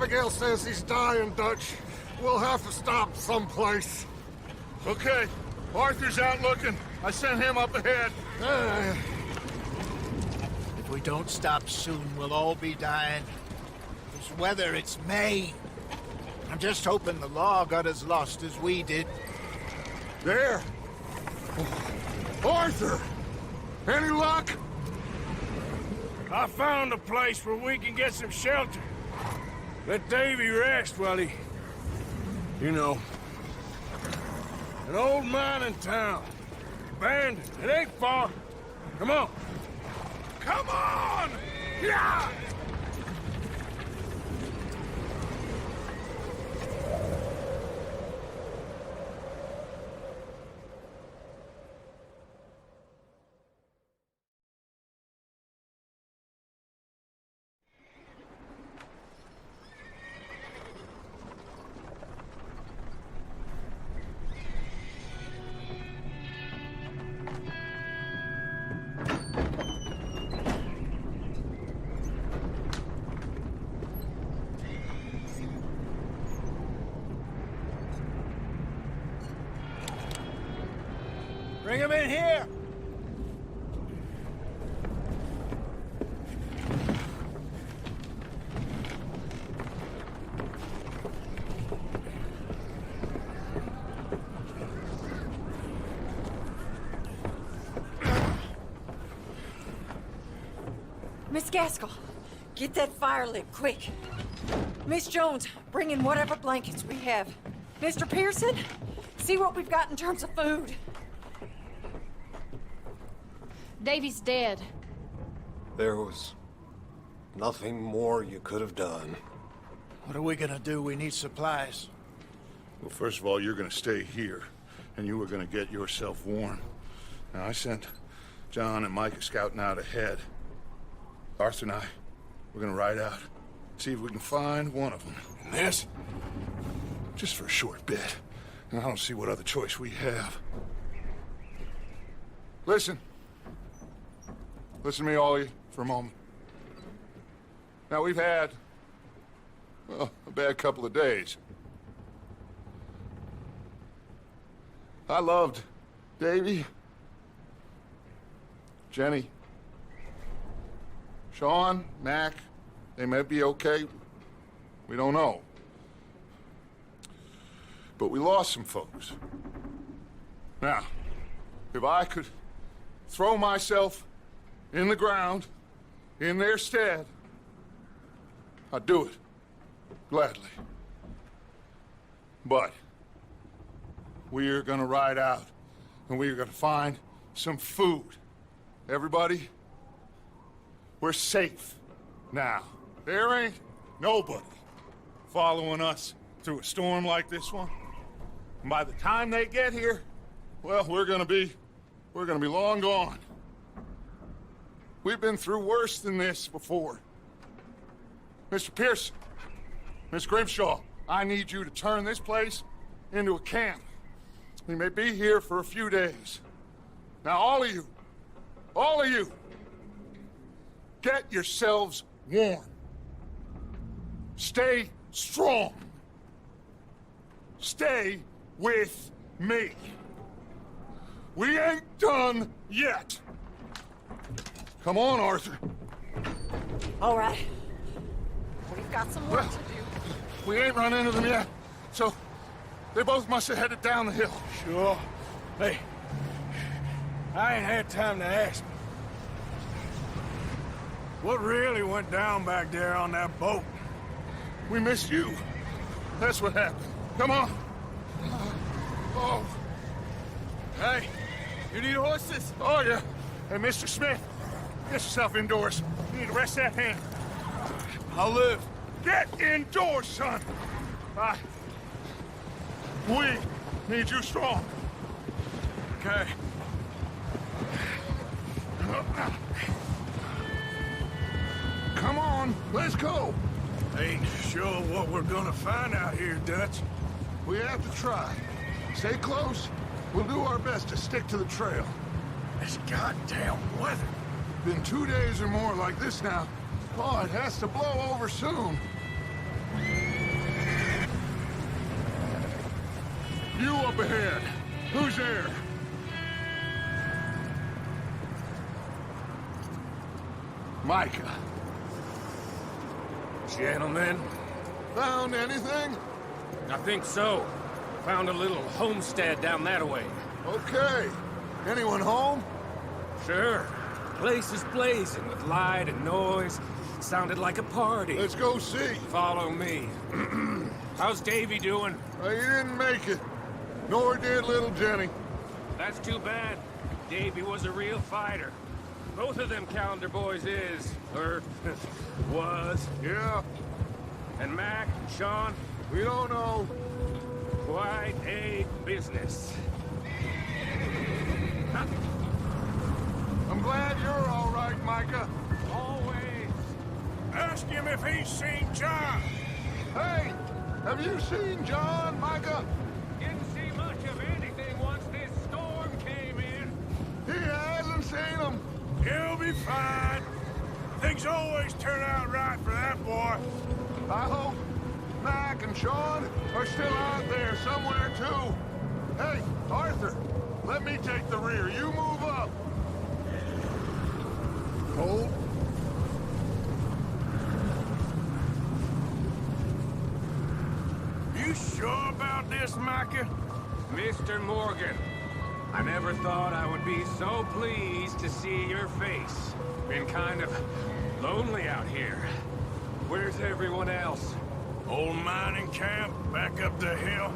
Abigail says he's dying, Dutch. We'll have to stop someplace. Okay. Arthur's out looking. I sent him up ahead. If we don't stop soon, we'll all be dying. This weather, it's May. I'm just hoping the law got as lost as we did. There. Arthur! Any luck? I found a place where we can get some shelter. Let Davy rest while he... You know. An old mining town. Abandoned. It ain't far. Come on. Come on! Yeah! Bring him in here! Miss Gaskell, get that fire lit, quick. Miss Jones, bring in whatever blankets we have. Mr. Pearson, see what we've got in terms of food. Davy's dead. There was nothing more you could have done. What are we gonna do? We need supplies. Well, first of all, you're gonna stay here, and you were gonna get yourself warm. Now, I sent John and Micah scouting out ahead. Arthur and I, we're gonna ride out, see if we can find one of them. And this, just for a short bit. And I don't see what other choice we have. Listen. Listen to me, all of you, for a moment. Now, we've had, well, a bad couple of days. I loved Davy, Jenny, Sean, Mac. They may be okay. We don't know. But we lost some folks. Now, if I could throw myself in the ground, in their stead, I'd do it, gladly. But we're gonna ride out, and we're gonna find some food. Everybody, we're safe now. There ain't nobody following us through a storm like this one. And by the time they get here, well, we're gonna be long gone. We've been through worse than this before. Mr. Pearson, Miss Grimshaw, I need you to turn this place into a camp. We may be here for a few days. Now, all of you, get yourselves warm. Stay strong. Stay with me. We ain't done yet. Come on, Arthur. All right. We've got some work to do. We ain't run into them yet, so they both must have headed down the hill. Sure. Hey, I ain't had time to ask. What really went down back there on that boat? We missed you. That's what happened. Come on. Oh. Hey, you need horses? Oh, yeah. Hey, Mr. Smith, get yourself indoors. You need to rest that hand. I'll live. Get indoors, son. We need you strong. Okay. Come on, let's go. Ain't sure what we're gonna find out here, Dutch. We have to try. Stay close. We'll do our best to stick to the trail. This goddamn weather. Been 2 days or more like this now. Oh, it has to blow over soon. You up ahead. Who's there? Micah. Gentlemen, Found anything? I think so. Found a little homestead down that way. Okay. Anyone home? Sure. Place is blazing with light and noise. Sounded like a party. Let's go see. Follow me. How's Davy doing? He didn't make it. Nor did little Jenny. That's too bad. Davy was a real fighter. Both of them calendar boys is, or was. Yeah, And Mac and Sean, we don't know. quite a business. I'm glad you're all right, Micah. Always. Ask him if he's seen John. Hey, have you seen John, Micah? Didn't see much of anything once this storm came in. He hasn't seen him. He'll be fine. Things always turn out right for that boy. I hope Mac and Sean are still out there somewhere, too. Hey, Arthur, let me take the rear. You move up. Hold. You sure about this, Micah? Mr. Morgan, I never thought I would be so pleased to see your face. Been kind of lonely out here. Where's everyone else? Old mining camp back up the hill.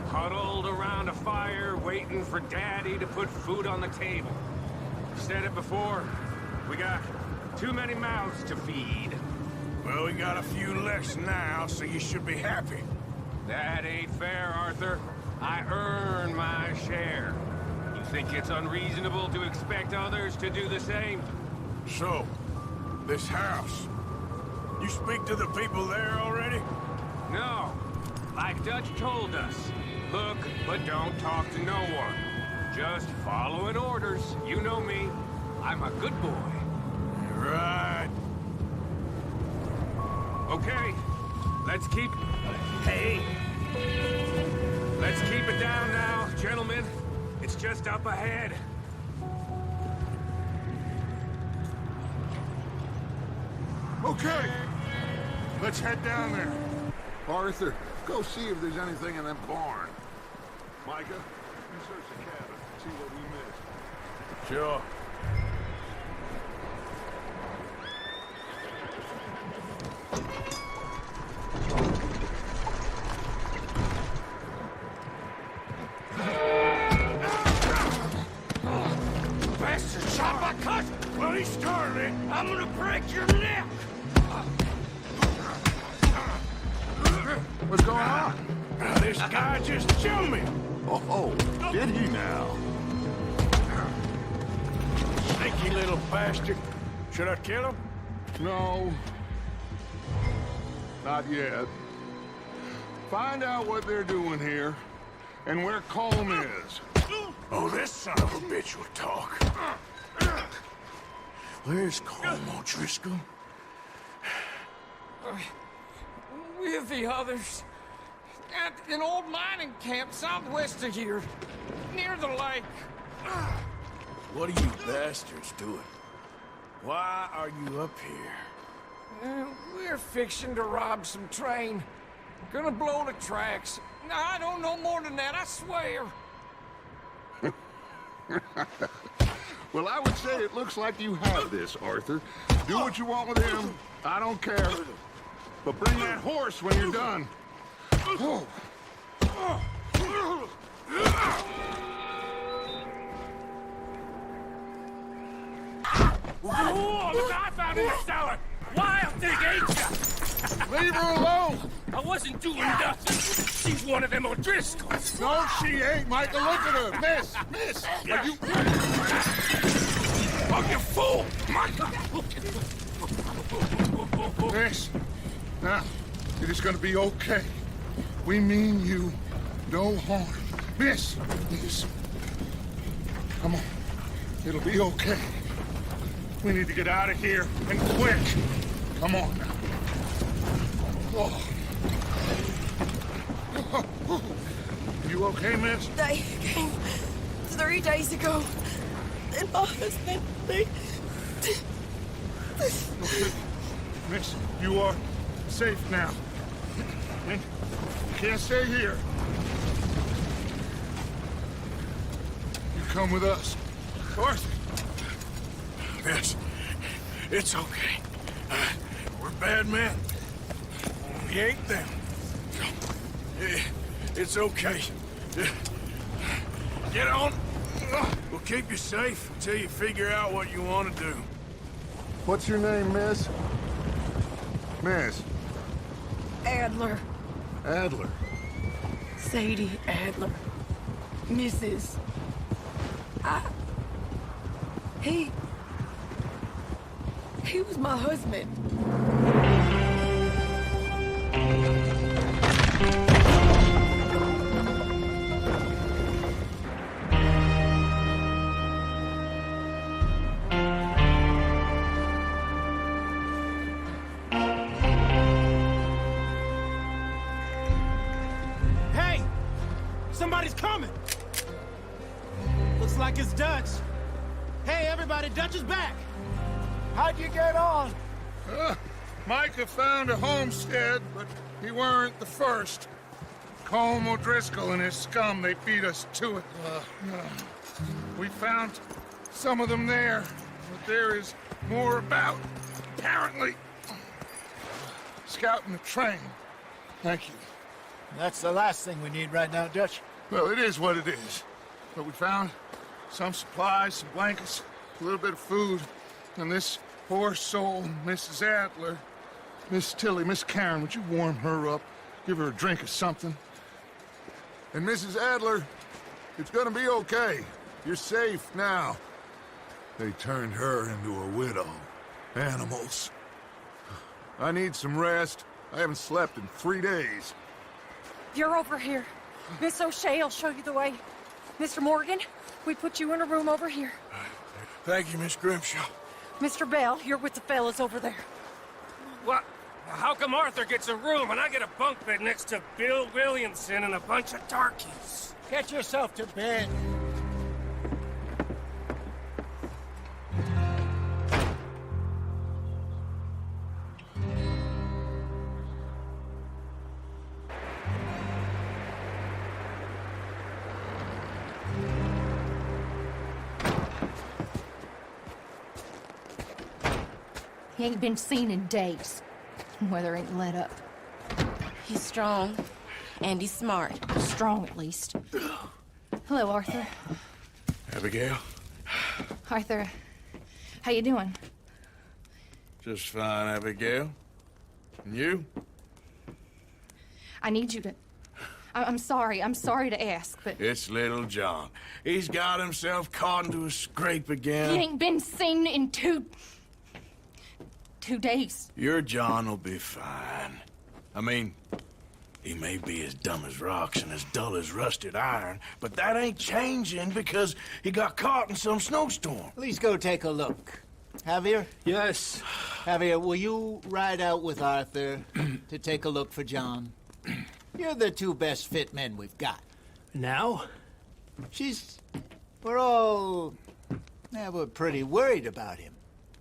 Huddled around a fire, waiting for Daddy to put food on the table. Said it before, we got too many mouths to feed. Well, we got a few less now, so you should be happy. That ain't fair, Arthur. I earn my share. You think it's unreasonable to expect others to do the same? So, this house. You speak to the people there already? No. Like Dutch told us. Look, but don't talk to no one. Just following orders. You know me. I'm a good boy. Right. Okay. Let's keep... Hey! Let's keep it down now, gentlemen. It's just up ahead. Okay. Let's head down there. Arthur, go see if there's anything in that barn. Micah, you search the cabin. See what we missed. Sure. Bastard shot my cousin! Well, he started it. I'm gonna break your neck! What's going on? This guy just jumped me. Oh, did he now? Sneaky little bastard. Should I kill him? No. Not yet. Find out what they're doing here, and where Colm is. Oh, this son of a bitch will talk. Where's Colm O'Driscoll? With the others. At an old mining camp southwest of here. Near the lake. What are you bastards doing? Why are you up here? We're fixing to rob some train. Gonna blow the tracks. I don't know more than that, I swear. Well, I would say it looks like you have this, Arthur. Do what you want with him. I don't care. But bring that horse when you're done. Oh. Oh, look, I found in the cellar! Wild thing, ain't ya? Leave her alone! I wasn't doing nothing. She's one of them O'Driscolls. No, she ain't, Michael. Look at her. Miss! Miss! Are you... Oh, you fool! Michael! Miss. Now, it is gonna be okay. We mean you no harm. Miss! Miss. Come on. It'll be okay. We need to get out of here, and quick. Come on now. Oh. You You okay, miss? They came 3 days ago. And my husband, they... Miss, you are safe now. And you can't stay here. You come with us. Arthur. Miss, it's okay. We're bad men. We ain't them. It's okay. Get on. We'll keep you safe until you figure out what you want to do. What's your name, miss? Miss. Adler. Adler. Sadie Adler. Mrs. He was my husband. Hey! Somebody's coming! Looks like it's Dutch. Hey, everybody, Dutch is back! How'd you get on? Micah found a homestead, but he weren't the first. Colm O'Driscoll and his scum, they beat us to it. We found some of them there, but there is more about, apparently. Scouting the train. Thank you. That's the last thing we need right now, Dutch. Well, it is what it is. But we found some supplies, some blankets, a little bit of food, and this poor soul, Mrs. Adler, Miss Tilly, Miss Karen, would you warm her up? Give her a drink or something? And Mrs. Adler, it's gonna be okay. You're safe now. They turned her into a widow. Animals. I need some rest. I haven't slept in 3 days. You're over here. Miss O'Shea will show you the way. Mr. Morgan, we put you in a room over here. Thank you, Miss Grimshaw. Mr. Bell, you're with the fellas over there. What? How come Arthur gets a room and I get a bunk bed next to Bill Williamson and a bunch of darkies? Get yourself to bed. He ain't been seen in days. Weather ain't let up. He's strong. And he's smart. Strong, at least. Hello, Arthur. Abigail? Arthur, how you doing? Just fine, Abigail. And you? I need you to... I'm sorry to ask, but... It's little John. He's got himself caught into a scrape again. He ain't been seen in 2 days. Your John will be fine. I mean, he may be as dumb as rocks and as dull as rusted iron, but that ain't changing because he got caught in some snowstorm. Please go take a look. Javier? Yes. Javier, will you ride out with Arthur to take a look for John? You're the 2 best fit men we've got. Now? We're all... Yeah, we're pretty worried about him.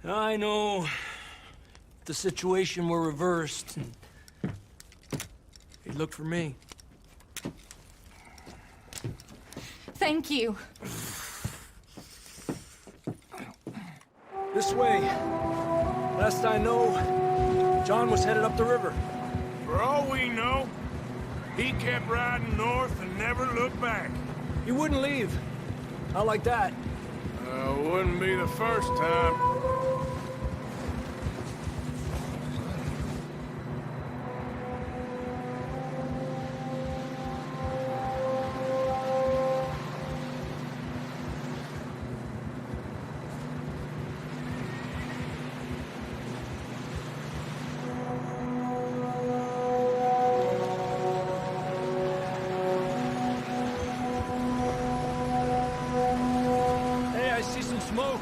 I know. The situation were reversed. He looked for me. Thank you. This way. Last I know, John was headed up the river. For all we know, he kept riding north and never looked back. He wouldn't leave. Not like that. Wouldn't be the first time. Smoke.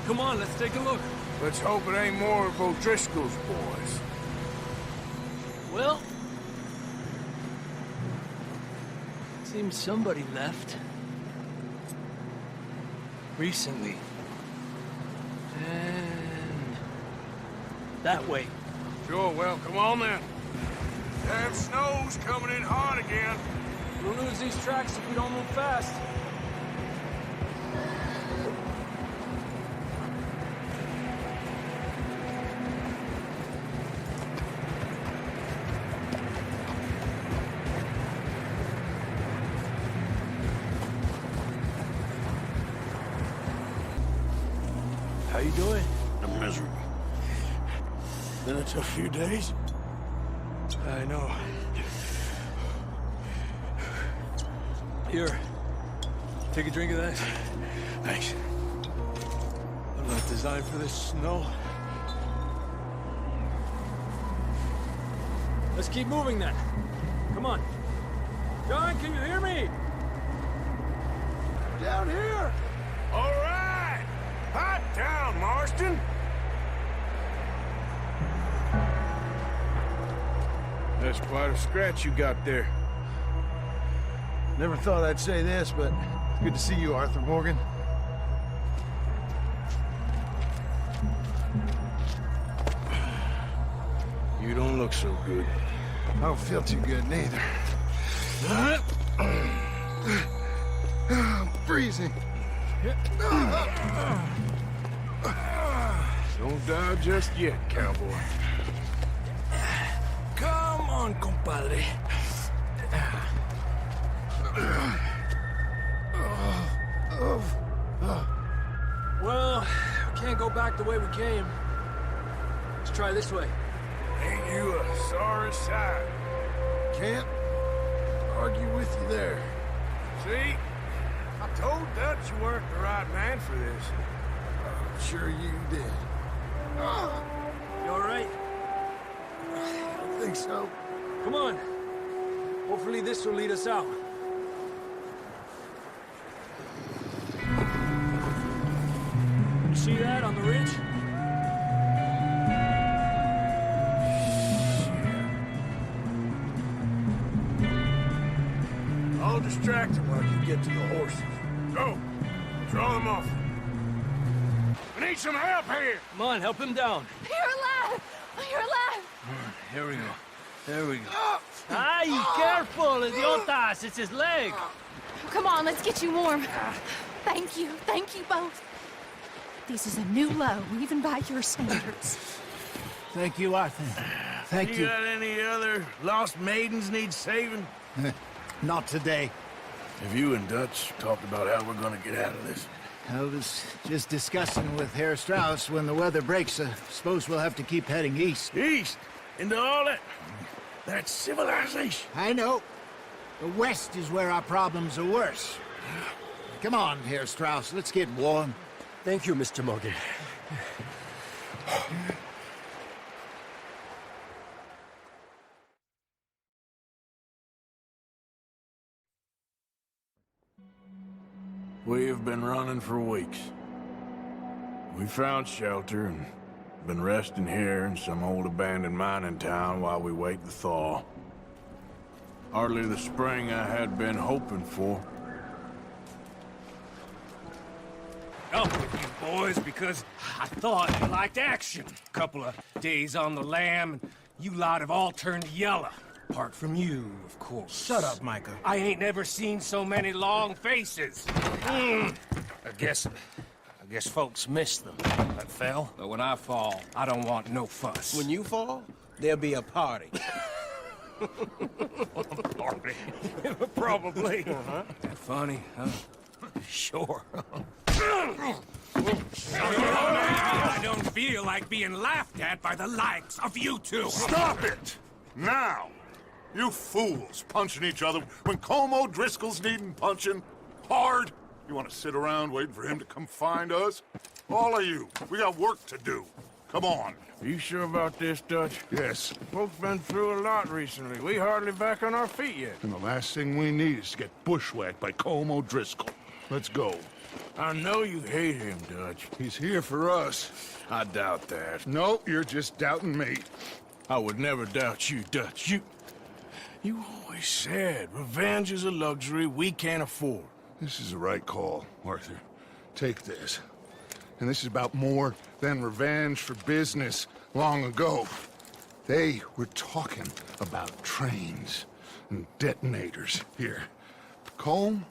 Come on, let's take a look. Let's hope it ain't more of O'Driscoll's boys. Well, Seems somebody left. Recently. And... that way. Sure, well, come on then. Damn snow's coming in hard again. We'll lose these tracks if we don't move fast. How you doing? I'm miserable. Been a tough few days. I know. Here. Take a drink of that. Thanks. I'm not designed for this snow. Let's keep moving then. Come on. John, can you hear me? Down here. All right. Hot down, Marston. That's quite a scratch you got there. Never thought I'd say this, but it's good to see you, Arthur Morgan. You don't look so good. I don't feel too good, neither. I'm freezing. Don't die just yet, cowboy. Come on, compadre. Well, we can't go back the way we came. Let's try this way. Ain't you a sorry sight? Can't argue with you there. See? I told Dutch you weren't the right man for this. I'm sure you did. You all right? I don't think so. Come on. Hopefully this will lead us out. You see that on the ridge? I'll distract him while you get to the horses. Go. Draw them off. We need some help here. Come on, help him down. You're alive! You're alive! Here we go. There we go. Ay, careful, idiotas! It's his leg. Come on, let's get you warm. Thank you both. This is a new low, even by your standards. Thank you, Arthur. Thank You got any other lost maidens need saving? Not today. Have you and Dutch talked about how we're gonna get out of this? I was just discussing with Herr Strauss when the weather breaks. I suppose we'll have to keep heading east. East? Into all that civilization? I know. The west is where our problems are worse. Come on, Herr Strauss, let's get warm. Thank you, Mr. Morgan. We have been running for weeks. We found shelter and been resting here in some old abandoned mining town while we wait the thaw. Hardly the spring I had been hoping for. Up with you boys because I thought you liked action. Couple of days on the lam, and you lot have all turned yellow. Apart from you, of course. Shut up, Micah. I ain't never seen so many long faces. I guess folks miss them. That fell. But when I fall, I don't want no fuss. When you fall, there'll be a party. Party. Probably. That funny, huh? Sure. I don't feel like being laughed at by the likes of you two. Stop it! Now! You fools punching each other when Como Driscoll's needing punching hard. You want to sit around waiting for him to come find us? All of you, we got work to do. Come on. Are you sure about this, Dutch? Yes. Folks been through a lot recently. We hardly back on our feet yet. And the last thing we need is to get bushwhacked by Como Driscoll. Let's go. I know you hate him, Dutch. He's here for us. I doubt that. No, you're just doubting me. I would never doubt you, Dutch. You always We said revenge is a luxury we can't afford. This is the right call, Arthur. Take this. And this is about more than revenge for business long ago. They were talking about trains and detonators here. Colm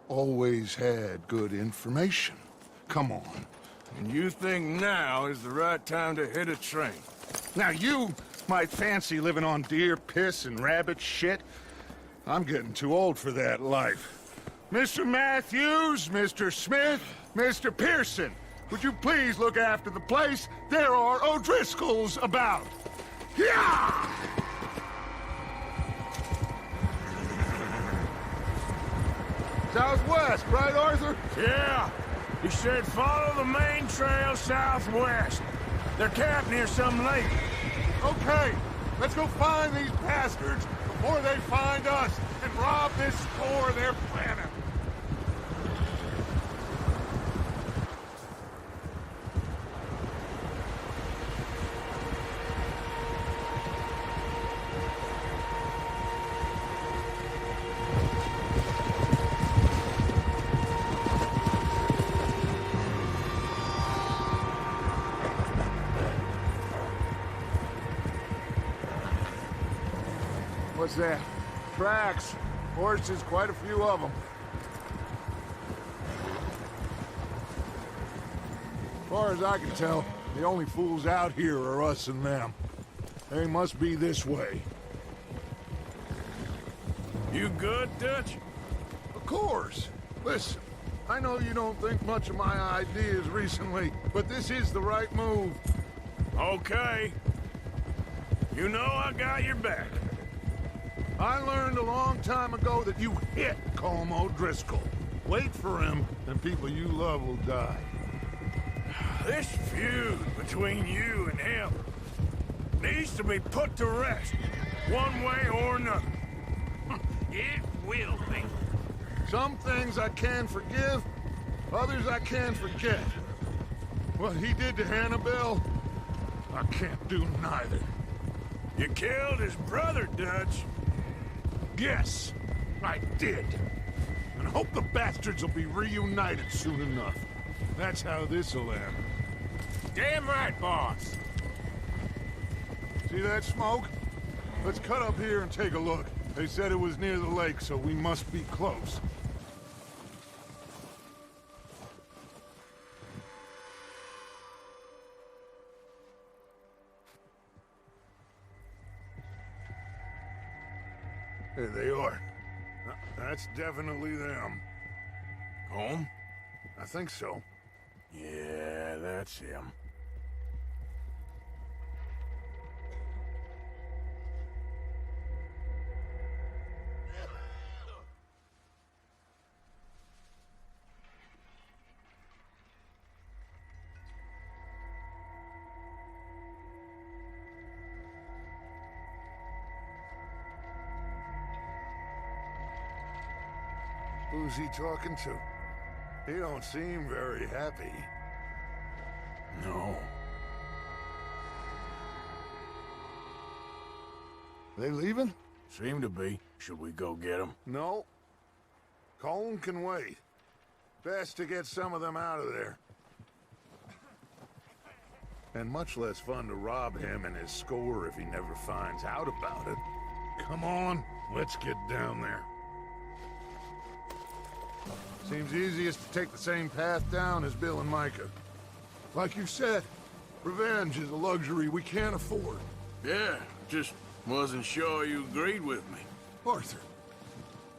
always had good information. Come on. And you think now is the right time to hit a train? Now you might fancy living on deer piss and rabbit shit. I'm getting too old for that life. Mr. Matthews, Mr. Smith, Mr. Pearson, would you please look after the place? There are O'Driscolls about. Yeah! Southwest, right, Arthur? Yeah. He said follow the main trail southwest. They're camped near some lake. Okay, let's go find these bastards before they find us and rob this store they're planning. What's that? Tracks. Horses, quite a few of them. As far as I can tell, the only fools out here are us and them. They must be this way. You good, Dutch? Of course. Listen, I know you don't think much of my ideas recently, but this is the right move. Okay. You know I got your back. I learned a long time ago that you hit Colm O'Driscoll. Wait for him, and people you love will die. This feud between you and him needs to be put to rest, one way or another. It will be. Some things I can forgive, others I can forget. What he did to Annabelle, I can't do neither. You killed his brother, Dutch. Yes, I did. And I hope the bastards will be reunited soon enough. That's how this'll end. Damn right, boss. See that smoke? Let's cut up here and take a look. They said it was near the lake, so we must be close. There they are. That's definitely them. Home? I think so. Yeah, that's him. Who's he talking to? He don't seem very happy. No. They leaving? Seem to be. Should we go get them? No. Colm can wait. Best to get some of them out of there. And much less fun to rob him and his score if he never finds out about it. Come on, let's get down there. Seems easiest to take the same path down as Bill and Micah. Like you said, revenge is a luxury we can't afford. Yeah, just wasn't sure you agreed with me. Arthur.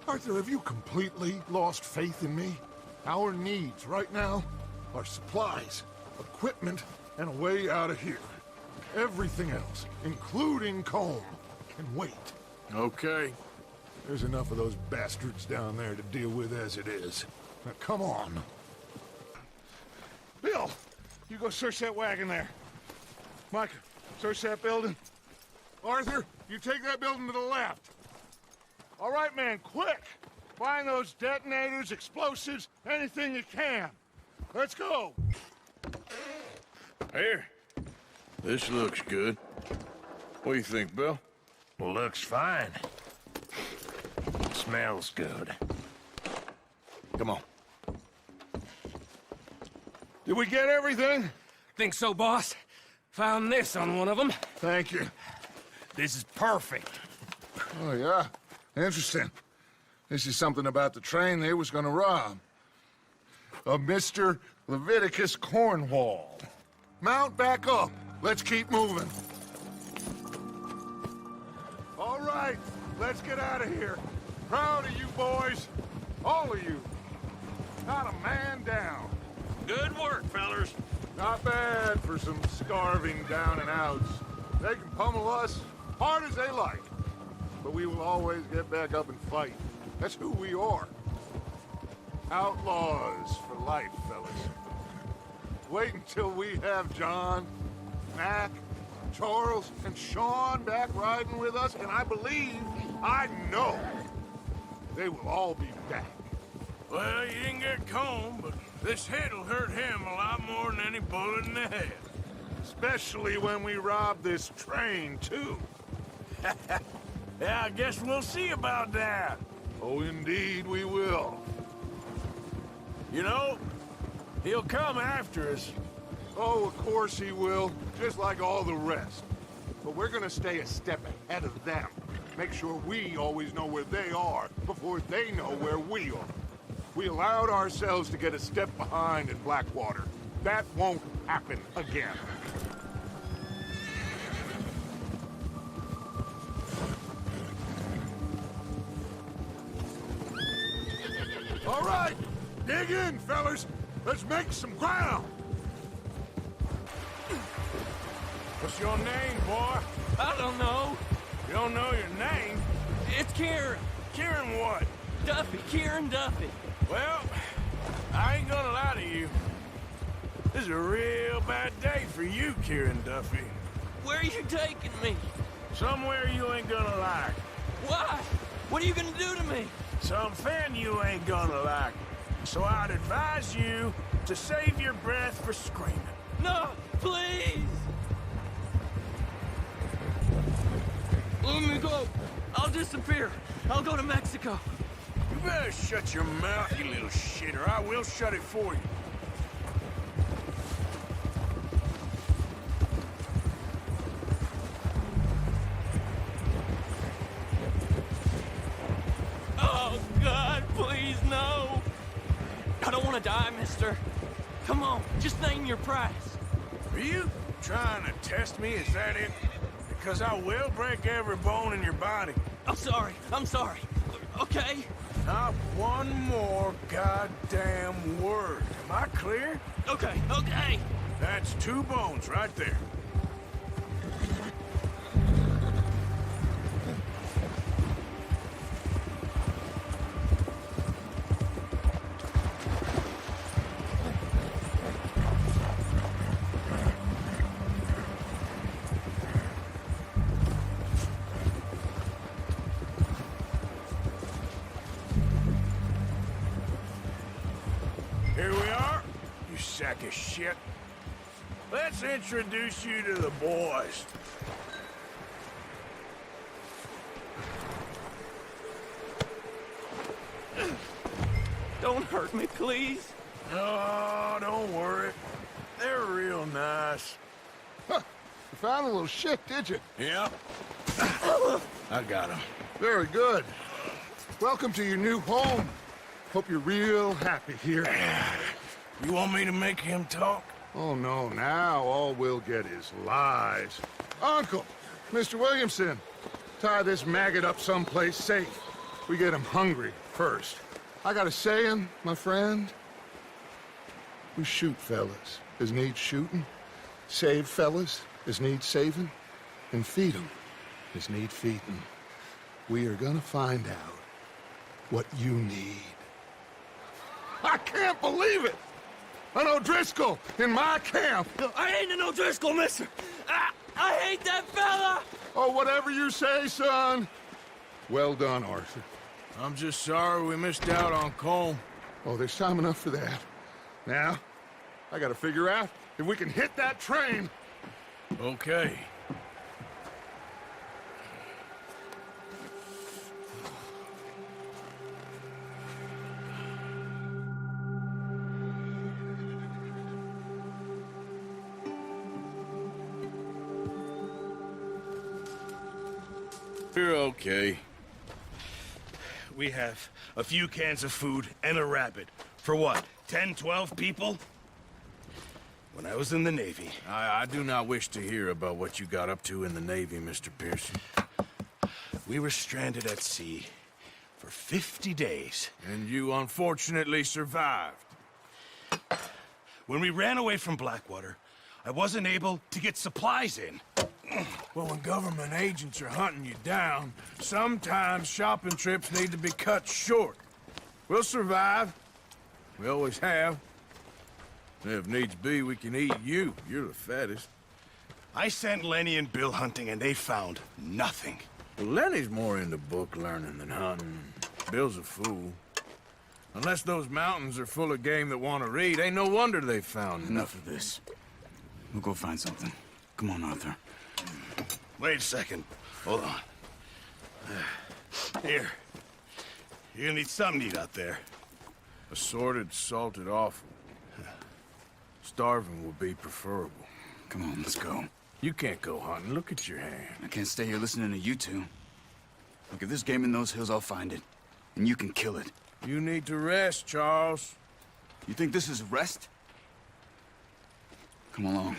Arthur, have you completely lost faith in me? Our needs right now are supplies, equipment, and a way out of here. Everything else, including Colm, can wait. Okay. There's enough of those bastards down there to deal with as it is. Now, come on. Bill, you go search that wagon there. Micah, search that building. Arthur, you take that building to the left. All right, man, quick! Find those detonators, explosives, anything you can. Let's go! Here. This looks good. What do you think, Bill? Looks fine. Smells good. Come on. Did we get everything? Think so, boss? Found this on one of them. Thank you. This is perfect. Oh, yeah? Interesting. This is something about the train they was gonna rob. Of Mr. Leviticus Cornwall. Mount back up. Let's keep moving. All right, let's get out of here. Proud of you boys. All of you. Not a man down. Good work, fellers. Not bad for some starving down and outs. They can pummel us hard as they like. But we will always get back up and fight. That's who we are. Outlaws for life, fellas. Wait until we have John, Mac, Charles, and Sean back riding with us, and I know, they will all be back. Well, you didn't get Combe, but this hit'll hurt him a lot more than any bullet in the head. Especially when we rob this train, too. Yeah, I guess we'll see about that. Oh, indeed we will. You know, he'll come after us. Oh, of course he will, just like all the rest. But we're gonna stay a step ahead of them. Make sure we always know where they are before they know where we are. We allowed ourselves to get a step behind in Blackwater. That won't happen again. All right, dig in, fellas. Let's make some ground. What's your name, boy? I don't know. You don't know your name? It's Kieran. Kieran what? Duffy. Kieran Duffy. Well, I ain't gonna lie to you. This is a real bad day for you, Kieran Duffy. Where are you taking me? Somewhere you ain't gonna like. Why? What are you gonna do to me? Something you ain't gonna like. So I'd advise you to save your breath for screaming. No, please! Let me go. I'll disappear. I'll go to Mexico. You better shut your mouth, you little shit, or I will shut it for you. Oh, God, please, no. I don't want to die, mister. Come on, just name your price. Are you trying to test me? Is that it? Because I will break every bone in your body. I'm sorry. Okay? Not one more goddamn word. Am I clear? Okay. That's 2 bones right there. Here we are, you sack of shit. Let's introduce you to the boys. Don't hurt me, please. Oh, don't worry. They're real nice. Huh. You found a little shit, did you? Yep. I got him. Very good. Welcome to your new home. Hope you're real happy here. You want me to make him talk? Oh, no. Now all we'll get is lies. Uncle, Mr. Williamson, tie this maggot up someplace safe. We get him hungry first. I got a saying, my friend. We shoot fellas as need shooting, save fellas as need saving, and feed them as need feeding. We are gonna find out what you need. I can't believe it! An O'Driscoll in my camp! I ain't an O'Driscoll, mister! I hate that fella! Oh, whatever you say, son. Well done, Arthur. I'm just sorry we missed out on Combe. Oh, there's time enough for that. Now, I gotta figure out if we can hit that train. Okay. You're okay. We have a few cans of food and a rabbit. For what, 10, 12 people? When I was in the Navy... I do not wish to hear about what you got up to in the Navy, Mr. Pearson. We were stranded at sea for 50 days. And you unfortunately survived. When we ran away from Blackwater, I wasn't able to get supplies in. Well, when government agents are hunting you down, sometimes shopping trips need to be cut short. We'll survive. We always have. If needs be, we can eat you. You're the fattest. I sent Lenny and Bill hunting, and they found nothing. Well, Lenny's more into book learning than hunting. Bill's a fool. Unless those mountains are full of game that want to read, ain't no wonder they found Enough of this. We'll go find something. Come on, Arthur. Wait a second. Hold on. Here. You're gonna need something to eat out there. Assorted, salted offal. Starving would be preferable. Come on, let's go. You can't go hunting. Look at your hand. I can't stay here listening to you two. Look, if there's game in those hills, I'll find it. And you can kill it. You need to rest, Charles. You think this is rest? Come along.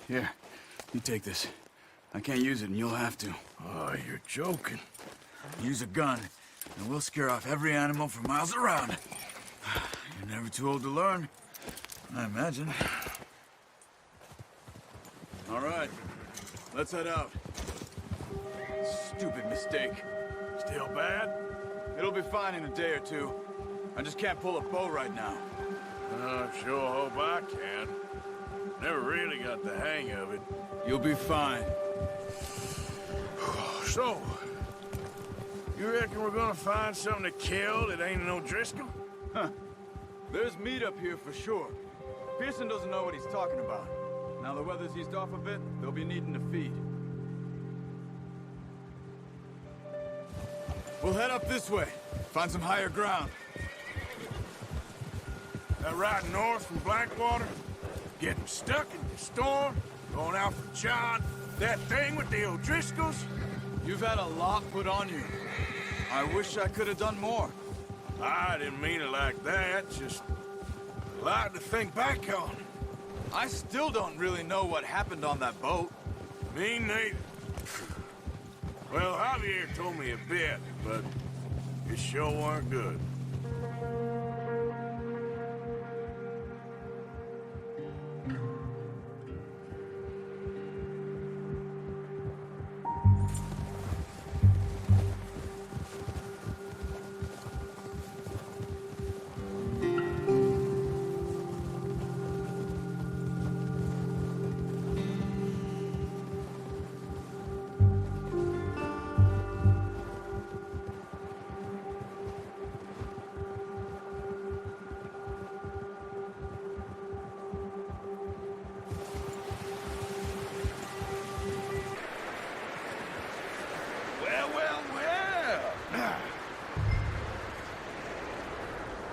Here, you take this. I can't use it, and you'll have to. Oh, you're joking. Use a gun, and we'll scare off every animal for miles around. You're never too old to learn, I imagine. All right, let's head out. Stupid mistake. Still bad? It'll be fine in a day or two. I just can't pull a bow right now. I sure hope I can. Never really got the hang of it. You'll be fine. So, you reckon we're gonna find something to kill that ain't no Driscoll? Huh. There's meat up here for sure. Pearson doesn't know what he's talking about. Now the weather's eased off a bit, they'll be needing to feed. We'll head up this way. Find some higher ground. That right north from Blackwater? Getting stuck in the storm? Going out for John? That thing with the O'Driscolls? You've had a lot put on you. I wish I could have done more. I didn't mean it like that, just a lot to think back on. I still don't really know what happened on that boat. Me neither. Well, Javier told me a bit, but it sure weren't good.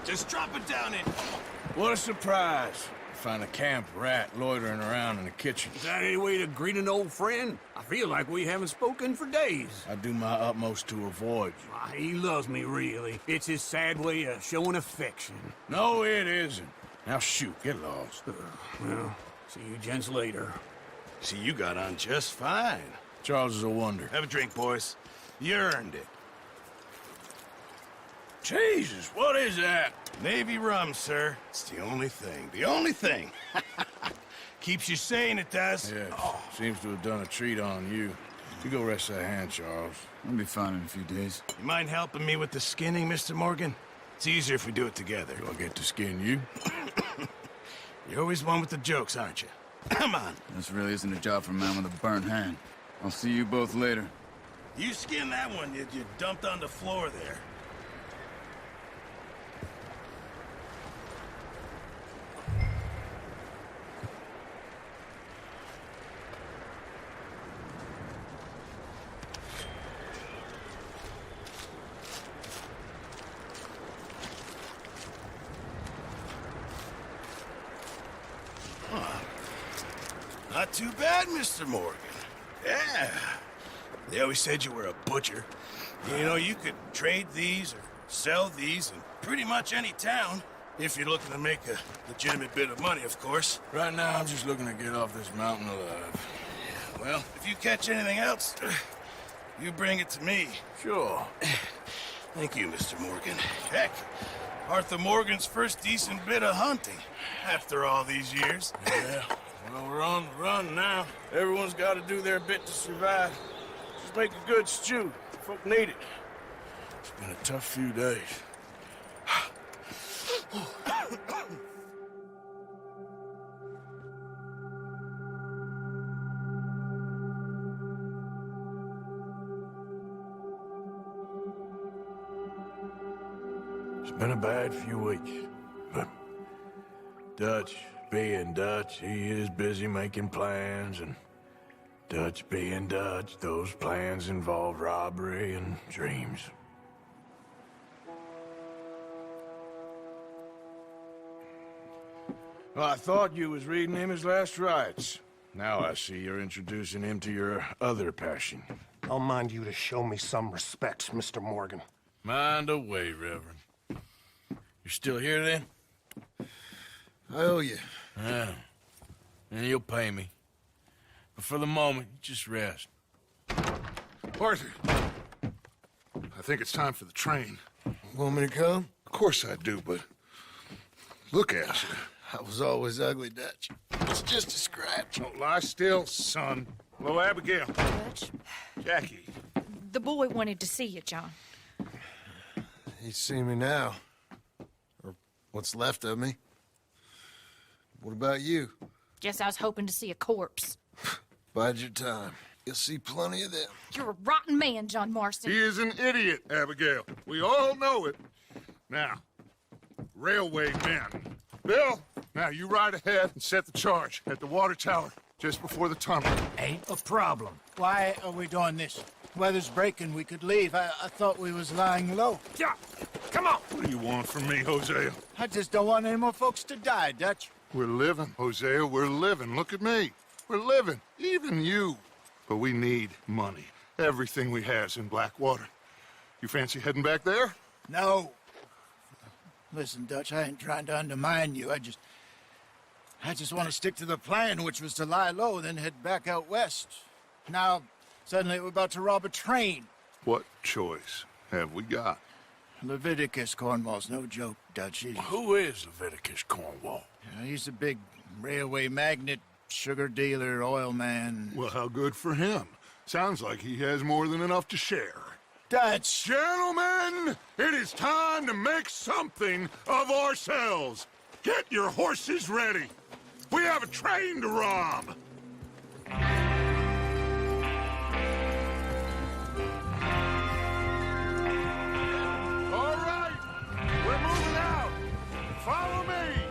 Just drop it down in. What a surprise. Find a camp rat loitering around in the kitchen. Is that any way to greet an old friend? I feel like we haven't spoken for days. I do my utmost to avoid you. He loves me, really. It's his sad way of showing affection. No, it isn't. Now shoot, get lost. Well, see you gents later. See, you got on just fine. Charles is a wonder. Have a drink, boys. You earned it. Jesus, what is that? Navy rum, sir. It's the only thing. The only thing. Keeps you sane, it does. Yeah, seems to have done a treat on you. You go rest that hand, Charles. I'll be fine in a few days. You mind helping me with the skinning, Mr. Morgan? It's easier if we do it together. Do I get to skin you? You're always one with the jokes, aren't you? Come on. This really isn't a job for a man with a burnt hand. I'll see you both later. You skin that one you dumped on the floor there. Not too bad, Mr. Morgan. Yeah. They always said you were a butcher. You know, you could trade these or sell these in pretty much any town. If you're looking to make a legitimate bit of money, of course. Right now, I'm just looking to get off this mountain alive. Well, if you catch anything else, you bring it to me. Sure. Thank you, Mr. Morgan. Heck, Arthur Morgan's first decent bit of hunting after all these years. Yeah, well, we're on the run now. Everyone's got to do their bit to survive. Just make a good stew. Folk need it. It's been a tough few days. It's been a bad few weeks, but Dutch being Dutch, he is busy making plans, and Dutch being Dutch, those plans involve robbery and dreams. Well, I thought you was reading him his last rites. Now I see you're introducing him to your other passion. I'll mind you to show me some respect, Mr. Morgan. Mind away, Reverend. You're still here, then? I owe you. Yeah. And you'll pay me. But for the moment, just rest. Arthur, I think it's time for the train. Want me to come? Of course I do, but look at you. I was always ugly, Dutch. It's just a scratch. Don't lie still, son. Hello, Abigail. Dutch, Jackie. the boy wanted to see you, John. He's seen me now. Or what's left of me. What about you? Guess I was hoping to see a corpse. Bide your time. You'll see plenty of them. You're a rotten man, John Marston. He is an idiot, Abigail. We all know it. Now, railway men. Bill, now you ride ahead and set the charge at the water tower just before the tunnel. Ain't a problem. Why are we doing this? Weather's breaking. We could leave. I thought we was lying low. Yeah, come on. What do you want from me, Hosea? I just don't want any more folks to die, Dutch. We're living, Hosea. We're living. Look at me. We're living. Even you. But we need money. Everything we has in Blackwater. You fancy heading back there? No. Listen, Dutch, I ain't trying to undermine you. I just want to stick to the plan, which was to lie low, then head back out west. Now, suddenly we're about to rob a train. What choice have we got? Leviticus Cornwall's no joke, Dutch. Who is Leviticus Cornwall? He's a big railway magnate, sugar dealer, oil man. Well, how good for him. Sounds like he has more than enough to share. Dutch! Gentlemen, it is time to make something of ourselves. Get your horses ready. We have a train to rob. All right, we're moving out. Follow me.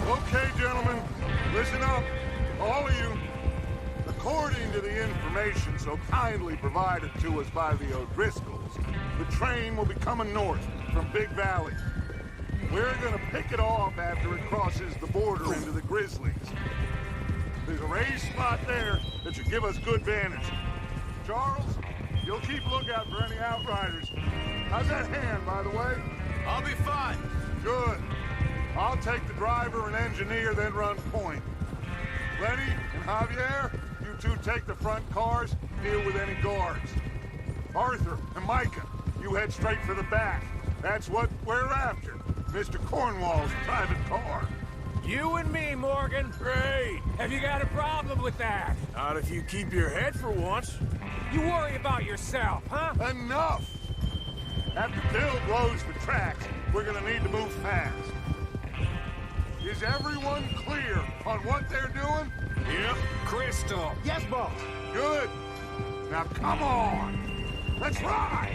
Okay, gentlemen, listen up, all of you. According to the information so kindly provided to us by the O'Driscolls, the train will be coming north from Big Valley. We're gonna pick it off after it crosses the border into the Grizzlies. There's a raised spot there that should give us good vantage. Charles, you'll keep lookout for any outriders. How's that hand, by the way? I'll be fine. Good. I'll take the driver and engineer, then run point. Lenny and Javier, you two take the front cars, deal with any guards. Arthur and Micah, you head straight for the back. That's what we're after. Mr. Cornwall's private car. You and me, Morgan. Great. Have you got a problem with that? Not if you keep your head for once. You worry about yourself, huh? Enough! After Bill blows the tracks, we're gonna need to move fast. Is everyone clear on what they're doing? Yep. Crystal. Yes, boss. Good. Now come on. Let's ride.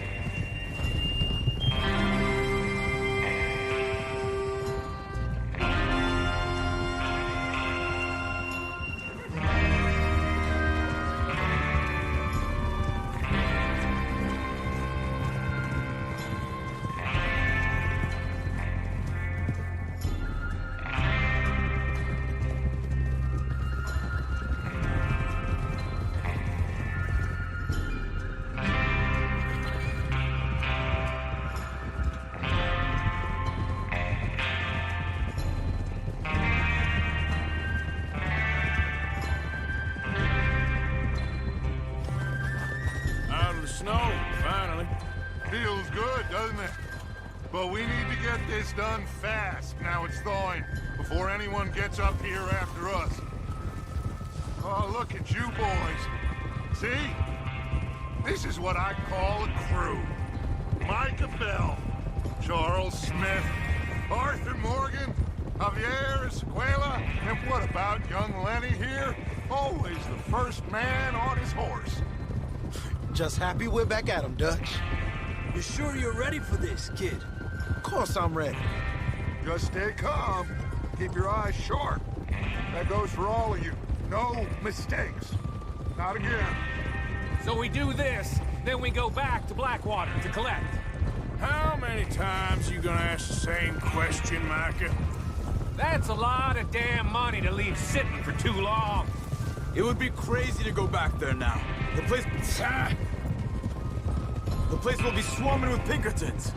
So we need to get this done fast. Now it's thawing, before anyone gets up here after us. Oh, look at you boys. See? This is what I call a crew. Micah Bell, Charles Smith, Arthur Morgan, Javier Escuela, and what about young Lenny here? Always the first man on his horse. Just happy we're back at 'em, Dutch. You sure you're ready for this, kid? Of course I'm ready. Just stay calm. Keep your eyes sharp. That goes for all of you. No mistakes. Not again. So we do this, then we go back to Blackwater to collect. How many times you gonna ask the same question, Micah? That's a lot of damn money to leave sitting for too long. It would be crazy to go back there now. The place will be swarming with Pinkertons.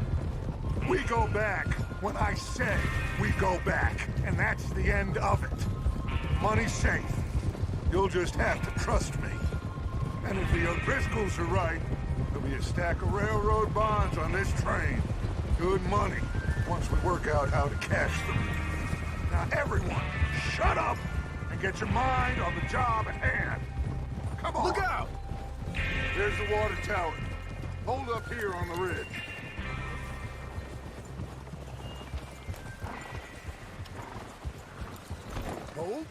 We go back when I say we go back, and that's the end of it. Money's safe. You'll just have to trust me. And if the O'Driscolls are right, there'll be a stack of railroad bonds on this train. Good money, once we work out how to cash them. Now everyone, shut up and get your mind on the job at hand. Come on. Look out! There's the water tower. Hold up here on the ridge. Hold?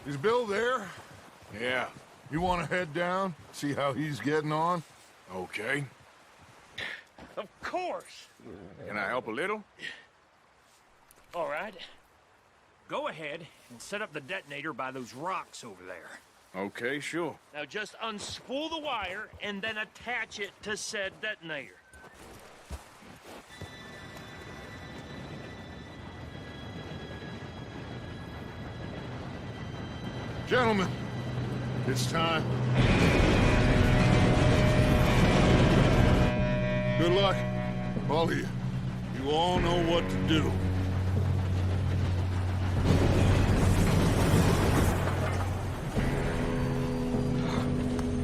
Is Bill there? Yeah. You want to head down, see how he's getting on? Okay. Of course. Can I help a little? All right. Go ahead and set up the detonator by those rocks over there. Okay, sure. Now just unspool the wire and then attach it to said detonator. Gentlemen, it's time. Good luck, all of you. You all know what to do.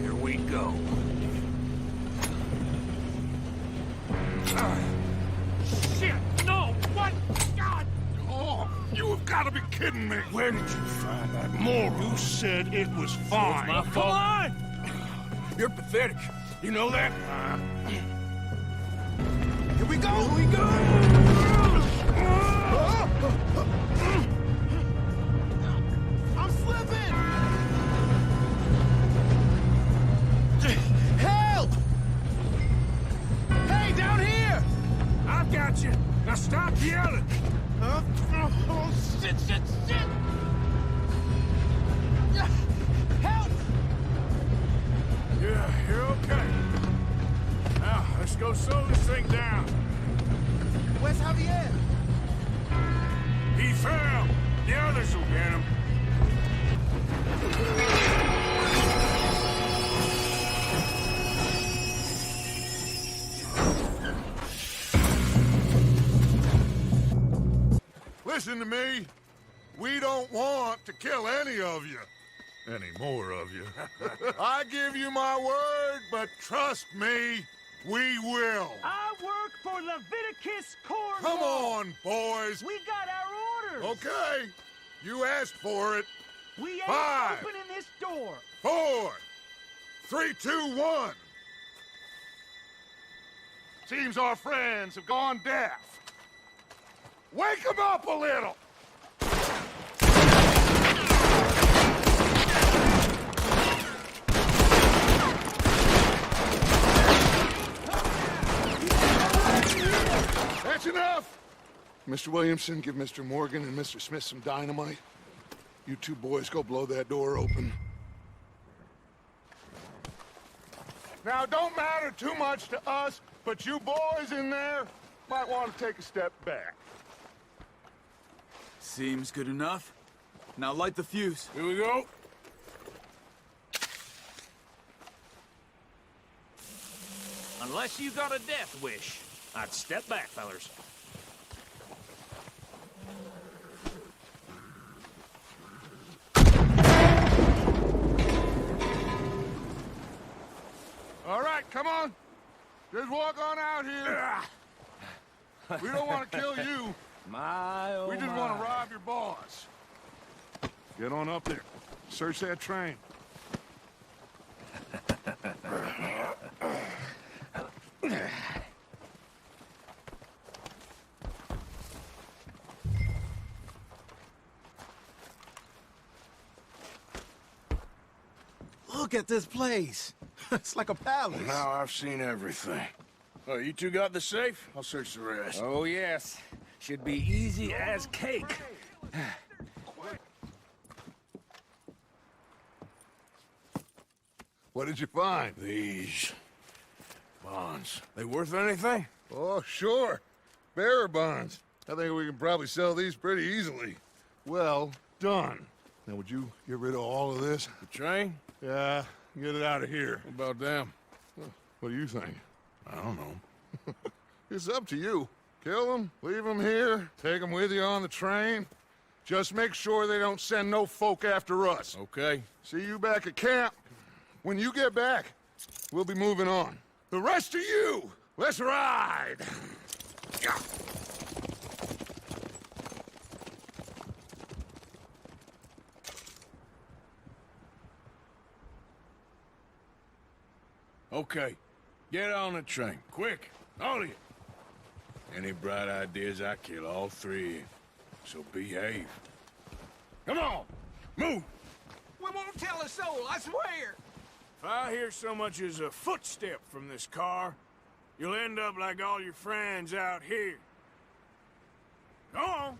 Here we go. Shit! No! What? God! Oh, you have got to be kidding me. Where did you find that moral? You said it was fine. My fault. Come on! You're pathetic. You know that? Here we go! Here we go! I'm slipping! Help! Hey, down here! I've got you. Now stop yelling. Oh, shit! Help! Yeah, you're okay. Now, let's go slow this thing down. Where's Javier? He fell. The others will get him. Listen to me. We don't want to kill any of you. Any more of you. I give you my word, but trust me, we will. I work for Leviticus Corps. Come on, boys. We got our orders. Okay. You asked for it. We ain't 5, opening this door. 4, 3, 2, 1. Seems our friends have gone deaf. Wake them up a little. That's enough. Mr. Williamson, give Mr. Morgan and Mr. Smith some dynamite. You two boys go blow that door open. Now, it don't matter too much to us, but you boys in there might want to take a step back. Seems good enough. Now light the fuse. Here we go. Unless you got a death wish, I'd step back, fellers. All right, come on. Just walk on out here. We don't want to kill you. My, oh We just want to rob your boss. Get on up there. Search that train. Look at this place. It's like a palace. Now I've seen everything. Oh, you two got the safe? I'll search the rest. Oh, yes. Should be easy as cake. What did you find? These bonds. They worth anything? Oh, sure. Bearer bonds. I think we can probably sell these pretty easily. Well done. Now, would you get rid of all of this? The train? Yeah, get it out of here. What about them? What do you think? I don't know. It's up to you. Kill them, leave them here, take them with you on the train. Just make sure they don't send no folk after us. Okay. See you back at camp. When you get back, we'll be moving on. The rest of you, let's ride! Okay. Get on the train. Quick. All of you. Any bright ideas, I kill all three of you. So behave. Come on! Move! We won't tell a soul, I swear! If I hear so much as a footstep from this car, you'll end up like all your friends out here. Go on!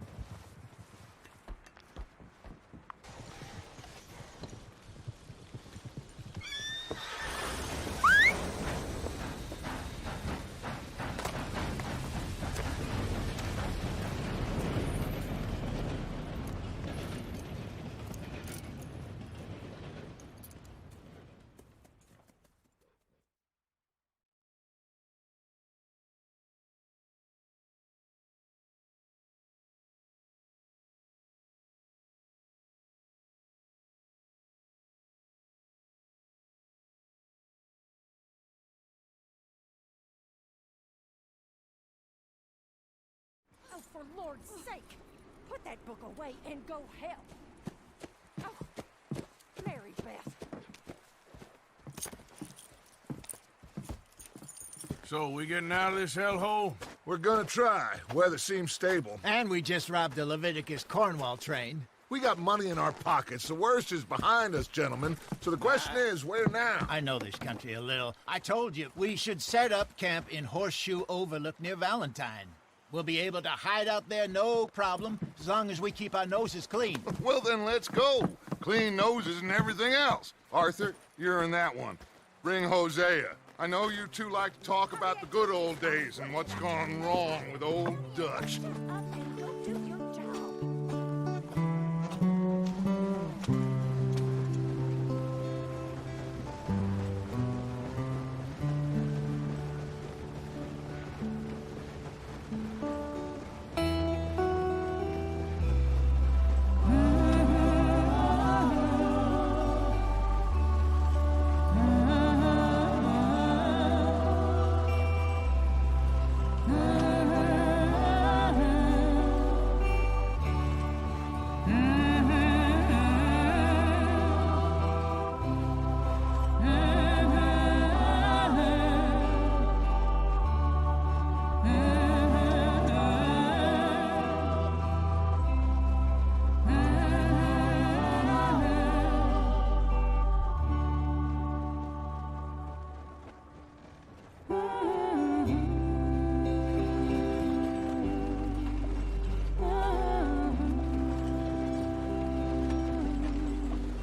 Oh, for Lord's sake! Put that book away and go help! Oh, Mary Beth. So, we getting out of this hellhole? We're gonna try. Weather seems stable. And we just robbed the Leviticus Cornwall train. We got money in our pockets. The worst is behind us, gentlemen. So the question is, where now? I know this country a little. I told you, we should set up camp in Horseshoe Overlook near Valentine. We'll be able to hide out there no problem, as long as we keep our noses clean. Well, then let's go. Clean noses and everything else. Arthur, you're in that one. Bring Hosea. I know you two like to talk about the good old days and what's gone wrong with old Dutch.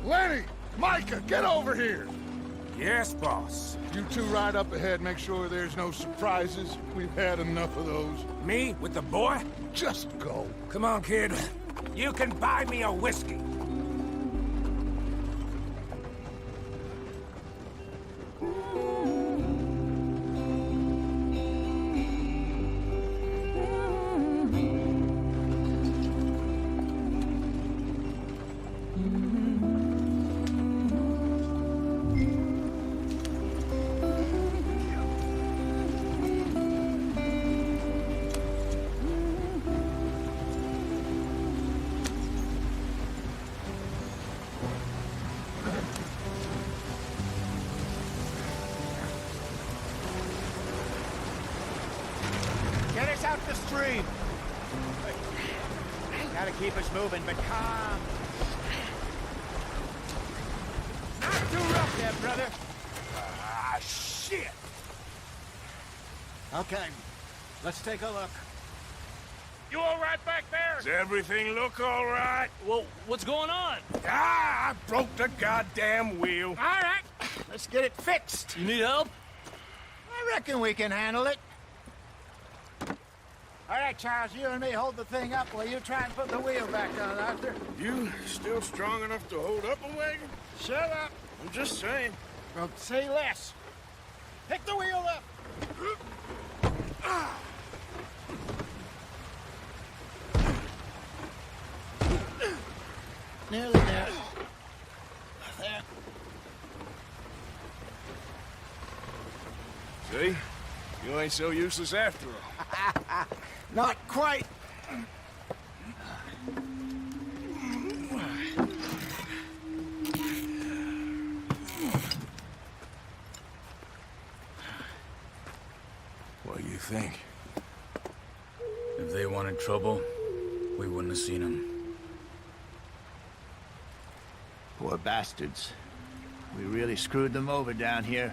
Lenny! Micah, get over here! Yes, boss. You two ride up ahead, make sure there's no surprises. We've had enough of those. Me with the boy? Just go. Come on, kid. You can buy me a whiskey. stream. Gotta keep us moving, but calm. Not too rough there, brother. Ah, shit! Okay, let's take a look. You all right back there? Does everything look all right? Well, what's going on? Ah, I broke the goddamn wheel. All right, let's get it fixed. You need help? I reckon we can handle it. All right, Charles, you and me hold the thing up while you try and put the wheel back on, Arthur. You still strong enough to hold up a wagon? Shut up. I'm just saying. Well, say less. Pick the wheel up. Nearly there. There. See? You ain't so useless after all. Not quite. What do you think? If they wanted trouble, we wouldn't have seen them. Poor bastards. We really screwed them over down here.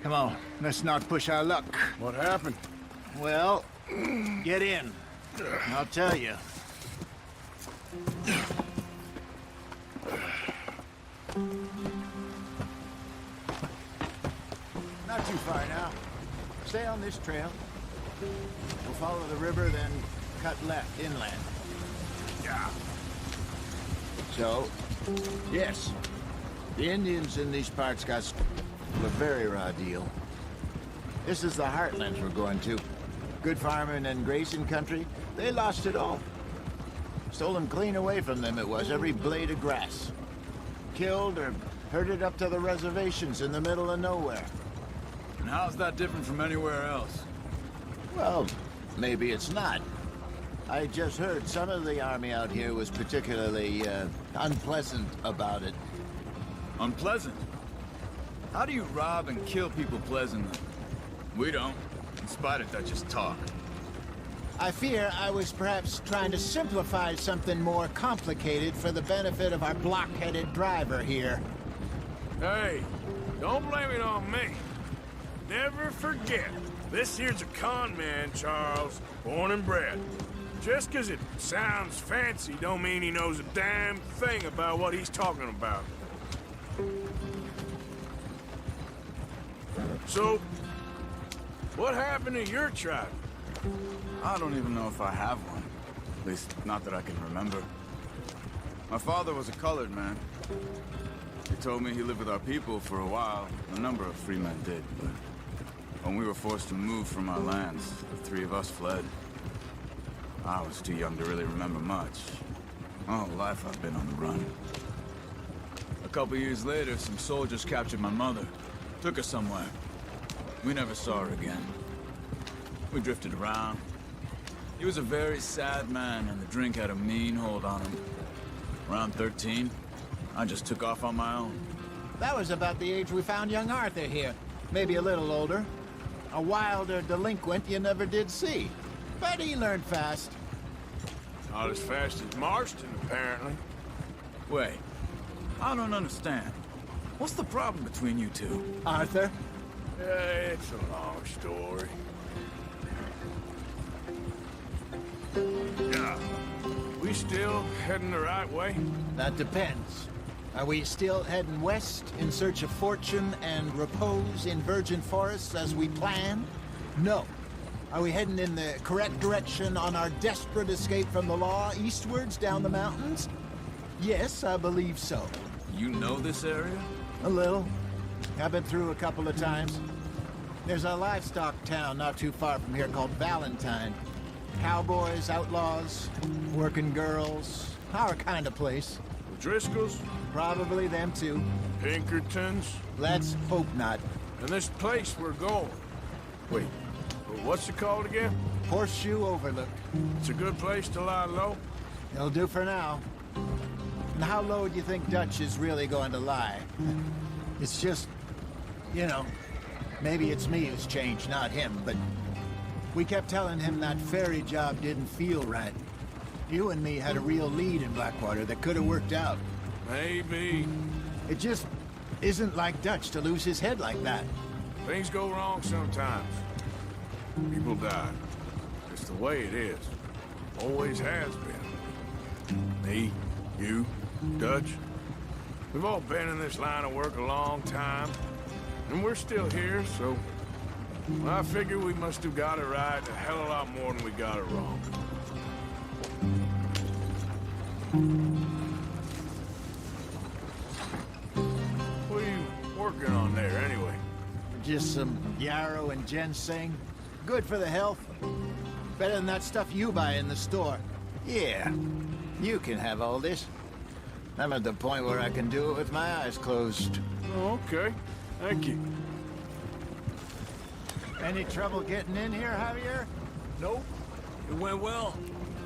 Come on, let's not push our luck. What happened? Well, get in. I'll tell you. Not too far now. Stay on this trail. We'll follow the river, then cut left inland. Yeah. So, yes, the Indians in these parts got a very raw deal. This is the heartlands we're going to. Good farming and grazing country, they lost it all. Stolen clean away from them it was, every blade of grass. Killed or herded up to the reservations in the middle of nowhere. And how's that different from anywhere else? Well, maybe it's not. I just heard some of the army out here was particularly, unpleasant about it. Unpleasant? How do you rob and kill people pleasantly? We don't, in spite of Dutch's talk. I fear I was perhaps trying to simplify something more complicated for the benefit of our block-headed driver here. Hey, don't blame it on me. Never forget, this here's a con man, Charles, born and bred. Just 'cause it sounds fancy don't mean he knows a damn thing about what he's talking about. So, what happened to your tribe? I don't even know if I have one. At least, not that I can remember. My father was a colored man. He told me he lived with our people for a while. A number of free men did, but when we were forced to move from our lands, the three of us fled. I was too young to really remember much. My whole life I've been on the run. A couple years later, some soldiers captured my mother. Took her somewhere. We never saw her again. We drifted around. He was a very sad man, and the drink had a mean hold on him. Around 13, I just took off on my own. That was about the age we found young Arthur here. Maybe a little older. A wilder delinquent you never did see. But he learned fast. Not as fast as Marston, apparently. Wait, I don't understand. What's the problem between you two? Arthur? It's a long story. Yeah. We still heading the right way? That depends. Are we still heading west in search of fortune and repose in virgin forests as we planned? No. Are we heading in the correct direction on our desperate escape from the law eastwards down the mountains? Yes, I believe so. You know this area? A little. I've been through a couple of times. There's a livestock town not too far from here called Valentine. Cowboys, outlaws, working girls, our kind of place. The Driscolls? Probably them too. Pinkertons? Let's hope not. And this place we're going. Wait, what's it called again? Horseshoe Overlook. It's a good place to lie low? It'll do for now. And how low do you think Dutch is really going to lie? It's just, you know, maybe it's me who's changed, not him, but We kept telling him that ferry job didn't feel right. You and me had a real lead in Blackwater that could have worked out. Maybe. It just isn't like Dutch to lose his head like that. Things go wrong sometimes. People die. It's the way it is. Always has been. Me, you, Dutch. We've all been in this line of work a long time. And we're still here, so... I figure we must have got it right a hell of a lot more than we got it wrong. What are you working on there, anyway? Just some yarrow and ginseng. Good for the health. Better than that stuff you buy in the store. Yeah, you can have all this. I'm at the point where I can do it with my eyes closed. Oh, okay. Thank you. Any trouble getting in here, Javier? Nope. It went well.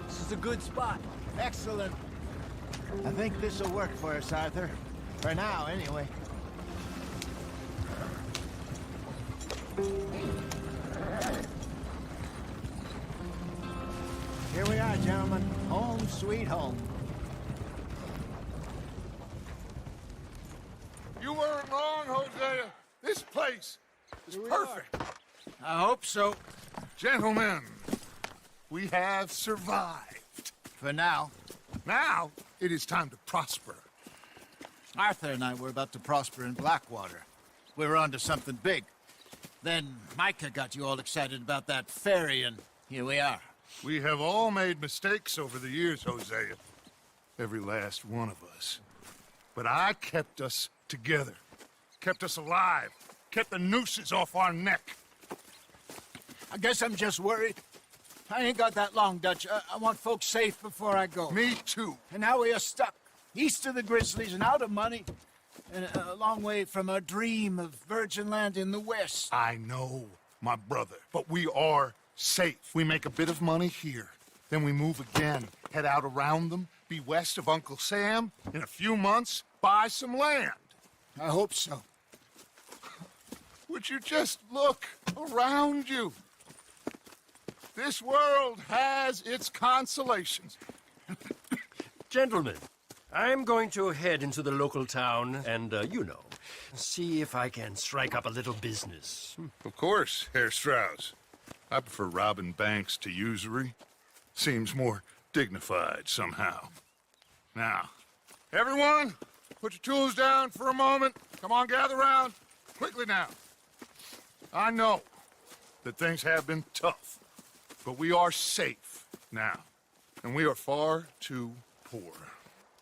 This is a good spot. Excellent. I think this'll work for us, Arthur. For now, anyway. Here we are, gentlemen. Home sweet home. You weren't wrong, Hosea. This place is perfect. I hope so. Gentlemen, we have survived. For now. Now, it is time to prosper. Arthur and I were about to prosper in Blackwater. We were onto something big. Then Micah got you all excited about that ferry, and here we are. We have all made mistakes over the years, Hosea. Every last one of us. But I kept us together. Kept us alive. Kept the nooses off our neck. I guess I'm just worried. I ain't got that long, Dutch. I want folks safe before I go. Me too. And now we are stuck, east of the Grizzlies and out of money, and a long way from our dream of virgin land in the west. I know, my brother, but we are safe. We make a bit of money here, then we move again, head out around them, be west of Uncle Sam, in a few months, buy some land. I hope so. Would you just look around you? This world has its consolations. Gentlemen, I'm going to head into the local town and, see if I can strike up a little business. Of course, Herr Strauss. I prefer robbing banks to usury. Seems more dignified somehow. Now, everyone, put your tools down for a moment. Come on, gather round. Quickly now. I know that things have been tough, but we are safe now, and we are far too poor.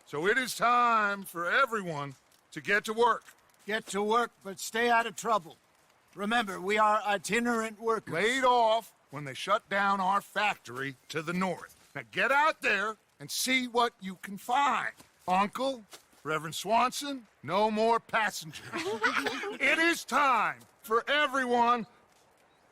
So it is time for everyone to get to work. Get to work, but stay out of trouble. Remember, we are itinerant workers. Laid off when they shut down our factory to the north. Now get out there and see what you can find. Uncle, Reverend Swanson, no more passengers. It is time for everyone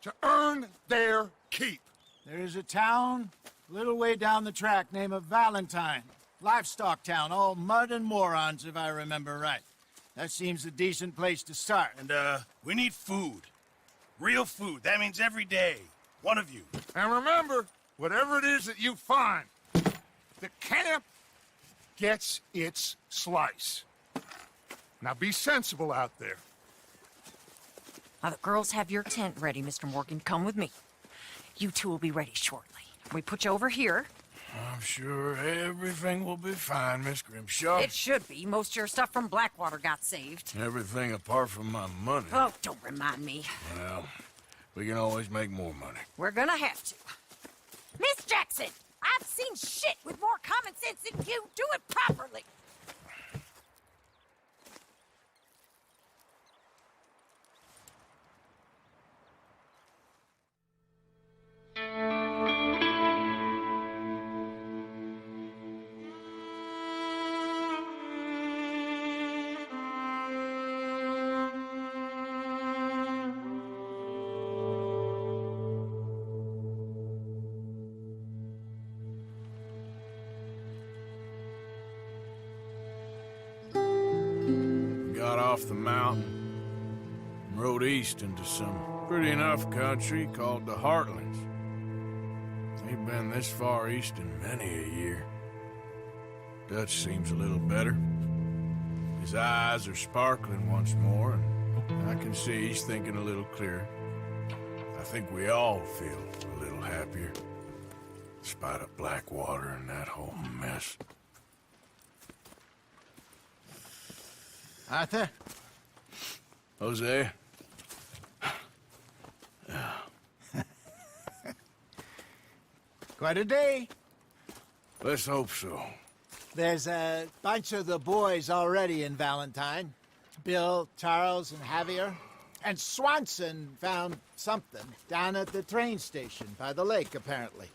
to earn their keep. There is a town a little way down the track named Valentine. Livestock town, all mud and morons, if I remember right. That seems a decent place to start. And, we need food. Real food. That means every day. One of you. And remember, whatever it is that you find, the camp gets its slice. Now be sensible out there. Now, the girls have your tent ready, Mr. Morgan. Come with me. You two will be ready shortly. We put you over here. I'm sure everything will be fine, Miss Grimshaw. It should be. Most of your stuff from Blackwater got saved. Everything apart from my money. Oh, don't remind me. Well, we can always make more money. We're gonna have to. Miss Jackson, I've seen shit with more common sense than you. Do it properly. Off the mountain and rode east into some pretty enough country called the Heartlands. Ain't been this far east in many a year. Dutch seems a little better. His eyes are sparkling once more, and I can see he's thinking a little clearer. I think we all feel a little happier, despite of Blackwater and that whole mess. Arthur? Jose? Quite a day. Let's hope so. There's a bunch of the boys already in Valentine. Bill, Charles, and Javier. And Swanson found something down at the train station by the lake, apparently.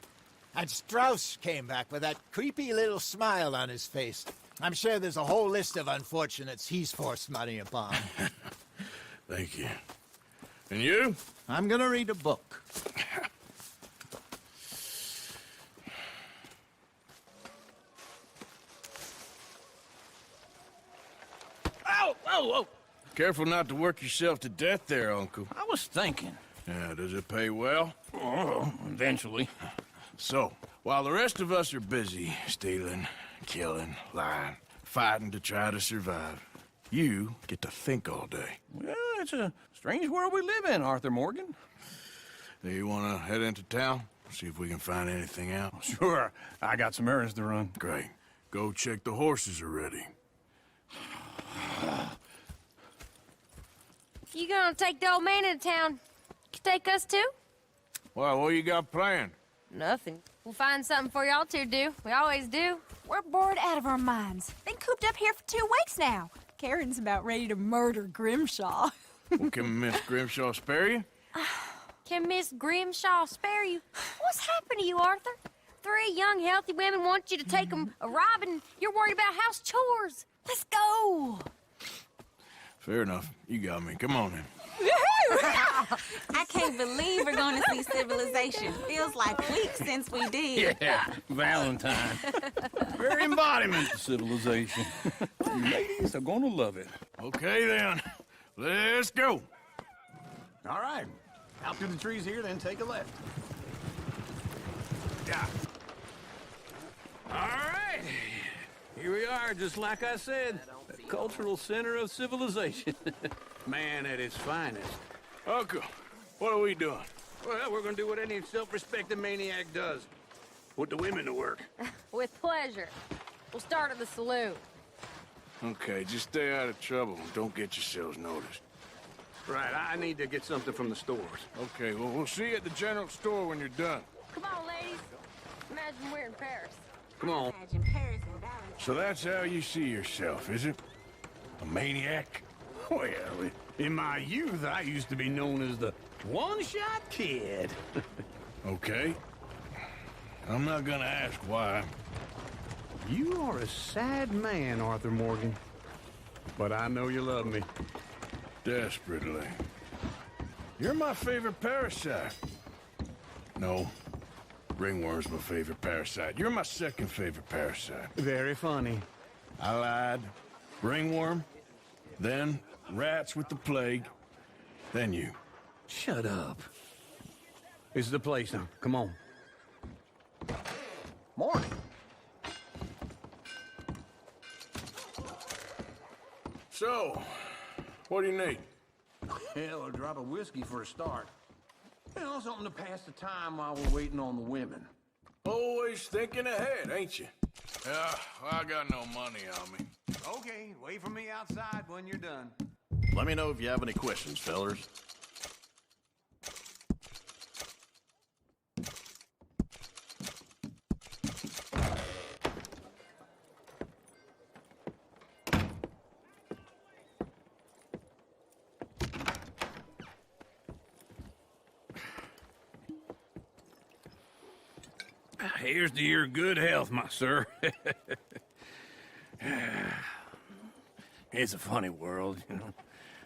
And Strauss came back with that creepy little smile on his face. I'm sure there's a whole list of unfortunates he's forced money upon. Thank you. And you? I'm gonna read a book. Ow! Whoa, whoa! Careful not to work yourself to death there, Uncle. I was thinking. Yeah, does it pay well? Oh, eventually. So, while the rest of us are busy stealing, killing, lying, fighting to try to survive, you get to think all day. Well, it's a strange world we live in, Arthur Morgan. Do you want to head into town? See if we can find anything out? Sure. I got some errands to run. Great. Go check the horses are ready. You gonna take the old man into town? You take us too? Well, what you got planned? Nothing. We'll find something for y'all to do. We always do. We're bored out of our minds. Been cooped up here for 2 weeks now. Karen's about ready to murder Grimshaw. Well, can Miss Grimshaw spare you? Can Miss Grimshaw spare you? What's happened to you, Arthur? 3 young, healthy women want you to take them a robbing. You're worried about house chores. Let's go. Fair enough. You got me. Come on then. I can't believe we're going to see civilization. Feels like weeks since we did. Yeah, Valentine. Very embodiment of civilization. You ladies are gonna love it. Okay then. Let's go. All right. Out through the trees here, then take a left. Yeah. All right. Here we are, just like I said. The cultural center of civilization. Man at its finest. Uncle, what are we doing? Well, we're gonna do what any self-respecting maniac does. Put the women to work. With pleasure. We'll start at the saloon. Okay, just stay out of trouble. Don't get yourselves noticed. Right, I need to get something from the stores. Okay, well, we'll see you at the general store when you're done. Come on, ladies. Imagine we're in Paris. Come on. So that's how you see yourself, is it? A maniac? Well, in my youth, I used to be known as the one-shot kid. Okay. I'm not gonna ask why. You are a sad man, Arthur Morgan. But I know you love me. Desperately. You're my favorite parasite. No. Ringworm's my favorite parasite. You're my second favorite parasite. Very funny. I lied. Ringworm. Then rats with the plague. Then you. Shut up. This is the place now. Come on. Morning. So, what do you need? Hell, a drop of whiskey for a start. You know, something to pass the time while we're waiting on the women. Always thinking ahead, ain't you? Yeah, well, I got no money on me. Okay, wait for me outside when you're done. Let me know if you have any questions, fellers. Here's to your good health, my sir. It's a funny world, you know.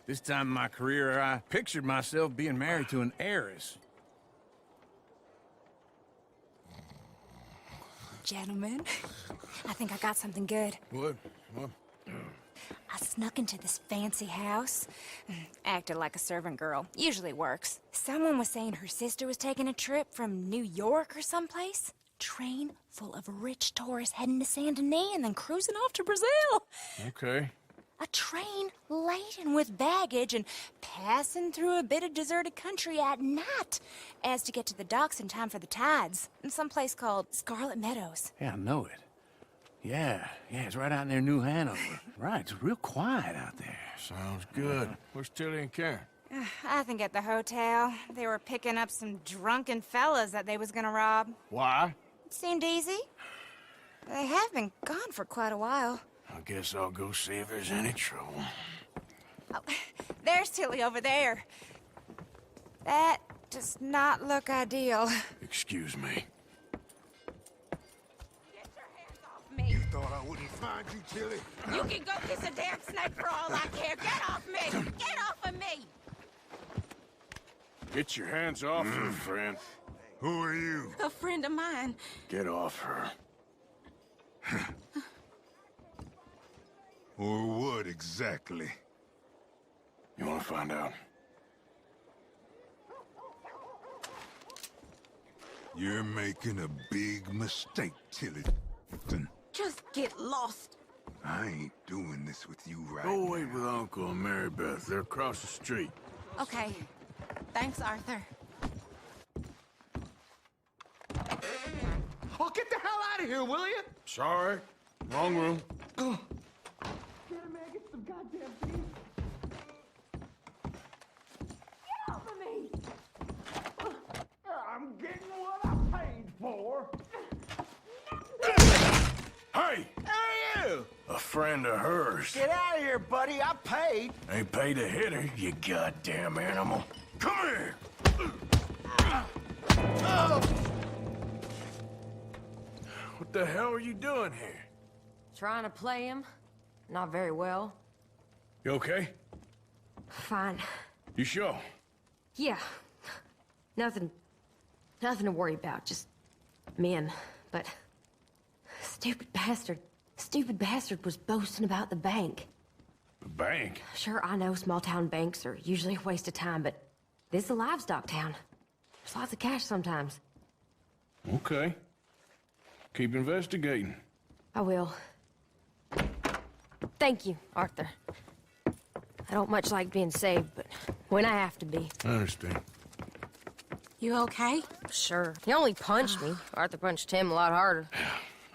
This time in my career, I pictured myself being married to an heiress. Gentlemen, I think I got something good. What? What? A snuck into this fancy house. Acted like a servant girl. Usually works. Someone was saying her sister was taking a trip from New York or someplace. Train full of rich tourists heading to Saint Denis and then cruising off to Brazil. Okay. A train laden with baggage and passing through a bit of deserted country at night as to get to the docks in time for the tides in some place called Scarlet Meadows. Yeah, I know it. Yeah, it's right out near New Hanover. Right, it's real quiet out there. Sounds good. Where's Tilly and Karen? I think at the hotel. They were picking up some drunken fellas that they was gonna rob. Why? It seemed easy. They have been gone for quite a while. I guess I'll go see if there's any trouble. Oh, there's Tilly over there. That does not look ideal. Excuse me. Get your hands off me. You thought I wouldn't find you, Tilly? You can go kiss a damn snake for all I care. Get off me! Get off of me! Get your hands off her, friend. Who are you? A friend of mine. Get off her. Or what exactly? You want to find out? You're making a big mistake, Tilly. Just get lost. I ain't doing this with you right Go now. wait with Uncle and Mary Beth. They're across the street. Okay. Thanks, Arthur. Oh, get the hell out of here, will you? Sorry. Wrong room. Get him, man. Get some goddamn peace. Get off of me! I'm getting what I paid for. Hey! Who are you? A friend of hers. Get out of here, buddy. I paid. Ain't paid to hit her, you goddamn animal. Come here! What the hell are you doing here? Trying to play him. Not very well. You okay? Fine. You sure? Yeah. Nothing to worry about. Just men. But stupid bastard was boasting about the bank. The bank? Sure, I know small town banks are usually a waste of time, but this is a livestock town. There's lots of cash sometimes. Okay. Keep investigating. I will. Thank you, Arthur. I don't much like being saved, but when I have to be. I understand. You okay? Sure. He only punched me. Arthur punched him a lot harder.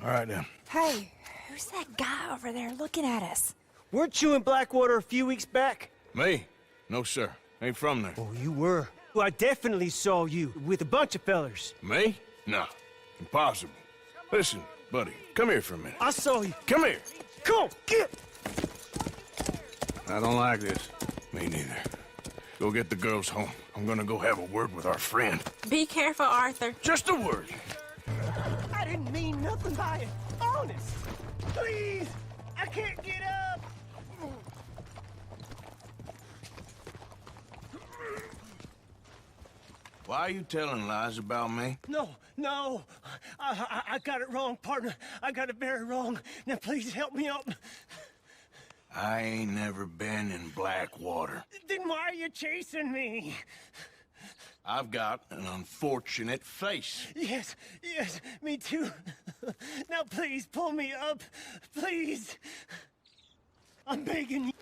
All right, then. Hey, who's that guy over there looking at us? Weren't you in Blackwater a few weeks back? Me? No, sir. Ain't from there. Oh, you were. Well, I definitely saw you with a bunch of fellers. Me? No. Impossible. Listen, buddy, come here for a minute. I saw you. Come here. Come on, get! I don't like this. Me neither. Go get the girls home. I'm gonna go have a word with our friend. Be careful, Arthur. Just a word. I didn't mean nothing by it. Honest. Please, I can't get up. Why are you telling lies about me? No. I got it wrong, partner. I got it very wrong. Now, please help me out. I ain't never been in Blackwater. Then why are you chasing me? I've got an unfortunate face. Yes, me too. Now, please, pull me up. Please. I'm begging you.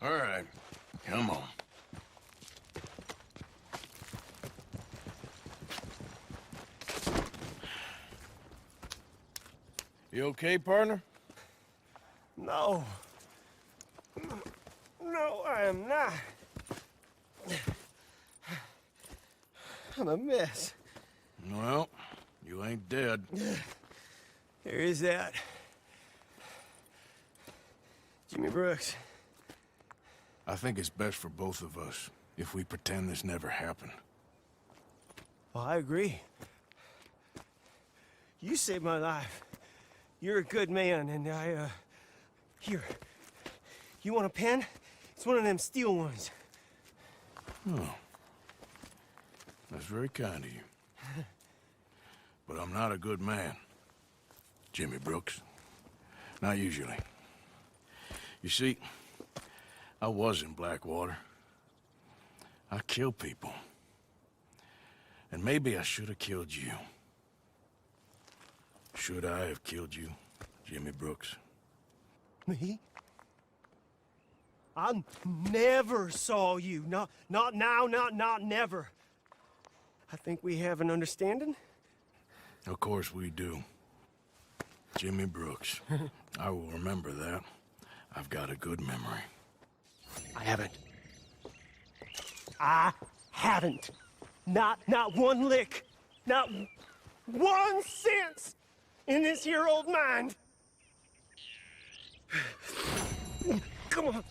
All right, come on. You okay, partner? No, I am not. I'm a mess. Well, you ain't dead. There is that. Jimmy Brooks. I think it's best for both of us if we pretend this never happened. Well, I agree. You saved my life. You're a good man, and here. You want a pen? It's one of them steel ones. Oh. That's very kind of you. But I'm not a good man, Jimmy Brooks. Not usually. You see, I was in Blackwater. I killed people. And maybe I should have killed you. Should I have killed you, Jimmy Brooks? Me? I never saw you. Not now, not never. I think we have an understanding. Of course we do. Jimmy Brooks. I will remember that. I've got a good memory. I haven't. Not one lick. Not 1 cent in this here old mind. Come on.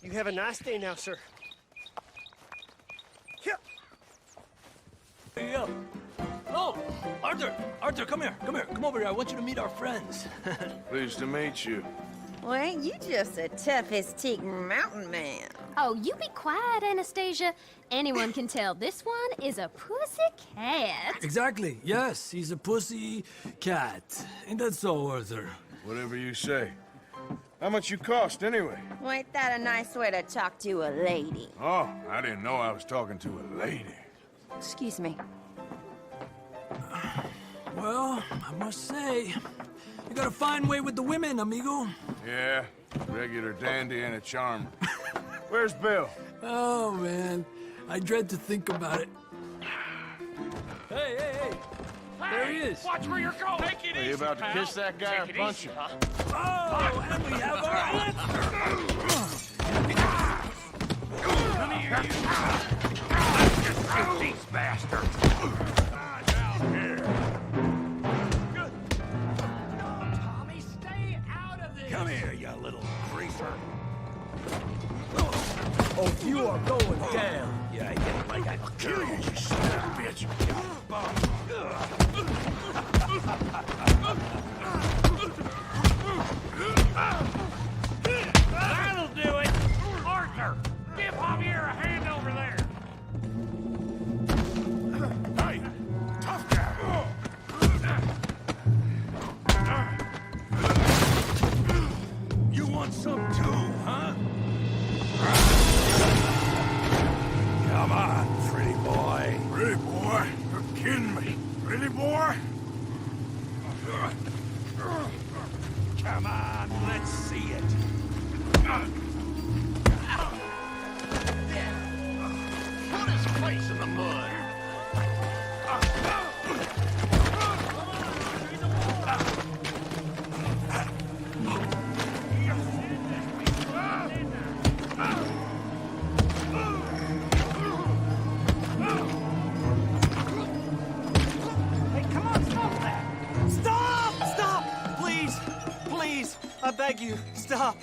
You have a nice day now, sir. Here. Yeah. Oh, Arthur, come here. Come over here. I want you to meet our friends. Pleased to meet you. Well, ain't you just a tough-as-teak mountain man? Oh, you be quiet, Anastasia. Anyone can tell this one is a pussy cat. Exactly. Yes, he's a pussy cat. Ain't that so, Arthur? Whatever you say. How much you cost, anyway? Well, ain't that a nice way to talk to a lady? Oh, I didn't know I was talking to a lady. Excuse me. Well, I must say, you got a fine way with the women, amigo. Yeah, regular dandy and a charmer. Where's Bill? Oh, man. I dread to think about it. Hey! There he is. Watch where you're going. Take it Are you about to kiss that guy or punch him? Oh, and we have our answer. Come here, you. Shoot these bastards. Down here. Good. No, Tommy, stay out of this. Come here, you little greaser. Oh, you are going down. Yeah, I get like I'll kill you, you son of a bitch. That'll do it! Arthur, give Javier a hand over there! Hey, tough guy! You want some too, huh? Come on, pretty boy. Pretty boy? You're kidding me. Pretty boy? Come on, let's see it. Put his face in the mud. I beg you, stop.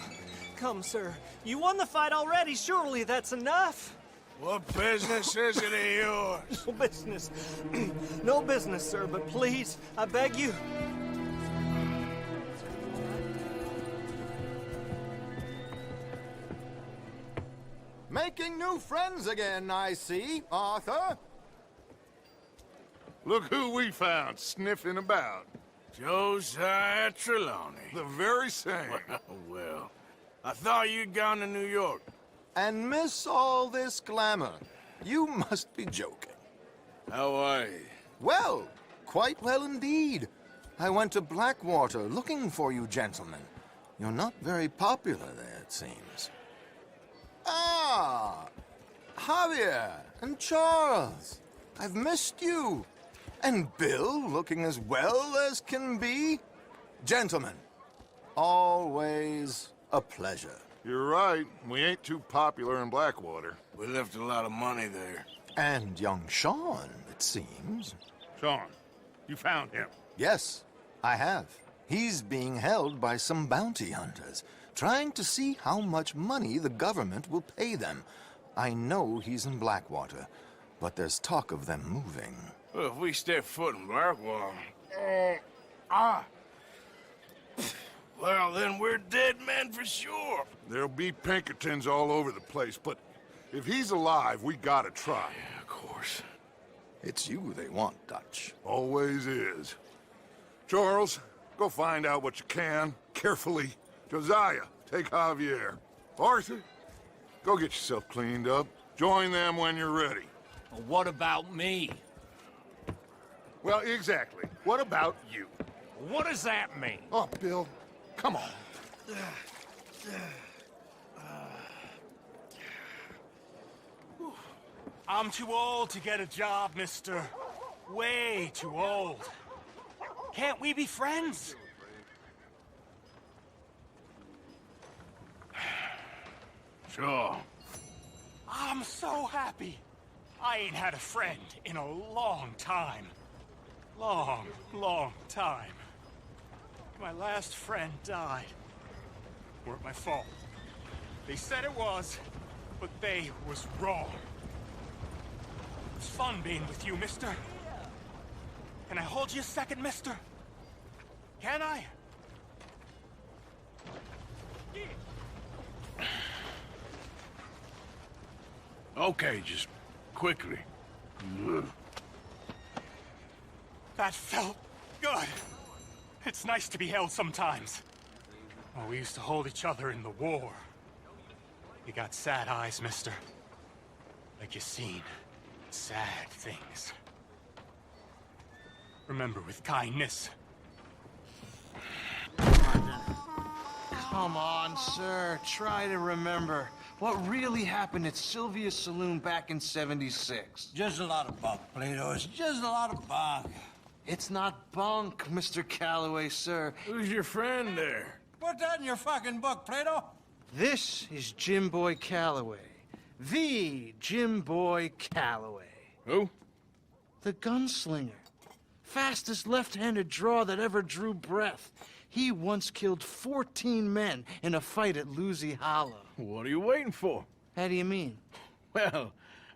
Come, sir. You won the fight already. Surely that's enough. What business is it of yours? No business. No business, sir, but please, I beg you. Making new friends again, I see, Arthur. Look who we found sniffing about. Josiah Trelawney. The very same. Well, I thought you'd gone to New York. And miss all this glamour. You must be joking. How are you? Well, quite well indeed. I went to Blackwater looking for you gentlemen. You're not very popular there, it seems. Ah! Javier and Charles. I've missed you. And Bill looking as well as can be. Gentlemen, always a pleasure. You're right. We ain't too popular in Blackwater. We left a lot of money there. And young Sean, it seems. Sean, you found him? Yes, I have. He's being held by some bounty hunters, trying to see how much money the government will pay them. I know he's in Blackwater, but there's talk of them moving. Well, if we step foot in Blackwater... Well, then we're dead men for sure. There'll be Pinkertons all over the place, but if he's alive, we gotta try. Yeah, of course. It's you they want, Dutch. Always is. Charles, go find out what you can, carefully. Josiah, take Javier. Arthur, go get yourself cleaned up. Join them when you're ready. Well, what about me? Well, exactly. What about you? What does that mean? Oh, Bill, come on. I'm too old to get a job, mister. Way too old. Can't we be friends? Sure. I'm so happy. I ain't had a friend in a long time. Long, long time. My last friend died. Weren't my fault. They said it was, but they was wrong. It's fun being with you, mister. Can I hold you a second, mister? Can I? Okay, just quickly. That felt good. It's nice to be held sometimes. Oh, we used to hold each other in the war. You got sad eyes, mister. Like you seen sad things. Remember with kindness. Come on, sir. Try to remember. What really happened at Sylvia's Saloon back in '76? Just a lot of bunk, Plato. It's just a lot of bunk. It's not bunk, Mr. Calloway, sir. Who's your friend there? Put that in your fucking book, Plato. This is Jim Boy Calloway. The Jim Boy Calloway. Who? The gunslinger. Fastest left-handed draw that ever drew breath. He once killed 14 men in a fight at Lucy Hollow. What are you waiting for? How do you mean? Well,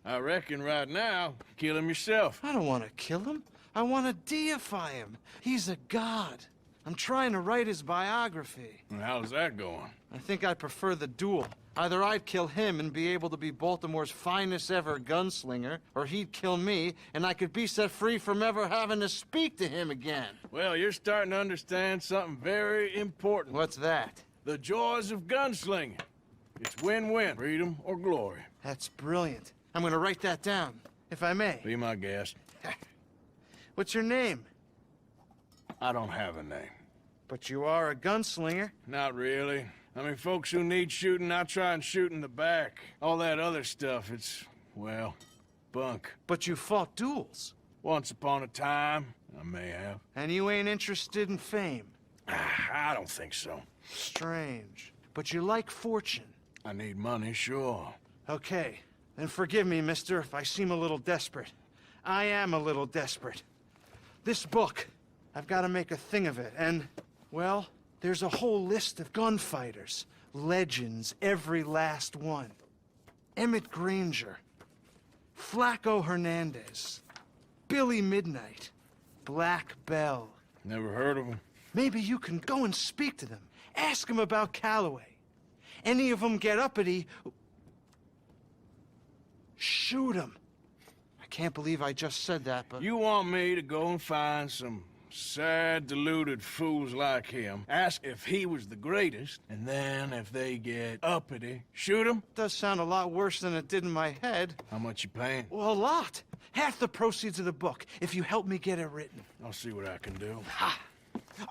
I reckon right now, kill him yourself. I don't want to kill him. I want to deify him. He's a god. I'm trying to write his biography. And how's that going? I think I prefer the duel. Either I'd kill him and be able to be Baltimore's finest ever gunslinger, or he'd kill me, and I could be set free from ever having to speak to him again. Well, you're starting to understand something very important. What's that? The joys of gunslinging. It's win-win, freedom or glory. That's brilliant. I'm gonna write that down, if I may. Be my guest. What's your name? I don't have a name. But you are a gunslinger. Not really. I mean, folks who need shooting, I try and shoot in the back. All that other stuff, it's, well, bunk. But you fought duels. Once upon a time, I may have. And you ain't interested in fame. I don't think so. Strange. But you like fortune. I need money, sure. Okay. Then forgive me, mister, if I seem a little desperate. I am a little desperate. This book, I've got to make a thing of it, and, well, there's a whole list of gunfighters. Legends, every last one. Emmett Granger. Flaco Hernandez. Billy Midnight. Black Bell. Never heard of him. Maybe you can go and speak to them. Ask them about Calloway. Any of them get uppity, shoot them. I can't believe I just said that, but... You want me to go and find some sad, deluded fools like him, ask if he was the greatest, and then if they get uppity, shoot him? Does sound a lot worse than it did in my head. How much you paying? Well, a lot. Half the proceeds of the book, if you help me get it written. I'll see what I can do. Ha!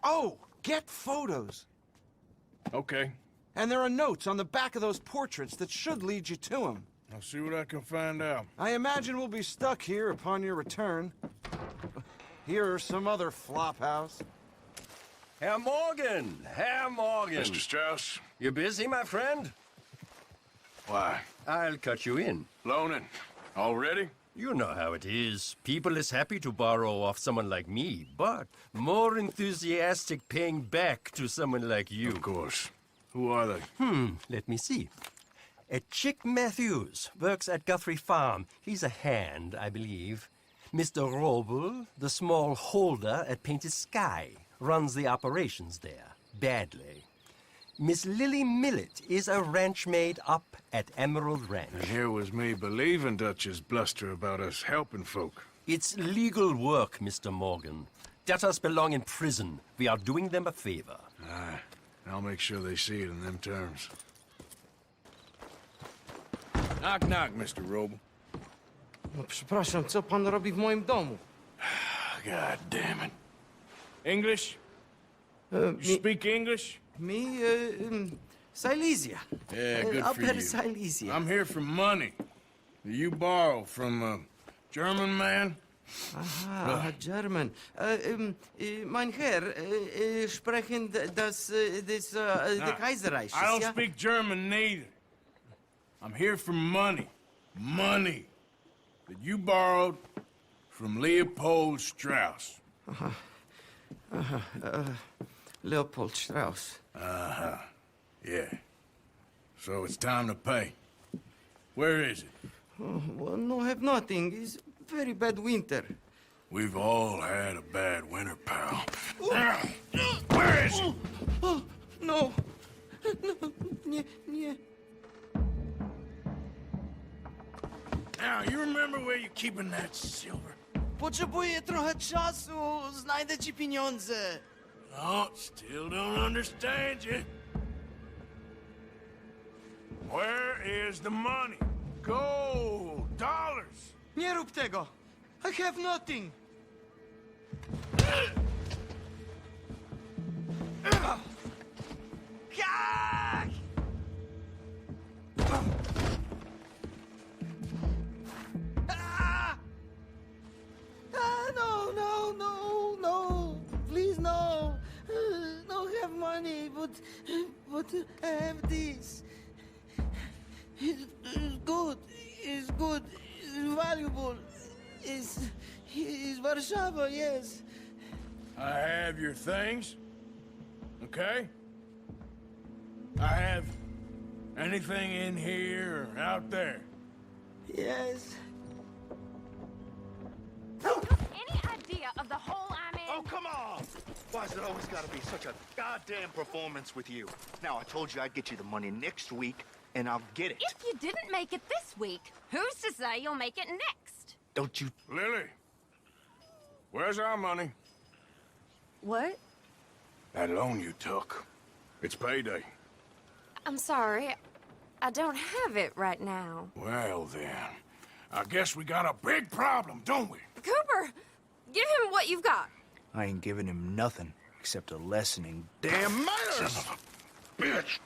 Oh, get photos. Okay. And there are notes on the back of those portraits that should lead you to him. I'll see what I can find out. I imagine we'll be stuck here upon your return. Here are some other flophouse. Herr Morgan! Herr Morgan! Mr. Strauss? You busy, my friend? Why? I'll cut you in. Loaning. Already? You know how it is. People is happy to borrow off someone like me, but more enthusiastic paying back to someone like you. Of course. Who are they? Let me see. Chick Matthews works at Guthrie Farm. He's a hand, I believe. Mr. Roble, the small holder at Painted Sky, runs the operations there, badly. Miss Lily Millet is a ranch maid up at Emerald Ranch. And here was me believing Dutch's bluster about us helping folk. It's legal work, Mr. Morgan. Debtors belong in prison. We are doing them a favor. Aye. I'll make sure they see it in them terms. Knock, knock, Mr. Roble. No, przepraszam, co pan robi w moim domu? God damn it. English? You speak English? Me, Silesia. Yeah, good for Upper you. Silesia. I'm here for money. You borrow from a German man? Aha, German. Mein Herr, sprechen the Kaiserreich, I don't ja? speak German neither. I'm here for money. Money that you borrowed from Leopold Strauss. Leopold Strauss. Yeah. So it's time to pay. Where is it? Oh, well, no, have nothing. It's very bad winter. We've all had a bad winter, pal. Where is it? Oh, no. No, nie. Now, you remember where you're keeping that silver? Potrzebuję trochę czasu. Znajdę ci pieniądze. No, still don't understand you. Where is the money? Gold, dollars. Nie rób tego. I have nothing. Gag! No. Please, no. No have money, but I have this. It's good. It's good. It's valuable. It's Warszawa, yes. I have your things, okay? I have anything in here or out there. Yes. Any idea of the hole I'm in? Oh, come on! Why's it always gotta be such a goddamn performance with you? Now, I told you I'd get you the money next week, and I'll get it. If you didn't make it this week, who's to say you'll make it next? Don't you... Lily, where's our money? What? That loan you took. It's payday. I'm sorry. I don't have it right now. Well, then, I guess we got a big problem, don't we? Cooper, give him what you've got. I ain't giving him nothing except a lesson in damn manners! Son of a bitch!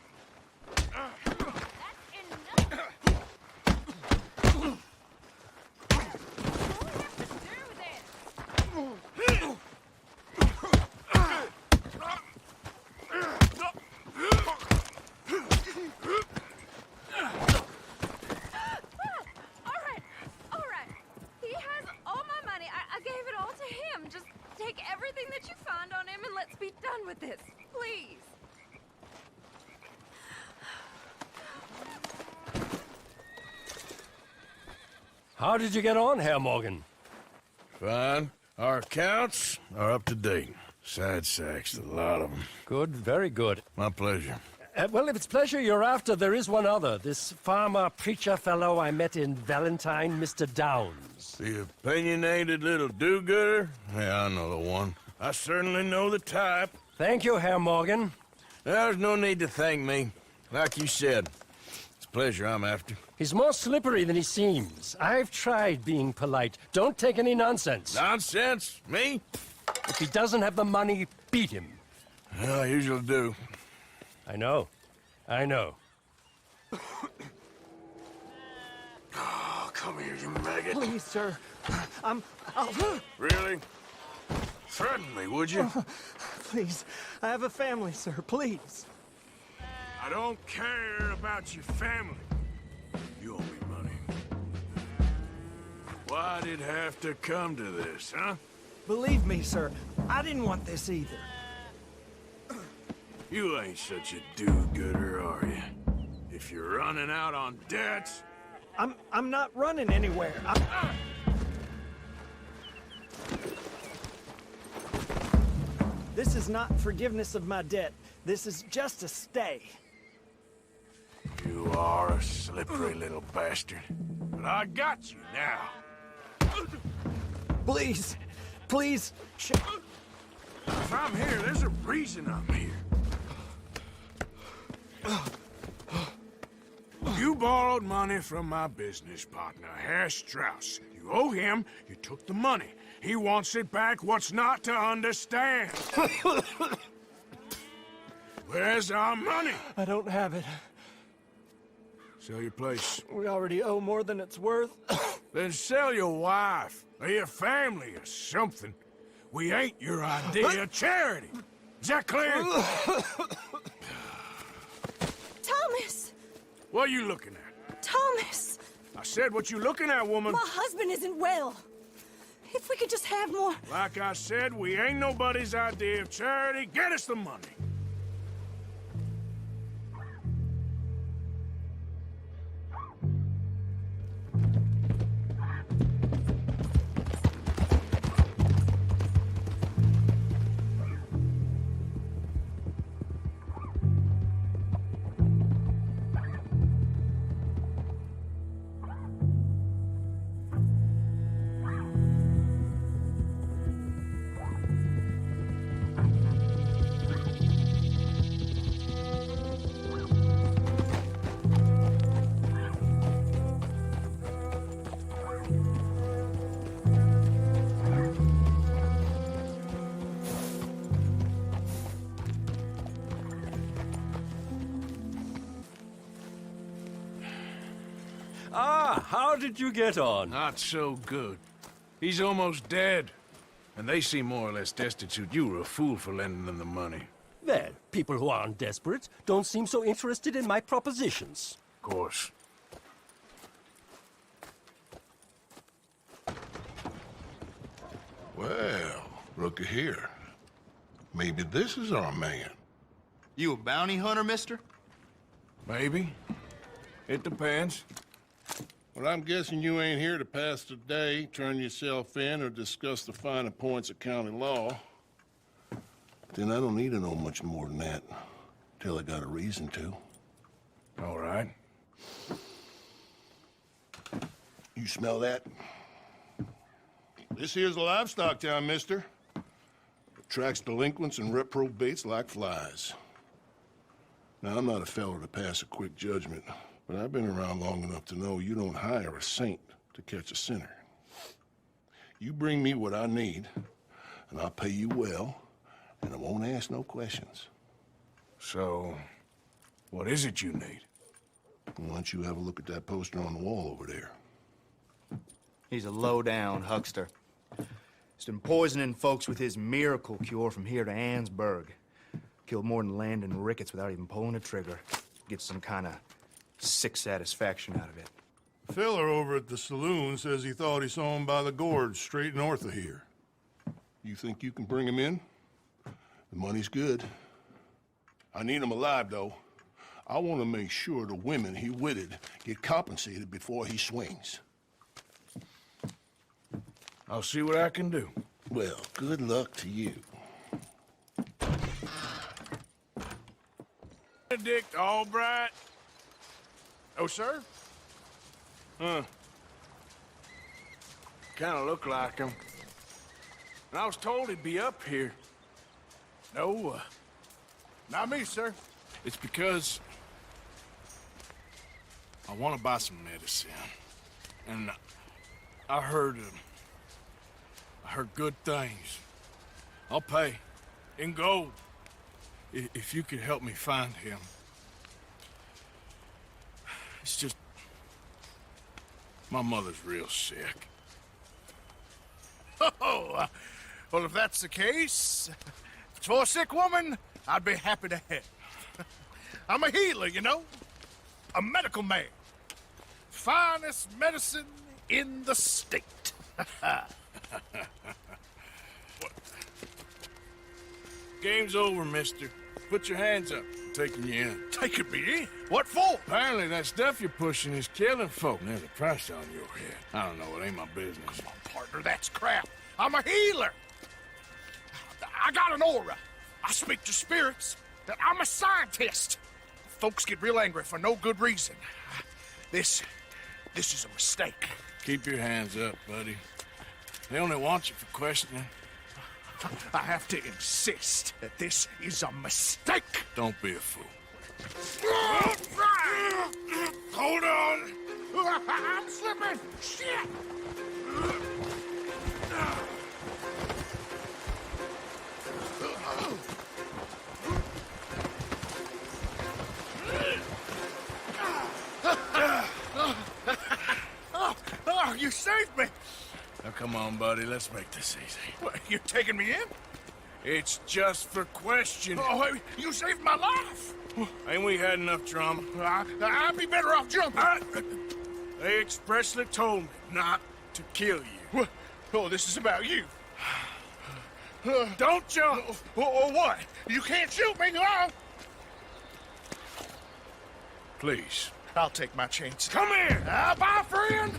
How did you get on, Herr Morgan? Fine. Our accounts are up to date. Sad sacks, a lot of them. Good, very good. My pleasure. Well, if it's pleasure you're after, there is one other. This farmer preacher fellow I met in Valentine, Mr. Downs. The opinionated little do-gooder? Yeah, I know the one. I certainly know the type. Thank you, Herr Morgan. There's no need to thank me. Like you said, it's pleasure I'm after. He's more slippery than he seems. I've tried being polite. Don't take any nonsense. Nonsense? Me? If he doesn't have the money, beat him. Well, I usually do. I know. Oh, come here, you maggot. Please, sir. Really? Threaten me, would you? Please. I have a family, sir. Please. I don't care about your family. You owe me money. Why'd it have to come to this, huh? Believe me, sir. I didn't want this either. You ain't such a do-gooder, are you? If you're running out on debts... I'm not running anywhere. This is not forgiveness of my debt. This is just a stay. You are a slippery little bastard. But I got you now. Please. Please. If I'm here, there's a reason I'm here. You borrowed money from my business partner, Herr Strauss. You owe him, you took the money. He wants it back. What's not to understand? Where's our money? I don't have it. Sell your place. We already owe more than it's worth. Then sell your wife, or your family, or something. We ain't your idea of charity. Is that clear? Thomas! What are you looking at? Thomas! I said, what you looking at, woman? My husband isn't well. If we could just have more... Like I said, we ain't nobody's idea of charity. Get us the money. Ah, how did you get on? Not so good. He's almost dead. And they seem more or less destitute. You were a fool for lending them the money. Well, people who aren't desperate don't seem so interested in my propositions. Of course. Well, looky here. Maybe this is our man. You a bounty hunter, mister? Maybe. It depends. Well, I'm guessing you ain't here to pass the day, turn yourself in, or discuss the finer points of county law. Then I don't need to know much more than that, till I got a reason to. All right. You smell that? This here's a livestock town, mister. Attracts delinquents and reprobates like flies. Now, I'm not a fellow to pass a quick judgment, but I've been around long enough to know you don't hire a saint to catch a sinner. You bring me what I need, and I'll pay you well, and I won't ask no questions. So, what is it you need? Why don't you have a look at that poster on the wall over there? He's a low-down huckster. He's been poisoning folks with his miracle cure from here to Annesburg. Killed more than Landon Ricketts without even pulling a trigger. Gets some kind of sick satisfaction out of it. The fella over at the saloon says he thought he saw him by the gorge straight north of here. You think you can bring him in? The money's good. I need him alive, though. I want to make sure the women he witted get compensated before he swings. I'll see what I can do. Well, good luck to you. Benedict Albright? Oh, sir? Huh. Kinda look like him. And I was told he'd be up here. No, not me, sir. It's because I want to buy some medicine. And I heard good things. I'll pay in gold if you could help me find him. It's just my mother's real sick. Oh, well, if that's the case, if it's for a sick woman, I'd be happy to help. I'm a healer, you know? A medical man. Finest medicine in the state. Game's over, mister. Put your hands up. I'm taking you in. Taking me in? What for? Apparently that stuff you're pushing is killing folk. There's a price on your head. I don't know. It ain't my business. Partner, that's crap. I'm a healer. I got an aura. I speak to spirits. I'm a scientist. Folks get real angry for no good reason. This is a mistake. Keep your hands up, buddy. They only want you for questioning. I have to insist that this is a mistake. Don't be a fool. Hold on! I'm slipping! Shit! Oh, you saved me! Now come on, buddy, let's make this easy. What, you taking me in? It's just for questioning. Oh, hey, you saved my life! Ain't we had enough drama? I'd be better off jumping. They expressly told me not to kill you. Oh, this is about you. Don't jump! Or what? You can't shoot me, no! Please. I'll take my chances. Come here! Bye, friend!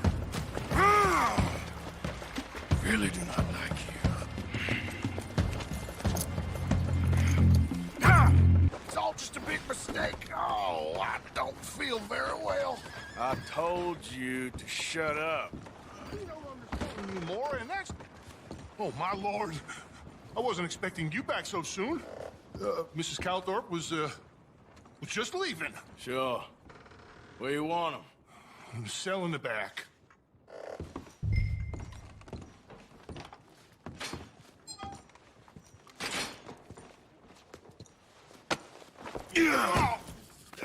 Really do not like you. It's all just a big mistake. Oh, I don't feel very well. I told you to shut up. You don't understand anymore, and that's... Oh, my lord. I wasn't expecting you back so soon. Mrs. Calthorpe was just leaving. Sure. Where you want him? In the cell in the back.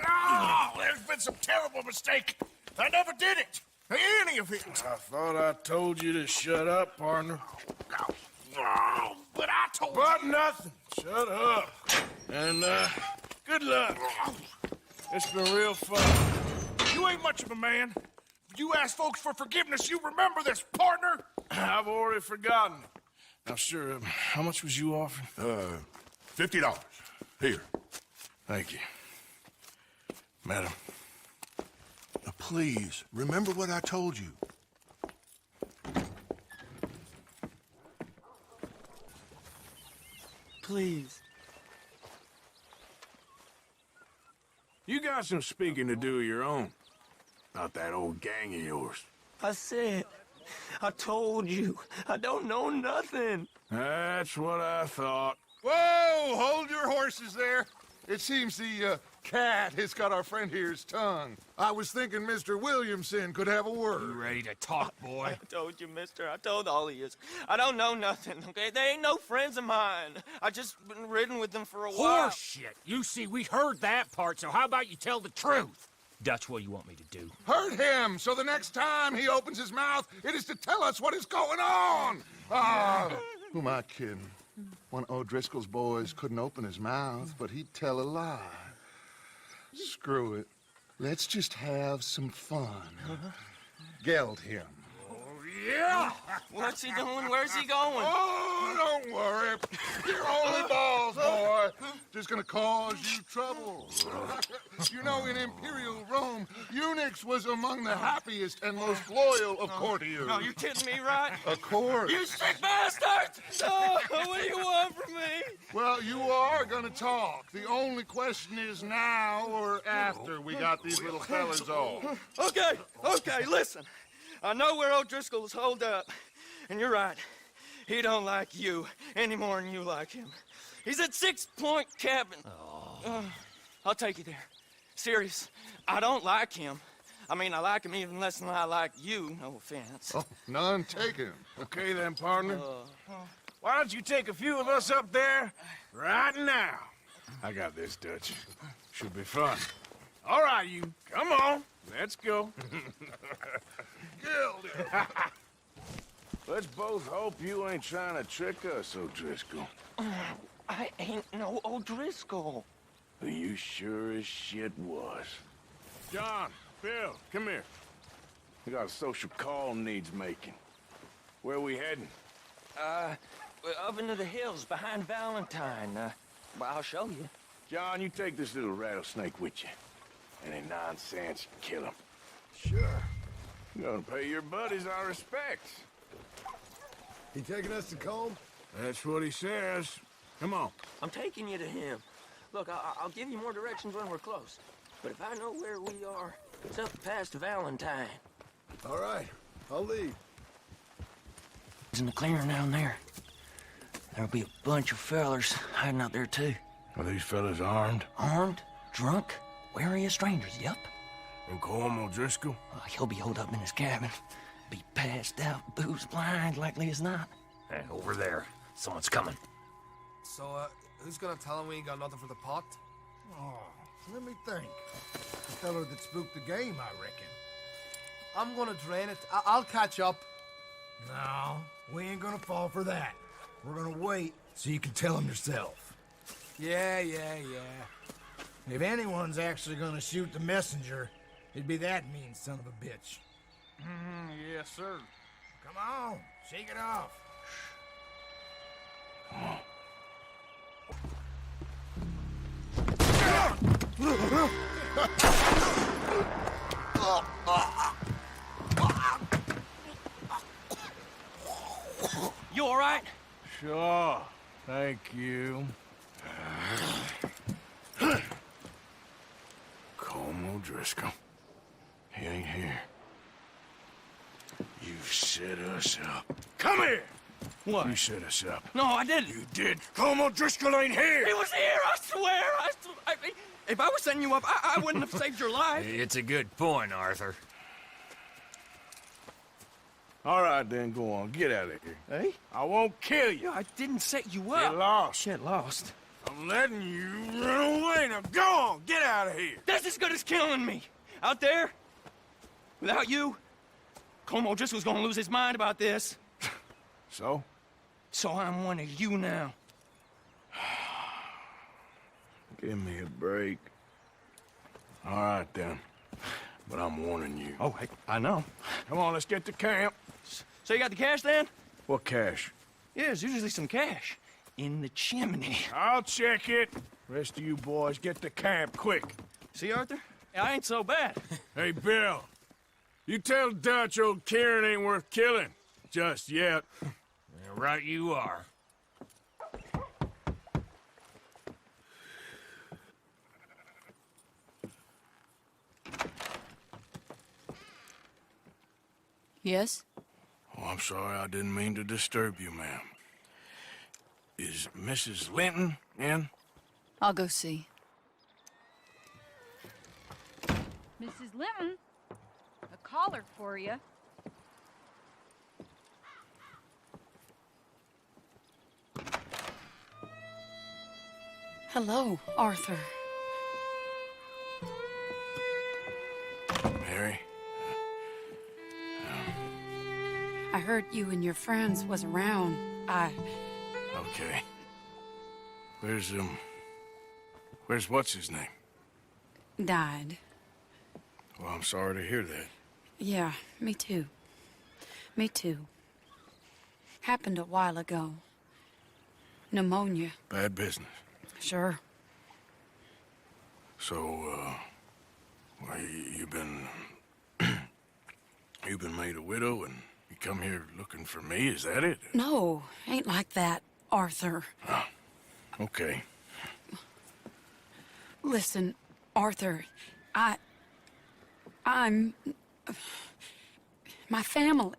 Oh, there's been some terrible mistake. I never did it. Any of it. I thought I told you to shut up, partner. Oh, but I told you. But nothing. Shut up. And, good luck. It's been real fun. You ain't much of a man. You ask folks for forgiveness, you remember this, partner? I've already forgotten. Now, sure, how much was you offering? $50. Here. Thank you. Madam. Now, please, remember what I told you. Please. You got some speaking to do of your own. Not that old gang of yours. I said, I told you, I don't know nothing. That's what I thought. Whoa! Hold your horses there. It seems the cat has got our friend here's tongue. I was thinking Mr. Williamson could have a word. You ready to talk, boy? I told you, mister. I told all of you. I don't know nothing, okay? They ain't no friends of mine. I just been ridden with them for a while. Horse shit. You see, we heard that part, so how about you tell the truth? Dutch, what do you want me to do? Hurt him, so the next time he opens his mouth, it is to tell us what is going on. Who am I kidding? One of O'Driscoll's boys couldn't open his mouth, but he'd tell a lie. Screw it. Let's just have some fun. Geld him. Yeah! What's he doing? Where's he going? Oh, don't worry. You're only balls, boy. Just gonna cause you trouble. You know, in Imperial Rome, eunuchs was among the happiest and most loyal of courtiers. No, you're kidding me, right? Of course. You sick bastard! Oh, what do you want from me? Well, you are gonna talk. The only question is now or after we got these little fellas off. Okay, listen. I know where O'Driscoll's holed up, and you're right. He don't like you any more than you like him. He's at 6 Point Cabin. I'll take you there. Serious, I don't like him. I mean, I like him even less than I like you, no offense. Oh, none taken. Okay then, partner. Why don't you take a few of us up there right now? I got this, Dutch. Should be fun. All right, you. Come on. Let's go. Let's both hope you ain't trying to trick us, O'Driscoll. I ain't no O'Driscoll. You sure as shit was. John, Bill, come here. We got a social call needs making. Where we heading? Up into the hills behind Valentine. Well, I'll show you. John, you take this little rattlesnake with you. Any nonsense, kill him. Sure. You're gonna pay your buddies our respects. He taking us to Combe? That's what he says. Come on. I'm taking you to him. Look, I'll give you more directions when we're close. But if I know where we are, it's up past Valentine. All right, I'll lead. It's in the clearing down there. There'll be a bunch of fellers hiding out there, too. Are these fellas armed? Armed? drunk, wary of strangers, yup. And Colm O'Driscoll? He'll be holed up in his cabin. Be passed out, booze blind, likely as not. Hey, over there. Someone's coming. So, who's gonna tell him we ain't got nothing for the pot? Oh, let me think. The fellow that spooked the game, I reckon. I'm gonna drain it. I'll catch up. No, we ain't gonna fall for that. We're gonna wait so you can tell him yourself. Yeah. If anyone's actually gonna shoot the messenger, it'd be that mean son of a bitch. Yes, sir. Come on, shake it off. You all right? Sure. Thank you. Colm O'Driscoll. He ain't here. You set us up. Come here! What? You set us up. No, I didn't. You did. Colm O'Driscoll ain't here! He was here, I swear! If I was setting you up, I wouldn't have saved your life. It's a good point, Arthur. All right, then, go on. Get out of here. Hey? I won't kill you. I didn't set you up. Get lost. Shit, lost. I'm letting you run away. Now go on. Get out of here. That's as good as killing me. Out there, without you, Colm O'Driscoll's gonna lose his mind about this. So? So I'm one of you now. Give me a break. All right, then. But I'm warning you. Oh, I know. Come on, let's get to camp. So you got the cash then? What cash? Yeah, there's usually some cash in the chimney. I'll check it. Rest of you boys, get to camp, quick. See, Arthur? I ain't so bad. Hey, Bill. You tell Dutch old Kieran ain't worth killing. Just yet. Yeah, right you are. Yes? Oh, I'm sorry. I didn't mean to disturb you, ma'am. Is Mrs. Linton in? I'll go see. Mrs. Linton, a caller for you. Hello, Arthur. Mary? I heard you and your friends was around. Okay. Where's what's his name? Died. Well, I'm sorry to hear that. Yeah, me too. Me too. Happened a while ago. Pneumonia. Bad business. Sure. So, well, you've been made a widow and you come here looking for me, is that it? No, ain't like that, Arthur. Oh, okay. Listen, Arthur, I'm... my family.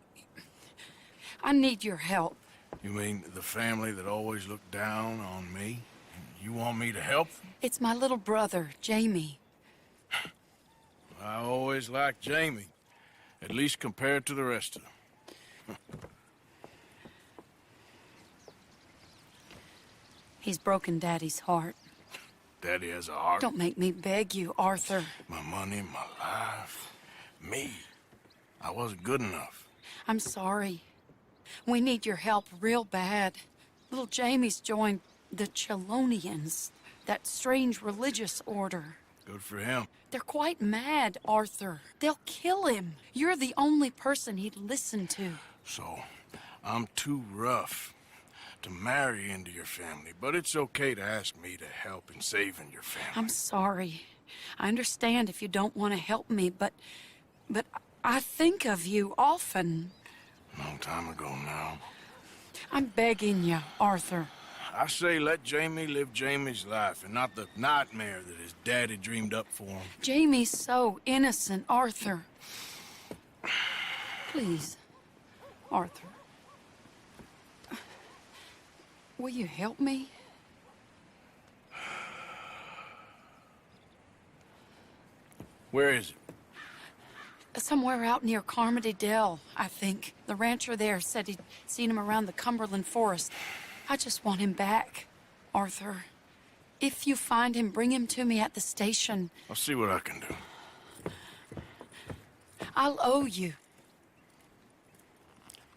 I need your help. You mean the family that always looked down on me? You want me to help? It's my little brother, Jamie. I always liked Jamie, at least compared to the rest of them. He's broken Daddy's heart. Daddy has a heart. Don't make me beg you, Arthur. My money, my life, me. I wasn't good enough. I'm sorry. We need your help real bad. Little Jamie's joined the Chelonians, that strange religious order. Good for him. They're quite mad, Arthur. They'll kill him. You're the only person he'd listen to. So, I'm too rough to marry into your family, but it's okay to ask me to help in saving your family. I'm sorry. I understand if you don't want to help me, but I think of you often. Long time ago now. I'm begging you, Arthur. I say let Jamie live Jamie's life and not the nightmare that his daddy dreamed up for him. Jamie's so innocent, Arthur. Please, Arthur. Will you help me? Where is it? Somewhere out near Carmody Dell, I think. The rancher there said he'd seen him around the Cumberland Forest. I just want him back, Arthur. If you find him, bring him to me at the station. I'll see what I can do. I'll owe you.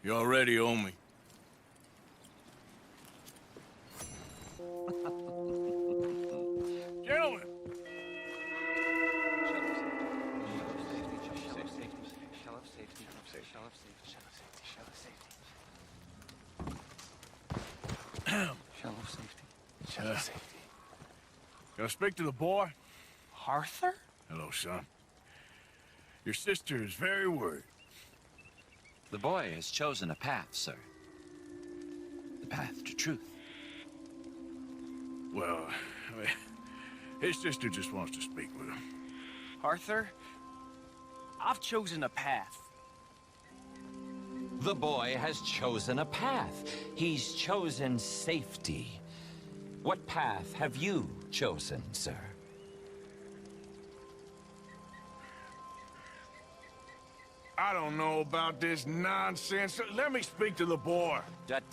You already owe me. Gentlemen! Shell of safety. Can I speak to the boy? Arthur? Hello, son. Your sister is very worried. The boy has chosen a path, sir. The path to truth. Well, I mean, his sister just wants to speak with him. Arthur, I've chosen a path. The boy has chosen a path. He's chosen safety. What path have you chosen, sir? I don't know about this nonsense. Let me speak to the boy. Dut.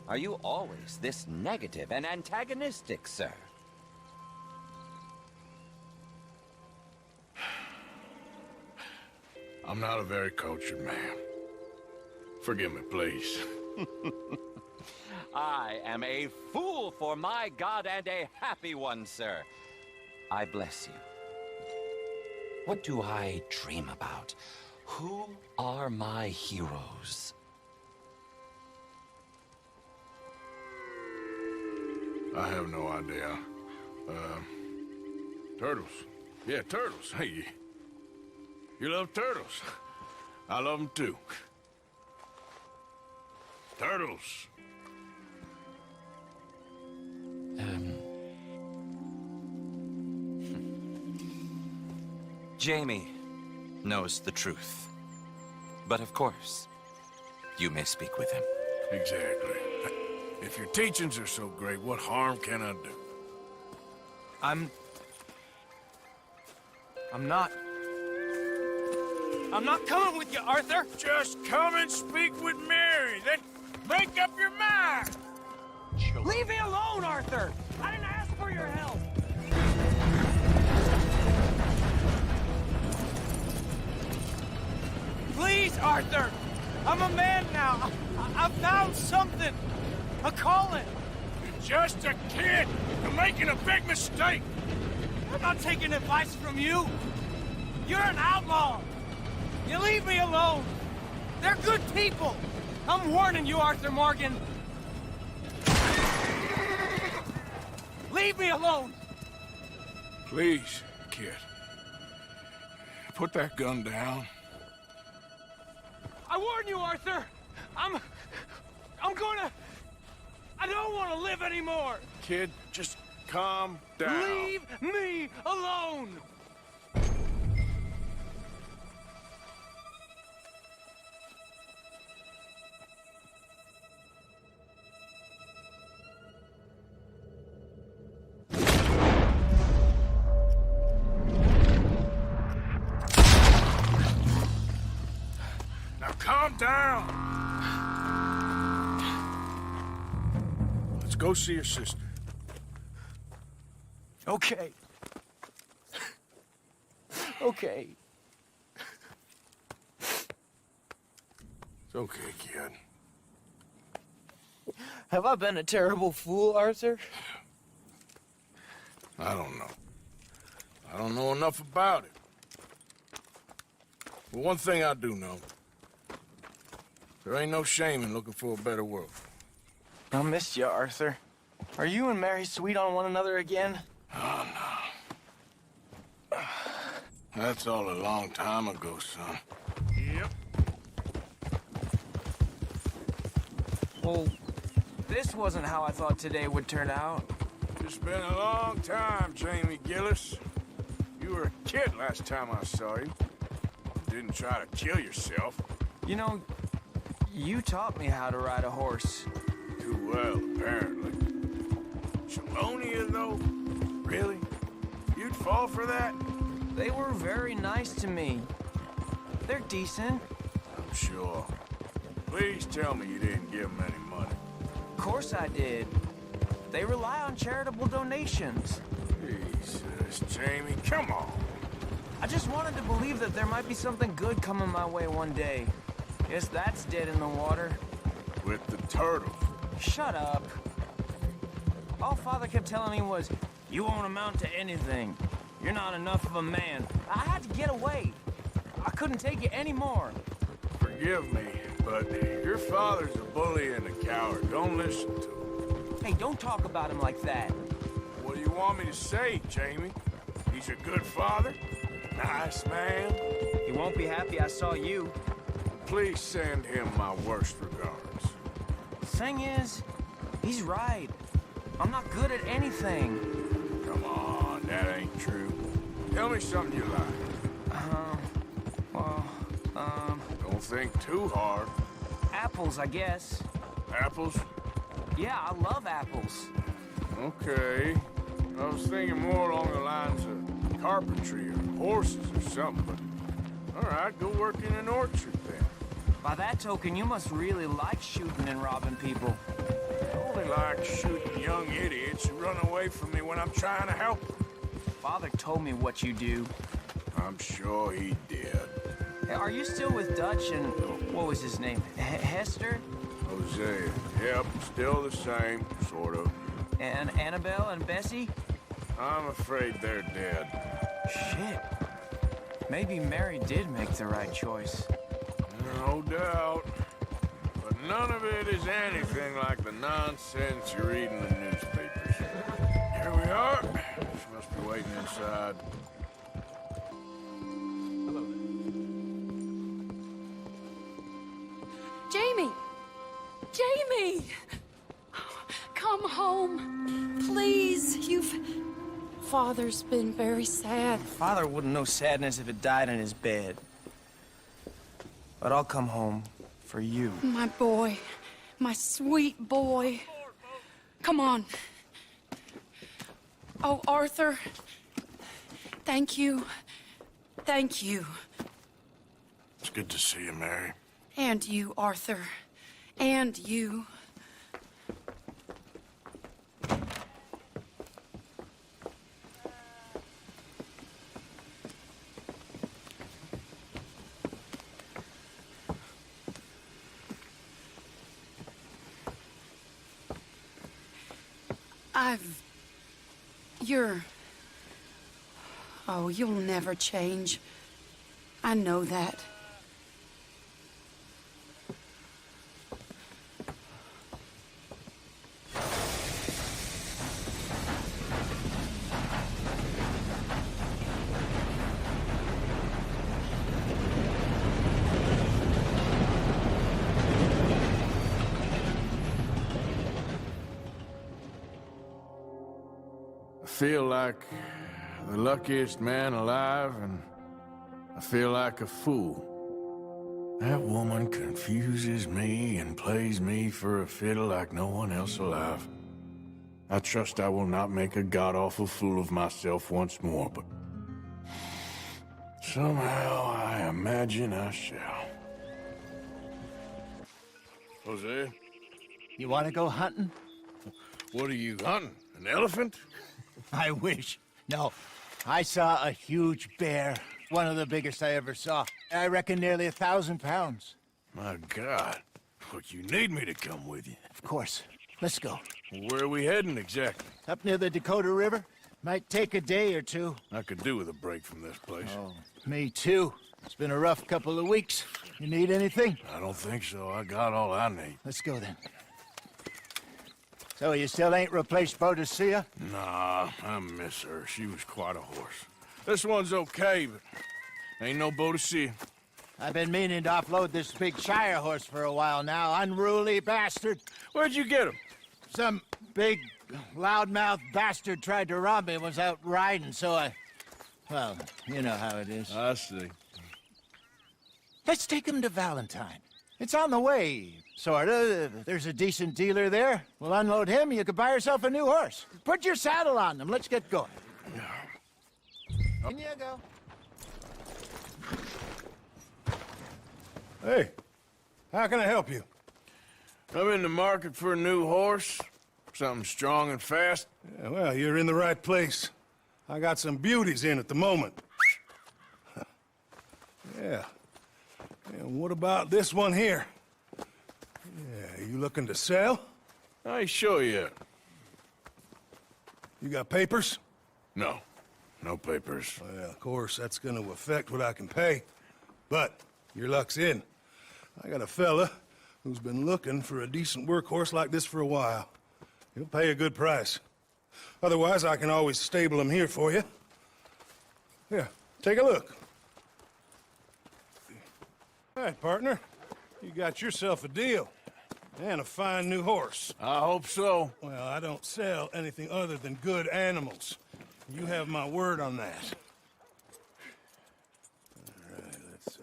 Are you always this negative and antagonistic, sir? I'm not a very cultured man. Forgive me, please. I am a fool for my God and a happy one, sir. I bless you. What do I dream about? Who are my heroes? I have no idea. Turtles. Yeah, turtles. Hey, you love turtles. I love them too. Turtles. Jamie knows the truth. But of course, you may speak with him. Exactly. If your teachings are so great, what harm can I do? I'm not coming with you, Arthur! Just come and speak with Mary, then make up your mind! Leave me alone, Arthur! I didn't ask for your help! Please, Arthur! I'm a man now. I found something. A calling. You're just a kid. You're making a big mistake. I'm not taking advice from you. You're an outlaw. You leave me alone. They're good people. I'm warning you, Arthur Morgan. Leave me alone. Please, kid. Put that gun down. I warn you, Arthur. I don't want to live anymore. Kid, just calm down. Leave me alone. Now calm down. Let's go see your sister. Okay. Okay. It's okay, kid. Have I been a terrible fool, Arthur? I don't know. I don't know enough about it. But one thing I do know. There ain't no shame in looking for a better world. I missed you, Arthur. Are you and Mary sweet on one another again? Oh, no. That's all a long time ago, son. Yep. Well, this wasn't how I thought today would turn out. It's been a long time, Jamie Gillis. You were a kid last time I saw you. Didn't try to kill yourself. You know, you taught me how to ride a horse. Too well, apparently. Chelonia, though? Really? You'd fall for that? They were very nice to me. They're decent. I'm sure. Please tell me you didn't give them any money. Of course I did. They rely on charitable donations. Jesus, Jamie, come on. I just wanted to believe that there might be something good coming my way one day. Guess that's dead in the water. With the turtle. Shut up. All Father kept telling me was, you won't amount to anything. You're not enough of a man. I had to get away. I couldn't take it anymore. Forgive me, but your father's a bully and a coward. Don't listen to him. Hey, don't talk about him like that. What do you want me to say, Jamie? He's a good father? Nice man? He won't be happy I saw you. Please send him my worst regards. Thing is, he's right. I'm not good at anything. Come on, that ain't true. Tell me something you like. Don't think too hard. Apples, I guess. Apples? Yeah, I love apples. Okay. I was thinking more along the lines of carpentry or horses or something, but... All right, go work in an orchard then. By that token, you must really like shooting and robbing people. I only like shooting young idiots who run away from me when I'm trying to help them. Father told me what you do. I'm sure he did. Hey, are you still with Dutch and... what was his name? Hester? Hosea. Yep, still the same, sort of. And Annabelle and Bessie? I'm afraid they're dead. Shit. Maybe Mary did make the right choice. No doubt. But none of it is anything like the nonsense you read in the newspapers. Here we are. She must be waiting inside. Jamie! Jamie! Come home. Please, Father's been very sad. Father wouldn't know sadness if it died in his bed. But I'll come home for you. My boy. My sweet boy. Come on. Oh, Arthur. Thank you. Thank you. It's good to see you, Mary. And you, Arthur. And you. Oh, you'll never change. I know that. I feel like the luckiest man alive, and I feel like a fool. That woman confuses me and plays me for a fiddle like no one else alive. I trust I will not make a god-awful fool of myself once more, but somehow I imagine I shall. Jose? You want to go hunting? What are you hunting? An elephant? I wish. No, I saw a huge bear. One of the biggest I ever saw. I reckon nearly 1,000 pounds. My God. But you need me to come with you. Of course. Let's go. Where are we heading exactly? Up near the Dakota River. Might take a day or two. I could do with a break from this place. Oh, me too. It's been a rough couple of weeks. You need anything? I don't think so. I got all I need. Let's go then. So you still ain't replaced Boadicea? Nah, I miss her. She was quite a horse. This one's okay, but ain't no Boadicea. I've been meaning to offload this big Shire horse for a while now. Unruly bastard. Where'd you get him? Some big, loudmouth bastard tried to rob me and was out riding, so I... Well, you know how it is. I see. Let's take him to Valentine. It's on the way, sorta. There's a decent dealer there. We'll unload him, you could buy yourself a new horse. Put your saddle on them, let's get going. In you go. Hey, how can I help you? I'm in the market for a new horse. Something strong and fast. Yeah, well, you're in the right place. I got some beauties in at the moment. Yeah. And what about this one here? Yeah, you looking to sell? I show you. You got papers? No. No papers. Well, of course, that's gonna affect what I can pay. But your luck's in. I got a fella who's been looking for a decent workhorse like this for a while. He'll pay a good price. Otherwise, I can always stable him here for you. Here, take a look. All right, partner. You got yourself a deal. And a fine new horse. I hope so. Well, I don't sell anything other than good animals. You have my word on that. All right, let's see.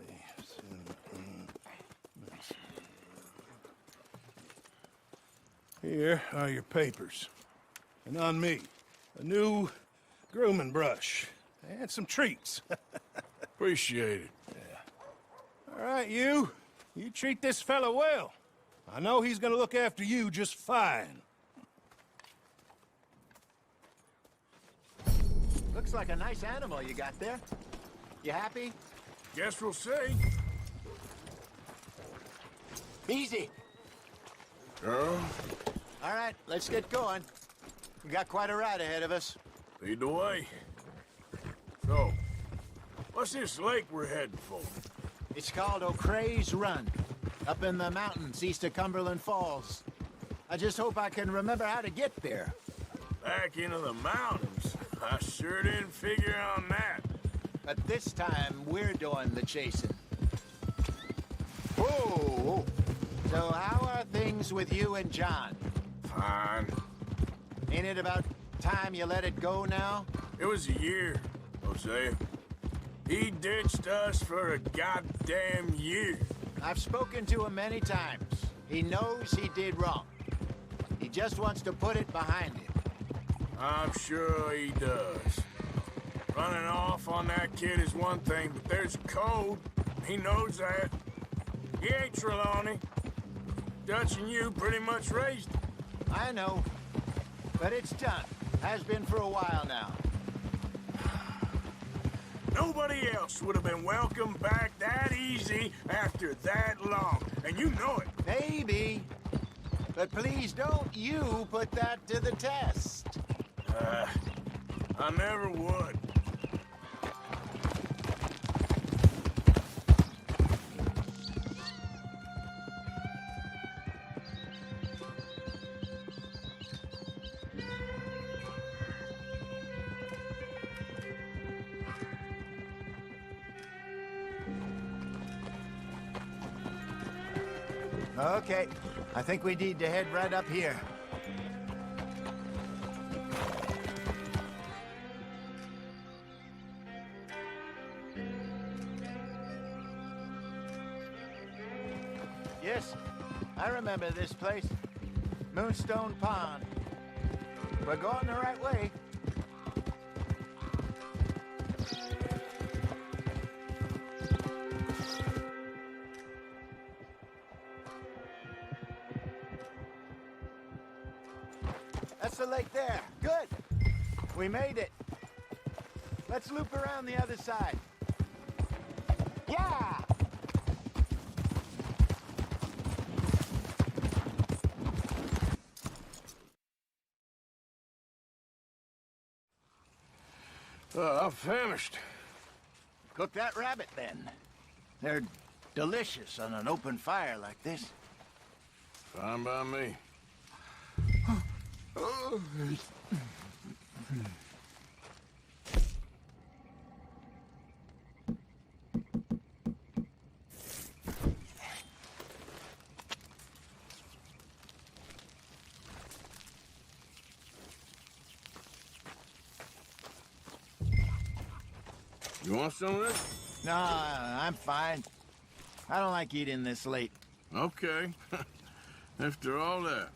Here are your papers. And on me, a new grooming brush. And some treats. Appreciate it. Yeah. All right, you. You treat this fella well. I know he's gonna look after you just fine. Looks like a nice animal you got there. You happy? Guess we'll see. Easy. Girl, All right, let's get going. We got quite a ride ahead of us. lead the way. So, what's this lake we're heading for? It's called O'Creagh's Run, up in the mountains east of Cumberland Falls. I just hope I can remember how to get there. Back into the mountains? I sure didn't figure on that. But this time, we're doing the chasing. Whoa! So how are things with you and John? Fine. Ain't it about time you let it go now? It was a year, Hosea. He ditched us for a goddamn year. I've spoken to him many times. He knows he did wrong. He just wants to put it behind him. I'm sure he does. Running off on that kid is one thing, but there's a code. He knows that. He ain't Trelawney. Dutch and you pretty much raised him. I know. But it's done. Has been for a while now. Nobody else would have been welcomed back that easy after that long. And you know it. Maybe. But please don't you put that to the test. I never would. Okay. I think we need to head right up here. Yes, I remember this place. Moonstone Pond. We're going the right way. That's the lake there. Good. We made it. Let's loop around the other side. Yeah! I'm famished. Cook that rabbit, then. They're delicious on an open fire like this. Fine by me. You want some of this? No, I'm fine. I don't like eating this late. Okay. After all that.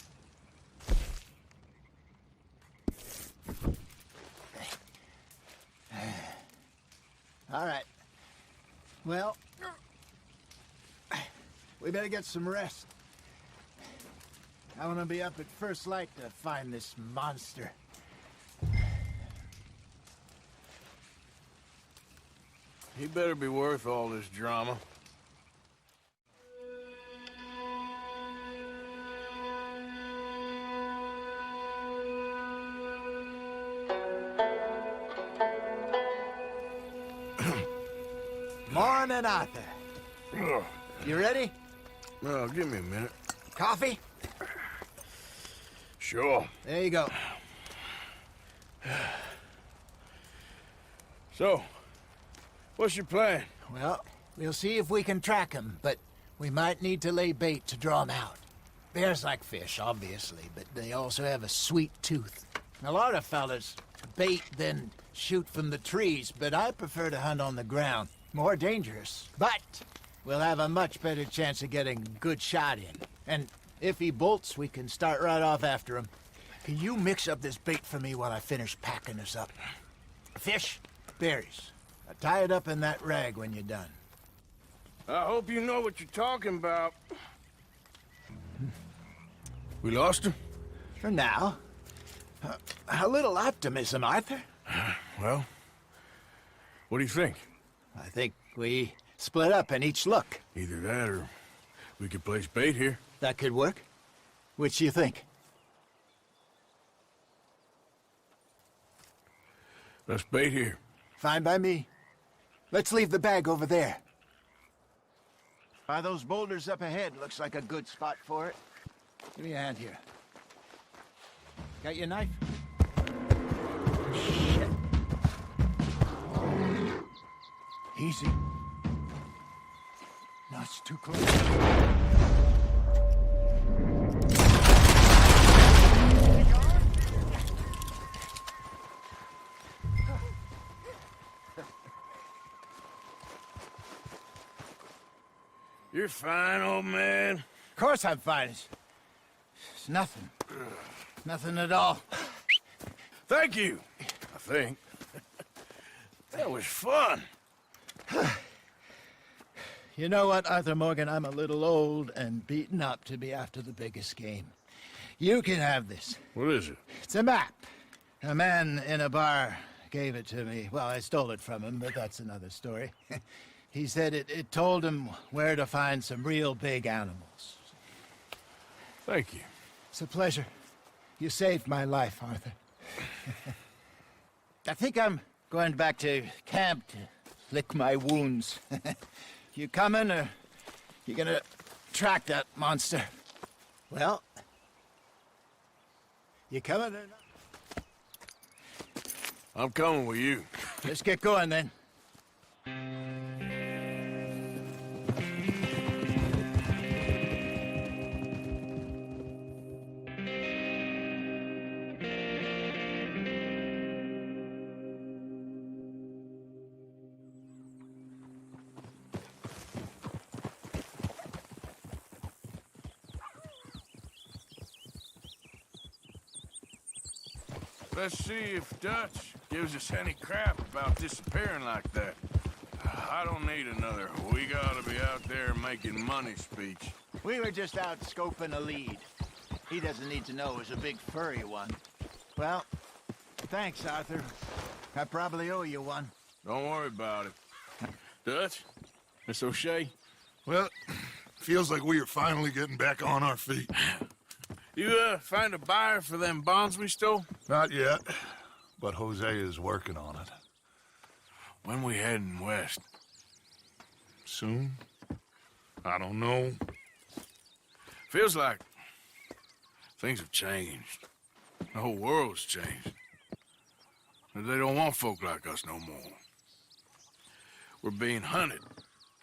All right. Well, We better get some rest. I want to be up at first light to find this monster. He better be worth all this drama. Morning, Arthur. You ready? Well, give me a minute. Coffee? Sure. There you go. So, what's your plan? Well, we'll see if we can track him, but we might need to lay bait to draw him out. Bears like fish, obviously, but they also have a sweet tooth. A lot of fellas bait, then shoot from the trees, but I prefer to hunt on the ground. More dangerous, but we'll have a much better chance of getting a good shot in. And if he bolts, we can start right off after him. Can you mix up this bait for me while I finish packing this up? Fish, berries. Tie it up in that rag when you're done. I hope you know what you're talking about. We lost him? For now. A little optimism, Arthur. Well, what do you think? I think we split up and each look. Either that or we could place bait here. That could work. Which do you think? Let's bait here. Fine by me. Let's leave the bag over there. By those boulders up ahead, looks like a good spot for it. Give me a hand here. Got your knife? Shit. Easy. No, it's too close. You're fine, old man. Of course I'm fine. It's nothing. Nothing at all. Thank you, I think. That was fun. You know what, Arthur Morgan? I'm a little old and beaten up to be after the biggest game. You can have this. What is it? It's a map. A man in a bar gave it to me. Well, I stole it from him, but that's another story. He said it told him where to find some real big animals. Thank you. It's a pleasure. You saved my life, Arthur. I think I'm going back to camp to lick my wounds. You coming, or you gonna track that monster? Well, you coming or not? I'm coming with you. Let's get going, then. Let's see if Dutch gives us any crap about disappearing like that. I don't need another "we gotta be out there making money" speech. We were just out scoping a lead. He doesn't need to know it was a big furry one. Well, thanks, Arthur. I probably owe you one. Don't worry about it. Dutch? Miss O'Shea? Well, feels like we are finally getting back on our feet. You, find a buyer for them bonds we stole? Not yet, but Jose is working on it. When we heading west? Soon? I don't know. Feels like things have changed. The whole world's changed. They don't want folk like us no more. We're being hunted.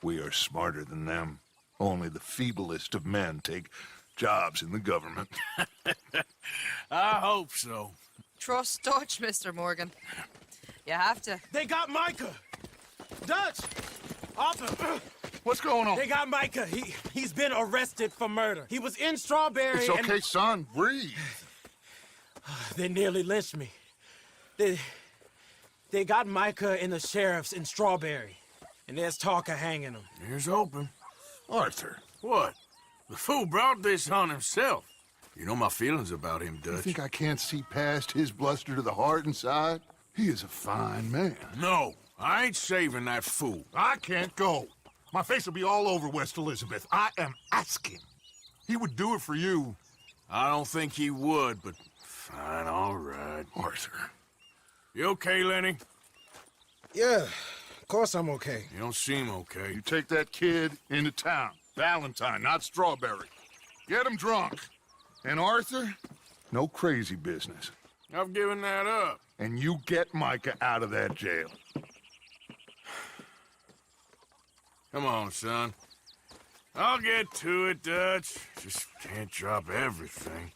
We are smarter than them. Only the feeblest of men take jobs in the government. I hope so. Trust Dutch, Mr. Morgan. You have to. They got Micah! Dutch! Arthur! What's going on? They got Micah. He's been arrested for murder. He was in Strawberry. It's okay, son. Breathe. They nearly lynched me. They got Micah and the sheriffs in Strawberry. And there's talk of hanging him. Here's hoping. Arthur, What? The fool brought this on himself. You know my feelings about him, Dutch. You think I can't see past his bluster to the heart inside? He is a fine man. No, I ain't saving that fool. I can't go. My face will be all over West Elizabeth. I am asking. He would do it for you. I don't think he would, but fine, all right. Arthur. You okay, Lenny? Yeah, of course I'm okay. You don't seem okay. You take that kid into town. Valentine, not Strawberry. Get him drunk. And Arthur, no crazy business. I've given that up. And you get Micah out of that jail. Come on, son. I'll get to it, Dutch. Just can't drop everything.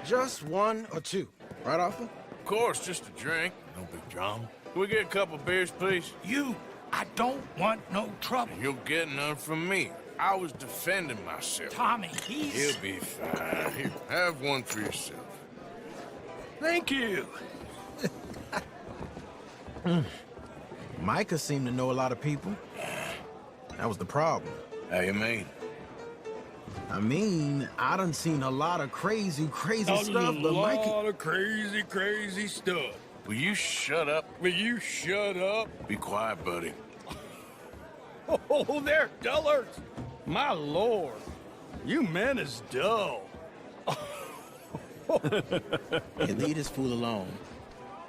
Just one or two, right, Arthur? Of course, just a drink. No big drama. Can we get a couple beers, please? I don't want no trouble. You'll get none from me. I was defending myself. Tommy, he's... He'll be fine. Here, have one for yourself. Thank you. Micah seemed to know a lot of people. That was the problem. How you mean? I mean, I done seen a lot of crazy stuff, but Micah... A lot of crazy stuff. Will you shut up? Will you shut up? Be quiet, buddy. Oh, they're dullards. My lord. You men is dull. Hey, leave this fool alone.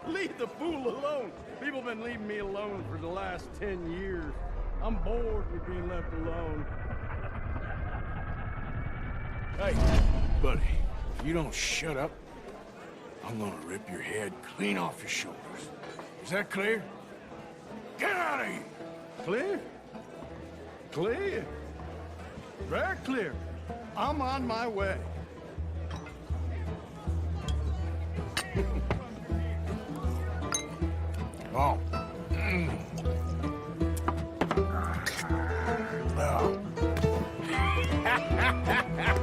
Leave the fool alone. People have been leaving me alone for the last 10 years. I'm bored with being left alone. Hey, buddy, if you don't shut up, I'm gonna rip your head clean off your shoulders. Is that clear? Get out of here! Clear? Clear. Very clear. I'm on my way. Oh.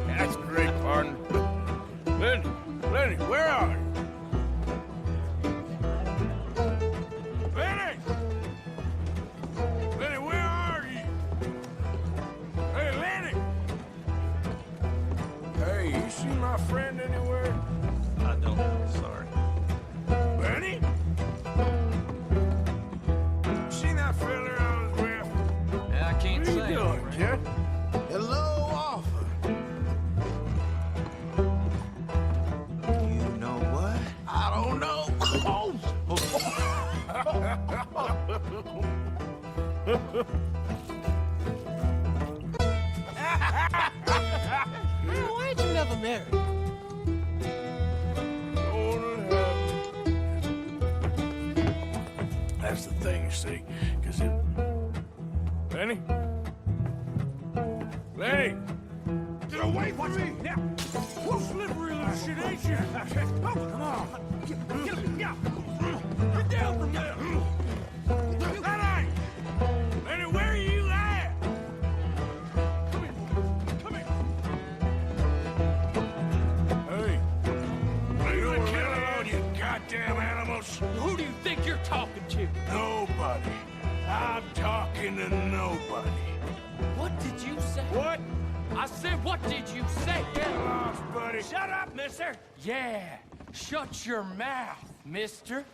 That's great, partner. Lenny, where are you? Lenny! Lenny, where are you? Hey, Lenny! Hey, you see my friend anywhere? I don't, sorry. Lenny? You seen that fella I was with? I can't What are say. you doing, kid? Hello, Arthur. You know what? I don't know. Man, why ain't you never married? That's the thing, you see, because it... Lenny? Lenny! Get away from me! Now! Who's slippery little shit, ain't you? Oh, come on! Get him! Yeah! Get down from there! Lenny! Lenny, where are you at? Come here! Come here! Hey! You gonna kill all you goddamn animals? Who do you think you're talking to? Nobody. I'm talking to nobody. What did you say? What? I said, what did you say? Get lost, buddy. Shut up, mister. Yeah, shut your mouth, mister.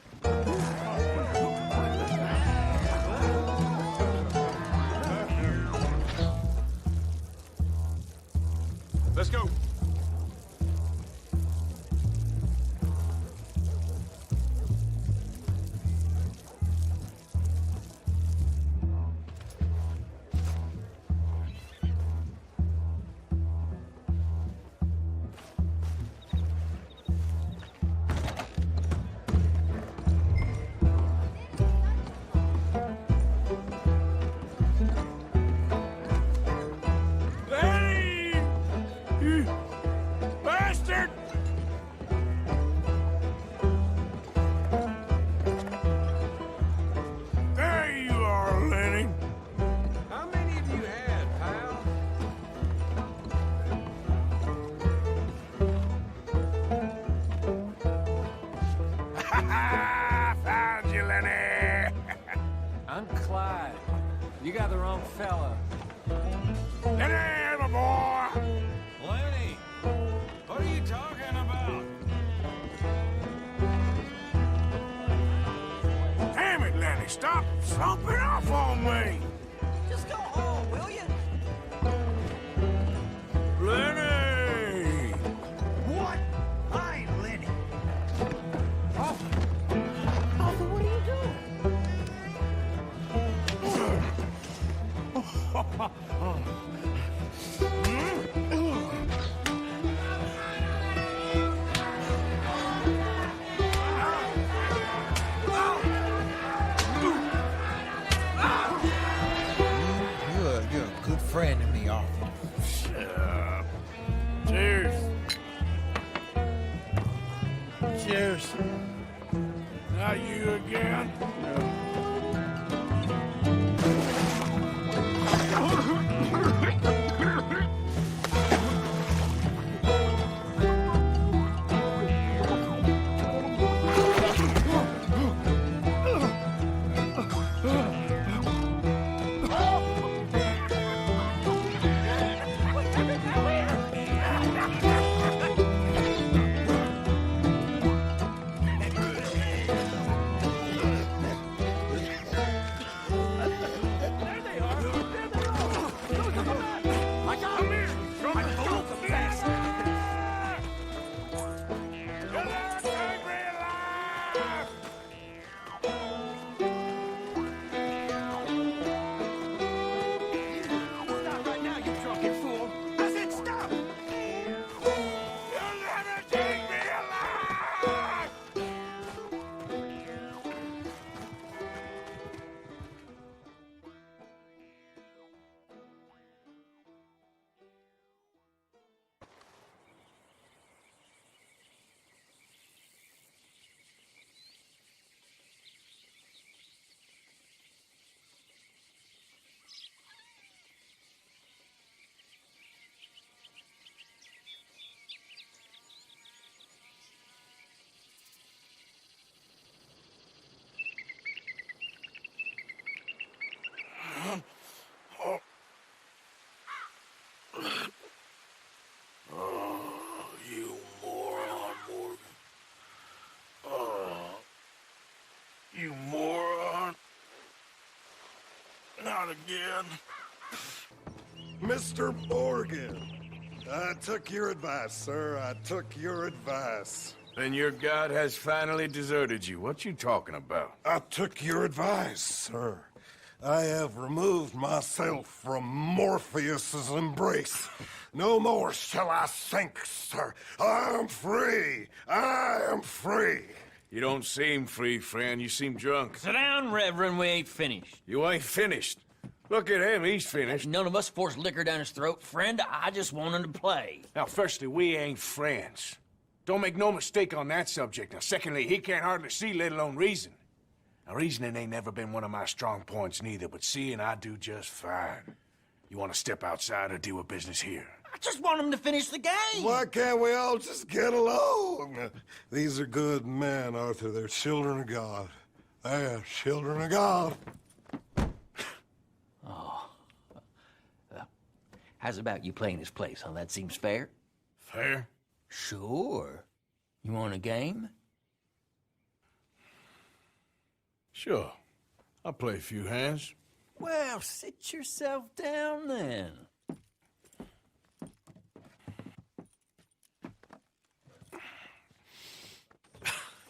Let's go. Lenny! young fella. Lenny, my boy! Lenny, what are you talking about? Damn it, Lenny, stop slumping off on me! Just go home, will you? Lenny! What? I ain't Lenny. Arthur, what are you doing? You're a good friend to me, Arthur. Shut up. Cheers. Cheers. Not you again? You moron, Morgan. You moron. Not again. Mr. Morgan, I took your advice, sir. I took your advice. Then your god has finally deserted you. What you talking about? I took your advice, sir. I have removed myself from Morpheus's embrace. No more shall I sink, sir. I am free. I am free. You don't seem free, friend. You seem drunk. Sit down, Reverend. We ain't finished. You ain't finished. Look at him. He's finished. None of us forced liquor down his throat. Friend, I just want him to play. Now, firstly, we ain't friends. Don't make no mistake on that subject. Now, secondly, he can't hardly see, let alone reason. Now, reasoning ain't never been one of my strong points neither, but seeing I do just fine. You want to step outside or deal with business here? I just want him to finish the game. Why can't we all just get along? These are good men, Arthur. They're children of God. They're children of God. Oh. How's about you playing his place, huh? That seems fair? Fair? Sure. You want a game? Sure. I'll play a few hands. Well, sit yourself down then.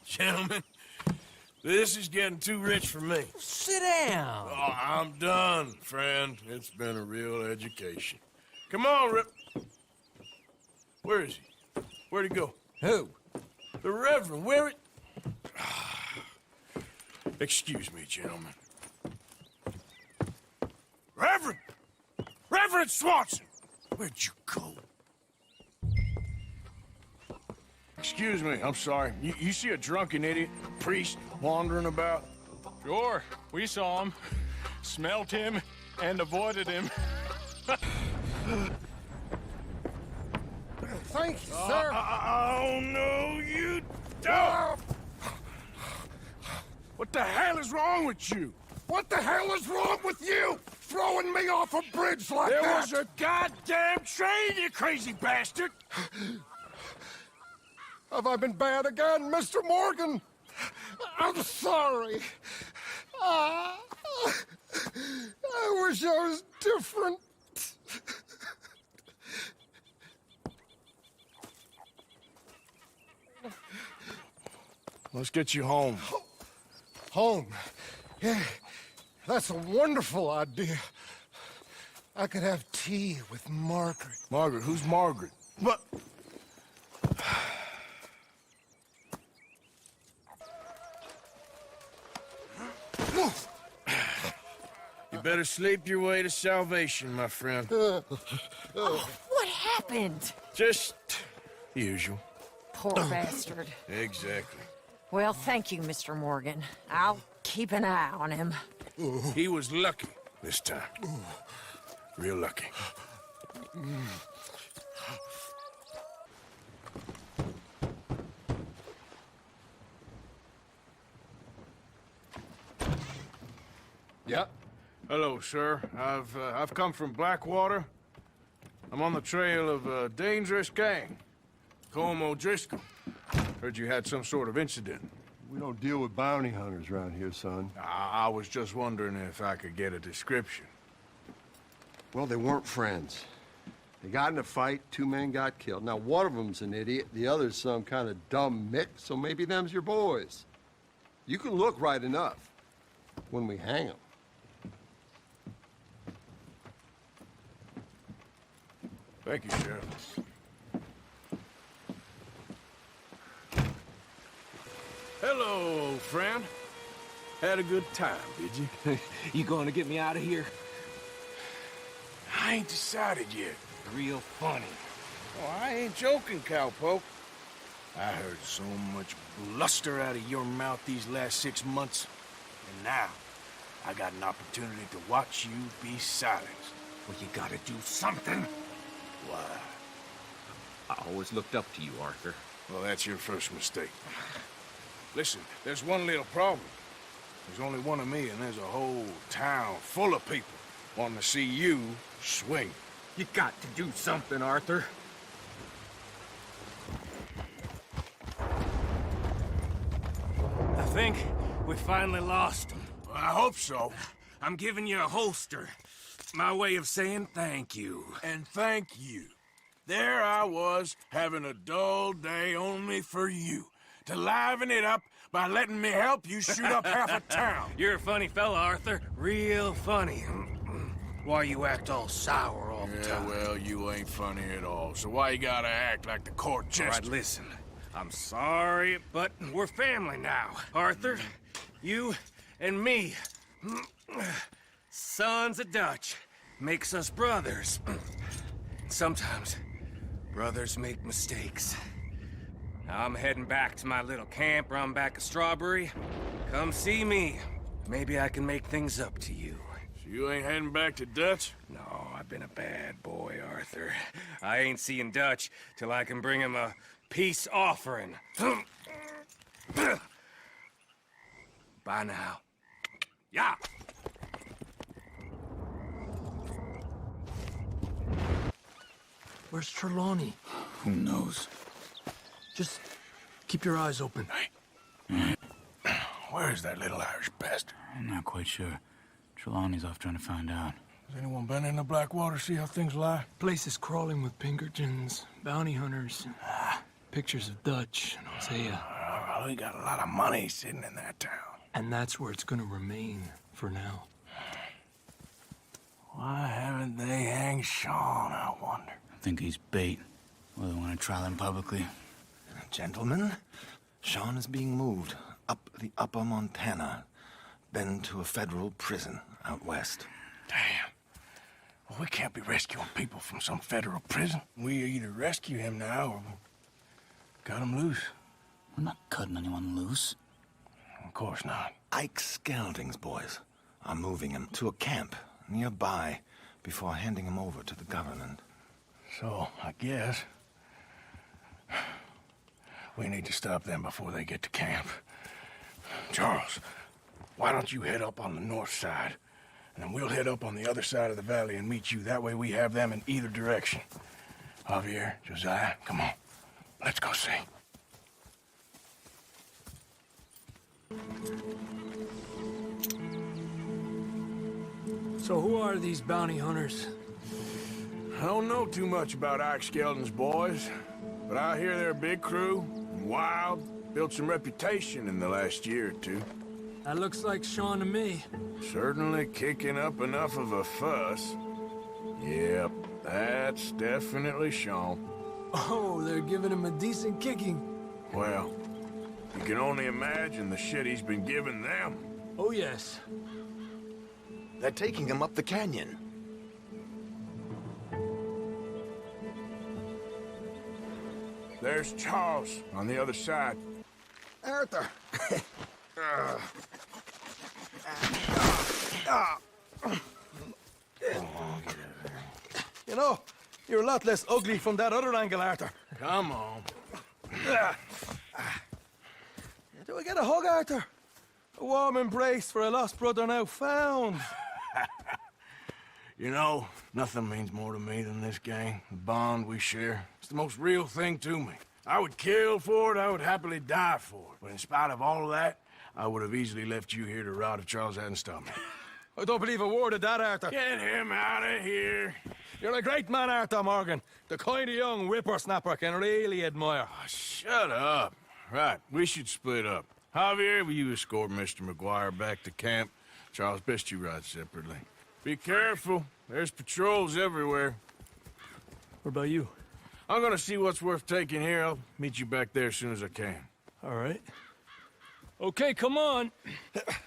Gentlemen, this is getting too rich for me. Sit down. Oh, I'm done, friend. It's been a real education. Come on, Rip. Where is he? Where'd he go? Who? The Reverend. Where it? Excuse me, gentlemen. Reverend! Reverend Swanson! Where'd you go? Excuse me, I'm sorry. You see a drunken idiot, priest, wandering about? Sure, we saw him, smelt him, and avoided him. Thank you, sir. Oh, no, you don't! What the hell is wrong with you? What the hell is wrong with you? throwing me off a bridge like that? There was a goddamn train, you crazy bastard! Have I been bad again, Mr. Morgan? I'm sorry. I wish I was different. Let's get you home. Home? Yeah, that's a wonderful idea. I could have tea with Margaret. Margaret? Who's Margaret? But... You better sleep your way to salvation, my friend. Oh, what happened? Just usual. Poor bastard. Exactly. Well, thank you, Mr. Morgan. I'll keep an eye on him. He was lucky this time. Real lucky. Yep. Hello, sir. I've come from Blackwater. I'm on the trail of a dangerous gang. Colm O'Driscoll. Heard you had some sort of incident. We don't deal with bounty hunters around here, son. I was just wondering if I could get a description. Well, they weren't friends. They got in a fight, 2 men got killed. Now, one of them's an idiot, the other's some kind of dumb mick, so maybe them's your boys. You can look right enough when we hang them. Thank you, Sheriff. Hello, old friend. Had a good time, did you? You going to get me out of here? I ain't decided yet. Real funny. Oh, I ain't joking, cowpoke. I heard so much bluster out of your mouth these last 6 months. And now, I got an opportunity to watch you be silenced. Well, you gotta do something. Why? I always looked up to you, Arthur. Well, that's your first mistake. Listen, there's one little problem. There's only one of me, and there's a whole town full of people wanting to see you swing. You got to do something, Arthur. I think we finally lost him. I hope so. I'm giving you a holster. My way of saying thank you. And thank you. There I was, having a dull day only for you. To liven it up by letting me help you shoot up half a town. You're a funny fella, Arthur. Real funny. Why you act all sour all the time? Well, you ain't funny at all. So why you gotta act like the court jester? All right, listen. I'm sorry, but we're family now. Arthur, you and me. Sons of Dutch. Makes us brothers. Sometimes, brothers make mistakes. Now I'm heading back to my little camp around back of Strawberry. Come see me. Maybe I can make things up to you. So you ain't heading back to Dutch? No, I've been a bad boy, Arthur. I ain't seeing Dutch till I can bring him a peace offering. Bye now. Yeah! Where's Trelawney? Who knows? Just keep your eyes open. Where is that little Irish bastard? I'm not quite sure. Trelawney's off trying to find out. Has anyone been in the Blackwater, see how things lie? Place is crawling with Pinkertons, bounty hunters, pictures of Dutch and Hosea. We got a lot of money sitting in that town. And that's where it's gonna remain for now. Why haven't they hanged Sean, I wonder? I think he's bait. Well, they want to trial him publicly. Gentlemen, Sean is being moved up the upper Montana, then to a federal prison out west. Damn. Well, we can't be rescuing people from some federal prison. We either rescue him now or cut him loose. We're not cutting anyone loose. Of course not. Ike Skelding's boys are moving him to a camp nearby before handing him over to the government. So, I guess we need to stop them before they get to camp. Charles, why don't you head up on the north side and then we'll head up on the other side of the valley and meet you. That way we have them in either direction. Javier, Josiah, come on. Let's go see. So who are these bounty hunters? I don't know too much about Ike Skelton's boys, but I hear they're a big crew, and wild, built some reputation in the last year or two. That looks like Sean to me. Certainly kicking up enough of a fuss. Yep, that's definitely Sean. Oh, they're giving him a decent kicking. Well, you can only imagine the shit he's been giving them. Oh, yes. They're taking him up the canyon. There's Charles on the other side. Arthur! You know, you're a lot less ugly from that other angle, Arthur. Come on. Do I get a hug, Arthur? A warm embrace for a lost brother now found. You know, nothing means more to me than this gang, the bond we share. It's the most real thing to me. I would kill for it, I would happily die for it. But in spite of all of that, I would have easily left you here to rot if Charles hadn't stopped me. I don't believe a word of that, Arthur. Get him out of here. You're a great man, Arthur Morgan. The kind of young whippersnapper I can really admire. Oh, shut up. Right, we should split up. Javier, will you escort Mr. McGuire back to camp? Charles, best you ride separately. Be careful. There's patrols everywhere. What about you? I'm gonna see what's worth taking here. I'll meet you back there as soon as I can. All right. Okay, come on.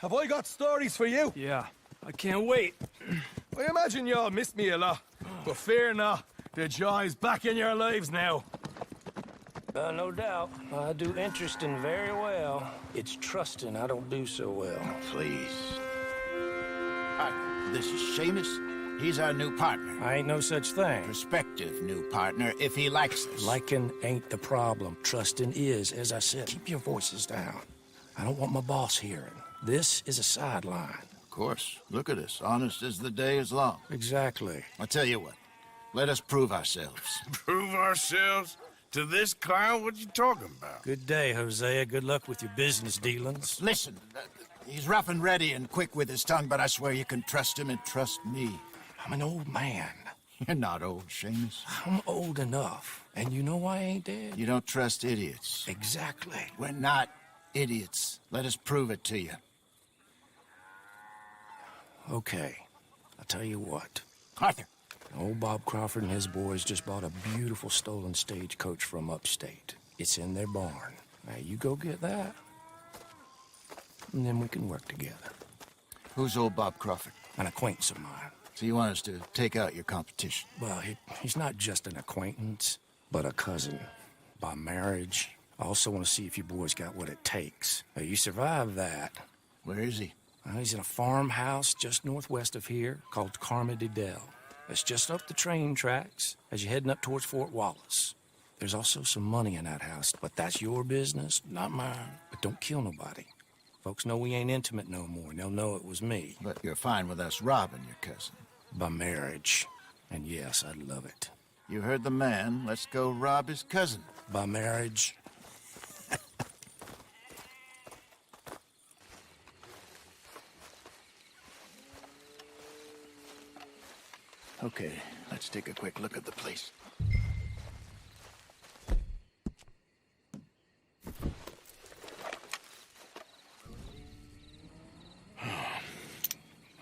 Have I got stories for you? Yeah, I can't wait. I imagine y'all missed me a lot. But fear not, the joy's back in your lives now. No doubt. I do interesting very well. It's trusting I don't do so well. Please. Hi, this is Seamus. He's our new partner. I ain't no such thing. Prospective new partner, if he likes us. Liking ain't the problem. Trusting is, as I said. Keep your voices down. I don't want my boss hearing. This is a sideline. Of course. Look at us. Honest as the day is long. Exactly. I'll tell you what. Let us prove ourselves. Prove ourselves? To this clown? What you talking about? Good day, Hosea. Good luck with your business dealings. Listen, he's rough and ready and quick with his tongue, but I swear you can trust him and trust me. I'm an old man. You're not old, Seamus. I'm old enough. And you know I ain't dead. You don't trust idiots. Exactly. We're not idiots. Let us prove it to you. Okay. I'll tell you what. Arthur. Old Bob Crawford and his boys just bought a beautiful stolen stagecoach from upstate. It's in their barn. Now, you go get that, and then we can work together. Who's old Bob Crawford? An acquaintance of mine. So you want us to take out your competition? Well, he's not just an acquaintance, but a cousin. By marriage. I also want to see if you boys got what it takes. Now, you survive that. Where is he? He's in a farmhouse just northwest of here called Carmody Dell. It's just up the train tracks as you're heading up towards Fort Wallace. There's also some money in that house, but that's your business, not mine. But don't kill nobody. Folks know we ain't intimate no more, and they'll know it was me. But you're fine with us robbing your cousin? By marriage. And yes, I'd love it. You heard the man. Let's go rob his cousin. By marriage. Okay, let's take a quick look at the place.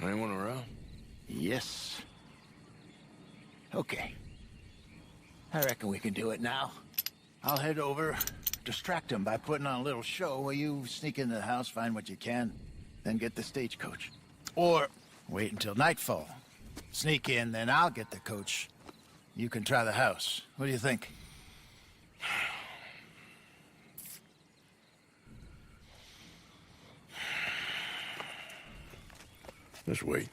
Anyone around? Yes. Okay. I reckon we can do it now. I'll head over, distract him by putting on a little show while you sneak into the house, find what you can, then get the stagecoach. Or wait until nightfall. Sneak in, then I'll get the coach. You can try the house. What do you think? Let's wait.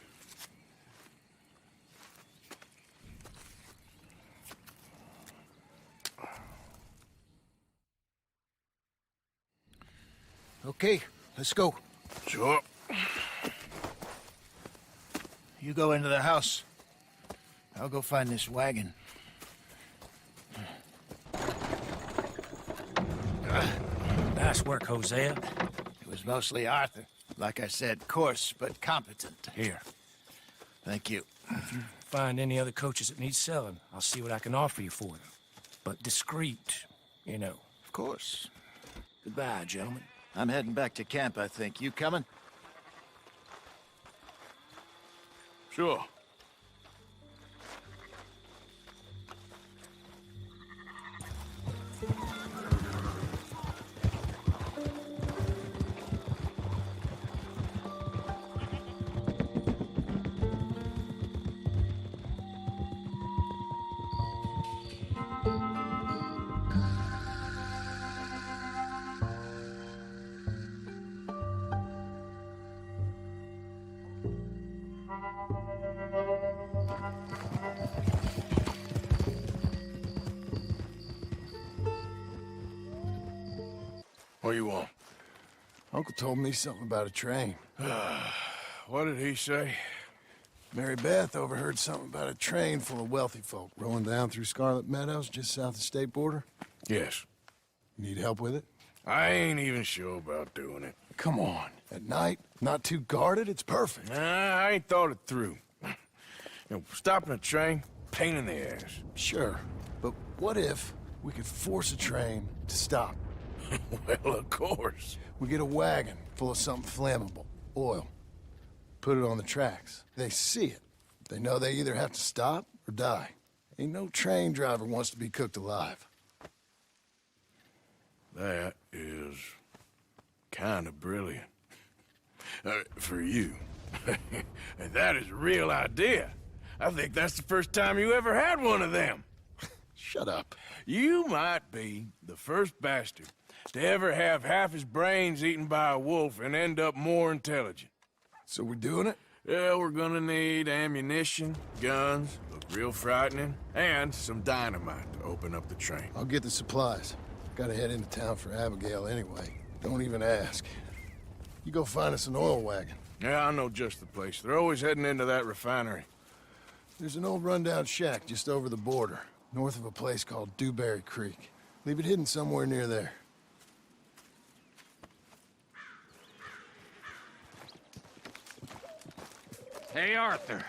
Okay, let's go. Sure. You go into the house. I'll go find this wagon. Nice work, Hosea. It was mostly Arthur. Like I said, coarse but competent. Here. Thank you. If you find any other coaches that need selling, I'll see what I can offer you for them. But discreet, you know. Of course. Goodbye, gentlemen. I'm heading back to camp, I think. You coming? Sure. What do you want? Uncle told me something about a train. What did he say? Mary Beth overheard something about a train full of wealthy folk rolling down through Scarlet Meadows just south of the state border. Yes. You need help with it? I ain't even sure about doing it. Come on. At night, not too guarded, it's perfect. Nah, I ain't thought it through. You know, stopping a train, pain in the ass. Sure, but what if we could force a train to stop? Well, of course. We get a wagon full of something flammable, oil. Put it on the tracks. They see it. They know they either have to stop or die. Ain't no train driver wants to be cooked alive. That is kind of brilliant. For you. And that is a real idea. I think that's the first time you ever had one of them. Shut up. You might be the first bastard to ever have half his brains eaten by a wolf and end up more intelligent. So we doing it? Yeah, we're gonna need ammunition, guns, look real frightening, and some dynamite to open up the train. I'll get the supplies. Gotta head into town for Abigail anyway. Don't even ask. You go find us an oil wagon. Yeah, I know just the place. They're always heading into that refinery. There's an old rundown shack just over the border, north of a place called Dewberry Creek. Leave it hidden somewhere near there. Hey, Arthur.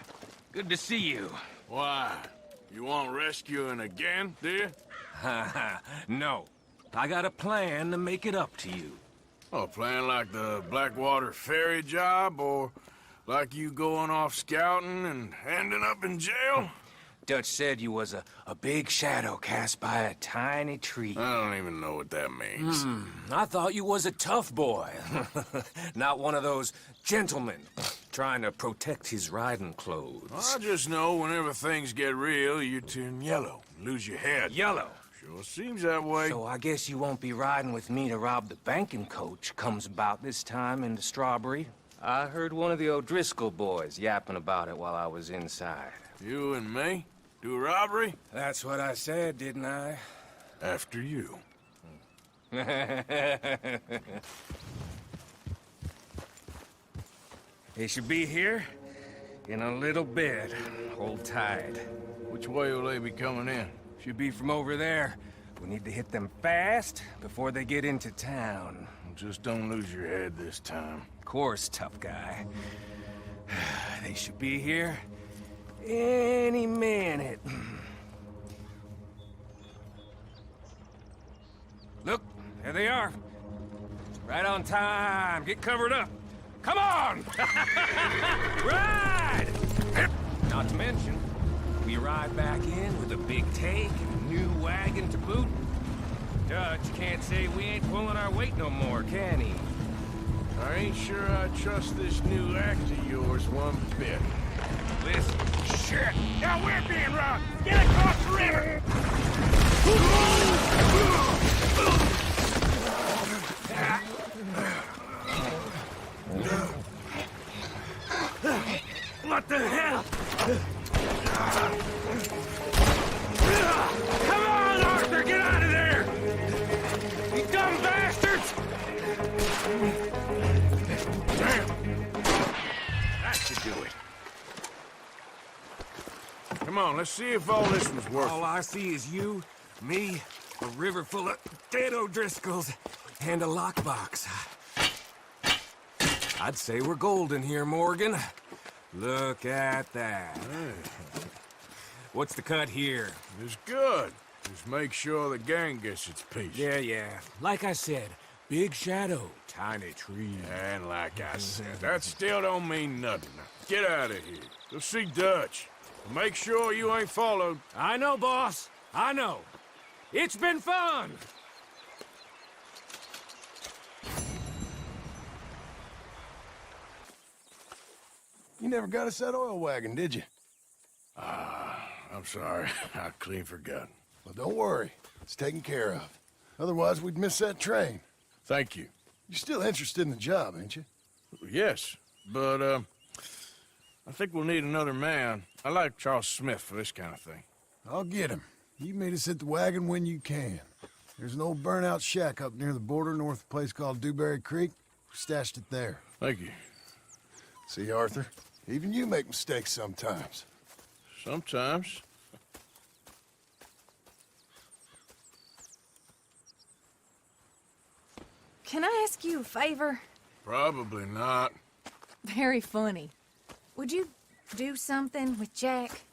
Good to see you. Why? You want rescuing again, do you? No. I got a plan to make it up to you. Oh, a plan like the Blackwater ferry job, or like you going off scouting and ending up in jail? Dutch said you was a big shadow cast by a tiny tree. I don't even know what that means. I thought you was a tough boy. Not one of those gentlemen trying to protect his riding clothes. I just know whenever things get real, you turn yellow, lose your head. Yellow? Sure seems that way. So I guess you won't be riding with me to rob the banking coach comes about this time in the Strawberry. I heard one of the O'Driscoll boys yapping about it while I was inside. You and me? Do a robbery? That's what I said, didn't I? After you. They should be here in a little bit. Hold tight. Which way will they be coming in? Should be from over there. We need to hit them fast before they get into town. Just don't lose your head this time. Of course, tough guy. They should be here any minute. Look, there they are. Right on time. Get covered up. Come on! Ride! Not to mention, we ride back in with a big take and a new wagon to boot. Dutch can't say we ain't pulling our weight no more, can he? I ain't sure I trust this new act of yours one bit. Listen. Shit! Now we're being robbed! Get across the river! What the hell? Come on, Arthur! Get out of there! You dumb bastards! Damn! That should do it. Come on, let's see if all this was worth All it. I see is you, me, a river full of dead O'Driscolls, and a lockbox. I'd say we're golden here, Morgan. Look at that. What's the cut here? It's good. Just make sure the gang gets its piece. Yeah. Like I said, big shadow, tiny tree. And like I said, that still don't mean nothing. Now, get out of here. Go see Dutch. Make sure you ain't followed. I know, boss. I know. It's been fun! You never got us that oil wagon, did you? I'm sorry. I clean forgot. Well, don't worry. It's taken care of. Otherwise, we'd miss that train. Thank you. You're still interested in the job, ain't you? Yes, but, I think we'll need another man. I like Charles Smith for this kind of thing. I'll get him. You meet us at the wagon when you can. There's an old burnout shack up near the border north of a place called Dewberry Creek. We stashed it there. Thank you. See, Arthur, even you make mistakes sometimes. Sometimes. Can I ask you a favor? Probably not. Very funny. Would you do something with Jack?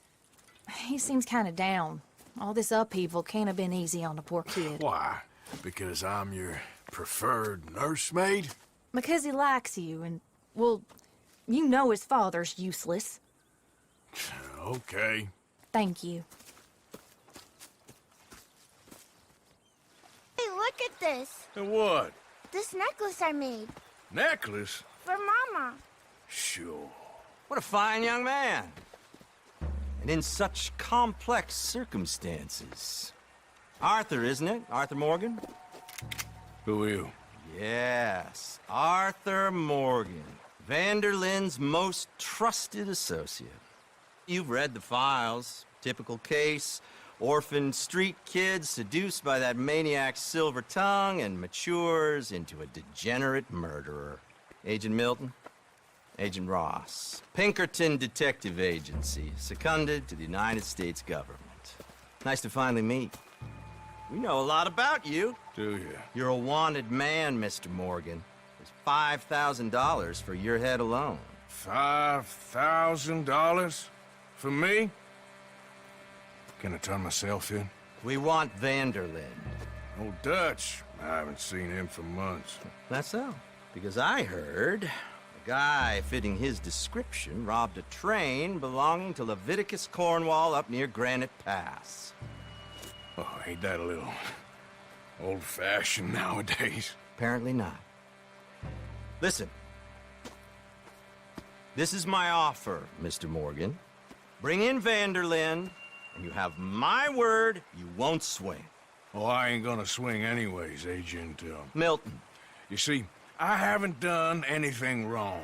He seems kind of down. All this upheaval can't have been easy on the poor kid. Why? Because I'm your preferred nursemaid? Because he likes you, and, well, you know his father's useless. Okay. Thank you. Hey, look at this. And what? This necklace I made. Necklace? For Mama. Sure. What a fine young man. And in such complex circumstances. Arthur, isn't it? Arthur Morgan? Who are you? Yes, Arthur Morgan. Vanderlyn's most trusted associate. You've read the files. Typical case. Orphaned street kid seduced by that maniac's silver tongue and matures into a degenerate murderer. Agent Milton? Agent Ross. Pinkerton Detective Agency, seconded to the United States government. Nice to finally meet. We know a lot about you. Do you? You're a wanted man, Mr. Morgan. There's $5,000 for your head alone. $5,000? For me? Can I turn myself in? We want Vanderlyn. Oh, Dutch. I haven't seen him for months. That's so. Because I heard a guy fitting his description robbed a train belonging to Leviticus Cornwall up near Granite Pass. Oh, ain't that a little old-fashioned nowadays? Apparently not. Listen. This is my offer, Mr. Morgan. Bring in Vanderlyn, and you have my word you won't swing. Oh, I ain't gonna swing anyways, Agent, Milton. You see, I haven't done anything wrong,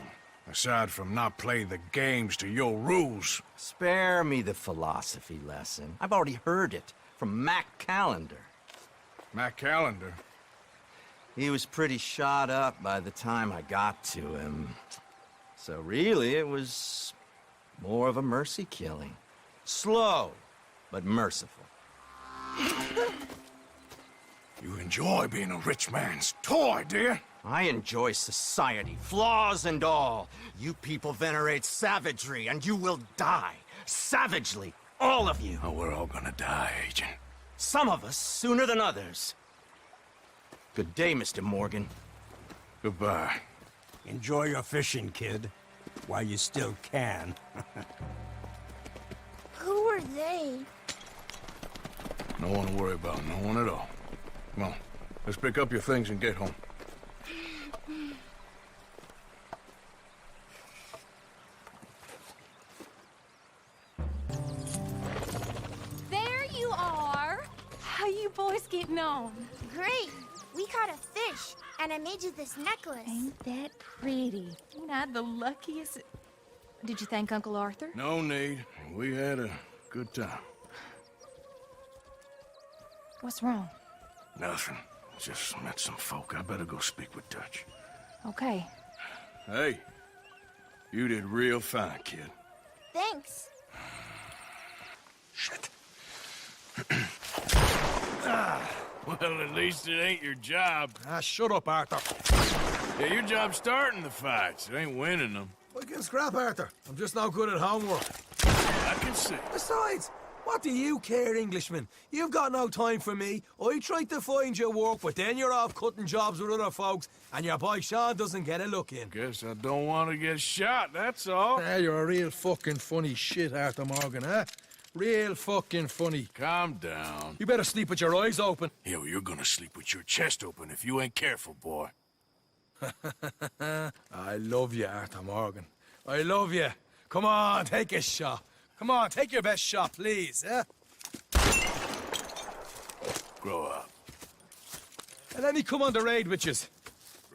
aside from not playing the games to your rules. Spare me the philosophy lesson. I've already heard it from Mac Callender. Mac Callender? He was pretty shot up by the time I got to him. So really, it was more of a mercy killing. Slow, but merciful. You enjoy being a rich man's toy, dear. I enjoy society, flaws and all. You people venerate savagery, and you will die. Savagely, all of you. Oh, we're all gonna die, Agent. Some of us sooner than others. Good day, Mr. Morgan. Goodbye. Enjoy your fishing, kid, while you still can. Who were they? No one to worry about, no one at all. Come on, let's pick up your things and get home. There you are. How you boys getting on? Great. We caught a fish, and I made you this necklace. Ain't that pretty? Not the luckiest. Did you thank Uncle Arthur? No need. We had a good time. What's wrong? Nothing. Just met some folk. I better go speak with Dutch. Okay. Hey, you did real fine, kid. Thanks. Shit. Well, at least it ain't your job. Shut up, Arthur. Yeah, your job's starting the fights. It ain't winning them. I can scrap, Arthur. I'm just not good at homework. I can see. Besides, what do you care, Englishman? You've got no time for me. I tried to find you work, but then you're off cutting jobs with other folks, and your boy Sean doesn't get a look in. Guess I don't want to get shot, that's all. You're a real fucking funny shit, Arthur Morgan, huh? Real fucking funny. Calm down. You better sleep with your eyes open. Yeah, well, you're gonna sleep with your chest open if you ain't careful, boy. I love you, Arthur Morgan. I love you. Come on, take a shot. Come on, take your best shot, please, eh? Grow up. And let me come on the raid with yous.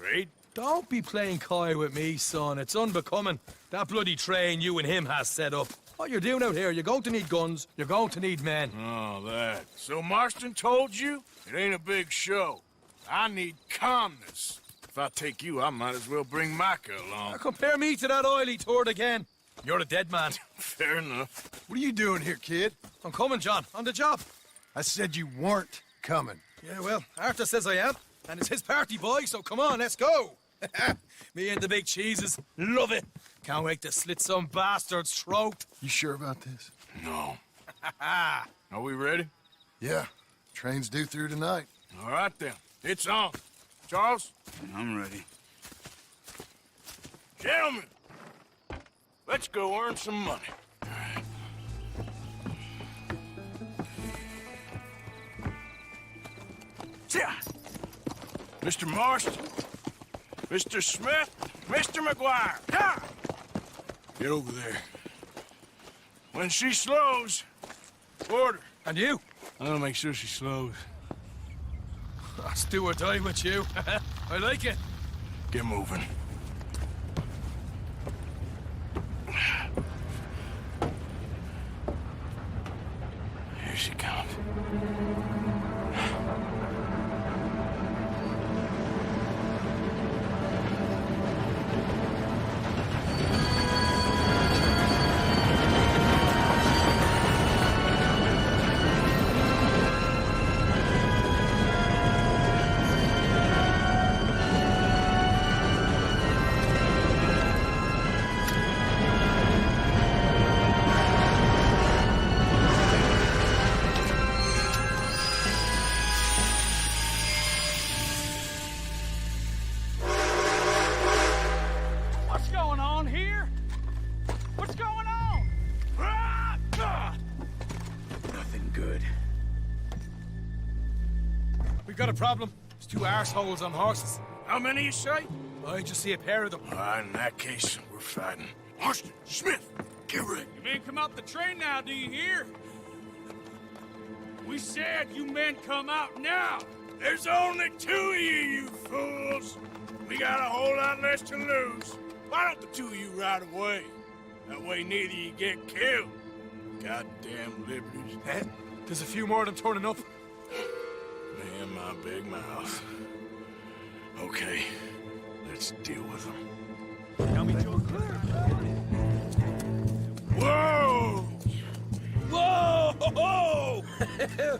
Raid? Don't be playing coy with me, son. It's unbecoming. That bloody train you and him has set up. What you're doing out here, you're going to need guns, you're going to need men. Oh, that. So Marston told you? It ain't a big show. I need calmness. If I take you, I might as well bring Micah along. Now compare me to that oily turd again. You're a dead man. Fair enough. What are you doing here, kid? I'm coming, John. On the job. I said you weren't coming. Yeah, well, Arthur says I am. And it's his party, boy, so come on, let's go. Me and the big cheeses. Love it. Can't wait to slit some bastard's throat. You sure about this? No. Are we ready? Yeah. Train's due through tonight. All right, then. It's on. Charles? I'm ready. Gentlemen, let's go earn some money. Mr. Marston, Mr. Smith, Mr. McGuire, come! Get over there. When she slows, order. And you? I'll make sure she slows. Let's do or die with you. I like it. Get moving. Here she comes. What's going on here? What's going on? Nothing good. We've got a problem. There's two arseholes on horses. How many you say? I just see a pair of them. All right, in that case, we're fighting. Marston, Smith, get ready. You men come out the train now, do you hear? We said you men come out now. There's only two of you fools. We got a whole lot less to lose. Why don't the two of you ride away? That way neither of you get killed. Goddamn liberties. There's a few more of them turning up. Me and my big mouth. Okay, let's deal with them. Whoa! Whoa!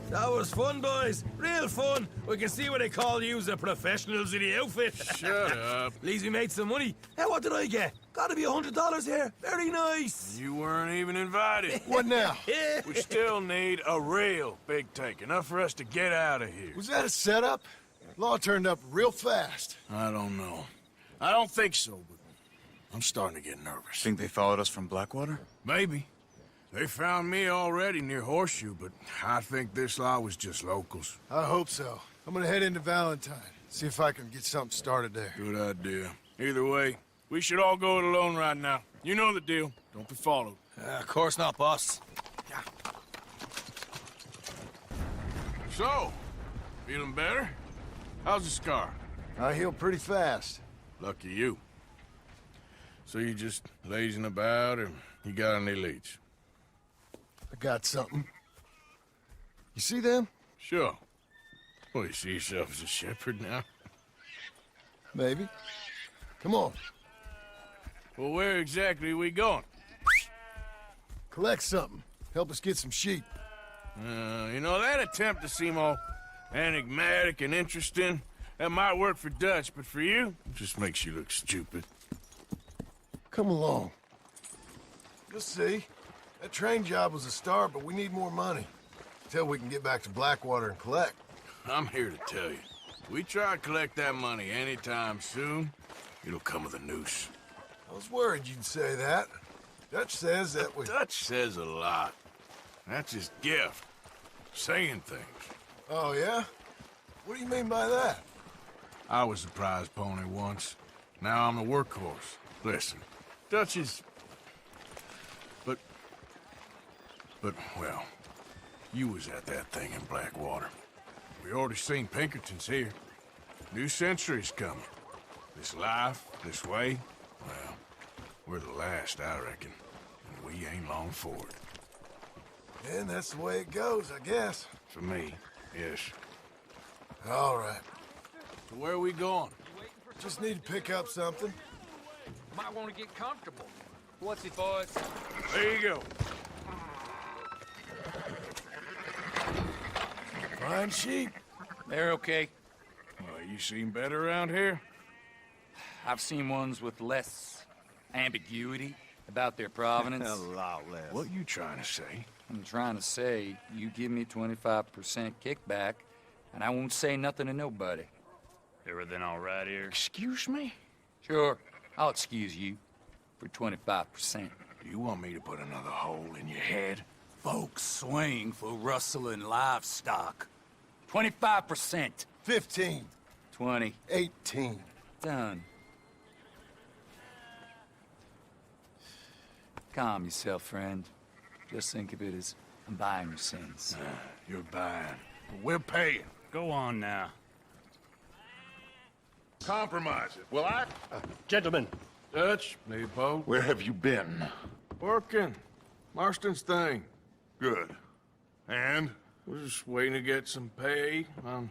That was fun, boys. Real fun. We can see what they call you the professionals in the outfit. Shut up. At least we made some money. Hey, what did I get? Gotta be $100 here. Very nice. You weren't even invited. What now? We still need a real big tank, enough for us to get out of here. Was that a setup? Law turned up real fast. I don't know. I don't think so, but I'm starting to get nervous. Think they followed us from Blackwater? Maybe. They found me already near Horseshoe, but I think this lot was just locals. I hope so. I'm gonna head into Valentine. See if I can get something started there. Good idea. Either way, we should all go it alone right now. You know the deal. Don't be followed. Of course not, boss. So, feeling better? How's the scar? I heal pretty fast. Lucky you. So you just lazing about, or you got any leads? I got something. You see them? Sure. Well, you see yourself as a shepherd now? Maybe. Come on. Well, where exactly are we going? Collect something. Help us get some sheep. You know, that attempt to seem all enigmatic and interesting, that might work for Dutch, but for you, it just makes you look stupid. Come along. You'll see. That train job was a start, but we need more money. Till we can get back to Blackwater and collect. I'm here to tell you, we try to collect that money anytime soon, it'll come with a noose. I was worried you'd say that. Dutch says that we... Dutch says a lot. That's his gift. Saying things. Oh, yeah? What do you mean by that? I was the prize pony once. Now I'm the workhorse. Listen, Dutch is... But, well, you was at that thing in Blackwater. We already seen Pinkertons here. New century's coming. This life, this way, well, we're the last, I reckon. And we ain't long for it. And that's the way it goes, I guess. For me, yes. All right. So where are we going? Just need to pick up something. Might want to get comfortable. What's it, boys? There you go. Fine sheep. They're okay. Well, you seem better around here. I've seen ones with less ambiguity about their provenance. A lot less. What you trying to say? I'm trying to say, you give me 25% kickback, and I won't say nothing to nobody. Everything all right here? Excuse me? Sure, I'll excuse you for 25%. You want me to put another hole in your head? Folks swing for rustling livestock. 25%. 15. 20. 18. Done. Calm yourself, friend. Just think of it as I'm buying your sins. You're buying. But we're paying. Go on now. Compromise it, will I? Gentlemen. Dutch, Leopold. Where have you been? Working. Marston's thing. Good. And? We're just waiting to get some pay on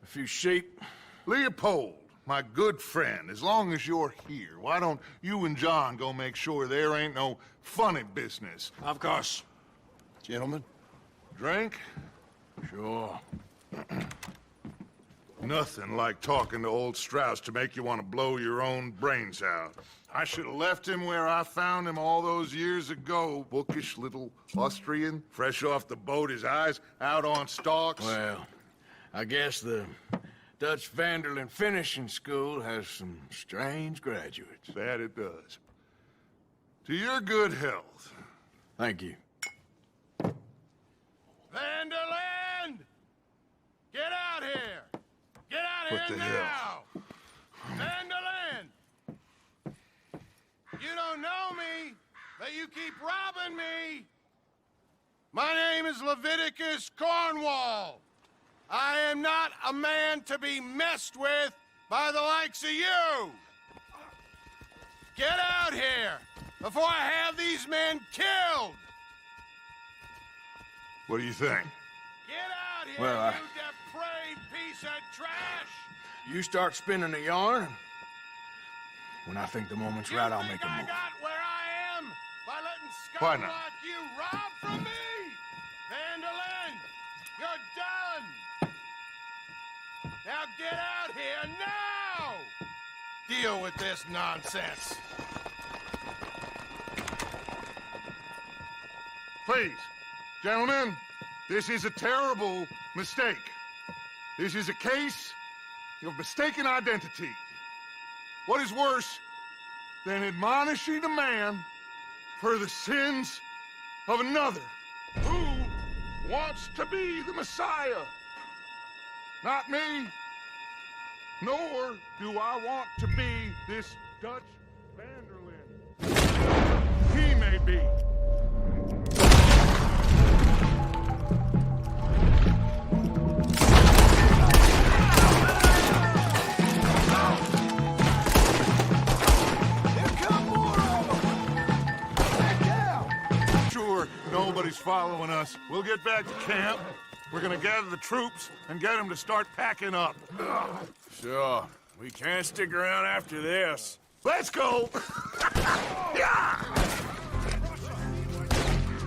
a few sheep. Leopold, my good friend, as long as you're here, why don't you and John go make sure there ain't no funny business? Of course. Gentlemen, drink? Sure. Nothing like talking to old Strauss to make you want to blow your own brains out. I should have left him where I found him all those years ago. Bookish little Austrian, fresh off the boat, his eyes out on stalks. Well, I guess the Dutch Vanderlyn Finishing School has some strange graduates. That it does. To your good health. Thank you. Vanderland! Get out here! Get out What here the now! hell? Vanderland! You don't know me, but you keep robbing me! My name is Leviticus Cornwall. I am not a man to be messed with by the likes of you! Get out here before I have these men killed! What do you think? Get out here, Well, you depraved piece of trash! You start spinning the yarn. When I think the moment's right, I'll make a I move. got where I am by letting Why scum not? like you rob from me! Vanderlyn, you're done! Now get out here now! Deal with this nonsense. Please, gentlemen, this is a terrible mistake. This is a case of mistaken identity. What is worse than admonishing a man for the sins of another who wants to be the Messiah? Not me, nor do I want to be this Dutch Vanderlyn. He may be. Sure, nobody's following us. We'll get back to camp. We're gonna gather the troops and get them to start packing up. Sure. We can't stick around after this. Let's go!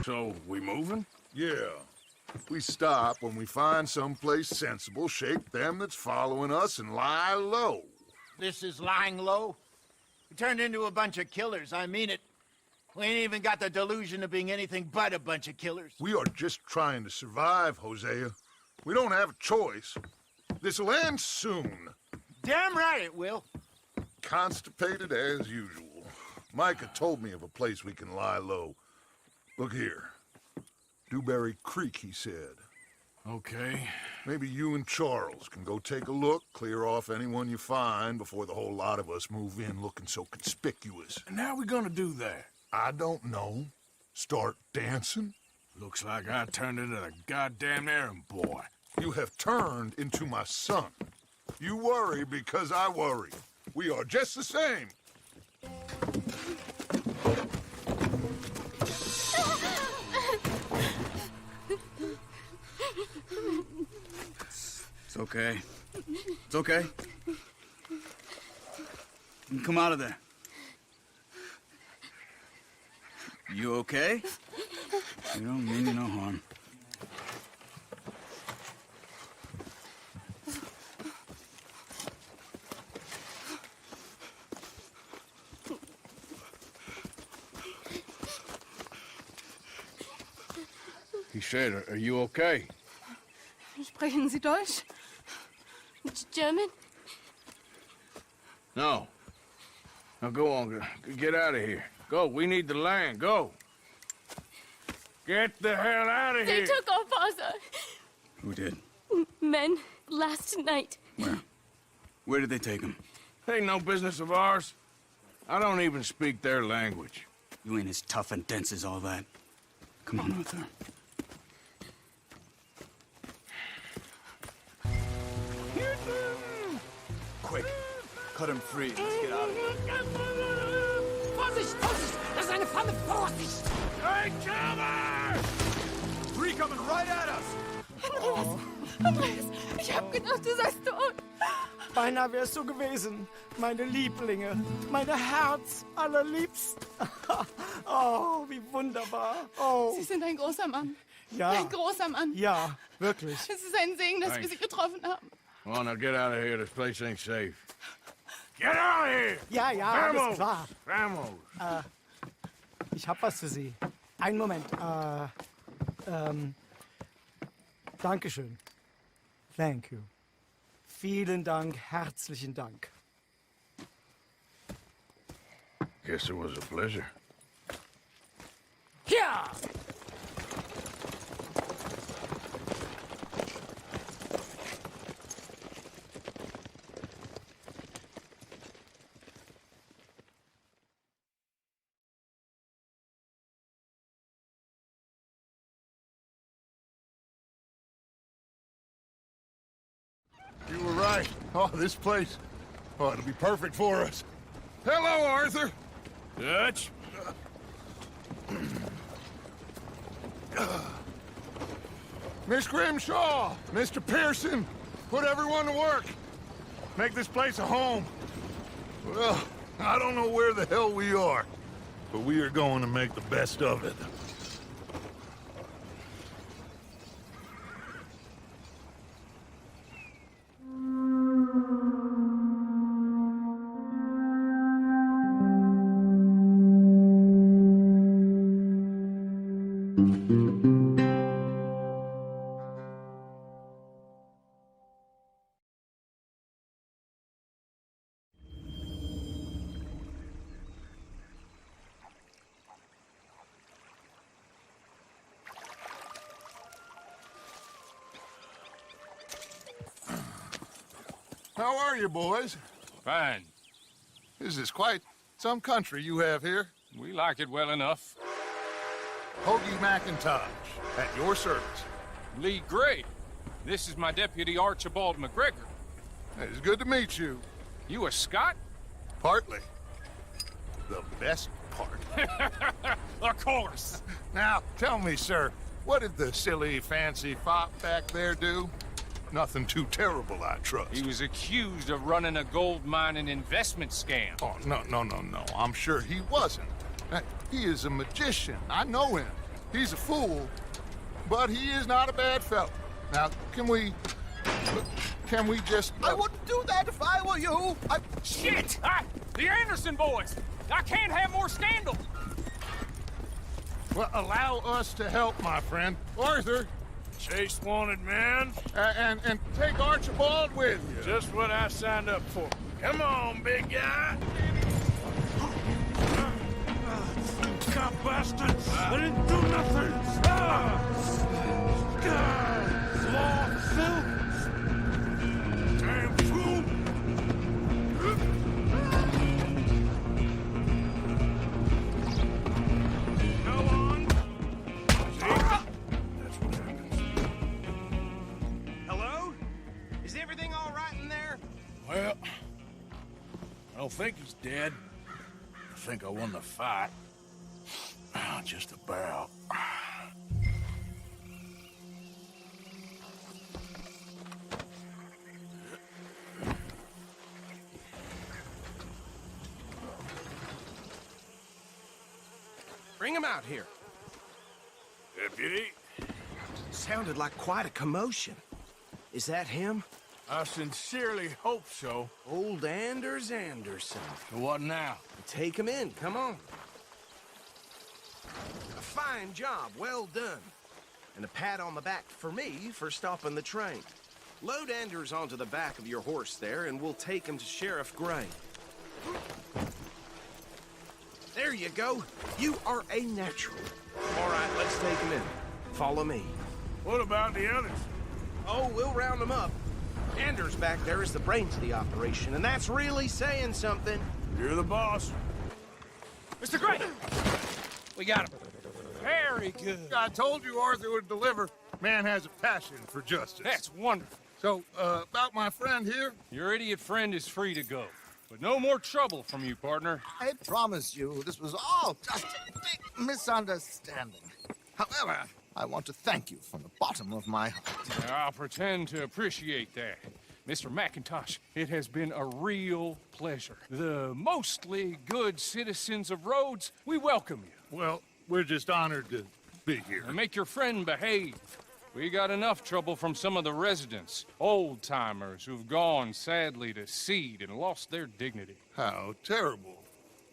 So, we moving? Yeah. We stop when we find someplace sensible, shake them that's following us, and lie low. This is lying low? We turned into a bunch of killers, I mean it. We ain't even got the delusion of being anything but a bunch of killers. We are just trying to survive, Hosea. We don't have a choice. This'll end soon. Damn right it will. Constipated as usual. Micah told me of a place we can lie low. Look here. Dewberry Creek, he said. Okay. Maybe you and Charles can go take a look, clear off anyone you find before the whole lot of us move in looking so conspicuous. And how are we gonna do that? I don't know. Start dancing? Looks like I turned into the goddamn errand boy. You have turned into my son. You worry because I worry. We are just the same. It's okay. It's okay. You can come out of there. You okay? You don't mean you no harm. He said, are you okay? Sprechen Sie Deutsch? German? No. Now go on, get out of here. Go, we need the land, go. Get the hell out of They here! took our father. Who did? Men, last night. Where? Where did they take him? Ain't no business of ours. I don't even speak their language. You ain't as tough and dense as all that. Come on, Arthur. Quick, cut him free. Let's get out of here. Vorsicht, Vorsicht! Das ist eine Pfanne! Vorsicht! Take cover! Three coming right at us! Andreas! Andreas! Ich hab gedacht, du seist tot! Beinahe wär's so gewesen. Meine Lieblinge. Meine Herz allerliebst. Oh, wie wunderbar. Oh. Sie sind ein großer Mann. Ja. Ein großer Mann. Ja, wirklich. Es ist ein Segen, dass wir Sie getroffen haben. Come on, now get out of here. This place ain't safe. Get out of here! Ja, ja, Vamos! alles klar. Vamos! Ich hab was für Sie. Einen Moment. Dankeschön. Thank you. Vielen Dank, herzlichen Dank. Guess it was a pleasure. Ja! You were right. Oh, this place. Oh, it'll be perfect for us. Hello, Arthur. Dutch? Miss Grimshaw, Mr. Pearson, put everyone to work. Make this place a home. Well, I don't know where the hell we are, but we are going to make the best of it. How are you, boys? Fine. This is quite some country you have here. We like it well enough. Hoagie McIntosh, at your service. Lee Gray. This is my deputy, Archibald McGregor. It's good to meet you. You a Scot? Partly. The best part. Of course. Now, tell me, sir, what did the silly, fancy fop back there do? Nothing too terrible, I trust. He was accused of running a gold mining investment scam. Oh, no. I'm sure he wasn't. He is a magician. I know him. He's a fool, but he is not a bad fellow. Now, can we just... I wouldn't do that if I were you. Shit! The Anderson boys! I can't have more scandal! Well, allow us to help, my friend. Arthur! Chase wanted man. And take Archibald with you. Just what I signed up for. Come on, big guy. Cop bastards! I didn't do nothing! Law, Phil! Damn fool! Go on. See? That's what happens. Hello? Is everything all right in there? Well, I don't think he's dead. I think I won the fight. Just about. Bring him out here. Deputy? Sounded like quite a commotion. Is that him? I sincerely hope so. Old Anders Anderson. So what now? Take him in, come on. A fine job, well done. And a pat on the back for me for stopping the train. Load Anders onto the back of your horse there, and we'll take him to Sheriff Gray. There you go. You are a natural. All right, let's take him in. Follow me. What about the others? Oh, we'll round them up. Anders back there is the brains of the operation, and that's really saying something. You're the boss. Mr. Gray! We got him. Very good. I told you Arthur would deliver. Man has a passion for justice. That's wonderful. So, about my friend here? Your idiot friend is free to go. But no more trouble from you, partner. I promise you, this was all just a big misunderstanding. However, I want to thank you from the bottom of my heart. I'll pretend to appreciate that. Mr. McIntosh, it has been a real pleasure. The mostly good citizens of Rhodes, we welcome you. Well, we're just honored to be here. And make your friend behave. We got enough trouble from some of the residents, old-timers who've gone, sadly, to seed and lost their dignity. How terrible.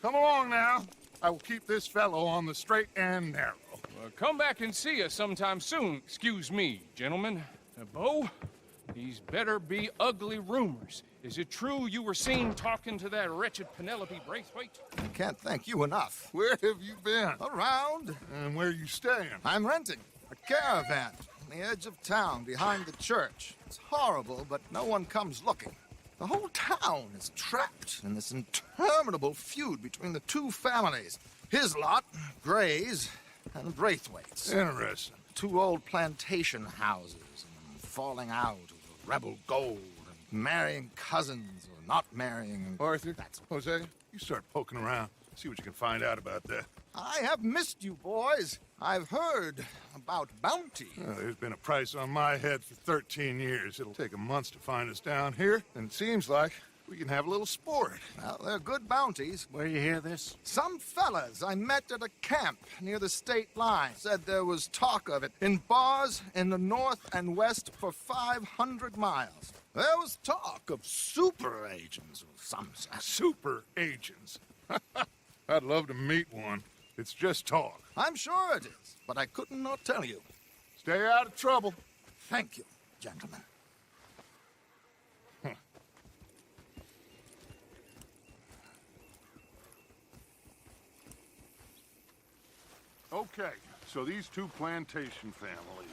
Come along now. I will keep this fellow on the straight and narrow. Well, come back and see us sometime soon. Excuse me, gentlemen. Bo, these better be ugly rumors. Is it true you were seen talking to that wretched Penelope Braithwaite? I can't thank you enough. Where have you been? Around. And where are you staying? I'm renting a caravan on the edge of town behind the church. It's horrible, but no one comes looking. The whole town is trapped in this interminable feud between the two families. His lot, Gray's, and Braithwaite's. Interesting. Two old plantation houses, and falling out over rebel gold, and marrying cousins or not marrying. Arthur, Jose, you start poking around. See what you can find out about that. I have missed you, boys. I've heard about bounty. Well, there's been a price on my head for 13 years. It'll take a month to find us down here, and it seems like we can have a little sport. Well, they're good bounties. Where you hear this? Some fellas I met at a camp near the state line said there was talk of it in bars in the north and west for 500 miles. There was talk of super agents of some sort. Super agents? I'd love to meet one. It's just talk. I'm sure it is, but I couldn't not tell you. Stay out of trouble. Thank you, gentlemen. Okay, so these two plantation families.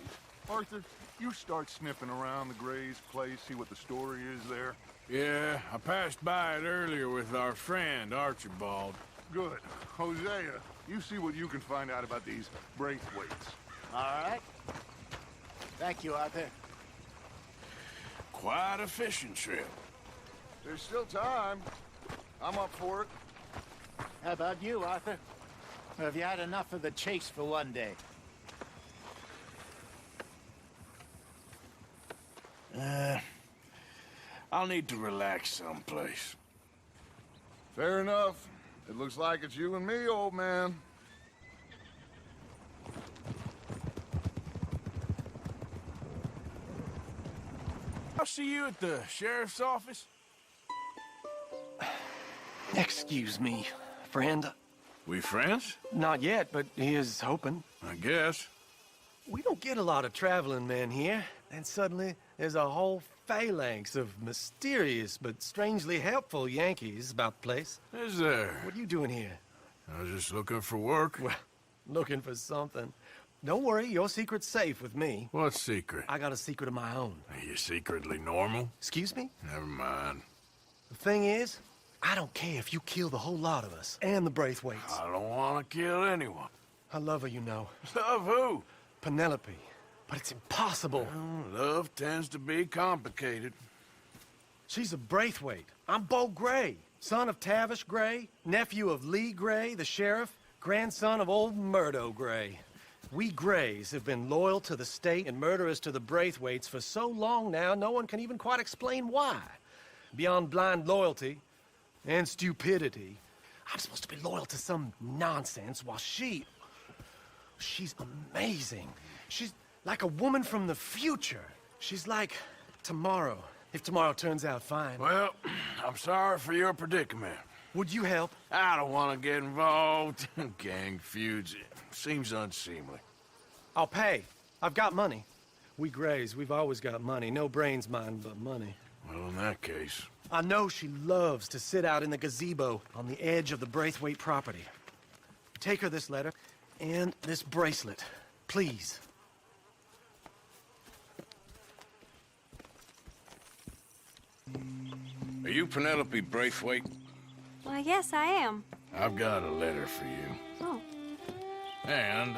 Arthur, you start sniffing around the Gray's place, see what the story is there. Yeah, I passed by it earlier with our friend, Archibald. Good. Hosea, you see what you can find out about these Braithwaites. All right. Thank you, Arthur. Quite a fishing trip. There's still time. I'm up for it. How about you, Arthur? Or have you had enough of the chase for one day? I'll need to relax someplace. Fair enough. It looks like it's you and me, old man. I'll see you at the sheriff's office. Excuse me, friend. We friends? Not yet, but here's hoping. I guess. We don't get a lot of traveling men here, and suddenly there's a whole phalanx of mysterious but strangely helpful Yankees about the place. Is there? What are you doing here? I was just looking for work. Well, looking for something. Don't worry, your secret's safe with me. What secret? I got a secret of my own. Are you secretly normal? Excuse me? Never mind. The thing is, I don't care if you kill the whole lot of us, and the Braithwaites. I don't want to kill anyone. I love her, you know. Love who? Penelope. But it's impossible. Well, love tends to be complicated. She's a Braithwaite. I'm Beau Gray, son of Tavish Gray, nephew of Lee Gray, the sheriff, grandson of old Murdo Gray. We Grays have been loyal to the state and murderers to the Braithwaites for so long now, no one can even quite explain why. Beyond blind loyalty and stupidity, I'm supposed to be loyal to some nonsense while she's amazing. She's like a woman from the future. She's like tomorrow, if tomorrow turns out fine. Well, I'm sorry for your predicament. Would you help? I don't want to get involved in gang feuds. It seems unseemly. I'll pay. I've got money. We Grays, we've always got money. No brains, mind, but money. Well, in that case... I know she loves to sit out in the gazebo on the edge of the Braithwaite property. Take her this letter and this bracelet, please. Are you Penelope Braithwaite? Why, yes, I am. I've got a letter for you. Oh. And...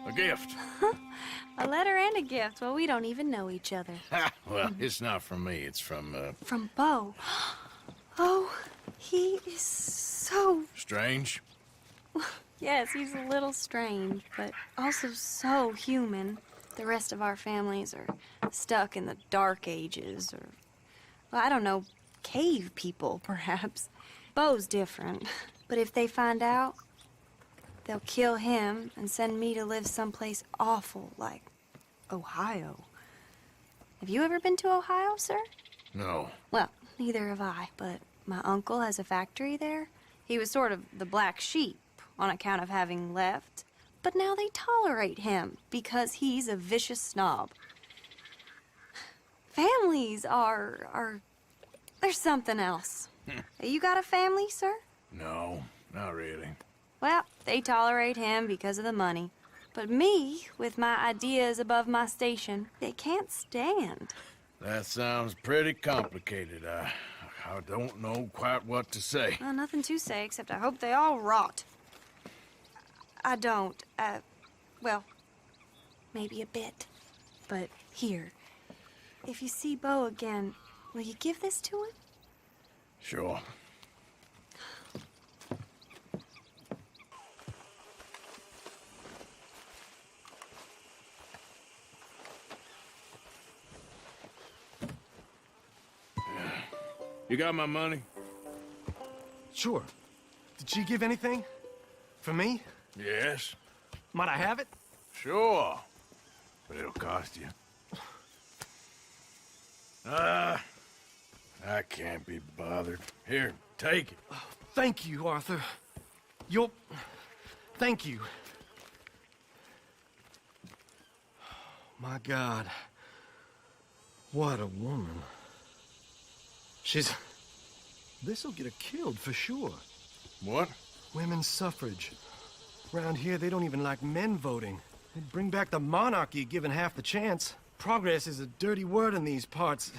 a gift. A letter and a gift. Well, we don't even know each other. Well, it's not from me. It's from, From Beau. Oh, he is so... Strange? Yes, he's a little strange, but also so human. The rest of our families are stuck in the Dark Ages, or... well, I don't know, cave people, perhaps. Beau's different. But if they find out, they'll kill him and send me to live someplace awful, like Ohio. Have you ever been to Ohio, sir? No. Well, neither have I, but my uncle has a factory there. He was sort of the black sheep on account of having left. But now they tolerate him because he's a vicious snob. Families are there's something else. You got a family, sir? No, not really. Well, they tolerate him because of the money. But me, with my ideas above my station, they can't stand. That sounds pretty complicated. I don't know quite what to say. Well, nothing to say, except I hope they all rot. I don't, well, maybe a bit. But here, if you see Beau again, will you give this to him? Sure. You got my money? Sure. Did she give anything? For me? Yes. Might I have it? Sure. But it'll cost you. I can't be bothered. Here, take it. Oh, thank you, Arthur. Thank you. My God. What a woman. This'll get her killed for sure. What? Women's suffrage. Around here, they don't even like men voting. They'd bring back the monarchy given half the chance. Progress is a dirty word in these parts.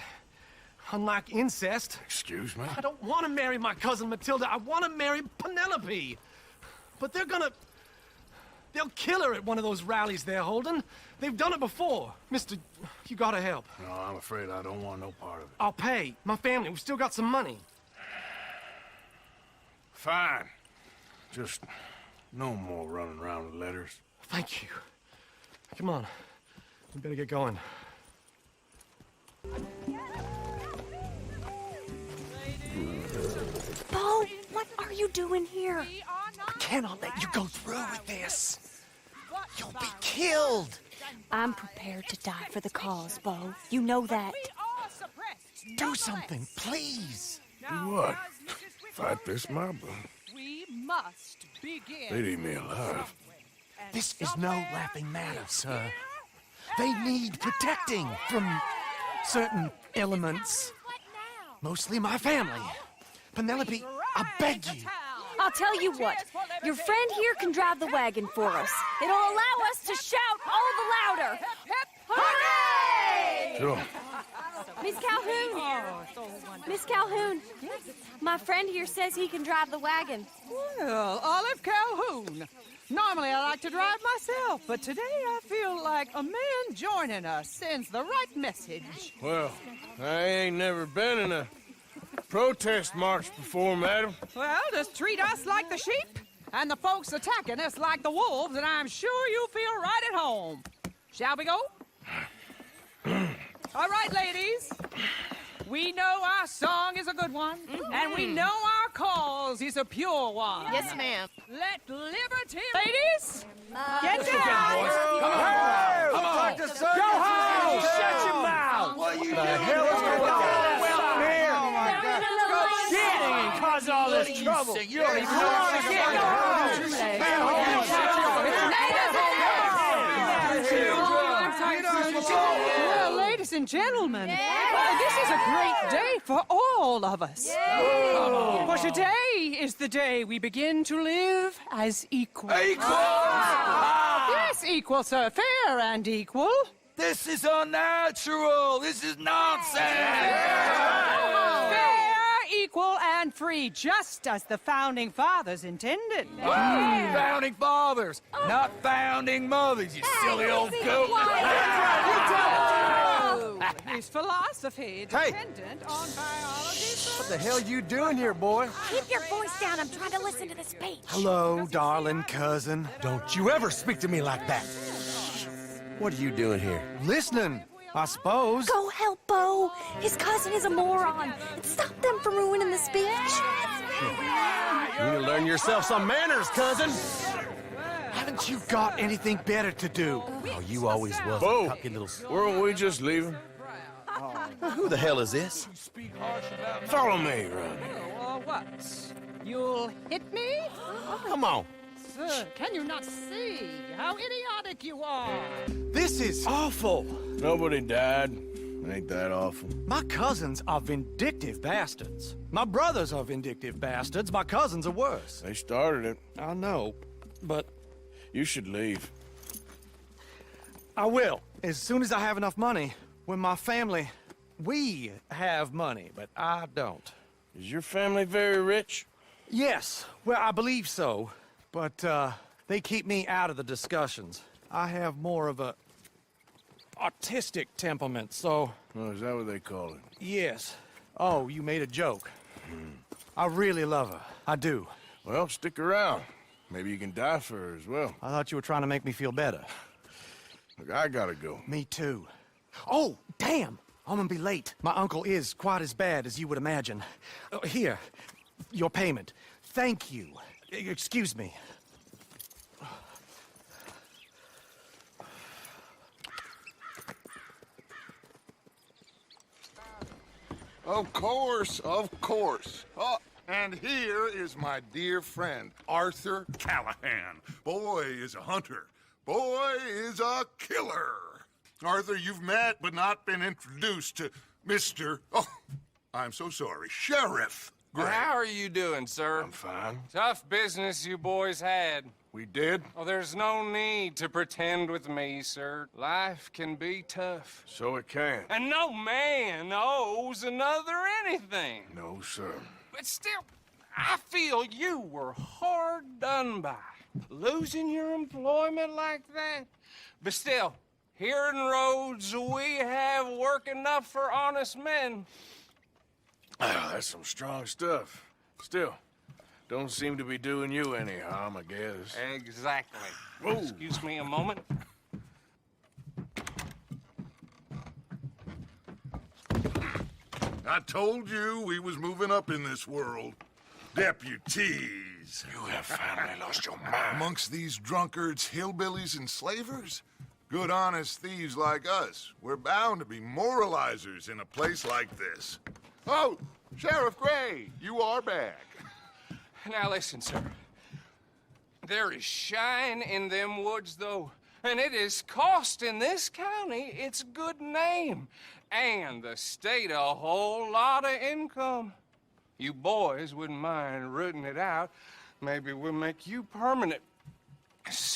Unlike incest. Excuse me? I don't want to marry my cousin Matilda. I want to marry Penelope. But they'll kill her at one of those rallies they're holding. They've done it before. Mister, you gotta help. No, I'm afraid I don't want no part of it. I'll pay. My family, we've still got some money. Fine. Just no more running around with letters. Thank you. Come on. We better get going. Beau, what are you doing here? I cannot let you go through with this. You'll be killed. I'm prepared to die for the cause, Bo. You know that. Do something, please. Do what? Fight this mob? We must begin. They'd eat me alive. This is no laughing matter, sir. They need protecting from certain elements. Mostly my family. Penelope, I beg you. I'll tell you what. Your friend here can drive the wagon for us. It'll allow us to shout all the louder. Hooray! Sure. Miss Calhoun! Miss Calhoun! My friend here says he can drive the wagon. Well, Olive Calhoun. Normally I like to drive myself, but today I feel like a man joining us sends the right message. Well, I ain't never been in a protest march before, madam. Well, just treat us like the sheep, and the folks attacking us like the wolves, and I'm sure you feel right at home. Shall we go? All right, ladies. We know our song is a good one, and we know our cause is a pure one. Yes, ma'am. Let liberty... Ladies, get down! Come on! Go home! Shut your mouth! What are you The hell is going on? Well, here! Oh, my God. Go shit and cause all this trouble. You don't even know what to get. Go home! Well, ladies and gentlemen, this is a great day for all of us. For today is the day we begin to live as equals. Yes, equal, sir. Fair and equal. This is unnatural. This is nonsense. Fair, equal, and free, just as the Founding Fathers intended. Founding fathers, not founding mothers, you silly old goat. His philosophy dependent on biology. What the hell you doing here, boy? Keep your voice down. I'm trying to listen to the speech. Hello, darling cousin. Don't you ever speak to me like that. What are you doing here? Listening, I suppose. Go help Bo. His cousin is a moron. And stop them from ruining the speech. You need to learn yourself some manners, cousin. Haven't you got anything better to do? Oh, you always was Bo, a cocky little... weren't we just leaving? Who the hell is this? Follow me, Ron. What? You'll hit me? Come on. Sir, can you not see how idiotic you are? This is awful. Nobody died. Ain't that awful? My cousins are vindictive bastards. My brothers are vindictive bastards. My cousins are worse. They started it. I know, but You should leave. I will. As soon as I have enough money. When my family... We have money, but I don't. Is your family very rich? Yes. Well, I believe so. But, they keep me out of the discussions. I have more of a... artistic temperament, so... Oh, is that what they call it? Yes. Oh, you made a joke. I really love her. I do. Well, stick around. Maybe you can die for her as well. I thought you were trying to make me feel better. Look, I gotta go. Me too. Oh, damn! I'm gonna be late. My uncle is quite as bad as you would imagine. Here, your payment. Thank you. Excuse me. Of course, of course. Oh, and here is my dear friend, Arthur Callahan. Boy is a hunter. Boy is a killer. Arthur, you've met but not been introduced to Mr. Oh, I'm so sorry, Sheriff Gray. How are you doing, sir? I'm fine. Tough business you boys had. We did? Oh, there's no need to pretend with me, sir. Life can be tough. So it can. And no man owes another anything. No, sir. But still, I feel you were hard done by. Losing your employment like that. But still, here in Rhodes, we have work enough for honest men. Ah, that's some strong stuff. Still, don't seem to be doing you any harm, I guess. Exactly. Whoa. Excuse me a moment. I told you we was moving up in this world. Deputies. You have finally lost your mind. Amongst these drunkards, hillbillies, and slavers, Good, honest thieves like us. We're bound to be moralizers in a place like this. Oh, Sheriff Gray, you are back. Now listen, sir. There is shine in them woods, though, and it is costing this county its good name, and the state a whole lot of income. You boys wouldn't mind rooting it out. Maybe we'll make you permanent.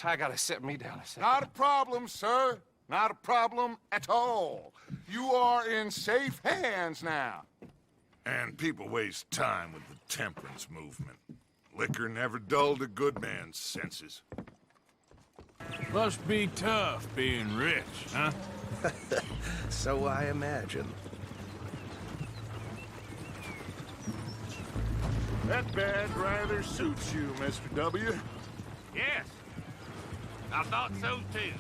I gotta set me down a second. Not a problem, sir. Not a problem at all. You are in safe hands now. And people waste time with the temperance movement. Liquor never dulled a good man's senses. Must be tough being rich, huh? So I imagine. That badge rather suits you, Mr. W. Yes. I thought so too.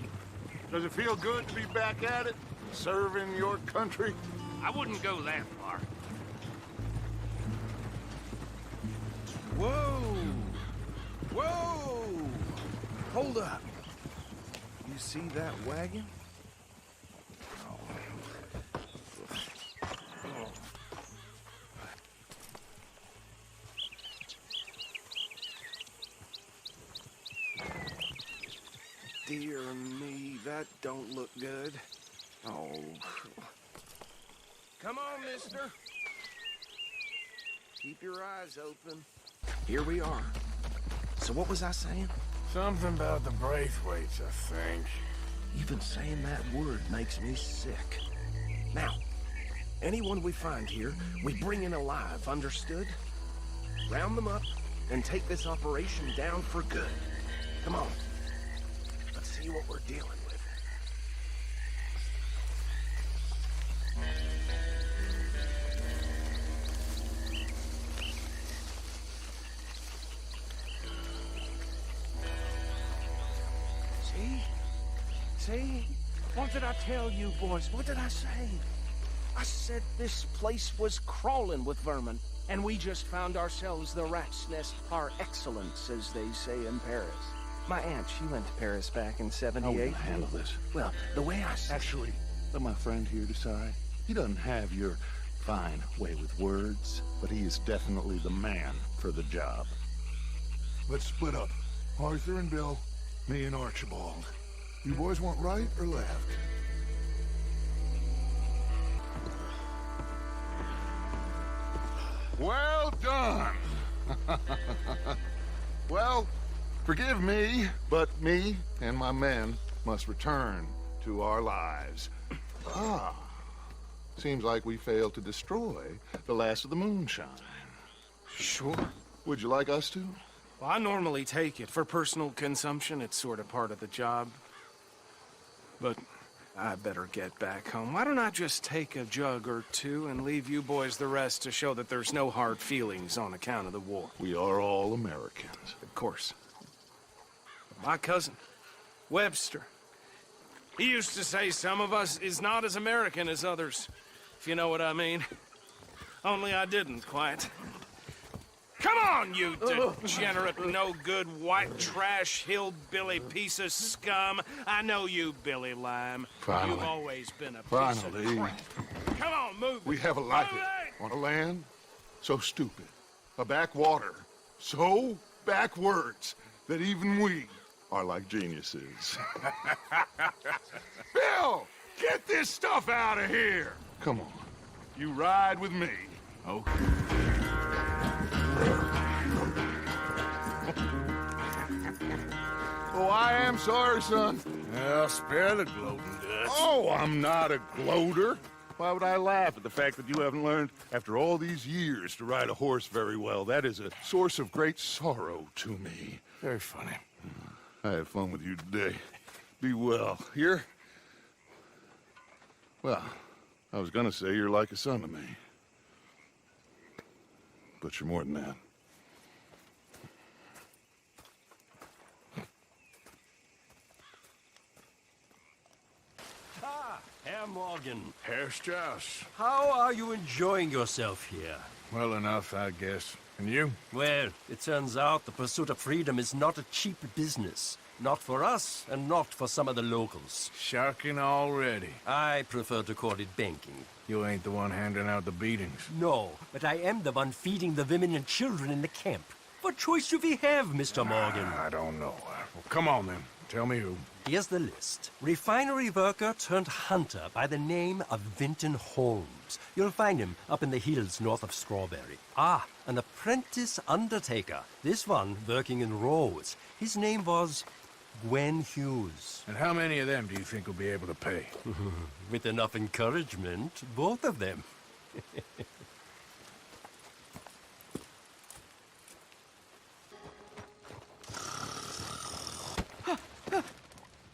Does it feel good to be back at it, serving your country? I wouldn't go that far. Whoa! Whoa! Hold up. You see that wagon? Dear me, that don't look good. Oh. Come on, mister. Keep your eyes open. Here we are. So what was I saying? Something about the Braithwaites, I think. Even saying that word makes me sick. Now, anyone we find here, we bring in alive, understood? Round them up and take this operation down for good. Come on. Let's see what we're dealing with. See? What did I tell you, boys? What did I say? I said this place was crawling with vermin, and we just found ourselves the rat's nest par excellence, as they say in Paris. My aunt, she went to Paris back in '78. How will you handle this? Well, the way I said... Actually, let my friend here decide. He doesn't have your fine way with words, but he is definitely the man for the job. Let's split up. Arthur and Bill, me and Archibald. You boys want right or left? Well done! Well, forgive me, but me and my men must return to our lives. Ah, seems like we failed to destroy the last of the moonshine. Sure. Would you like us to? Well, I normally take it. For personal consumption, it's sort of part of the job. But I better get back home. Why don't I just take a jug or two and leave you boys the rest to show that there's no hard feelings on account of the war? We are all Americans. Of course. My cousin, Webster, he used to say some of us is not as American as others, if you know what I mean. Only I didn't quite. Come on, you degenerate, no-good, white trash, hillbilly piece of scum. I know you, Billy Lime. Finally. You've always been a piece of crap. Come on, move it. We have a like it on a land so stupid, a backwater so backwards that even we are like geniuses. Bill, get this stuff out of here. Come on, you ride with me. Okay. Oh, I am sorry, son. Well, spare the gloating, Dutch. Oh, I'm not a gloater. Why would I laugh at the fact that you haven't learned, after all these years, to ride a horse very well? That is a source of great sorrow to me. Very funny. I had fun with you today. Be well. Here? Well, I was gonna say you're like a son to me. But you're more than that. Herr Morgan. Herr Strauss. How are you enjoying yourself here? Well enough, I guess. And you? Well, it turns out the pursuit of freedom is not a cheap business. Not for us, and not for some of the locals. Sharking already. I prefer to call it banking. You ain't the one handing out the beatings. No, but I am the one feeding the women and children in the camp. What choice do we have, Mr. Morgan? I don't know. Well, come on, then. Tell me who. Here's the list. Refinery worker turned hunter by the name of Vinton Holmes. You'll find him up in the hills north of Strawberry. Ah, an apprentice undertaker. This one working in Rose. His name was Gwen Hughes. And how many of them do you think will be able to pay? With enough encouragement, both of them.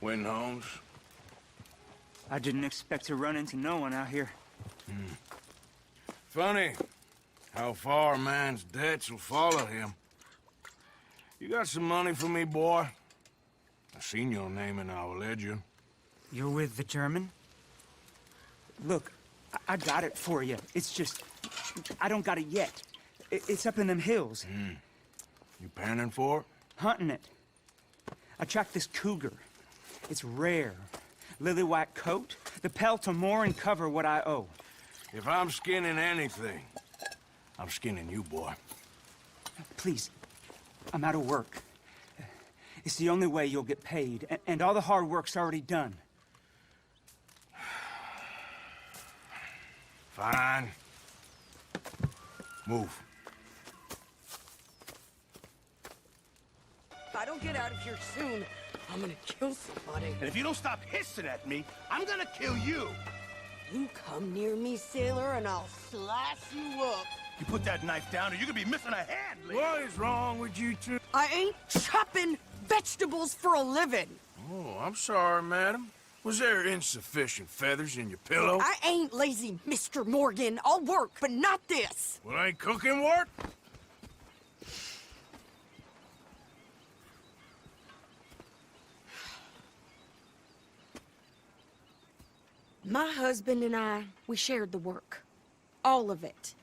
Win Holmes. I didn't expect to run into no one out here. Funny how far a man's debts will follow him. You got some money for me, boy? I seen your name in our ledger. You're with the German? Look, I got it for you. It's just, I don't got it yet. It's up in them hills. You panning for it? Hunting it. I tracked this cougar. It's rare. Lily white coat, the pelt to more and cover what I owe. If I'm skinning anything, I'm skinning you, boy. Please, I'm out of work. It's the only way you'll get paid, and all the hard work's already done. Fine. Move. If I don't get out of here soon, I'm gonna kill somebody. And if you don't stop hissing at me, I'm gonna kill you. You come near me, sailor, and I'll slice you up. You put that knife down or you're gonna be missing a hand, lady. What is wrong with you two? I ain't chopping vegetables for a living. Oh, I'm sorry, madam. Was there insufficient feathers in your pillow? I ain't lazy, Mr. Morgan. I'll work, but not this. Well, ain't cooking work? My husband and I, we shared the work. All of it.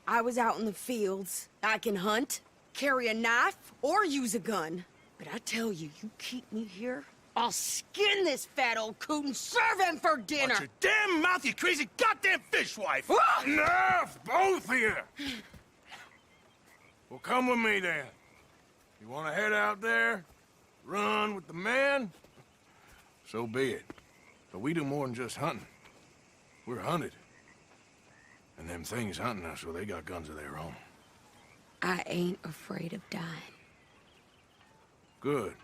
I was out in the fields. I can hunt, carry a knife, or use a gun. But I tell you, you keep me here, I'll skin this fat old coot and serve him for dinner. Watch your damn mouth, you crazy goddamn fishwife! Enough, both of you! Well, come with me, then. You want to head out there? Run with the men? So be it. But we do more than just hunting. We're hunted. And them things hunting us, well, they got guns of their own. I ain't afraid of dying. Good.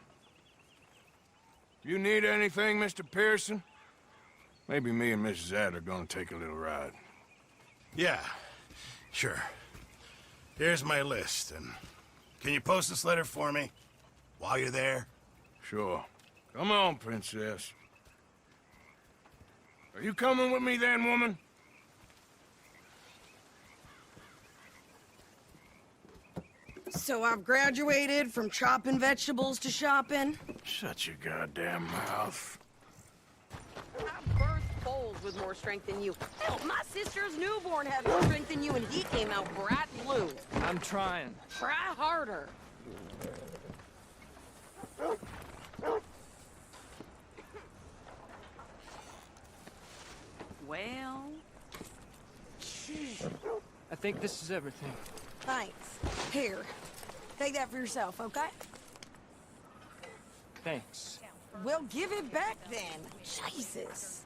You need anything, Mr. Pearson? Maybe me and Mrs. Add are gonna take a little ride. Yeah, sure. Here's my list, and can you post this letter for me while you're there? Sure. Come on, Princess. Are you coming with me then, woman? So I've graduated from chopping vegetables to shopping. Shut your goddamn mouth. I birthed foals with more strength than you. Hell, my sister's newborn had more strength than you, and he came out bright blue. I'm trying. Try harder. Well... I think this is everything. Thanks. Here. Take that for yourself, okay? Thanks. Well, give it back then. Jesus.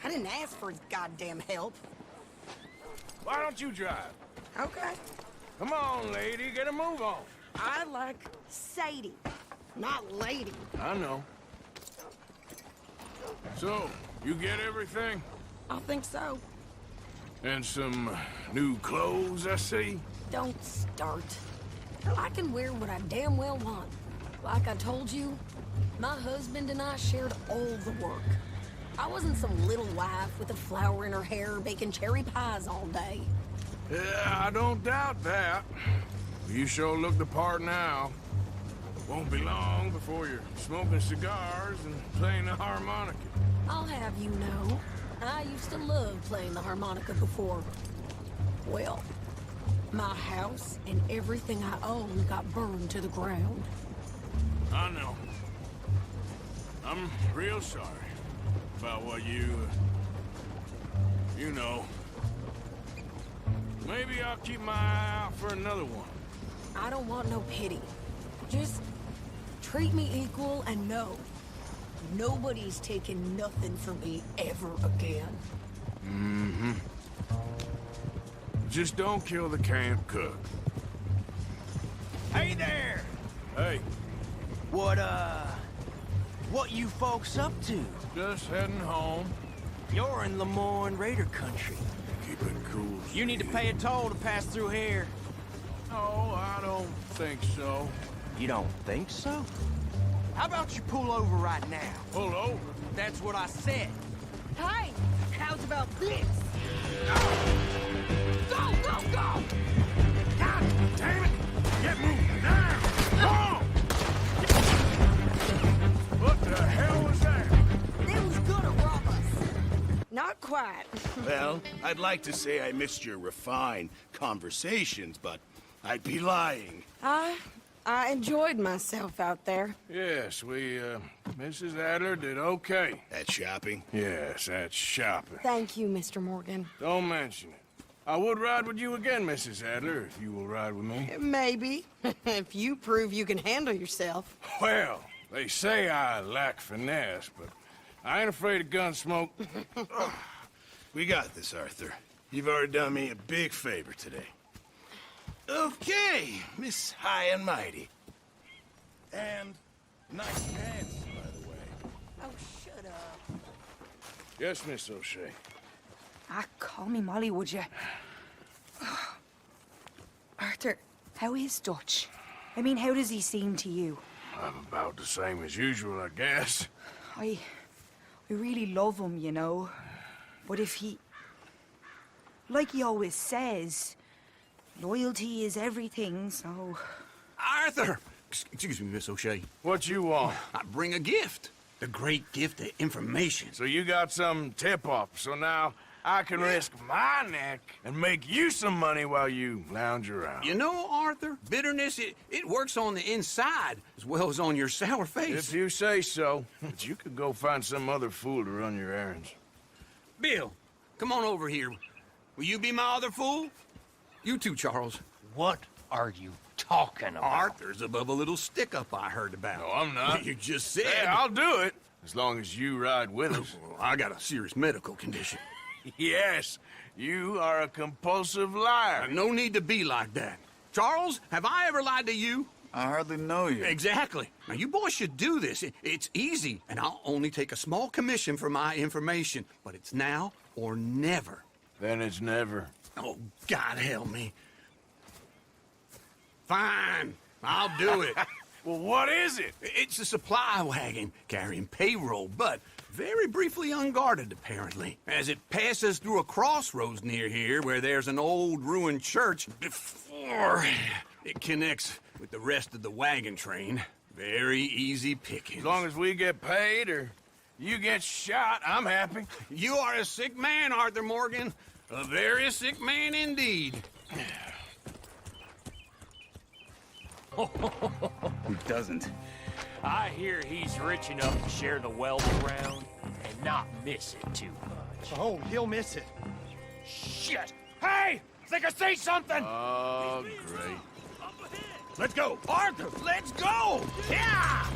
I didn't ask for his goddamn help. Why don't you drive? Okay. Come on, lady, get a move on. I like Sadie, not lady. I know. So, you get everything? I think so. And some new clothes, I see? Don't start. I can wear what I damn well want. Like I told you, my husband and I shared all the work. I wasn't some little wife with a flower in her hair baking cherry pies all day. Yeah, I don't doubt that. You sure look the part now. Won't be long before you're smoking cigars and playing the harmonica. I'll have you know, I used to love playing the harmonica before. Well, my house and everything I owned got burned to the ground. I know. I'm real sorry about what you know. Maybe I'll keep my eye out for another one. I don't want no pity. Just treat me equal and know nobody's taking nothing from me ever again. Mm-hmm. Just don't kill the camp cook. Hey there! Hey. What you folks up to? Just heading home. You're in Lemoyne Raider country. Keep it cool. You need to pay a toll to pass through here. No, I don't think so. You don't think so? How about you pull over right now? Pull over? That's what I said. Hey, how's about this? Go, go, go! God damn it! Get moving now! Go! What the hell was that? They was gonna rob us. Not quite. Well, I'd like to say I missed your refined conversations, but I'd be lying. I enjoyed myself out there. Yes, Mrs. Adler did okay. At shopping? Yes, that's shopping. Thank you, Mr. Morgan. Don't mention it. I would ride with you again, Mrs. Adler, if you will ride with me. Maybe. If you prove you can handle yourself. Well, they say I lack finesse, but I ain't afraid of gun smoke. We got this, Arthur. You've already done me a big favor today. Okay, Miss High and Mighty. And nice pants, by the way. Oh, shut up. Yes, Miss O'Shea. Call me Molly, would you? Arthur, how is Dutch? I mean, how does he seem to you? I'm about the same as usual, I guess. I really love him, you know. But if he... Like he always says, loyalty is everything, so... Arthur! Excuse me, Miss O'Shea. What you want? I bring a gift. The great gift of information. So you got some tip-off, so now I can risk my neck and make you some money while you lounge around. You know, Arthur, bitterness, it works on the inside as well as on your sour face. If you say so. But you could go find some other fool to run your errands. Bill, come on over here. Will you be my other fool? You too, Charles. What are you talking about? Arthur's above a little stick-up I heard about. No, I'm not. You just said... Hey, I'll do it, as long as you ride with us. I got a serious medical condition. Yes, you are a compulsive liar. No need to be like that. Charles, have I ever lied to you? I hardly know you. Exactly. Now, you boys should do this. It's easy, and I'll only take a small commission for my information. But it's now or never. Then it's never. Oh, God help me. Fine, I'll do it. Well, what is it? It's a supply wagon carrying payroll, but very briefly unguarded, apparently. As it passes through a crossroads near here where there's an old ruined church before it connects with the rest of the wagon train. Very easy pickings. As long as we get paid or you get shot, I'm happy. You are a sick man, Arthur Morgan. A very sick man indeed. Who doesn't? I hear he's rich enough to share the wealth around and not miss it too much. Oh, he'll miss it. Shit! Hey! I think I see something! Oh, great. Let's go! Arthur, let's go! Yeah!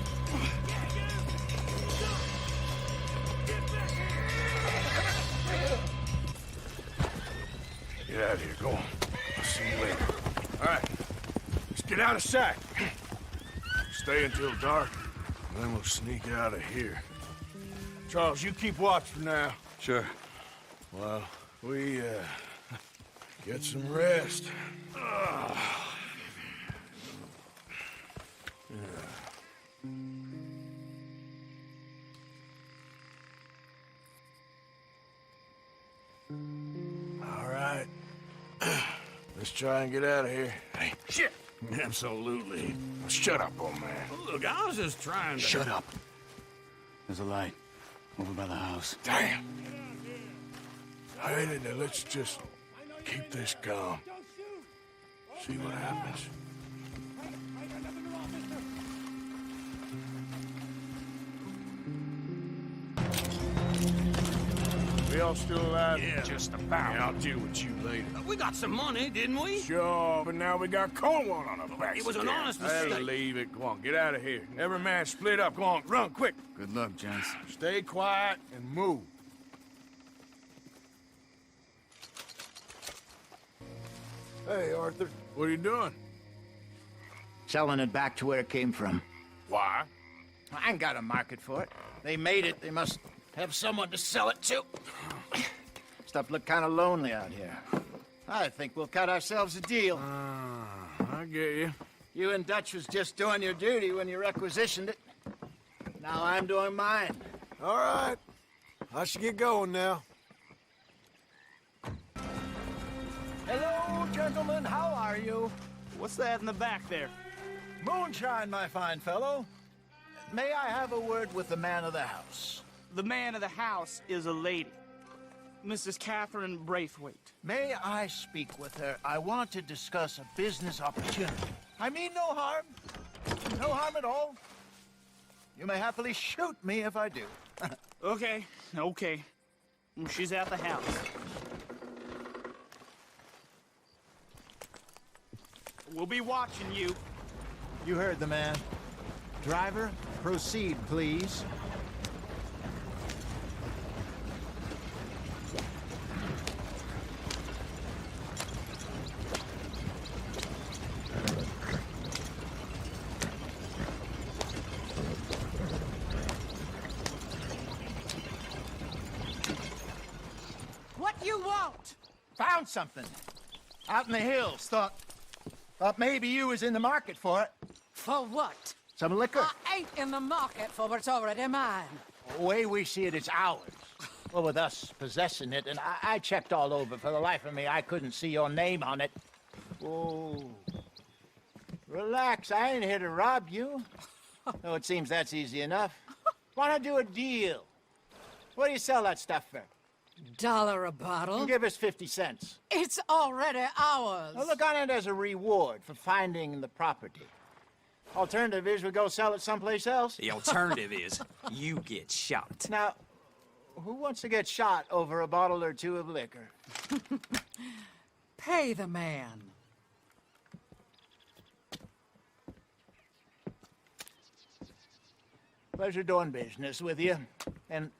Get out of here, go on. I'll see you later. All right, let's get out of sight. Stay until dark, and then we'll sneak out of here. Charles, you keep watch for now. Sure. Well, we, get some rest. All right. Let's try and get out of here. Hey, shit! Absolutely. Shut up, old man. Look, I was just trying to... Shut up. There's a light over by the house. Damn. Hey, let's just keep this calm. See what happens. We all still alive? Yeah, just about. Yeah, I'll deal with you later. We got some money, didn't we? Sure, but now we got Cornwall on our backs. It was an again. honest Hey, mistake. leave it. Go on, get out of here. Every man split up. Go on, run, quick. Good luck, gents. Stay quiet and move. Hey, Arthur. What are you doing? Selling it back to where it came from. Why? I ain't got a market for it. They made it. They must have someone to sell it to. Stuff look kind of lonely out here. I think we'll cut ourselves a deal. I get you. You and Dutch was just doing your duty when you requisitioned it. Now I'm doing mine. All right. I should get going now. Hello, gentlemen. How are you? What's that in the back there? Moonshine, my fine fellow. May I have a word with the man of the house? The man of the house is a lady. Mrs. Catherine Braithwaite. May I speak with her? I want to discuss a business opportunity. I mean no harm. No harm at all. You may happily shoot me if I do. Okay. She's at the house. We'll be watching you. You heard the man. Driver, proceed, please. What you want? Found something. Out in the hills. Thought maybe you was in the market for it. For what? Some liquor. I ain't in the market for what's already mine. The way we see it, it's ours. Well, with us possessing it, and I checked all over. For the life of me, I couldn't see your name on it. Oh. Relax, I ain't here to rob you. Though it seems that's easy enough. Wanna do a deal? What do you sell that stuff for? $1 a bottle? Give us 50 cents. It's already ours. Well, look on it as a reward for finding the property. Alternative is we go sell it someplace else. The alternative is you get shot. Now, who wants to get shot over a bottle or two of liquor? Pay the man. Pleasure doing business with you. And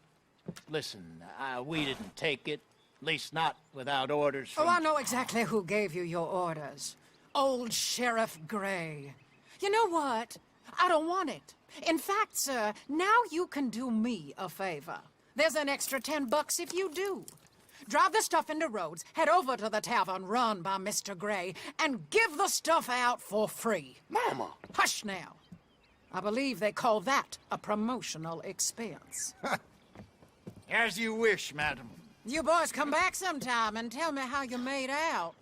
listen, we didn't take it. At least not without orders from... Oh, I know exactly who gave you your orders. Old Sheriff Gray. You know what? I don't want it. In fact, sir, now you can do me a favor. There's an extra $10 if you do. Drive the stuff into Rhodes, head over to the tavern run by Mr. Gray, and give the stuff out for free. Mama! Hush now. I believe they call that a promotional expense. As you wish, madam. You boys come back sometime and tell me how you made out.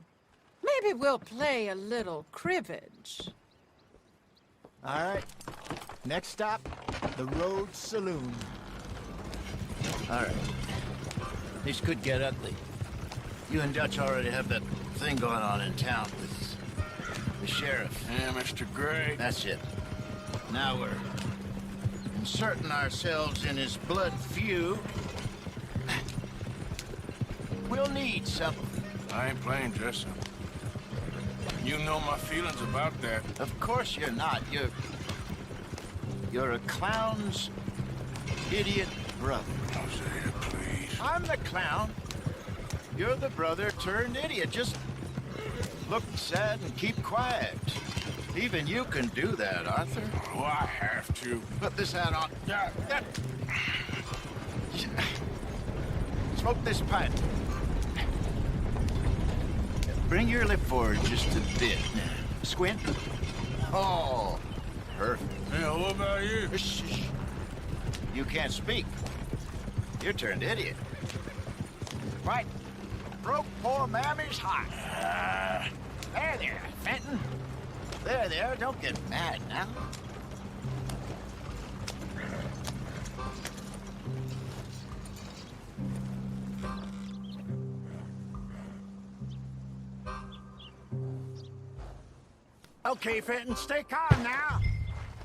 Maybe we'll play a little cribbage. All right. Next stop, the Rhodes Saloon. All right. This could get ugly. You and Dutch already have that thing going on in town with the sheriff. Yeah, Mr. Gray. That's it. Now we're inserting ourselves in his blood feud. We'll need something. I ain't playing dress up. You know my feelings about that. Of course you're not. You're a clown's idiot brother. Hosea, please. I'm the clown. You're the brother turned idiot. Just look sad and keep quiet. Even you can do that, Arthur. Oh, I have to. Put this hat on. Smoke this pipe. Bring your lip forward just a bit. Squint. Oh, perfect. Yeah, what about you? Shh. You can't speak. You're turned idiot. Right. Broke poor Mammy's heart. There, Fenton. There, don't get mad now. Okay, Fenton, stay calm now.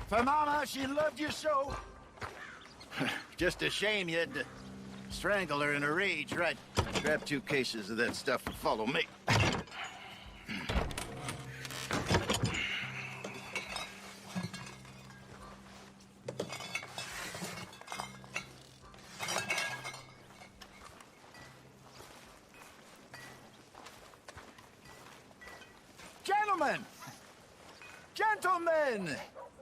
For Mama, she loved you so. Just a shame you had to Strangle her in a rage, right? Grab 2 cases of that stuff and follow me. Gentlemen! Gentlemen!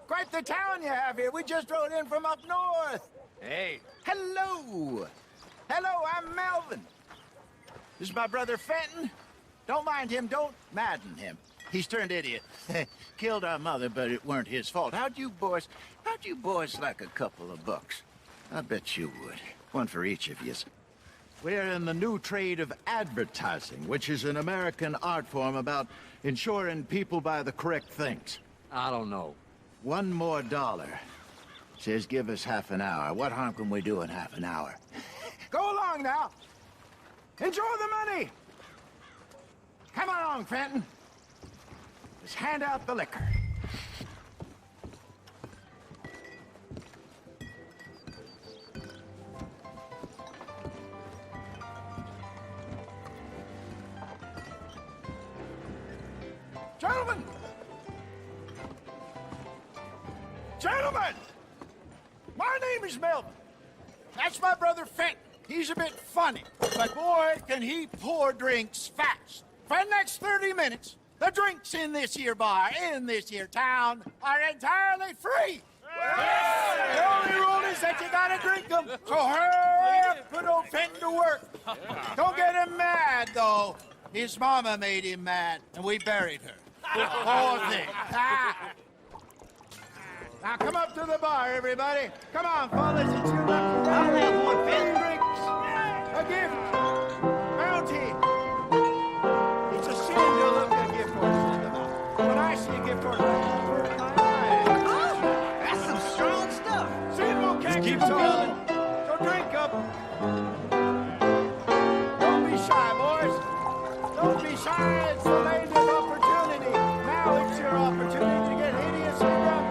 Quite the town you have here. We just rode in from up north. Hey. Hello! Hello, I'm Melvin. This is my brother Fenton. Don't mind him, don't madden him. He's turned idiot. Killed our mother, but it weren't his fault. How'd you boys like a couple of bucks? I bet you would. One for each of yous. We're in the new trade of advertising, which is an American art form about ensuring people buy the correct things. I don't know. $1 more. Says give us half an hour. What harm can we do in half an hour? Go along now. Enjoy the money. Come along, Fenton. Let's hand out the liquor. Gentlemen! Gentlemen! My name is Melvin. That's my brother Fenton. He's a bit funny, but boy, can he pour drinks fast. For the next 30 minutes, the drinks in this here bar, in this here town, are entirely free. The only rule is that you gotta drink them, so hurry up, put old Fenton to work. Don't get him mad, though. His mama made him mad, and we buried her. Poor thing. Now come up to the bar, everybody. Come on, fellas, it's your lucky day. I'll have one, Fenton. Drinks, a gift, bounty. It's a sin to look a gift horse in the mouth. When I see a gift horse, I burn my eyes. Oh, that's some strong stuff. Sin will catch you, coming. So drink up. Don't be shy, boys. Don't be shy. It's the lady's opportunity. Now it's your opportunity to get hideous and drunk.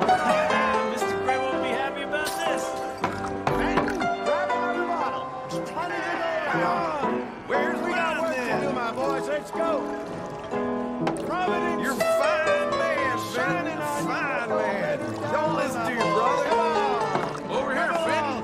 Let's go. Providence. You're fine, man. Shining on fine, man. Don't listen to your brother. Come on. Over here, Fenton.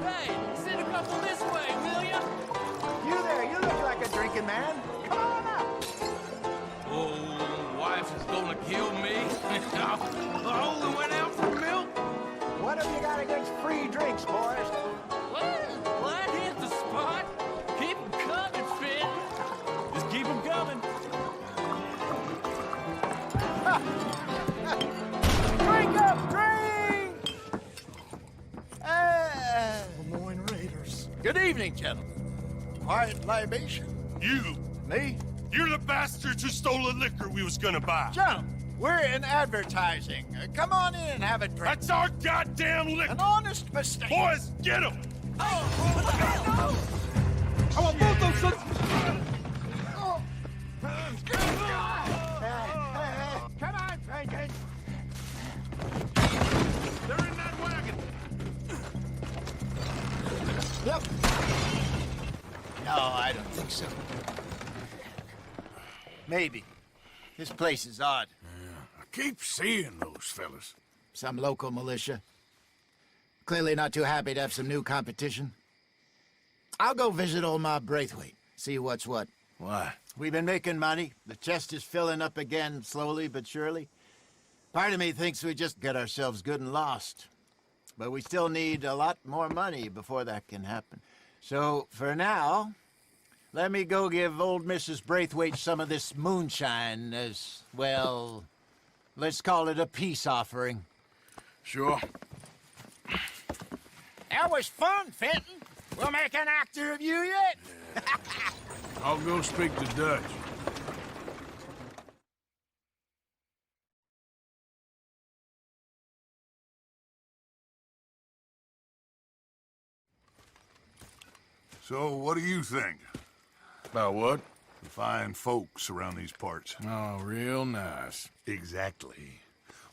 Hey, send a couple this way, will ya? You there, you look like a drinking man. Come on up. Wife is gonna kill me. I only went out for milk. What have you got against free drinks, boys? Well, that hit the spot. Keep 'em coming, Finn. Just keep 'em coming. Drink up, drink! Lemoyne Raiders. Good evening, gentlemen. Quiet libation. You. Me? You're the bastards who stole the liquor we was gonna buy. Gentlemen, we're in advertising. Come on in and have a drink. That's our goddamn liquor. An honest mistake. Boys, get him! Oh, what the hell? I want both those sons. Come on, Franklin. They're in that wagon. Yep. No, I don't think so. Maybe. This place is odd. I keep seeing those fellas. Some local militia. Clearly not too happy to have some new competition. I'll go visit old Ma Braithwaite, see what's what. Why? We've been making money. The chest is filling up again, slowly but surely. Part of me thinks we just get ourselves good and lost. But we still need a lot more money before that can happen. So, for now, let me go give old Mrs. Braithwaite some of this moonshine as, well, let's call it a peace offering. Sure. That was fun, Fenton. We'll make an actor of you yet. I'll go speak to Dutch. So, what do you think? About what? The fine folks around these parts. Oh, real nice. Exactly.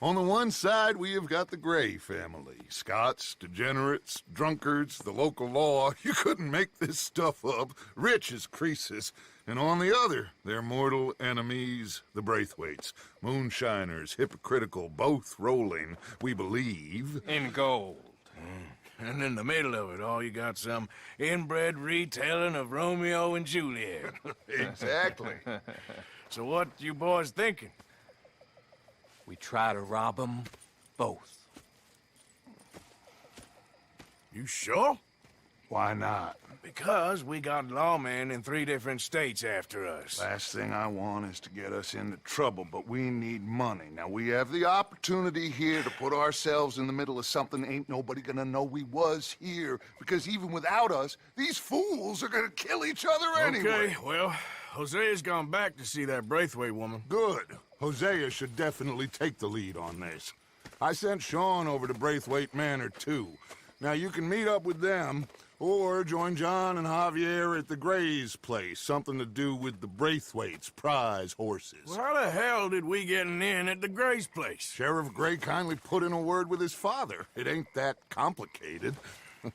On the one side, we have got the Gray family. Scots, degenerates, drunkards, the local law. You couldn't make this stuff up. Rich as Croesus. And on the other, their mortal enemies, the Braithwaites. Moonshiners, hypocritical, both rolling, we believe. In gold. And in the middle of it all, you got some inbred retelling of Romeo and Juliet. Exactly. So what you boys thinking? We try to rob them both. You sure? Why not? Because we got lawmen in 3 different states after us. Last thing I want is to get us into trouble, but we need money. Now, we have the opportunity here to put ourselves in the middle of something ain't nobody gonna know we was here, because even without us, these fools are gonna kill each other anyway. Okay, well, Hosea's gone back to see that Braithwaite woman. Good. Hosea should definitely take the lead on this. I sent Sean over to Braithwaite Manor, too. Now, you can meet up with them, or join John and Javier at the Gray's place. Something to do with the Braithwaite's prize horses. Well, how the hell did we get in at the Gray's place? Sheriff Gray kindly put in a word with his father. It ain't that complicated.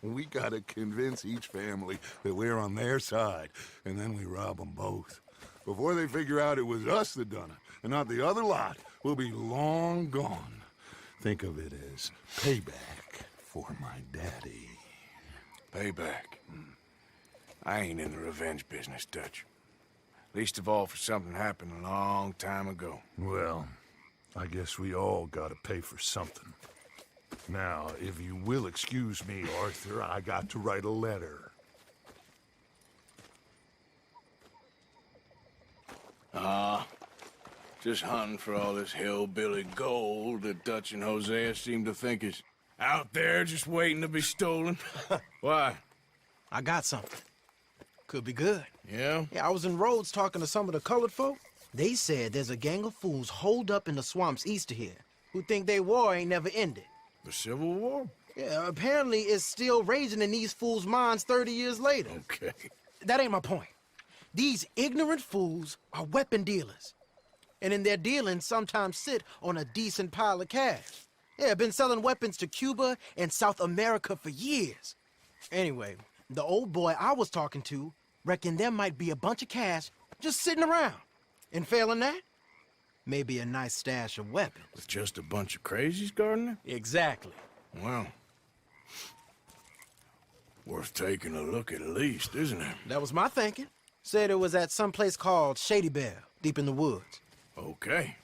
We gotta convince each family that we're on their side, and then we rob them both. Before they figure out it was us that done it, and not the other lot, we'll be long gone. Think of it as payback for my daddy. Payback. I ain't in the revenge business, Dutch. Least of all for something happened a long time ago. Well, I guess we all gotta pay for something. Now, if you will excuse me, Arthur, I got to write a letter. Just hunting for all this hillbilly gold that Dutch and Hosea seem to think is out there just waiting to be stolen. Why? I got something. Could be good. Yeah? Yeah, I was in Rhodes talking to some of the colored folk. They said there's a gang of fools holed up in the swamps east of here who think their war ain't never ended. The Civil War? Yeah, apparently it's still raging in these fools' minds 30 years later. Okay. That ain't my point. These ignorant fools are weapon dealers. And in their dealings sometimes sit on a decent pile of cash. Yeah, been selling weapons to Cuba and South America for years. Anyway, the old boy I was talking to reckoned there might be a bunch of cash just sitting around. And failing that, maybe a nice stash of weapons. With just a bunch of crazies guarding it? Exactly. Well, worth taking a look at least, isn't it? That was my thinking. Said it was at some place called Shady Bell, deep in the woods. Okay.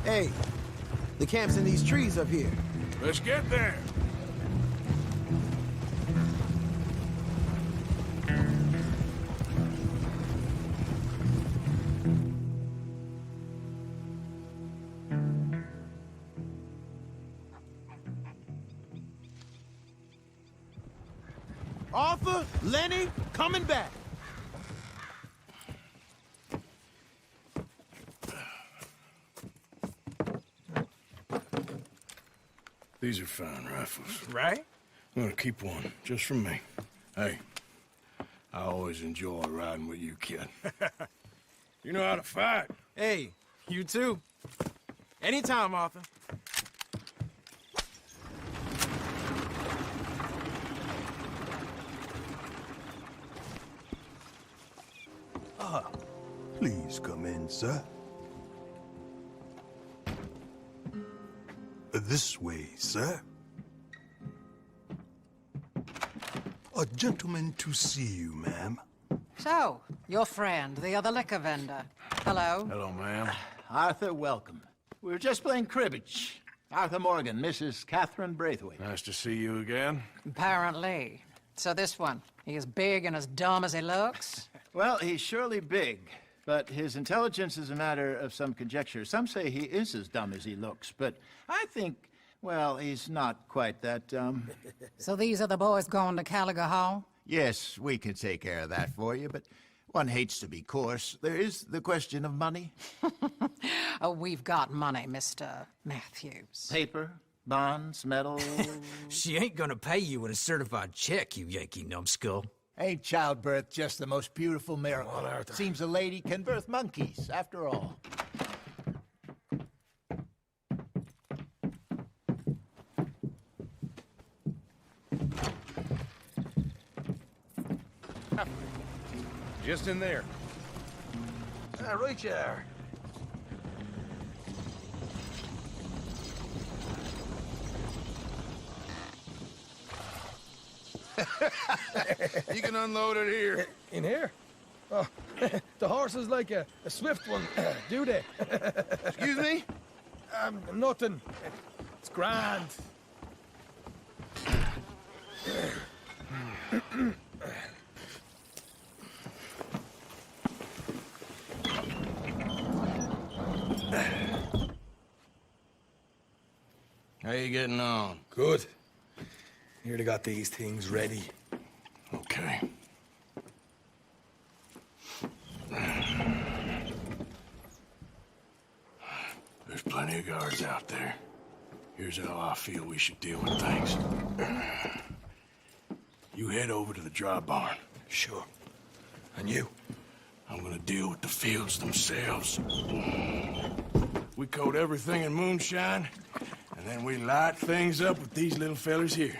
Hey, the camp's in these trees up here. Let's get there. Arthur, Lenny, coming back. These are fine rifles. Right? I'm gonna keep one, just for me. Hey, I always enjoy riding with you, kid. You know how to fight. Hey, you too. Anytime, Arthur. Please come in, sir. This way, sir. A gentleman to see you, ma'am. So, your friend, the other liquor vendor. Hello. Hello, ma'am. Arthur, welcome. We were just playing cribbage. Arthur Morgan, Mrs. Catherine Braithwaite. Nice to see you again. Apparently. So this one, he is big and as dumb as he looks? Well, he's surely big, but his intelligence is a matter of some conjecture. Some say he is as dumb as he looks, but I think, well, he's not quite that dumb. So these are the boys going to Caliga Hall? Yes, we can take care of that for you, but one hates to be coarse. There is the question of money. Oh, we've got money, Mr. Matthews. Paper, bonds, metal. She ain't gonna pay you with a certified check, you Yankee numbskull. Ain't childbirth just the most beautiful miracle? Seems a lady can birth monkeys, after all. Just in there. Right there. You can unload it here. In here? Oh, the horse is like a swift one, do they? Excuse me? Nothing. It's grand. How you getting on? Good. Nearly got these things ready. Okay. There's plenty of guards out there. Here's how I feel we should deal with things. You head over to the dry barn. Sure. And you? I'm gonna deal with the fields themselves. We coat everything in moonshine, and then we light things up with these little fellers here.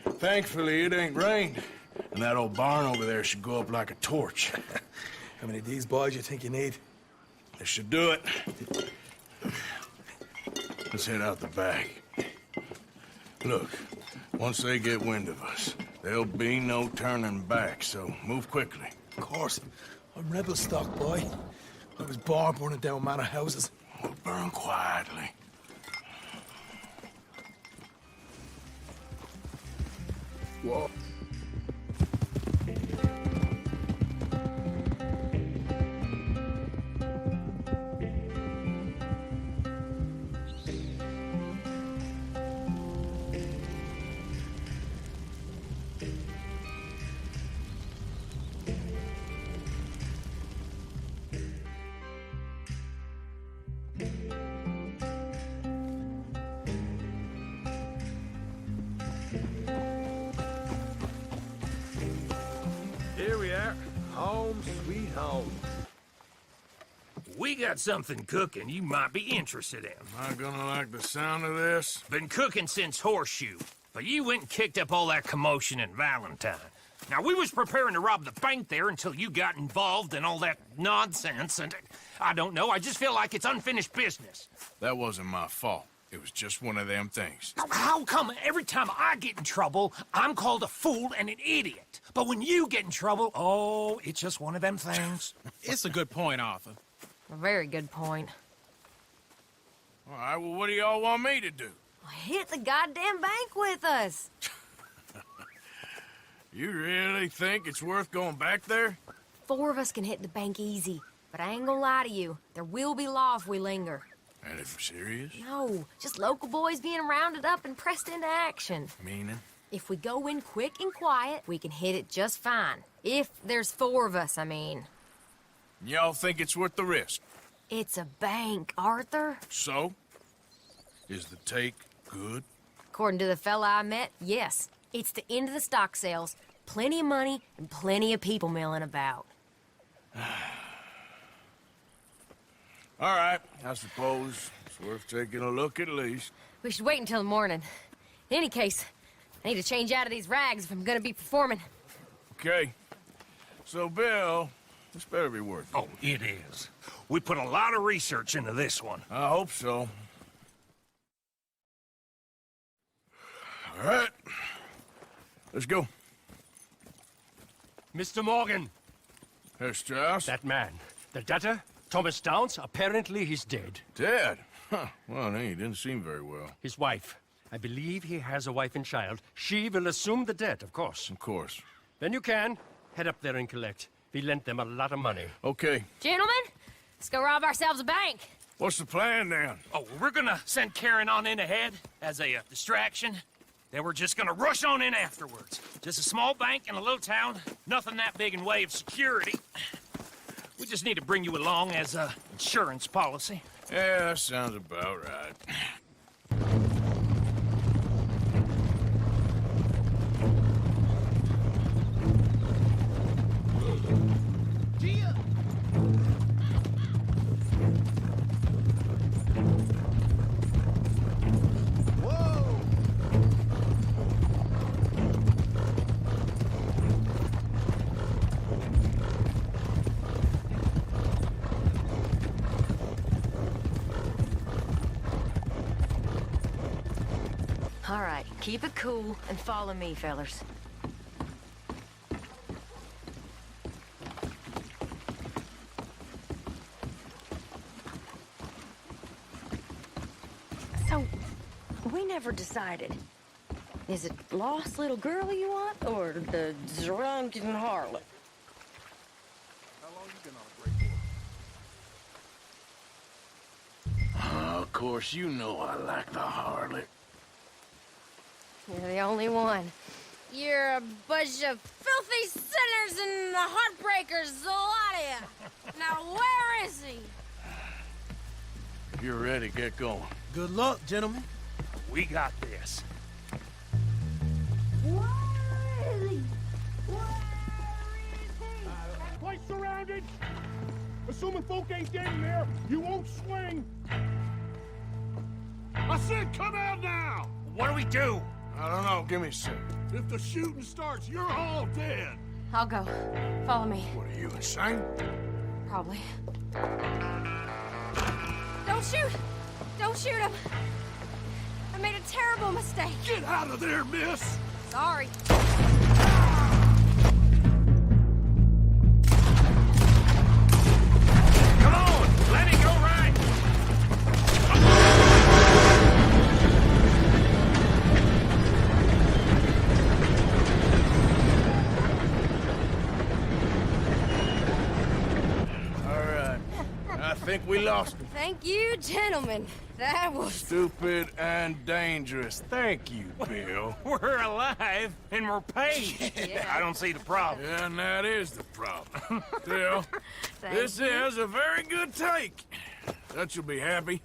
Thankfully, it ain't rained, and that old barn over there should go up like a torch. How many of these boys you think you need? This should do it. Let's head out the back. Look, once they get wind of us, there'll be no turning back, so move quickly. Of course. I'm rebel stock, boy. I was born burning down manor houses. We'll burn quietly. Whoa. Here we are. Home sweet home. We got something cooking you might be interested in. Am I gonna like the sound of this? Been cooking since Horseshoe, but you went and kicked up all that commotion in Valentine. Now, we was preparing to rob the bank there until you got involved in all that nonsense, and I don't know, I just feel like it's unfinished business. That wasn't my fault. It was just one of them things. How come every time I get in trouble, I'm called a fool and an idiot? But when you get in trouble, oh, it's just one of them things. It's a good point, Arthur. A very good point. All right, well, what do y'all want me to do? Hit the goddamn bank with us. You really think it's worth going back there? 4 of us can hit the bank easy. But I ain't gonna lie to you. There will be law if we linger. Anything serious? No, just local boys being rounded up and pressed into action. Meaning? If we go in quick and quiet, we can hit it just fine. If there's 4 of us, I mean. Y'all think it's worth the risk? It's a bank, Arthur. So? Is the take good? According to the fella I met, yes. It's the end of the stock sales. Plenty of money and plenty of people milling about. All right, I suppose it's worth taking a look at least. We should wait until the morning. In any case, I need to change out of these rags if I'm gonna be performing. Okay. So, Bill, this better be worth it. Oh, it is. We put a lot of research into this one. I hope so. All right. Let's go. Mr. Morgan. Herr Strauss? That man. The debtor, Thomas Downs, apparently he's dead. Dead? Huh. Well, he didn't seem very well. His wife, I believe he has a wife and child. She will assume the debt, of course. Of course. Then you can head up there and collect. We lent them a lot of money. Okay. Gentlemen, let's go rob ourselves a bank. What's the plan, then? Oh, we're gonna send Karen on in ahead as a distraction. Then we're just gonna rush on in afterwards. Just a small bank in a little town. Nothing that big in way of security. We just need to bring you along as a insurance policy. Yeah, that sounds about right. All right, keep it cool and follow me, fellers. So, we never decided. Is it lost little girl you want, or the drunken harlot? How long you been on a break for? Of course, you know I like the harlot. You're the only one. You're a bunch of filthy sinners and the heartbreakers, a lot of you. Now, where is he? If you're ready, get going. Good luck, gentlemen. We got this. Place surrounded. Assuming folk ain't getting there, you won't swing. I said come out now! What do we do? I don't know. Give me a second. If the shooting starts, you're all dead. I'll go. Follow me. What are you, insane? Probably. Don't shoot! Don't shoot him! I made a terrible mistake. Get out of there, miss! Sorry. Come on! Let it go right! I think we lost him. Thank you, gentlemen. That was... Stupid and dangerous. Thank you, Bill. We're alive and we're paid. Yeah. I don't see the problem. Yeah, and that is the problem. Still, this is a very good take. That you'll be happy,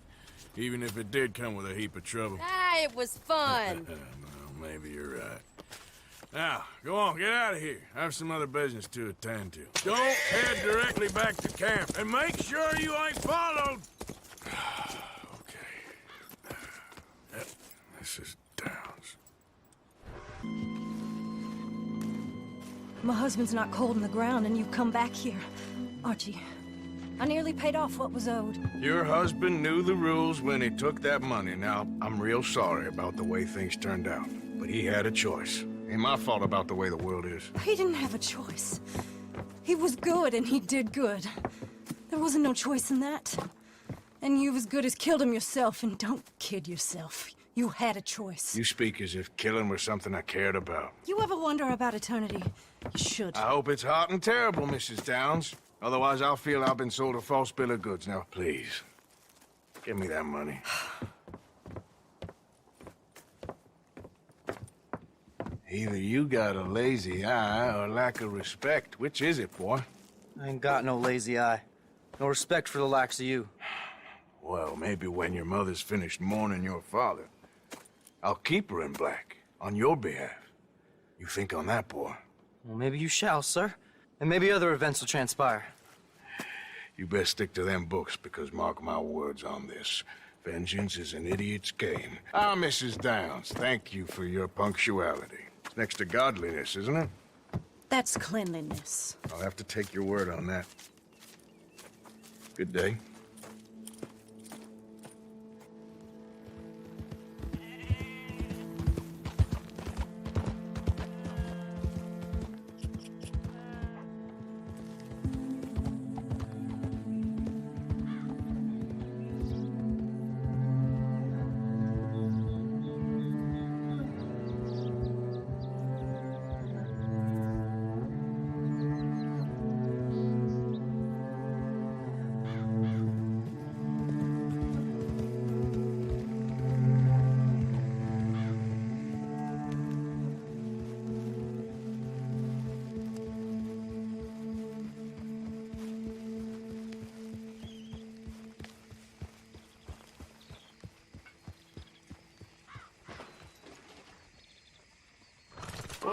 even if it did come with a heap of trouble. Ah, it was fun. Well, maybe you're right. Now, go on, get out of here. I have some other business to attend to. Don't head directly back to camp, and make sure you ain't followed. Okay. Yep, this is Downs. My husband's not cold in the ground, and you've come back here. Archie, I nearly paid off what was owed. Your husband knew the rules when he took that money. Now, I'm real sorry about the way things turned out, but he had a choice. Ain't my fault about the way the world is. He didn't have a choice. He was good, and he did good. There wasn't no choice in that. And you've as good as killed him yourself, and don't kid yourself. You had a choice. You speak as if killing was something I cared about. You ever wonder about eternity? You should. I hope it's hot and terrible, Mrs. Downs. Otherwise, I'll feel I've been sold a false bill of goods. Now, please, give me that money. Either you got a lazy eye or lack of respect. Which is it, boy? I ain't got no lazy eye. No respect for the likes of you. Well, maybe when your mother's finished mourning your father, I'll keep her in black, on your behalf. You think on that, boy? Well, maybe you shall, sir. And maybe other events will transpire. You best stick to them books, because mark my words on this. Vengeance is an idiot's game. Ah, Mrs. Downs, thank you for your punctuality. It's next to godliness, isn't it? That's cleanliness. I'll have to take your word on that. Good day.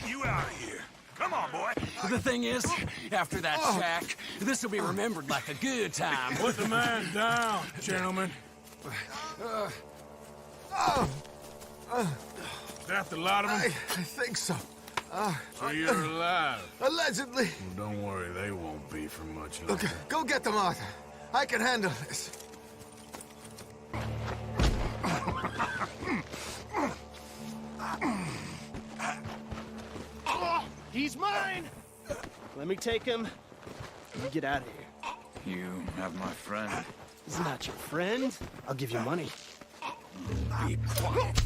You out of here. Come on, boy. The thing is, after that shack, this will be remembered like a good time. Put the man down, gentlemen. Is that the lot of them? I think so. So you're alive? Allegedly. Well, don't worry, they won't be for much longer. Okay, go get them, Arthur. I can handle this. He's mine! Let me take him. You get out of here. You have my friend. He's not your friend. I'll give you money. Be quiet.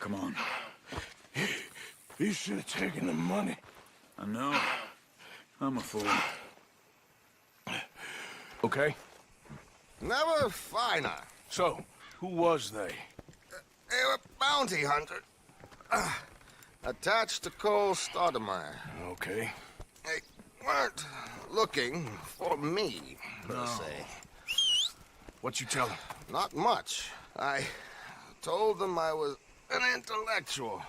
Come on. You should have taken the money. I know. I'm a fool. Okay. Never finer. So, who was they? They were bounty hunters. Attached to Cole Stoudemire. Okay. They weren't looking for me, per se. What you tell them? Not much. I told them I was an intellectual.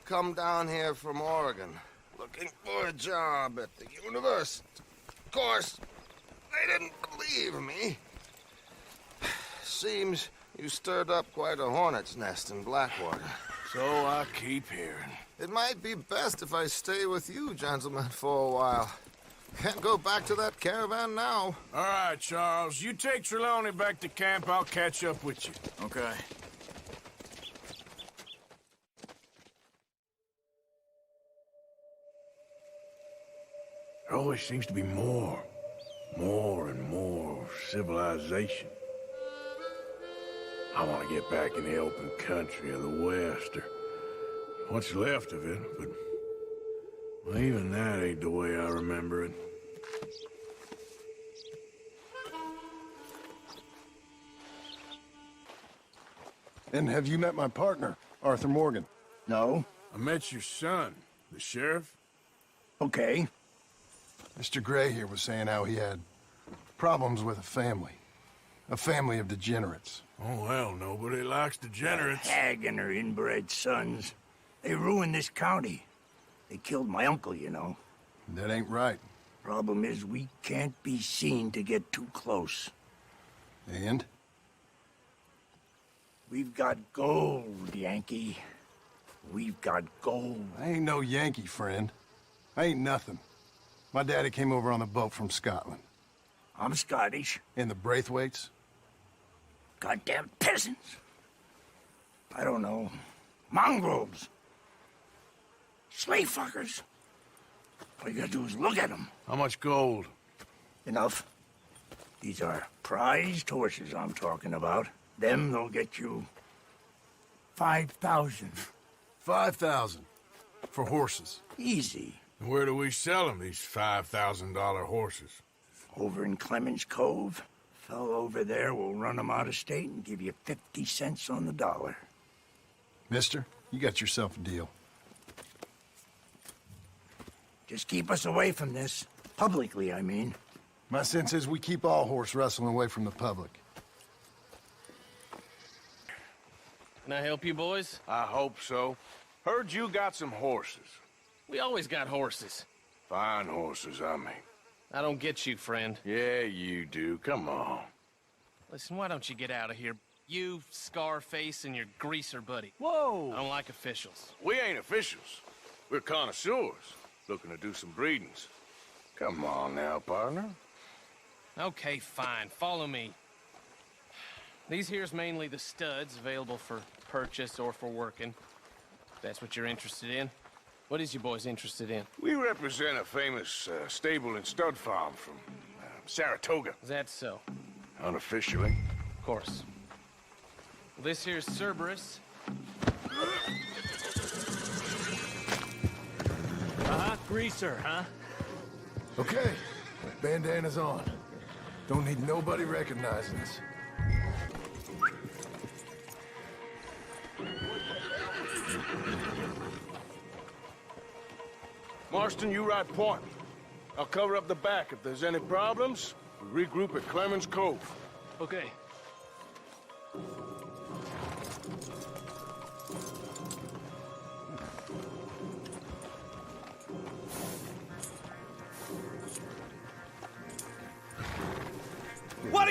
Come down here from Oregon, looking for a job at the university. Of course, they didn't believe me. Seems you stirred up quite a hornet's nest in Blackwater. So I keep hearing. It might be best if I stay with you, gentlemen, for a while. Can't go back to that caravan now. All right, Charles. You take Trelawney back to camp. I'll catch up with you. Okay. There always seems to be more and more civilization. I want to get back in the open country of the West, or what's left of it, but well, even that ain't the way I remember it. And have you met my partner, Arthur Morgan? No. I met your son, the sheriff. Okay. Mr. Gray here was saying how he had problems with a family of degenerates. Oh, well, nobody likes degenerates. Hag and her inbred sons. They ruined this county. They killed my uncle, you know. That ain't right. Problem is, we can't be seen to get too close. And? We've got gold, Yankee. We've got gold. I ain't no Yankee, friend. I ain't nothing. My daddy came over on the boat from Scotland. I'm Scottish. And the Braithwaites? Goddamn peasants. I don't know. Mongrels. Slave fuckers. All you gotta do is look at them. How much gold? Enough. These are prized horses I'm talking about. Them, they'll get you 5,000. 5,000 for horses. Easy. And where do we sell them, these $5,000 horses? Over in Clemens Cove. Fellow over there will run them out of state and give you 50 cents on the dollar. Mister, you got yourself a deal. Just keep us away from this. Publicly, I mean. My sense is we keep all horse wrestling away from the public. Can I help you, boys? I hope so. Heard you got some horses. We always got horses. Fine horses, I mean. I don't get you, friend. Yeah, you do. Come on. Listen, why don't you get out of here? You, Scarface, and your greaser buddy. Whoa! I don't like officials. We ain't officials. We're connoisseurs, looking to do some breedings. Come on now, partner. Okay, fine. Follow me. These here's mainly the studs available for purchase or for working. If that's what you're interested in. What is you boys interested in? We represent a famous stable and stud farm from Saratoga. Is that so? Unofficially. Of course. This here's Cerberus. Greaser, huh? Okay, bandana's on. Don't need nobody recognizing us. Marston, you ride point. I'll cover up the back. If there's any problems, we regroup at Clemens Cove. Okay.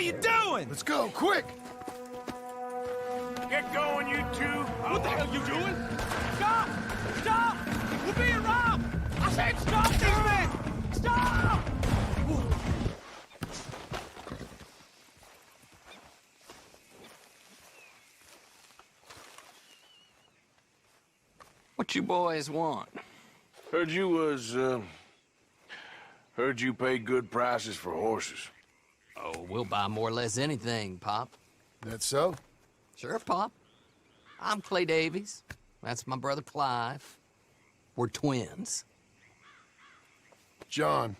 are you doing? Let's go, quick! Get going, you two! What the hell are you doing? Stop! Stop! We're being robbed! I said stop these men! Stop! What you boys want? Heard you pay good prices for horses. Oh, we'll buy more or less anything, Pop. That so? Sure, Pop. I'm Clay Davies. That's my brother Clive. We're twins. John,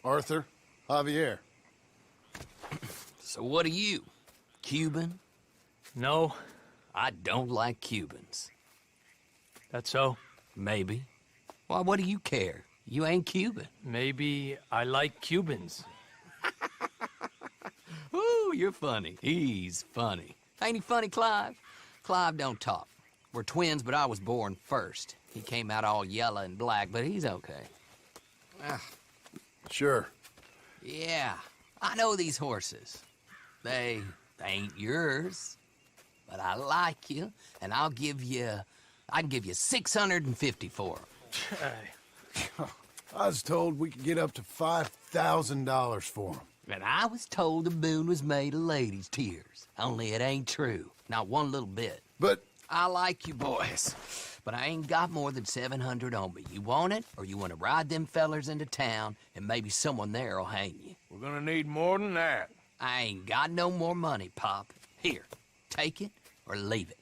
Arthur, Javier. So what are you? Cuban? No. I don't like Cubans. That's so? Maybe. Why, what do you care? You ain't Cuban. Maybe I like Cubans. Ooh, you're funny. He's funny. Ain't he funny, Clive? Clive don't talk. We're twins, but I was born first. He came out all yellow and black, but he's okay. Sure. Yeah, I know these horses. They ain't yours, but I like you, and I can give you 650 for them. I was told we could get up to $5,000 for them. And I was told the moon was made of ladies' tears. Only it ain't true. Not one little bit. But I like you boys, but I ain't got more than 700 on me. You want it, or you want to ride them fellers into town, and maybe someone there'll hang you? We're gonna need more than that. I ain't got no more money, Pop. Here, take it or leave it.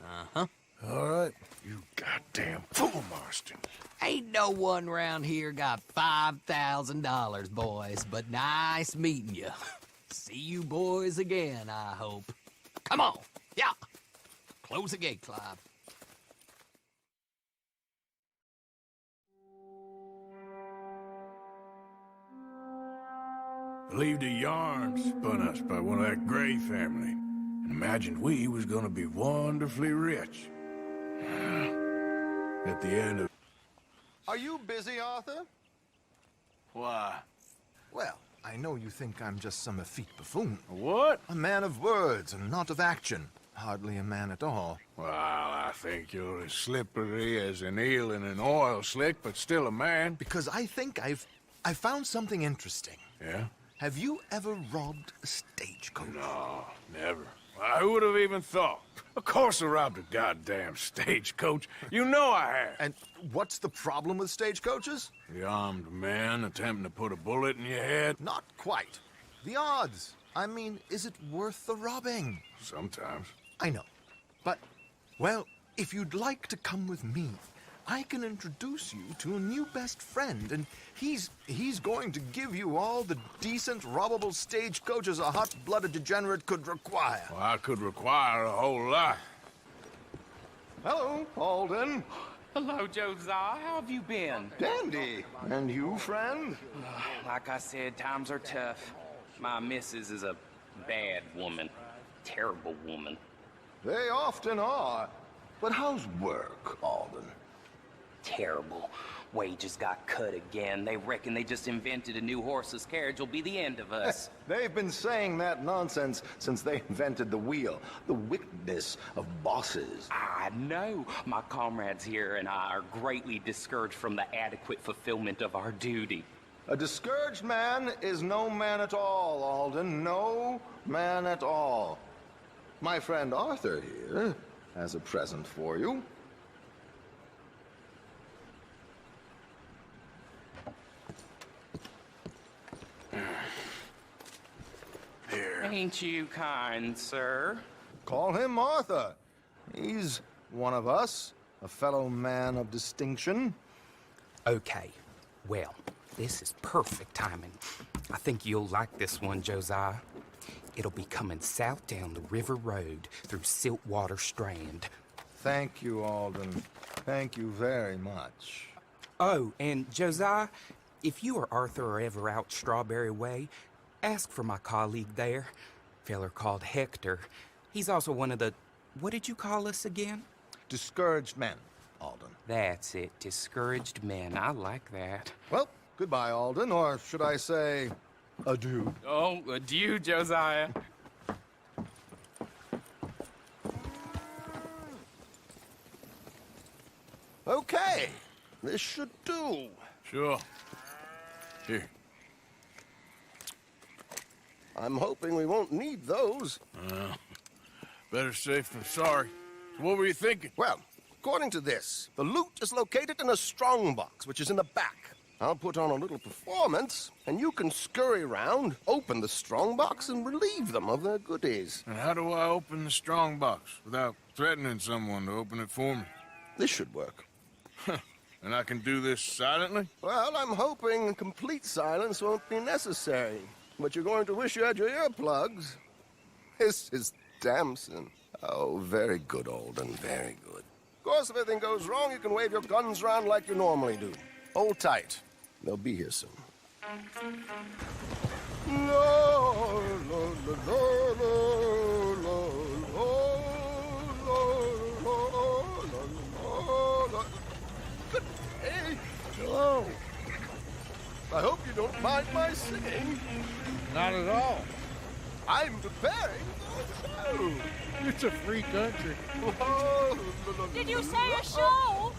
Uh-huh. All right. You goddamn fool, Marston. Ain't no one round here got $5,000, boys, but nice meeting you. See you boys again, I hope. Come on, yeah. Close the gate, Clive. Believed a yarn spun us by one of that Gray family, and imagined we was gonna be wonderfully rich. At the end of... Are you busy, Arthur? Why? Well, I know you think I'm just some effete buffoon. What? A man of words and not of action. Hardly a man at all. Well, I think you're as slippery as an eel in an oil slick, but still a man. Because I think I found something interesting. Yeah? Have you ever robbed a stagecoach? No, never. Who would have even thought? Of course I robbed a goddamn stagecoach. You know I have. And what's the problem with stagecoaches? The armed man attempting to put a bullet in your head? Not quite. The odds. I mean, is it worth the robbing? Sometimes. I know. But, well, if you'd like to come with me, I can introduce you to a new best friend, and he's going to give you all the decent, robbable stagecoaches a hot-blooded degenerate could require. Well, I could require a whole lot. Hello, Alden. Hello, Josiah. How have you been? Dandy. And you, friend? Like I said, times are tough. My missus is a bad woman. Terrible woman. They often are. But how's work, Alden? Terrible. Wages got cut again. They reckon they just invented a new horseless carriage will be the end of us. They've been saying that nonsense since they invented the wheel. The wickedness of bosses. I know. My comrades here and I are greatly discouraged from the adequate fulfillment of our duty. A discouraged man is no man at all, Alden. No man at all. My friend Arthur here has a present for you. Ain't you kind, sir? Call him Arthur. He's one of us, a fellow man of distinction. Okay, well, this is perfect timing. I think you'll like this one, Josiah. It'll be coming south down the river road through Siltwater Strand. Thank you, Alden. Thank you very much. Oh, and Josiah, if you or Arthur are ever out Strawberry Way, ask for my colleague there, feller called Hector. He's also one of the... What did you call us again? Discouraged men, Alden. That's it, discouraged men. I like that. Well, goodbye, Alden, or should I say, Adieu. Oh, adieu, Josiah. Okay, this should do. Sure. Here. I'm hoping we won't need those. Better safe than sorry. What were you thinking? Well, according to this, the loot is located in a strongbox, which is in the back. I'll put on a little performance, and you can scurry around, open the strongbox, and relieve them of their goodies. And how do I open the strongbox without threatening someone to open it for me? This should work. And I can do this silently? Well, I'm hoping complete silence won't be necessary. But you're going to wish you had your earplugs. This is Damson. Oh, very good, Alden, very good. Of course, if anything goes wrong, you can wave your guns around like you normally do. Hold tight. They'll be here soon. Good day. Hello. I hope you don't mind my singing. Not at all. I'm preparing for a show. It's a free country. Did you say a show?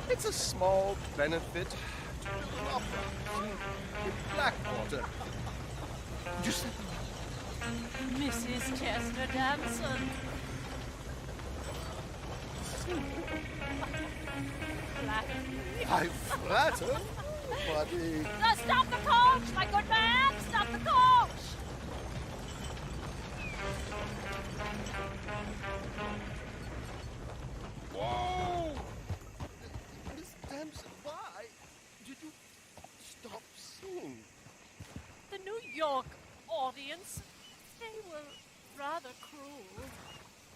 It's a small benefit to the opera in Blackwater. Just Mrs. Chester Damson. I flatter, buddy. Stop the coach, my good man! Stop the coach! Whoa! Miss Damson, why did you stop singing? The New York audience, they were rather cruel.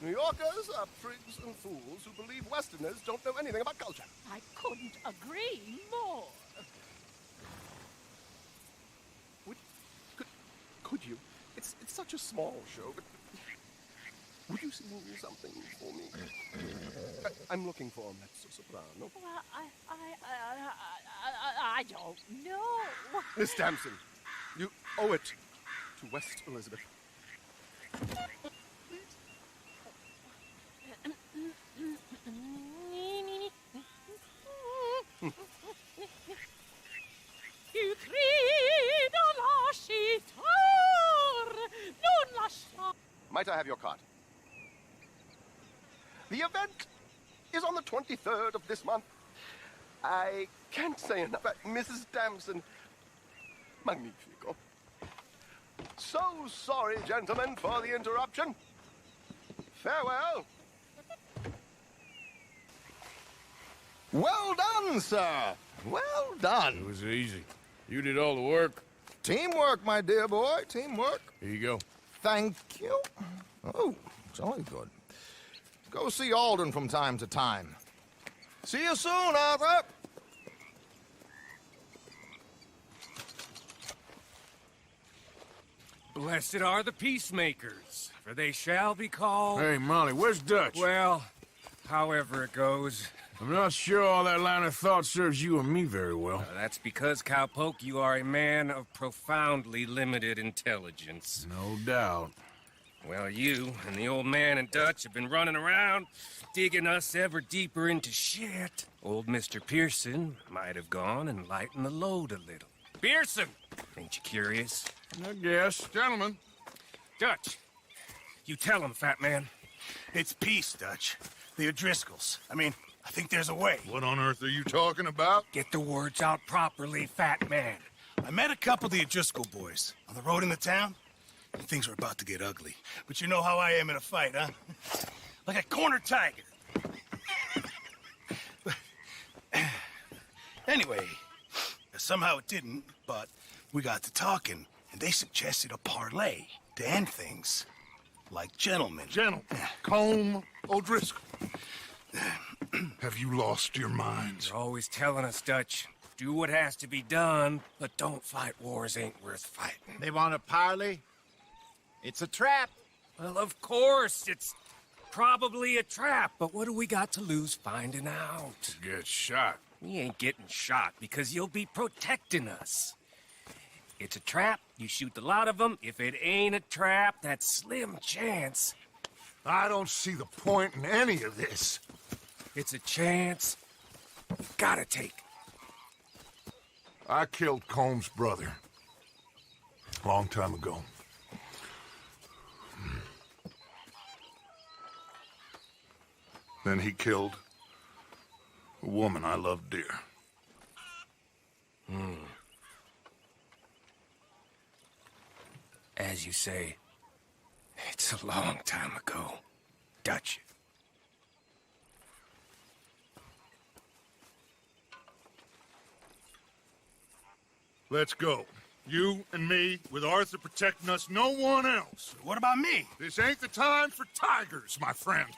New Yorkers are prigs and fools who believe Westerners don't know anything about culture. I couldn't agree more. Could you? It's such a small show, but would you sing something for me? I'm looking for a mezzo-soprano. Well, I don't know. Miss Damson, you owe it to West Elizabeth. You grido lasciar, non lasciar. Might I have your card? The event is on the 23rd of this month. I can't say enough. But Mrs. Damson, magnifico. So sorry, gentlemen, for the interruption. Farewell. Well done, sir. Well done. It was easy. You did all the work. Teamwork, my dear boy. Teamwork. Here you go. Thank you. Oh, jolly good. Go see Alden from time to time. See you soon, Arthur. Blessed are the peacemakers, for they shall be called... Hey, Molly, where's Dutch? Well, however it goes. I'm not sure all that line of thought serves you or me very well. That's because, Cowpoke, you are a man of profoundly limited intelligence. No doubt. Well, you and the old man and Dutch have been running around, digging us ever deeper into shit. Old Mr. Pearson might have gone and lightened the load a little. Pearson! Ain't you curious? I guess. Gentlemen. Dutch, you tell him, fat man. It's peace, Dutch. The O'Driscolls. I mean, I think there's a way. What on earth are you talking about? Get the words out properly, fat man. I met a couple of the O'Driscoll boys on the road into town, and things were about to get ugly. But you know how I am in a fight, huh? Like a corner tiger. Anyway, somehow it didn't, but we got to talking, and they suggested a parlay to end things. Like gentlemen. Gentlemen. Combe O'Driscoll. Have you lost your minds? You're always telling us, Dutch, do what has to be done, but don't fight wars ain't worth fighting. They want a parley? It's a trap. Well, of course, it's probably a trap, but what do we got to lose finding out? Get shot. We ain't getting shot because you'll be protecting us. It's a trap, you shoot the lot of them. If it ain't a trap, that's slim chance. I don't see the point in any of this. It's a chance you gotta take. I killed Combs' brother. A long time ago. Then he killed a woman I loved dear. As you say, it's a long time ago, Dutch. Let's go. You and me, with Arthur protecting us, no one else. What about me? This ain't the time for tigers, my friend.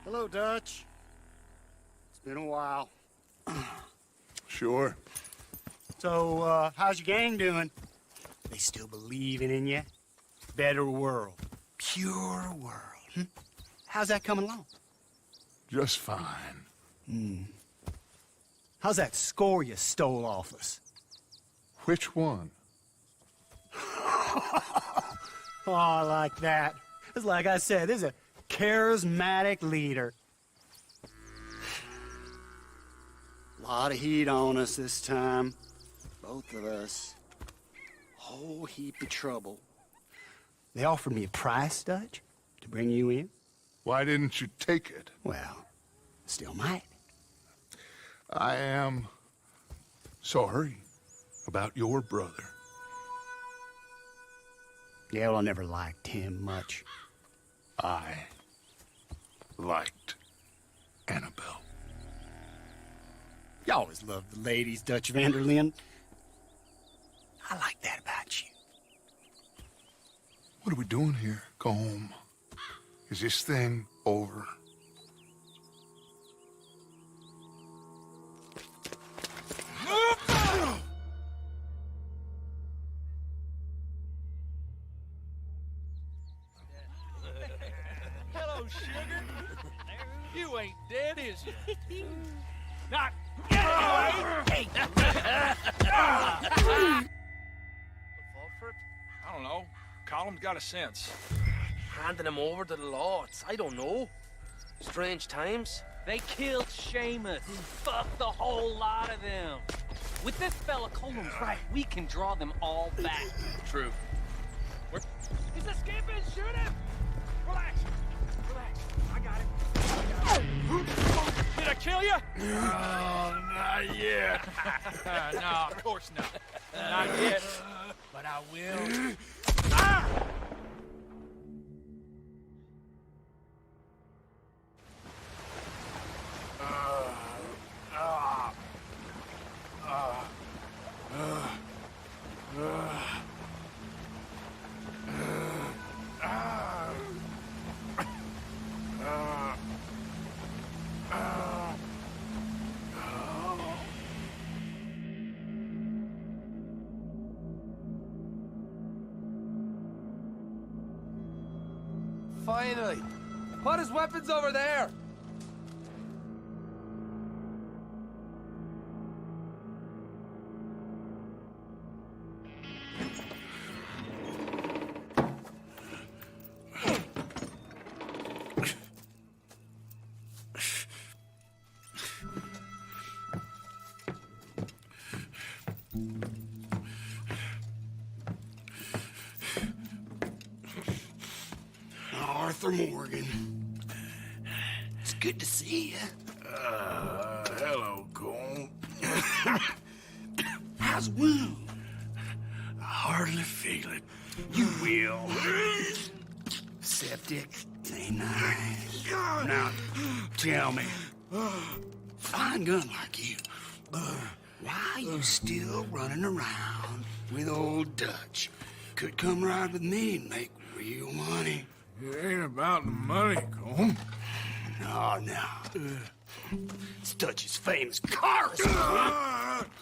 Hello, Dutch. It's been a while. Sure. So, how's your gang doing? They still believing in you? Better world. Pure world. How's that coming along? Just fine. How's that score you stole off us? Which one? Oh, I like that. It's like I said, there's a charismatic leader. Lot of heat on us this time. Both of us. Whole heap of trouble. They offered me a price, Dutch, to bring you in. Why didn't you take it? Well, still might. I am sorry about your brother. Yeah, well, I never liked him much. I liked Annabelle. You always loved the ladies, Dutch Vanderlyn. I like that about you. What are we doing here? Go home. Is this thing over? Hello, sugar. You ain't dead, is you? Not anyway. I don't know. Column's got a sense. Handing him over to the lords. I don't know. Strange times. They killed Seamus. Fuck the whole lot of them. With this fella Colum's right, we can draw them all back. True. He's escaping. Shoot him. Relax. Relax. I got it. Did I kill you? Oh, not yet. No, of course not. Not yet. But I will. Finally! Put his weapons over there! Arthur Morgan. It's good to see you. Hello, Cole. How's the wound? I hardly feel it. You will. Septic. Ain't nice. Now, tell me, fine gun like you. Why you still running around with old Dutch? Could come ride with me and make real money. It ain't about the money, Colm. No. It's Dutch's famous cars.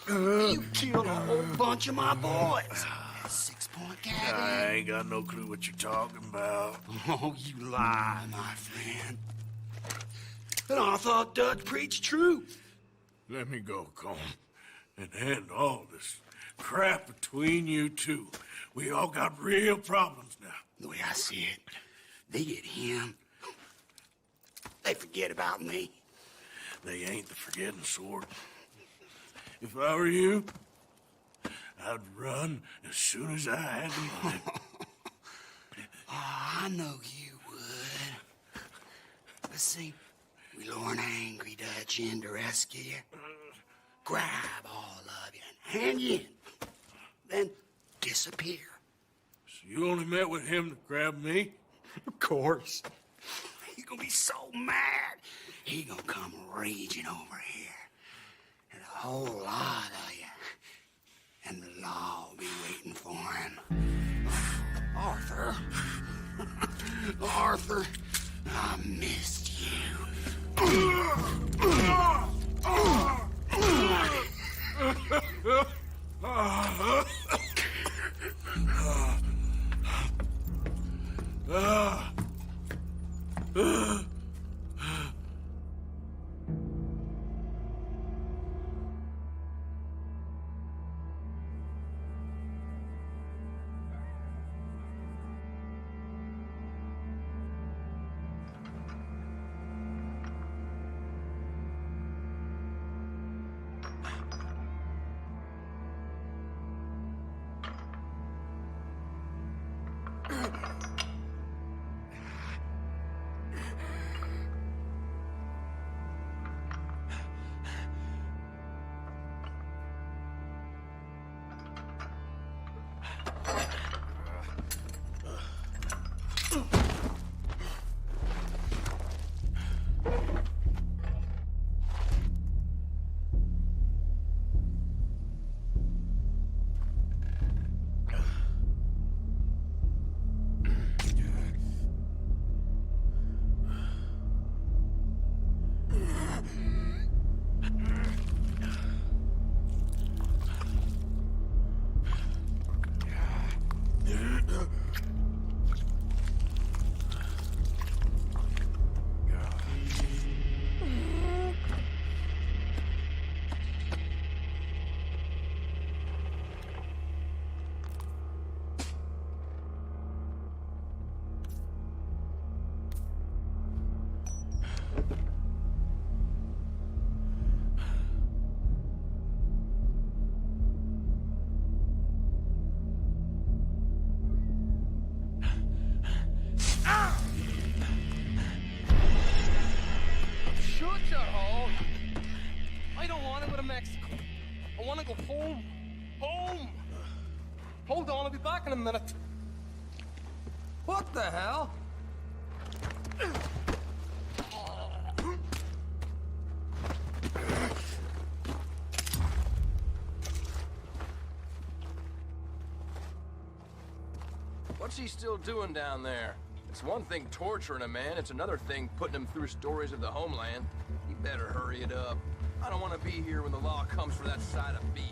You killed a whole bunch of my boys. 6-point cabin. I ain't got no clue what you're talking about. Oh, you lie, my friend. And I thought Dutch preached truth. Let me go, Colm, and end all this crap between you two. We all got real problems now. The way I see it, they get him. They forget about me. They ain't the forgetting sort. If I were you, I'd run as soon as I had the money. I know you would. But see, we lure an angry Dutch in to rescue you. Grab all of you and hand you in. Then disappear. So you only met with him to grab me? Of course. He's gonna be so mad. He gonna come raging over here. And a whole lot of you. And the law will be waiting for him. Arthur. Arthur, I missed you. Go home. Home! Hold on, I'll be back in a minute. What the hell? What's he still doing down there? It's one thing torturing a man, it's another thing putting him through stories of the homeland. He better hurry it up. I don't want to be here when the law comes for that side of beef.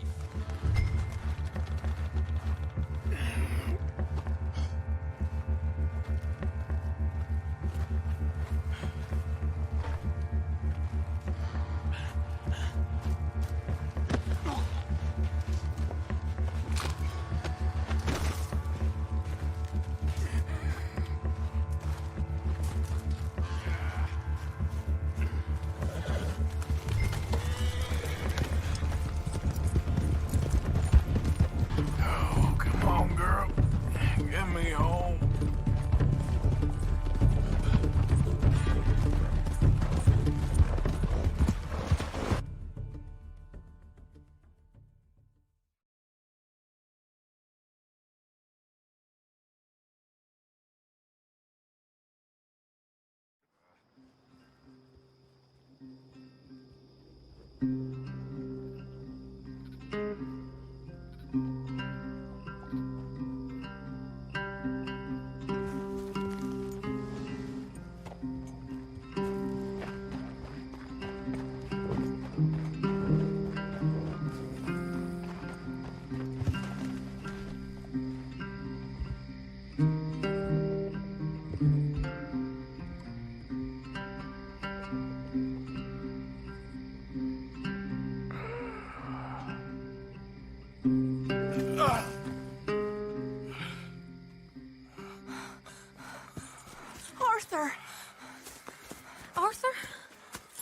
Arthur?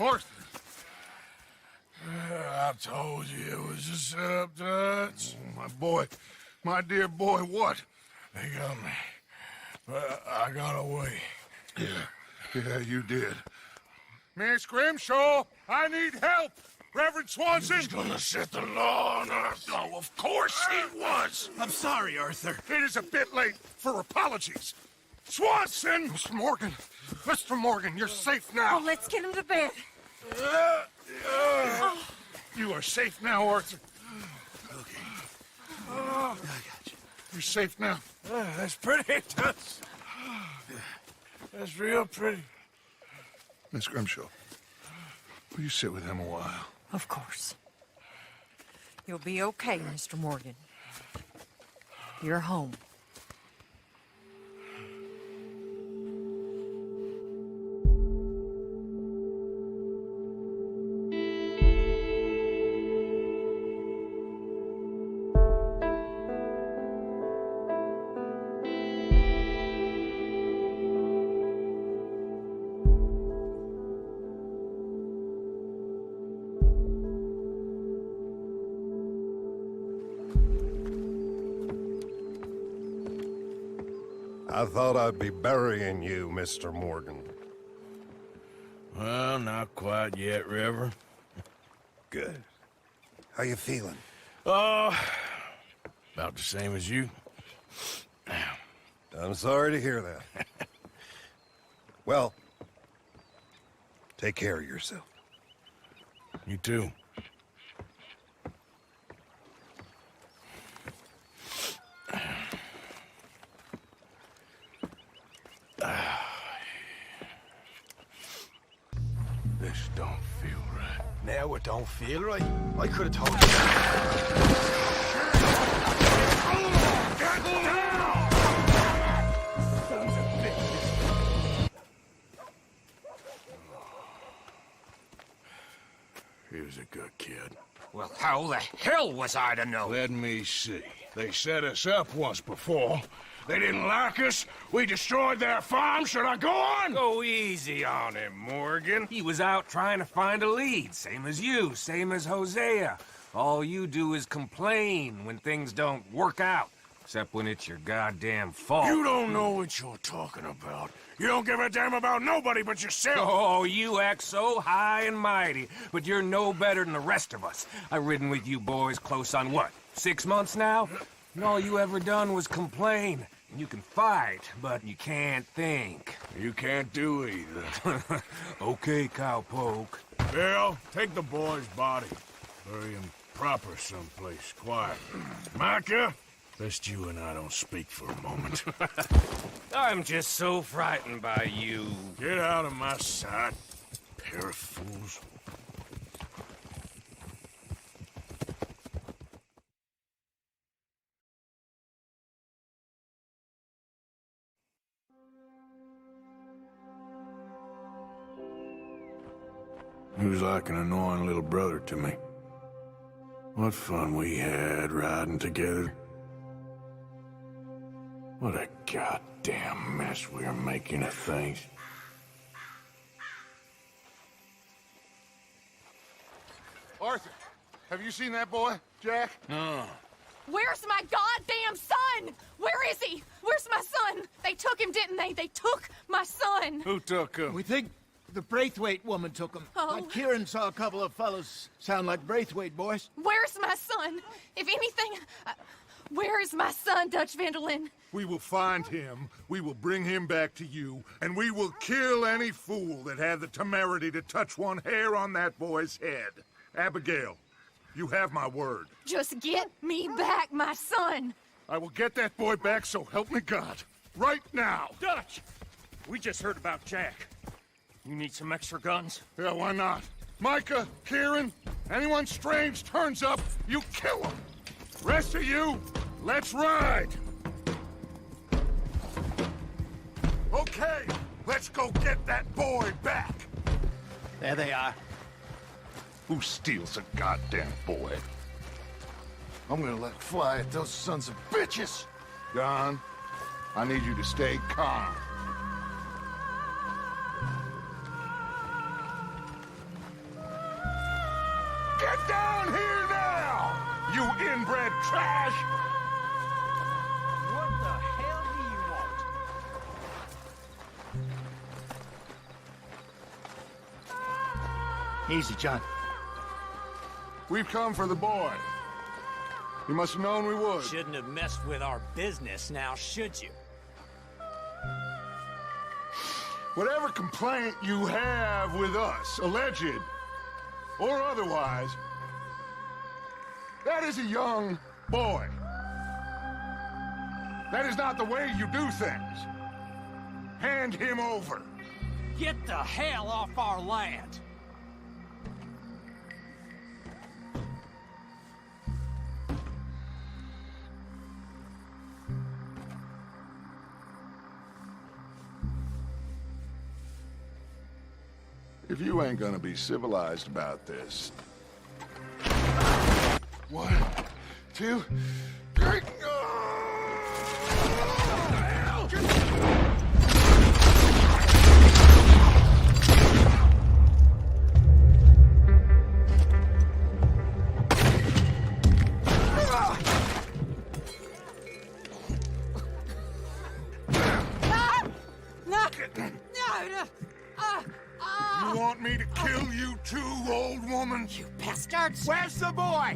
Arthur! I told you it was a setup, Dutch. My boy, my dear boy, what? They got me. But I got away. Yeah, you did. Miss Grimshaw, I need help! Reverend Swanson! He's gonna set the law on Earth. Oh, of course he was. I'm sorry, Arthur. It is a bit late for apologies. Swanson! Mr. Morgan, you're safe now. Oh, let's get him to bed. You are safe now, Arthur. Okay. I got you. You're safe now. That's pretty, Dutch. That's real pretty. Miss Grimshaw, will you sit with him a while? Of course. You'll be okay, Mr. Morgan. You're home. I thought I'd be burying you, Mr. Morgan. Well, not quite yet, Reverend. Good. How you feeling? Oh, about the same as you. I'm sorry to hear that. Well, take care of yourself. You too. This don't feel right. Now it don't feel right. I could have told you. He was a good kid. Well, how the hell was I to know? Let me see. They set us up once before. They didn't like us. We destroyed their farm. Should I go on? Go easy on him, Morgan. He was out trying to find a lead, same as you, same as Hosea. All you do is complain when things don't work out, except when it's your goddamn fault. You don't know what you're talking about. You don't give a damn about nobody but yourself. Oh, you act so high and mighty, but you're no better than the rest of us. I've ridden with you boys close on what, 6 months now? And all you ever done was complain. You can fight, but you can't think. You can't do either. Okay, cowpoke. Bill, take the boy's body. Bury him proper someplace, quiet. Micah, best you and I don't speak for a moment. I'm just so frightened by you. Get out of my sight, pair of fools. He was like an annoying little brother to me. What fun we had riding together. What a goddamn mess we are making of things. Arthur, have you seen that boy, Jack? No. Where's my goddamn son? Where is he? Where's my son? They took him, didn't they? They took my son. Who took him? We think the Braithwaite woman took him. Oh. But Kieran saw a couple of fellows sound like Braithwaite boys. Where's my son? If anything, where is my son, Dutch Vanderlyn? We will find him, we will bring him back to you, and we will kill any fool that had the temerity to touch one hair on that boy's head. Abigail, you have my word. Just get me back, my son. I will get that boy back, so help me God. Right now. Dutch! We just heard about Jack. You need some extra guns? Yeah, why not? Micah, Kieran, anyone strange turns up, you kill him. Rest of you, let's ride. Okay, let's go get that boy back. There they are. Who steals a goddamn boy? I'm gonna let fly at those sons of bitches. Don, I need you to stay calm. Get down here now, you inbred trash! What the hell do you want? Easy, John. We've come for the boy. You must have known we would. Shouldn't have messed with our business now, should you? Whatever complaint you have with us, alleged or otherwise, that is a young boy. That is not the way you do things. Hand him over. Get the hell off our land! If you ain't gonna be civilized about this. 1, 2, 3. You want me to kill you too, old woman? You bastards! Where's the boy?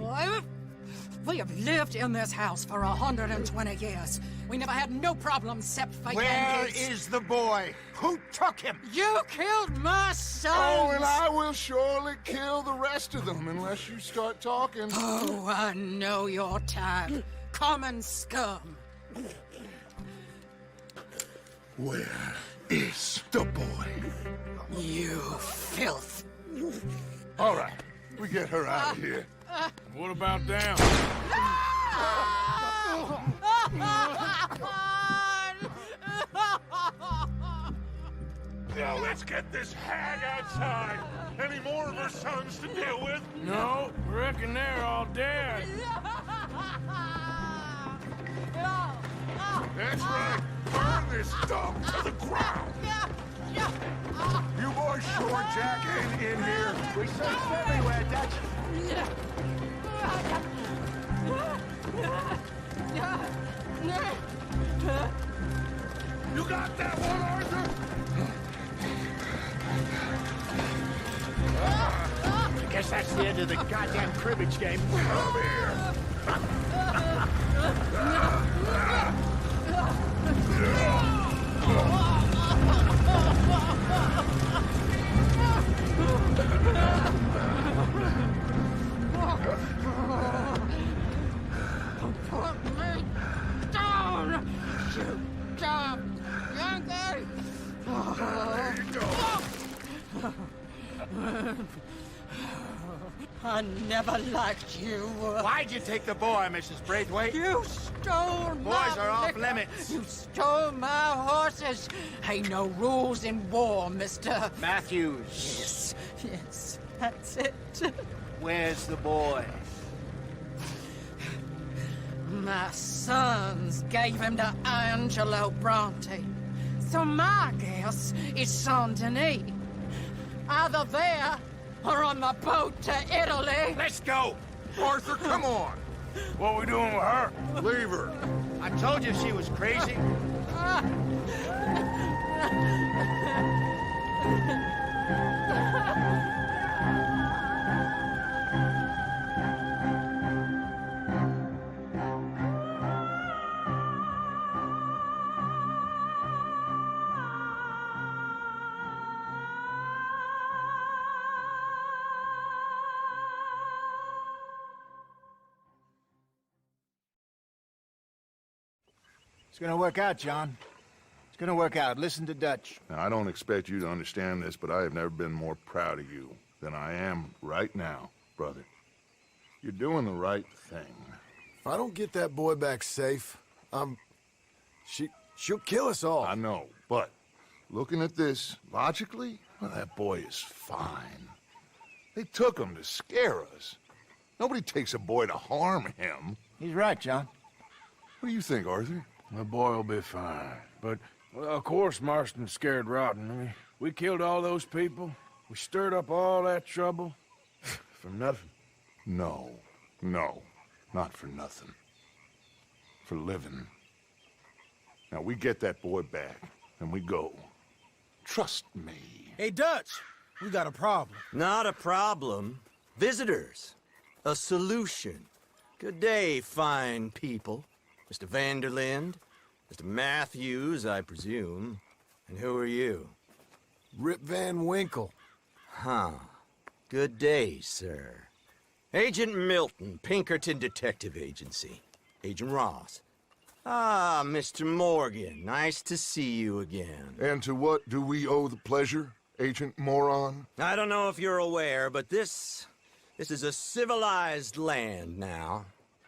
We have lived in this house for 120 years. We never had no problems except for Where Yankees. is the boy? Who took him? You killed my son! Oh, and I will surely kill the rest of them unless you start talking. Oh, I know your type. Common scum. Where is the boy? You filth. All right, we get her out of here. What about down? Now let's get this hag outside. Any more of her sons to deal with? No, reckon they're all dead. That's right. Burn this dump to the ground. You boys sure Jack ain't in here. We searched everywhere, Dutch. You got that one, Arthur? I guess that's the end of the goddamn cribbage game. Come here. Put me down! You damn Yankee! There you go. I never liked you. Why'd you take the boy, Mrs. Braithwaite? You stole Boys my are off liquor. limits. You stole my horses. Ain't no rules in war, mister. Matthews. Yes, yes, that's it. Where's the boy? My sons gave him to Angelo Bronte. So my guess is Saint-Denis. Either there or on the boat to Italy. Let's go! Arthur, come on. What we doing with her? Leave her. I told you she was crazy. It's gonna work out, John. It's gonna work out. Listen to Dutch. Now, I don't expect you to understand this, but I have never been more proud of you than I am right now, brother. You're doing the right thing. If I don't get that boy back safe, she'll kill us all. I know, but looking at this logically, well, that boy is fine. They took him to scare us. Nobody takes a boy to harm him. He's right, John. What do you think, Arthur? The boy will be fine. But, well, of course, Marston's scared rotten. I mean, we killed all those people. We stirred up all that trouble. For nothing. No, not for nothing. For living. Now, we get that boy back, and we go. Trust me. Hey, Dutch, we got a problem. Not a problem. Visitors. A solution. Good day, fine people. Mr. Vanderlind, Mr. Matthews, I presume. And who are you? Rip Van Winkle. Huh. Good day, sir. Agent Milton, Pinkerton Detective Agency. Agent Ross. Ah, Mr. Morgan, nice to see you again. And to what do we owe the pleasure, Agent Moron? I don't know if you're aware, but this is a civilized land now.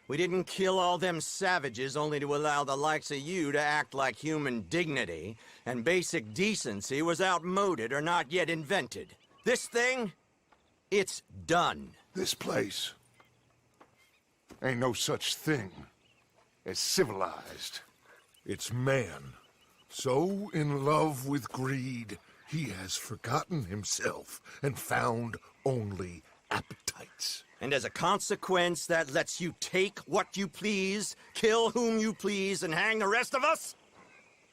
We didn't kill all them savages only to allow the likes of you to act like human dignity, and basic decency was outmoded or not yet invented. This thing, it's done. This place ain't no such thing as civilized. It's man, so in love with greed, he has forgotten himself and found only appetites. And as a consequence, that lets you take what you please, kill whom you please, and hang the rest of us?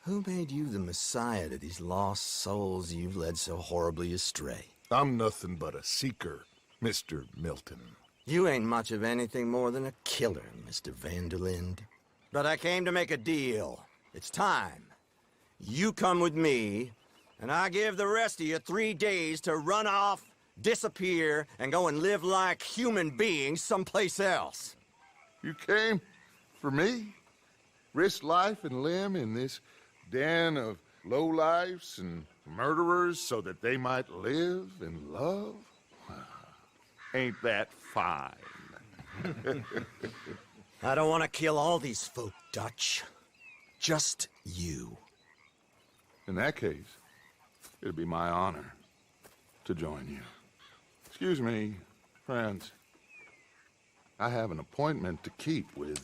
Who made you the messiah to these lost souls you've led so horribly astray? I'm nothing but a seeker, Mr. Milton. You ain't much of anything more than a killer, Mr. Vanderlind. But I came to make a deal. It's time. You come with me, and I give the rest of you 3 days to run off, disappear, and go and live like human beings someplace else. You came for me? Risk life and limb in this den of lowlifes and murderers so that they might live and love? Ain't that fine? I don't want to kill all these folk, Dutch. Just you. In that case, it'd be my honor to join you. Excuse me, friends. I have an appointment to keep with...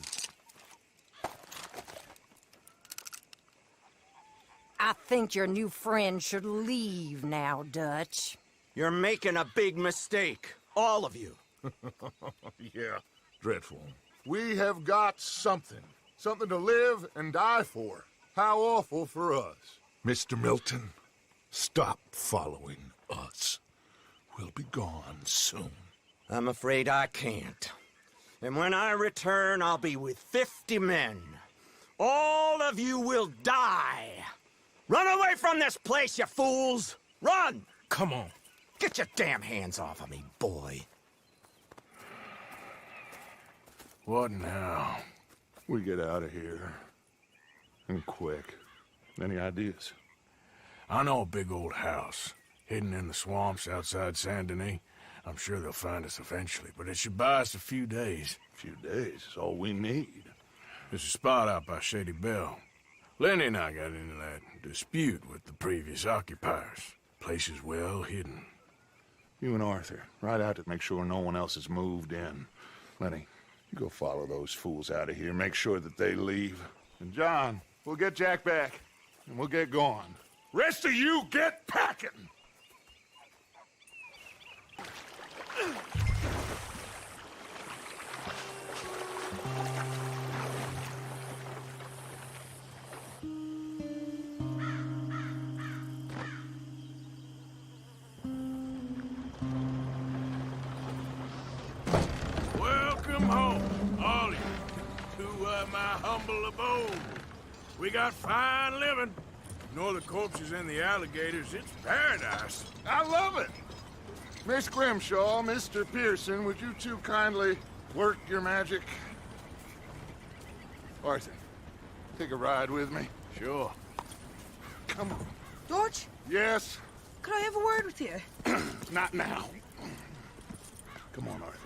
I think your new friend should leave now, Dutch. You're making a big mistake. All of you. Yeah, dreadful. We have got something. Something to live and die for. How awful for us. Mr. Milton, stop following us. We'll be gone soon. I'm afraid I can't. And when I return, I'll be with 50 men. All of you will die. Run away from this place, you fools! Run! Come on. Get your damn hands off of me, boy. What now? We get out of here. And quick. Any ideas? I know a big old house, hidden in the swamps outside Saint Denis. I'm sure they'll find us eventually, but it should buy us a few days. A few days is all we need. There's a spot out by Shady Bell. Lenny and I got into that dispute with the previous occupiers. Place is well hidden. You and Arthur, ride out to make sure no one else has moved in. Lenny, you go follow those fools out of here. Make sure that they leave. And John, we'll get Jack back, and we'll get going. Rest of you, get packing! Welcome home, all of you, to my humble abode. We got fine living. Ignore the corpses and the alligators. It's paradise. I love it! Miss Grimshaw, Mr. Pearson, would you two kindly work your magic? Arthur, take a ride with me. Sure. Come on. George? Yes? Could I have a word with you? Not now. Come on, Arthur.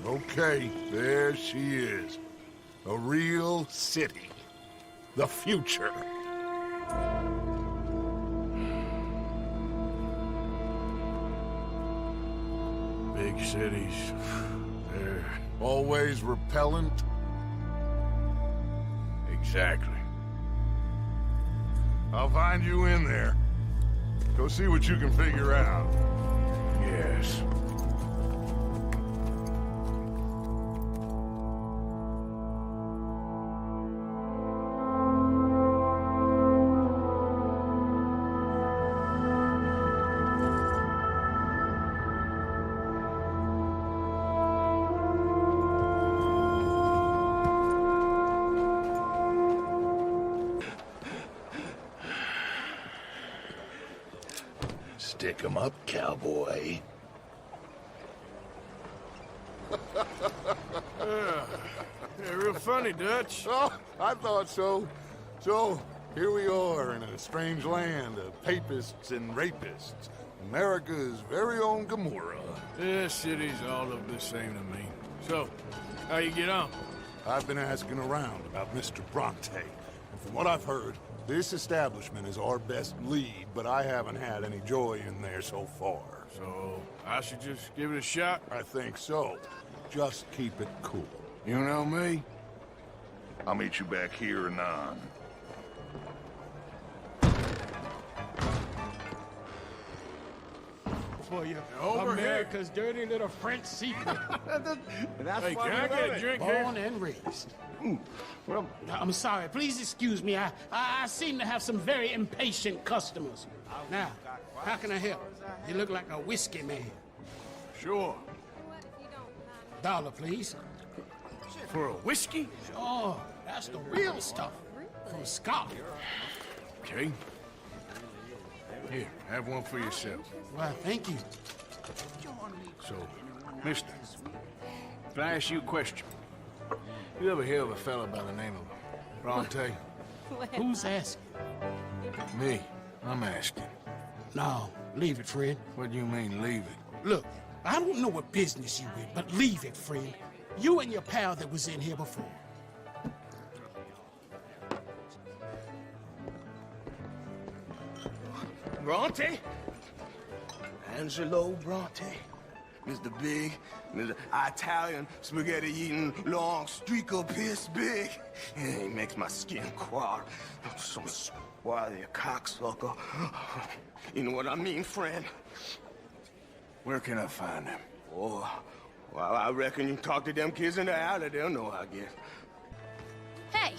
Okay, there she is. A real city. The future. Big cities. They're always repellent. Exactly. I'll find you in there. Go see what you can figure out. Yes. Stick 'em up, cowboy. Yeah, real funny, Dutch. Oh, I thought so. So, here we are in a strange land of papists and rapists. America's very own Gomorrah. This city's all look the same to me. So, how you get on? I've been asking around about Mr. Bronte, and from what I've heard, this establishment is our best lead, but I haven't had any joy in there so far. So, I should just give it a shot? I think so. Just keep it cool. You know me? I'll meet you back here anon. For you, Over America's dirty little French secret. That's Hey, why can I we get love a it. drink here? Born and raised. Well, I'm sorry. Please excuse me. I seem to have some very impatient customers. Now, how can I help? You look like a whiskey man. Sure. $1, please. For a whiskey? Sure. That's the real stuff. From Scotland. Okay. Here, have one for yourself. Well, thank you. So, mister, can I ask you a question? You ever hear of a fella by the name of Bronte? Who's asking? Me. I'm asking. No, leave it, friend. What do you mean, leave it? Look, I don't know what business you in, but leave it, friend. You and your pal that was in here before. Bronte? Angelo Bronte. Mr. Big, Mr. Italian, spaghetti-eating, long streaker piss big. He makes my skin crawl. Some swarthy cocksucker. You know what I mean, friend? Where can I find him? Oh, well, I reckon you can talk to them kids in the alley. They'll know, I guess. Hey!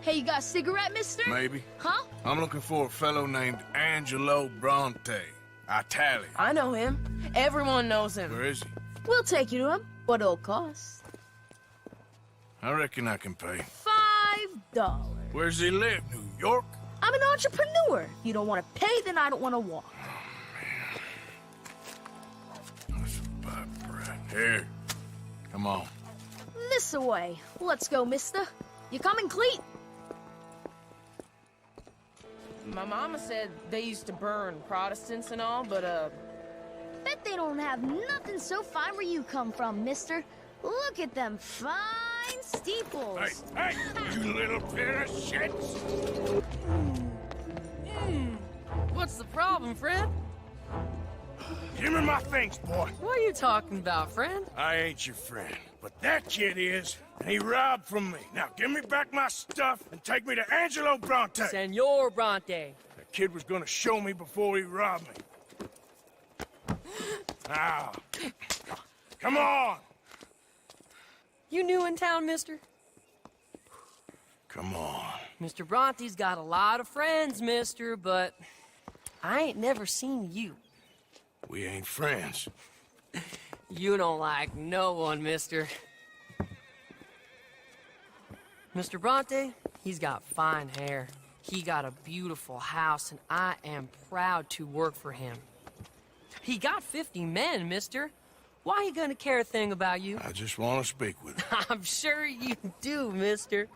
Hey, you got a cigarette, mister? Maybe. Huh? I'm looking for a fellow named Angelo Bronte. Italian. I know him. Everyone knows him. Where is he? We'll take you to him. What it'll cost? I reckon I can pay. $5. Where's he live? New York? I'm an entrepreneur. You don't want to pay, then I don't want to walk. Here. Come on. This away. Let's go, mister. You coming, Cleet? My mama said they used to burn Protestants and all, but, Bet they don't have nothing so fine where you come from, mister. Look at them fine steeples. Hey, you little pair of shits! What's the problem, friend? Give me my things, boy. What are you talking about, friend? I ain't your friend, but that kid is, and he robbed from me. Now give me back my stuff and take me to Angelo Bronte. Senor Bronte. That kid was gonna show me before he robbed me. Now, come on! You new in town, mister? Come on. Mr. Bronte's got a lot of friends, mister, but I ain't never seen you. We ain't friends. You don't like no one, mister. Mr. Bronte, he's got fine hair. He got a beautiful house, and I am proud to work for him. He got 50 men, mister. Why he gonna care a thing about you? I just want to speak with him. I'm sure you do, mister.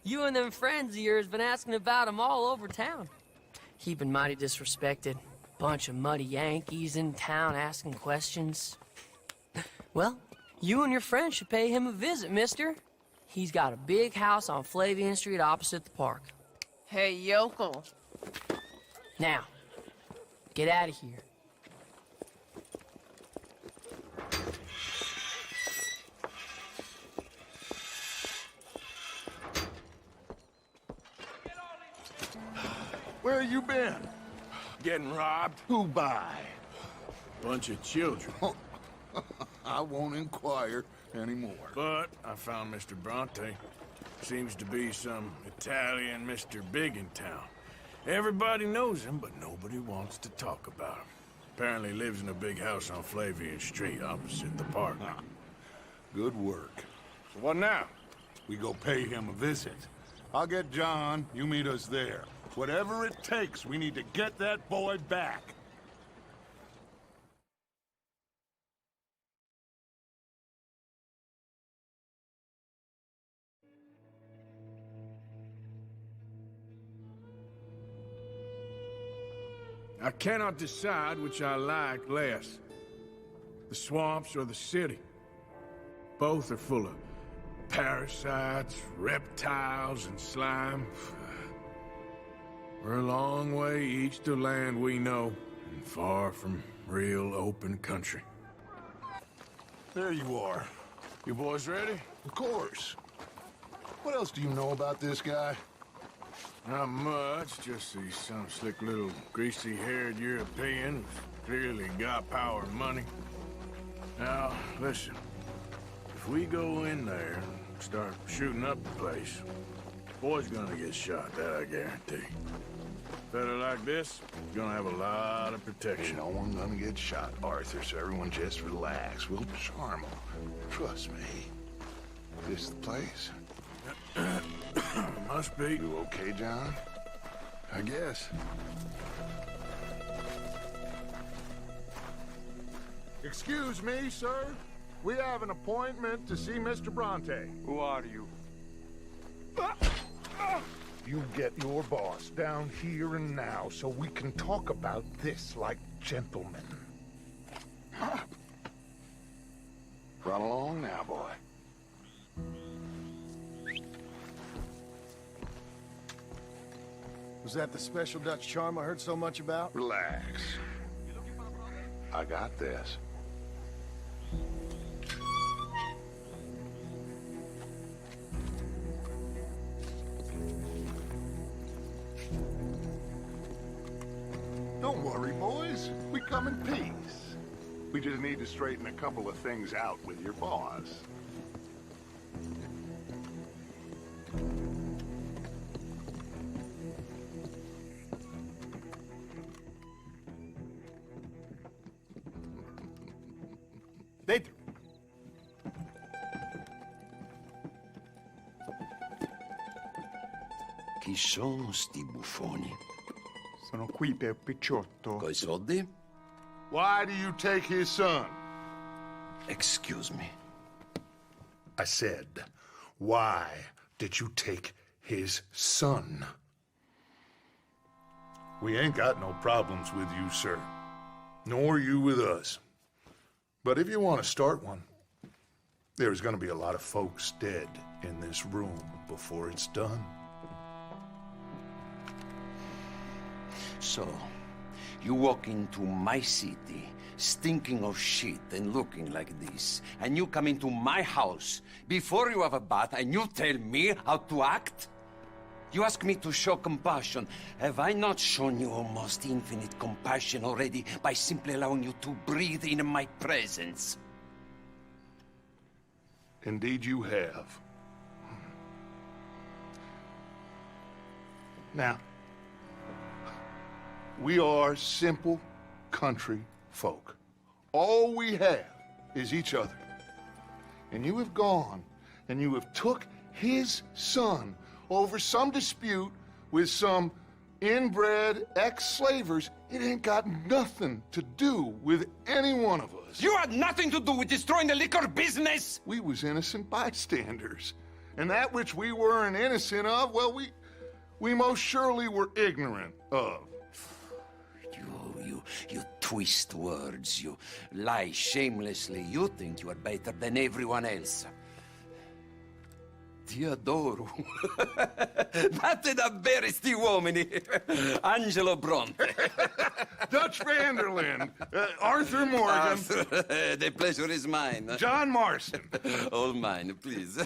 You and them friends of yours been asking about him all over town. He been mighty disrespected. Bunch of muddy Yankees in town asking questions. Well, you and your friend should pay him a visit, mister. He's got a big house on Flavian Street opposite the park. Hey, yokel. Now, get out of here. Where you been? getting robbed. Who by? Bunch of children. I won't inquire anymore. But I found Mr. Bronte. Seems to be some Italian Mr. Big in town. Everybody knows him, but nobody wants to talk about him. Apparently lives in a big house on Flavian Street, opposite the park. Good work. So what now? We go pay him a visit. I'll get John, you meet us there. Whatever it takes, we need to get that boy back. I cannot decide which I like less. The swamps or the city. Both are full of parasites, reptiles, and slime. We're a long way east of land we know, and far from real open country. There you are. You boys ready? Of course. What else do you know about this guy? Not much, just he's some slick little greasy-haired European who's clearly got power and money. Now, listen. If we go in there and start shooting up the place, boy's gonna get shot, that I guarantee. Fella like this, he's gonna have a lot of protection. Ain't no one gonna get shot, Arthur, so everyone just relax. We'll charm him. Trust me. This the place? Must be. You okay, John? I guess. Excuse me, sir. We have an appointment to see Mr. Bronte. Who are you? You get your boss down here and now so we can talk about this like gentlemen. Run along now, boy. Was that the special Dutch charm I heard so much about? Relax. I got this. Don't worry, boys. We come in peace. We just need to straighten a couple of things out with your boss. Dentro. Chi sono sti buffoni? Sono qui per Picciotto. Coi soldi? Why do you take his son? Excuse me. I said, why did you take his son? We ain't got no problems with you, sir. Nor you with us. But if you want to start one, there's gonna be a lot of folks dead in this room before it's done. So, you walk into my city, stinking of shit and looking like this, and you come into my house before you have a bath and you tell me how to act? You ask me to show compassion. Have I not shown you almost infinite compassion already by simply allowing you to breathe in my presence? Indeed you have. Now, we are simple country folk. All we have is each other. And you have gone and you have took his son over some dispute with some inbred ex-slavers. It ain't got nothing to do with any one of us. You had nothing to do with destroying the liquor business! We was innocent bystanders. And that which we weren't innocent of, well, we most surely were ignorant of. You twist words, you lie shamelessly. You think you are better than everyone else. Ti adoro. Fate davvero sti uomini. Angelo Bronte. Dutch Vanderlyn. Arthur Morgan. The pleasure is mine. John Marston. All mine, please.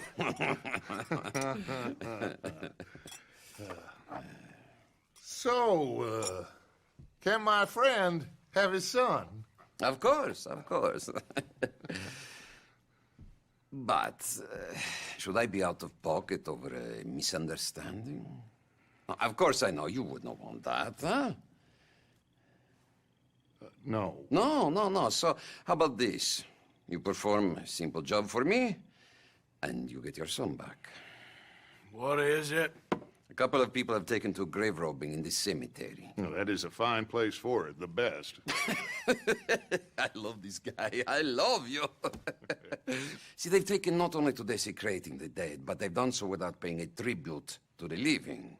So, can my friend have his son? Of course, of course. But should I be out of pocket over a misunderstanding? Of course I know you would not want that, huh? No. No. So how about this? You perform a simple job for me, and you get your son back. What is it? A couple of people have taken to grave robbing in this cemetery. Well, that is a fine place for it, the best. I love this guy. I love you. See, they've taken not only to desecrating the dead, but they've done so without paying a tribute to the living.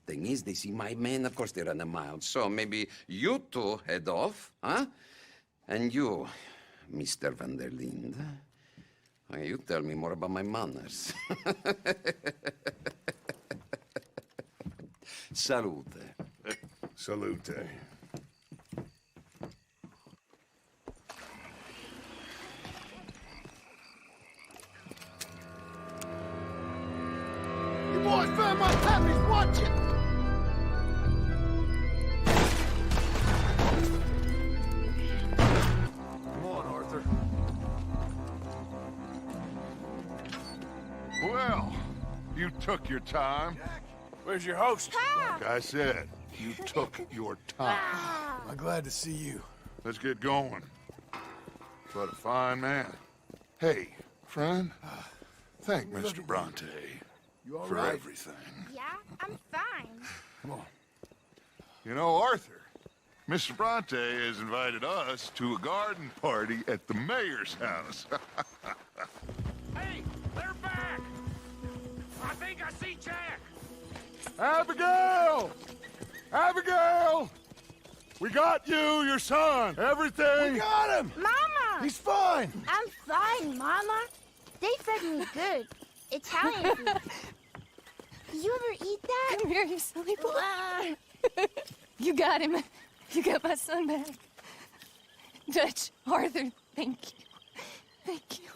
Thing is, they see my men, of course they run a mile. So maybe you two head off, huh? And you, Mr. Van der Linde, you tell me more about my manners. Salute. Salute. You boys found my puppies, watch it! Come on, Arthur. Well, you took your time. Where's your host? Like I said, you took your time. I'm glad to see you. Let's get going. What a fine man. Hey, friend, thank Mr. Bronte for right? everything. Yeah, I'm fine. Come on. You know, Arthur, Mr. Bronte has invited us to a garden party at the mayor's house. Hey, they're back! I think I see Jack! Abigail! Abigail! We got you, your son, everything. We got him! Mama! He's fine! I'm fine, Mama. They fed me good. Italian food. Did you ever eat that? Come here, you silly boy. You got him. You got my son back. Dutch, Arthur, thank you. Thank you.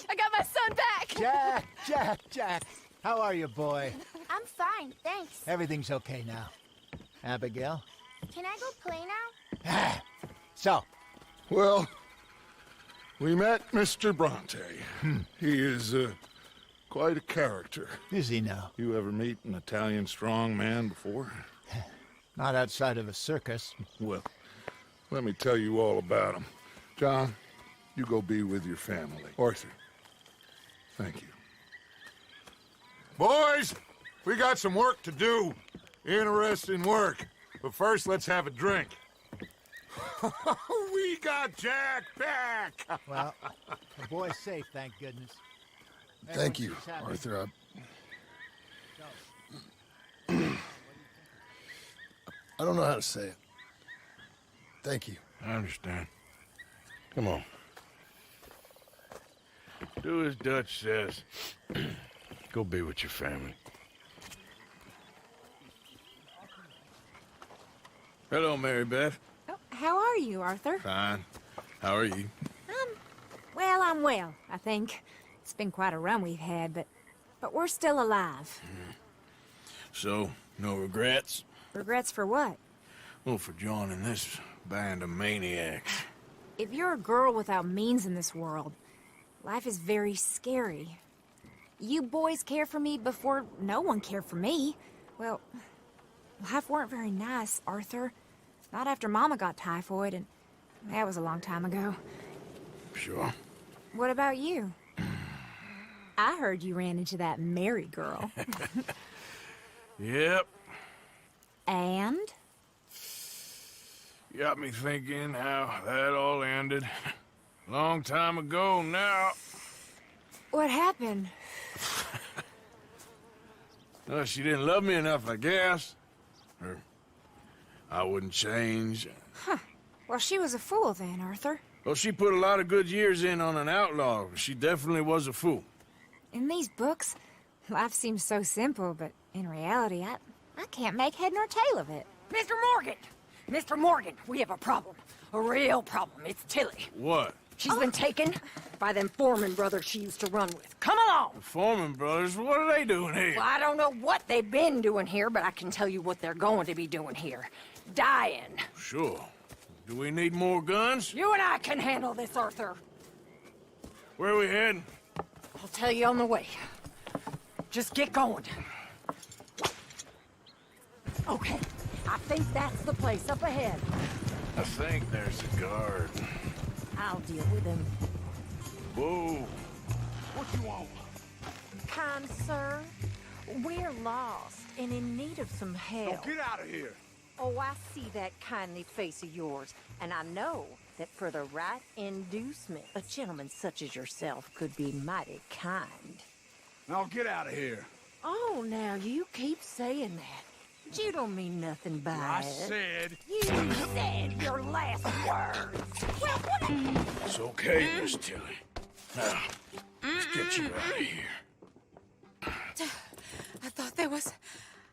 I got my son back! Jack. How are you, boy? I'm fine, thanks. Everything's okay now. Abigail? Can I go play now? So, Well, we met Mr. Bronte. He is quite a character. is he now? You ever meet an Italian strong man before? Not outside of a circus. Well, let me tell you all about him. John, you go be with your family. Arthur, thank you. Boys, we got some work to do. Interesting work. But first, let's have a drink. We got Jack back! Well, the boy's safe, thank goodness. Thank you, Everyone seems happy. Arthur. I don't know how to say it. Thank you. I understand. Come on. Do as Dutch says. Go be with your family. Hello, Mary Beth. Oh, how are you, Arthur? Fine. How are you? Well, I'm well, I think. It's been quite a run we've had, but we're still alive. So, no regrets? Regrets for what? Well, for joining this band of maniacs. If you're a girl without means in this world, life is very scary. You boys cared for me before no one cared for me. Well, life weren't very nice, Arthur. Not after Mama got typhoid, and that was a long time ago. Sure. What about you? I heard you ran into that Mary girl. Yep. And? Got me thinking how that all ended. Long time ago now. What happened? Well, she didn't love me enough, I guess. Or I wouldn't change. Huh. Well, she was a fool then, Arthur. Well, she put a lot of good years in on an outlaw. She definitely was a fool. In these books, life seems so simple, but in reality, I can't make head nor tail of it. Mr. Morgan! Mr. Morgan, we have a problem. A real problem. It's Tilly. What? She's been taken by them Foreman brothers she used to run with. Come along! The Foreman brothers, what are they doing here? Well, I don't know what they've been doing here, but I can tell you what they're going to be doing here. Dying. Sure. Do we need more guns? You and I can handle this, Arthur. Where are we heading? I'll tell you on the way. Just get going. Okay, I think that's the place up ahead. I think there's a guard. I'll deal with him. Whoa. What you want? Kind sir, we're lost and in need of some help. Now get out of here. Oh, I see that kindly face of yours, and I know that for the right inducement, a gentleman such as yourself could be mighty kind. Now get out of here. Oh, now you keep saying that. You don't mean nothing by I it. said... You said your last words. Well, what? It's okay, Miss Tilly. Now, let's get you out of here. I thought there was...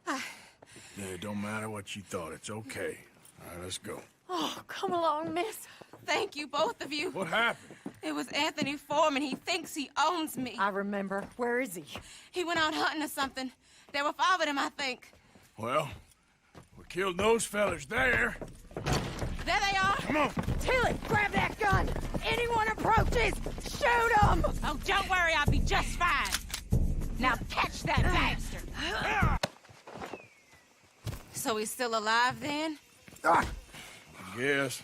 Yeah, it don't matter what you thought. It's okay. All right, let's go. Oh, come along, miss. Thank you, both of you. What happened? It was Anthony Foreman. He thinks he owns me. I remember. Where is he? He went out hunting or something. There were 5 of them, I think. Well, we killed those fellas there. There they are. Come on. Tilly, grab that gun. Anyone approaches, shoot them. Oh, don't worry. I'll be just fine. Now catch that bastard. So he's still alive, then? Yes.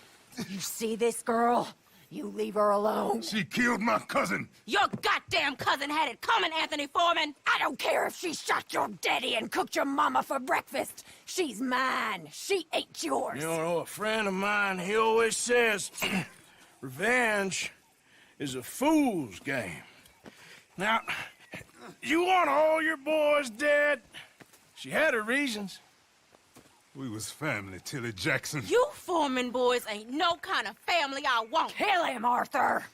You see this girl? You leave her alone. She killed my cousin. Your goddamn cousin had it coming, Anthony Foreman. I don't care if she shot your daddy and cooked your mama for breakfast. She's mine. She ate yours. You know, a friend of mine, he always says, revenge is a fool's game. Now, you want all your boys dead? She had her reasons. We was family, Tilly Jackson. You Foreman boys ain't no kind of family I want. Kill him, Arthur.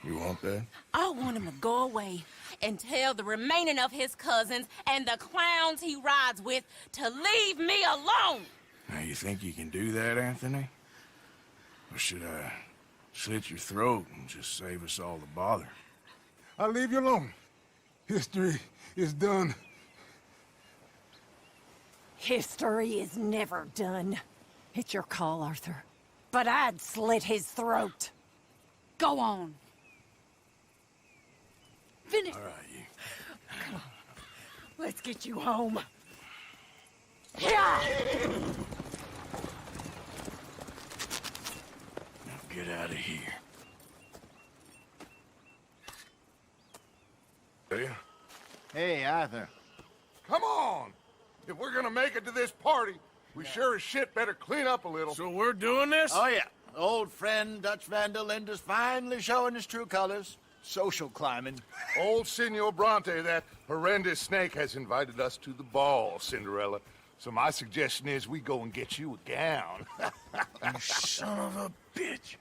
You want that? I want him to go away and tell the remaining of his cousins and the clowns he rides with to leave me alone. Now, you think you can do that, Anthony? Or should I slit your throat and just save us all the bother? I'll leave you alone. History is done. History is never done. It's your call, Arthur. But I'd slit his throat. Go on. Finish. All right, you. Come on. Let's get you home. Yeah! Now get out of here. Hey? Hey, Arthur. Come on! If we're gonna make it to this party, we sure as shit better clean up a little. So we're doing this? Oh, yeah. Old friend Dutch Van der Linde's finally showing his true colors. Social climbing. Old Senor Bronte, that horrendous snake, has invited us to the ball, Cinderella. So my suggestion is we go and get you a gown. You son of a bitch.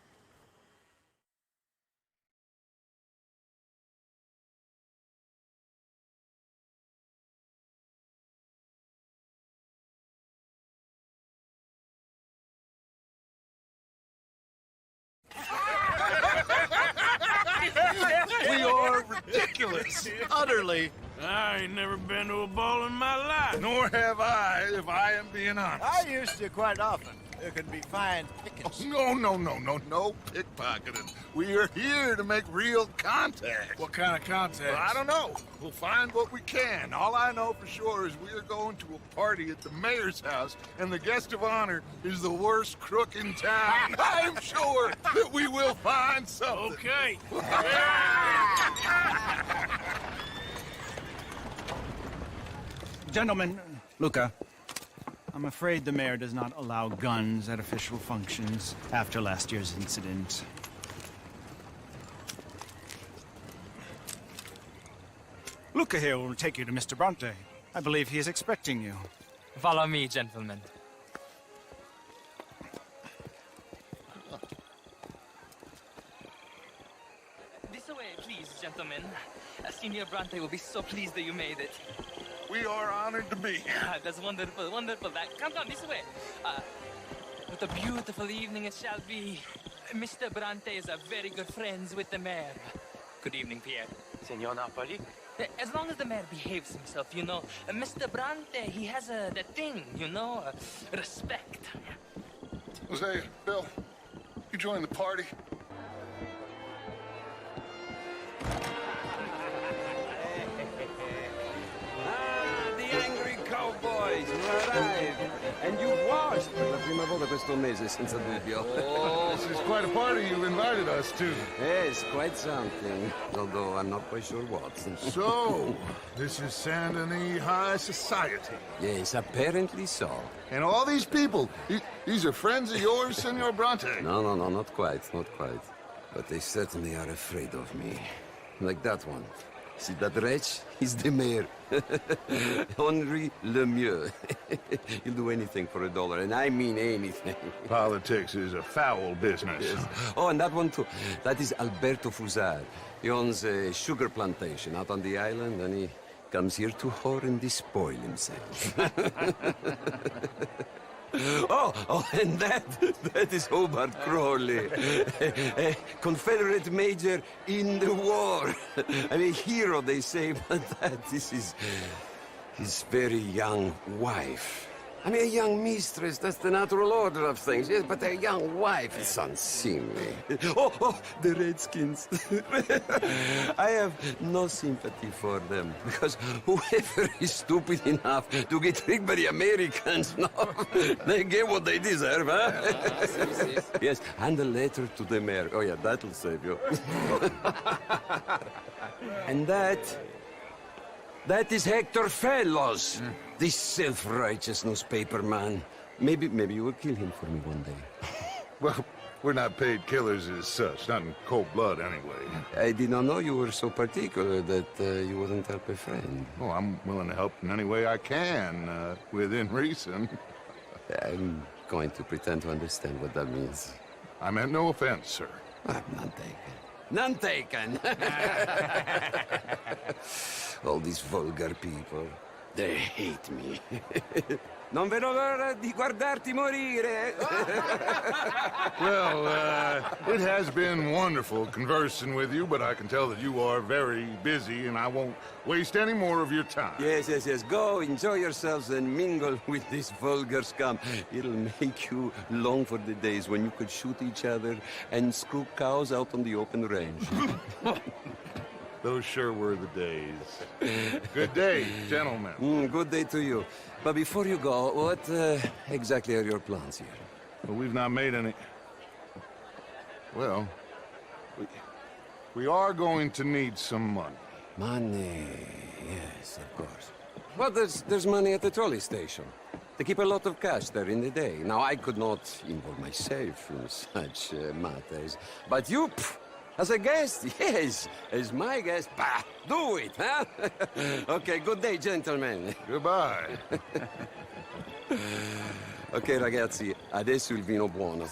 We are ridiculous. Utterly. I ain't never been to a ball in my life. Nor have I, if I am being honest. I used to quite often. There can be fine pickings. No pickpocketing. We are here to make real contact. What kind of contact? Well, I don't know. We'll find what we can. All I know for sure is we are going to a party at the mayor's house, and the guest of honor is the worst crook in town. I'm sure that we will find something. Okay. Gentlemen, Luca, I'm afraid the mayor does not allow guns at official functions after last year's incident. Luca here will take you to Mr. Bronte. I believe he is expecting you. Follow me, gentlemen. This way, please, gentlemen. Senior Bronte will be so pleased that you made it. We are honored to be here. That's wonderful, wonderful. Come this way. What a beautiful evening it shall be. Mr. Bronte is a very good friends with the mayor. Good evening, Pierre. Senor Napoli? As long as the mayor behaves himself, you know. Mr. Bronte, he has the thing, you know, respect. Jose, Bill, you join the party? The angry cowboys have arrived. And you've washed per la prima volta questo mese, senza dubbio. Oh, this is quite a party you invited us to. Yes, quite something. Although I'm not quite sure what. So, this is Saint Denis High Society. Yes, apparently so. And all these people, these are friends of yours, Senor Bronte? No, not quite, not quite. But they certainly are afraid of me. Like that one. See that wretch? He's the mayor. Henri Lemieux. He'll do anything for $1, and I mean anything. Politics is a foul business. Yes. Oh, and that one too. That is Alberto Fusar. He owns a sugar plantation out on the island, and he comes here to whore and despoil himself. Oh, and that is Hobart Crawley, a Confederate major in the war. I mean, hero, they say, but that is his very young wife. I mean, a young mistress, that's the natural order of things, yes, but a young wife is unseemly. Oh, the Redskins. I have no sympathy for them, because whoever is stupid enough to get tricked by the Americans, no, they get what they deserve, huh? Yes, and a letter to the mayor. Oh, yeah, that'll save you. And that is Hector Fellows. This self-righteous newspaper man. Maybe you will kill him for me one day. Well, we're not paid killers as such, not in cold blood anyway. I did not know you were so particular that you wouldn't help a friend. Oh, I'm willing to help in any way I can, within reason. I'm going to pretend to understand what that means. I meant no offense, sir. None taken. None taken! All these vulgar people. They hate me. Non vedo l'ora di guardarti morire. Well, it has been wonderful conversing with you, but I can tell that you are very busy, and I won't waste any more of your time. Yes. Go, enjoy yourselves, and mingle with this vulgar scum. It'll make you long for the days when you could shoot each other and screw cows out on the open range. Those sure were the days. Good day, gentlemen. Good day to you. But before you go, what exactly are your plans here? Well, we've not made any... Well, we are going to need some money. Money, yes, of course. Well, there's money at the trolley station. They keep a lot of cash there in the day. Now, I could not involve myself in such matters. But you... As a guest, yes. As my guest, bah, do it, huh? Okay, good day, gentlemen. Goodbye. Ok, ragazzi, adesso il vino buono.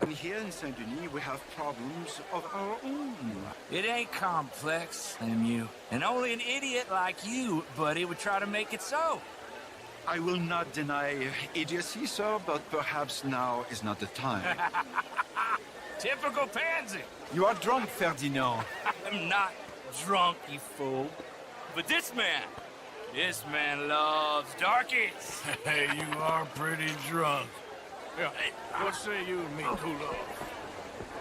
Here in Saint-Denis, we have problems of our own. It ain't complex, Lemieux. And only an idiot like you, buddy, would try to make it so. I will not deny idiocy, sir, but perhaps now is not the time. Typical pansy. You are drunk, Ferdinand. I'm not drunk, you fool. But this man loves darkies. Hey, you are pretty drunk. Yeah, hey, what say you and me cool off?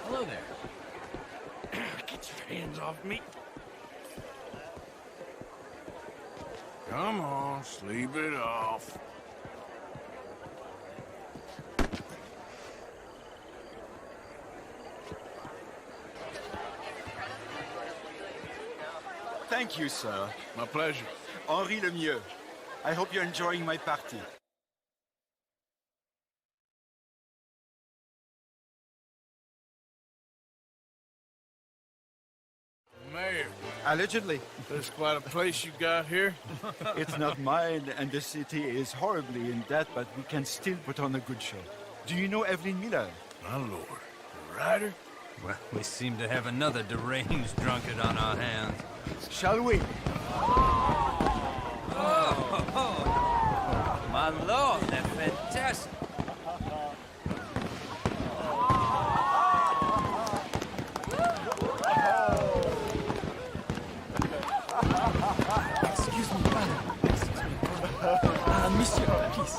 Hello there. Get your hands off me. Come on, sleep it off. Thank you, sir. My pleasure. Henri Lemieux. I hope you're enjoying my party. Mayor. Allegedly. That's quite a place you got here. It's not mine, and the city is horribly in debt, but we can still put on a good show. Do you know Evelyn Miller? My lord. The writer? Well, we seem to have another deranged drunkard on our hands. Shall we? Oh, my lord, they're fantastic. Excuse me, brother. Monsieur, please.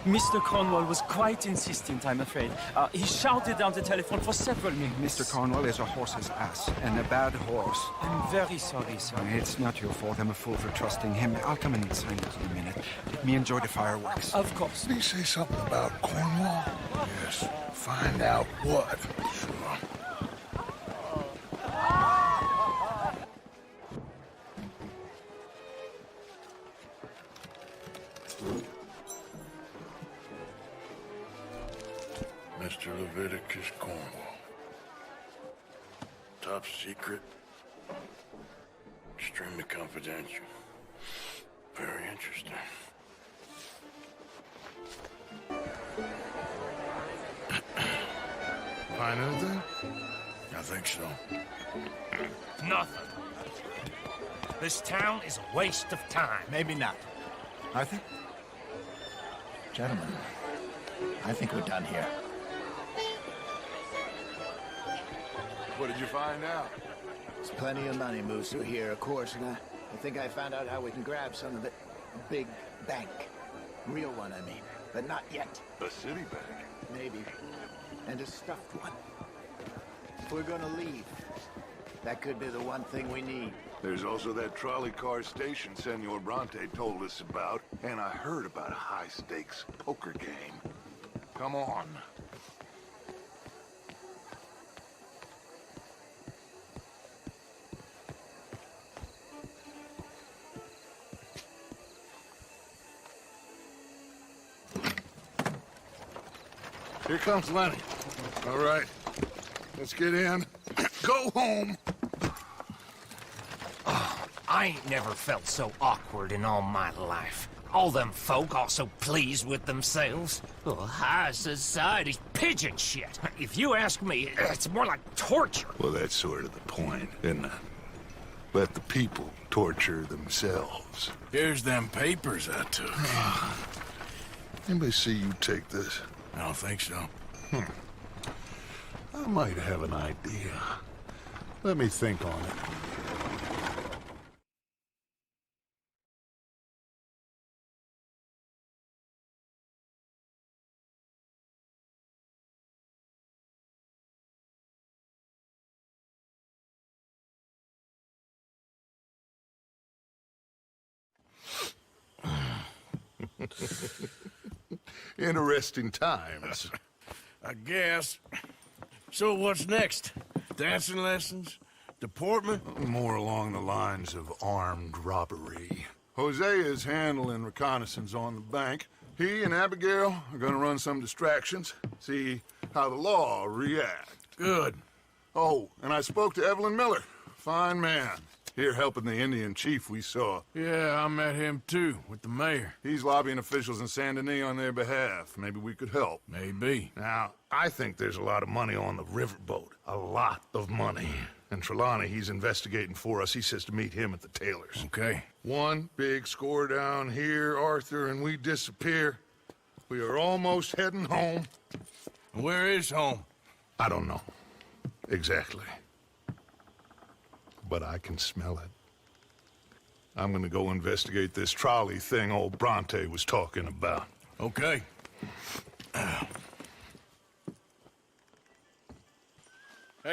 Mr. Cornwall was quite insistent, I'm afraid. He shouted down the telephone for several minutes. Mr. Cornwall is a horse's ass, and a bad horse. I'm very sorry, sir. It's not your fault. I'm a fool for trusting him. I'll come in and sign it in a minute. Let me enjoy the fireworks. Of course. Did he say something about Cornwall? Yes. Find out what. Sure. Mr. Leviticus Cornwall. Top secret. Extremely confidential. Very interesting. Find anything? I think so. Nothing. This town is a waste of time. Maybe not. Arthur? Gentlemen, I think we're done here. What did you find out? There's plenty of money moves through here, of course, and I think I found out how we can grab some of it. A big bank. Real one, I mean. But not yet. A city bank? Maybe. And a stuffed one. If we're gonna leave, that could be the one thing we need. There's also that trolley car station Senor Bronte told us about, and I heard about a high-stakes poker game. Come on. Here comes Lenny. All right, let's get in. Go home. I ain't never felt so awkward in all my life. All them folk all so pleased with themselves. Oh, high society's pigeon shit. If you ask me, it's more like torture. Well, that's sort of the point, isn't it? Let the people torture themselves. Here's them papers I took. Anybody see you take this? I don't think so. I might have an idea. Let me think on it. Interesting times. I guess. So what's next? Dancing lessons? Deportment? More along the lines of armed robbery. Hosea is handling reconnaissance on the bank. He and Abigail are gonna run some distractions, see how the law react. Good. Oh, and I spoke to Evelyn Miller. Fine man. Here helping the Indian chief we saw. Yeah, I met him too, with the mayor. He's lobbying officials in Saint Denis on their behalf. Maybe we could help. Maybe. Now, I think there's a lot of money on the riverboat. A lot of money. And Trelawney, he's investigating for us. He says to meet him at the Taylor's. Okay. One big score down here, Arthur, and we disappear. We are almost heading home. Where is home? I don't know. Exactly. But I can smell it. I'm gonna go investigate this trolley thing old Bronte was talking about. Okay. How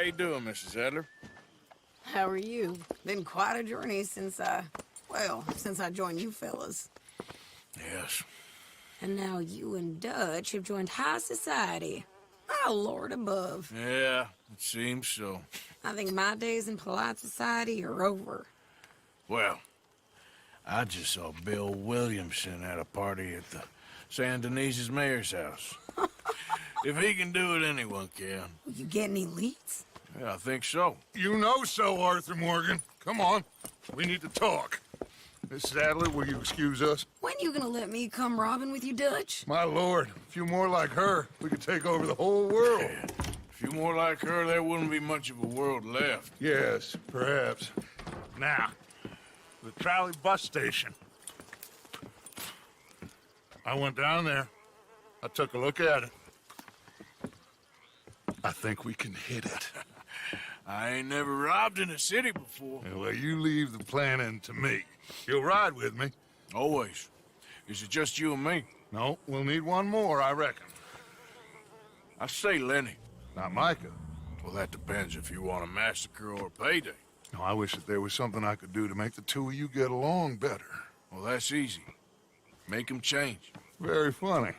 you doing, Mrs. Adler? How are you? Been quite a journey since I joined you fellas. Yes. And now you and Dutch have joined high society. Oh, Lord above. Yeah, it seems so. I think my days in polite society are over. Well, I just saw Bill Williamson at a party at the San Denis's mayor's house. If he can do it, anyone can. You get any leads? Yeah, I think so. You know so, Arthur Morgan. Come on. We need to talk. Miss Adler, will you excuse us? When you gonna let me come robbing with you, Dutch? My lord, a few more like her, we could take over the whole world. Yeah. A few more like her, there wouldn't be much of a world left. Yes, perhaps. Now, the trolley bus station. I went down there. I took a look at it. I think we can hit it. I ain't never robbed in a city before. Yeah, well, you leave the planning to me. You'll ride with me? Always. Is it just you and me? No, we'll need one more, I reckon. I say Lenny. Not Micah. Well, that depends if you want a massacre or a payday. No, I wish that there was something I could do to make the two of you get along better. Well, that's easy. Make them change. Very funny.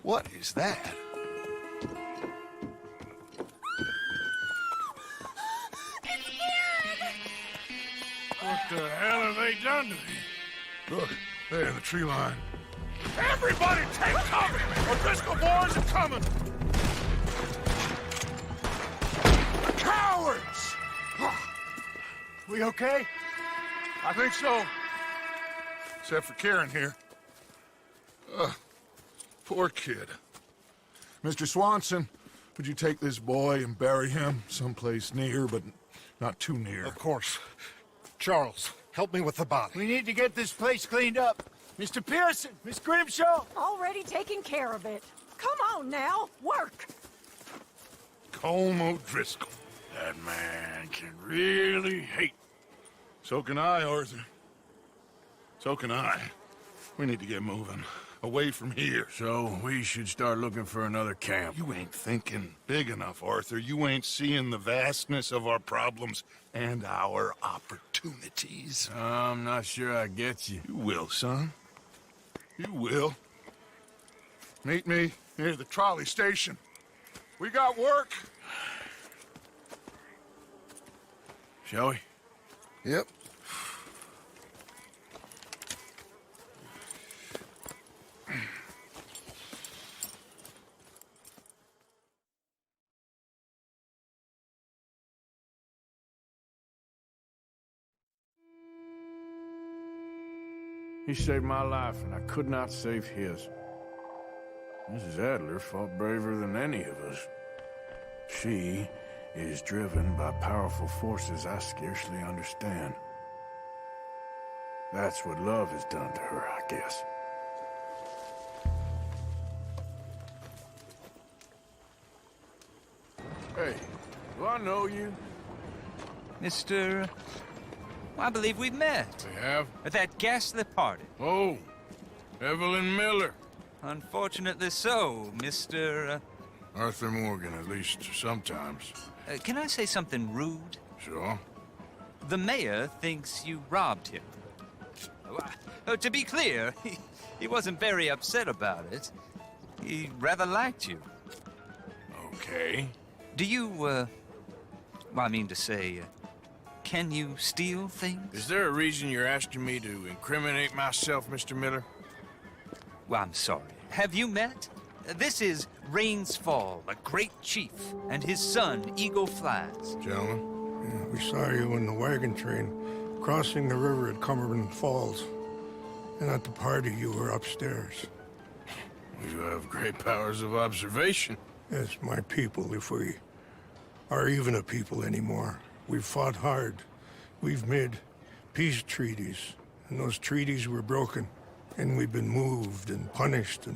What is that? What the hell have they done to me? Look, there in the tree line. Everybody take cover! O'Driscoll boys are coming! Cowards! We okay? I think so. Except for Karen here. Poor kid. Mr. Swanson, would you take this boy and bury him someplace near, but not too near? Of course. Charles, help me with the body. We need to get this place cleaned up. Mr. Pearson, Miss Grimshaw. Already taking care of it. Come on now, work. Colm O'Driscoll. That man can really hate. So can I, Arthur. So can I. We need to get moving. Away from here. So we should start looking for another camp. You ain't thinking big enough, Arthur. You ain't seeing the vastness of our problems and our opportunities. I'm not sure I get you. You will, son. You will. Meet me near the trolley station. We got work. Shall we? Yep. He saved my life, and I could not save his. Mrs. Adler fought braver than any of us. She is driven by powerful forces I scarcely understand. That's what love has done to her, I guess. Hey, do I know you? Mr. I believe we've met. We have? At that ghastly party. Oh, Evelyn Miller. Unfortunately so, Mr. Arthur Morgan, at least sometimes. Can I say something rude? Sure. The mayor thinks you robbed him. To be clear, he wasn't very upset about it. He rather liked you. Okay. Do you, well, I mean to say, can you steal things? Is there a reason you're asking me to incriminate myself, Mr. Miller? Well, I'm sorry. Have you met? This is Rains Fall, a great chief, and his son, Eagle Flies. Gentlemen? Yeah, we saw you in the wagon train crossing the river at Cumberland Falls. And at the party, you were upstairs. You have great powers of observation. Yes, my people, if we are even a people anymore. We've fought hard. We've made peace treaties, and those treaties were broken. And we've been moved and punished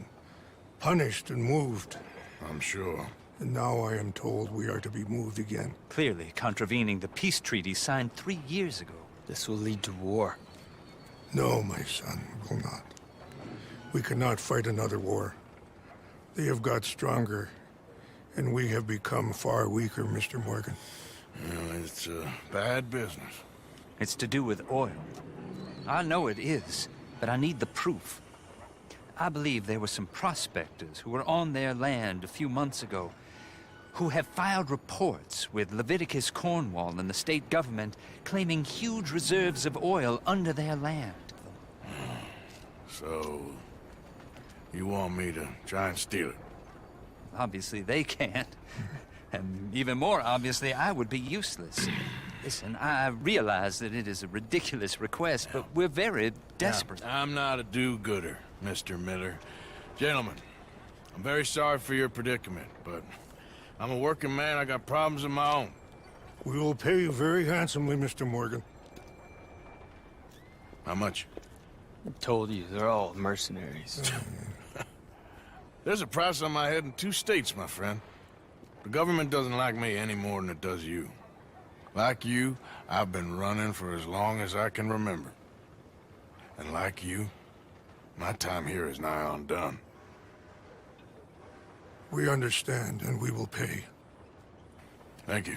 and moved. I'm sure. And now I am told we are to be moved again. Clearly contravening the peace treaty signed 3 years ago. This will lead to war. No, my son, it will not. We cannot fight another war. They have got stronger, and we have become far weaker, Mr. Morgan. Well, it's bad business. It's to do with oil. I know it is, but I need the proof. I believe there were some prospectors who were on their land a few months ago who have filed reports with Leviticus Cornwall and the state government claiming huge reserves of oil under their land. So, you want me to try and steal it? Obviously they can't. And even more obviously, I would be useless. Listen, I realize that it is a ridiculous request, but we're very desperate. Now, I'm not a do-gooder, Mr. Miller. Gentlemen, I'm very sorry for your predicament, but I'm a working man. I got problems of my own. We will pay you very handsomely, Mr. Morgan. How much? I told you, they're all mercenaries. There's a price on my head in 2 states, my friend. The government doesn't like me any more than it does you. Like you, I've been running for as long as I can remember. And like you, my time here is nigh undone. We understand, and we will pay. Thank you.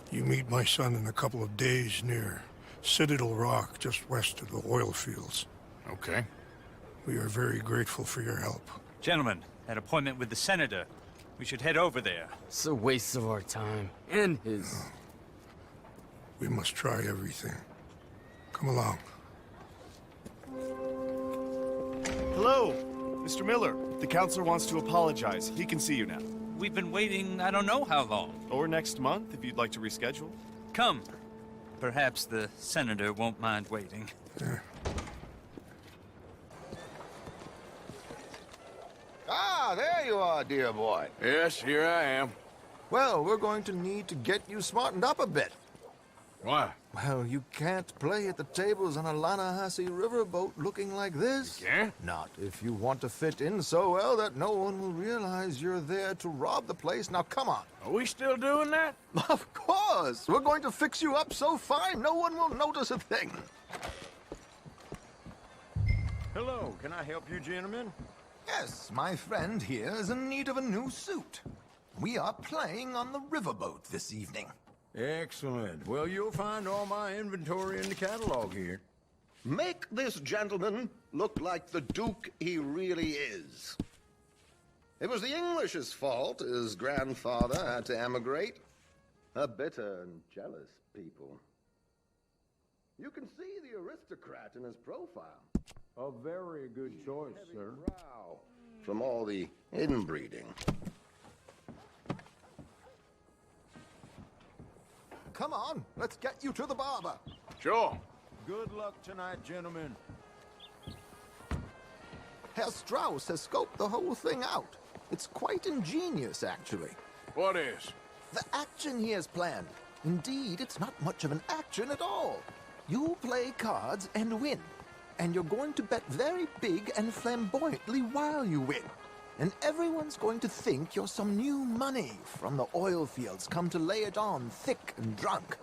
You meet my son in a couple of days near Citadel Rock, just west of the oil fields. Okay. We are very grateful for your help. Gentlemen, that appointment with the senator. We should head over there. It's a waste of our time. And his. We must try everything. Come along. Hello, Mr. Miller. The counselor wants to apologize. He can see you now. We've been waiting I don't know how long. Or next month, if you'd like to reschedule. Come. Perhaps the senator won't mind waiting. Ah, there you are, dear boy. Yes, here I am. Well, we're going to need to get you smartened up a bit. Why? Well, you can't play at the tables on a Lannahechee riverboat looking like this. You can't? Not if you want to fit in so well that no one will realize you're there to rob the place. Now, come on. Are we still doing that? Of course. We're going to fix you up so fine, no one will notice a thing. Hello, can I help you, gentlemen? Yes, my friend here is in need of a new suit. We are playing on the riverboat this evening. Excellent. Well, you'll find all my inventory in the catalog here. Make this gentleman look like the Duke he really is. It was the English's fault his grandfather had to emigrate. A bitter and jealous people. You can see the aristocrat in his profile. A very good choice, sir. Brow from all the inbreeding. Come on, let's get you to the barber. Sure. Good luck tonight, gentlemen. Herr Strauss has scoped the whole thing out. It's quite ingenious, actually. What is? The action he has planned. Indeed, it's not much of an action at all. You play cards and win. And you're going to bet very big and flamboyantly while you win. And everyone's going to think you're some new money from the oil fields come to lay it on thick and drunk.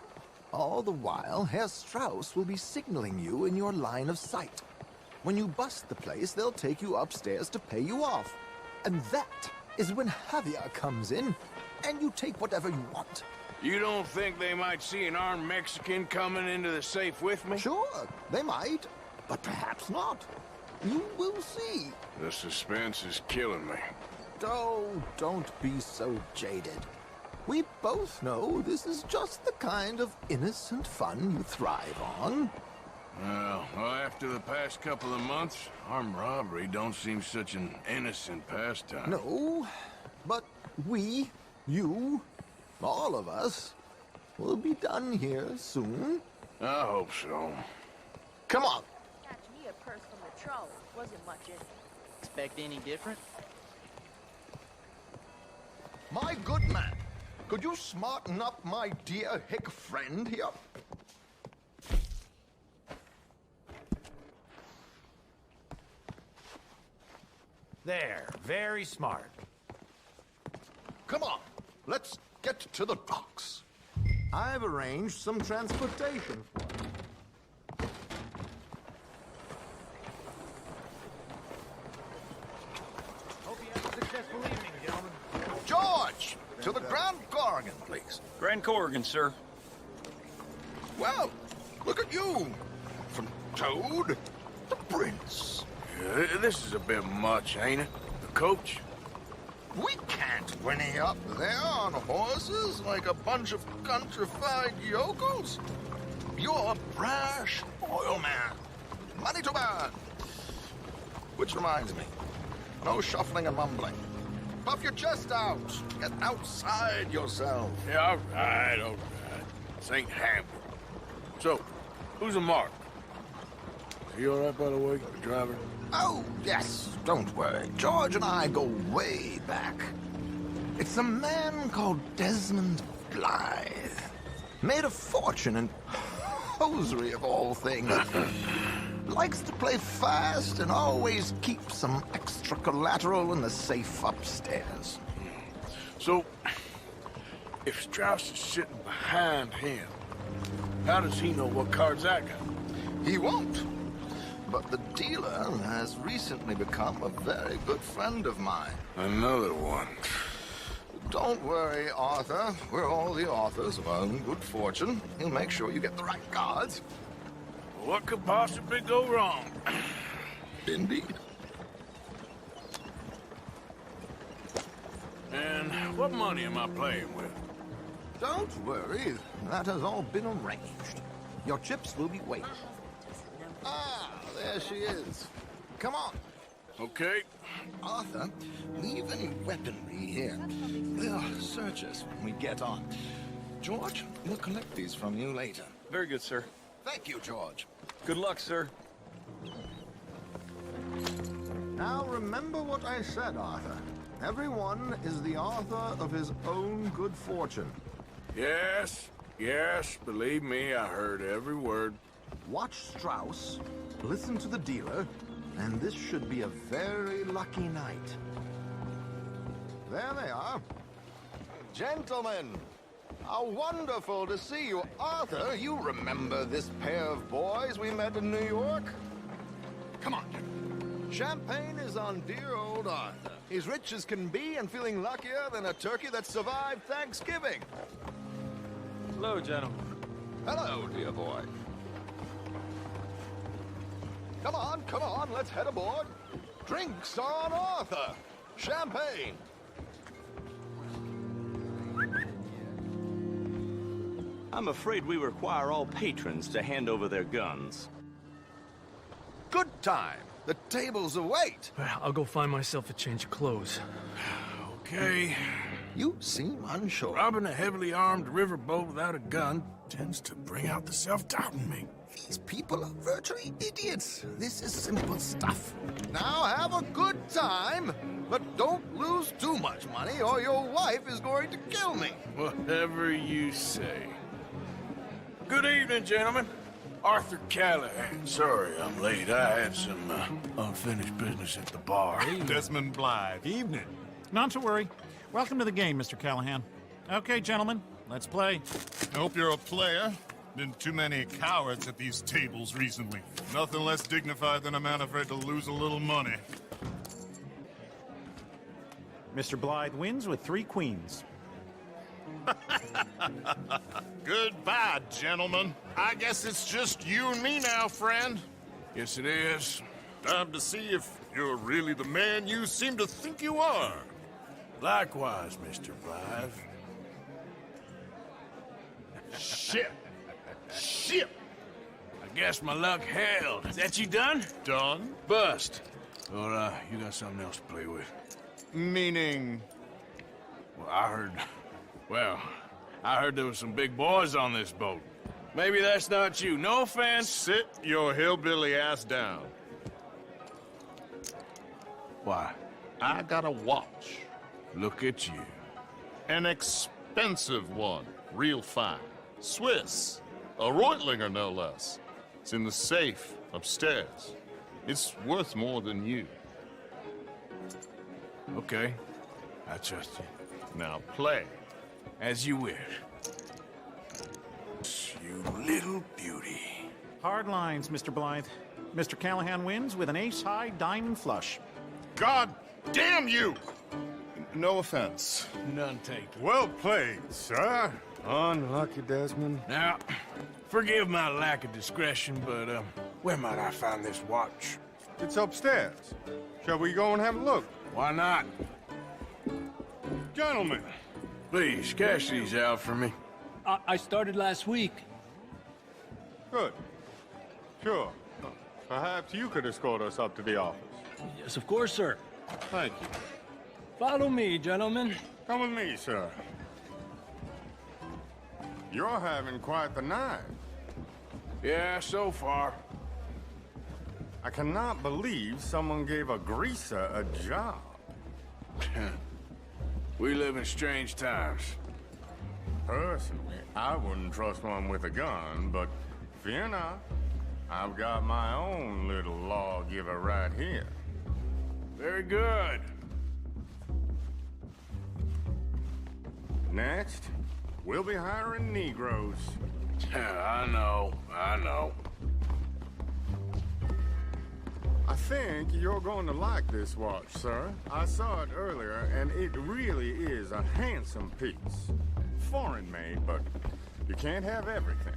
All the while, Herr Strauss will be signaling you in your line of sight. When you bust the place, they'll take you upstairs to pay you off. And that is when Javier comes in, and you take whatever you want. You don't think they might see an armed Mexican coming into the safe with me? Sure, they might, but perhaps not. You will see. The suspense is killing me. Oh, don't be so jaded. We both know this is just the kind of innocent fun you thrive on. Well, after the past couple of months, armed robbery don't seem such an innocent pastime. No, but we, you, all of us, will be done here soon. I hope so. Come on. Catch me a purse from the troll. Wasn't much in it. Expect any different? My good man, could you smarten up my dear hick friend here? There, very smart. Come on, let's get to the docks. I've arranged some transportation for you. Hope you have a successful evening, gentlemen. George, to the Grand Corrigan, please. Grand Corrigan, sir. Well, look at you. From Toad to Prince. Yeah, this is a bit much, ain't it? The coach? We can't whinny up there on horses like a bunch of countrified yokels. You're a brash oil man. Money to burn. Which reminds me, no shuffling and mumbling. Puff your chest out. Get outside yourself. Yeah, all right. This ain't happening. So, who's a mark? Are you all right, by the way, the driver? Oh, yes, don't worry. George and I go way back. It's a man called Desmond Blythe. Made a fortune in hosiery of all things. likes to play fast and always keeps some extra collateral in the safe upstairs. So, if Strauss is sitting behind him, how does he know what cards I got? He won't. But the dealer has recently become a very good friend of mine. Another one. Don't worry, Arthur. We're all the authors of our own good fortune. He'll make sure you get the right cards. What could possibly go wrong? Indeed. And what money am I playing with? Don't worry. That has all been arranged. Your chips will be waiting. Ah, there she is. Come on. Okay. Arthur, leave any weaponry here. They'll search us when we get on. George, we'll collect these from you later. Very good, sir. Thank you, George. Good luck, sir. Now remember what I said, Arthur. Everyone is the author of his own good fortune. Yes, believe me, I heard every word. Watch Strauss, listen to the dealer, and this should be a very lucky night. There they are. Gentlemen, how wonderful to see you. Arthur, you remember this pair of boys we met in New York? Come on. Champagne is on dear old Arthur. He's rich as can be and feeling luckier than a turkey that survived Thanksgiving. Hello, gentlemen. Hello, dear boy. Come on, let's head aboard. Drinks on Arthur. Champagne. I'm afraid we require all patrons to hand over their guns. Good time. The tables await. I'll go find myself a change of clothes. Okay. You seem unsure. Robbing a heavily armed riverboat without a gun tends to bring out the self-doubt in me. These people are virtually idiots. This is simple stuff. Now have a good time, but don't lose too much money or your wife is going to kill me. Whatever you say. Good evening, gentlemen. Arthur Callahan. Sorry I'm late. I had some unfinished business at the bar. Desmond Blythe. Evening. Not to worry. Welcome to the game, Mr. Callahan. Okay, gentlemen, let's play. I hope you're a player. Been too many cowards at these tables recently. Nothing less dignified than a man afraid to lose a little money. Mr. Blythe wins with 3 queens. Goodbye, gentlemen. I guess it's just you and me now, friend. Yes, it is. Time to see if you're really the man you seem to think you are. Likewise, Mr. Blythe. Shit. Shit. I guess my luck held. Is that you done? Done? Bust. Or, you got something else to play with? Meaning? Well, I heard there was some big boys on this boat. Maybe that's not you. No offense. Sit your hillbilly ass down. Why? I got a watch. Look at you. An expensive one. Real fine. Swiss. A Reutlinger, no less. It's in the safe upstairs. It's worth more than you. Okay. I trust you. Now play. As you wish. You little beauty. Hard lines, Mr. Blythe. Mr. Callahan wins with an ace-high diamond flush. God damn you! No offense. None taken. Well played, sir. Unlucky, Desmond. Now, forgive my lack of discretion, but, where might I find this watch? It's upstairs. Shall we go and have a look? Why not? Gentlemen. Please, cash these out for me. I started last week. Good. Sure. Perhaps you could escort us up to the office. Yes, of course, sir. Thank you. Follow me, gentlemen. Come with me, sir. You're having quite the night. Yeah, so far. I cannot believe someone gave a greaser a job. We live in strange times. Personally, I wouldn't trust one with a gun, but fear not. I've got my own little lawgiver right here. Very good. Next, we'll be hiring Negroes. I know. I think you're going to like this watch, sir. I saw it earlier, and it really is a handsome piece. Foreign made, but you can't have everything.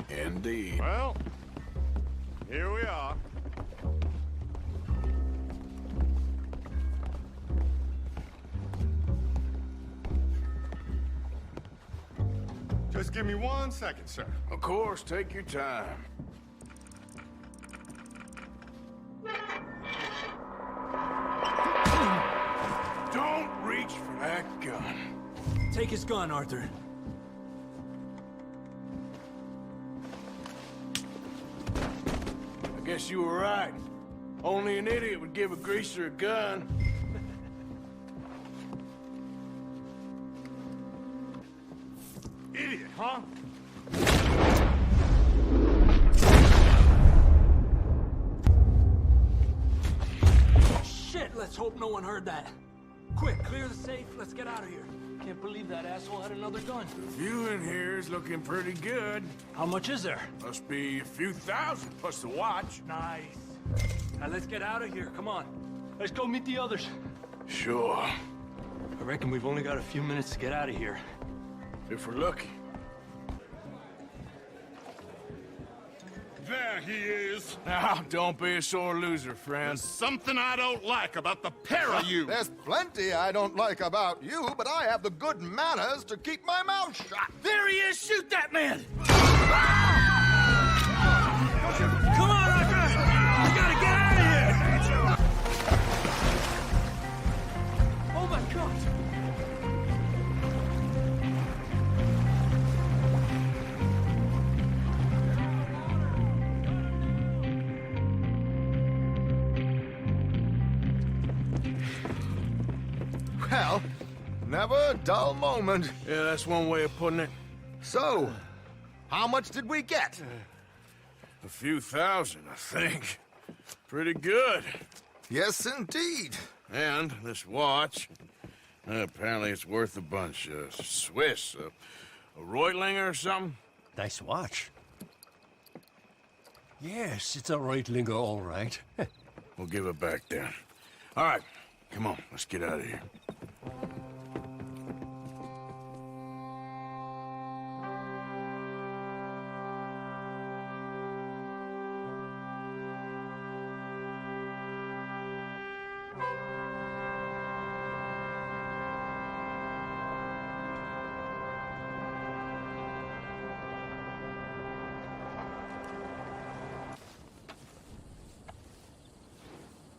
Indeed. Well, here we are. Just give me 1 second, sir. Of course, take your time. Don't reach for that gun. Take his gun, Arthur. I guess you were right. Only an idiot would give a greaser a gun. Idiot, huh? Shit, let's hope no one heard that. Quick, clear the safe, let's get out of here. Can't believe that asshole had another gun. The view in here is looking pretty good. How much is there? Must be a few thousand plus the watch. Nice. Now let's get out of here, come on. Let's go meet the others. Sure. I reckon we've only got a few minutes to get out of here. If we're lucky. There he is. Now, don't be a sore loser, friend. There's something I don't like about the pair of you. There's plenty I don't like about you, but I have the good manners to keep my mouth shut. There he is! Shoot that man! Come on, Arthur! We gotta get out of here! Oh my God! Well, never a dull moment. Yeah, that's one way of putting it. So, how much did we get? A few thousand, I think. Pretty good. Yes, indeed. And this watch, apparently it's worth a bunch. Swiss, a Reutlinger or something? Nice watch. Yes, it's a Reutlinger, all right. We'll give it back then. All right, come on, let's get out of here.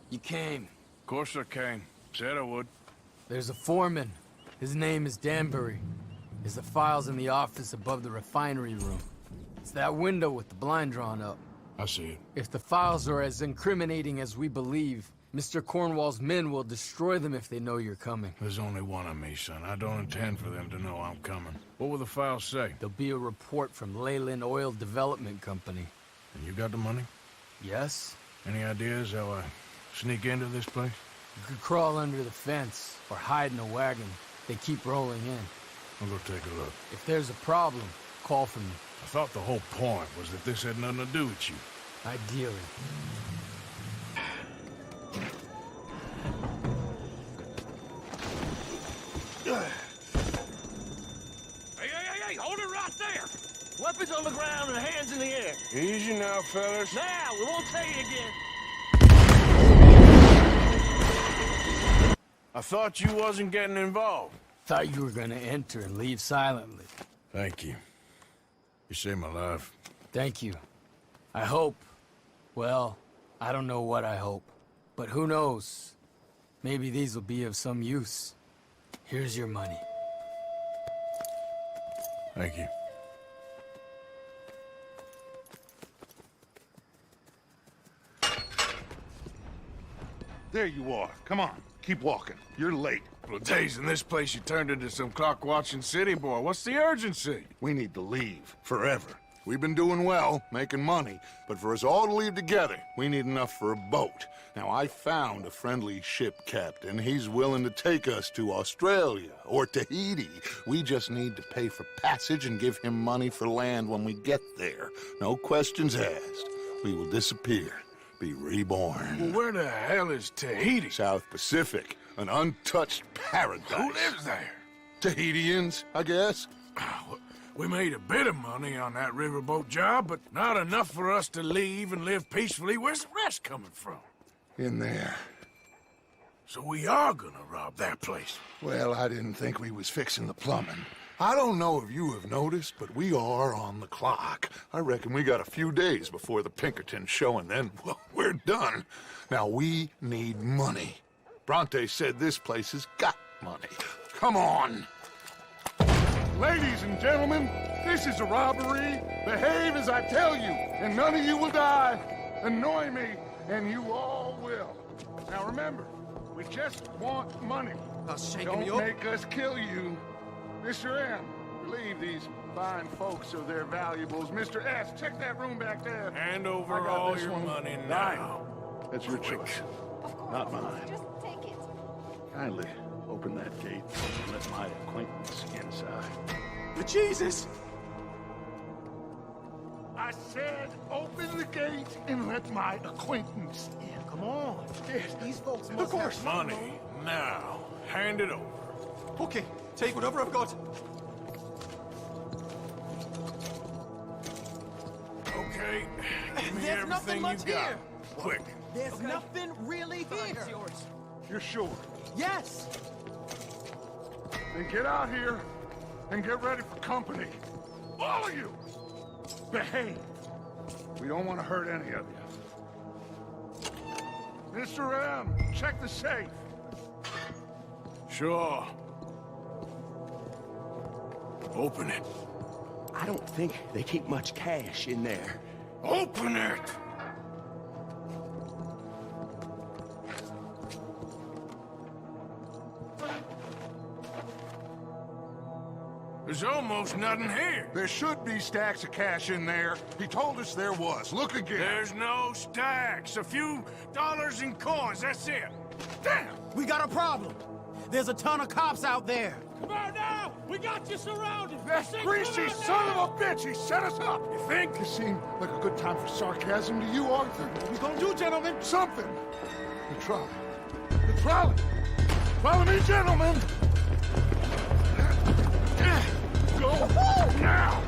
You came. Of course I came. Said I would. There's a foreman. His name is Danbury. There's the files in the office above the refinery room. It's that window with the blind drawn up. I see it. If the files are as incriminating as we believe, Mr. Cornwall's men will destroy them if they know you're coming. There's only one of me, son. I don't intend for them to know I'm coming. What will the files say? There'll be a report from Leyland Oil Development Company. And you got the money? Yes? Any ideas how I sneak into this place? You could crawl under the fence or hide in a wagon. They keep rolling in. I'll go take a look. If there's a problem, call for me. I thought the whole point was that this had nothing to do with you. Ideally. Hey, hold it right there! Weapons on the ground and hands in the air. Easy now, fellas. Now, we won't tell you again. I thought you wasn't getting involved. Thought you were gonna enter and leave silently. Thank you. You saved my life. Thank you. I hope. Well, I don't know what I hope. But who knows? Maybe these will be of some use. Here's your money. Thank you. There you are. Come on, keep walking. You're late. Well, days in this place, you turned into some clock-watching city boy. What's the urgency? We need to leave. Forever. We've been doing well, making money, but for us all to leave together, we need enough for a boat. Now, I found a friendly ship captain. He's willing to take us to Australia or Tahiti. We just need to pay for passage and give him money for land when we get there. No questions asked. We will disappear, be reborn. Well, where the hell is Tahiti? South Pacific, an untouched paradise. Who lives there? Tahitians, I guess. We made a bit of money on that riverboat job, but not enough for us to leave and live peacefully. Where's the rest coming from? In there. So we are gonna rob that place. Well, I didn't think we was fixing the plumbing. I don't know if you have noticed, but we are on the clock. I reckon we got a few days before the Pinkertons show, and then, well, we're done. Now, we need money. Bronte said this place has got money. Come on. Ladies and gentlemen, this is a robbery. Behave as I tell you, and none of you will die. Annoy me, and you all will. Now remember, we just want money. Don't make us kill you. Mr. M, relieve these fine folks of their valuables. Mr. S, check that room back there. Hand over all your money now. That's your choice, not mine. Just take it. Kindly open that gate and let my acquaintance inside. But Jesus! I said open the gate and let my acquaintance in. Come on. These folks must Of course. Money now. Hand it over. Okay, take whatever I've got. Okay, give me There's nothing everything much you got. here. Quick. There's nothing really here. You're sure? Yes. Then get out here and get ready for company. All of you! Behave. We don't want to hurt any of you. Mr. M, check the safe. Sure. Open it. I don't think they keep much cash in there. Open it! There's almost nothing here. There should be stacks of cash in there. He told us there was. Look again. There's no stacks. A few dollars in coins, that's it. Damn! We got a problem. There's a ton of cops out there. Come on now! We got you surrounded! That greasy son of a bitch! He set us up! You think? It seemed like a good time for sarcasm to you, Arthur. What we gonna do, gentlemen? Something! The trolley. The trolley! Follow me, gentlemen! Go now!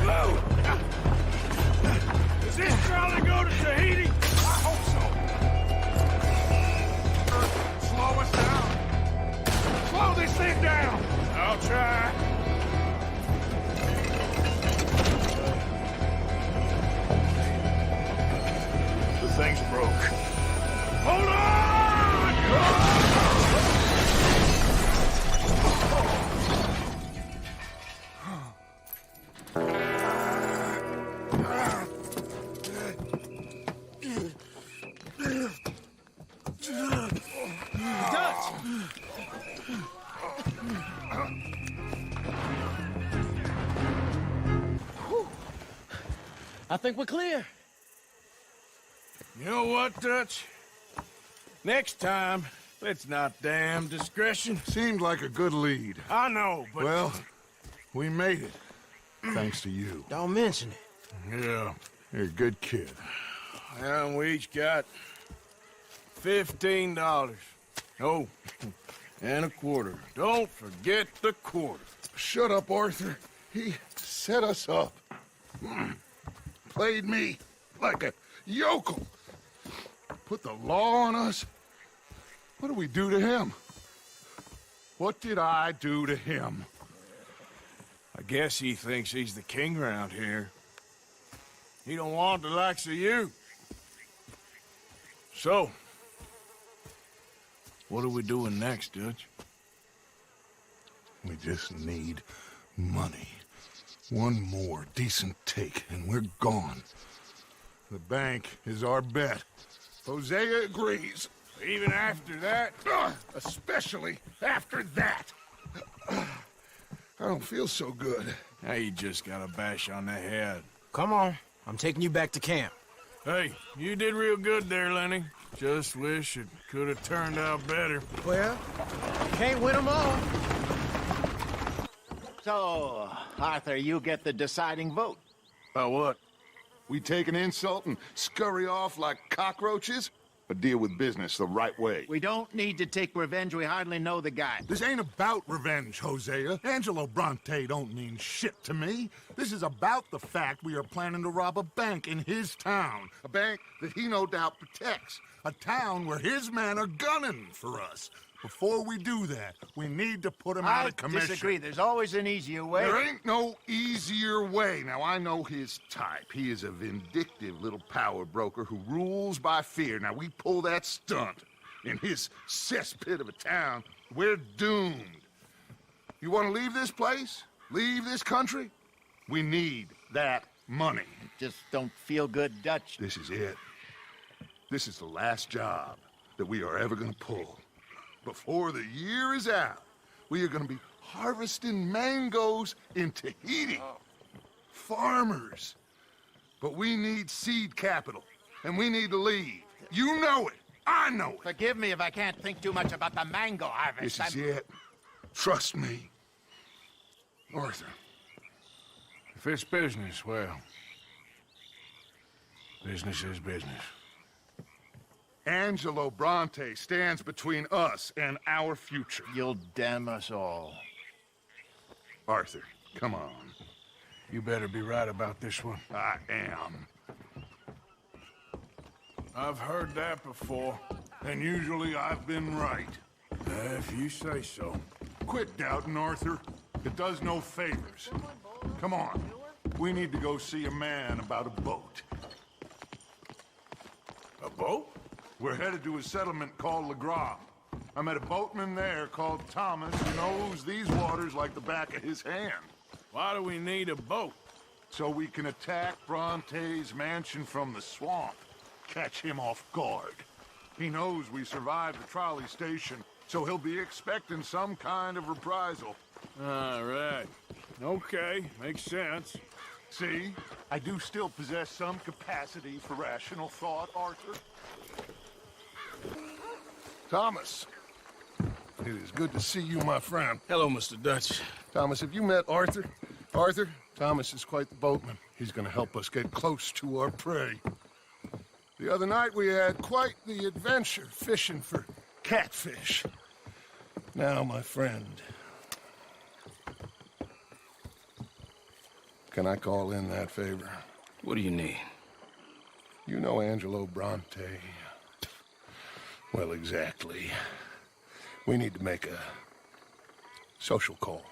Go! Does this trolley go to Tahiti? I hope so. Slow us down. Slow this thing down. I'll try. The thing's broke. Hold on! I think we're clear. You know what, Dutch? Next time, let's not damn discretion. Seemed like a good lead. I know, but... Well, we made it. Thanks to you. Don't mention it. Yeah. You're a good kid. And we each got $15. Oh, and a quarter. Don't forget the quarter. Shut up, Arthur. He set us up. Played me like a yokel. Put the law on us. What did we do to him? What did I do to him? I guess he thinks he's the king around here. He don't want the likes of you. So, what are we doing next, Dutch? We just need money. One more decent take, and we're gone. The bank is our bet. Hosea agrees. Even after that? Especially after that. I don't feel so good. Now you just got a bash on the head. Come on. I'm taking you back to camp. Hey, you did real good there, Lenny. Just wish it could have turned out better. Well, can't win them all. So, Arthur, you get the deciding vote. About what? We take an insult and scurry off like cockroaches? Or deal with business the right way? We don't need to take revenge. We hardly know the guy. This ain't about revenge, Hosea. Angelo Bronte don't mean shit to me. This is about the fact we are planning to rob a bank in his town. A bank that he no doubt protects. A town where his men are gunning for us. Before we do that, we need to put him out of commission. I disagree. There's always an easier way. There ain't no easier way. Now, I know his type. He is a vindictive little power broker who rules by fear. Now, we pull that stunt in his cesspit of a town, we're doomed. You want to leave this place? Leave this country? We need that money. Just don't feel good, Dutch. This is it. This is the last job that we are ever going to pull. Before the year is out, we are going to be harvesting mangoes in Tahiti. Farmers. But we need seed capital, and we need to leave. You know it. I know it. Forgive me if I can't think too much about the mango harvest. This is it. Trust me. Arthur. If it's business, well, business is business. Angelo Bronte stands between us and our future. You'll damn us all. Arthur, come on. You better be right about this one. I am. I've heard that before. And usually I've been right. If you say so. Quit doubting, Arthur. It does no favors. Come on. We need to go see a man about a boat. A boat? We're headed to a settlement called Le Grand. I met a boatman there called Thomas who knows these waters like the back of his hand. Why do we need a boat? So we can attack Bronte's mansion from the swamp. Catch him off guard. He knows we survived the trolley station, so he'll be expecting some kind of reprisal. All right. Okay, makes sense. See? I do still possess some capacity for rational thought, Arthur. Thomas. It is good to see you, my friend. Hello, Mr. Dutch. Thomas, have you met Arthur? Arthur, Thomas is quite the boatman. He's gonna help us get close to our prey. The other night we had quite the adventure fishing for catfish. Now, my friend, can I call in that favor? What do you need? You know Angelo Bronte. Well, exactly. We need to make a social call.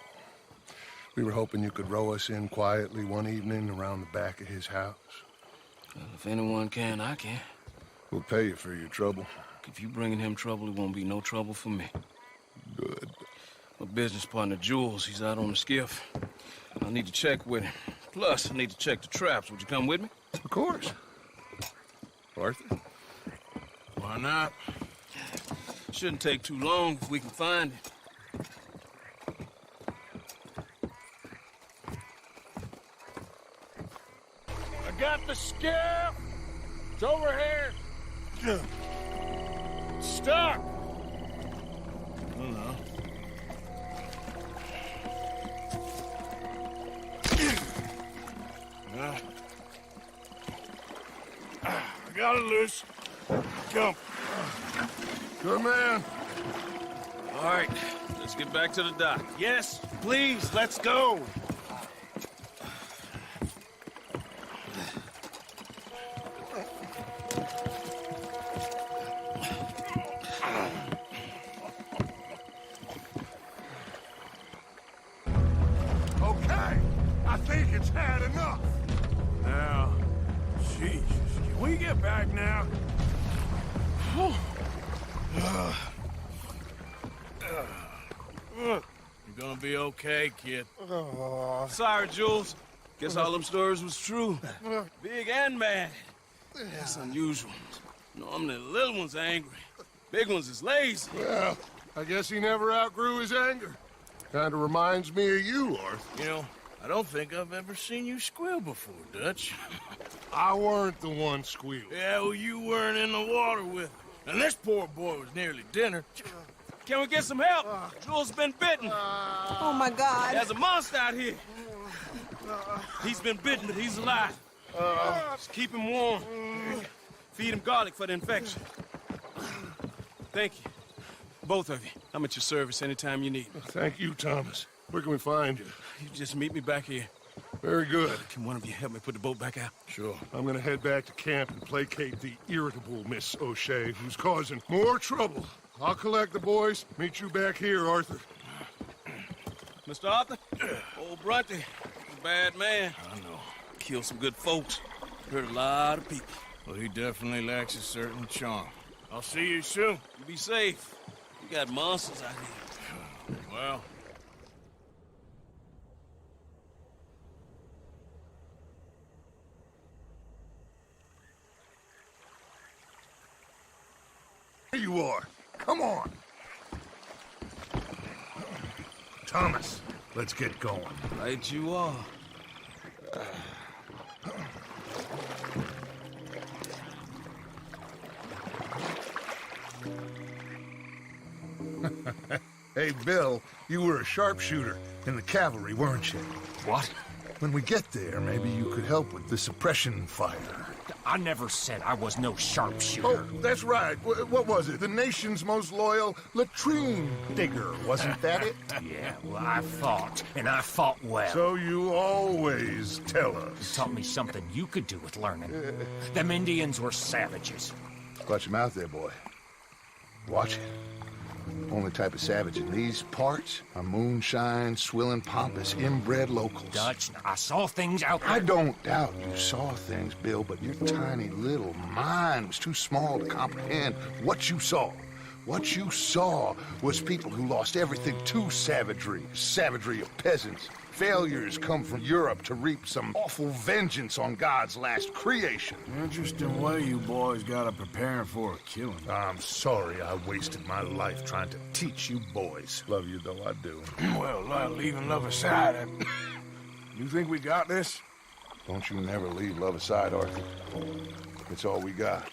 We were hoping you could row us in quietly one evening around the back of his house. Well, if anyone can, I can. We'll pay you for your trouble. If you bringing him trouble, it won't be no trouble for me. Good. My business partner, Jules, he's out on the skiff. I need to check with him. Plus, I need to check the traps. Would you come with me? Of course. Arthur? Why not? Shouldn't take too long if we can find it. I got the skiff! It's over here! It's stuck! I don't know. I got it loose. Come. Good man. All right, let's get back to the dock. Yes, please, let's go. Okay, I think it's had enough. Now, Jesus, can we get back now? You're gonna be okay, kid. Sorry, Jules. Guess all them stories was true. Big and mad. That's unusual. Normally the little ones are angry. Big ones is lazy. Well, I guess he never outgrew his anger. Kinda reminds me of you, Arthur. You know, I don't think I've ever seen you squeal before, Dutch. I weren't the one squealing. Yeah, well, you weren't in the water with her. And this poor boy was nearly dinner. Can we get some help? Jules been bitten. Oh, my God. There's a monster out here. He's been bitten, but he's alive. Just keep him warm. Feed him garlic for the infection. Thank you. Both of you. I'm at your service anytime you need me. Thank you, Thomas. Where can we find you? You just meet me back here. Very good. Can one of you help me put the boat back out? Sure. I'm gonna head back to camp and placate the irritable Miss O'Shea, who's causing more trouble. I'll collect the boys. Meet you back here, Arthur. Mr. Arthur? Old Brunty. A bad man. I know. Killed some good folks. Hurt a lot of people. Well, he definitely lacks a certain charm. I'll see you soon. You be safe. You got monsters out here. Well... Here you are. Come on. Thomas, let's get going. Right you are. Hey, Bill, you were a sharpshooter in the cavalry, weren't you? What? When we get there, maybe you could help with the suppression fire. I never said I was no sharpshooter. Oh, that's right. What was it? The nation's most loyal latrine digger, wasn't that it? Yeah, well, I fought, and I fought well. So you always tell us. You taught me something you could do with learning. Them Indians were savages. Watch him out there, boy. Watch it. Only type of savage in these parts are moonshine, swilling, pompous, inbred locals. Dutch, I saw things out there. I don't doubt you saw things, Bill, but your tiny little mind was too small to comprehend what you saw. What you saw was people who lost everything to savagery. Savagery of peasants. Failures come from Europe to reap some awful vengeance on God's last creation. Interesting way you boys got up preparing for a killing. I'm sorry I wasted my life trying to teach you boys. Love you though I do. Well, leaving love aside, you think we got this? Don't you never leave love aside, Arthur. It's all we got.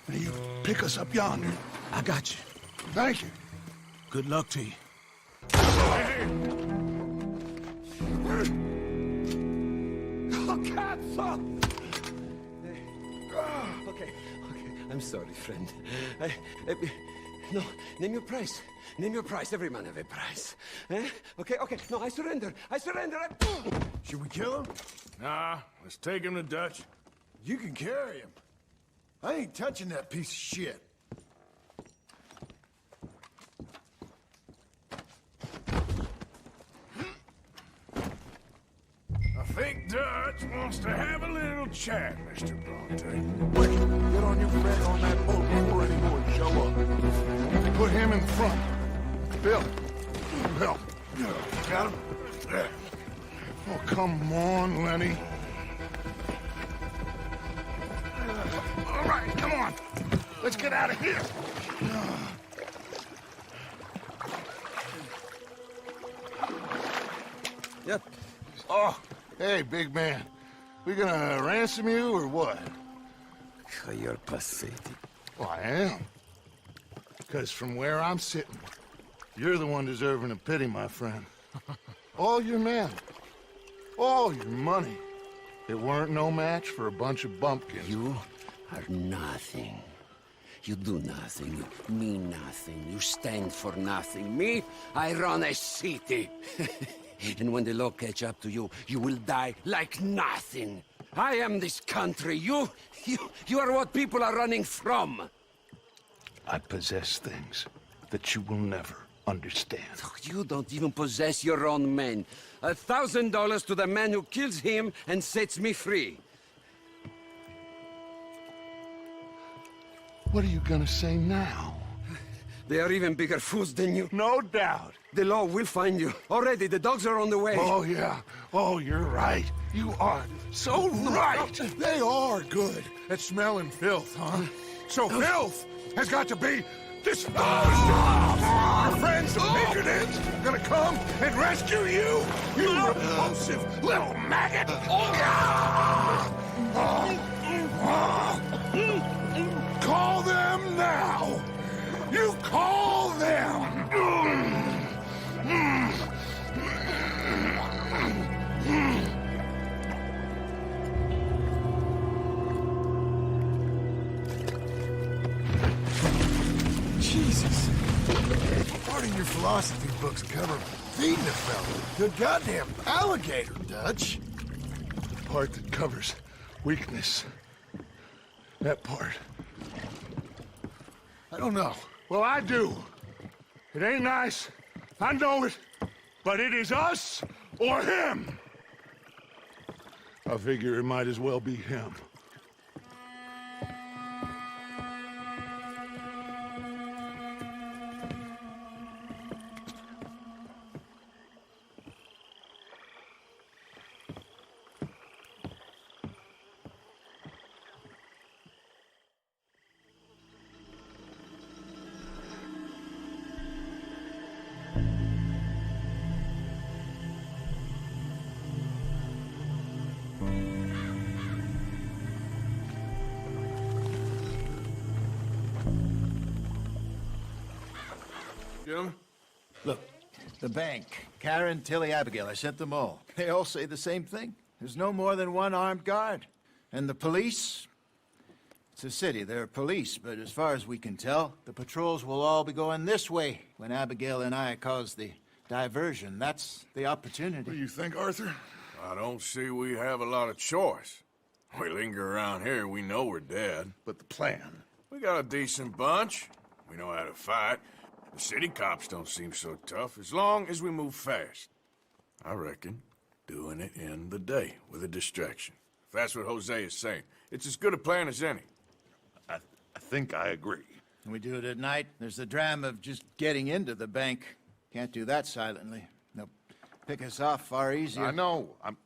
Now you pick us up yonder. I got you. Thank you. Good luck to you. Okay, I'm sorry, friend. No, name your price. Name your price. Every man have a price. Okay. No, I surrender. Should we kill him? Nah, let's take him to Dutch. You can carry him. I ain't touching that piece of shit. I think Dutch wants to have a little chat, Mr. Bronte. Quick, get on your friend on that boat before any boys show up. Put him in front. Bill, help. Got him? Oh, come on, Lenny. All right, come on. Let's get out of here. Yep. Oh, hey, big man. We gonna ransom you or what? You're pathetic. Well, I am. Because from where I'm sitting, you're the one deserving of pity, my friend. All your men, all your money, it weren't no match for a bunch of bumpkins. You are nothing. You do nothing. You mean nothing. You stand for nothing. Me, I run a city. And when the law catch up to you, you will die like nothing. I am this country. You are what people are running from. I possess things that you will never understand. You don't even possess your own men. $1,000 to the man who kills him and sets me free. What are you gonna say now? They are even bigger fools than you. No doubt. The law will find you. Already, the dogs are on the way. Oh, yeah. Oh, you're right. You are so right. They are good at smelling filth, huh? So filth has got to be disposed of. Your friends, the patrons, gonna come and rescue you. You repulsive little maggot. Call them now. You call them. Jesus. Part of your philosophy books cover feeding a fella. Good goddamn alligator, Dutch. Part that covers weakness. That part. I don't know. Well, I do. It ain't nice. I know it. But it is us or him. I figure it might as well be him. Gentlemen? Look, the bank, Karen, Tilly, Abigail, I sent them all. They all say the same thing. There's no more than one armed guard. And the police? It's a city, there are police, but as far as we can tell, the patrols will all be going this way when Abigail and I cause the diversion. That's the opportunity. What do you think, Arthur? I don't see we have a lot of choice. We linger around here, we know we're dead. But the plan? We got a decent bunch. We know how to fight. The city cops don't seem so tough as long as we move fast. I reckon doing it in the day with a distraction. If that's what Jose is saying, it's as good a plan as any. I think I agree. When we do it at night, there's the drama of just getting into the bank. Can't do that silently. They'll pick us off far easier. I know. I'm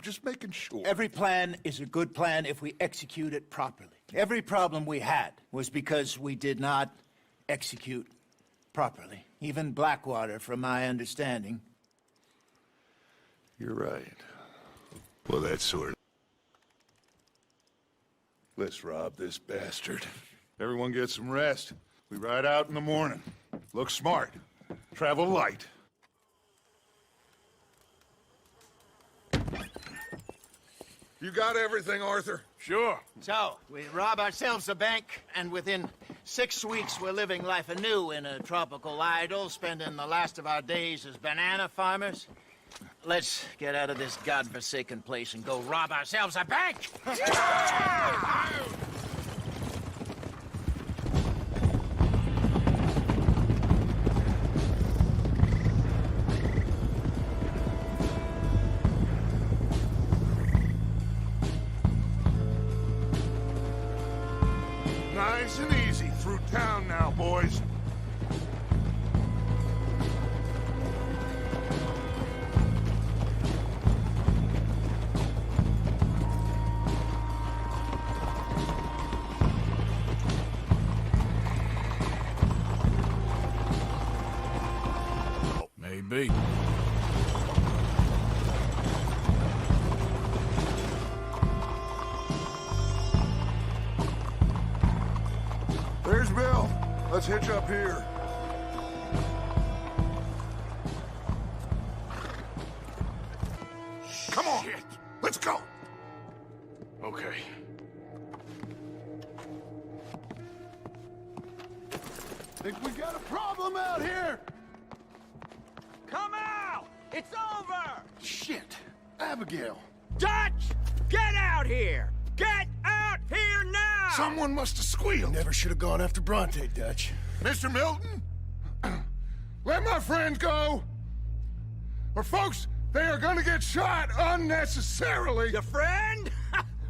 just making sure. Every plan is a good plan if we execute it properly. Every problem we had was because we did not execute properly. Even Blackwater, from my understanding. You're right. Well, that's sort of... Let's rob this bastard. Everyone get some rest. We ride out in the morning. Look smart. Travel light. You got everything, Arthur? Sure. So, we rob ourselves a bank, and within 6 weeks we're living life anew in a tropical idyll, spending the last of our days as banana farmers. Let's get out of this godforsaken place and go rob ourselves a bank! Nice and easy through town now, boys. Maybe. There's Bill. Let's hitch up here. Come on. Shit. Let's go. Okay. Think we got a problem out here. Come out! It's over! Shit. Abigail. Dutch! Get out here! Get out here now! Someone must have squealed. Never should have gone after Bronte, Dutch. Mr. Milton? Let my friends go! Or folks, they are gonna get shot unnecessarily! Your friend?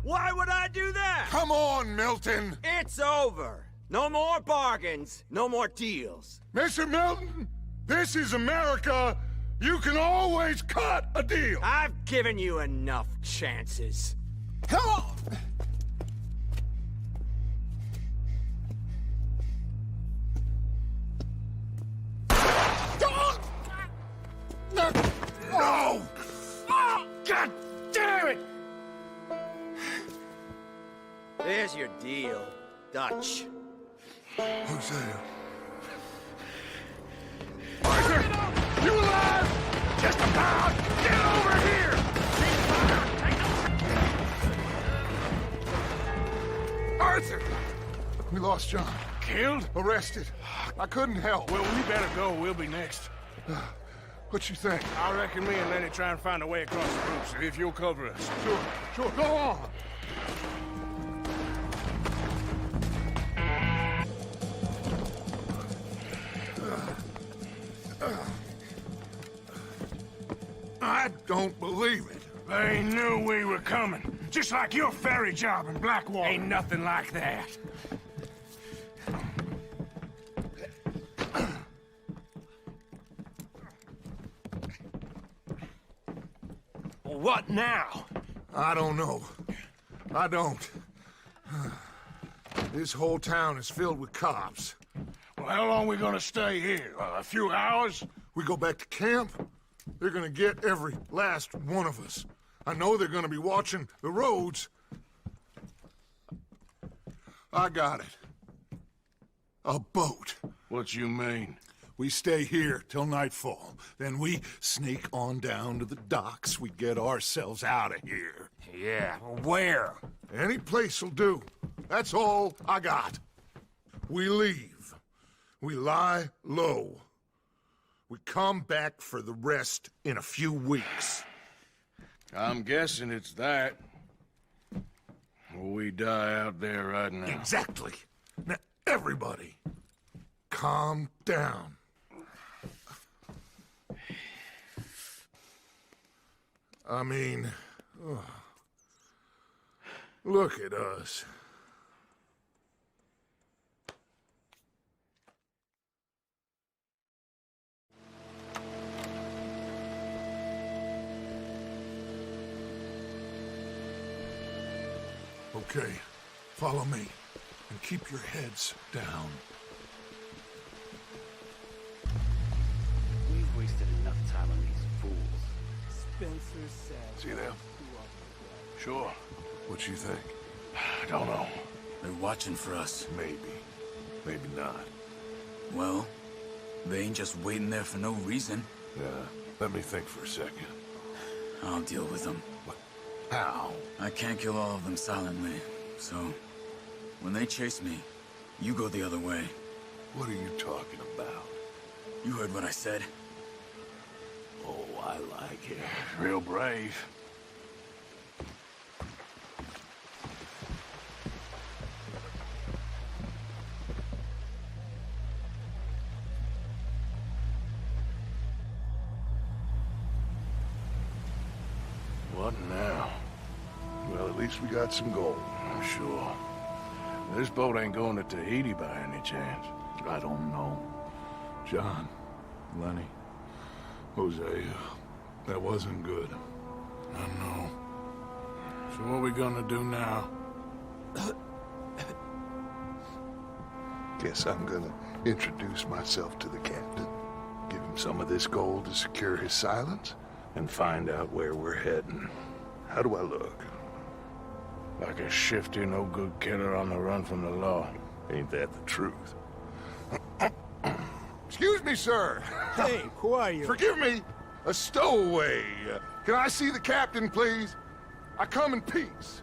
Why would I do that? Come on, Milton! It's over. No more bargains, no more deals. Mr. Milton, this is America, You can always cut a deal! I've given you enough chances. Come on! No! God damn it! There's your deal, Dutch. Hosea. Arthur! You alive? Just about! Get over here! Arthur! We lost John. Killed? Arrested. I couldn't help. Well, we better go. We'll be next. What you think? I reckon me and Lenny try and find a way across the roof, so if you'll cover us. Sure. Go on! I don't believe it. They knew we were coming. Just like your ferry job in Blackwater. Ain't nothing like that. What now? I don't know. I don't. This whole town is filled with cops. Well, how long we gonna stay here? A few hours? We go back to camp, they're gonna get every last one of us. I know they're gonna be watching the roads. I got it. A boat. What you mean? We stay here till nightfall. Then we sneak on down to the docks. We get ourselves out of here. Yeah, where? Any place will do. That's all I got. We leave. We lie low. We come back for the rest in a few weeks. I'm guessing it's that. Or we die out there right now. Exactly. Now, everybody, calm down. I mean, look at us. Okay, follow me, and keep your heads down. We've wasted enough time on these fools. Spencer said. See them? Sure. What you think? I don't know. They're watching for us. Maybe. Maybe not. Well, they ain't just waiting there for no reason. Yeah, let me think for a second. I'll deal with them. What? How? I can't kill all of them silently, so... when they chase me, you go the other way. What are you talking about? You heard what I said. Oh, I like it. Real brave. What now? Well, at least we got some gold. I'm sure. This boat ain't going to Tahiti by any chance. I don't know. John, Lenny, Hosea, that wasn't good. I know. So what are we gonna do now? Guess I'm gonna introduce myself to the captain. Give him some of this gold to secure his silence, and find out where we're heading. How do I look? Like a shifty, no-good killer on the run from the law. Ain't that the truth? Excuse me, sir. Hey, who are you? Forgive me. A stowaway. Can I see the captain, please? I come in peace.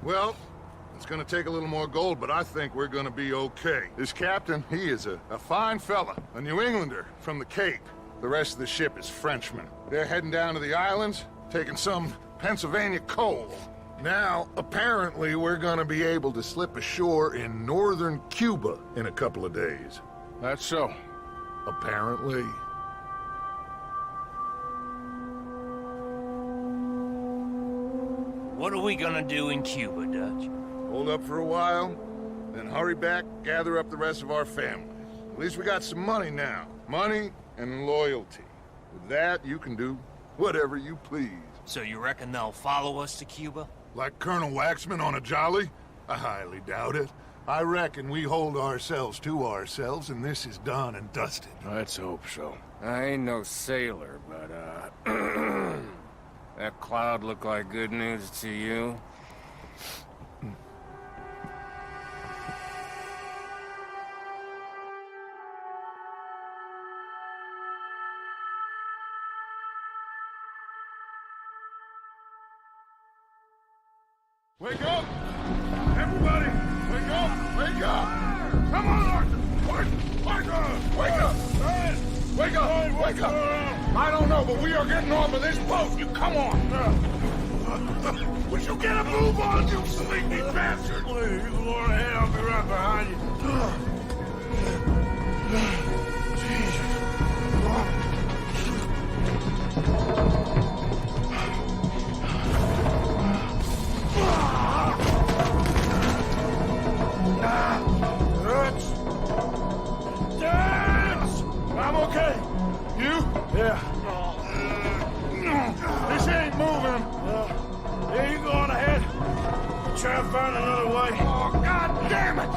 Well, it's gonna take a little more gold, but I think we're gonna be okay. This captain, he is a fine fella, a New Englander from the Cape. The rest of the ship is Frenchmen. They're heading down to the islands, taking some Pennsylvania coal. Now, apparently, we're gonna be able to slip ashore in northern Cuba in a couple of days. That's so. Apparently. What are we gonna do in Cuba, Dutch? Hold up for a while, Then hurry back, gather up the rest of our family. At least we got some money now. Money and loyalty. With that, you can do whatever you please. So you reckon they'll follow us to Cuba? Like Colonel Waxman on a jolly? I highly doubt it. I reckon we hold ourselves to ourselves, and this is done and dusted. Let's hope so. I ain't no sailor, but, that cloud look like good news to you? Wake up! Everybody! Wake up! Wake up! Come on, Arthur! Wake up! Wake up! Wake up! Wake up! I don't know, but we are getting off of this boat. You come on! Would you get a move on, you sleepy bastard? Please, you go on ahead. I'll be right behind you. I'm okay. You? Yeah. This ain't moving. Yeah, you go on ahead. Try and find another way. Oh, God damn it!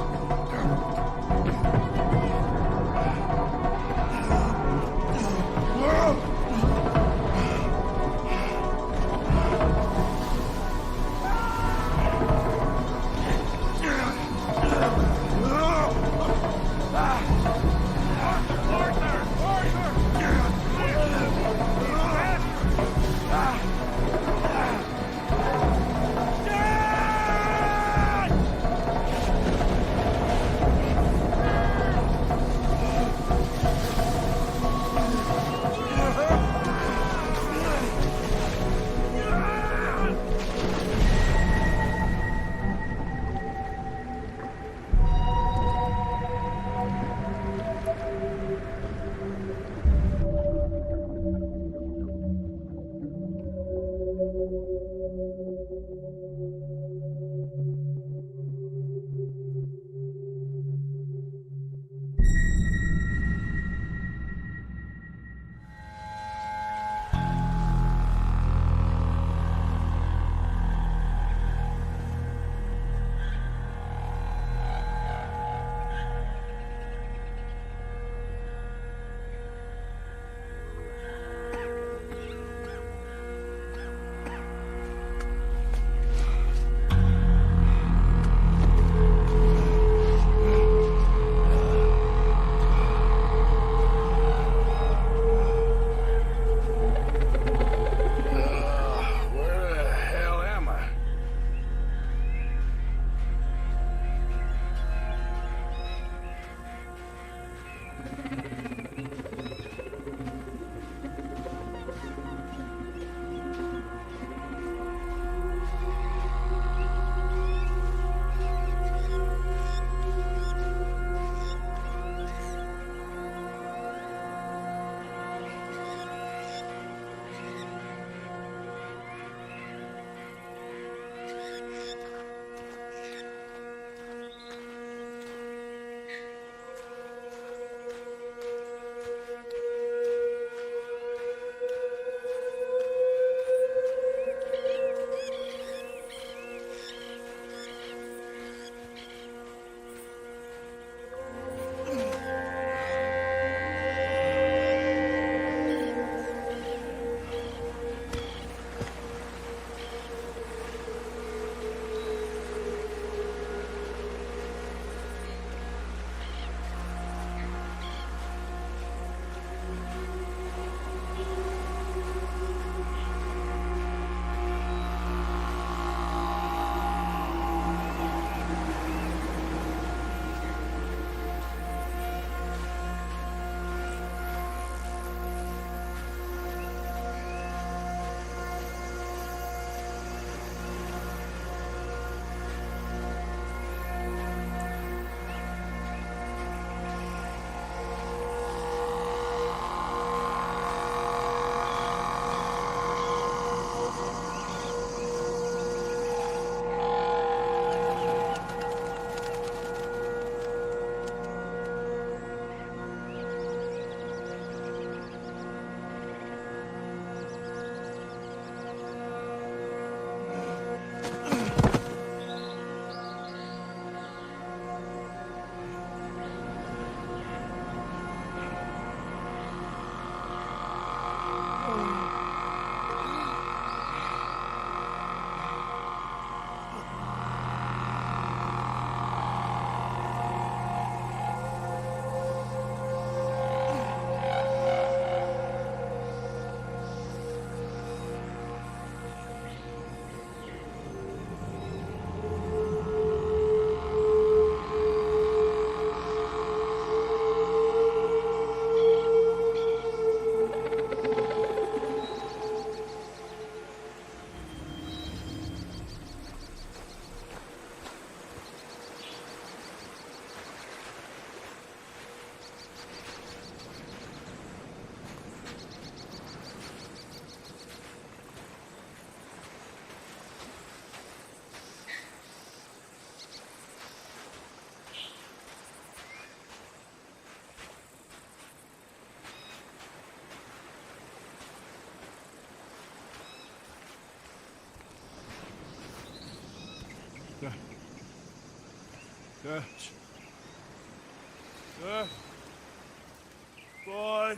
Boys.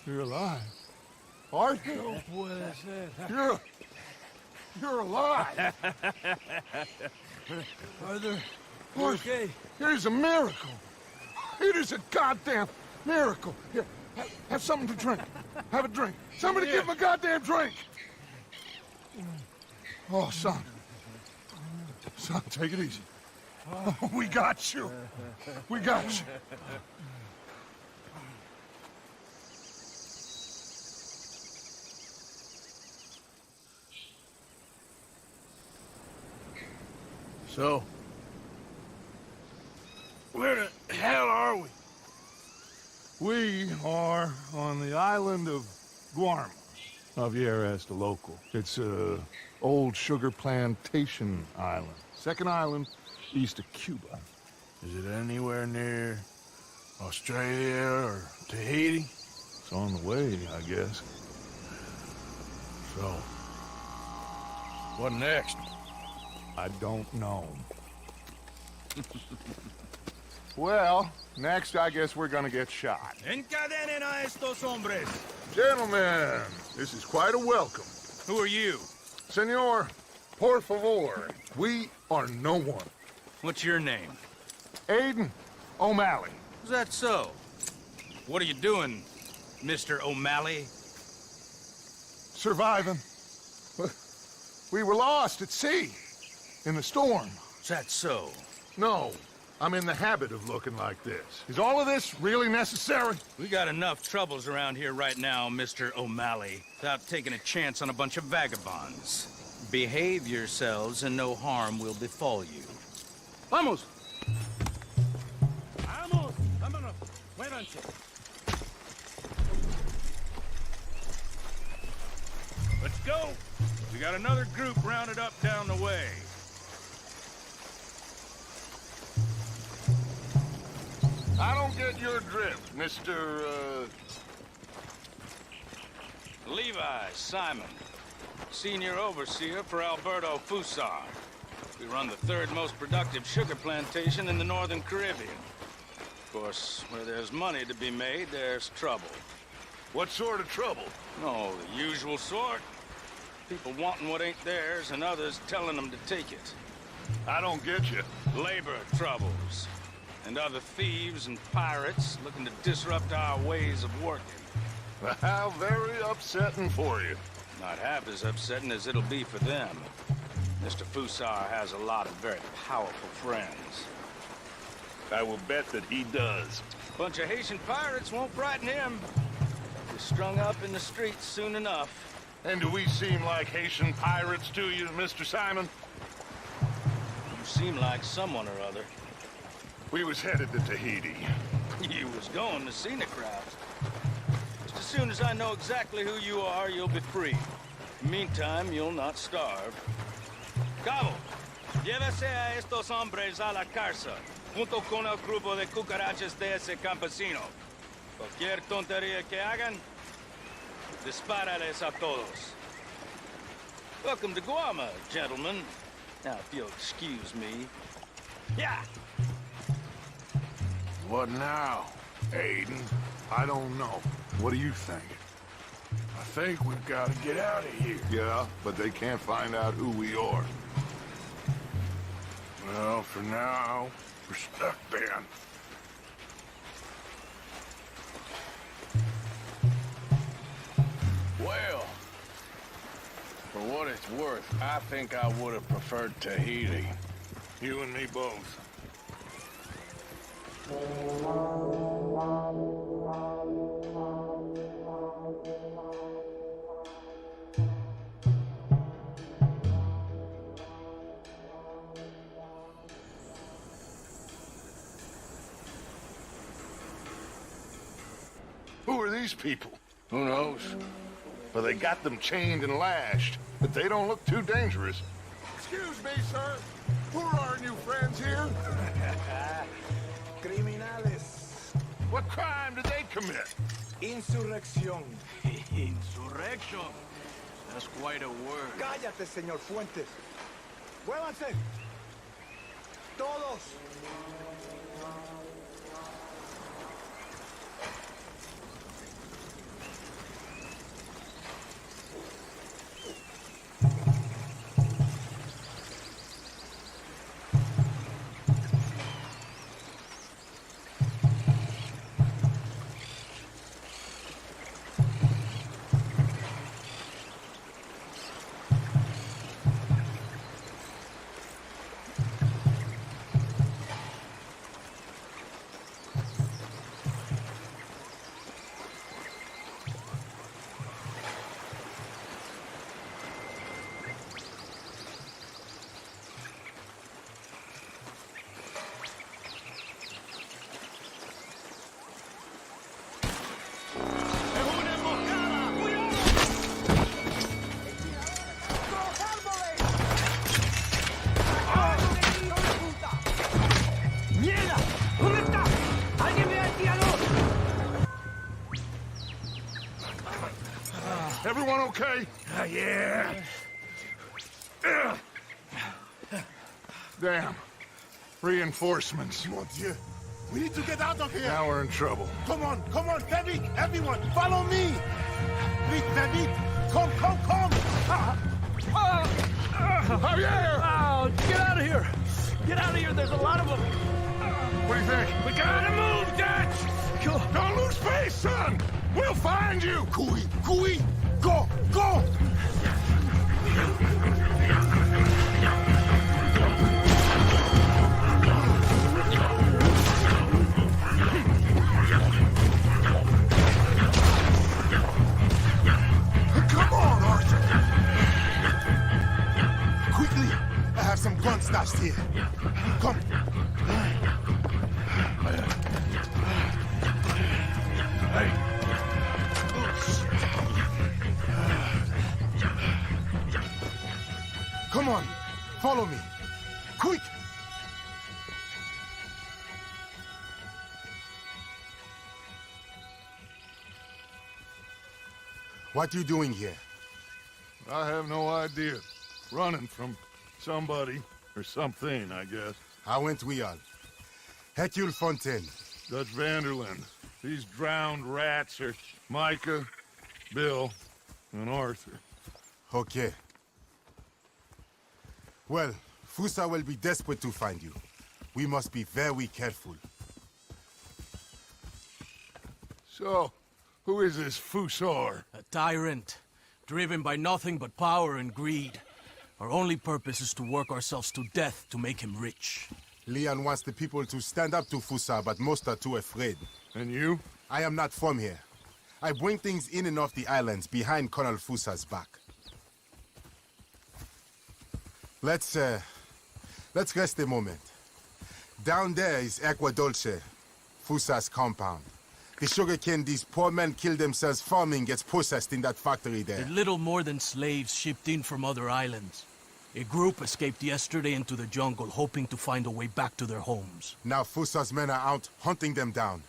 You're alive. Art? You're alive. Arthur, Okay. It is a miracle. It is a goddamn miracle. Here, have something to drink. Have a drink. Somebody give him a goddamn drink. Oh, son. Son, take it easy. Oh, we got you. We got you. So, where the hell are we? We are on the island of Guarma. Javier asked a local. It's a old sugar plantation island. Second island east of Cuba. Is it anywhere near Australia or Tahiti? It's on the way, I guess. So, what next? I don't know. Well, next I guess we're gonna get shot. Encadenen a estos hombres. Gentlemen, this is quite a welcome. Who are you? Senor, por favor, we are no one. What's your name? Aiden O'Malley. Is that so? What are you doing, Mr. O'Malley? Surviving. We were lost at sea, in the storm. Is that so? No, I'm in the habit of looking like this. Is all of this really necessary? We got enough troubles around here right now, Mr. O'Malley, without taking a chance on a bunch of vagabonds. Behave yourselves and no harm will befall you. Vamos! Vamos! Vámonos! Muévanse! Let's go! We got another group rounded up down the way. I don't get your drift, Mr. Levi Simon, senior overseer for Alberto Fusar. We run the third most productive sugar plantation in the Northern Caribbean. Of course, where there's money to be made, there's trouble. What sort of trouble? Oh, the usual sort. People wanting what ain't theirs and others telling them to take it. I don't get you. Labor troubles. And other thieves and pirates looking to disrupt our ways of working. How very upsetting for you. Not half as upsetting as it'll be for them. Mr. Fusar has a lot of very powerful friends. I will bet that he does. Bunch of Haitian pirates won't frighten him. He's strung up in the streets soon enough. And do we seem like Haitian pirates to you, Mr. Simon? You seem like someone or other. We was headed to Tahiti. You was going to scenic route. Just as soon as I know exactly who you are, you'll be free. Meantime, you'll not starve. Cabo, llévese a estos hombres a la cárcel, junto con el grupo de cucarachas de ese campesino. Cualquier tontería que hagan, dispárales a todos. Welcome to Guarma, gentlemen. Now, if you'll excuse me. Yeah! What now, Aiden? I don't know. What do you think? I think we've got to get out of here. Yeah, but they can't find out who we are. Well, for now, we're stuck then. Well, for what it's worth, I think I would have preferred Tahiti. You and me both. Who are these people? Who knows? Well, they got them chained and lashed, but they don't look too dangerous. Excuse me, sir. Who are our new friends here? Criminales. What crime did they commit? Insurrección. Insurrection? That's quite a word. Cállate, señor Fuentes. Muévanse. todos. Everyone okay? Yeah. Damn. Reinforcements. Mon Dieu. We need to get out of here. Now we're in trouble. Come on, very, everyone, follow me. Vite, very vite. Come. Javier! Oh, get out of here! Get out of here, there's a lot of them! What do you think? We gotta move, Dutch! Don't lose face, son! We'll find you! Cooey, go! Come on, Arthur! Quickly, I have some guns stashed here. Come. Come on, follow me. Quick! What are you doing here? I have no idea. Running from somebody or something, I guess. How went we all? Hercule Fontaine. Dutch Vanderlyn. These drowned rats are Micah, Bill, and Arthur. Okay. Well, Fusa will be desperate to find you. We must be very careful. So, who is this Fusar? A tyrant, driven by nothing but power and greed. Our only purpose is to work ourselves to death to make him rich. Leon wants the people to stand up to Fusa, but most are too afraid. And you? I am not from here. I bring things in and off the islands behind Colonel Fusa's back. Let's rest a moment. Down there is Agua Dulce, Fusa's compound. The sugarcane these poor men kill themselves farming gets processed in that factory there. They're little more than slaves shipped in from other islands. A group escaped yesterday into the jungle, hoping to find a way back to their homes. Now Fusa's men are out hunting them down.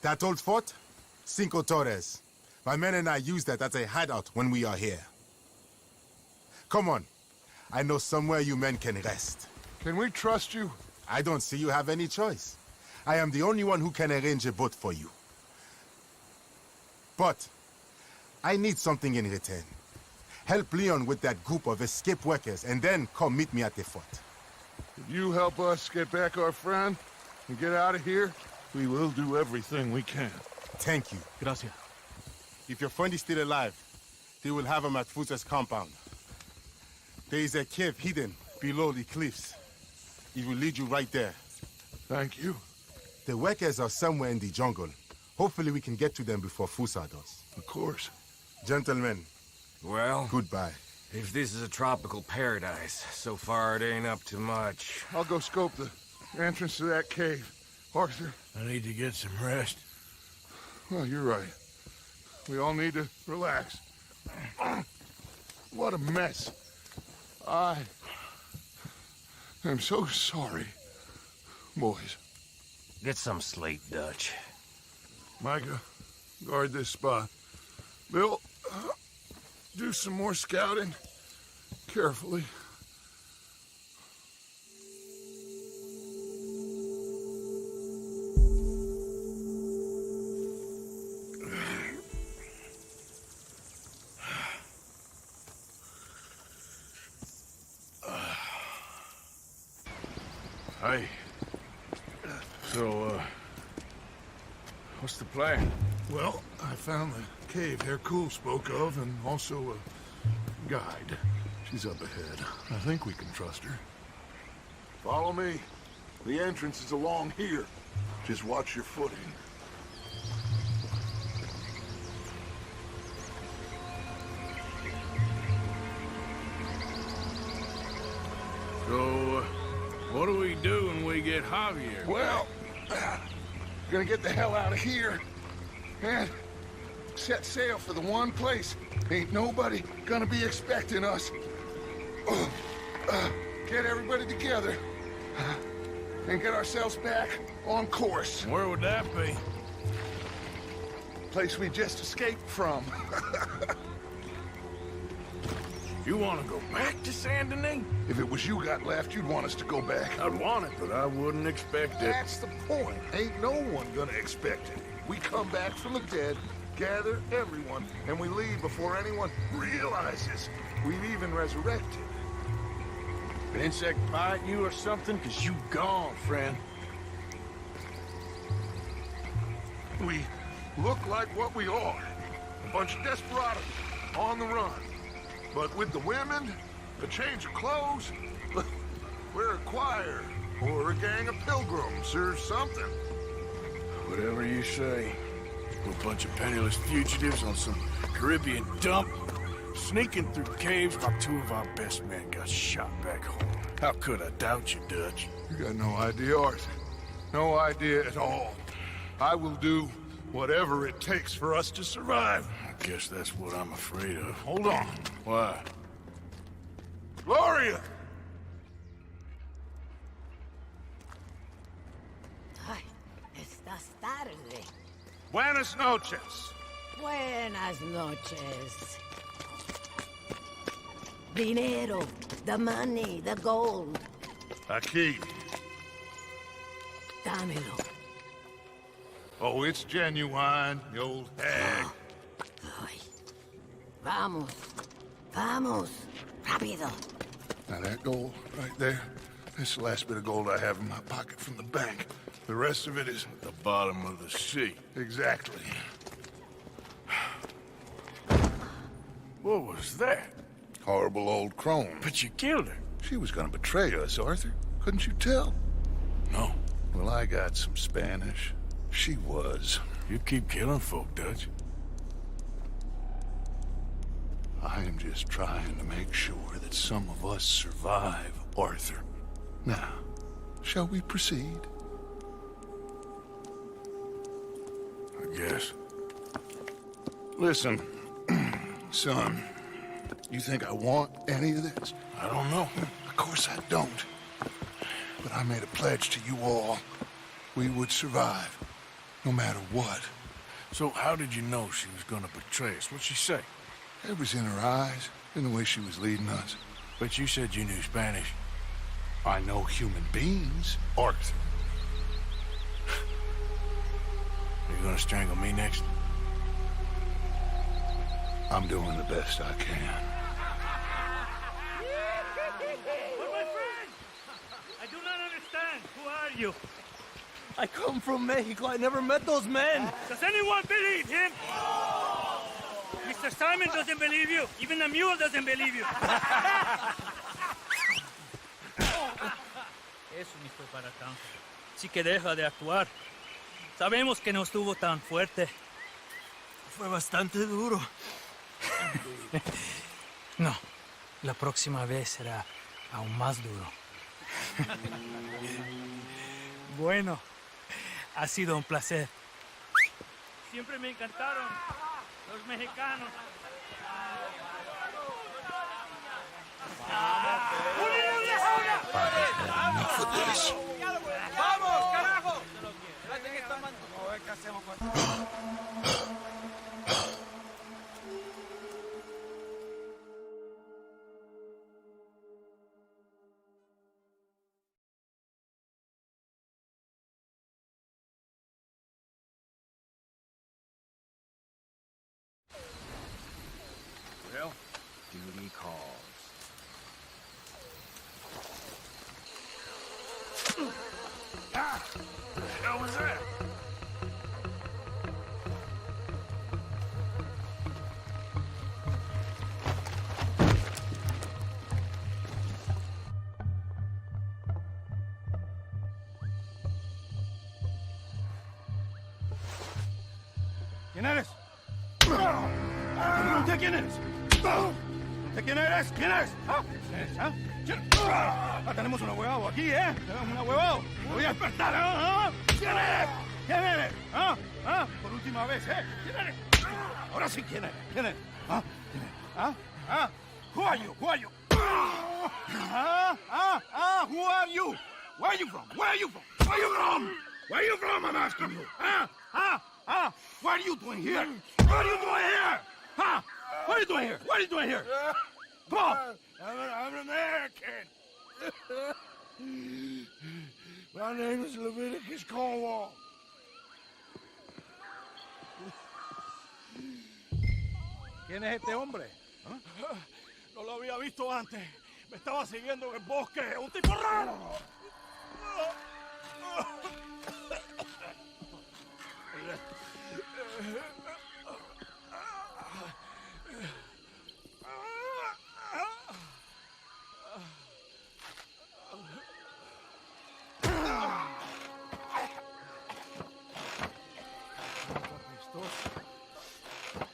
That old fort? Cinco Torres. My men and I use that as a hideout when we are here. Come on. I know somewhere you men can rest. Can we trust you? I don't see you have any choice. I am the only one who can arrange a boat for you. But I need something in return. Help Leon with that group of escaped workers, and then come meet me at the fort. If you help us get back our friend and get out of here, we will do everything we can. Thank you. Gracias. If your friend is still alive, they will have him at Fusa's compound. There is a cave hidden below the cliffs. It will lead you right there. Thank you. The workers are somewhere in the jungle. Hopefully we can get to them before Fusa does. Of course. Gentlemen. Well, goodbye. If this is a tropical paradise, so far it ain't up to much. I'll go scope the entrance to that cave. Arthur? I need to get some rest. Well, you're right. We all need to relax. What a mess. I am so sorry, boys. Get some sleep, Dutch. Micah, guard this spot. Bill, do some more scouting. Carefully. Hey. So, what's the plan? Well, I found the cave Hercule spoke of, and also a guide. She's up ahead. I think we can trust her. Follow me. The entrance is along here. Just watch your footing. So, what do we do when we get Javier? Well, gonna get the hell out of here. And set sail for the one place ain't nobody gonna be expecting us. Get everybody together and get ourselves back on course. Where would that be? Place we just escaped from. You want to go back to Saint Denis? If it was you got left, you'd want us to go back. I'd want it, but I wouldn't expect it. That's the point. Ain't no one gonna expect it. We come back from the dead, gather everyone, and we leave before anyone realizes we've even resurrected. An insect bite you or something? Cause you gone, friend. We look like what we are. A bunch of desperados on the run. But with the women, a change of clothes, we're a choir, or a gang of pilgrims, or something. Whatever you say. We're a bunch of penniless fugitives on some Caribbean dump, sneaking through caves while two of our best men got shot back home. How could I doubt you, Dutch? You got no idea, Arthur. No idea at all. I will do whatever it takes for us to survive. I guess that's what I'm afraid of. Hold on. Why? Gloria! Ay, estás tarde. Buenas noches. Buenas noches. Dinero, the money, the gold. Aquí. Dámelo. Oh, it's genuine, you old hag. Ay. Vamos. Vamos. Rápido. Now that gold right there, that's the last bit of gold I have in my pocket from the bank. The rest of it is at the bottom of the sea. Exactly. What was that? Horrible old crone. But you killed her. She was gonna betray us, Arthur. Couldn't you tell? No. Well, I got some Spanish. She was. You keep killing folk, Dutch. I am just trying to make sure that some of us survive, Arthur. Now, shall we proceed? I guess. Listen, son, you think I want any of this? I don't know. Of course I don't. But I made a pledge to you all. We would survive, no matter what. So how did you know she was gonna betray us? What'd she say? It was in her eyes, in the way she was leading us. But you said you knew Spanish. I know human beings, Arthur. Are you gonna strangle me next? I'm doing the best I can. But my friend! I do not understand. Who are you? I come from Mexico. I never met those men. Does anyone believe him? Mr. Simon doesn't believe you. Even the mule doesn't believe you. Eso, Mr. Baratán. Sí que deja de actuar. Sabemos que no estuvo tan fuerte. Fue bastante duro. No, la próxima vez será aún más duro. Bueno, ha sido un placer. Siempre me encantaron los mexicanos. Enough of this. ¡Vamos, carajo! Well, duty calls. ¿Quién eres? ¿Usted quién eres? ¿Usted quién eres? ¿Quién eres? ¿Quién eres? Tenemos un ahuevado aquí, ¿eh? Tenemos un ahuevado. Me voy a despertar, ¿eh? ¿Quién eres? ¿Quién eres? Por última vez, ¿eh? ¿Quién eres? Ahora sí, ¿quién eres? ¿Quién eres? ¿Quién eres? Who are you? Who are you? Who are you? Where are you from? Where are you from? Where are you from? Where are you from, I'm asking you? What are you doing here? What are you doing here? What are you doing here? What are you doing here? Come on! I'm an American. My name is Leviticus Cornwall. ¿Quién es este hombre? No lo había visto antes. Me estaba siguiendo en el bosque. ¡Un tipo raro!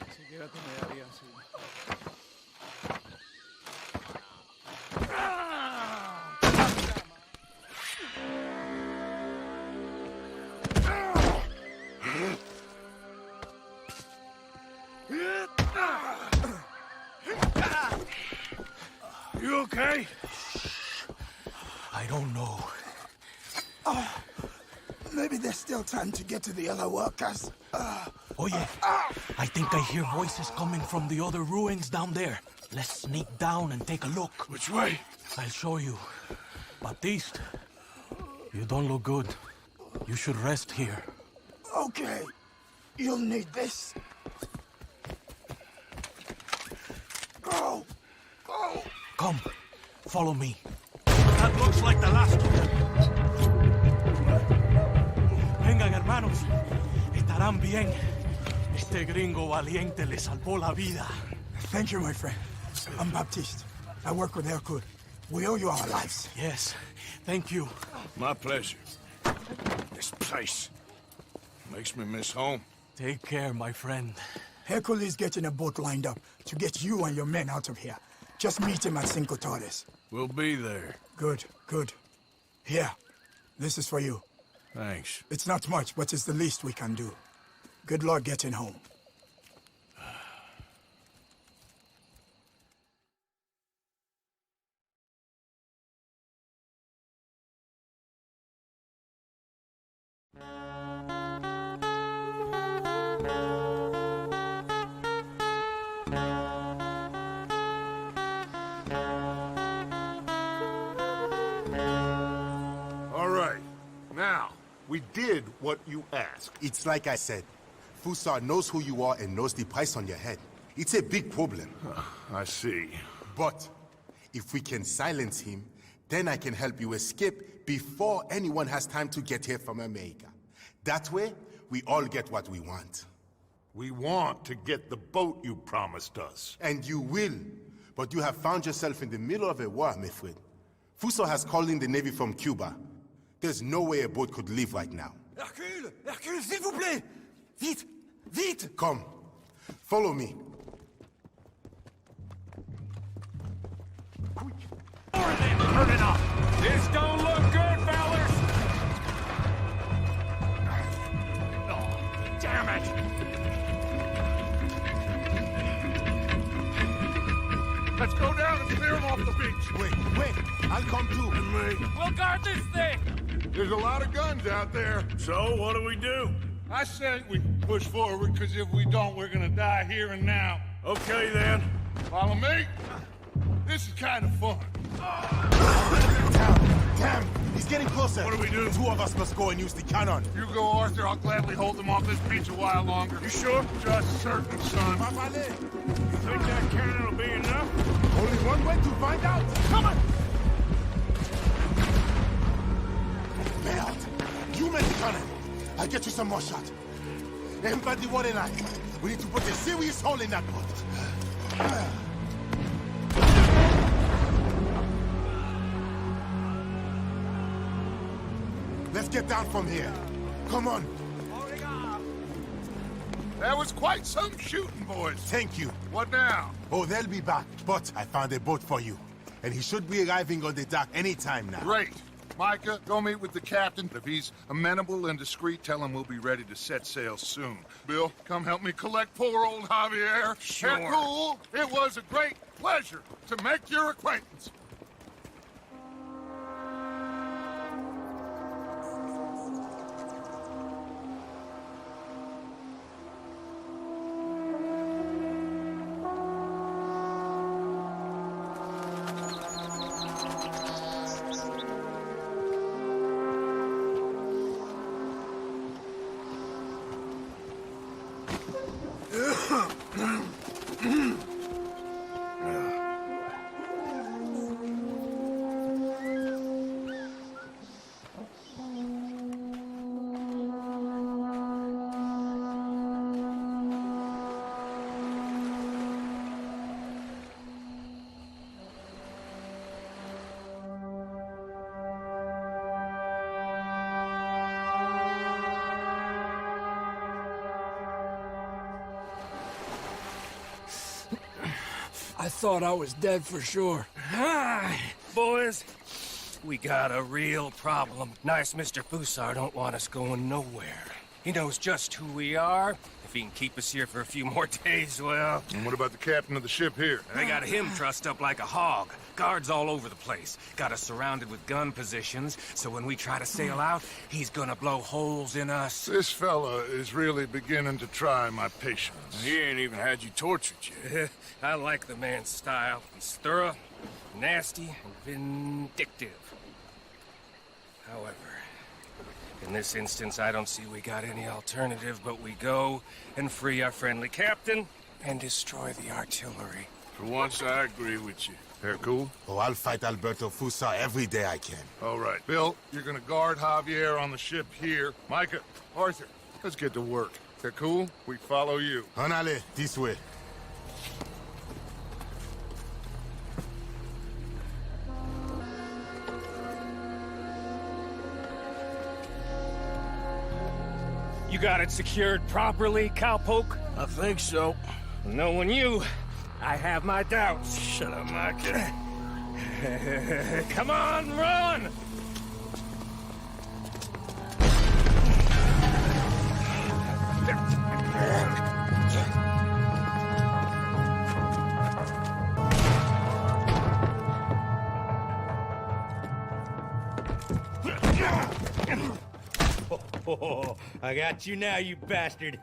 Ni siquiera te me daría así. You okay? I don't know. Maybe there's still time to get to the other workers. Oye, I think I hear voices coming from the other ruins down there. Let's sneak down and take a look. Which way? I'll show you. Baptiste, you don't look good. You should rest here. Okay. You'll need this. Go! Go! Come, follow me. That looks like the last one. Vengan, hermanos. Estarán bien. Este gringo valiente le salvó la vida. Thank you, my friend. I'm Baptiste. I work with Hercule. We owe you our lives. Yes, thank you. My pleasure. This place makes me miss home. Take care, my friend. Hercule is getting a boat lined up to get you and your men out of here. Just meet him at Cinco Torres. We'll be there. Good, good. Here, this is for you. Thanks. It's not much, but it's the least we can do. Good luck getting home. All right. Now, we did what you asked. It's like I said. Fusar knows who you are and knows the price on your head. It's a big problem. I see. But if we can silence him, then I can help you escape before anyone has time to get here from America. That way, we all get what we want. We want to get the boat you promised us. And you will. But you have found yourself in the middle of a war, my friend. Fuso has called in the Navy from Cuba. There's no way a boat could leave right now. Hercule! Hercule, s'il vous plaît! Vite! Vite! Come. Follow me. Turn it off! This don't look good, fellas! Oh, damn it! Let's go down and clear them off the beach. Wait. I'll come too. And me. We'll guard this thing! There's a lot of guns out there. So, what do we do? I said we push forward, because if we don't, we're gonna die here and now. Okay, then. Follow me? This is kind of fun. Damn! He's getting closer. What do we do? The two of us must go and use the cannon. You go, Arthur. I'll gladly hold them off this beach a while longer. You sure? Just certain, son. You think that cannon will be enough? Only one way to find out. Come on! Merde! You make the cannon. I'll get you some more shot. Everybody, one and I. We need to put a serious hole in that boat. Let's get down from here. Come on. That was quite some shooting, boys. Thank you. What now? Oh, they'll be back. But I found a boat for you. And he should be arriving on the dock any time now. Great. Micah, go meet with the captain. If he's amenable and discreet, tell him we'll be ready to set sail soon. Bill, come help me collect poor old Javier. Sure. Cool. It was a great pleasure to make your acquaintance. I thought I was dead for sure. Boys, we got a real problem. Nice Mr. Fusar don't want us going nowhere. He knows just who we are. If he can keep us here for a few more days, well... And what about the captain of the ship here? They got him trussed up like a hog. Guards all over the place. Got us surrounded with gun positions, so when we try to sail out, he's gonna blow holes in us. This fella is really beginning to try my patience. He ain't even had you tortured yet. I like the man's style. He's thorough, nasty, and vindictive. However, in this instance, I don't see we got any alternative, but we go and free our friendly captain and destroy the artillery. For once, I agree with you. They're cool? Oh, I'll fight Alberto Fusa every day I can. All right. Bill, you're gonna guard Javier on the ship here. Micah, Arthur, let's get to work. They're cool? We follow you. Honale, this way. You got it secured properly, cowpoke? I think so. Knowing you, I have my doubts. Shut up, Micah. Come on, run! Oh, I got you now, you bastard.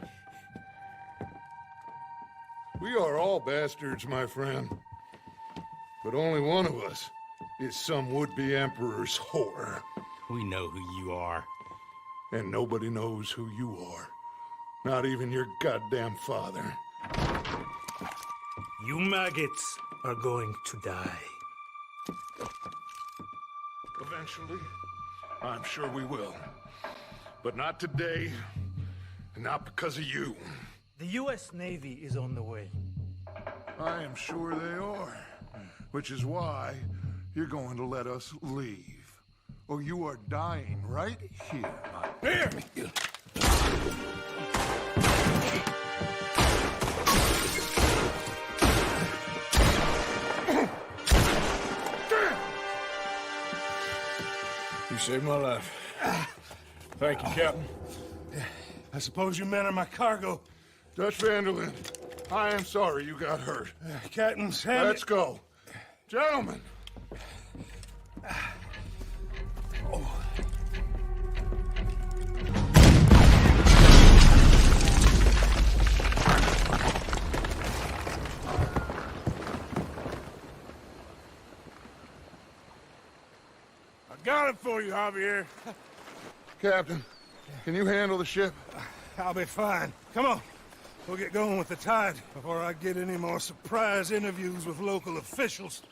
We are all bastards, my friend. But only one of us is some would-be emperor's whore. We know who you are. And nobody knows who you are. Not even your goddamn father. You maggots are going to die. Eventually, I'm sure we will. But not today, and not because of you. The U.S. Navy is on the way. I am sure they are. Which is why you're going to let us leave. Or you are dying right here. Here! You saved my life. Thank you, Captain. I suppose you men are my cargo. Dutch Vanderlyn, I am sorry you got hurt. Captain Sam. Let's go. Gentlemen. I got it for you, Javier. Captain, can you handle the ship? I'll be fine. Come on. We'll get going with the tide before I get any more surprise interviews with local officials.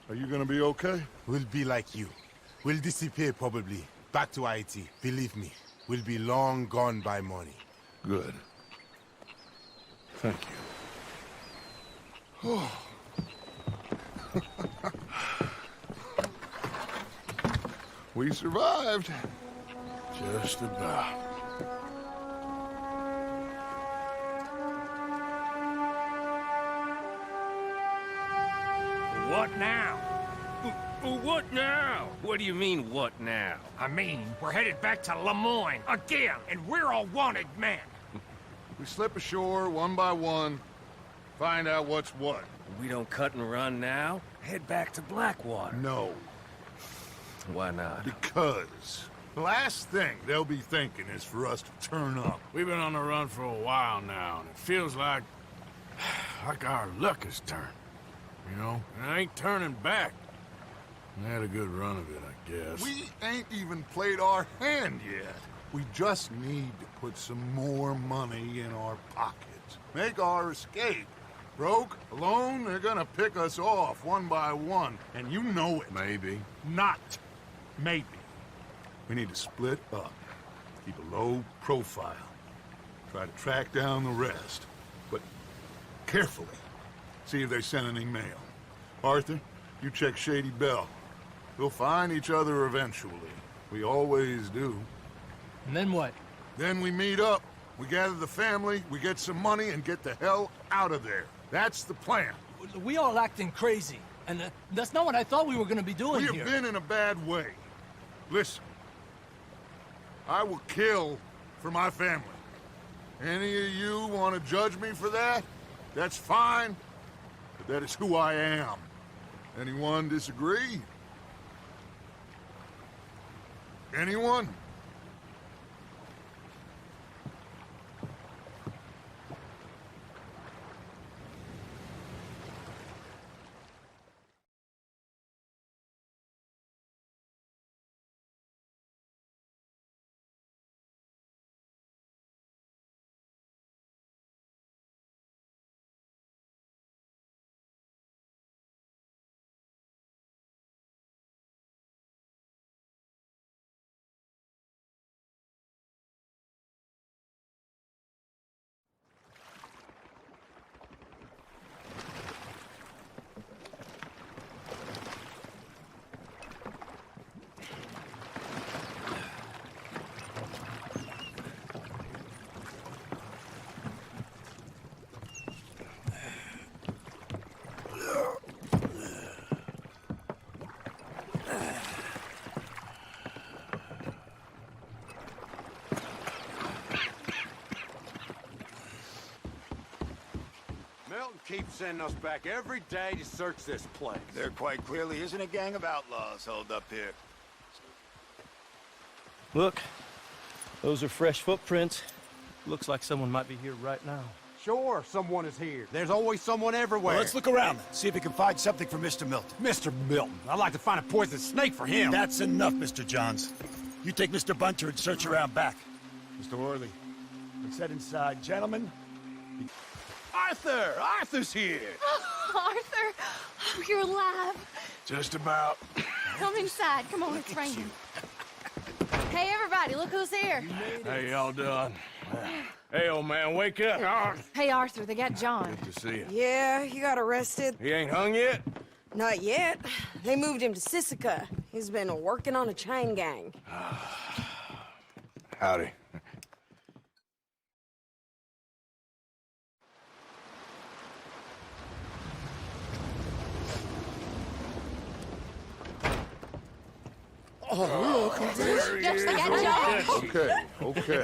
Are you gonna be okay? We'll be like you. We'll disappear probably. Back to Haiti. Believe me. We'll be long gone by morning. Good. Thank you. We survived. Just about. Well, what now? What do you mean, what now? I mean, we're headed back to Lemoyne again, and we're all wanted men. We slip ashore one by one, find out what's what. We don't cut and run now? Head back to Blackwater. No. Why not? Because the last thing they'll be thinking is for us to turn up. We've been on the run for a while now, and it feels like our luck has turned. You know? And I ain't turning back. We had a good run of it, I guess. We ain't even played our hand yet. We just need to put some more money in our pockets. Make our escape. Broke, alone, they're gonna pick us off one by one, and you know it. Maybe. Not maybe. We need to split up. Keep a low profile. Try to track down the rest. But carefully. See if they send any mail. Arthur, you check Shady Bell. We'll find each other eventually. We always do. And then what? Then we meet up. We gather the family, we get some money, and get the hell out of there. That's the plan. We all acting crazy, and that's not what I thought we were gonna be doing We have been in a bad way. Listen, I will kill for my family. Any of you want to judge me for that? That's fine, but that is who I am. Anyone disagree? Anyone? Milton keeps sending us back every day to search this place. There quite clearly isn't a gang of outlaws holed up here. Look, those are fresh footprints. Looks like someone might be here right now. Sure, someone is here. There's always someone everywhere. Well, let's look around then. See if we can find something for Mr. Milton. Mr. Milton. I'd like to find a poisonous snake for him. That's enough, Mr. Johns. You take Mr. Bunter and search around back. Mr. Worthy. Let's head inside, gentlemen. Arthur! Arthur's here! Arthur! Oh, you're alive. Just about. Come inside. Come on, it's raining. Hey, everybody, look who's here. How y'all doing? Hey, old man, wake up. Hey, Arthur, they got John. Good to see you. Yeah, he got arrested. He ain't hung yet? Not yet. They moved him to Sisika. He's been working on a chain gang. Howdy. Oh, look who's this. Yes, they got John. Okay.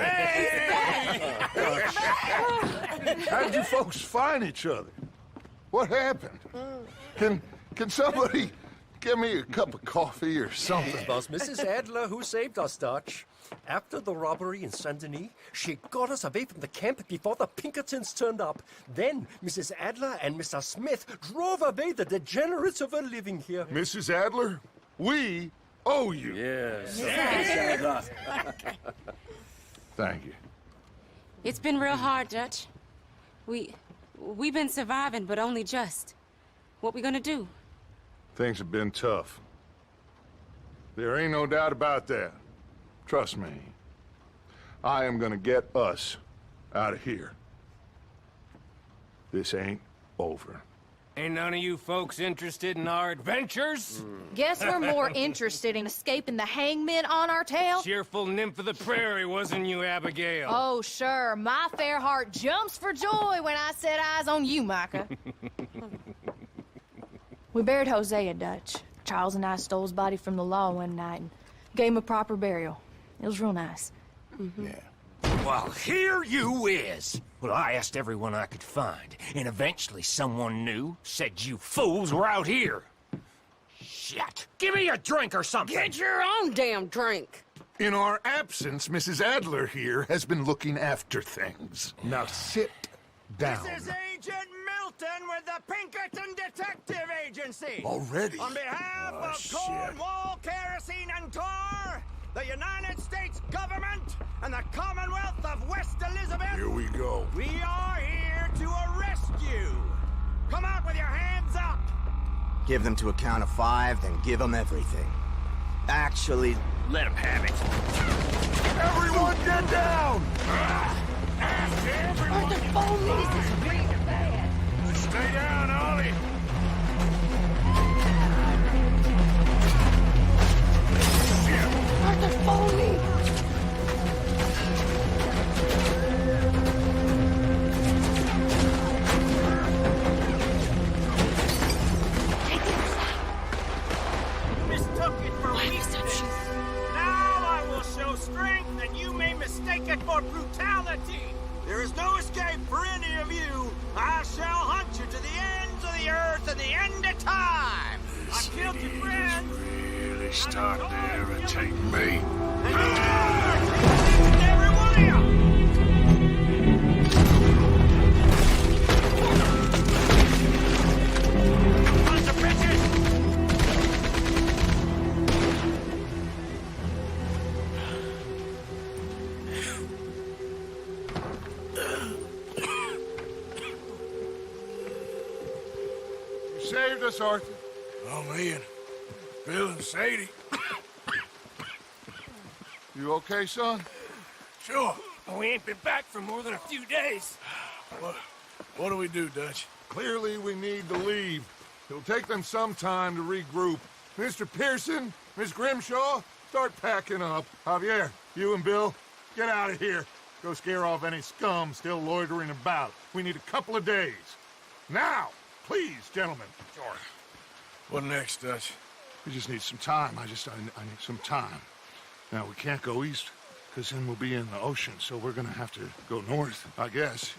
How did you folks find each other? What happened? Can somebody give me a cup of coffee or something? It was Mrs. Adler who saved us, Dutch. After the robbery in Saint Denis, she got us away from the camp before the Pinkertons turned up. Then Mrs. Adler and Mr. Smith drove away the degenerates who were living here. Mrs. Adler, we owe you. Yes. Thank you. It's been real hard, Dutch. We've been surviving, but only just. What we gonna do? Things have been tough. There ain't no doubt about that. Trust me. I am gonna get us out of here. This ain't over. Ain't none of you folks interested in our adventures? Guess we're more interested in escaping the hangmen on our tail. Cheerful nymph of the prairie, wasn't you, Abigail? Oh, sure. My fair heart jumps for joy when I set eyes on you, Micah. We buried Hosea, Dutch. Charles and I stole his body from the law one night and gave him a proper burial. It was real nice. Yeah. Well, here you is. Well, I asked everyone I could find, and eventually someone new said you fools were out here. Shit. Give me a drink or something. Get your own damn drink. In our absence, Mrs. Adler here has been looking after things. Now sit down. This is Agent Milton with the Pinkerton Detective Agency. Already? On behalf of Cornwall, Kerosene, and Tar, the United States government, and the Commonwealth of West Elizabeth. Here we go. We are here to arrest you. Come out with your hands up. Give them to a count of 5, then give them everything. Actually, let them have it. Everyone get down! Stay down, Ollie. Arthur, follow me. Mistook it for weakness. Now I will show strength, and you may mistake it for brutality. There is no escape for any of you. I shall hunt you to the ends of the earth and the end of time. I've killed your friends. Really starting to irritate me. Every one of you. Bunch of bitches. You saved us, Arthur. Oh, me and Bill and Sadie. You okay, son? Sure. We ain't been back for more than a few days. What do we do, Dutch? Clearly, we need to leave. It'll take them some time to regroup. Mr. Pearson, Miss Grimshaw, start packing up. Javier, you and Bill, get out of here. Go scare off any scum still loitering about. We need a couple of days. Now, please, gentlemen. Sure. What next, Dutch? We just need some time. I need some time. Now, we can't go east, because then we'll be in the ocean, so we're gonna have to go north, I guess.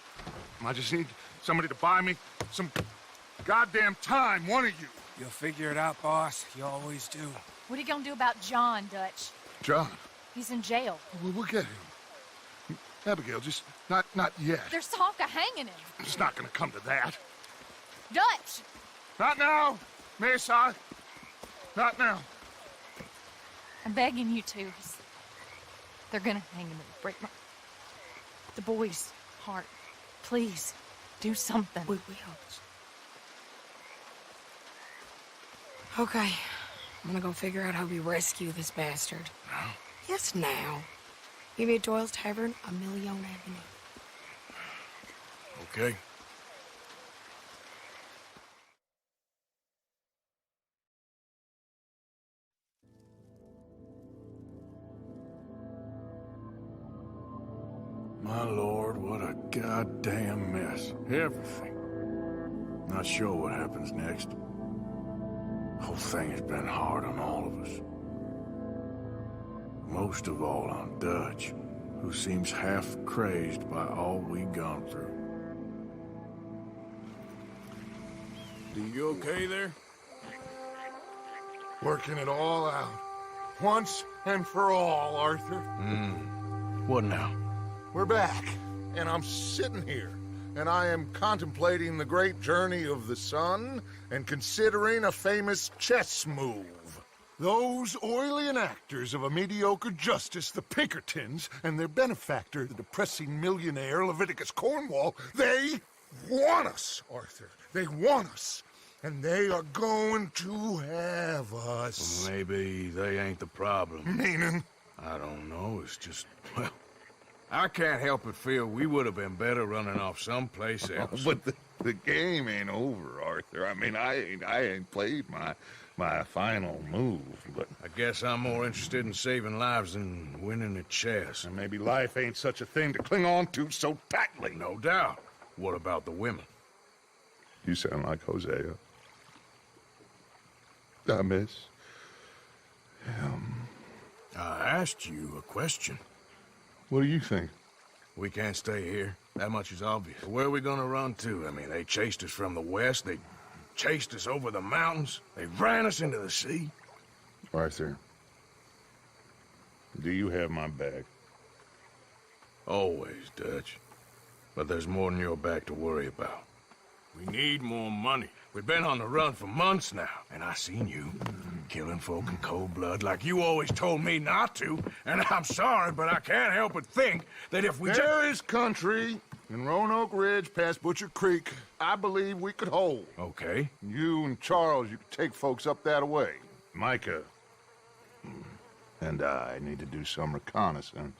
I just need somebody to buy me some goddamn time, one of you. You'll figure it out, boss. You always do. What are you gonna do about John, Dutch? John, He's in jail. we'll get him. Abigail, just not yet. There's talk of hanging him. It's not gonna come to that. Dutch! Not now, Mesa. Not now. I'm begging you to. They're gonna hang him and break the boy's heart. Please, do something. We will. Okay. I'm gonna go figure out how we rescue this bastard. Now? Yes, now. Meet me at Doyle's Tavern on Million Avenue. Okay. My lord, what a goddamn mess. Everything. Not sure what happens next. The whole thing has been hard on all of us. Most of all on Dutch, who seems half crazed by all we've gone through. You okay there? Working it all out. Once and for all, Arthur. What now? We're back, and I'm sitting here, and I am contemplating the great journey of the sun and considering a famous chess move. Those oily enactors of a mediocre justice, the Pinkertons, and their benefactor, the depressing millionaire Leviticus Cornwall, they want us, Arthur. They want us. And they are going to have us. Well, maybe they ain't the problem. Meaning? I don't know, it's just, well, I can't help but feel we would have been better running off someplace else. But the game ain't over, Arthur. I mean, I ain't played my final move, but... I guess I'm more interested in saving lives than winning at chess. And maybe life ain't such a thing to cling on to so tightly. No doubt. What about the women? You sound like Hosea. I miss I asked you a question. What do you think? We can't stay here. That much is obvious. Where are we gonna run to? I mean, they chased us from the west. They chased us over the mountains. They ran us into the sea. Arthur, do you have my back? Always, Dutch. But there's more than your back to worry about. We need more money. We've been on the run for months now, and I seen you killing folk in cold blood like you always told me not to. And I'm sorry, but I can't help but think that if we There is country in Roanoke Ridge past Butcher Creek I believe we could hold. Okay. You and Charles, you could take folks up that way. Micah and I need to do some reconnaissance.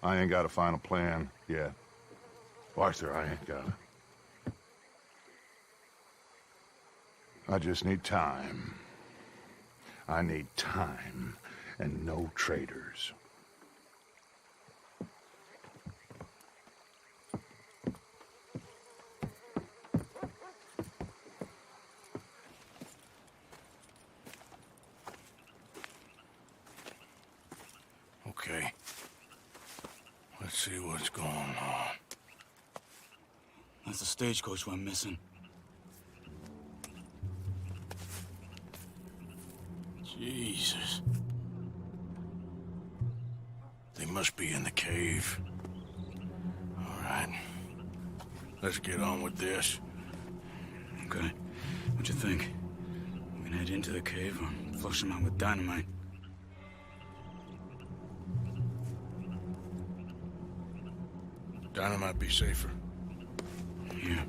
I ain't got a final plan yet. Arthur, I ain't got it. I just need time. I need time and no traitors. Okay. Let's see what's going on. That's the stagecoach we're missing. Jesus. They must be in the cave. All right. Let's get on with this. Okay. What you think? We can head into the cave or flush them out with dynamite. Dynamite be safer. Yeah.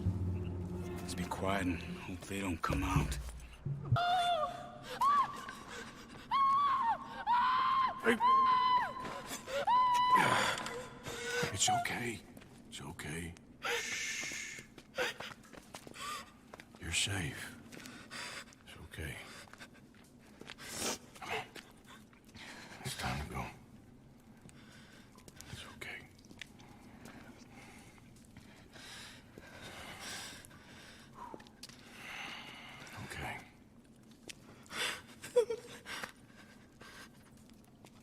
Let's be quiet and hope they don't come out. Hey. It's okay. It's okay. Shh. You're safe. It's okay. Come on. It's time to go. It's okay. Okay.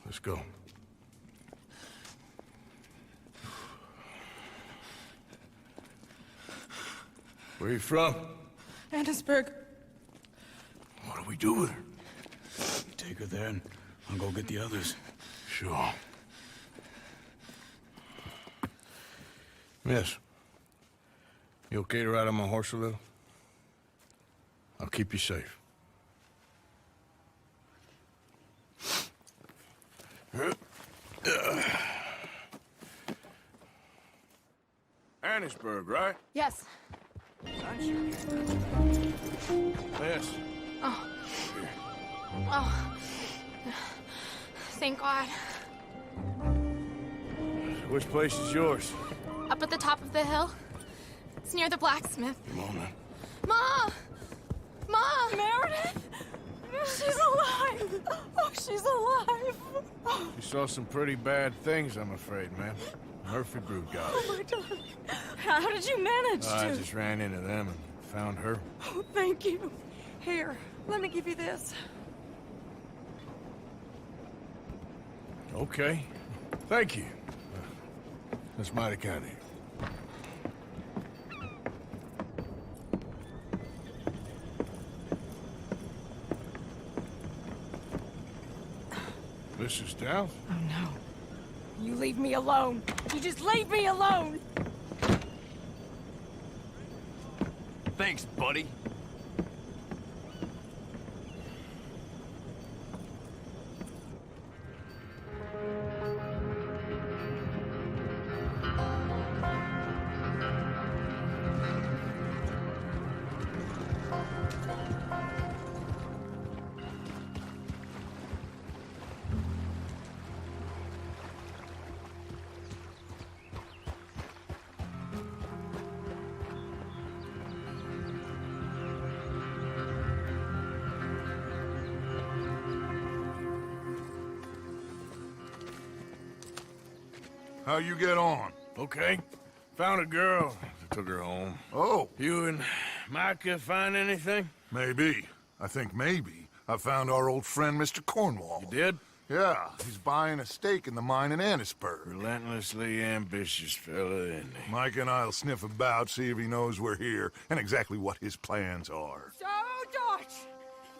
Let's go. Where are you from? Annisburg. What do we do with her? You take her there and I'll go get the others. Sure. Miss, you okay to ride on my horse a little? I'll keep you safe. Annisburg, right? Yes. Miss. Oh. Oh. Thank God. Which place is yours? Up at the top of the hill. It's near the blacksmith. Come on, man. Ma! Ma! Meredith! She's alive! Oh, she's alive! You saw some pretty bad things, I'm afraid, ma'am. Murphy Brood got Oh, my darling. How did you manage to? I just ran into them and found her. Oh, thank you. Here, let me give you this. Okay. Thank you. That's mighty kind of you. Mrs. Dowd? Oh, no. You leave me alone. You just leave me alone. Thanks, buddy. How you get on? Okay. Found a girl. Took her home. Oh. You and Micah find anything? Maybe. I think maybe I found our old friend, Mr. Cornwall. You did? Yeah, he's buying a stake in the mine in Annisburg. Relentlessly ambitious fella, isn't he? Mike and I'll sniff about, see if he knows we're here, and exactly what his plans are. So, Dutch,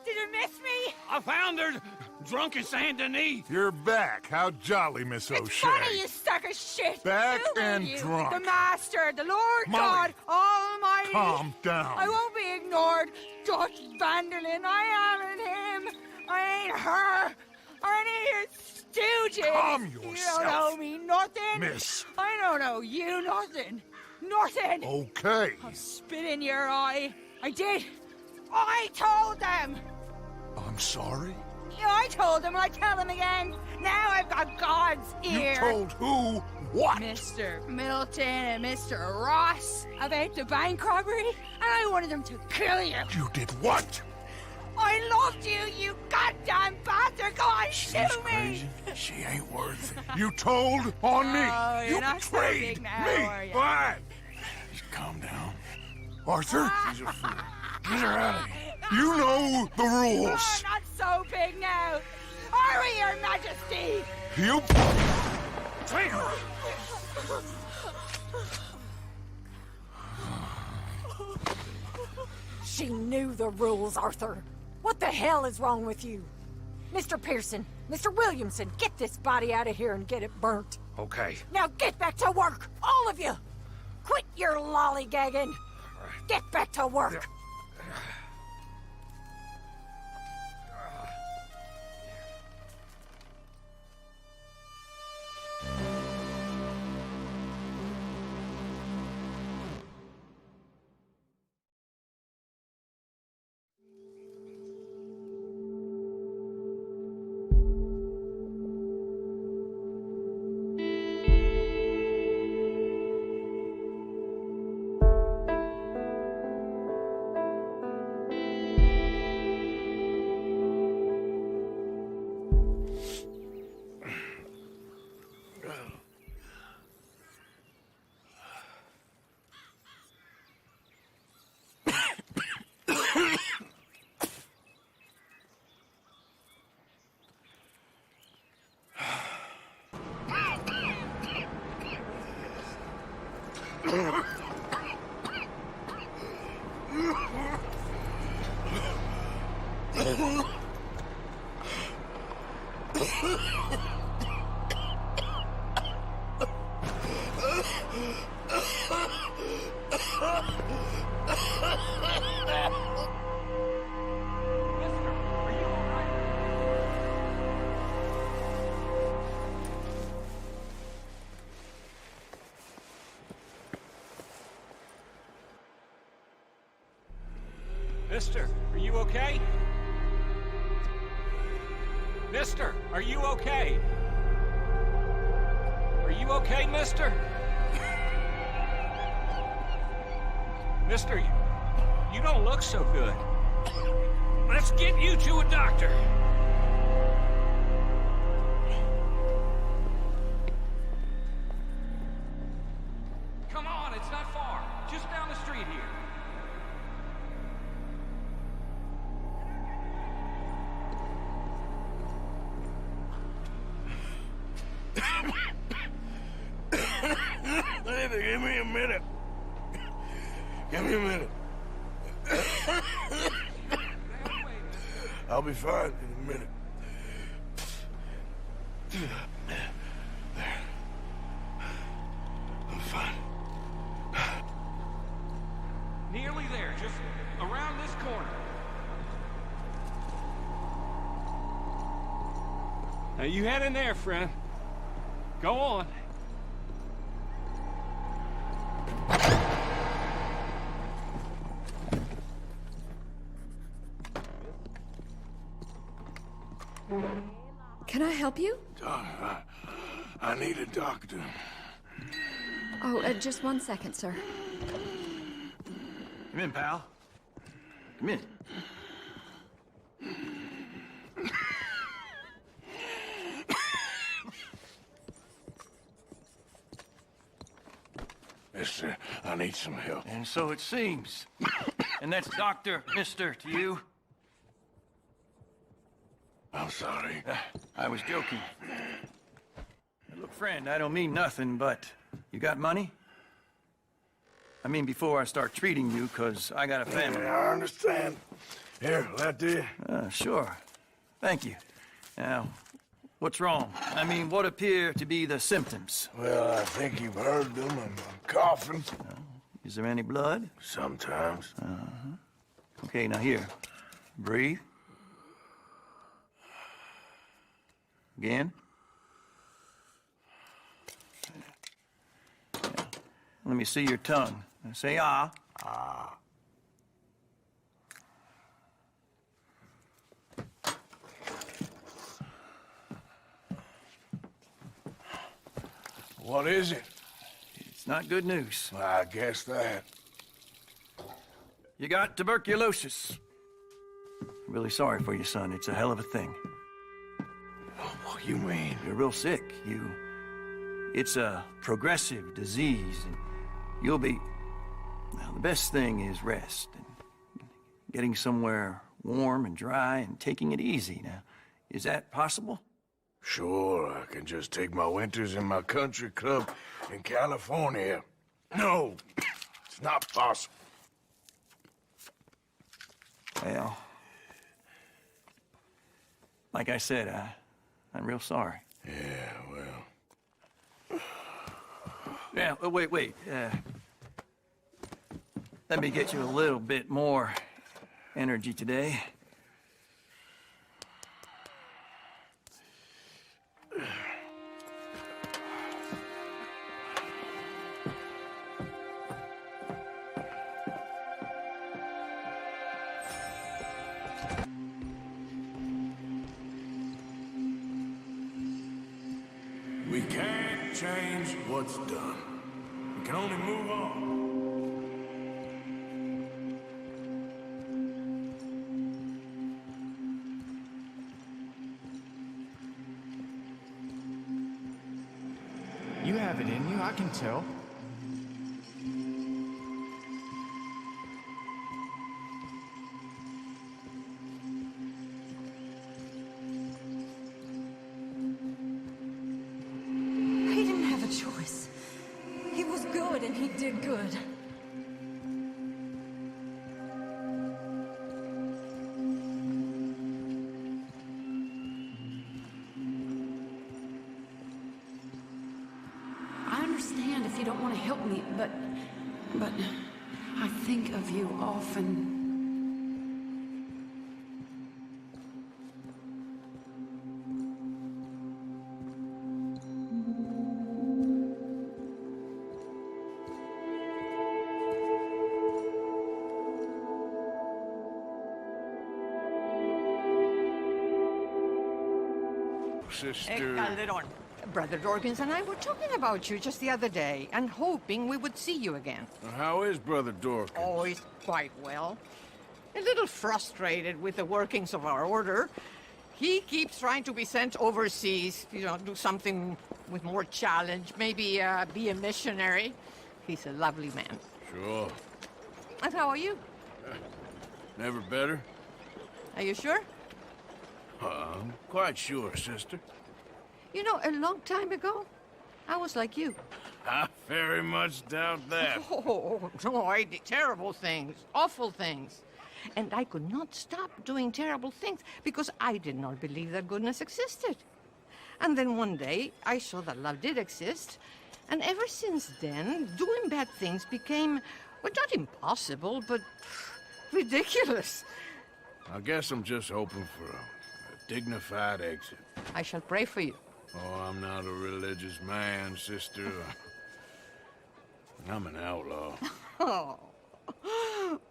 did you miss me? I found her drunk in Saint Denis. You're back. How jolly, Miss O'Shea. It's funny, you sack of shit. Back Who are and you? drunk. The Master, the Lord Molly, God Almighty. calm down. I won't be ignored. Dutch Vanderlyn, I am him. I ain't her. Or any of your stooges. Calm You yourself. don't owe me nothing. Miss. I don't owe you nothing. Nothing. Okay. I'll spit in your eye. I did. I told them. I'm sorry? Yeah, I told them. I tell them again. Now I've got God's ear. You told who what? Mr. Milton and Mr. Ross about the bank robbery, and I wanted them to kill you. You did what? I loved you, you goddamn bastard! Go on, shoot Crazy. me! She ain't worth it. You told on me. Oh, you're You not so betrayed big now, me. are you? Why? Just calm down. Arthur? She's a fool. Get her out of here. You know the rules. Oh, not so big now! Are we, Your Majesty? You... Traitor! She knew the rules, Arthur. What the hell is wrong with you? Mr. Pearson, Mr. Williamson, get this body out of here and get it burnt. Okay. Now get back to work, all of you! Quit your lollygagging! Get back to work! Mister, are you okay? Mister, are you okay? Are you okay, mister? Mister, you don't look so good. Let's get you to a doctor. Come on, it's not far. Just down the street here. Give me a minute. Give me a minute. I'll be fine in a minute. There. I'm fine. Nearly there, just around this corner. Now you head in there, friend. Go on. Can I help you? I need a doctor. Oh, just 1 second, sir. Come in, pal. Come in. Mister, I need some help. And so it seems. And that's Dr. Mister to you? I'm sorry. I was joking. Look, friend, I don't mean nothing, but you got money? I mean, before I start treating you, 'cause I got a family. Yeah, I understand. Here, let the... Sure. Thank you. Now, what's wrong? I mean, what appear to be the symptoms? Well, I think you've heard them. I'm coughing. Is there any blood? Sometimes. Okay, now here. Breathe. Again. Let me see your tongue. Say ah. Ah. What is it? It's not good news. I guess that. You got tuberculosis. Really sorry for you, son. It's a hell of a thing. What you mean? You're real sick. It's a progressive disease, and you'll be... Well, the best thing is rest, and getting somewhere warm and dry and taking it easy. Now, is that possible? Sure, I can just take my winters in my country club in California. No, it's not possible. Well, like I said, I'm real sorry. Yeah, well... Yeah, wait. Let me get you a little bit more energy today. We can't change what's done. We can only move on. You have it in you, I can tell. He didn't have a choice. He was good and he did good. I understand if you don't want to help me, but I think of you often. Sister... Calderon. Brother Dorkins and I were talking about you just the other day and hoping we would see you again. How is Brother Dorkins? Oh, he's quite well. A little frustrated with the workings of our order. He keeps trying to be sent overseas, do something with more challenge, maybe be a missionary. He's a lovely man. Sure. And how are you? Never better? Are you sure? I'm quite sure, sister. You know, a long time ago, I was like you. I very much doubt that. Oh, no, I did terrible things, awful things. And I could not stop doing terrible things because I did not believe that goodness existed. And then one day, I saw that love did exist. And ever since then, doing bad things became, well, not impossible, but ridiculous. I guess I'm just hoping for a dignified exit. I shall pray for you. Oh, I'm not a religious man, sister. I'm an outlaw. Oh,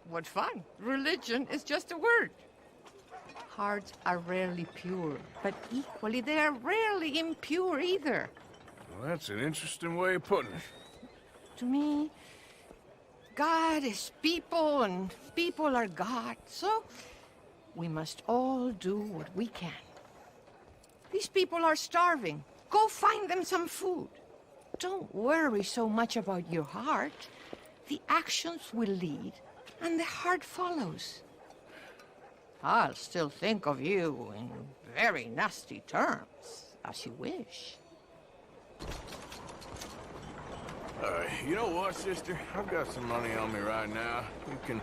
what fun. Religion is just a word. Hearts are rarely pure, but equally they are rarely impure either. Well, that's an interesting way of putting it. To me, God is people and people are God, so we must all do what we can. These people are starving. Go find them some food. Don't worry so much about your heart. The actions will lead, and the heart follows. I'll still think of you in very nasty terms, as you wish. You know what, sister? I've got some money on me right now. You can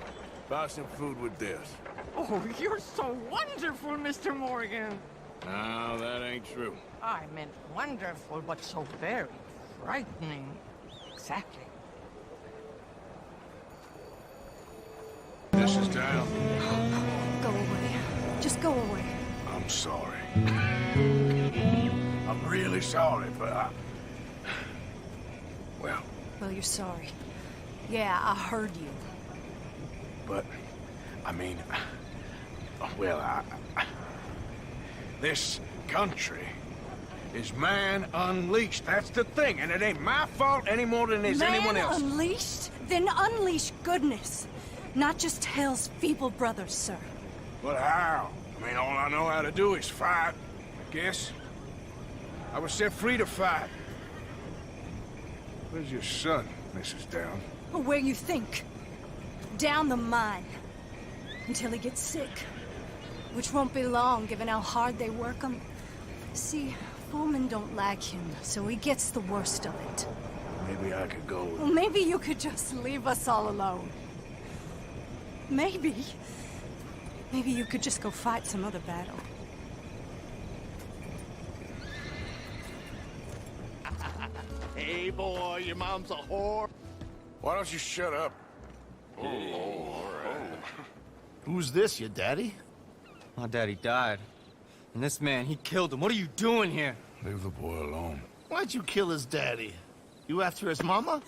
buy some food with this. Oh, you're so wonderful, Mr. Morgan. No, that ain't true. I meant wonderful, but so very frightening. Exactly. This is down. Go away. Just go away. I'm sorry. I'm really sorry, but well... Well, you're sorry. Yeah, I heard you. But, I mean... Well, this country is man unleashed. That's the thing, and it ain't my fault any more than it is anyone else's. Man unleashed? Then unleash goodness. Not just hell's feeble brothers, sir. But how? I mean, all I know how to do is fight, I guess. I was set free to fight. Where's your son, Mrs. Down? Where you think? Down the mine. Until he gets sick. Which won't be long, given how hard they work him. See, foremen don't like him, so he gets the worst of it. Maybe I could go with... Well, maybe you could just leave us all alone. Maybe. Maybe you could just go fight some other battle. Hey, boy, your mom's a whore. Why don't you shut up? Who's this, your daddy? My daddy died. And this man, he killed him. What are you doing here? Leave the boy alone. Why'd you kill his daddy? You after his mama?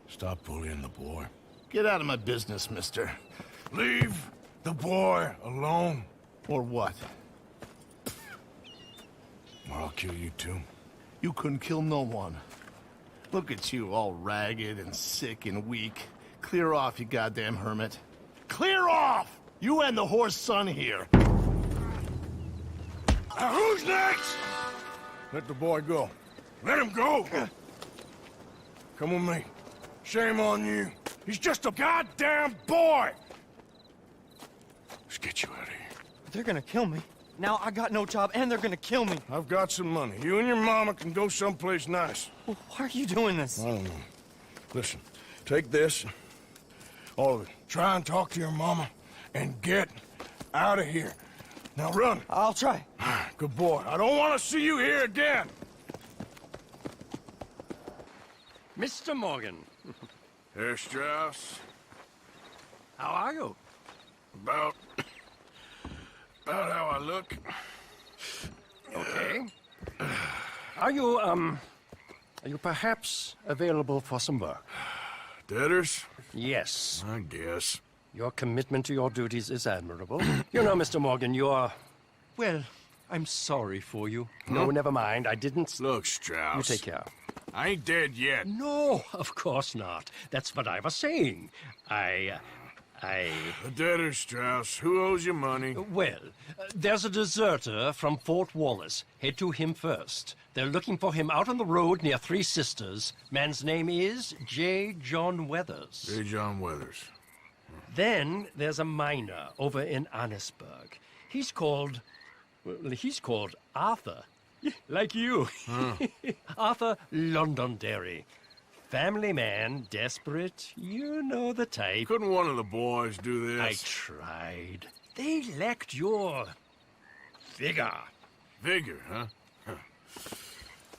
Stop bullying the boy. Get out of my business, mister. Leave the boy alone. Or what? Or I'll kill you too. You couldn't kill no one. Look at you, all ragged and sick and weak. Clear off, you goddamn hermit. Clear off! You and the whore's son here. Now who's next? Let the boy go. Let him go! Come with me. Shame on you. He's just a goddamn boy! Let's get you out of here. They're gonna kill me. Now I got no job and they're gonna kill me. I've got some money. You and your mama can go someplace nice. Well, why are you doing this? I don't know. Listen, take this. All of it. Try and talk to your mama and get out of here. Now run. I'll try. Good boy. I don't want to see you here again. Mr. Morgan. Herr Strauss. How are you? About how I look. Okay. Are you perhaps available for some work? Debtors? Yes. I guess. Your commitment to your duties is admirable. You know, Mr. Morgan, you're... Well, I'm sorry for you. No, never mind. I didn't... Look, Strauss. You take care. I ain't dead yet. No, of course not. That's what I was saying. The debtor, Strauss. Who owes you money? Well, there's a deserter from Fort Wallace. Head to him first. They're looking for him out on the road near Three Sisters. Man's name is J. John Weathers. J. John Weathers. Then there's a miner over in Annisburg. He's called Arthur. Like you. Arthur Londonderry. Family man, desperate, you know the type. Couldn't one of the boys do this? I tried. They lacked your... vigor. Vigor, huh?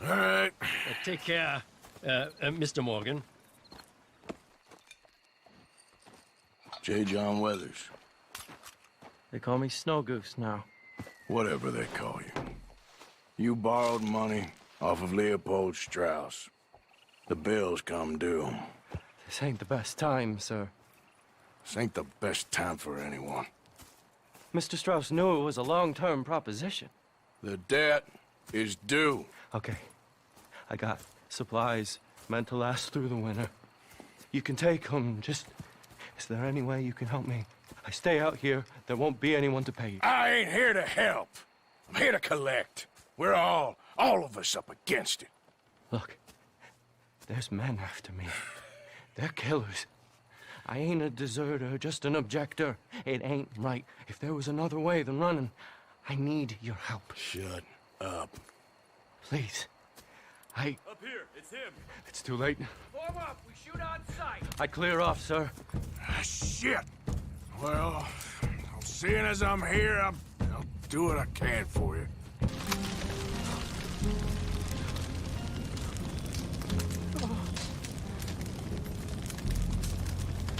All right. Take care, Mr. Morgan. J. John Weathers. They call me Snow Goose now. Whatever they call you. You borrowed money off of Leopold Strauss. The bills come due. This ain't the best time, sir. This ain't the best time for anyone. Mr. Strauss knew it was a long-term proposition. The debt is due. Okay. I got supplies meant to last through the winter. You can take them, just... Is there any way you can help me? I stay out here, there won't be anyone to pay you. I ain't here to help. I'm here to collect. We're all of us up against it. Look, there's men after me. They're killers. I ain't a deserter, just an objector. It ain't right. If there was another way than running, I need your help. Shut up. Please. Up here, it's him. It's too late. Form up, we shoot on sight. I clear off, sir. Shit. Well, seeing as I'm here, I'll do what I can for you.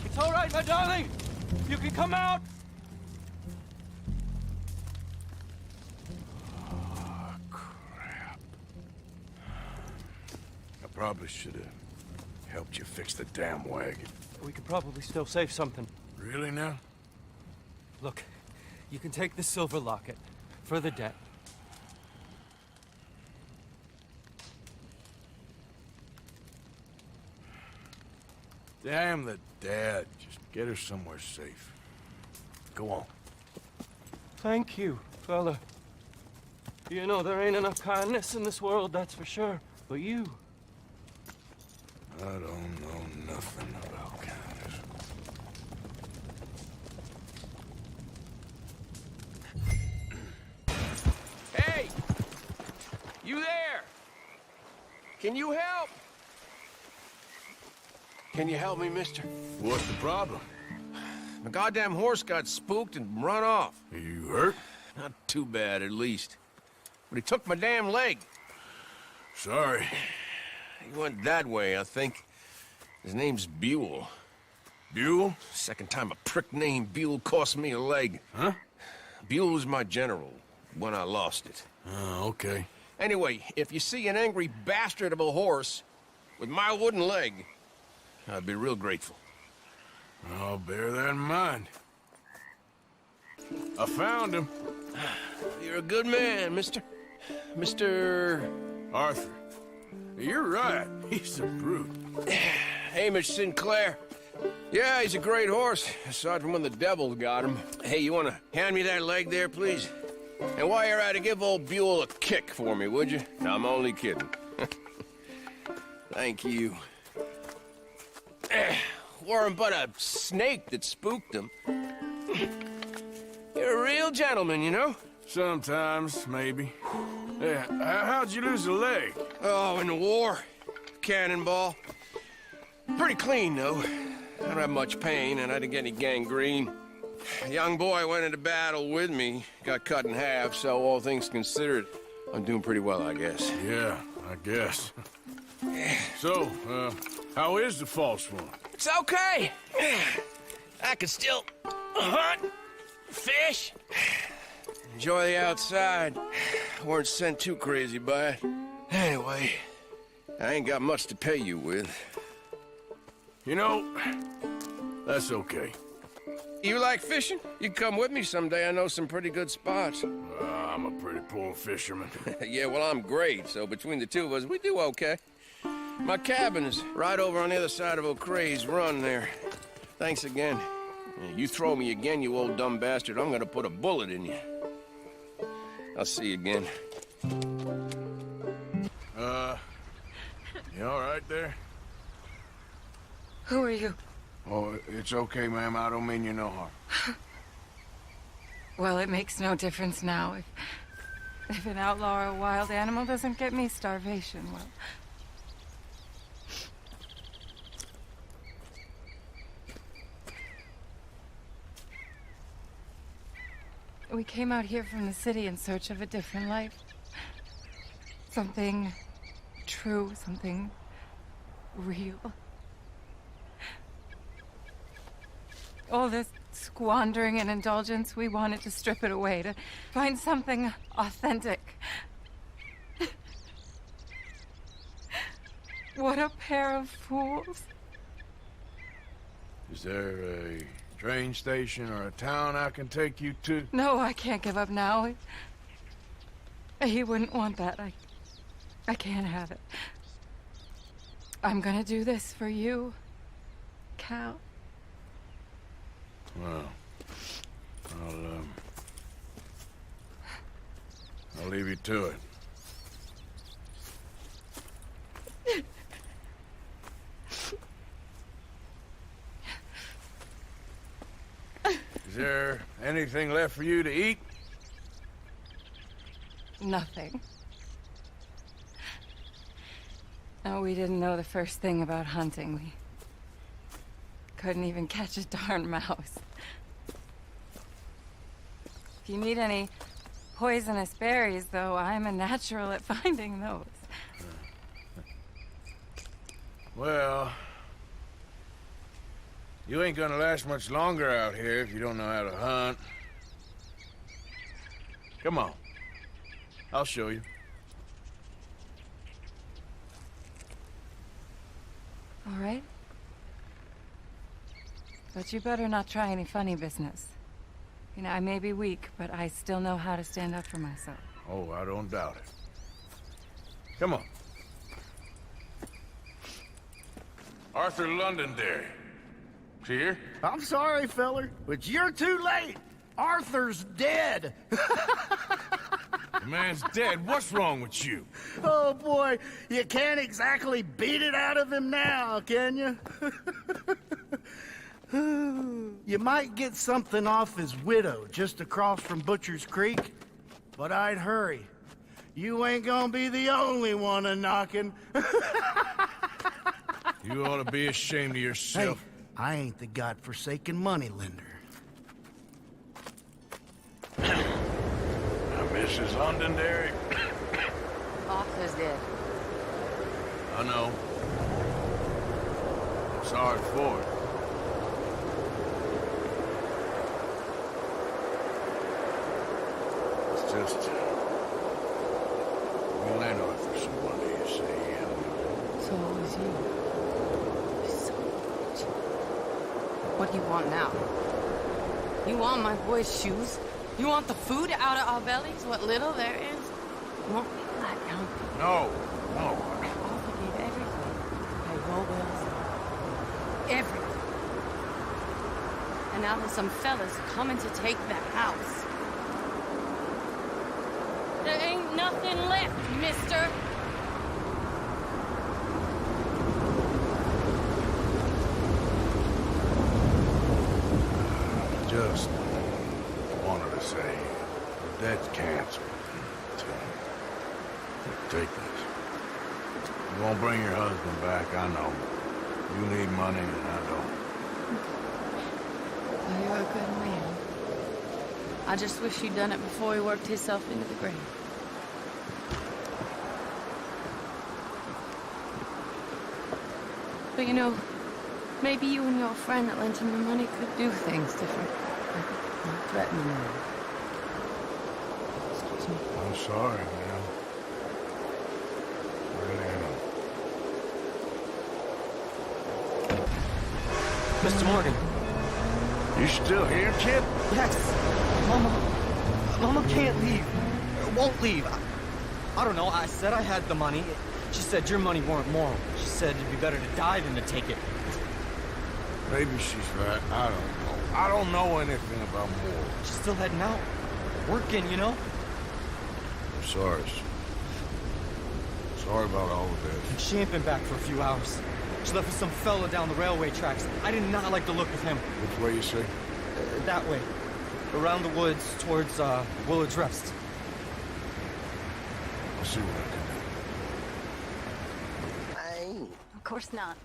It's all right, my darling. You can come out. Oh, crap. I probably should have helped you fix the damn wagon. We could probably still save something. Really now? Look, you can take the silver locket for the debt. Damn the dad. Just get her somewhere safe. Go on. Thank you, fella. You know, there ain't enough kindness in this world, that's for sure. But you... I don't know nothing about kindness. Hey! You there? Can you help? Can you help me, mister? What's the problem? My goddamn horse got spooked and run off. Are you hurt? Not too bad, at least. But he took my damn leg. Sorry. He went that way, I think. His name's Buell. Buell? Second time a prick named Buell cost me a leg. Huh? Buell was my general when I lost it. Oh, okay. Anyway, if you see an angry bastard of a horse with my wooden leg, I'd be real grateful. I'll bear that in mind. I found him. You're a good man, mister. Mr. Arthur. You're right. He's a brute. Hamish Sinclair. Yeah, he's a great horse, aside from when the devil got him. Hey, you want to hand me that leg there, please? And while you're at it, give old Buell a kick for me, would you? I'm only kidding. Thank you. Weren't but a snake that spooked him. You're a real gentleman, you know? Sometimes, maybe. Yeah, how'd you lose a leg? Oh, in the war. Cannonball. Pretty clean, though. I don't have much pain, and I didn't get any gangrene. A young boy went into battle with me, got cut in half, so all things considered, I'm doing pretty well, I guess. Yeah, I guess. So, how is the false one? It's okay. I can still hunt, fish, enjoy the outside. Weren't sent too crazy by it. Anyway, I ain't got much to pay you with. You know, that's okay. You like fishing? You can come with me someday. I know some pretty good spots. I'm a pretty poor fisherman. Yeah, well, I'm great, so between the two of us, we do okay. My cabin's right over on the other side of O'Crea's Run there. Thanks again. You throw me again, you old dumb bastard, I'm gonna put a bullet in you. I'll see you again. You all right there? Who are you? Oh, it's okay, ma'am. I don't mean you no harm. Well, it makes no difference now. If an outlaw or a wild animal doesn't get me, starvation will. We came out here from the city in search of a different life. Something true, something real. All this squandering and indulgence, we wanted to strip it away, to find something authentic. What a pair of fools. Is there a train station or a town I can take you to? No, I can't give up now. He wouldn't want that. I can't have it. I'm gonna do this for you, Cal. Well, I'll leave you to it. anything left for you to eat? Nothing. No, we didn't know the first thing about hunting. We couldn't even catch a darn mouse. If you need any poisonous berries, though, I'm a natural at finding those. Well, you ain't gonna last much longer out here if you don't know how to hunt. Come on. I'll show you. All right. But you better not try any funny business. You know, I may be weak, but I still know how to stand up for myself. Oh, I don't doubt it. Come on. Arthur Londonderry. Is he here? I'm sorry, feller, but you're too late. Arthur's dead. The man's dead. What's wrong with you? Oh, boy, you can't exactly beat it out of him now, can you? You might get something off his widow just across from Butcher's Creek, but I'd hurry. You ain't gonna be the only one a-knocking. You ought to be ashamed of yourself. Hey, I ain't the godforsaken moneylender. Now, Mrs. Londonderry. Arthur's dead. I know. I'm sorry for it. It's just... we lent Arthur some money, you see. So it was you. What do you want now? You want my boy's shoes? You want the food out of our bellies? What little there is? You want me to lie down? No, no. Arthur gave everything. Pay your bills. Everything. And now there's some fellas coming to take the house. There ain't nothing left, mister. Just wanted to say, the debt's canceled. Take this. You won't bring your husband back, I know. You need money, and I don't. Well, you're a good man. I just wish you'd done it before he worked himself into the grave. But you know, maybe you and your friend that lent him the money could do things different. Like threaten him. Excuse me. I'm sorry, man. I really am. Mr. Morgan. You still here, kid? Yes. Mama can't leave. Won't leave. I don't know. I said I had the money. She said your money weren't moral. She said it'd be better to die than to take it. Maybe she's right. I don't know. I don't know anything about more. She's still heading out. Working, you know? I'm sorry. Sorry about all of this. She ain't been back for a few hours. She left with some fella down the railway tracks. I did not like the look of him. Which way you say? That way. Around the woods towards Willard's Rest. I'll see what I can do. Of course not.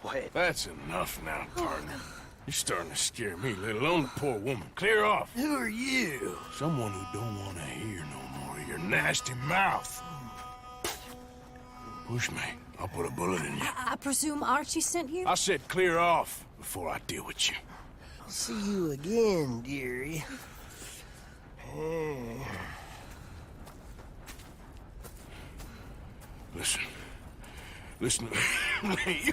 What? That's enough now, partner. You're starting to scare me, let alone the poor woman. Clear off. Who are you? Someone who don't want to hear no more of your nasty mouth. Push me. I'll put a bullet in you. I presume Archie sent you? I said clear off before I deal with you. I'll see you again, dearie. Listen. Listen to me.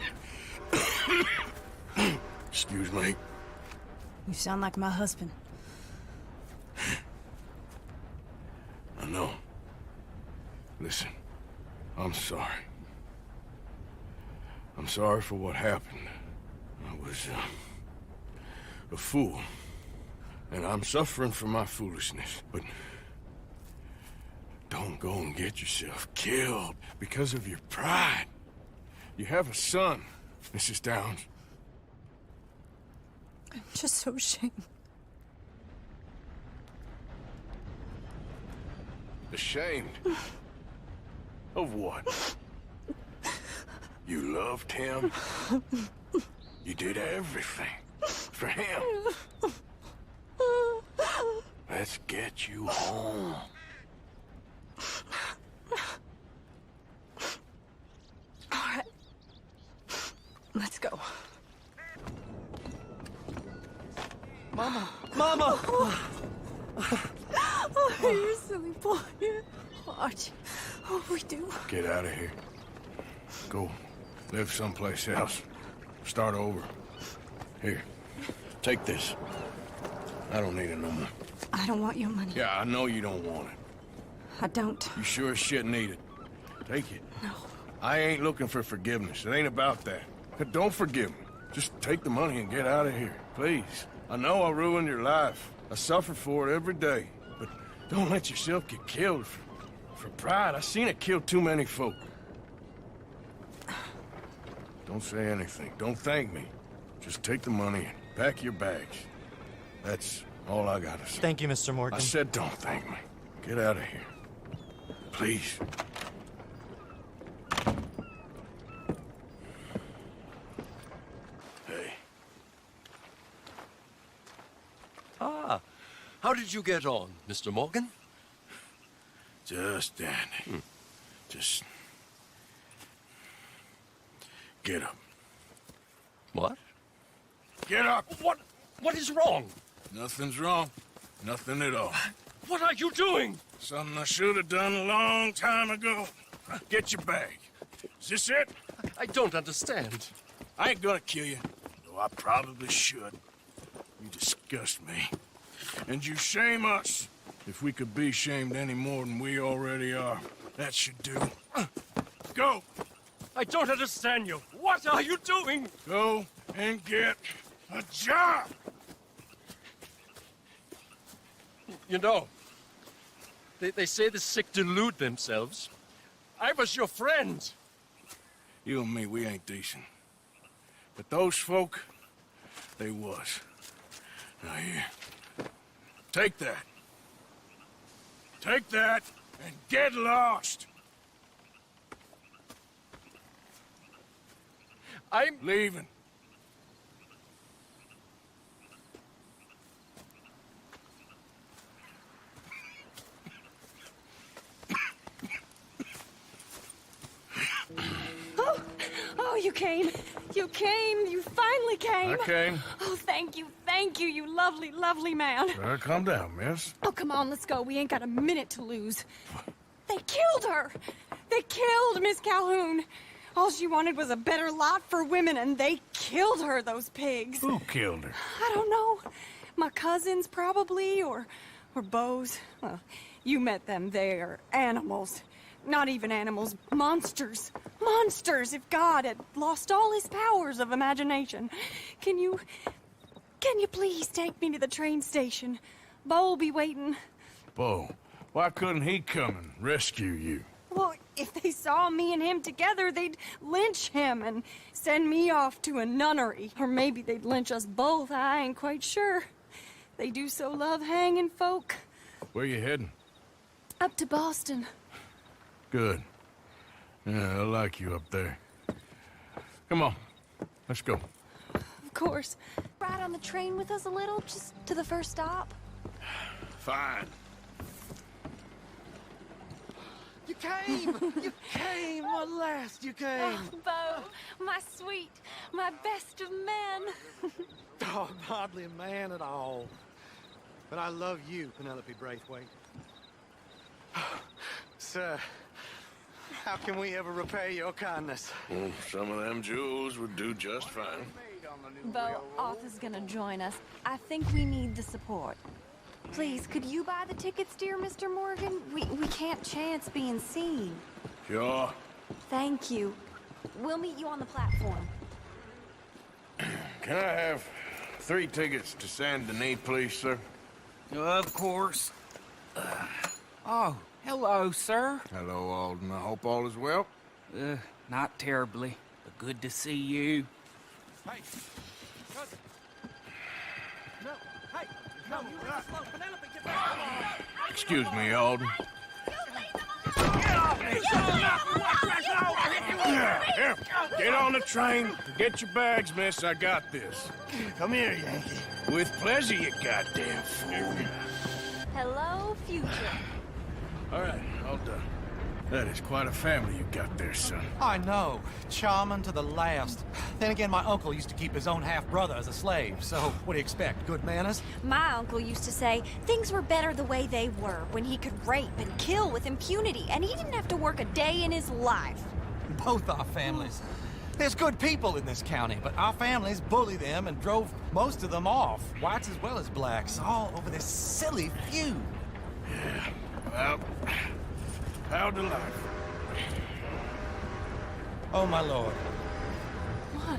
Excuse me. You sound like my husband. I know. Listen, I'm sorry. I'm sorry for what happened. I was, a fool. And I'm suffering for my foolishness, but... don't go and get yourself killed because of your pride. You have a son, Mrs. Downs. I'm just so ashamed. Ashamed? Of what? You loved him? You did everything for him. Let's get you home. All right. Let's go. Mama! Mama! Oh, you silly boy. Archie, what we do? Get out of here. Go live someplace else. Start over. Here, take this. I don't need it no more. I don't want your money. Yeah, I know you don't want it. I don't. You sure as shit need it. Take it. No. I ain't looking for forgiveness. It ain't about that. But don't forgive me. Just take the money and get out of here, please. I know I ruined your life. I suffer for it every day. But don't let yourself get killed for pride. I seen it kill too many folk. Don't say anything. Don't thank me. Just take the money and pack your bags. That's all I gotta say. Thank you, Mr. Morgan. I said don't thank me. Get out of here. Please. Hey. Ah, how did you get on, Mr. Morgan? Just dandy. Just... get up. What? Get up! What is wrong? Nothing's wrong. Nothing at all. What are you doing? Something I should have done a long time ago. Get your bag. Is this it? I don't understand. I ain't gonna kill you, though I probably should. You disgust me. And you shame us. If we could be shamed any more than we already are, that should do. Go! I don't understand you. What are you doing? Go and get a job! You know, they say the sick delude themselves. I was your friend. You and me, we ain't decent. But those folk, they was. Now here, take that. Take that and get lost. I'm leaving. Oh, you came. You came. You finally came. I came. Oh, thank you, you lovely, lovely man. Calm down, miss. Oh, come on, let's go. We ain't got a minute to lose. They killed her. They killed Miss Calhoun. All she wanted was a better lot for women, and they killed her, those pigs. Who killed her? I don't know. My cousins, probably, or Beau's. Well, you met them. They're animals. Not even animals. Monsters. Monsters, if God had lost all his powers of imagination. Can you please take me to the train station? Beau'll be waiting. Beau, why couldn't he come and rescue you? Well, if they saw me and him together, they'd lynch him and send me off to a nunnery. Or maybe they'd lynch us both, I ain't quite sure. They do so love hanging folk. Where you heading? Up to Boston. Good. Yeah, I like you up there. Come on, let's go. Of course. Ride on the train with us a little, just to the first stop? Fine. You came! You came! At last, you came! Oh, Beau, my sweet, my best of men. Oh, I'm hardly a man at all. But I love you, Penelope Braithwaite. Sir, how can we ever repay your kindness? Some of them jewels would do just fine. Beau, Arthur's gonna join us. I think we need the support. Please, could you buy the tickets, dear Mr. Morgan? We can't chance being seen. Sure. Thank you. We'll meet you on the platform. Can I have 3 tickets to Saint Denis, please, sir? Of course. Oh, hello, sir. Hello, Alden. I hope all is well. Not terribly, but good to see you. Hey, cousin. No, you really slow. Penelope, get back. Excuse me, Alden. Here, get on the train. Get your bags, miss. I got this. Come here, Yankee. With pleasure, you goddamn fool. Hello, future. All right, all done. That is quite a family you got there, son. I know. Charming to the last. Then again, my uncle used to keep his own half-brother as a slave, so what do you expect? Good manners? My uncle used to say things were better the way they were, when he could rape and kill with impunity, and he didn't have to work a day in his life. Both our families. There's good people in this county, but our families bullied them and drove most of them off, whites as well as blacks, all over this silly feud. Yeah, well, how to life. Oh, my lord. What?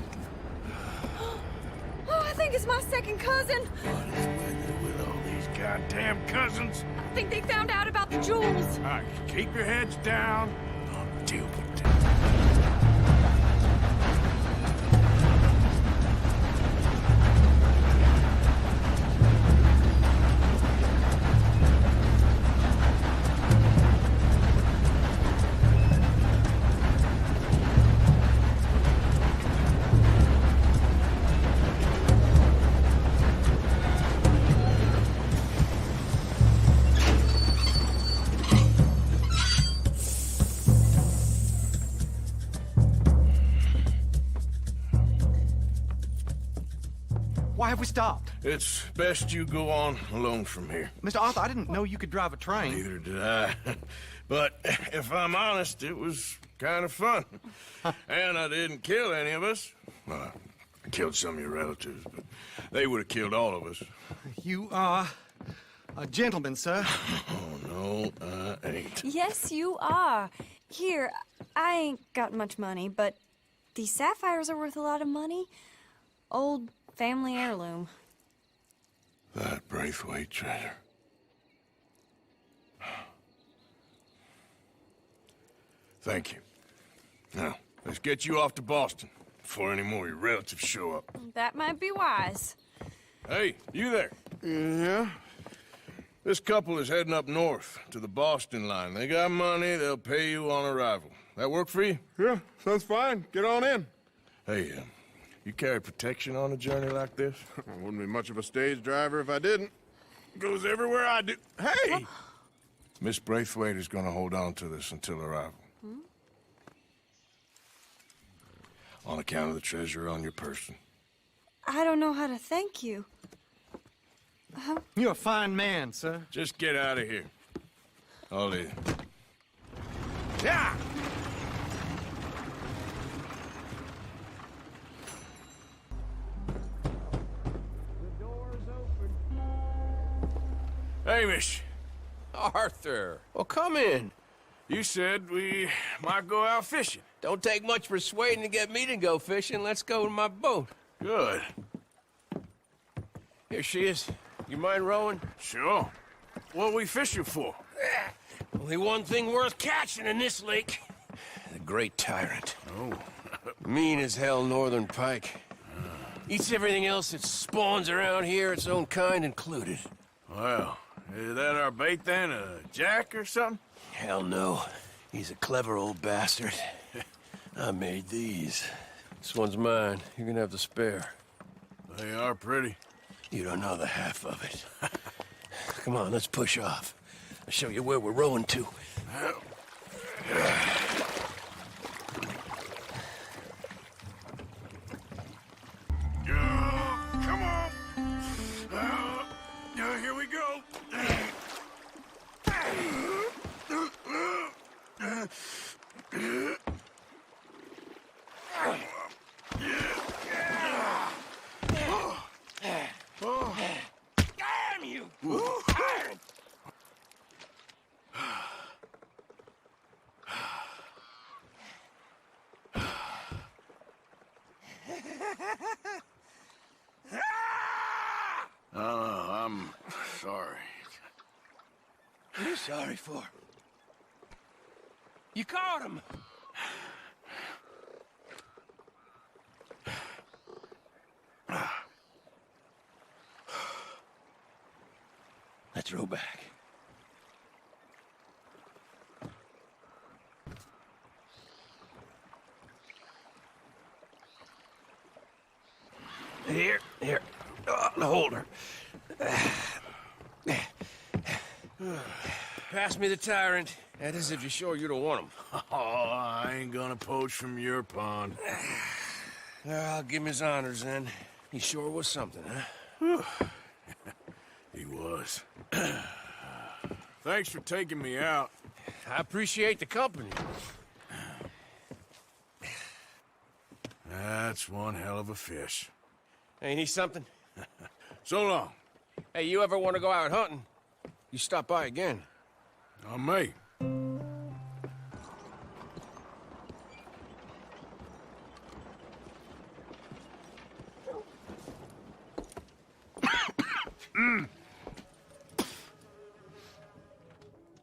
Oh, I think it's my second cousin. What is with all these goddamn cousins? I think they found out about the jewels. All right, keep your heads down. I'll deal with it. Why have we stopped? It's best you go on alone from here. Mr. Arthur, I didn't know you could drive a train. Neither did I. But if I'm honest, it was kind of fun. And I didn't kill any of us. Well, I killed some of your relatives, but they would have killed all of us. You are a gentleman, sir. Oh, no, I ain't. Yes, you are. Here, I ain't got much money, but these sapphires are worth a lot of money. Old family heirloom. That Braithwaite treasure. Thank you. Now, let's get you off to Boston before any more of your relatives show up. That might be wise. Hey, you there? Yeah? This couple is heading up north to the Boston line. They got money, they'll pay you on arrival. That work for you? Yeah, sounds fine. Get on in. Hey, you carry protection on a journey like this? I wouldn't be much of a stage driver if I didn't. Goes everywhere I do. Hey! Miss Braithwaite is gonna hold on to this until arrival. On account of the treasure on your person. I don't know how to thank you. You're a fine man, sir. Just get out of here. I'll leave. Yeah! Hamish. Arthur. Well, come in. You said we might go out fishing. Don't take much persuading to get me to go fishing. Let's go to my boat. Good. Here she is. You mind rowing? Sure. What are we fishing for? Only one thing worth catching in this lake. The great tyrant. Oh. Mean as hell northern pike. Eats everything else that spawns around here, its own kind included. Well, is that our bait then? A jack or something? Hell no. He's a clever old bastard. I made these. This one's mine. You're gonna have to spare. They are pretty. You don't know the half of it. Come on, let's push off. I'll show you where we're rowing to. Come on. Here we go. Damn you! I'm sorry. What are you sorry for? You caught him! Let's row back. Here. Hold her. Pass me the tyrant. That is if you're sure you don't want him. Oh, I ain't gonna poach from your pond. I'll give him his honors then. He sure was something, huh? He was. Thanks for taking me out. I appreciate the company. That's one hell of a fish. Ain't he something? So long. Hey, you ever want to go out hunting? You stop by again. I may.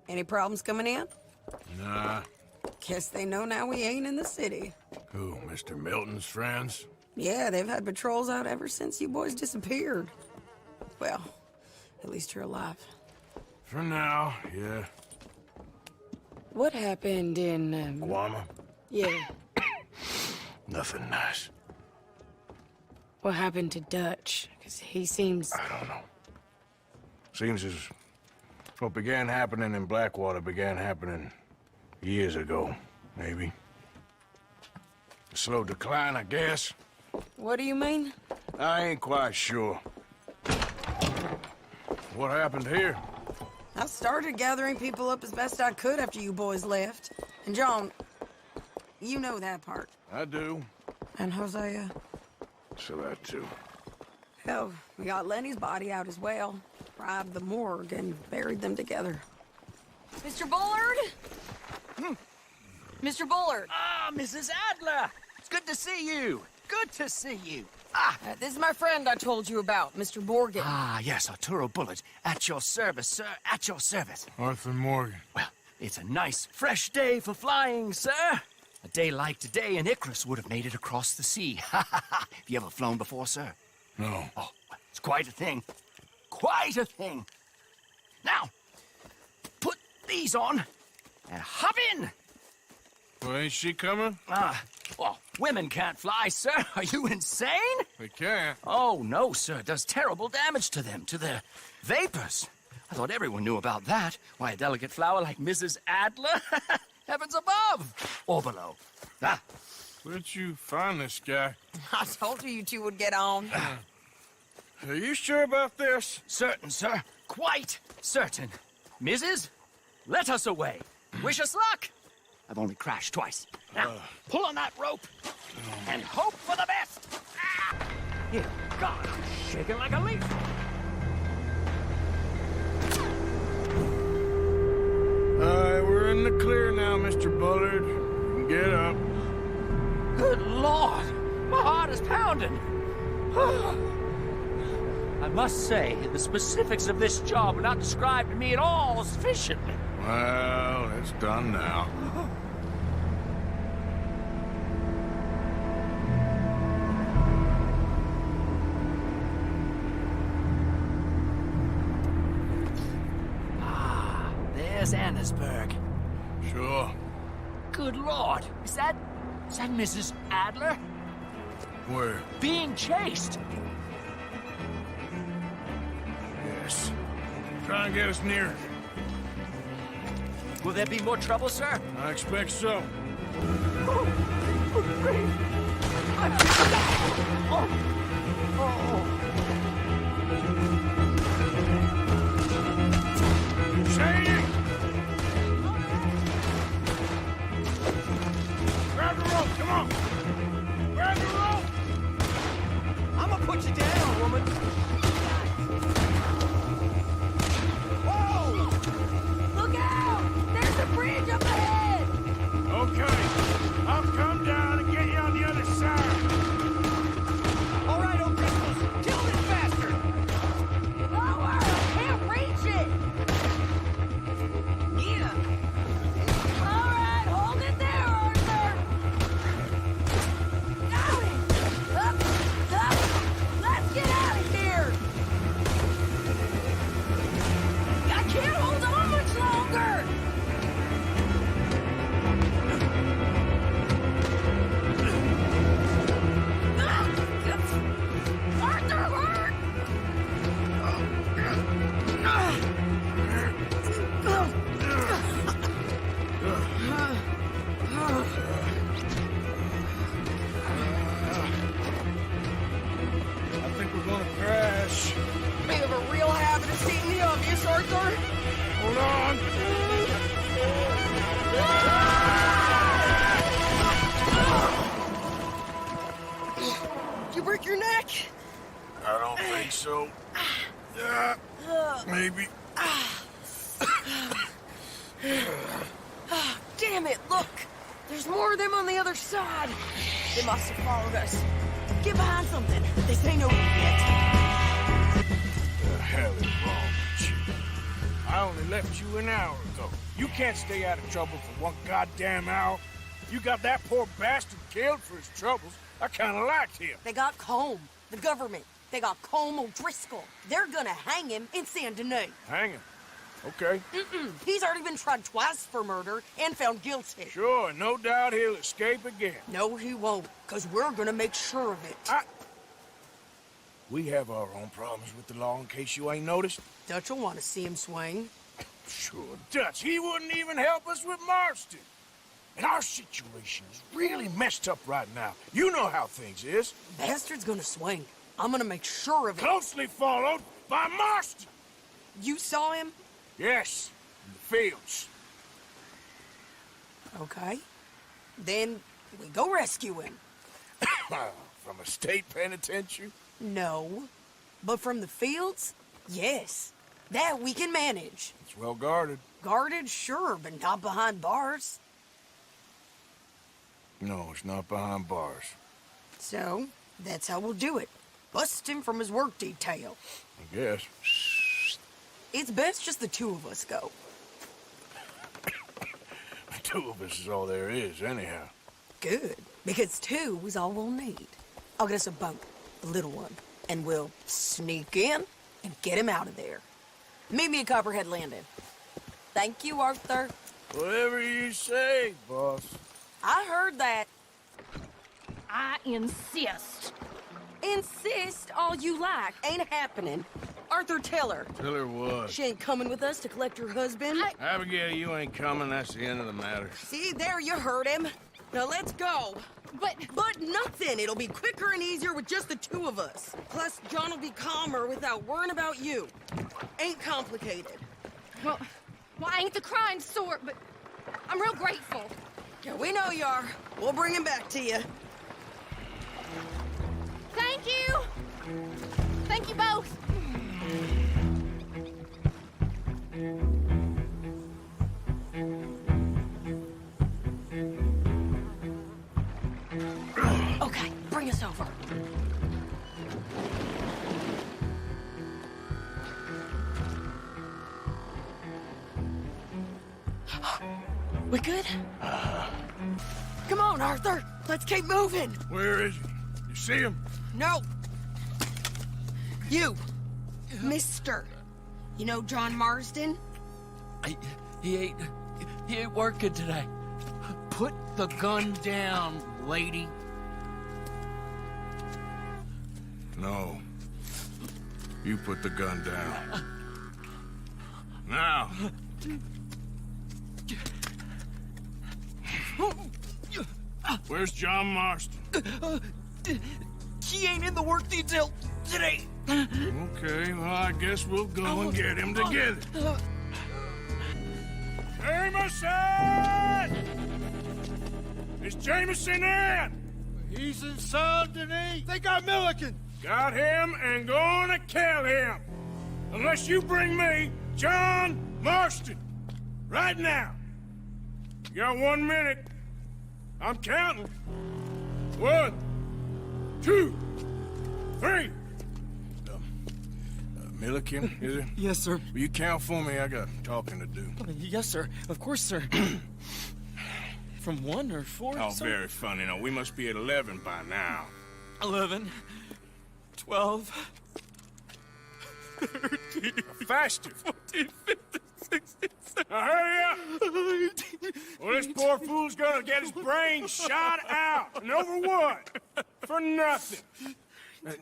Any problems coming in? Nah. Guess they know now we ain't in the city. Who, Mr. Milton's friends? Yeah, they've had patrols out ever since you boys disappeared. Well, at least you're alive. For now, yeah. What happened in, Guama? Yeah. Nothing nice. What happened to Dutch? Because he seems... I don't know. Seems as what began happening in Blackwater began happening years ago, maybe. A slow decline, I guess. What do you mean? I ain't quite sure. What happened here? I started gathering people up as best I could after you boys left. And John, you know that part. I do. And Hosea? So that too. Hell, we got Lenny's body out as well. Robbed the morgue and buried them together. Mr. Bullard? Mr. Bullard! Ah, Mrs. Adler! It's good to see you. Good to see you. This is my friend I told you about, Mr. Morgan. Ah, yes, Arturo Bullard. At your service, sir. At your service. Arthur Morgan. Well, it's a nice, fresh day for flying, sir. A day like today, an Icarus would have made it across the sea. Have you ever flown before, sir? No. Oh, well, it's quite a thing. Quite a thing. Now, put these on and hop in. Well, ain't she coming? Well, women can't fly, sir. Are you insane? They can't. Oh, no, sir. It does terrible damage to them, to their vapors. I thought everyone knew about that. Why, a delicate flower like Mrs. Adler? Heavens above. Or below. Where'd you find this guy? I told you two would get on. Are you sure about this? Certain, sir. Quite certain. Mrs., let us away. Wish us luck. I've only crashed twice. Now, pull on that rope and hope for the best. Yeah, God, I'm shaking like a leaf. All right, we're in the clear now, Mr. Bullard. Get up. Good Lord, my heart is pounding. I must say, the specifics of this job were not described to me at all sufficiently. Well, it's done now. There's Annesburg. Sure. Good Lord, is that Mrs. Adler? Where? Being chased. Yes. Try and get us near. Will there be more trouble, sir? I expect so. Shady! Grab the rope, come on! Grab the rope! I'm gonna put you down, woman. Whoa! Look out! There's a bridge up ahead! Okay, I'll come down and get you on the other side. All right, old Christmas, kill this so. Maybe. Damn it, look! There's more of them on the other side. They must have followed us. Get behind something. This ain't over yet. The hell is wrong with you? I only left you an hour ago. You can't stay out of trouble for one goddamn hour. You got that poor bastard killed for his troubles. I kinda liked him. They got Combe, the government. They got Combe O'Driscoll. They're gonna hang him in Saint Denis. Hang him. Okay. He's already been tried twice for murder and found guilty. Sure, no doubt he'll escape again. No, he won't, because we're gonna make sure of it. We have our own problems with the law, in case you ain't noticed. Dutch will want to see him swing. Sure, Dutch, he wouldn't even help us with Marston. And our situation is really messed up right now. You know how things is. Bastard's gonna swing. I'm gonna make sure of it. Closely followed by Marston. You saw him? Yes, in the fields. Okay. Then we go rescue him. From a state penitentiary? No. But from the fields? Yes. That we can manage. It's well guarded. Guarded, sure, but not behind bars. No, it's not behind bars. So, that's how we'll do it. Bust him from his work detail. I guess. It's best just the two of us go. The two of us is all there is, anyhow. Good, because two is all we'll need. I'll get us a boat, a little one, and we'll sneak in and get him out of there. Meet me at Copperhead Landing. Thank you, Arthur. Whatever you say, boss. I heard that. I insist. Insist all you like. Ain't happening. Arthur, tell her. Tell her what? She ain't coming with us to collect her husband. Abigail, you ain't coming. That's the end of the matter. See, there you heard him. Now let's go. But nothing. It'll be quicker and easier with just the two of us. Plus, John will be calmer without worrying about you. Ain't complicated. Well, I ain't the crime sort, but I'm real grateful. Yeah, we know you are. We'll bring him back to you. Thank you. Thank you both. Okay, bring us over. We good? Come on, Arthur. Let's keep moving. Where is he? You see him? No. You. Mister. You know John Marsden? He ain't working today. Put the gun down, lady. No. You put the gun down. Now. Where's John Marston? He ain't in the work detail today. Okay, well, I guess we'll go and get him together. Jameson! Is Jameson in? He's in Saint Denis. They got Milliken. Got him and gonna kill him. Unless you bring me John Marston. Right now. You got 1 minute. I'm counting. 1, 2, 3. Milliken, is it? Yes, sir. Will you count for me? I got talking to do. Yes, sir. Of course, sir. From 1 or 4? Oh, very funny. No, we must be at 11 by now. 11, 12, 13, faster. 14, 15, 16, 17. Now hurry up! Well, this poor fool's gonna get his brains shot out. And over what? For nothing.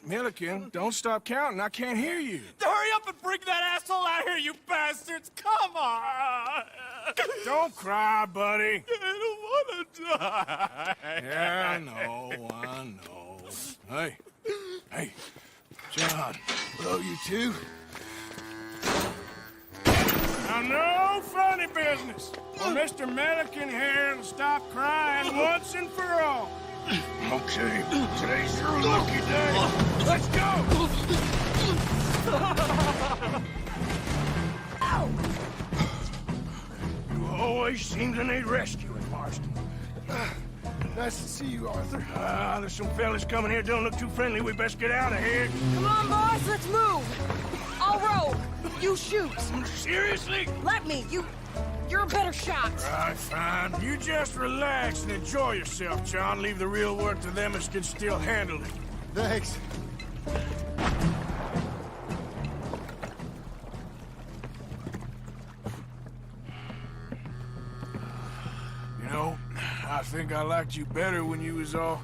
Milliken, don't stop counting. I can't hear you. Hurry up and bring that asshole out here, you bastards! Come on! Don't cry, buddy. I don't want to die. Yeah, I know. Hey, John. Hello, you two. Now, no funny business. Well, Mr. Milliken here will stop crying once and for all. Okay, today's your lucky day. Let's go! You always seem to need rescuing, Marston. Nice to see you, Arthur. There's some fellas coming here. Don't look too friendly. We best get out of here. Come on, boys, let's move. I'll roll. You shoot. Seriously? Let me. You're a better shot. Right, fine. You just relax and enjoy yourself, John. Leave the real work to them as can still handle it. Thanks. You know, I think I liked you better when you was all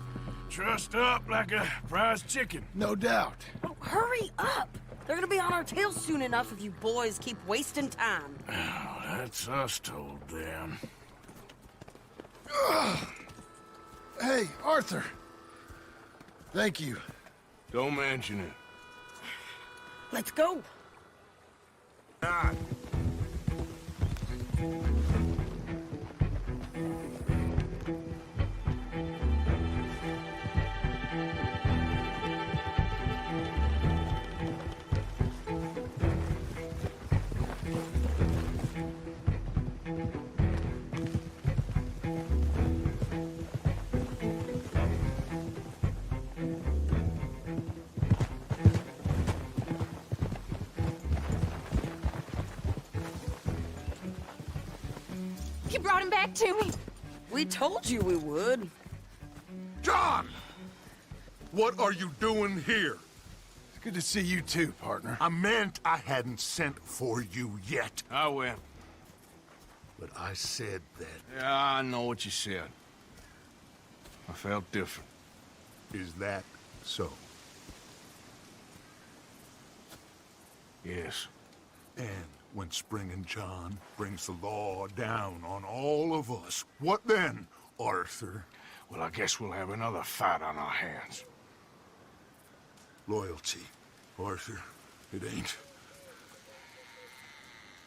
trussed up like a prize chicken. No doubt. Oh, hurry up. They're gonna be on our tails soon enough if you boys keep wasting time. Oh, that's us told them. Hey, Arthur. Thank you. Don't mention it. Let's go. Ah. You brought him back to me. We told you we would. John! What are you doing here? It's good to see you too, partner. I meant I hadn't sent for you yet. I went. But I said that. Yeah, I know what you said. I felt different. Is that so? Yes. And when Spring and John brings the law down on all of us, what then, Arthur? Well, I guess we'll have another fight on our hands. Loyalty, Arthur, it ain't.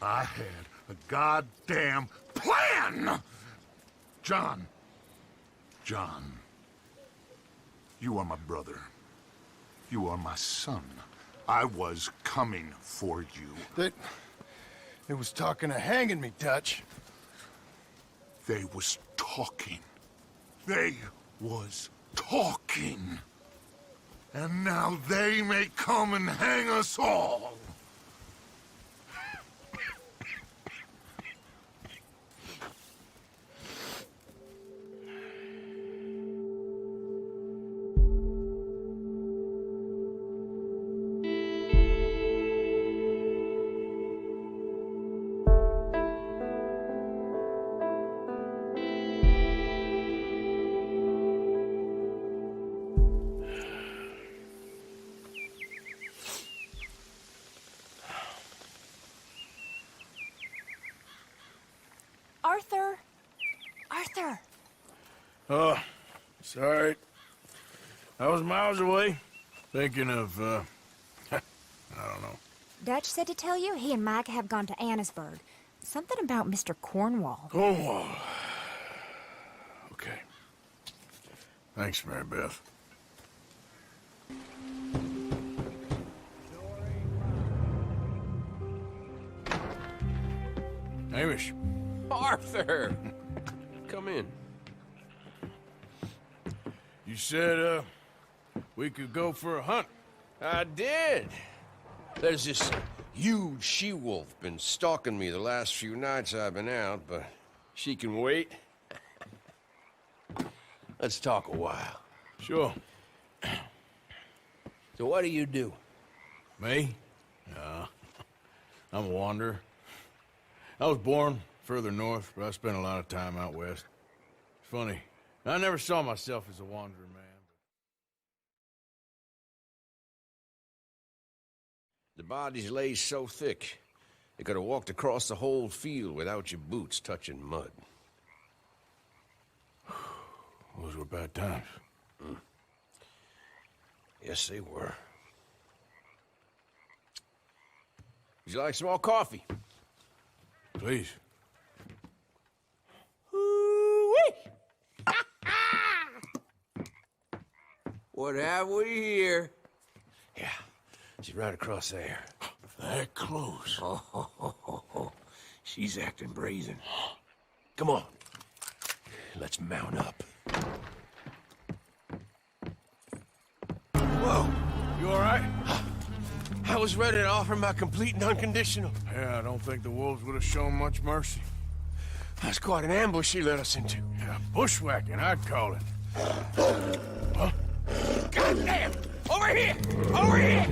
I had a goddamn plan! John, you are my brother. You are my son. I was coming for you. They was talking of hanging me, Dutch. They was talking. They was talking. And now they may come and hang us all. Arthur! Arthur! Oh, sorry. I was miles away, thinking of, I don't know. Dutch said to tell you he and Mike have gone to Annisburg. Something about Mr. Cornwall. Cornwall. Okay. Thanks, Mary Beth. Hamish. Arthur! Come in. You said, we could go for a hunt. I did. There's this huge she-wolf been stalking me the last few nights I've been out, but she can wait. Let's talk a while. Sure. So what do you do? Me? I'm a wanderer. I was born further north, but I spent a lot of time out west. It's funny. I never saw myself as a wanderer, man. The bodies lay so thick, you could have walked across the whole field without your boots touching mud. Those were bad times. Yes, they were. Would you like some more coffee? Please. What have we here? Yeah, she's right across there. That close. Oh. She's acting brazen. Come on. Let's mount up. Whoa! You all right? I was ready to offer my complete and unconditional. Yeah, I don't think the wolves would have shown much mercy. That's quite an ambush she led us into. Yeah, bushwhacking, I'd call it. Huh? Goddamn! Over here! Over here!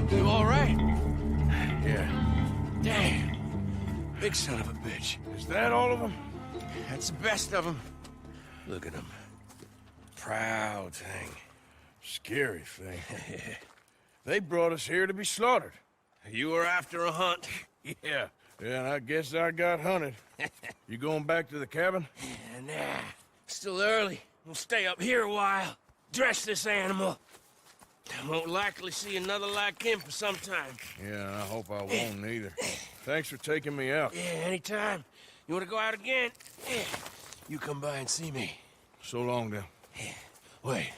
You all right? Yeah. Damn. Big son of a bitch. Is that all of them? That's the best of them. Look at them. Proud thing. Scary thing. They brought us here to be slaughtered. You were after a hunt. Yeah, and I guess I got hunted. You going back to the cabin? Nah, still early. We'll stay up here a while. Dress this animal. I won't likely see another like him for some time. Yeah, I hope I won't either. Thanks for taking me out. Yeah, anytime. You want to go out again? Yeah. You come by and see me. So long, then. Wait.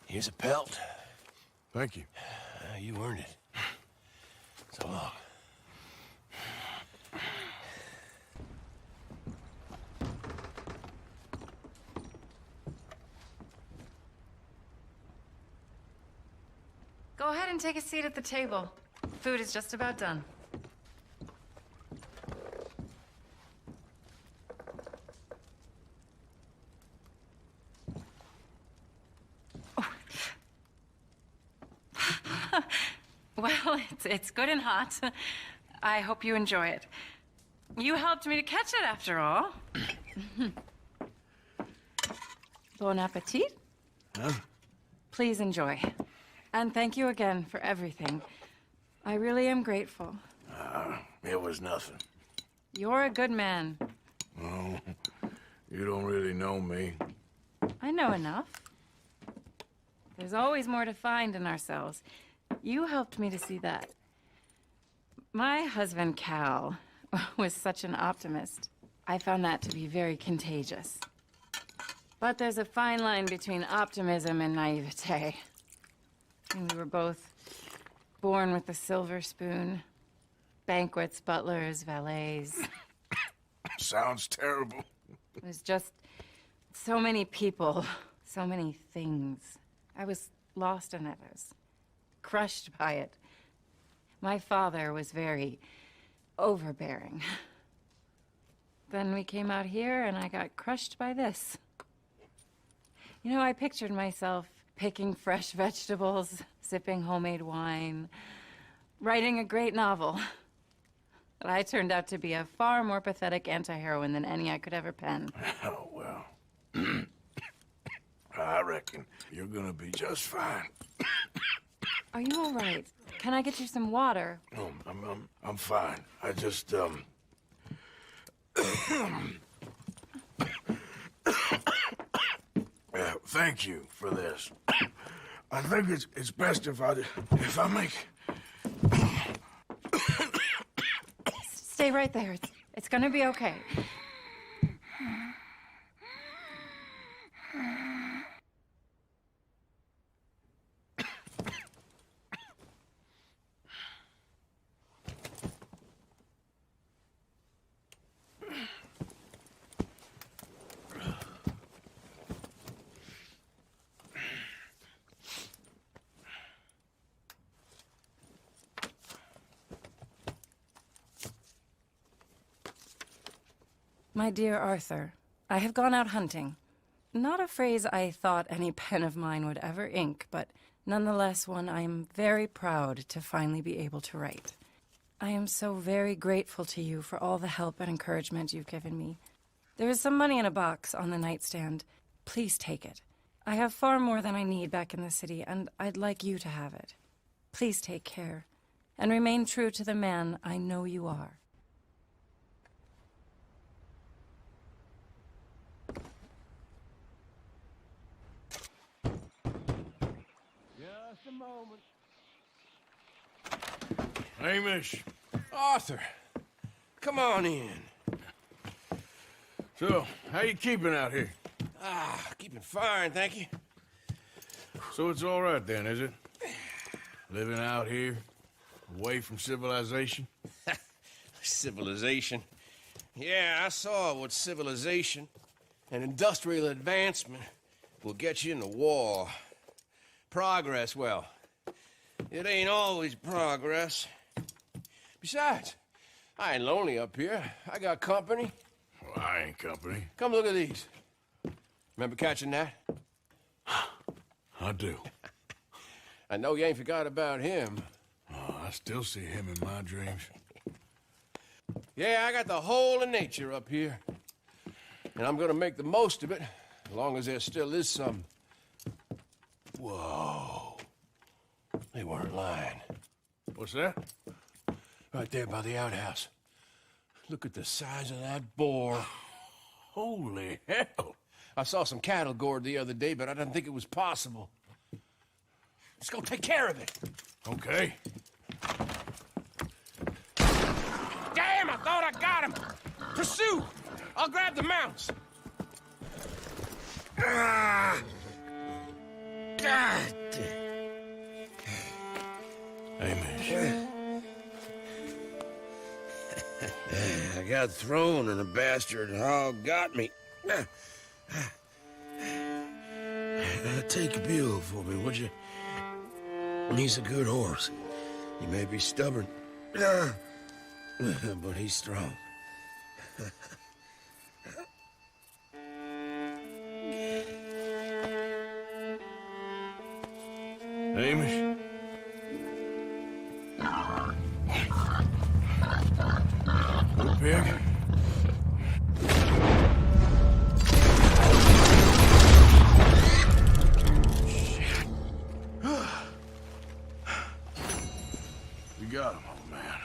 Here's a pelt. Thank you. You earned it. So long. Go ahead and take a seat at the table. Food is just about done. Well, it's good and hot. I hope you enjoy it. You helped me to catch it, after all. Bon appetit. Huh? Please enjoy. And thank you again for everything. I really am grateful. It was nothing. You're a good man. Oh, you don't really know me. I know enough. There's always more to find in ourselves. You helped me to see that. My husband, Cal, was such an optimist. I found that to be very contagious. But there's a fine line between optimism and naivete. And we were both born with a silver spoon. Banquets, butlers, valets. Sounds terrible. It was just so many people, so many things. I was lost in it. I was crushed by it. My father was very overbearing. Then we came out here and I got crushed by this. You know, I pictured myself picking fresh vegetables, sipping homemade wine, writing a great novel. But I turned out to be a far more pathetic anti-heroine than any I could ever pen. Oh, well. I reckon you're gonna be just fine. Are you all right? Can I get you some water? No, I'm fine. I just, thank you for this. I think it's best if I make... Stay right there. It's gonna be okay. My dear Arthur, I have gone out hunting. Not a phrase I thought any pen of mine would ever ink, but nonetheless one I am very proud to finally be able to write. I am so very grateful to you for all the help and encouragement you've given me. There is some money in a box on the nightstand. Please take it. I have far more than I need back in the city, and I'd like you to have it. Please take care, and remain true to the man I know you are. Just a moment. Hamish. Arthur, come on in. So, how you keeping out here? Keeping fine, thank you. So it's all right then, is it? Living out here, away from civilization? Civilization? Yeah, I saw what civilization and industrial advancement will get you in the war. Progress, well, it ain't always progress. Besides, I ain't lonely up here. I got company. Well, I ain't company. Come look at these. Remember catching that? I do. I know you ain't forgot about him. Oh, I still see him in my dreams. Yeah, I got the whole of nature up here. And I'm gonna make the most of it, as long as there still is some. Whoa. They weren't lying. What's that? Right there by the outhouse. Look at the size of that boar. Holy hell. I saw some cattle gored the other day, but I didn't think it was possible. Let's go take care of it. Okay. Damn, I thought I got him! Pursue! I'll grab the mounts. God. Hamish. I got thrown and a bastard hog got me. Take a mule for me, would you? He's a good horse. He may be stubborn, but he's strong. Hamish? Good pig? You got him, old man.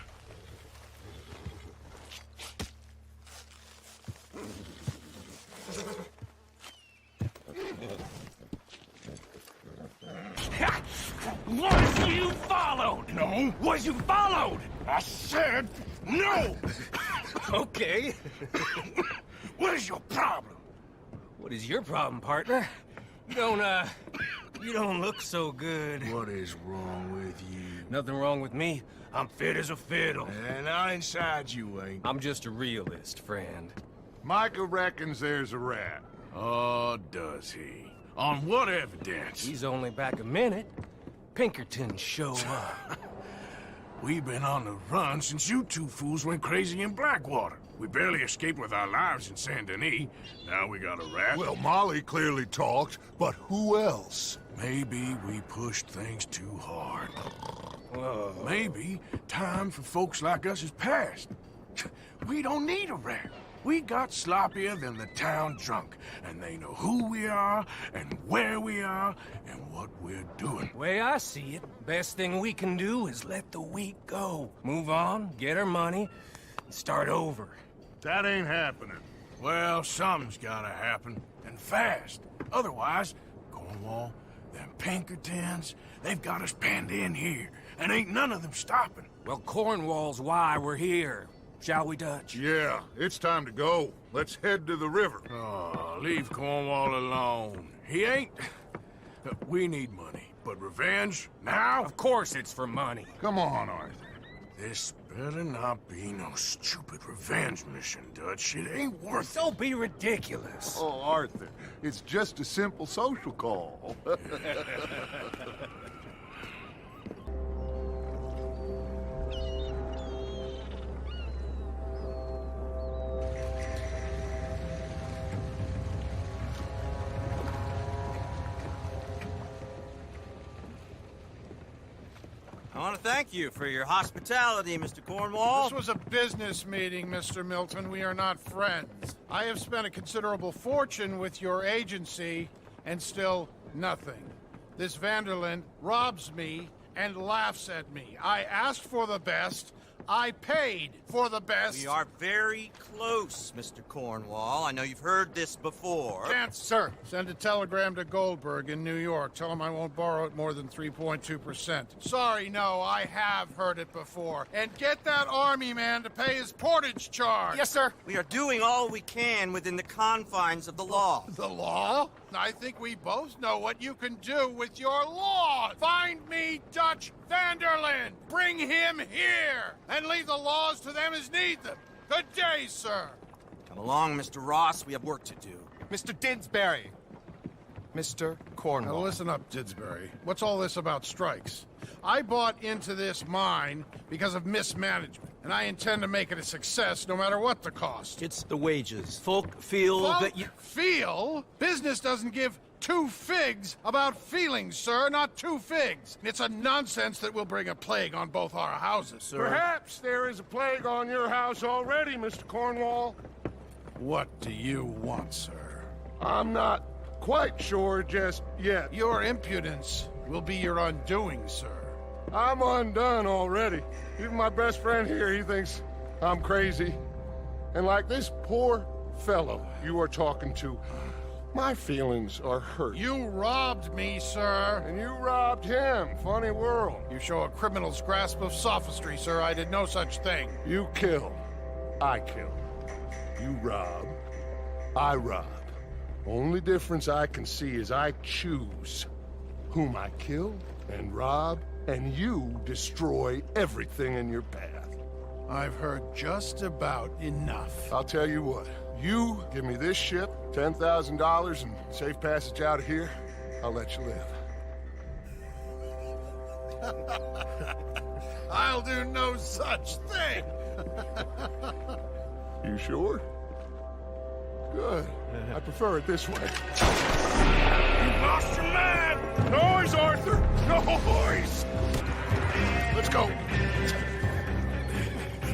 Was you followed? No. Was you followed? I said no! Okay. What is your problem? What is your problem, partner? You don't look so good. What is wrong with you? Nothing wrong with me. I'm fit as a fiddle. And not inside you ain't. I'm just a realist, friend. Micah reckons there's a rat. Oh, does he? On what evidence? He's only back a minute. Pinkerton show up. We've been on the run since you two fools went crazy in Blackwater. We barely escaped with our lives in Saint Denis. Now we got a rat. Well, Molly clearly talked, but who else? Maybe we pushed things too hard. Whoa. Maybe time for folks like us is past. We don't need a rat. We got sloppier than the town drunk, and they know who we are, and where we are, and what we're doing. Way I see it, best thing we can do is let the week go. Move on, get our money, and start over. That ain't happening. Well, something's gotta happen, and fast. Otherwise, Cornwall, them Pinkertons, they've got us penned in here, and ain't none of them stopping. Well, Cornwall's why we're here. Shall we, Dutch? Yeah, it's time to go. Let's head to the river. Oh, leave Cornwall alone. He ain't... We need money, but revenge, now? Of course it's for money. Come on, Arthur. This better not be no stupid revenge mission, Dutch. It ain't worth it. Don't be ridiculous. Oh, Arthur, it's just a simple social call. I want to thank you for your hospitality, Mr. Cornwall. This was a business meeting, Mr. Milton. We are not friends. I have spent a considerable fortune with your agency, and still nothing. This Vanderlyn robs me and laughs at me. I asked for the best. I paid for the best. We are very close, Mr. Cornwall. I know you've heard this before. Can't, sir. Send a telegram to Goldberg in New York. Tell him I won't borrow it more than 3.2%. Sorry, no, I have heard it before. And get that army man to pay his portage charge. Yes, sir. We are doing all we can within the confines of the law. The law? I think we both know what you can do with your law. Find me Dutch Vanderlyn. Bring him here. And leave the laws to them as need them. Good day, sir. Come along, Mr. Ross. We have work to do. Mr. Didsbury. Mr. Cornwall. Now listen up, Didsbury. What's all this about strikes? I bought into this mine because of mismanagement, and I intend to make it a success no matter what the cost. It's the wages. Folk feel that you... Feel? Business doesn't give two figs about feelings, sir, not two figs. It's a nonsense that will bring a plague on both our houses, sir. Perhaps there is a plague on your house already, Mr. Cornwall. What do you want, sir? I'm not quite sure just yet. Your impudence will be your undoing, sir. I'm undone already. Even my best friend here, he thinks I'm crazy. And like this poor fellow you are talking to, my feelings are hurt. You robbed me, sir. And you robbed him. Funny world. You show a criminal's grasp of sophistry, sir. I did no such thing. You kill. I kill. You rob. I rob. Only difference I can see is I choose whom I kill and rob, and you destroy everything in your path. I've heard just about enough. I'll tell you what. You give me this ship, $10,000, and safe passage out of here, I'll let you live. I'll do no such thing. You sure? Good. I prefer it this way. You lost your mind! Noise, Arthur! Noise! Let's go.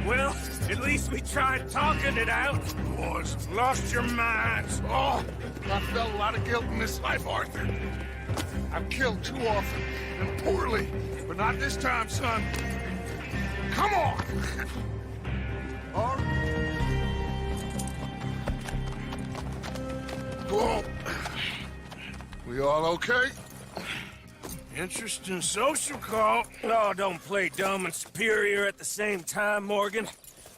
Well, at least we tried talking it out. Boys, Lost your minds. oh, I felt a lot of guilt in this life, Arthur. I've killed too often and poorly, but not this time, son. Come on! All right. Well, we all okay? Interesting social call. Oh, don't play dumb and superior at the same time, Morgan.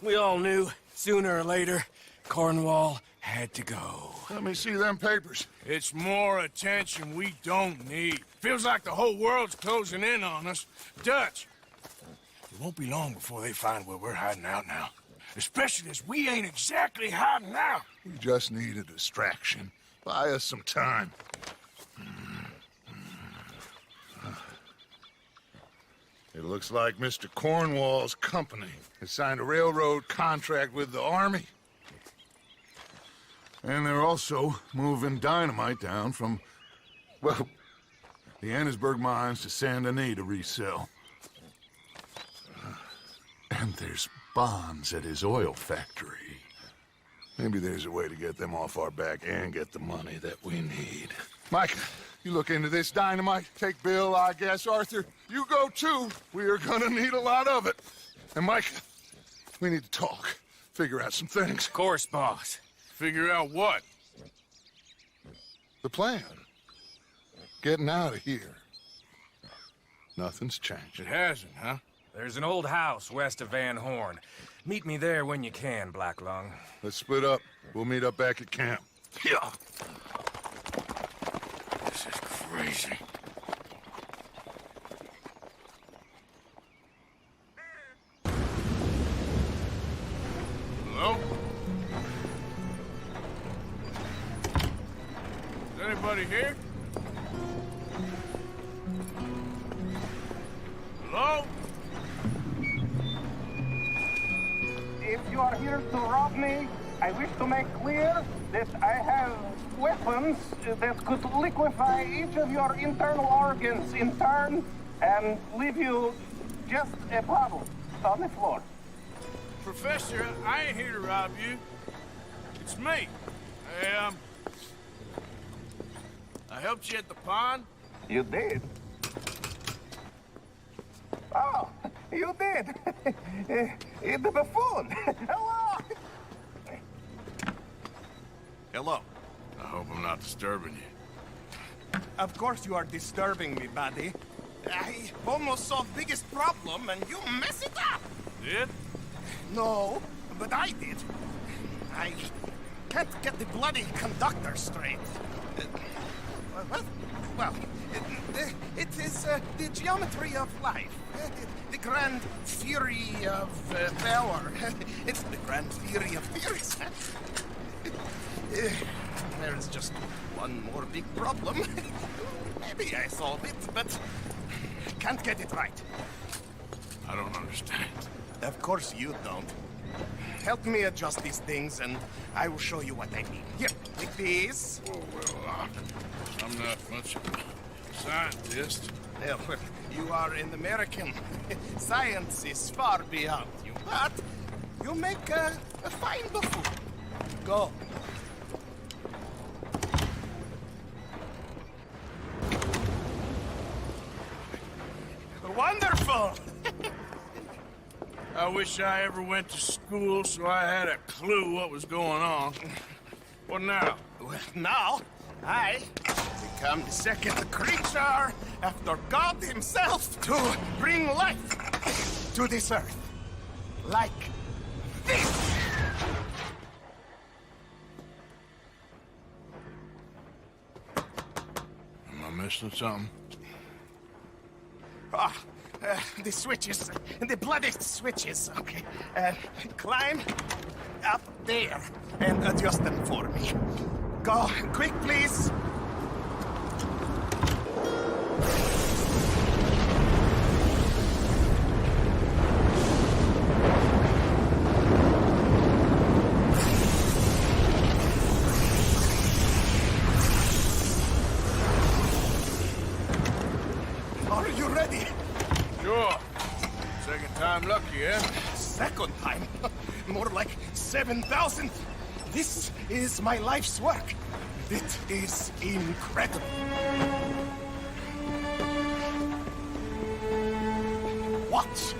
We all knew, sooner or later, Cornwall had to go. Let me see them papers. It's more attention we don't need. Feels like the whole world's closing in on us. Dutch, it won't be long before they find where we're hiding out now. Especially as we ain't exactly hiding out. We just need a distraction. Buy us some time. It looks like Mr. Cornwall's company has signed a railroad contract with the Army. And they're also moving dynamite down from, well, the Annesburg mines to Saint Denis to resell. And there's bonds at his oil factory. Maybe there's a way to get them off our back and get the money that we need. Mike, you look into this dynamite. Take Bill, I guess. Arthur, you go too. We are gonna need a lot of it. And Mike, we need to talk. Figure out some things. Of course, boss. Figure out what? The plan. Getting out of here. Nothing's changed. It hasn't, huh? There's an old house west of Van Horn. Meet me there when you can, Black Lung. Let's split up. We'll meet up back at camp. Yeah. This is crazy. Hello? Is anybody here? Hello? If you are here to rob me, I wish to make clear that I have weapons that could liquefy each of your internal organs in turn and leave you just a puddle on the floor. Professor, I ain't here to rob you. It's me. I helped you at the pond. You did? Oh, you did. The buffoon. Hello. Hello. I hope I'm not disturbing you. Of course you are disturbing me, buddy. I almost solved biggest problem and you mess it up. Did? No, but I did. I can't get the bloody conductor straight. What? Well, it is the geometry of life. The grand theory of power. It's the grand theory of theories. There is just one more big problem. Maybe I solve it, but can't get it right. I don't understand. Of course you don't. Help me adjust these things, and I will show you what I mean. Here, take these. Oh, well, I'm not much of a scientist. Well, you are an American. Science is far beyond you, but you make a fine buffoon. Go. Wonderful! I wish I ever went to school so I had a clue what was going on. What now? Well, now, I become the second creature after God himself to bring life to this earth. Like this! Am I missing something? Ah, the switches. The bloody switches. Okay. Climb up there and adjust them for me. Go quick, please. Are you ready? Sure. Second time lucky, eh? Second time? More like 7,000. This is my life's work. It is incredible. Watch.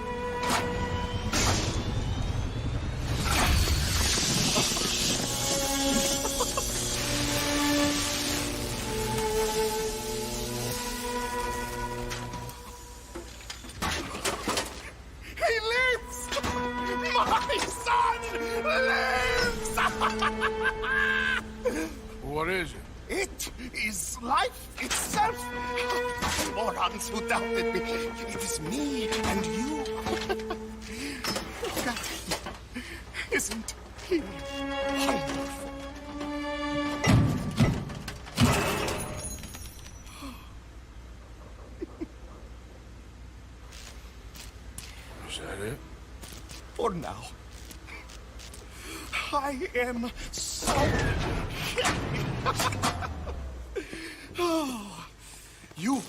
He lives! My son lives! What is it? It is life itself. Morons who doubted me. It is me and you. Look at him. Isn't he wonderful? Is that it? For now. I am so happy. Oh, you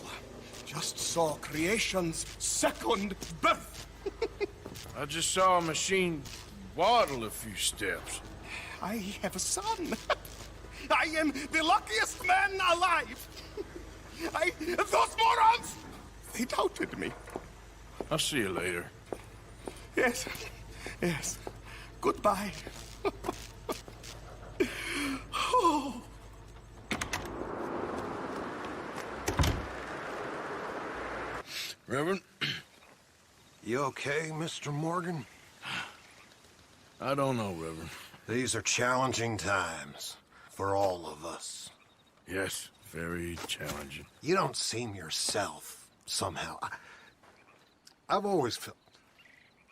just saw creation's second birth. I just saw a machine waddle a few steps. I have a son. I am the luckiest man alive. Those morons, they doubted me. I'll see you later. Yes, yes. Goodbye. Oh. Reverend? You okay, Mr. Morgan? I don't know, Reverend. These are challenging times for all of us. Yes, very challenging. You don't seem yourself, somehow. I've always felt...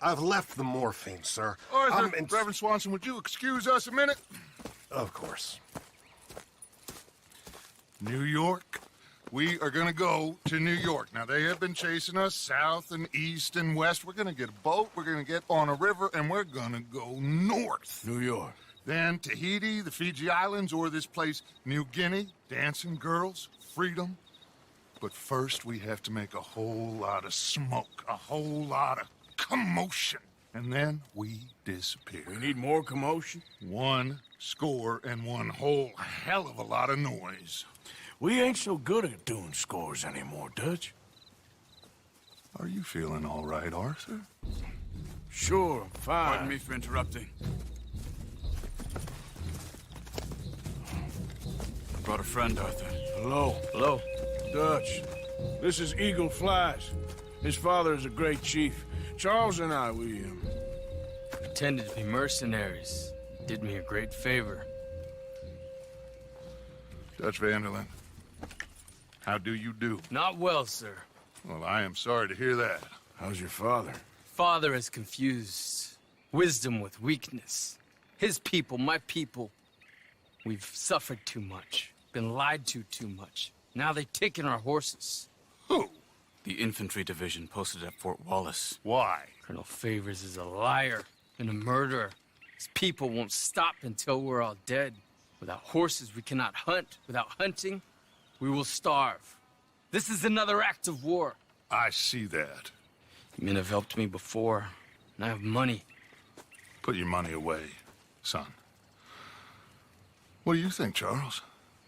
I've left the morphine, sir. Arthur, Reverend Swanson, would you excuse us a minute? Of course. New York. We are gonna go to New York. Now, they have been chasing us south and east and west. We're gonna get a boat, we're gonna get on a river, and we're gonna go north. New York. Then Tahiti, the Fiji Islands, or this place, New Guinea, dancing girls, freedom. But first, we have to make a whole lot of smoke, a whole lot of commotion. And then we disappear. We need more commotion? 1 score and 1 whole hell of a lot of noise. We ain't so good at doing scores anymore, Dutch. Are you feeling all right, Arthur? Sure, I'm fine. Pardon me for interrupting. I brought a friend, Arthur. Hello. Hello. Dutch. This is Eagle Flies. His father is a great chief. Charles and I, we Pretended to be mercenaries. Did me a great favor. Dutch Vanderlyn, how do you do? Not well, sir. Well, I am sorry to hear that. How's your father? Father has confused wisdom with weakness. His people, my people, we've suffered too much. Been lied to too much. Now they've taken our horses. Who? The infantry division posted at Fort Wallace. Why? Colonel Favors is a liar and a murderer. His people won't stop until we're all dead. Without horses, we cannot hunt. Without hunting, we will starve. This is another act of war. I see that. Men have helped me before, and I have money. Put your money away, son. What do you think, Charles?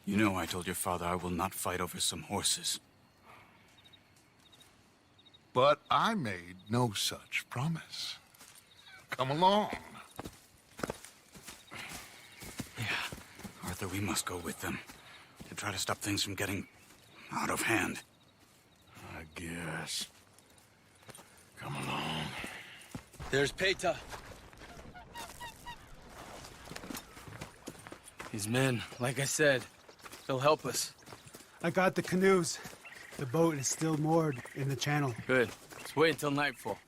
You know I told your father I will not fight over some horses. But I made no such promise. Come along. Arthur, we must go with them to try to stop things from getting out of hand. I guess. Come along. There's Peta. These men, like I said, they'll help us. I got the canoes. The boat is still moored in the channel. Good. Let's wait until nightfall.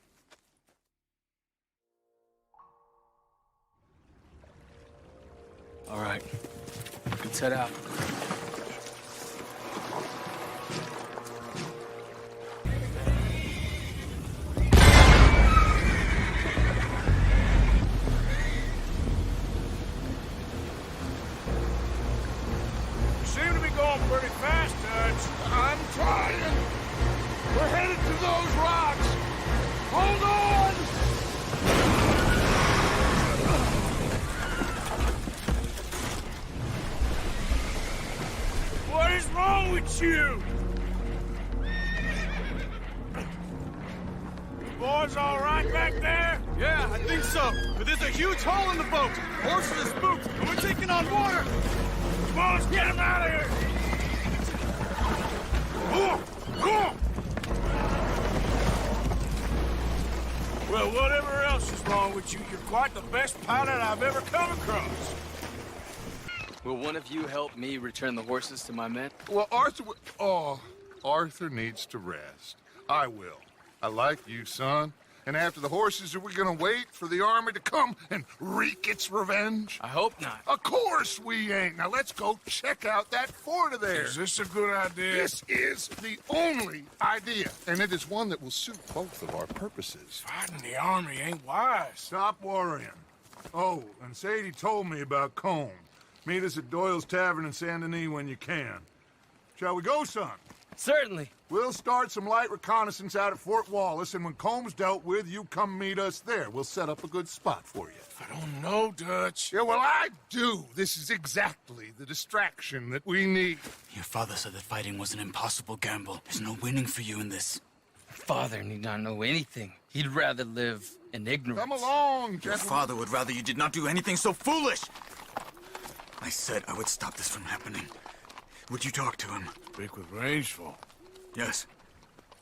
All right. Let's head out. You seem to be going pretty fast, Dutch. I'm trying. We're headed to those rocks. Hold on! What is wrong with you? The boys all right back there? Yeah, I think so. But there's a huge hole in the boat. Horses are spooked, and we're taking on water. Come on, let's get them out of here. Come. Well, whatever else is wrong with you, you're quite the best pilot I've ever come across. Will one of you help me return the horses to my men? Well, Arthur... Arthur needs to rest. I will. I like you, son. And after the horses, are we gonna wait for the army to come and wreak its revenge? I hope not. Of course we ain't. Now let's go check out that fort of theirs. Is this a good idea? This is the only idea, and it is one that will suit both of our purposes. Fighting the army ain't wise. Stop worrying. Oh, and Sadie told me about Combe. Meet us at Doyle's Tavern in Saint Denis when you can. Shall we go, son? Certainly. We'll start some light reconnaissance out at Fort Wallace, and when Comb's dealt with, you come meet us there. We'll set up a good spot for you. I don't know, Dutch. Yeah, well, I do. This is exactly the distraction that we need. Your father said that fighting was an impossible gamble. There's no winning for you in this. Father need not know anything. He'd rather live in ignorance. Come along, Your gentlemen. father would rather you did not do anything so foolish. I said I would stop this from happening. Would you talk to him? Speak with Rangeful. Yes.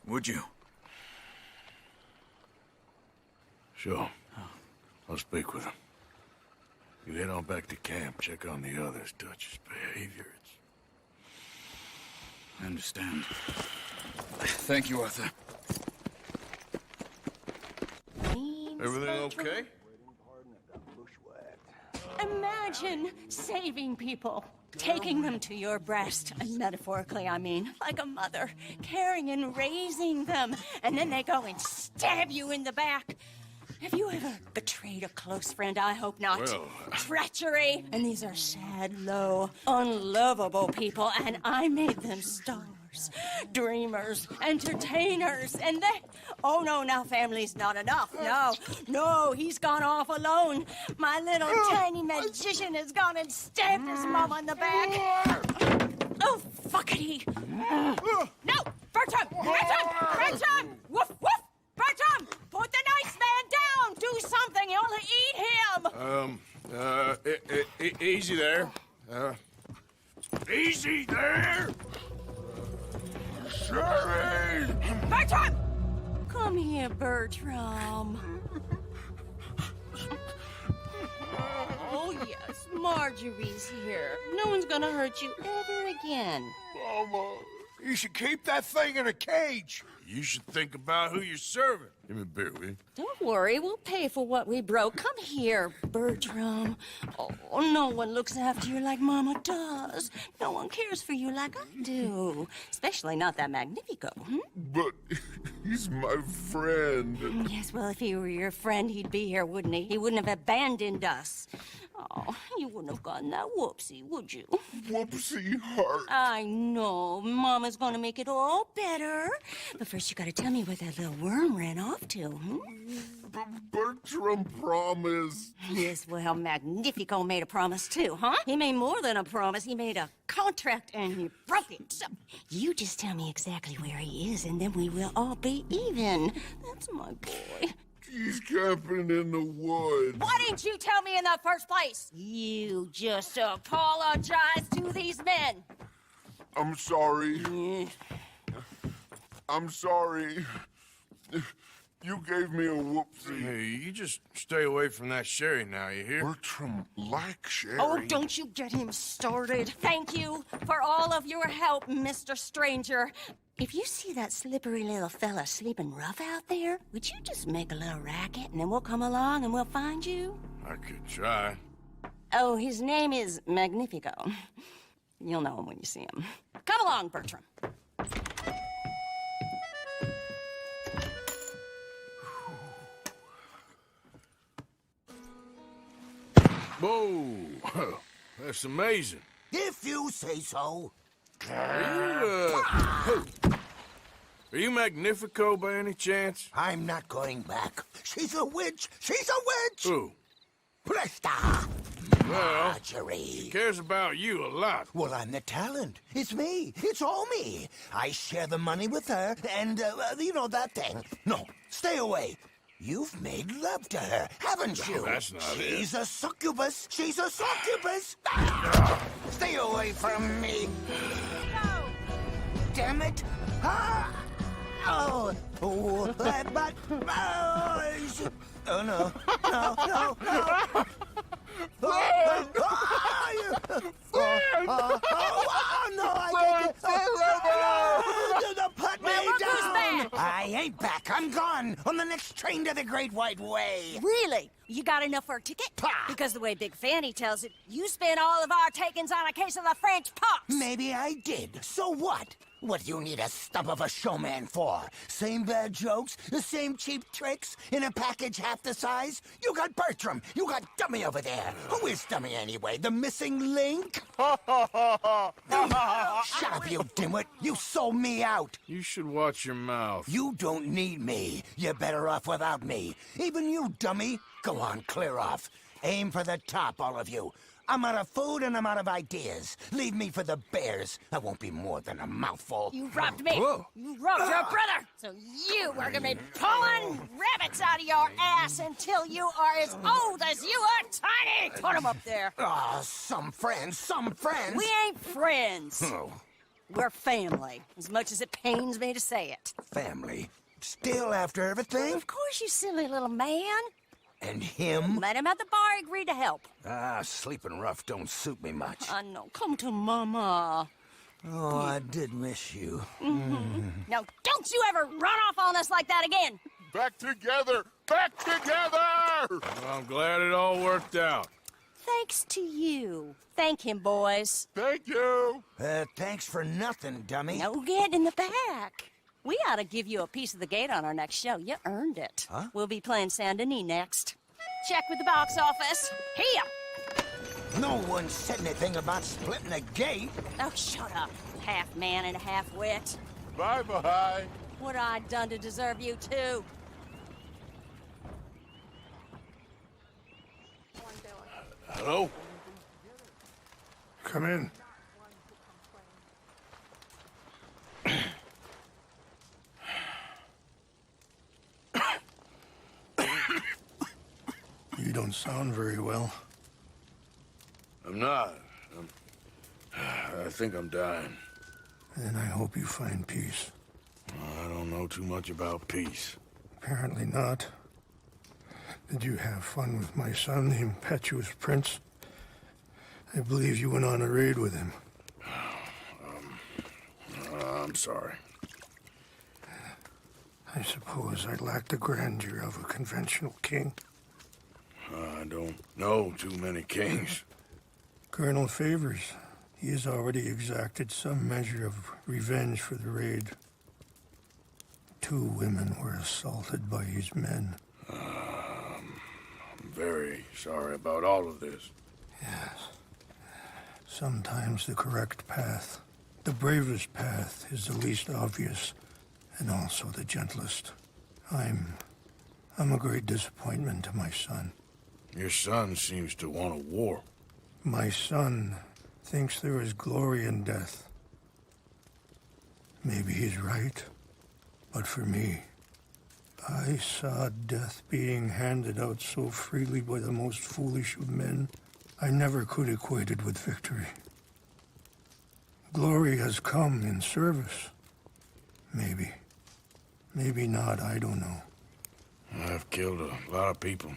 Would you? Sure. I'll speak with him. You head on back to camp, check on the others. Dutch's behavior, I understand. Thank you, Arthur. Everything okay? Imagine saving people. Taking them to your breast, and metaphorically, I mean, like a mother, caring and raising them, and then they go and stab you in the back. Have you ever betrayed a close friend? I hope not. Well, Treachery. And these are sad, low, unlovable people, and I made them stars, dreamers, entertainers, and they... Oh, no, now family's not enough. No, he's gone off alone. My little tiny magician has gone and stabbed his mama in the back. Oh, fuckity. No, Bertram! Bertram! Bertram! Woof, woof! You only eat him! Easy there. Easy there! Sherry! Bertram! Come here, Bertram. Oh, yes, Marjorie's here. No one's gonna hurt you ever again. Mama, you should keep that thing in a cage. You should think about who you're serving. Give me a beer, will you? Don't worry, we'll pay for what we broke. Come here, Bertram. Oh, no one looks after you like Mama does. No one cares for you like I do. Especially not that Magnifico. But he's my friend. Yes, well, if he were your friend, he'd be here, wouldn't he? He wouldn't have abandoned us. Oh, you wouldn't have gotten that whoopsie, would you? Whoopsie heart. I know. Mama's gonna make it all better. But first, you gotta tell me where that little worm ran off to, Bertram promised. Yes, well, Magnifico made a promise too, huh? He made more than a promise. He made a contract and he broke it. So you just tell me exactly where he is and then we will all be even. That's my boy. He's camping in the woods. Why didn't you tell me in the first place? You just apologize to these men. I'm sorry. I'm sorry. You gave me a whoopsie. Hey, you just stay away from that Sherry now, you hear? Bertram likes Sherry. Oh, don't you get him started. Thank you for all of your help, Mr. Stranger. If you see that slippery little fella sleeping rough out there, would you just make a little racket and then we'll come along and we'll find you? I could try. Oh, his name is Magnifico. You'll know him when you see him. Come along, Bertram. Whoa! That's amazing. If you say so. Are you Magnifico by any chance? I'm not going back. She's a witch! She's a witch! Who? Presta! Well, Marjorie. she cares about you a lot. Well, I'm the talent. It's me. It's all me. I share the money with her, and, you know, that thing. No, stay away. You've made love to her, haven't you? No, that's not it. She's a succubus. She's a succubus. Stay away from me. No. Damn it. Ah. Oh. Oh. But. Oh, no. No, no, no. No, I can't. Put me down. I ain't back. I'm gone on the next train to the Great White Way. Really? You got enough for a ticket? Because the way Big Fanny tells it, you spent all of our takings on a case of the French pox. Maybe I did. So what? What do you need a stump of a showman for? Same bad jokes, the same cheap tricks, in a package half the size? You got Bertram, you got Dummy over there. Who is Dummy anyway? The missing link? Shut up, you dimwit. You sold me out. You should watch your mouth. You don't need me. You're better off without me. Even you, Dummy. Go on, clear off. Aim for the top, all of you. I'm out of food and I'm out of ideas. Leave me for the bears. I won't be more than a mouthful. You robbed me. Whoa. You robbed your brother. So you are gonna be pulling rabbits out of your ass until you are as old as you are tiny. Put them up there. Ah, some friends. We ain't friends. Oh, We're family, as much as it pains me to say it. family. Still after everything? Of course, you silly little man. And him? Let him at the bar agree to help. Ah, sleeping rough don't suit me much. I know. Come to Mama. Oh, I did miss you. Now, don't you ever run off on us like that again. Back together! Back together! Well, I'm glad it all worked out. Thanks to you. Thank him, boys. Thank you. Thanks for nothing, Dummy. No, get in the back. We ought to give you a piece of the gate on our next show. You earned it. Huh? We'll be playing Saint Denis next. Check with the box office. Here. No one said anything about splitting the gate. Oh, shut up. Half man and half wit. Bye-bye. What I done to deserve you, too? Hello? Come in. don't sound very well. I'm not. I think I'm dying. Then I hope you find peace. I don't know too much about peace. Apparently not. Did you have fun with my son, the impetuous prince? I believe you went on a raid with him. I'm sorry. I suppose I lack the grandeur of a conventional king. I don't know too many kings. Colonel Favors, he has already exacted some measure of revenge for the raid. 2 women were assaulted by his men. I'm very sorry about all of this. Yes. Sometimes the correct path, the bravest path, is the least obvious, and also the gentlest. I'm a great disappointment to my son. Your son seems to want a war. My son thinks there is glory in death. Maybe he's right, but for me, I saw death being handed out so freely by the most foolish of men, I never could equate it with victory. Glory has come in service. Maybe. Maybe not, I don't know. I've killed a lot of people.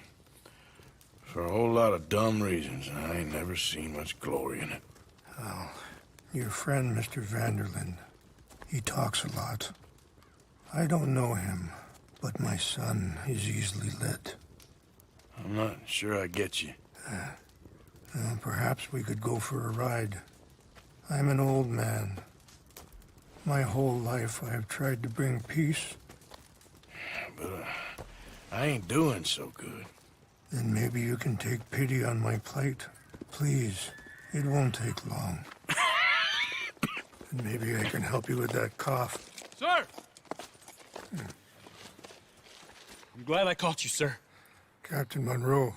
For a whole lot of dumb reasons, and I ain't never seen much glory in it. Well, your friend, Mr. Vanderlyn, he talks a lot. I don't know him, but my son is easily led. I'm not sure I get you. Perhaps we could go for a ride. I'm an old man. My whole life I have tried to bring peace. But I ain't doing so good. Then maybe you can take pity on my plight. Please, it won't take long. And maybe I can help you with that cough. Sir! I'm glad I caught you, sir. Captain Monroe,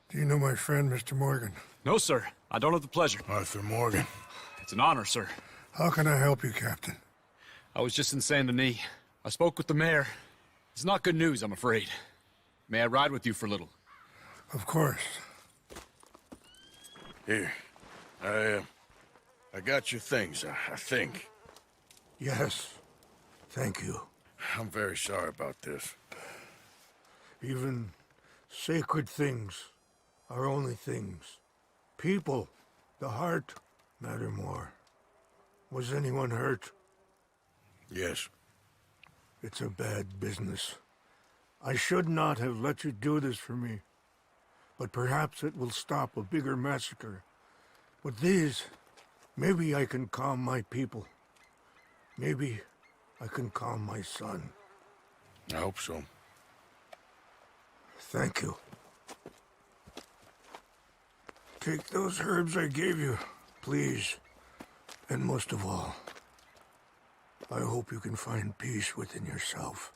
do you know my friend, Mr. Morgan? No, sir. I don't have the pleasure. Arthur Morgan. It's an honor, sir. How can I help you, Captain? I was just in Saint Denis. I spoke with the mayor. It's not good news, I'm afraid. May I ride with you for a little? Of course. Here. I got your things, I think. Yes. Thank you. I'm very sorry about this. Even sacred things are only things. People, the heart, matter more. Was anyone hurt? Yes. It's a bad business. I should not have let you do this for me. But perhaps it will stop a bigger massacre. With these, maybe I can calm my people. Maybe I can calm my son. I hope so. Thank you. Take those herbs I gave you, please. And most of all, I hope you can find peace within yourself.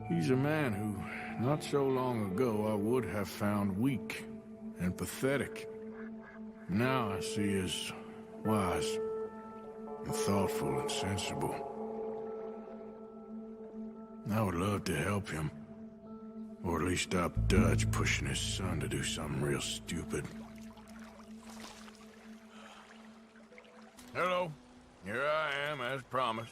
He's a man who, not so long ago, I would have found weak and pathetic. Now I see as wise and thoughtful and sensible. I would love to help him. Or at least stop Dutch pushing his son to do something real stupid. Hello. Here I am, as promised.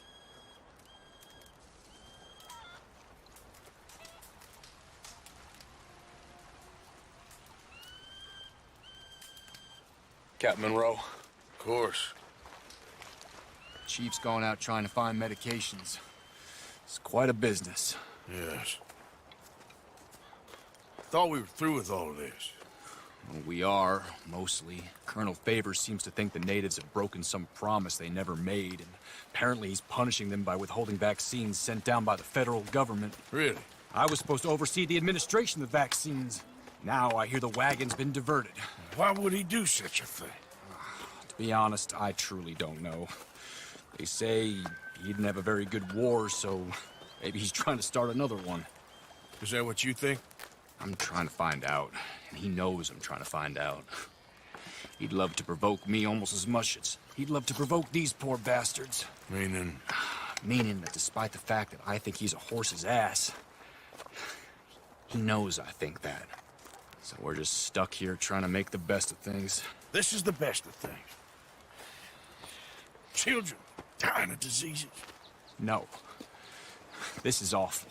Captain Monroe. Of course. Chief's gone out trying to find medications. It's quite a business. Yes. Thought we were through with all of this. Well, we are, mostly. Colonel Favors seems to think the natives have broken some promise they never made, and apparently he's punishing them by withholding vaccines sent down by the federal government. Really? I was supposed to oversee the administration of the vaccines. Now I hear the wagon's been diverted. Why would he do such a thing? To be honest, I truly don't know. They say he didn't have a very good war, so Maybe he's trying to start another one. Is that what you think? I'm trying to find out, and he knows I'm trying to find out. He'd love to provoke me almost as much as he'd love to provoke these poor bastards. Meaning? Meaning that despite the fact that I think he's a horse's ass, he knows I think that. So we're just stuck here trying to make the best of things. This is the best of things. Children dying of diseases. No. This is awful.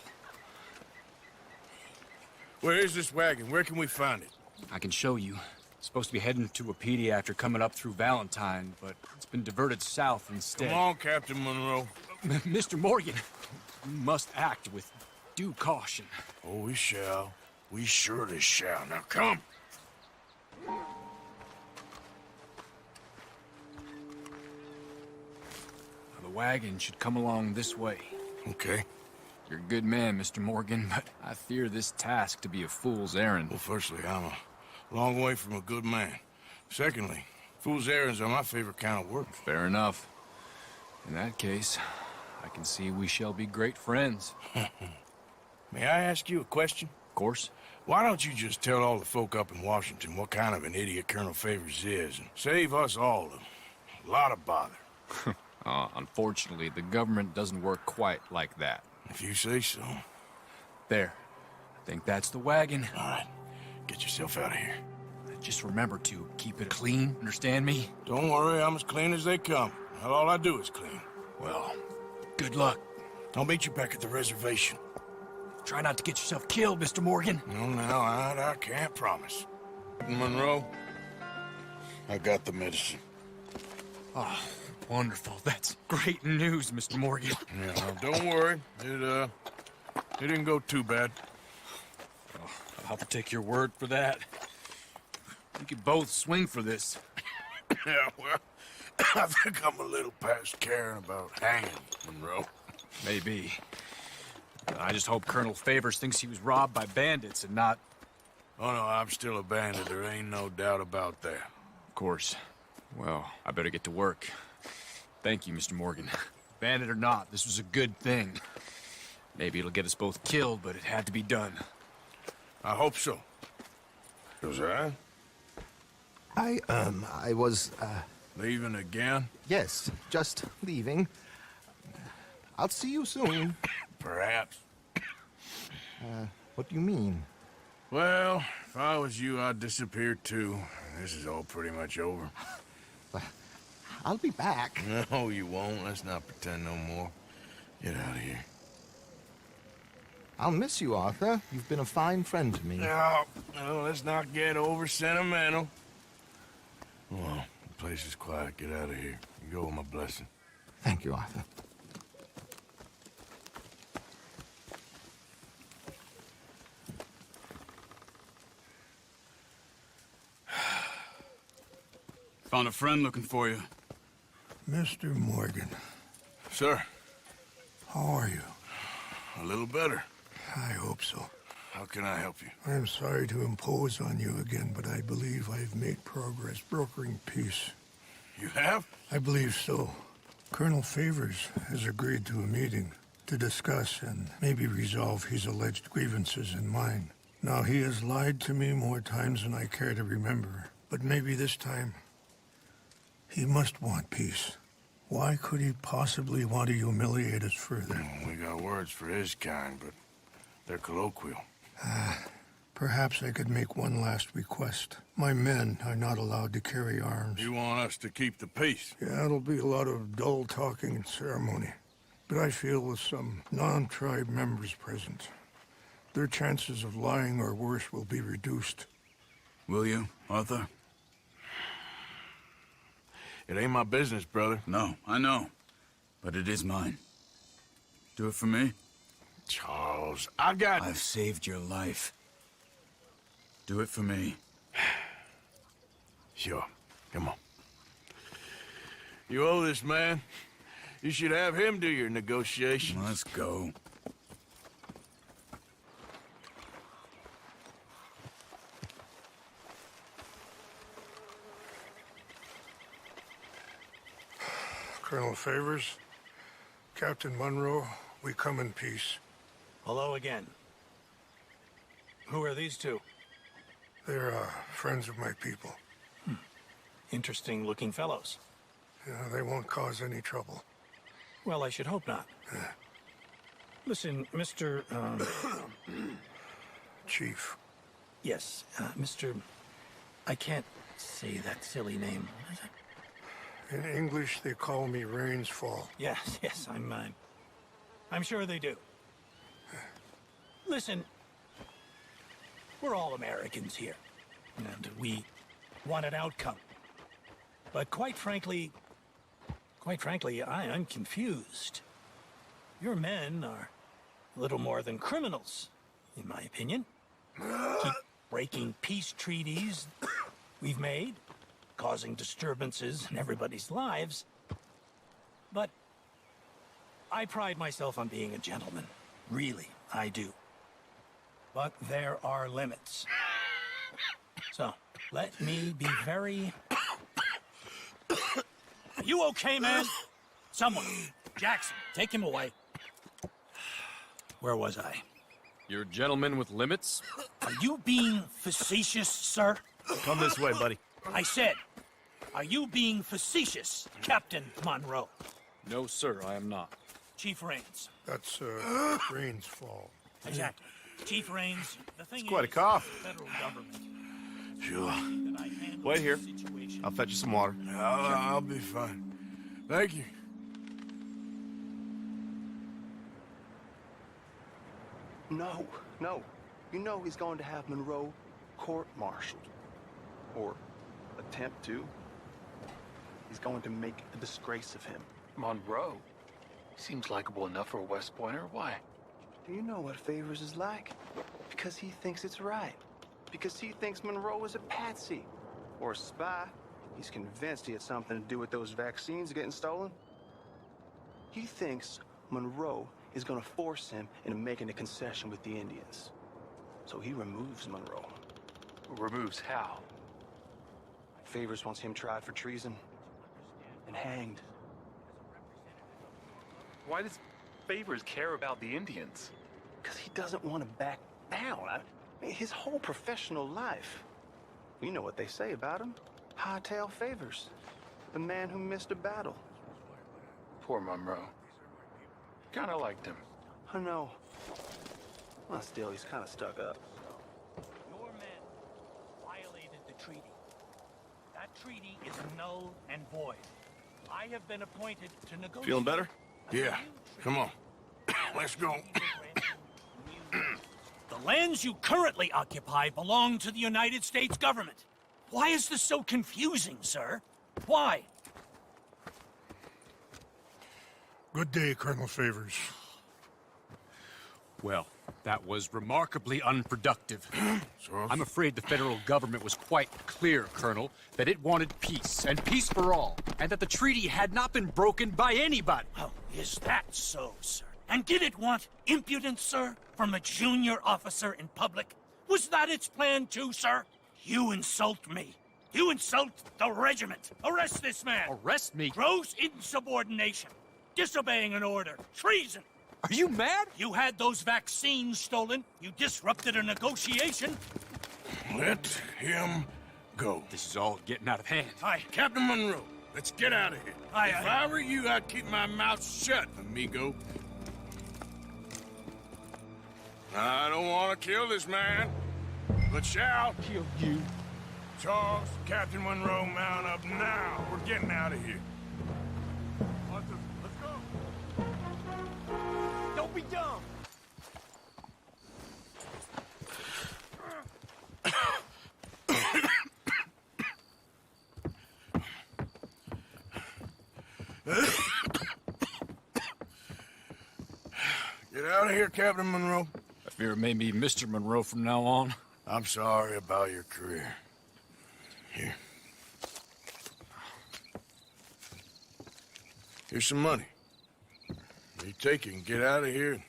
Where is this wagon? Where can we find it? I can show you. It's supposed to be heading to Wapiti after coming up through Valentine, but it's been diverted south instead. Come on, Captain Monroe. Mr. Morgan, you must act with due caution. Oh, we shall. We surely shall. Now come. The wagon should come along this way. Okay. You're a good man, Mr. Morgan, but I fear this task to be a fool's errand. Well, firstly, I'm a long way from a good man. Secondly, fool's errands are my favorite kind of work. Fair enough. In that case, I can see we shall be great friends. May I ask you a question? Of course. Why don't you just tell all the folk up in Washington what kind of an idiot Colonel Favors is, and save us all a lot of bother? Unfortunately, the government doesn't work quite like that. If you say so. There. I think that's the wagon. All right. Get yourself out of here. Just remember to keep it clean, understand me? Don't worry, I'm as clean as they come. Not all I do is clean. Well, good luck. I'll meet you back at the reservation. Try not to get yourself killed, Mr. Morgan. No, now, I can't promise. Monroe, I got the medicine. Oh, wonderful. That's great news, Mr. Morgan. Yeah, well, don't worry. It didn't go too bad. Oh, I'll have to take your word for that. We could both swing for this. Yeah, well, I think I'm a little past caring about hanging, Monroe. Maybe. I just hope Colonel Favors thinks he was robbed by bandits and not... Oh, no, I'm still a bandit. There ain't no doubt about that. Of course. Well, I better get to work. Thank you, Mr. Morgan. Bandit or not, this was a good thing. Maybe it'll get us both killed, but it had to be done. I hope so. Josiah? I was, Leaving again? Yes, just leaving. I'll see you soon. Perhaps. What do you mean? Well, if I was you, I'd disappear too. This is all pretty much over. I'll be back. No, you won't. Let's not pretend no more. Get out of here. I'll miss you, Arthur. You've been a fine friend to me. No, let's not get over sentimental. Well, the place is quiet. Get out of here. You go with my blessing. Thank you, Arthur. Found a friend looking for you. Mr. Morgan. Sir. How are you? A little better. I hope so. How can I help you? I'm sorry to impose on you again, but I believe I've made progress brokering peace. You have? I believe so. Colonel Favors has agreed to a meeting to discuss and maybe resolve his alleged grievances and mine. Now, he has lied to me more times than I care to remember, but maybe this time he must want peace. Why could he possibly want to humiliate us further? We got words for his kind, but they're colloquial. Perhaps I could make one last request. My men are not allowed to carry arms. You want us to keep the peace? Yeah, it'll be a lot of dull talking and ceremony. But I feel with some non-tribe members present, their chances of lying or worse will be reduced. Will you, Arthur? It ain't my business, brother. No, I know. But it is mine. Do it for me? Charles, I've saved your life. Do it for me. Sure. Come on. You owe this man. You should have him do your negotiations. Let's go. Colonel Favors, Captain Monroe, We come in peace. Hello again. Who are these two? They're friends of my people. Interesting looking fellows. Yeah, they won't cause any trouble. Well, I should hope not. Listen, Mr. Chief. Yes, Mr. I can't say that silly name. What is it? In English, they call me Rains Fall. Yes, I'm sure they do. Listen, we're all Americans here, and we want an outcome. But quite frankly, I'm confused. Your men are little more than criminals, in my opinion. Keep breaking peace treaties we've made, causing disturbances in everybody's lives. But I pride myself on being a gentleman. Really, I do. But there are limits. So, let me be very... Are you okay, man? Someone. Jackson, take him away. Where was I? You're a gentleman with limits? Are you being facetious, sir? Come this way, buddy. I said, are you being facetious, Captain Monroe? No, sir, I am not. Chief Rains. That's, Rains Fall. Exactly. Chief Rains, the thing It's quite a is, cough. federal government. Sure. Wait here. I'll fetch you some water. I'll be fine. Thank you. No. You know he's going to have Monroe court-martialed. Or attempt to. He's going to make a disgrace of him. Monroe? Seems likable enough for a West Pointer. Why? Do you know what Favors is like? Because he thinks it's right. Because he thinks Monroe is a patsy. Or a spy. He's convinced he had something to do with those vaccines getting stolen. He thinks Monroe is gonna force him into making a concession with the Indians. So he removes Monroe. Removes how? Favors wants him tried for treason and hanged. Why does Favors care about the Indians? Because he doesn't want to back down. I mean, his whole professional life. You know what they say about him. Hightail Favors. The man who missed a battle. Poor Monroe. Kinda liked him. I know. Well, still, he's kind of stuck up. Your men violated the treaty. That treaty is null and void. I have been appointed to negotiate. Feeling better? Yeah. Come on. Let's go. The lands you currently occupy belong to the United States government. Why is this so confusing, sir? Why? Good day, Colonel Favors. Well, that was remarkably unproductive. I'm afraid the federal government was quite clear, Colonel, that it wanted peace, and peace for all, and that the treaty had not been broken by anybody. Oh, is that so, sir? And did it want impudence, sir, from a junior officer in public? Was that its plan too, sir? You insult me. You insult the regiment. Arrest this man. Arrest me? Gross insubordination. Disobeying an order. Treason. Are you mad? You had those vaccines stolen. You disrupted a negotiation. Let him go. This is all getting out of hand. Aye. Captain Monroe, let's get out of here. Aye, if aye. I were you, I'd keep my mouth shut, amigo. I don't want to kill this man, but shall kill you. Charles, Captain Monroe, mount up now. We're getting out of here. Let's go. Don't be dumb. Get out of here, Captain Monroe. I fear it may be Mr. Monroe from now on. I'm sorry about your career. Here. Here's some money. You take it and get out of here and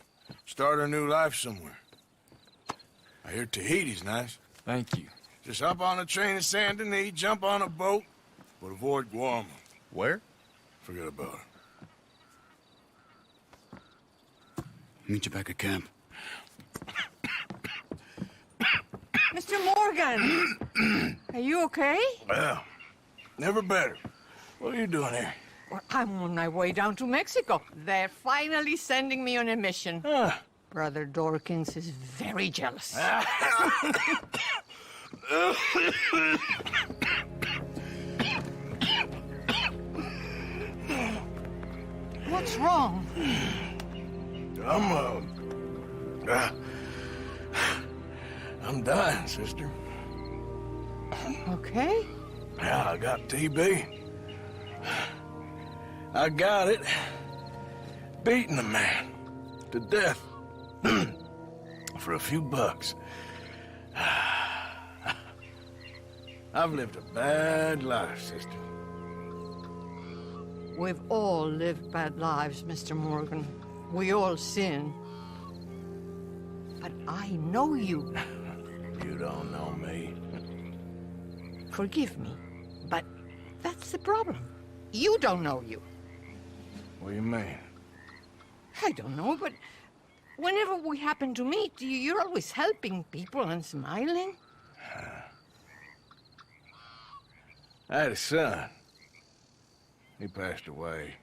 start a new life somewhere. I hear Tahiti's nice. Thank you. Just hop on a train to Saint Denis, jump on a boat, but avoid Guam. Where? Forget about it. Meet you back at camp. Mr. Morgan! Are you okay? Well, never better. What are you doing here? Well, I'm on my way down to Mexico. They're finally sending me on a mission. Brother Dorkins is very jealous. What's wrong? I'm dying, sister. Okay. Yeah, I got TB. I got it. Beating a man to death for a few bucks. I've lived a bad life, sister. We've all lived bad lives, Mr. Morgan. We all sin. But I know you. You don't know me. Forgive me, but that's the problem. You don't know you. What do you mean? I don't know, but whenever we happen to meet, you're always helping people and smiling. I had a son. He passed away.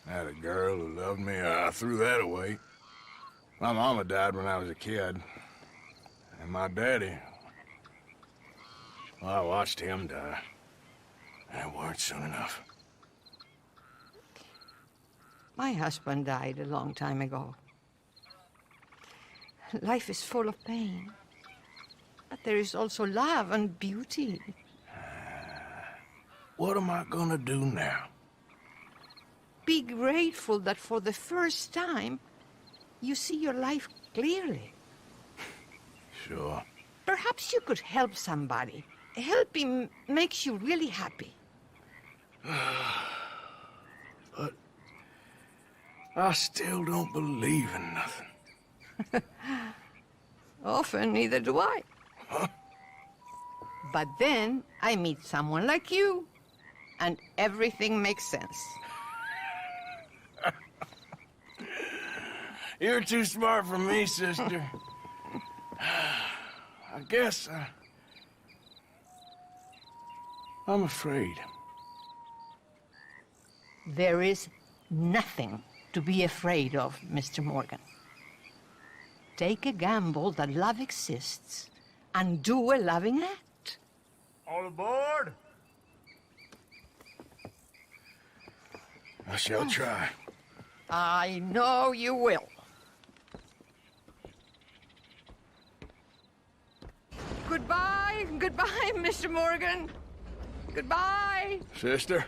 I had a girl who loved me. I threw that away. My mama died when I was a kid. And my daddy, well, I watched him die. That weren't soon enough. My husband died a long time ago. Life is full of pain. But there is also love and beauty. What am I gonna do now? Be grateful that for the first time, you see your life clearly. Sure. Perhaps you could help somebody. Helping makes you really happy. But I still don't believe in nothing. Often, neither do I. Huh? But then I meet someone like you, and everything makes sense. You're too smart for me, sister. I guess I'm afraid. There is nothing to be afraid of, Mr. Morgan. Take a gamble that love exists and do a loving act. All aboard? I shall try. I know you will. Goodbye, goodbye, Mr. Morgan. Goodbye. Sister?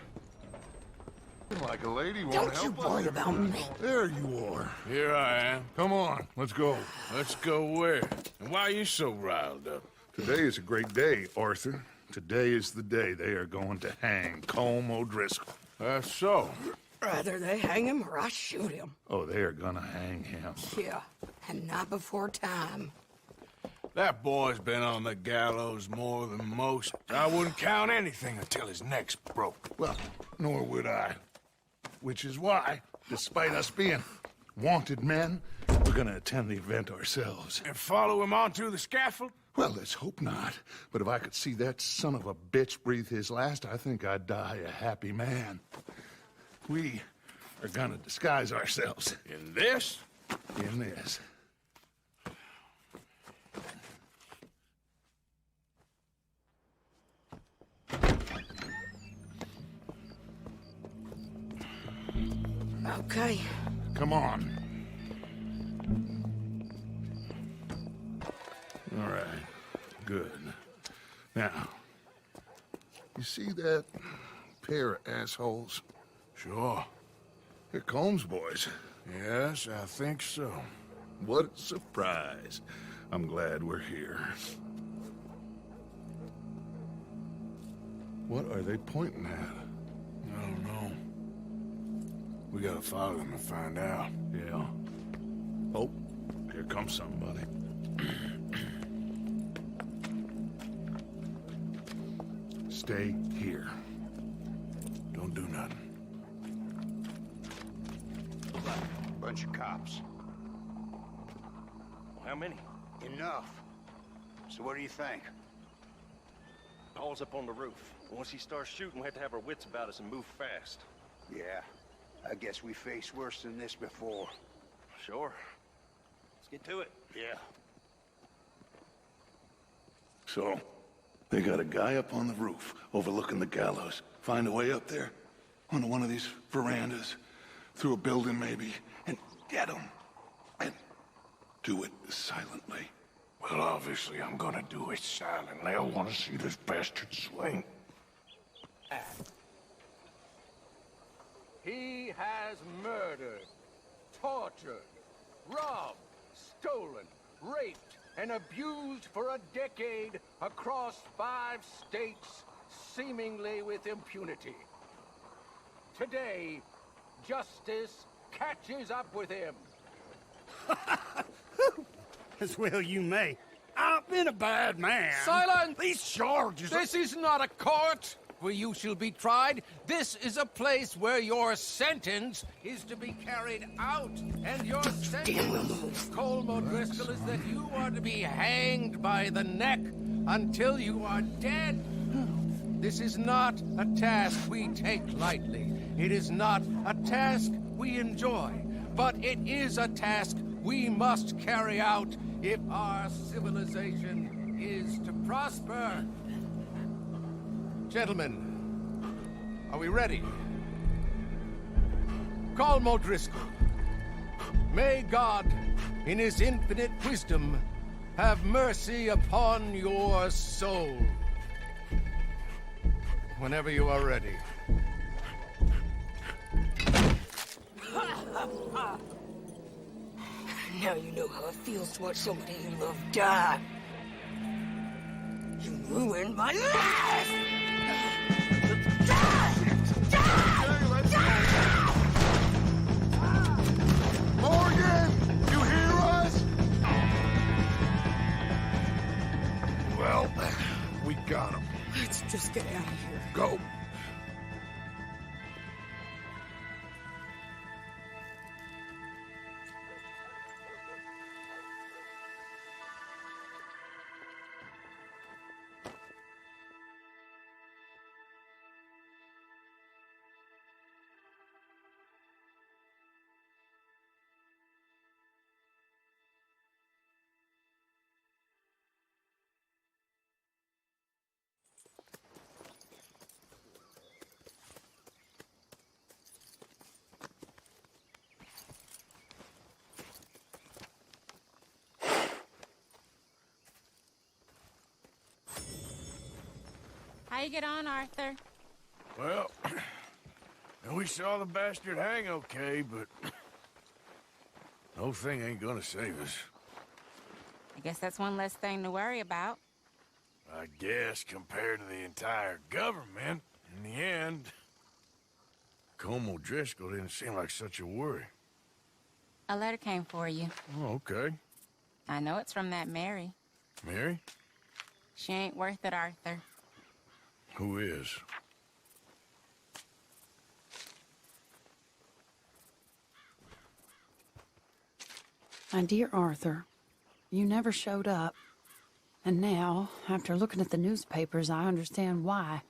Like a lady won't Don't you help us. worry about me. There you are. Here I am. Come on, let's go. Let's go where? And why are you so riled up? Today is a great day, Arthur. Today is the day they are going to hang Colm O'Driscoll. That's so. Rather they hang him or I shoot him. Oh, they are gonna hang him. Yeah, and not before time. That boy's been on the gallows more than most. I wouldn't count anything until his neck's broke. Well, nor would I. Which is why, despite us being wanted men, we're gonna attend the event ourselves. And follow him onto the scaffold? Well, let's hope not. But if I could see that son of a bitch breathe his last, I think I'd die a happy man. We are gonna disguise ourselves. In this? In this. Okay. Come on. All right. Good. Now, you see that pair of assholes? Sure. They're Combs boys. Yes, I think so. What a surprise. I'm glad we're here. What are they pointing at? I don't know. We gotta follow them and find out. Yeah. Oh, here comes somebody. Stay here. Don't do nothing. Bunch of cops. How many? Enough. So what do you think? Paul's up on the roof. Once he starts shooting, we have to have our wits about us and move fast. Yeah, I guess we faced worse than this before. Sure. Let's get to it. Yeah. So, they got a guy up on the roof overlooking the gallows. Find a way up there, onto one of these verandas, through a building maybe, and get him. And do it silently. Well, obviously I'm gonna do it silently. I want to see this bastard swing. He has murdered, tortured, robbed, stolen, raped, and abused for a decade across 5 states, seemingly with impunity. Today, justice catches up with him. As well you may. I've been a bad man. Silence! These charges are... This is not a court where you shall be tried. This is a place where your sentence is to be carried out. And your sentence, Colm O'Driscoll, is that you are to be hanged by the neck until you are dead. This is not a task we take lightly. It is not a task we enjoy. But it is a task we must carry out if our civilization is to prosper. Gentlemen, are we ready? Colm O'Driscoll, may God, in his infinite wisdom, have mercy upon your soul. Whenever you are ready. Now you know how it feels to watch somebody you love die. You ruined my life! Morgan! You hear us? Well, we got him. Let's just get out of here. Go. How you get on, Arthur? Well, we saw the bastard hang okay, but the whole thing ain't gonna save us. I guess that's one less thing to worry about. I guess compared to the entire government, in the end, Colm O'Driscoll didn't seem like such a worry. A letter came for you. Oh, okay. I know it's from that Mary. Mary? She ain't worth it, Arthur. Who is? My dear Arthur, you never showed up. And now, after looking at the newspapers, I understand why.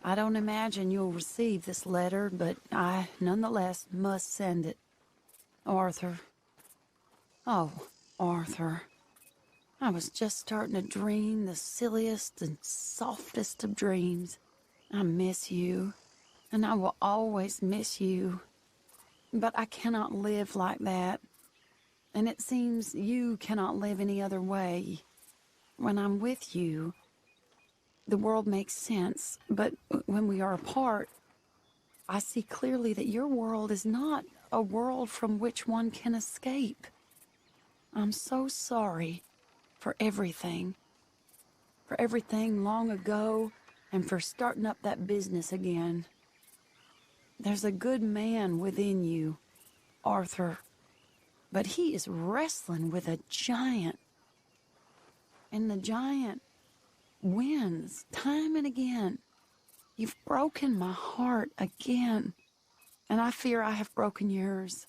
I don't imagine you'll receive this letter, but I, nonetheless, must send it. Arthur. Oh, Arthur. I was just starting to dream the silliest and softest of dreams. I miss you, and I will always miss you. But I cannot live like that. And it seems you cannot live any other way. When I'm with you, the world makes sense. But when we are apart, I see clearly that your world is not a world from which one can escape. I'm so sorry. For everything long ago, and for starting up that business again. There's a good man within you, Arthur, but he is wrestling with a giant. And the giant wins time and again. You've broken my heart again, and I fear I have broken yours.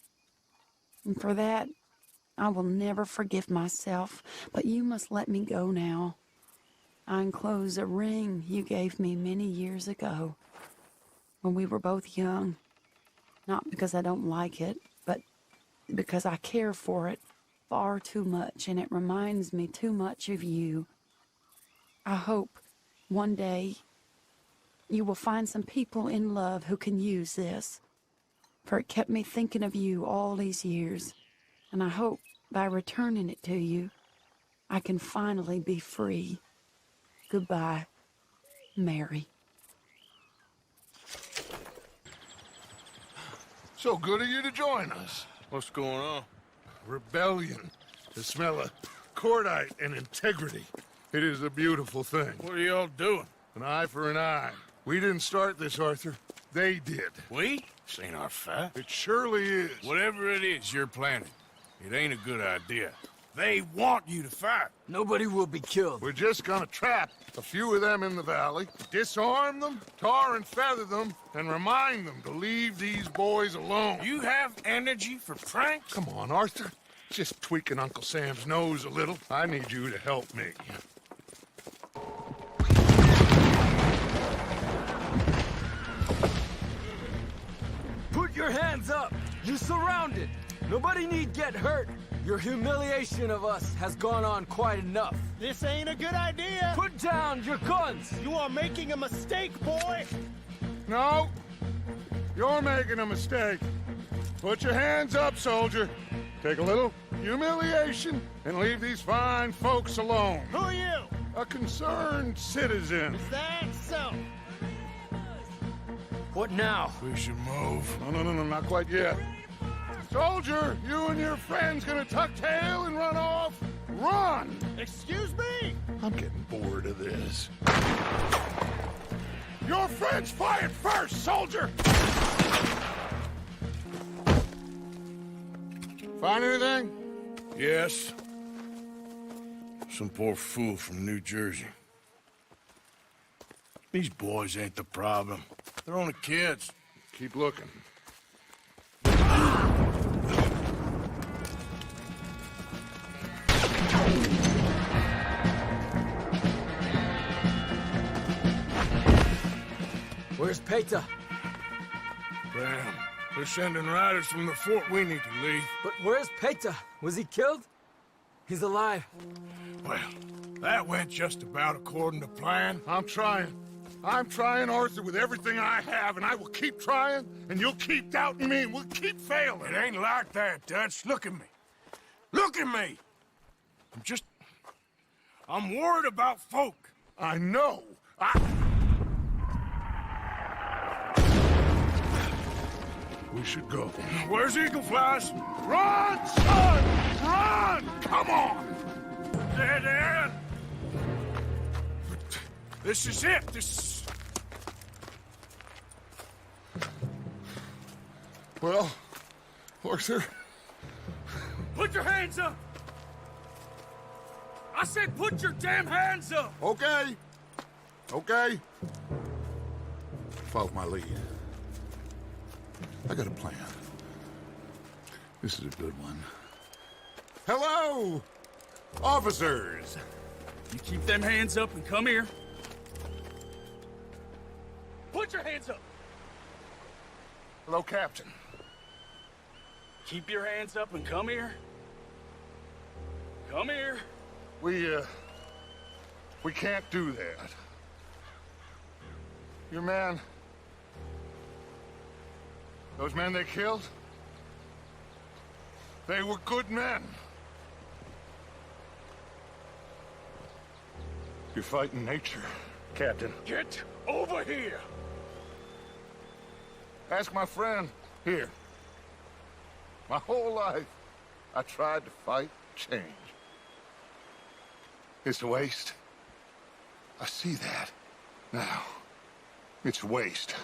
And for that, I will never forgive myself, but you must let me go now. I enclose a ring you gave me many years ago, when we were both young. Not because I don't like it, but because I care for it far too much, and it reminds me too much of you. I hope one day you will find some people in love who can use this, for it kept me thinking of you all these years, and I hope by returning it to you, I can finally be free. Goodbye, Mary. So good of you to join us. What's going on? Rebellion. The smell of cordite and integrity. It is a beautiful thing. What are y'all doing? An eye for an eye. We didn't start this, Arthur. They did. We? This ain't our fight. It surely is. Whatever it is you're planning, it ain't a good idea. They want you to fight. Nobody will be killed. We're just gonna trap a few of them in the valley, disarm them, tar and feather them, and remind them to leave these boys alone. You have energy for pranks? Come on, Arthur. Just tweaking Uncle Sam's nose a little. I need you to help me. Put your hands up! You're surrounded! Nobody need get hurt! Your humiliation of us has gone on quite enough. This ain't a good idea! Put down your guns! You are making a mistake, boy! No! You're making a mistake. Put your hands up, soldier. Take a little humiliation and leave these fine folks alone. Who are you? A concerned citizen. Is that so? What now? We should move. No, not quite yet. Soldier, you and your friends gonna tuck tail and run off? Run! Excuse me? I'm getting bored of this. Your friends fired first, soldier! Find anything? Yes. Some poor fool from New Jersey. These boys ain't the problem. They're only kids. Keep looking. Where's Peta? Damn. They're sending riders from the fort. We need to leave. But where's Peta? Was he killed? He's alive. Well, that went just about according to plan. I'm trying, Arthur, with everything I have, and I will keep trying, and you'll keep doubting me, and we'll keep failing. It ain't like that, Dutch. Look at me. Look at me! I'm worried about folk. I know. We should go. Where's Eagle Flies? Run, son! Run! Come on! Dead end! This is it. Well, Arthur... Put your hands up! I said put your damn hands up! Okay. Okay. Follow my lead. I got a plan. This is a good one. Hello, officers! You keep them hands up and come here. Put your hands up! Hello, Captain. Keep your hands up and come here. Come here. We can't do that. Your man... Those men they killed? They were good men. You're fighting nature, Captain. Get over here! Ask my friend here. My whole life, I tried to fight change. It's a waste. I see that now. It's waste.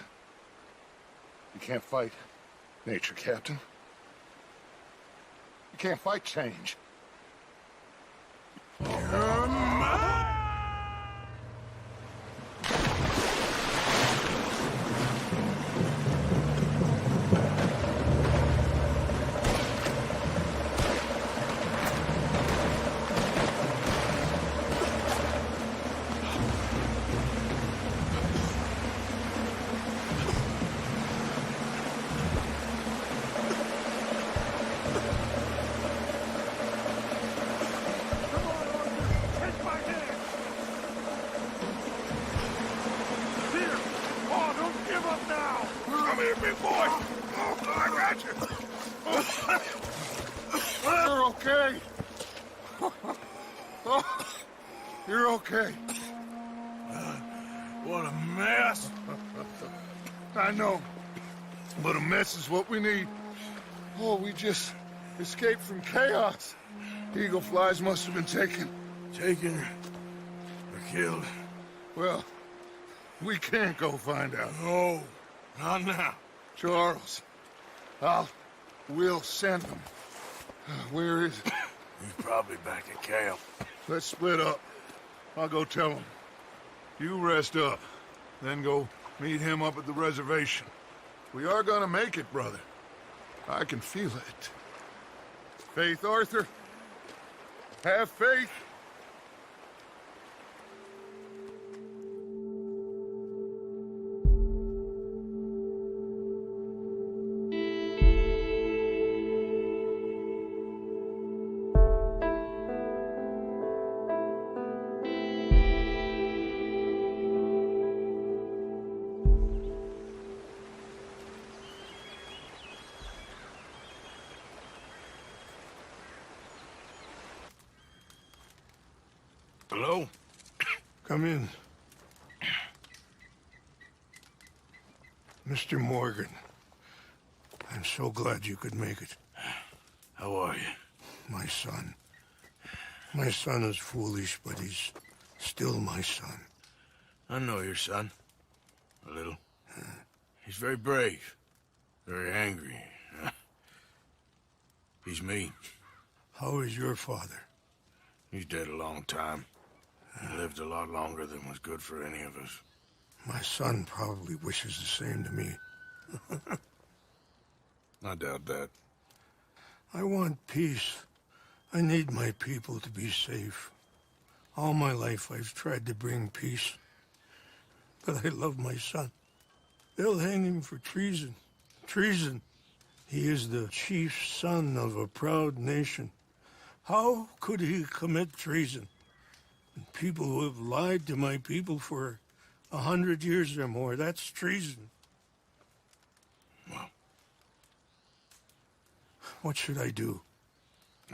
You can't fight nature, Captain. You can't fight change. okay. What a mess. I know, but a mess is what we need. Oh, we just escaped from chaos. Eagle flies must have been taken. Taken or killed? Well, we can't go find out. No, not now. Charles, we'll send them. Where is it? He's probably back at camp. Let's split up. I'll go tell him. You rest up, then go meet him up at the reservation. We are gonna make it, brother. I can feel it. Faith, Arthur. Have faith. Hello? Come in. Mr. Morgan, I'm so glad you could make it. How are you? My son. My son is foolish, but he's still my son. I know your son. A little. He's very brave. Very angry. He's mean. How is your father? He's dead a long time. He lived a lot longer than was good for any of us. My son probably wishes the same to me. I doubt that. I want peace. I need my people to be safe. All my life I've tried to bring peace. But I love my son. They'll hang him for treason. Treason. He is the chief son of a proud nation. How could he commit treason? People who have lied to my people for 100 years or more, that's treason. Well, what should I do?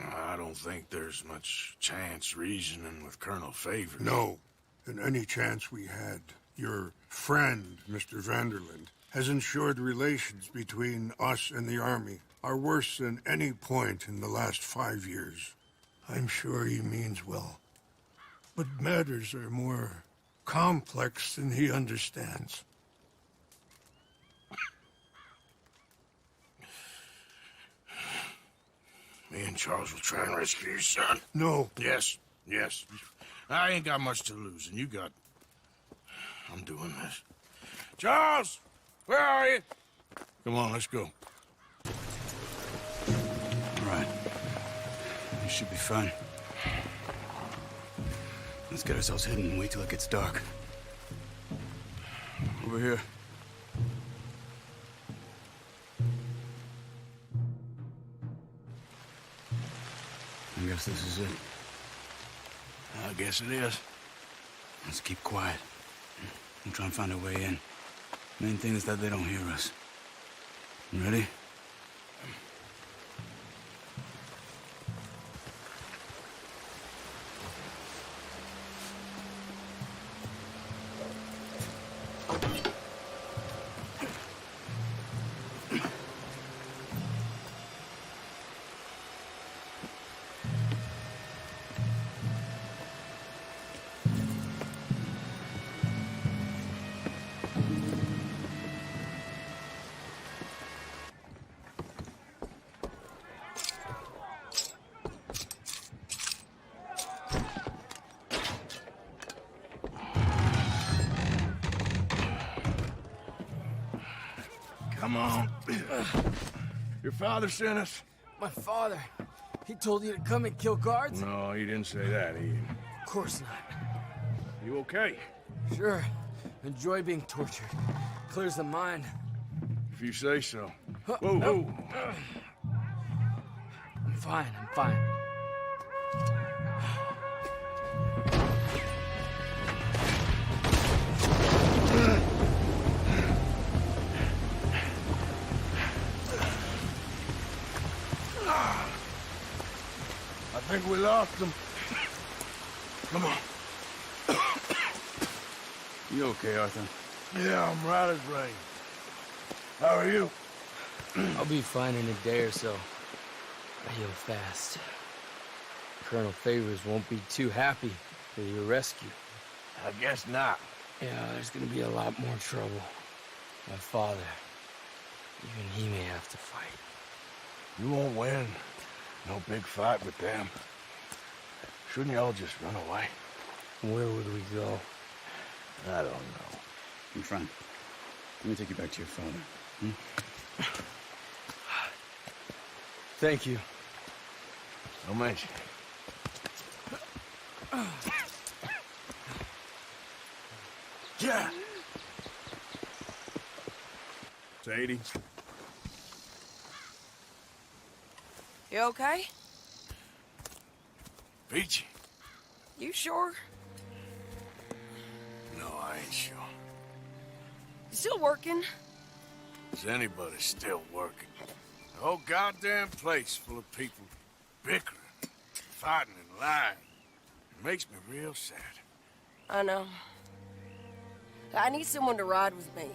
I don't think there's much chance reasoning with Colonel Favors. No. And any chance we had, your friend, Mr. Vanderland, has ensured relations between us and the army are worse than any point in the last 5 years. I'm sure he means well. But matters are more complex than he understands. Me and Charles will try and rescue your son. No. Yes, yes. I ain't got much to lose, and you got... I'm doing this. Charles! Where are you? Come on, let's go. All right. You should be fine. Let's get ourselves hidden and wait till it gets dark. Over here. I guess this is it. I guess it is. Let's keep quiet. We'll try and find a way in. Main thing is that they don't hear us. You ready? Come on. Your father sent us? My father? He told you to come and kill guards? No, he didn't say that. Of course not. You okay? Sure. Enjoy being tortured. Clears the mind. If you say so. Whoa, whoa. I'm fine, I'm fine. I think we lost them. Come on. You okay, Arthur? Yeah, I'm right as rain. How are you? I'll be fine in a day or so. I heal fast. Colonel Favors won't be too happy for your rescue. I guess not. Yeah, there's gonna be a lot more trouble. My father, even he may have to fight. You won't win. No big fight with them. Shouldn't y'all just run away? Where would we go? I don't know. My friend, let me take you back to your father. Thank you. No mention. Yeah. Sadie. You okay? Peachy. You sure? No, I ain't sure. You still working? Is anybody still working? The whole goddamn place full of people bickering, fighting and lying. It makes me real sad. I know. I need someone to ride with me.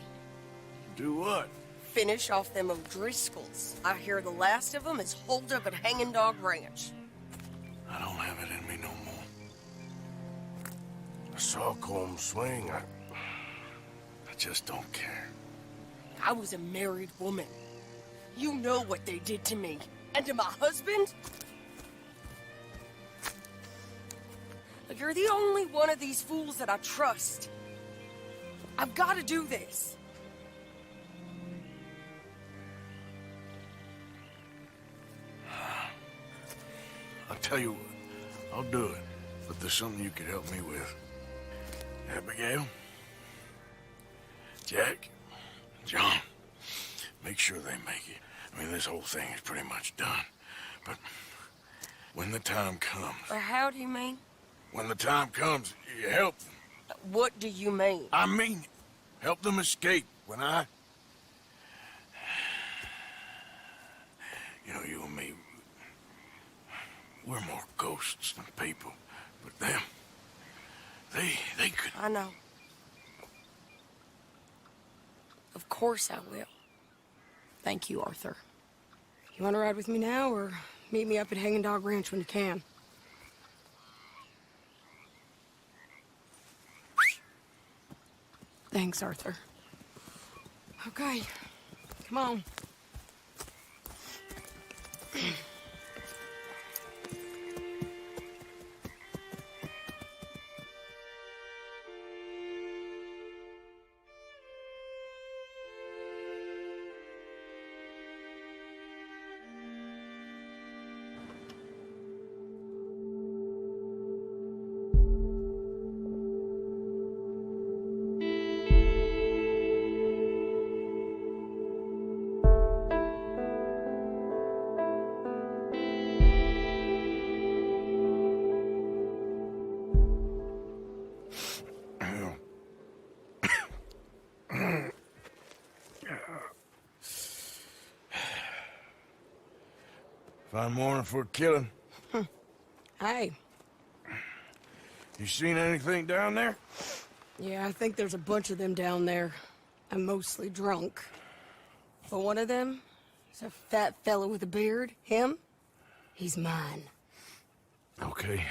Do what? Finish off them O'Driscolls. I hear the last of them is holed up at Hanging Dog Ranch. I don't have it in me no more. I saw Colm swing. I just don't care. I was a married woman. You know what they did to me. And to my husband? Like, you're the only one of these fools that I trust. I've got to do this. I'll tell you what. I'll do it. But there's something you could help me with. Abigail? Jack? John? Make sure they make it. I mean, this whole thing is pretty much done. But when the time comes... How do you mean? When the time comes, you help them. What do you mean? I mean, help them escape. When I... You know, you and me... We're more ghosts than people. But them... They could... I know. Of course I will. Thank you, Arthur. You want to ride with me now, or meet me up at Hanging Dog Ranch when you can? Thanks, Arthur. Okay, come on. Fine morning for a killing. Hey. You seen anything down there? Yeah, I think there's a bunch of them down there. I'm mostly drunk. But one of them is a fat fella with a beard. Him? He's mine. Okay.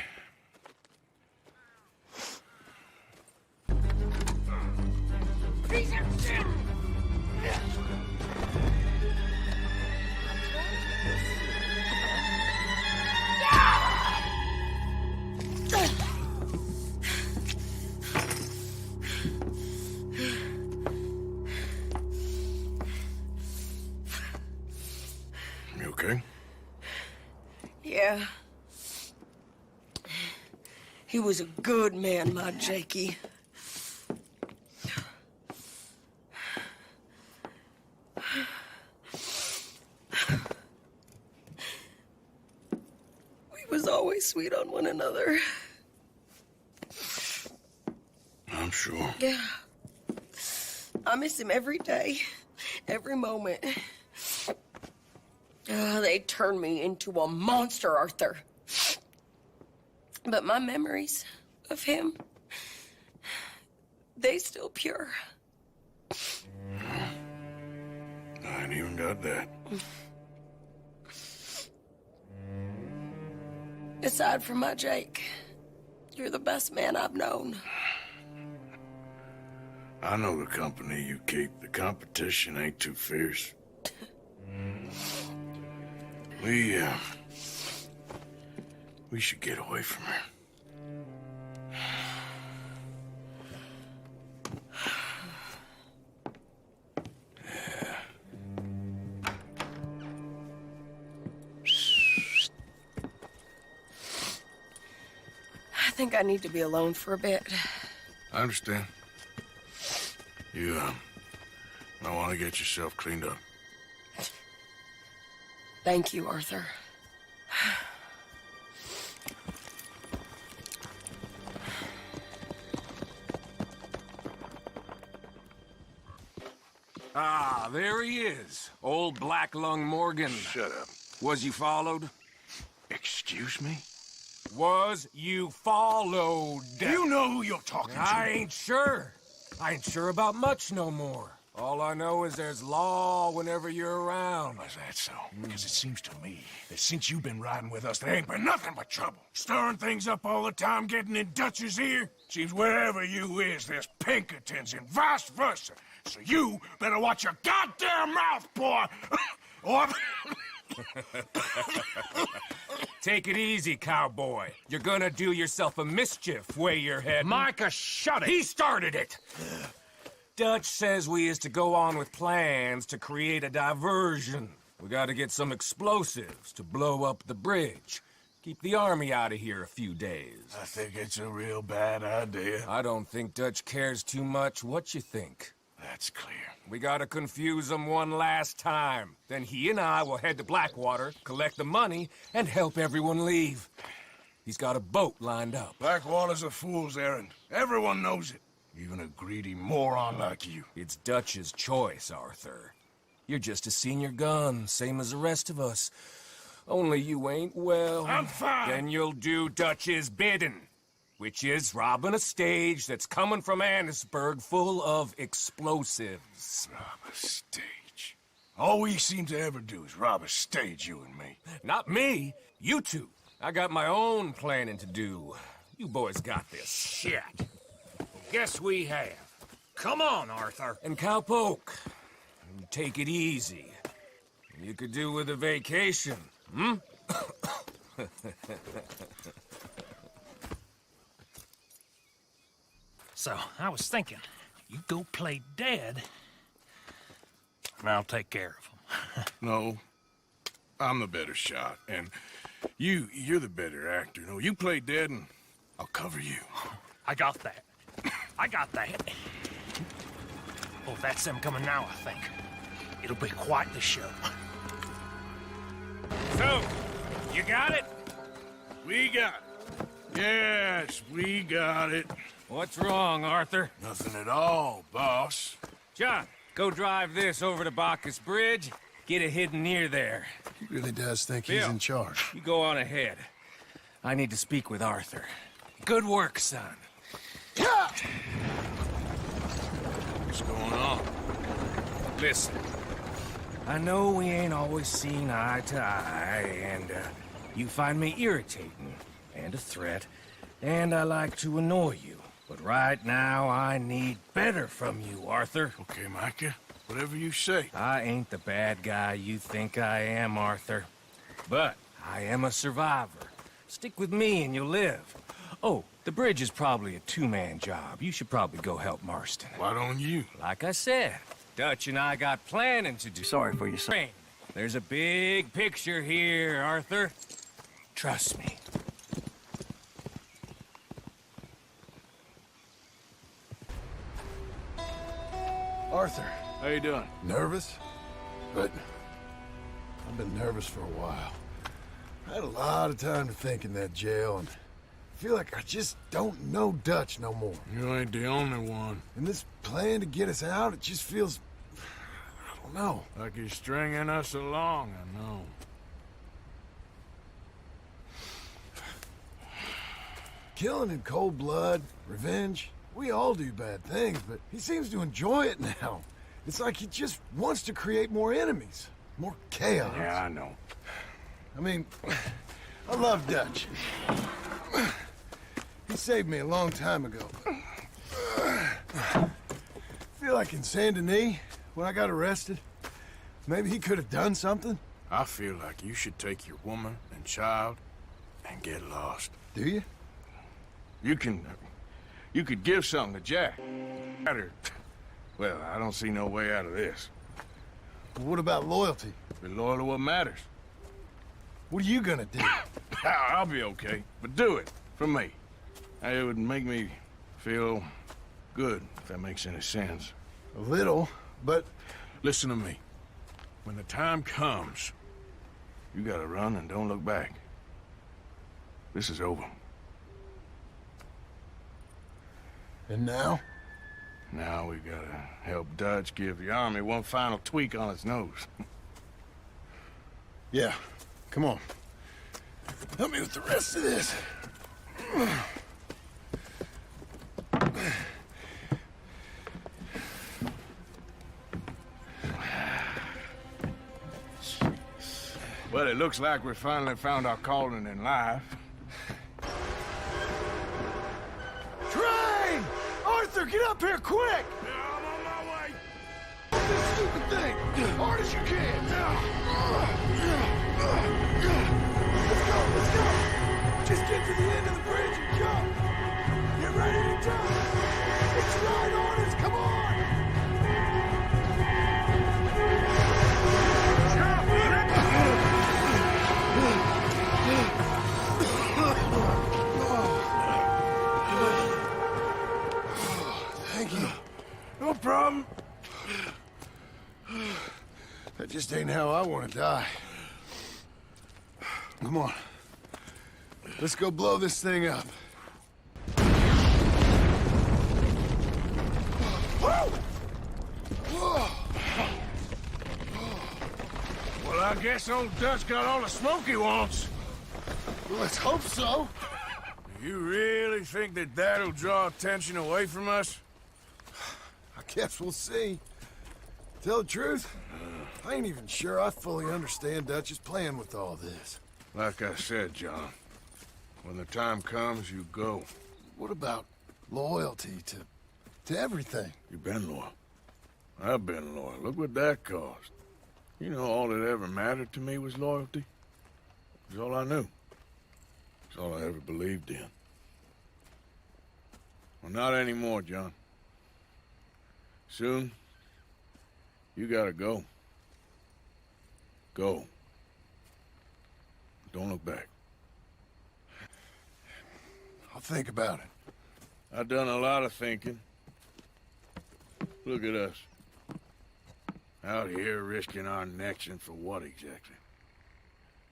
Piece of shit! You okay? Yeah. He was a good man, my Jakey. We was always sweet on one another. I'm sure. Yeah. I miss him every day, every moment. They turned me into a monster, Arthur. But my memories of him, They still pure. I ain't even got that. Aside from my Jake, you're the best man I've known. I know the company you keep. The competition ain't too fierce. We should get away from her. I think I need to be alone for a bit. I understand. You, might want to get yourself cleaned up. Thank you, Arthur. Ah, there he is. Old Black Lung Morgan. Shut up. Was you followed? Excuse me? Was you followed? You know who you're talking to. I ain't sure. I ain't sure about much no more. All I know is there's law whenever you're around. Is that so? Because it seems to me that since you've been riding with us, there ain't been nothing but trouble. Stirring things up all the time, getting in Dutch's ear. Seems wherever you is, there's Pinkertons and vice versa. So you better watch your goddamn mouth, boy! Or... Take it easy, cowboy. You're gonna do yourself a mischief way you're heading. Micah, shut it! He started it! Dutch says we is to go on with plans to create a diversion. We gotta get some explosives to blow up the bridge. Keep the army out of here a few days. I think it's a real bad idea. I don't think Dutch cares too much what you think. That's clear. We gotta confuse him one last time. Then he and I will head to Blackwater, collect the money, and help everyone leave. He's got a boat lined up. Blackwater's a fool's errand. Everyone knows it. Even a greedy moron like you. It's Dutch's choice, Arthur. You're just a senior gun, same as the rest of us. Only you ain't well. I'm fine. Then you'll do Dutch's bidding, which is robbing a stage that's coming from Annisburg full of explosives. Rob a stage? All we seem to ever do is rob a stage, you and me. Not me, you two. I got my own planning to do. You boys got this. Shit. Guess we have. Come on, Arthur. And Cowpoke, take it easy. You could do with a vacation, hmm? So, I was thinking, you go play dead, and I'll take care of him. No. I'm the better shot, and you're the better actor. No, you play dead, and I'll cover you. I got that. I got that. Oh, that's them coming now, I think. It'll be quite the show. So, you got it? We got it. Yes, we got it. What's wrong, Arthur? Nothing at all, boss. John, go drive this over to Bacchus Bridge. Get it hidden near there. He really does think Bill, he's in charge. You go on ahead. I need to speak with Arthur. Good work, son. What's going on? Listen, I know we ain't always seen eye to eye, and you find me irritating and a threat, and I like to annoy you. But right now, I need better from you, Arthur. Okay, Micah. Whatever you say. I ain't the bad guy you think I am, Arthur. But I am a survivor. Stick with me and you'll live. Oh, the bridge is probably a two-man job. You should probably go help Marston. Why don't you? Like I said, Dutch and I got planning to do. Sorry for your son. There's a big picture here, Arthur. Trust me. Arthur. How you doing? Nervous? But I've been nervous for a while. I had a lot of time to think in that jail, and I feel like I just don't know Dutch no more. You ain't the only one. And this plan to get us out, it just feels... I don't know. Like he's stringing us along, I know. Killing in cold blood, revenge, We all do bad things, but he seems to enjoy it now. It's like he just wants to create more enemies, more chaos. Yeah, I know. I mean, I love Dutch. He saved me a long time ago. I feel like in Saint Denis, when I got arrested, maybe he could have done something. I feel like you should take your woman and child and get lost. Do you? You could give something to Jack. Well, I don't see no way out of this. What about loyalty? Be loyal to what matters. What are you gonna do? I'll be okay, but do it for me. It would make me feel good, if that makes any sense. A little, but... Listen to me. When the time comes, you gotta run and don't look back. This is over. And now? Now we gotta help Dutch give the army one final tweak on its nose. Yeah, come on. Help me with the rest of this. Well, it looks like we finally found our calling in life. Train! Arthur, get up here, quick! I'm on my way! This stupid thing! Hard as you can! Let's go! Just get to the end of the bridge and jump! Get ready to jump! It's right on us, come on! Thank you. No problem. That just ain't how I want to die. Come on. Let's go blow this thing up. Well, I guess old Dutch got all the smoke he wants. Well, let's hope so. You really think that that'll draw attention away from us? I guess we'll see. Tell the truth, I ain't even sure I fully understand Dutch's plan with all this. Like I said, John, when the time comes, you go. What about loyalty to everything? You've been loyal. I've been loyal. Look what that cost. You know, all that ever mattered to me was loyalty. It was all I knew. It's all I ever believed in. Well, not anymore, John. Soon, you gotta go. Go. Don't look back. I'll think about it. I've done a lot of thinking. Look at us. Out here risking our necks, and for what exactly?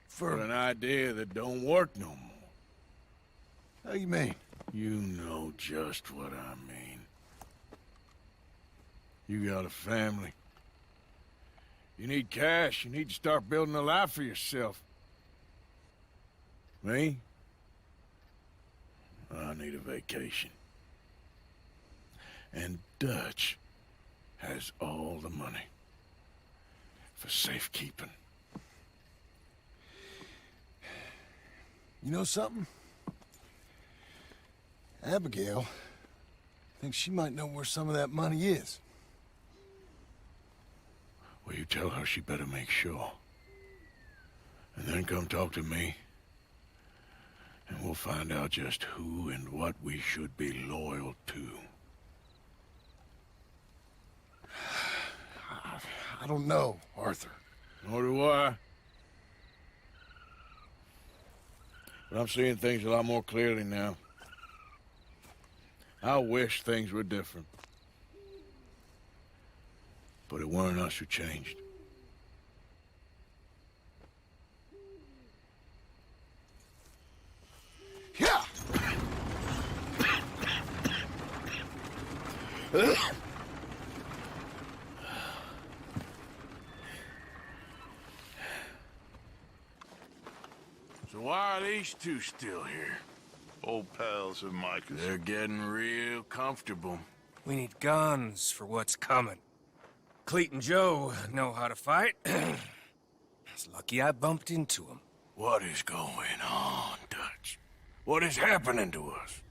For an idea that don't work no more. How you mean? You know just what I mean. You got a family. You need cash. You need to start building a life for yourself. Me? I need a vacation. And Dutch has all the money for safekeeping. You know something? Abigail thinks she might know where some of that money is. Well, you tell her she better make sure. And then come talk to me. And we'll find out just who and what we should be loyal to. I don't know, Arthur. Nor do I. But I'm seeing things a lot more clearly now. I wish things were different. But it weren't us who changed. Yeah! So why are these two still here? Old pals of Micah's. They're getting real comfortable. We need guns for what's coming. Cleet and Joe know how to fight. It's lucky I bumped into them. What is going on, Dutch? What is happening to us?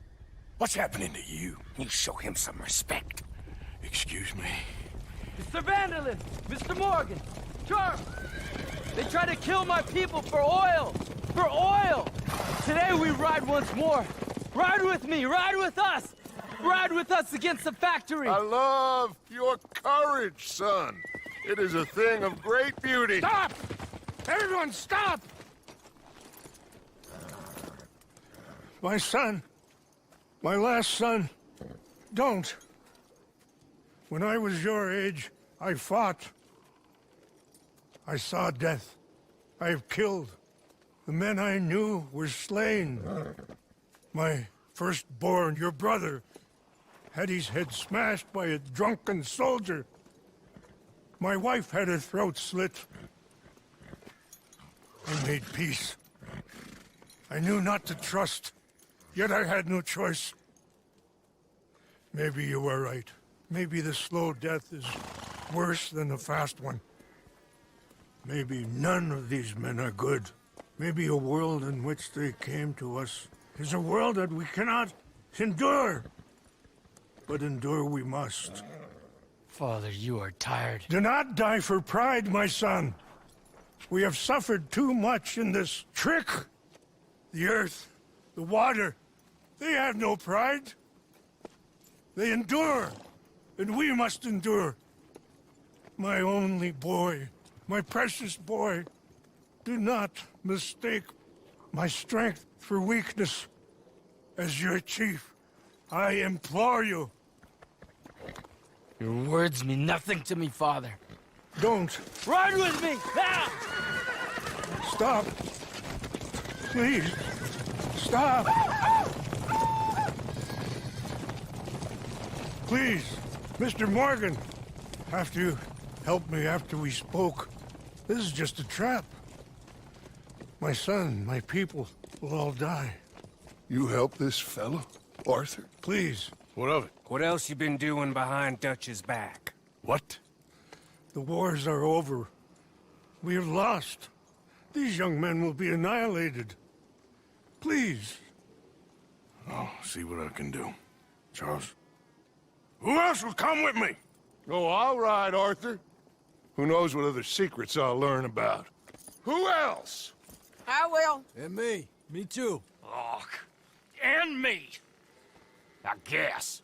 What's happening to you? You show him some respect. Excuse me? Mr. Vanderlyn! Mr. Morgan! Charles! They try to kill my people for oil! For oil! Today we ride once more. Ride with me! Ride with us! Ride with us against the factory! I love your courage, son. It is a thing of great beauty. Stop! Everyone stop! My son. My last son. Don't. When I was your age, I fought. I saw death. I have killed. The men I knew were slain. My firstborn, your brother, had his head smashed by a drunken soldier. My wife had her throat slit. I made peace. I knew not to trust, yet I had no choice. Maybe you were right. Maybe the slow death is worse than the fast one. Maybe none of these men are good. Maybe a world in which they came to us is a world that we cannot endure. But endure we must. Father, you are tired. Do not die for pride, my son. We have suffered too much in this trick. The earth, the water, they have no pride. They endure, and we must endure. My only boy, my precious boy, do not mistake my strength for weakness. As your chief, I implore you. Your words mean nothing to me, Father. Don't. Ride with me! Now! Stop. Please. Stop. Please, Mr. Morgan. After you helped me after we spoke, this is just a trap. My son, my people will all die. You help this fellow, Arthur? Please. What of it? What else you been doing behind Dutch's back? What? The wars are over. We have lost. These young men will be annihilated. Please. I'll see what I can do. Charles? Who else will come with me? Oh, I'll ride, Arthur. Who knows what other secrets I'll learn about? Who else? I will. And me. Me too. Oh, and me. I guess.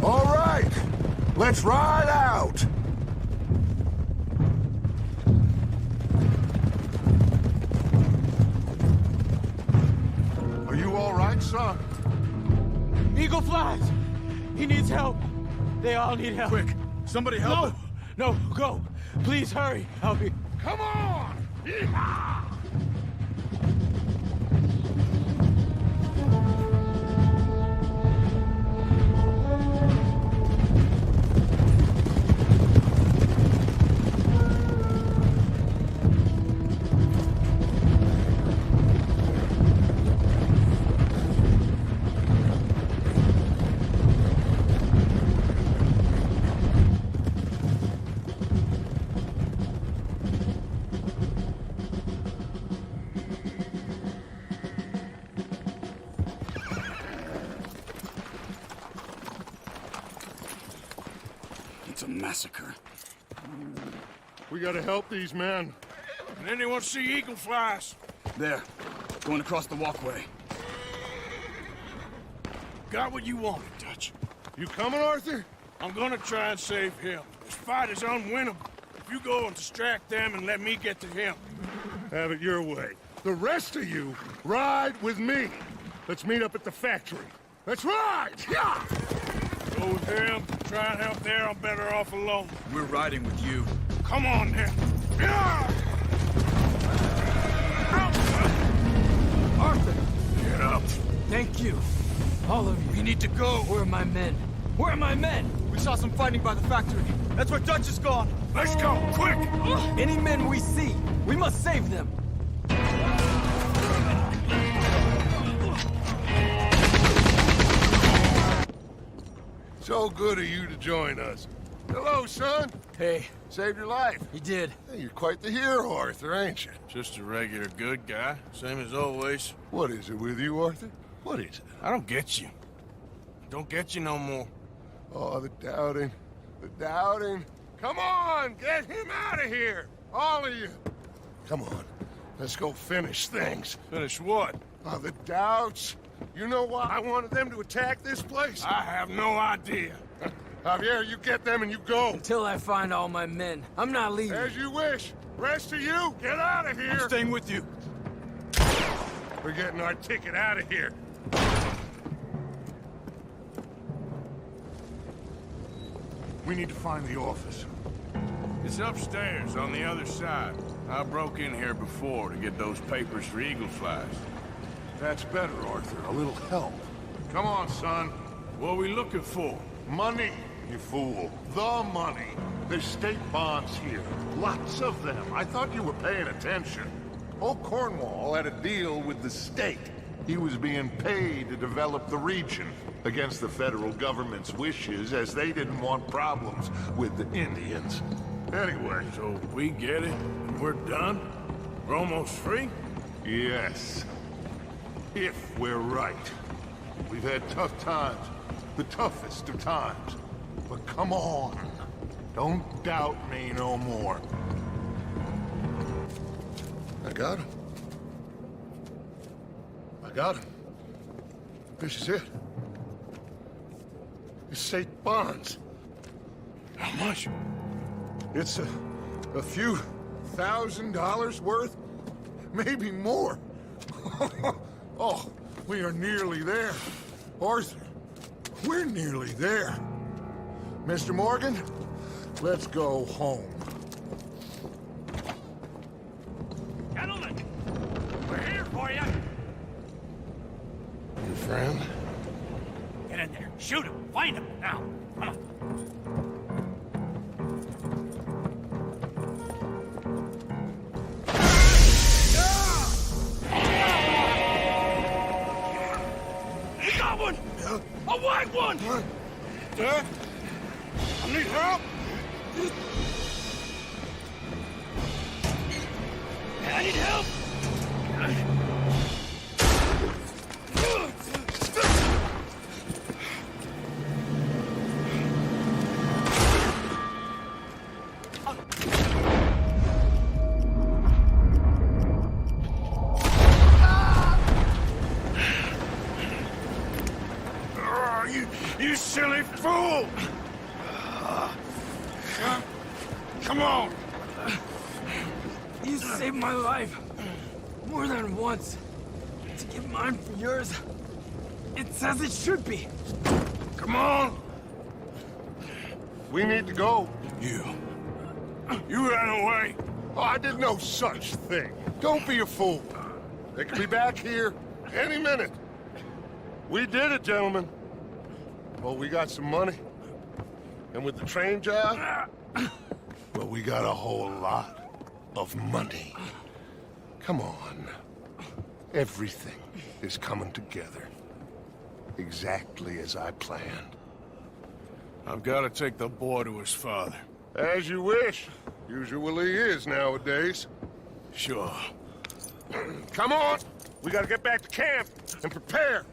All right, let's ride out. Are you all right, son? Eagle flies! He needs help. They all need help. Quick, somebody help him. No, go. Please hurry. I'll be... Come on! Yeehaw! It's a massacre. We gotta help these men. Can anyone see eagle flies? There, going across the walkway. Got what you wanted, Dutch. You coming, Arthur? I'm gonna try and save him. This fight is unwinnable. If you go and distract them and let me get to him. Have it your way. The rest of you, ride with me. Let's meet up at the factory. Let's ride! Yeah! Go with him. Try and help there. I'm better off alone. We're riding with you. Come on, then. Yeah! Arthur! Get up. Thank you. All of you. We need to go. Where are my men? Where are my men? We saw some fighting by the factory. That's where Dutch is gone. Let's go, quick! Any men we see, we must save them. So good of you to join us. Hello, son. Hey. Saved your life. You did. Hey, you're quite the hero, Arthur, ain't you? Just a regular good guy, same as always. What is it with you, Arthur? What is it? I don't get you. Don't get you no more. Oh, the doubting. The doubting. Come on, get him out of here. All of you. Come on. Let's go finish things. Finish what? Oh, the doubts. You know why I wanted them to attack this place? I have no idea. Javier, you get them and you go. Until I find all my men. I'm not leaving. As you wish. Rest of you, get out of here. I'm staying with you. We're getting our ticket out of here. We need to find the office. It's upstairs on the other side. I broke in here before to get those papers for Eagle Flies. That's better, Arthur. A little help. Come on, son. What are we looking for? Money, you fool. The money. There's state bonds here. Lots of them. I thought you were paying attention. Old Cornwall had a deal with the state. He was being paid to develop the region against the federal government's wishes, as they didn't want problems with the Indians. Anyway. So we get it, and we're done? We're almost free? Yes. If we're right. We've had tough times. The toughest of times. But come on. Don't doubt me no more. I got him. I got him. This is it. It's state bonds. How much? It's a few $1,000s worth. Maybe more. Oh, we are nearly there. Arthur, we're nearly there. Mr. Morgan, let's go home. Gentlemen, we're here for you. Your friend? Get in there. Shoot him. Find him. Now. Come on. We got one! A white one! Dad? I need help! I need help! You silly fool! Come on! You saved my life. More than once. To give mine for yours. It's as it should be. Come on! We need to go. You ran away. Oh, I did no such thing. Don't be a fool. They could be back here any minute. We did it, gentlemen. Well, we got some money. And with the train job, well, we got a whole lot of money. Come on. Everything is coming together. Exactly as I planned. I've got to take the boy to his father. As you wish. Usually is nowadays. Sure. Come on! We gotta get back to camp and prepare.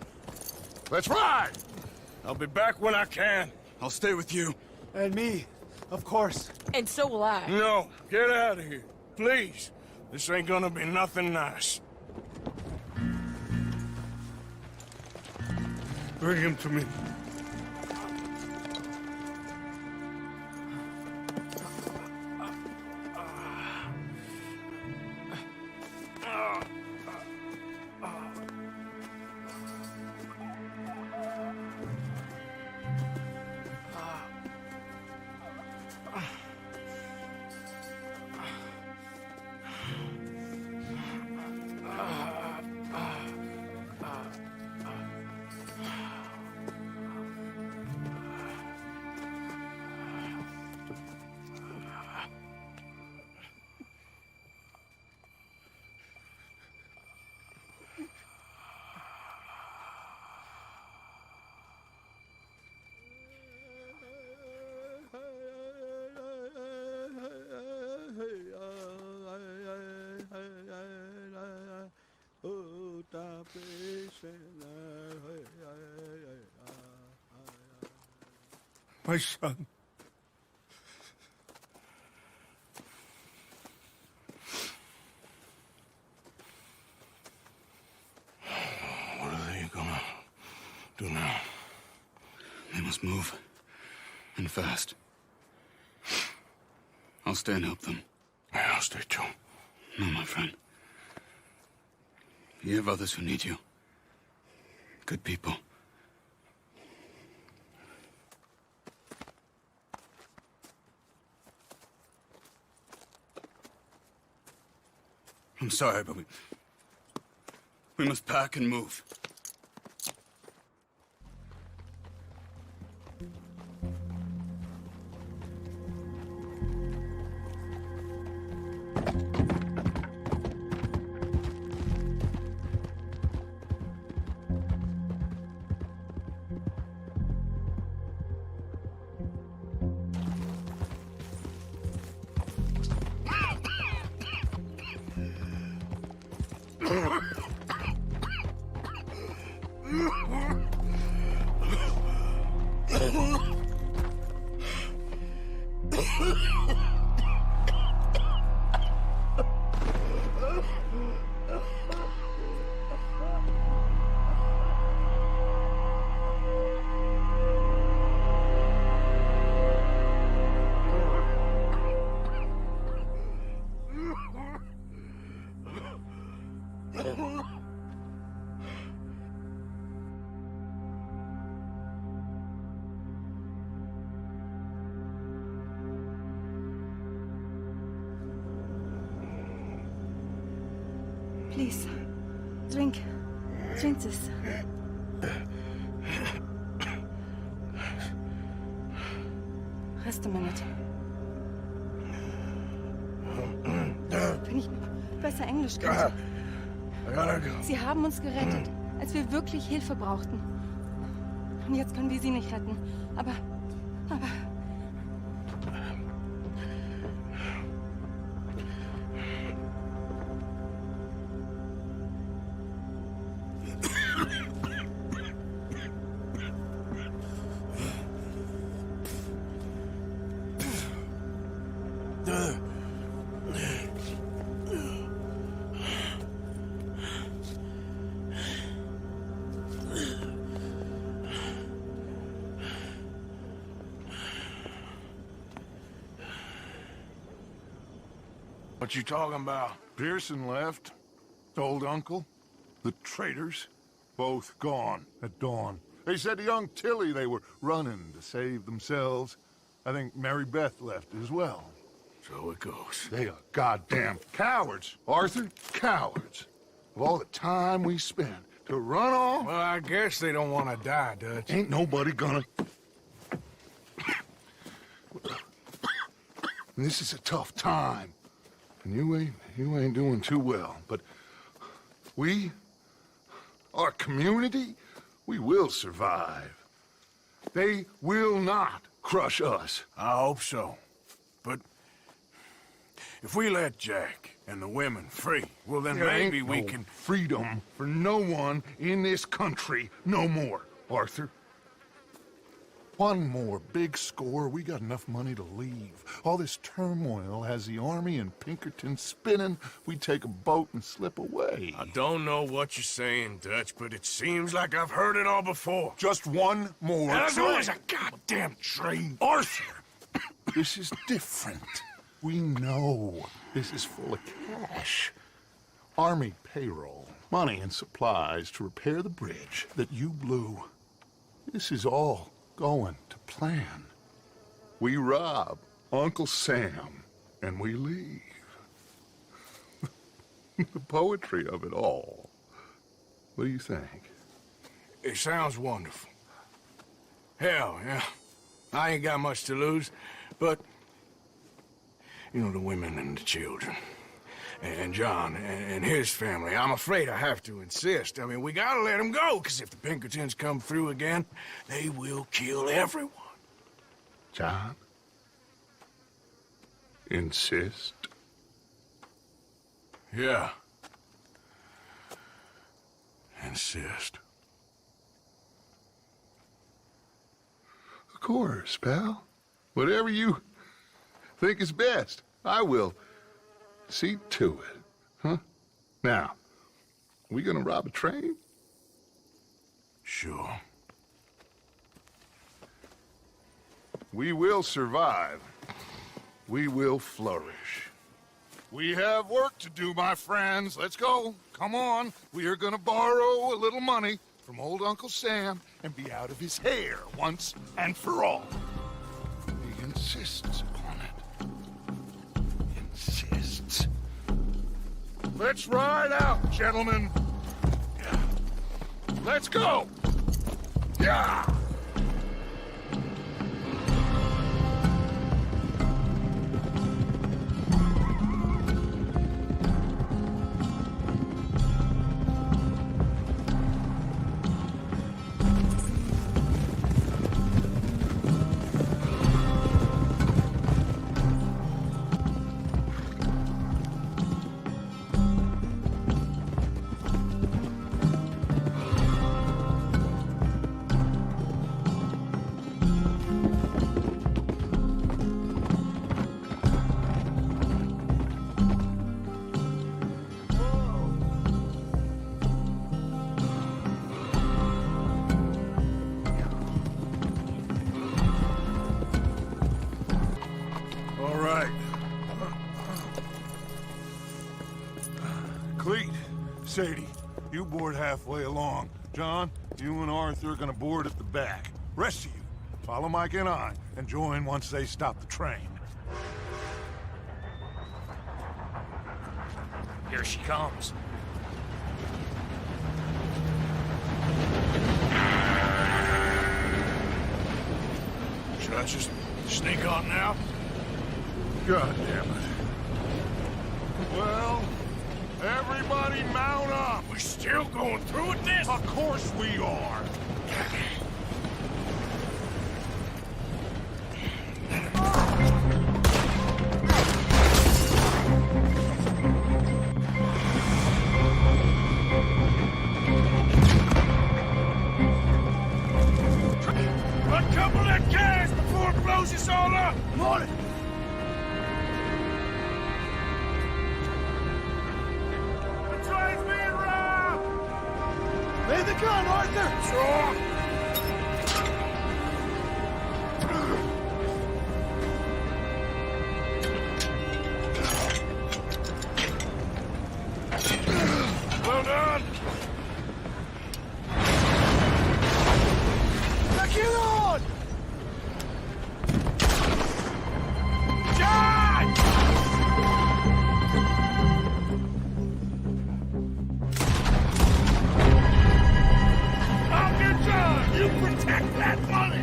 Let's ride! I'll be back when I can. I'll stay with you. And me, of course. And so will I. No, get out of here. Please. This ain't gonna be nothing nice. Bring him to me. My son. What are they gonna do now? They must move. And fast. I'll stay and help them. Yeah, I'll stay too. No, my friend. You have others who need you. Good people. I'm sorry, but we must pack and move. Please, drink. Drink this. Rest a minute. Wenn ich besser Englisch könnte. Sie haben uns gerettet, als wir wirklich Hilfe brauchten. Und jetzt können wir sie nicht retten. Aber... What you talking about? Pearson left. Old uncle. The traitors. Both gone at dawn. They said to young Tilly they were running to save themselves. I think Mary Beth left as well. So it goes. They are goddamn cowards, Arthur. Cowards. Of all the time we spent to run off... Well, I guess they don't want to die, Dutch. Ain't nobody gonna... This is a tough time. And you ain't doing too well. But we, our community, we will survive. They will not crush us. I hope so. But if we let Jack and the women free, well then There maybe ain't we no can... freedom for no one in this country no more, Arthur. One more big score, we got enough money to leave. All this turmoil has the army and Pinkerton spinning. We take a boat and slip away. I don't know what you're saying, Dutch, but it seems like I've heard it all before. Just one more And as train. long as a goddamn train. Arthur! This is different. We know this is full of cash. Army payroll, money and supplies to repair the bridge that you blew. This is all going to plan. We rob Uncle Sam, and we leave. The poetry of it all. What do you think? It sounds wonderful. Hell, yeah. I ain't got much to lose, but... You know, the women and the children. And John and his family. I'm afraid I have to insist. I mean, we gotta let them go, because if the Pinkertons come through again, they will kill everyone. John? Insist? Yeah. Insist. Of course, pal. Whatever you think is best, I will see to it. Huh? Now, we gonna rob a train? Sure. We will survive. We will flourish. We have work to do, my friends. Let's go. Come on. We are gonna borrow a little money from old Uncle Sam and be out of his hair once and for all. He insists upon it. Insists. Let's ride out, gentlemen. Let's go. Yeah! Cleet, Sadie, you board halfway along. John, you and Arthur are gonna board at the back. Rest of you, follow Mike and I, and join once they stop the train. Here she comes. Should I just sneak on now? God damn it. Well, everybody mount up. We're still going through with this? Of course we are. Uncouple that gas before it blows us all up! Morning! The train's being robbed! Lay the gun, Arthur! Sure! Well done! Now get on! John! I'll get John! You protect that money!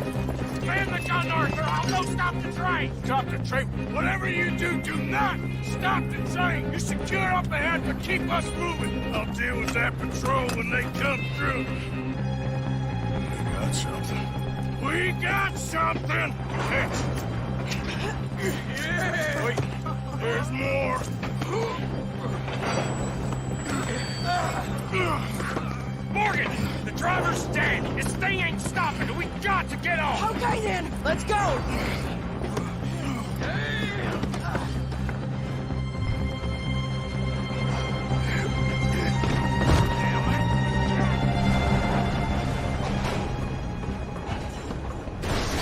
Man the gun, Arthur! I'll go stop the train! Stop the train? Whatever you do, do not stop the train! You secure up ahead, but keep us moving! I'll deal with that patrol when they come through! We got something. We got something! Yeah! Wait, there's more! Morgan! The driver's dead! This thing ain't stopping! We got to get off! Okay then, let's go!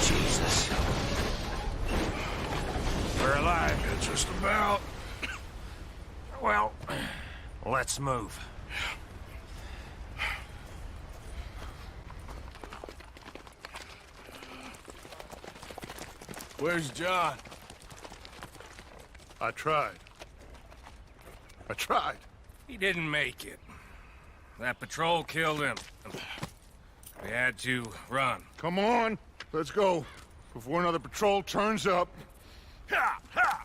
Jesus. We're alive. Just about. Well, let's move. Where's John? I tried. He didn't make it. That patrol killed him. We had to run. Come on, let's go. Before another patrol turns up. Ha! Ha!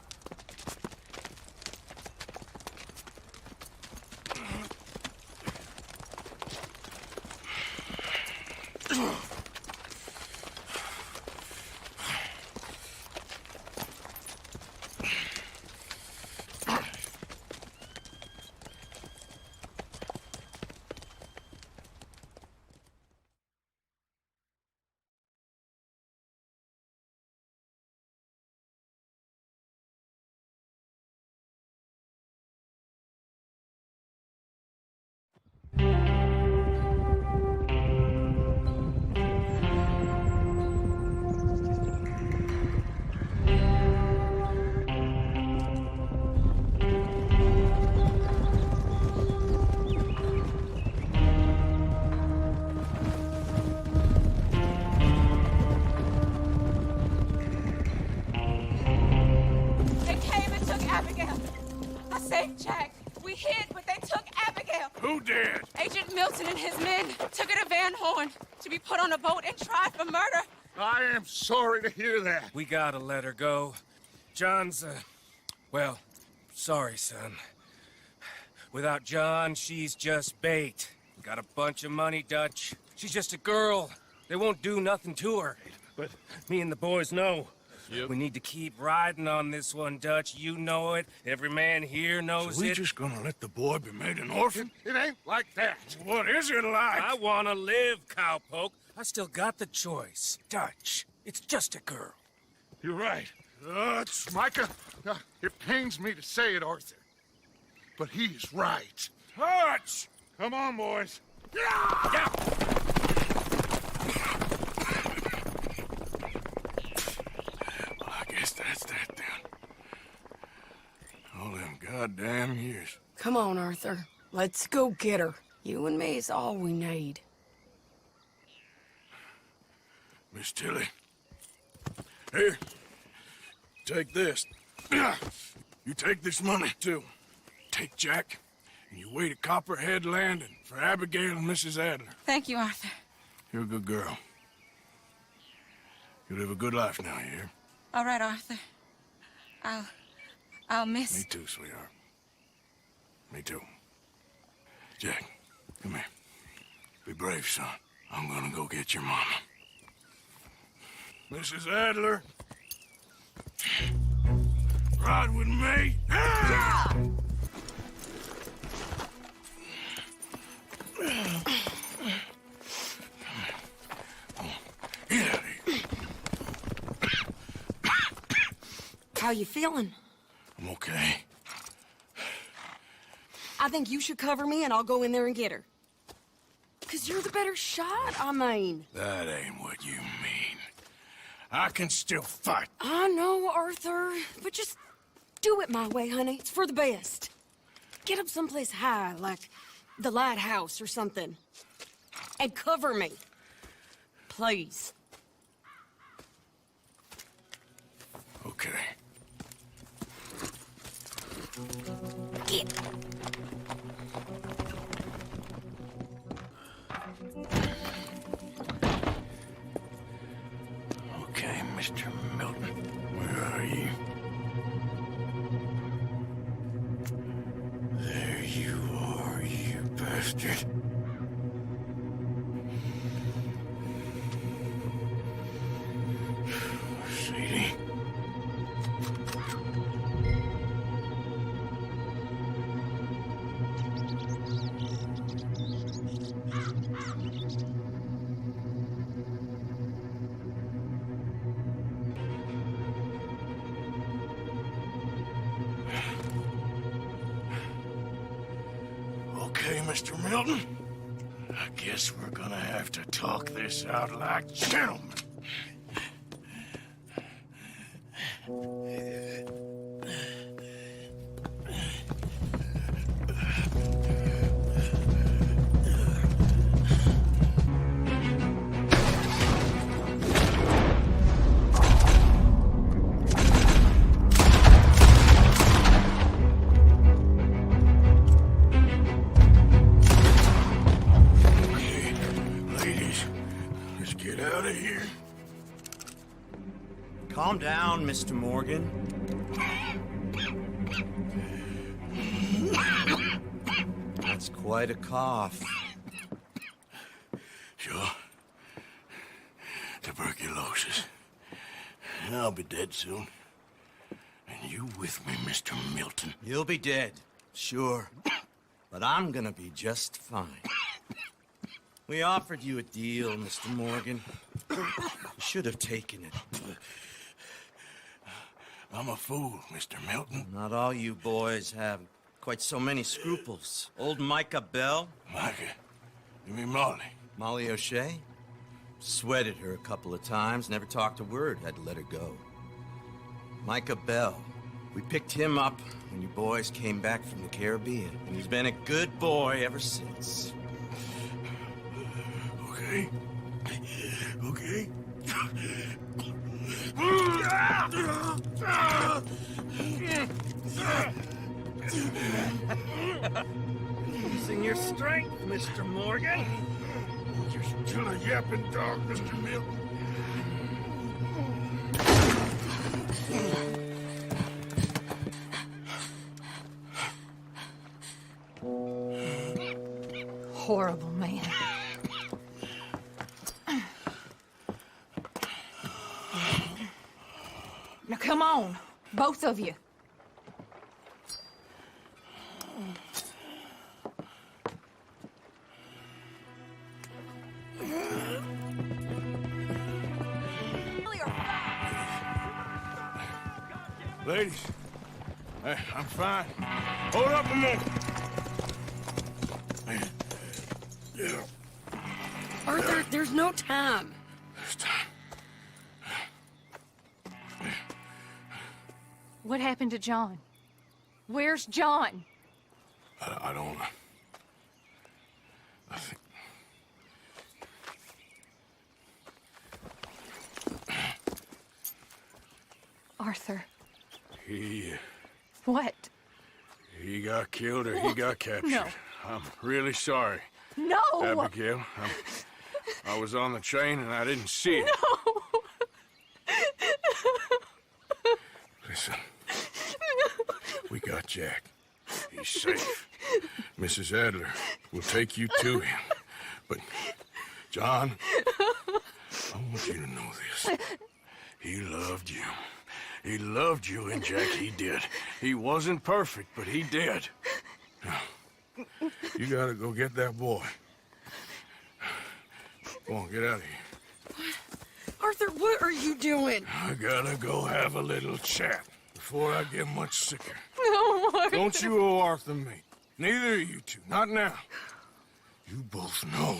safe, Jack. We hid, but they took Abigail. Who did? Agent Milton and his men took her to Van Horn to be put on a boat and tried for murder. I am sorry to hear that. We gotta let her go. John's, well, sorry, son. Without John, she's just bait. Got a bunch of money, Dutch. She's just a girl. They won't do nothing to her. But me and the boys know. Yep. We need to keep riding on this one, Dutch. You know it. Every man here knows So we it. just gonna let the boy be made an orphan? It ain't like that. What is it like? I wanna live, cowpoke. I still got the choice. Dutch, it's just a girl. You're right. Dutch. Micah, it pains me to say it, Arthur. But he's right. Hutch! Come on, boys. Yeah! Well, I guess that's that then. All them goddamn years. Come on, Arthur. Let's go get her. You and me is all we need. Miss Tilly. Here. Take this. You take this money, too. Take Jack, and you wait at Copperhead Landing for Abigail and Mrs. Adler. Thank you, Arthur. You're a good girl. You live a good life now, you hear? All right, Arthur. I'll miss... Me too, sweetheart. Me too. Jack, come here. Be brave, son. I'm gonna go get your mama. Mrs. Adler. Ride with me. Yeah! Get out of here. How you feeling? I'm okay. I think you should cover me and I'll go in there and get her. 'Cause you're the better shot, I mean. That ain't what you mean. I can still fight. I know, Arthur, but just do it my way, honey. It's for the best. Get up someplace high, like the lighthouse or something. And cover me. Please. Okay. Get. Okay, Mr. Milton. Where are you? There you are, you bastard. Sadie. Okay, Mr. Milton. I guess we're gonna have to talk this out like gentlemen. Calm down, Mr. Morgan. That's quite a cough. Sure. Tuberculosis. And I'll be dead soon. And you with me, Mr. Milton. You'll be dead, sure. But I'm gonna be just fine. We offered you a deal, Mr. Morgan. You should have taken it. I'm a fool, Mr. Milton. Not all you boys have quite so many scruples. Old Micah Bell. Micah? You mean Molly? Molly O'Shea? Sweated her a couple of times, never talked a word, had to let her go. Micah Bell. We picked him up when you boys came back from the Caribbean, and he's been a good boy ever since. Okay. Okay. strength, Mr. Morgan. You're still a yapping dog, Mr. Mill. Horrible man. Now come on, both of you. Ladies, hey, I'm fine. Hold up a moment. Yeah. Arthur, there's no time. There's time. What happened to John? Where's John? I don't know. I think... Arthur. He What? got killed or he got captured. No. I'm really sorry. No! Abigail, I was on the train and I didn't see it. No! Listen, we got Jack. He's safe. Mrs. Adler will take you to him. But, John, I want you to know this. He loved you. He loved you, and Jack, he did. He wasn't perfect, but he did. Now, you gotta go get that boy. Come on, get out of here. Arthur, what are you doing? I gotta go have a little chat before I get much sicker. No, Arthur. Don't you owe Arthur me. Neither of you two. Not now. You both know.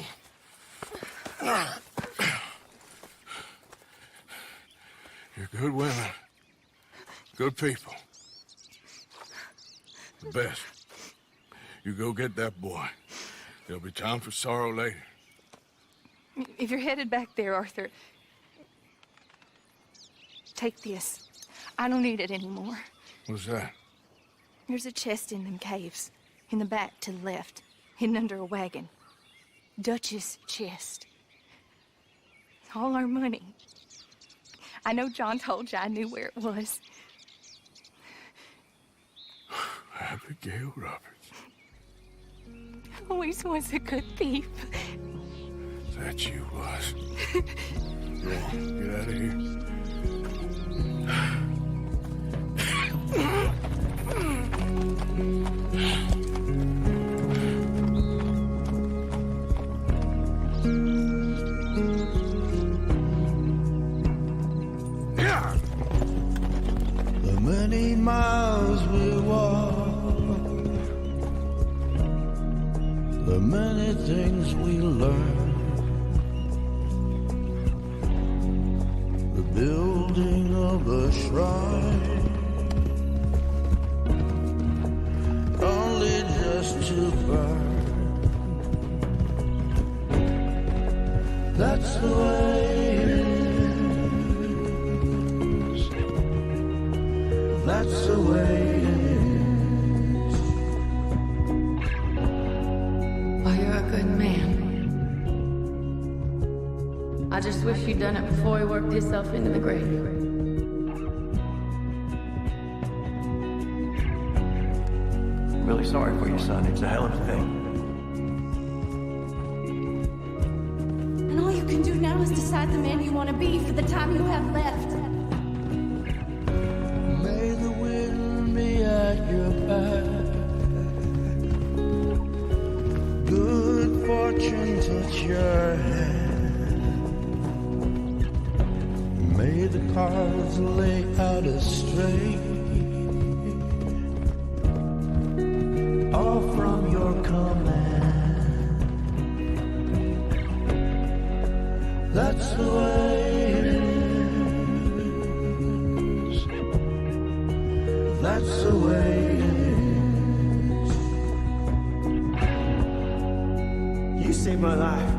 You're good women. Good people. The best. You go get that boy. There'll be time for sorrow later. If you're headed back there, Arthur, take this. I don't need it anymore. What's that? There's a chest in them caves. In the back to the left. Hidden under a wagon. Dutch's chest. All our money. I know John told you I knew where it was. Abigail Roberts. Always was a good thief. That you was. Go on, get out of here. The many miles we walk, the many things we learn, the building of a shrine, only just to burn. That's the way it is. That's the way it is. Well, you're a good man. I just wish you'd done it before he worked himself into the grave. Really sorry for your son. It's a hell of a thing. And all you can do now is decide the man you want to be for the time you have left. May the wind be at your back. Good fortune touch your hand. May the cards lay out as straight. All from your command. That's the way it is. That's the way it is. You saved my life.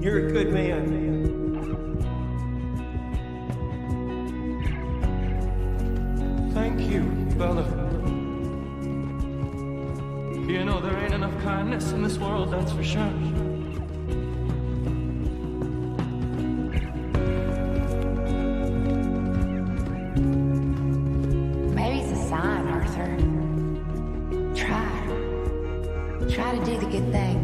You're a good man. Thank you, fella. kindness in this world, that's for sure. Maybe it's a sign, Arthur. Try to do the good thing.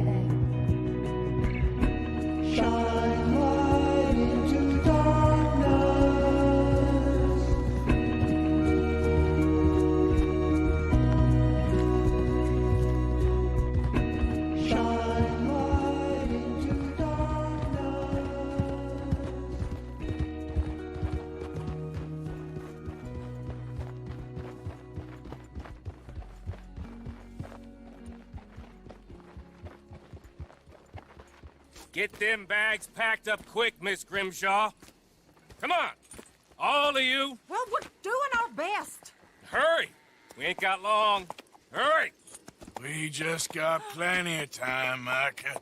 Shine light into darkness. Shine light into darkness. Get them bags packed up quick, Miss Grimshaw. Come on, all of you. Well, we're doing our best. Hurry. We ain't got long. Hurry. We just got plenty of time, Micah.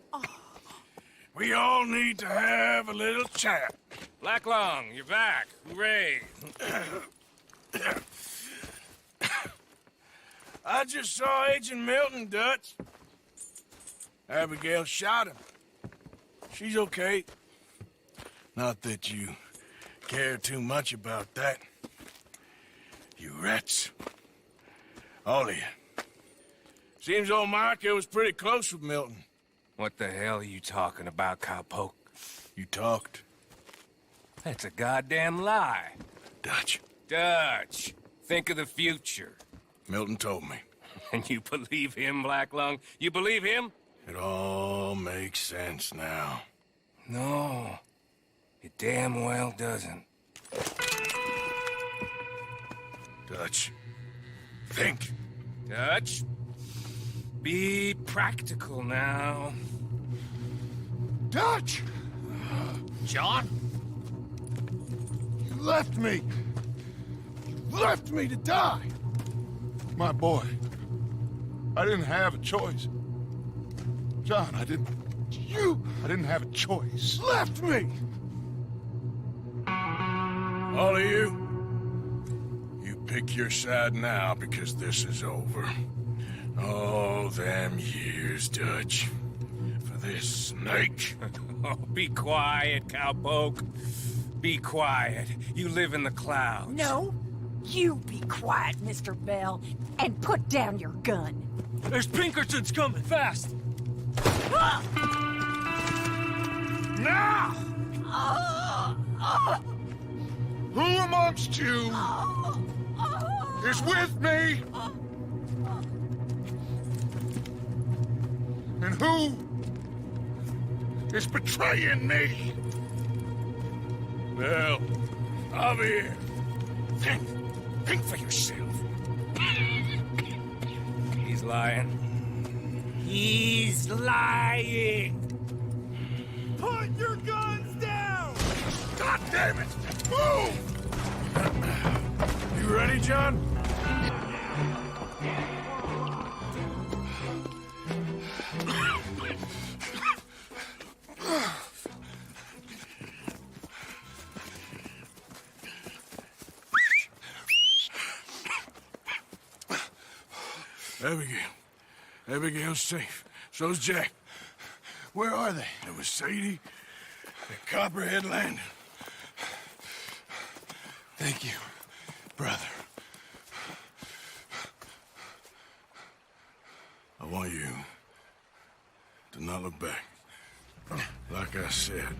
We all need to have a little chat. Black Lung, you're back. Hooray. I just saw Agent Milton, Dutch. Abigail shot him. She's okay. Not that you care too much about that. You rats. All of you. Seems old Micah was pretty close with Milton. What the hell are you talking about, cowpoke? You talked. That's a goddamn lie. Dutch. Dutch, think of the future. Milton told me. And you believe him, Black Lung? You believe him? It all makes sense now. No, it damn well doesn't. Dutch, think. Dutch, be practical now. Dutch! John? You left me! You left me to die! My boy, I didn't have a choice. John, I didn't have a choice. Left me! All of you, you pick your side now because this is over. All them years, Dutch, for this snake. Oh, be quiet, cowpoke. Be quiet. You live in the clouds. No, you be quiet, Mr. Bell, and put down your gun. There's Pinkertons coming, fast! Now! Who amongst you is with me? And who is betraying me? Well, I'll be here. Think for yourself. He's lying. He's lying! Put your guns down! God damn it! Move! You ready, John? Abigail's safe. So's Jack. Where are they? There was Sadie at Copperhead Landing. Thank you, brother. I want you to not look back. Like I said.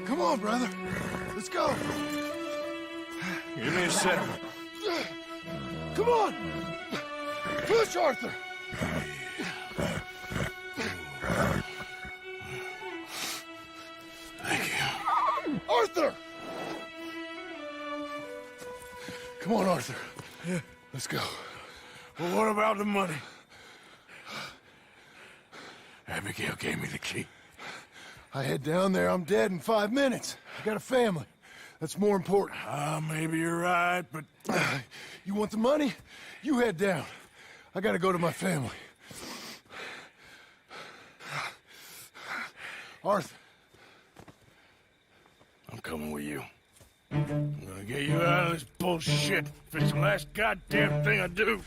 Come on, brother. Let's go. Give me a second. Come on. Push, Arthur. Thank you. Arthur! Come on, Arthur. Yeah. Let's go. Well, what about the money? Abigail gave me the key. I head down there, I'm dead in 5 minutes. I got a family. That's more important. Maybe you're right, but... You want the money? You head down. I gotta go to my family. Arthur. I'm coming with you. I'm gonna get you out of this bullshit if it's the last goddamn thing I do.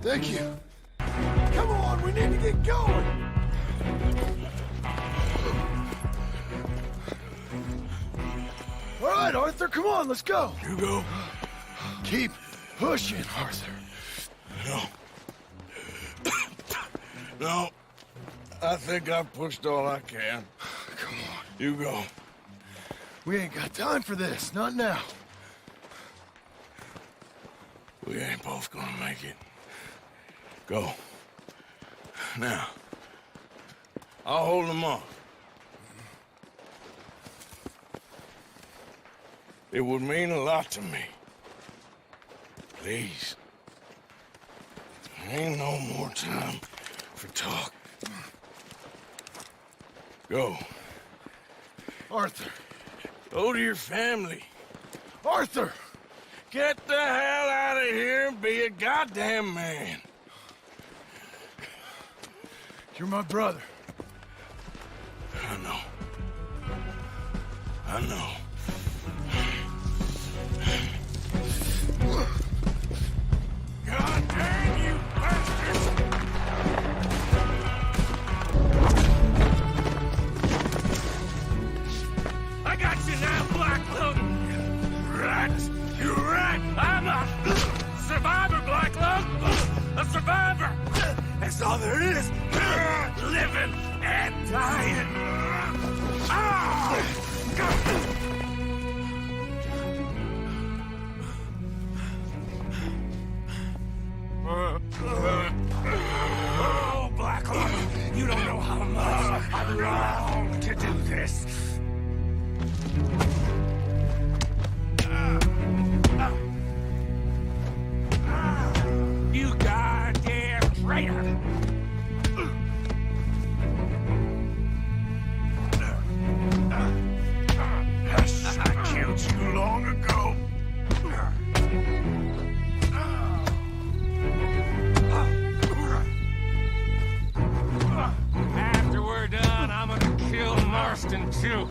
Thank you. Come on, we need to get going. All right, Arthur, come on, let's go. You go. Keep pushing, Arthur. No. No. I think I've pushed all I can. Come on. You go. We ain't got time for this, not now. We ain't both gonna make it. Go. Now. I'll hold them off. It would mean a lot to me. Please. There ain't no more time for talk. Go. Arthur. Go to your family. Arthur! Get the hell out of here and be a goddamn man. You're my brother. I know. I know. God damn you bastards! I got you now, Black Lung! Rat! You rat! I'm a survivor, Black Lung! A survivor! That's all there is! Living and dying! Oh, Black Lung, you don't know how much I've longed to do this. You goddamn traitor! I killed you long ago. After we're done, I'm gonna kill Marston too.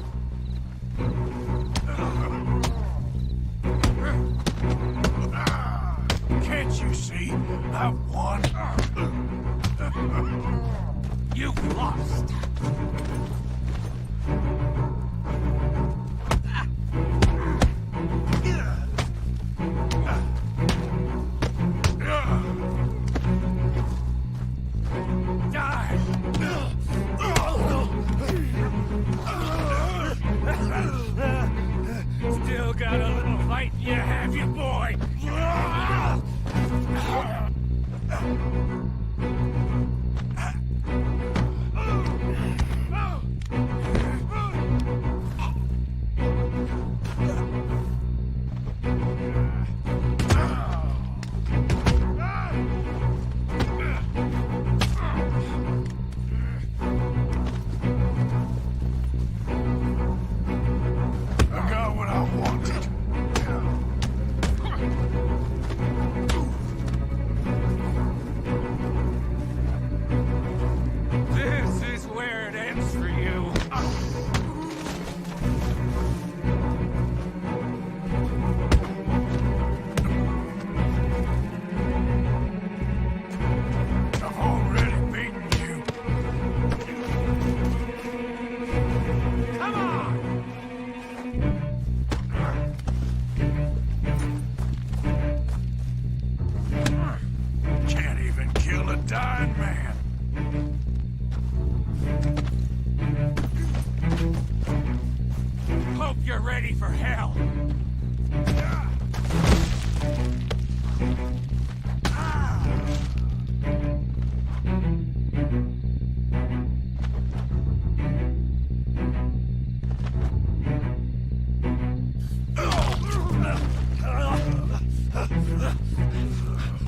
Can't you see? I've won. You've lost. Still got a little fight in you, have you, boy? I got what I wanted. This is where it ends for you. I've already beaten you. Come on! Can't even kill a dying man. Hope you're ready for hell.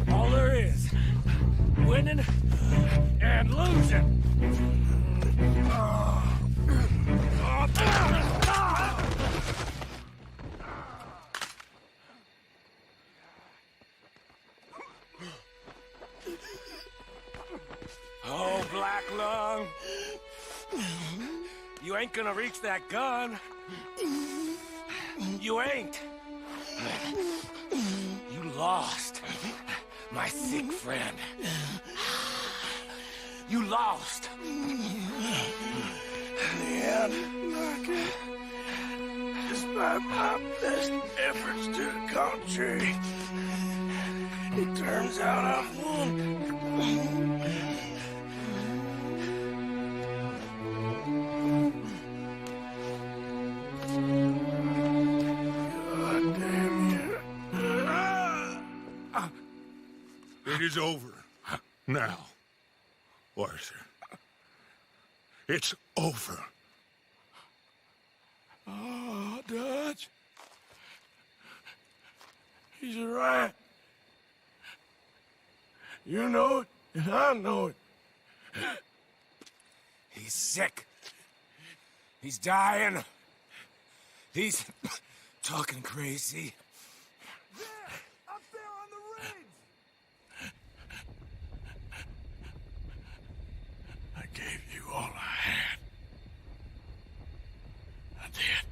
All there is. Winning and losing. ain't gonna reach that gun. You ain't. You lost, my sick friend. You lost. In the end, despite my best efforts to the contrary, it turns out I've won. God damn you. It is over. Now, Arthur. It's over. Oh, Dutch. He's a rat. You know it, and I know it. He's sick. He's dying. He's talking crazy. Up there on the ridge! I gave you all I had. I did.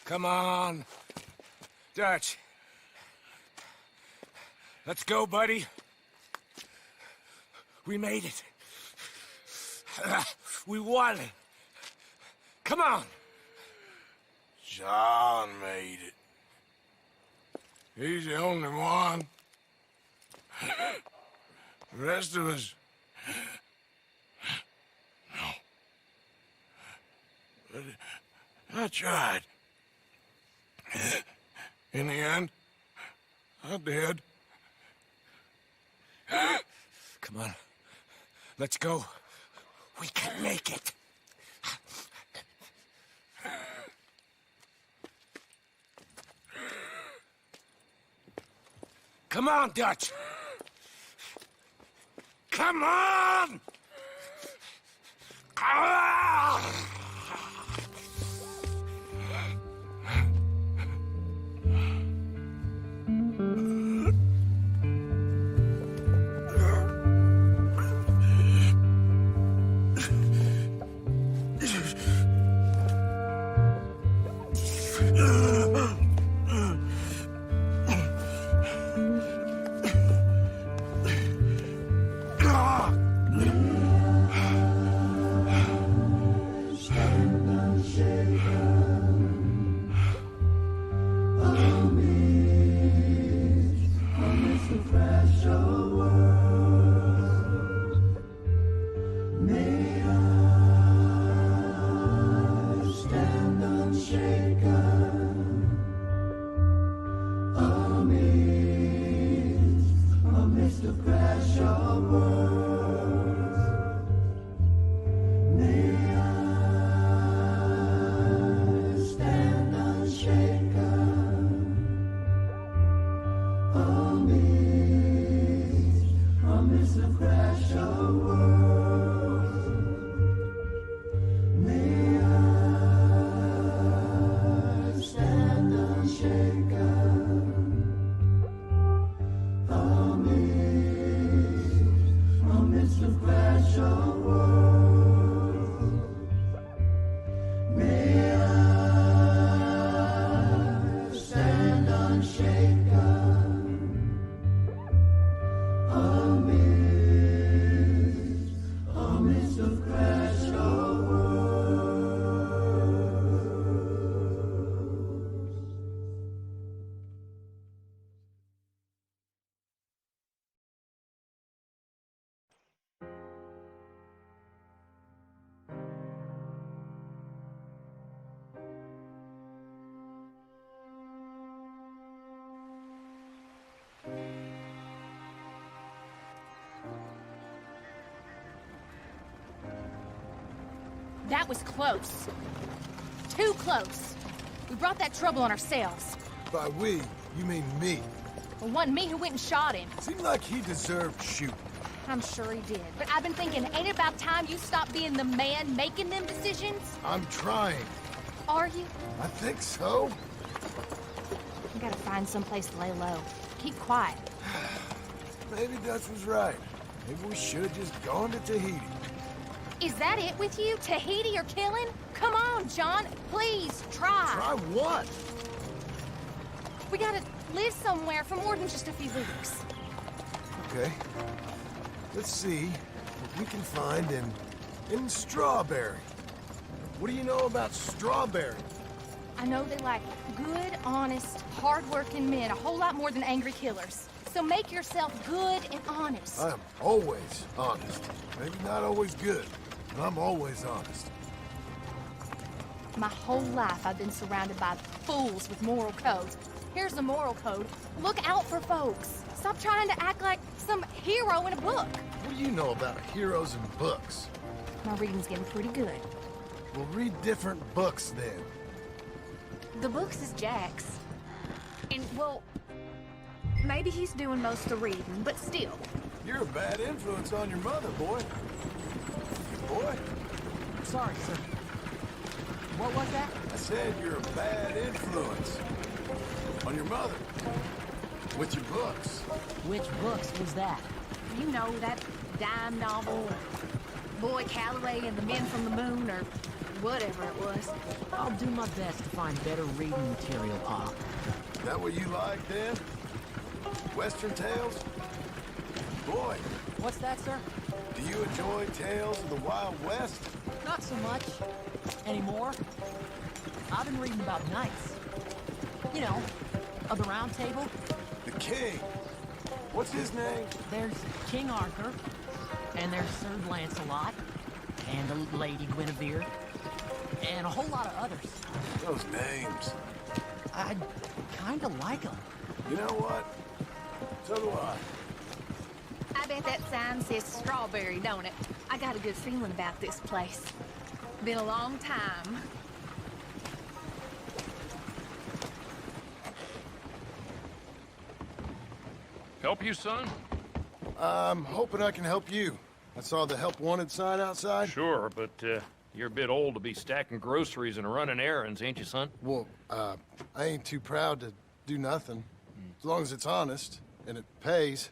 Come on. Dutch. Let's go, buddy. We made it. We won. Come on. John made it. He's the only one. The rest of us... No. But I tried. In the end, I did. Come on. Let's go. We can make it. Come on, Dutch. Come on! Ah! That was close. Too close. We brought that trouble on ourselves. By we, you mean me. It wasn't me who went and shot him. Seemed like he deserved shooting. I'm sure he did. But I've been thinking, ain't it about time you stop being the man making them decisions? I'm trying. Are you? I think so. We gotta find someplace to lay low. Keep quiet. Maybe Dutch was right. Maybe we should have just gone to Tahiti. Is that it with you? Tahiti or killing? Come on, John. Please, try. Try what? We gotta live somewhere for more than just a few weeks. Okay. Let's see what we can find in Strawberry. What do you know about Strawberry? I know they like good, honest, hard-working men a whole lot more than angry killers. So make yourself good and honest. I'm always honest. Maybe not always good, but I'm always honest. My whole life I've been surrounded by fools with moral codes. Here's the moral code. Look out for folks. Stop trying to act like some hero in a book. What do you know about heroes in books? My reading's getting pretty good. We'll read different books then. The books is Jack's. And, well, maybe he's doing most of the reading, but still. You're a bad influence on your mother, boy. Boy. Sorry, sir. What was that? I said you're a bad influence on your mother. With your books. Which books was that? You know, that dime novel, Boy Calloway and the Men from the Moon, or whatever it was. I'll do my best to find better reading material, Pop. That what you like, then? Western tales? Boy. What's that, sir? Do you enjoy tales of the Wild West? Not so much. Anymore. I've been reading about knights. You know, of the Round Table. The king. What's his name? There's King Arthur, and there's Sir Lancelot, and the Lady Guinevere, and a whole lot of others. Those names. I kinda like them. You know what? So do I. I bet that sign says Strawberry, don't it? I got a good feeling about this place. Been a long time. Help you, son? I'm hoping I can help you. I saw the help wanted sign outside. Sure, but you're a bit old to be stacking groceries and running errands, ain't you, son? Well, I ain't too proud to do nothing. As long as it's honest and it pays.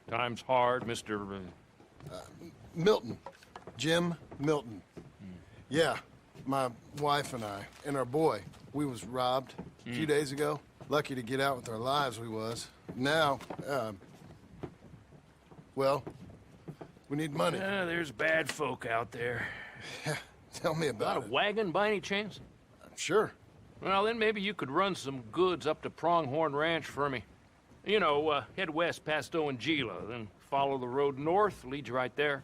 Time's hard, Mr. Milton. Jim Milton. Yeah, my wife and I, and our boy, we was robbed a few days ago. Lucky to get out with our lives, we was. Now, well, we need money. Yeah, there's bad folk out there. Tell me about Got it. a wagon by any chance? Sure. Well, then maybe you could run some goods up to Pronghorn Ranch for me. You know, head west past Owanjila, then follow the road north, leads you right there.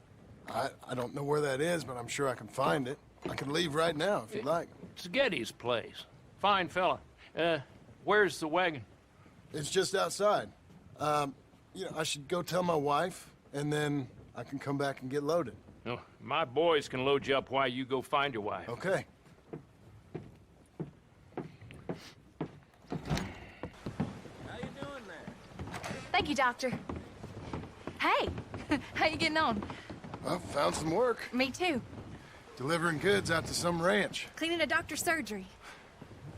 I don't know where that is, but I'm sure I can find it. I can leave right now, if you'd like. It's Getty's place. Fine fella. Where's the wagon? It's just outside. You know, I should go tell my wife, and then I can come back and get loaded. No, my boys can load you up while you go find your wife. Okay. Thank you, Doctor. Hey, how you getting on? Well, found some work. Me too. Delivering goods out to some ranch. Cleaning a doctor's surgery.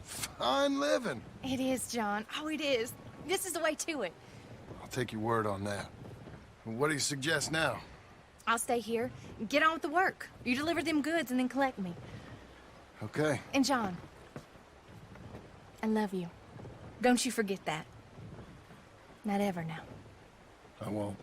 Fine living. It is, John. Oh, it is. This is the way to it. I'll take your word on that. What do you suggest now? I'll stay here. Get on with the work. You deliver them goods and then collect me. Okay. And John, I love you. Don't you forget that. Not ever now. I won't.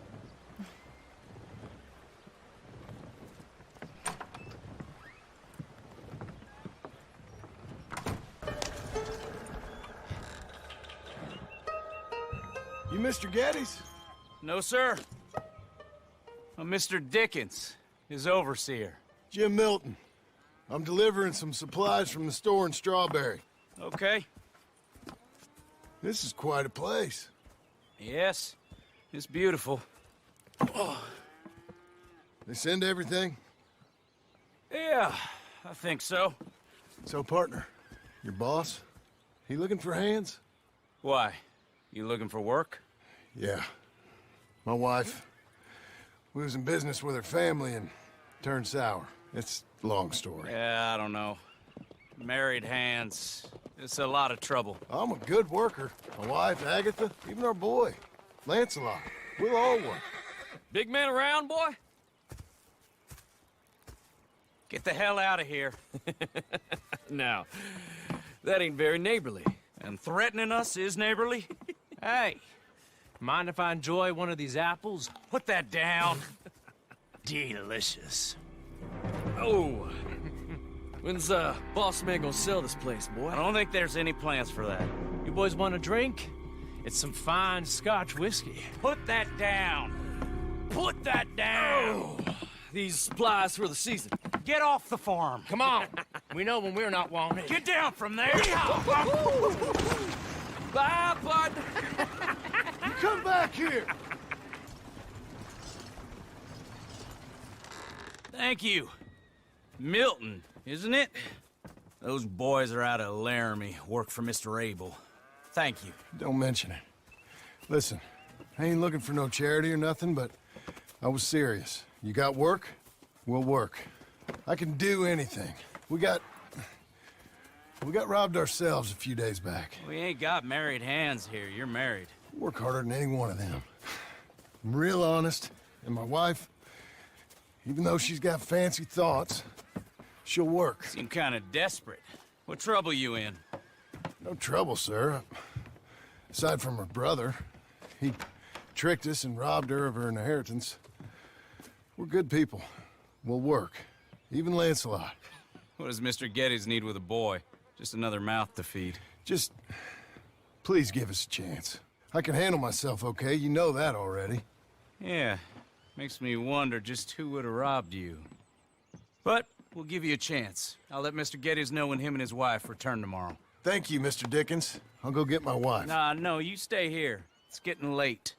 You Mr. Geddes? No, sir. I'm Mr. Dickens, his overseer. Jim Milton. I'm delivering some supplies from the store in Strawberry. Okay. This is quite a place. Yes, it's beautiful. They send everything? Yeah, I think so. So, partner, your boss, he looking for hands? Why? You looking for work? Yeah. My wife, we was in business with her family and turned sour. It's a long story. Yeah, I don't know. Married hands. It's a lot of trouble. I'm a good worker. My wife, Agatha, even our boy, Lancelot. We'll all work. Big man around, boy? Get the hell out of here. Now, that ain't very neighborly. And threatening us is neighborly? Hey, mind if I enjoy one of these apples? Put that down. Delicious. Oh. When's boss man gonna sell this place, boy? I don't think there's any plans for that. You boys want a drink? It's some fine Scotch whiskey. Put that down. Put that down. Oh, these supplies for the season. Get off the farm. Come on. We know when we're not wanted. Get down from there. Bye, bud. You come back here. Thank you. Milton, isn't it? Those boys are out of Laramie, work for Mr. Abel. Thank you. Don't mention it. Listen, I ain't looking for no charity or nothing, but I was serious. You got work? We'll work. I can do anything. We got robbed ourselves a few days back. We ain't got married hands here. You're married. Work harder than any one of them. I'm real honest, and my wife, even though she's got fancy thoughts, she'll work. Seem kind of desperate. What trouble you in? No trouble, sir. Aside from her brother. He tricked us and robbed her of her inheritance. We're good people. We'll work. Even Lancelot. What does Mr. Geddes need with a boy? Just another mouth to feed. Just... please give us a chance. I can handle myself okay, you know that already. Yeah. Makes me wonder just who would have robbed you. But we'll give you a chance. I'll let Mr. Geddes know when him and his wife return tomorrow. Thank you, Mr. Dickens. I'll go get my wife. Nah, no, you stay here. It's getting late.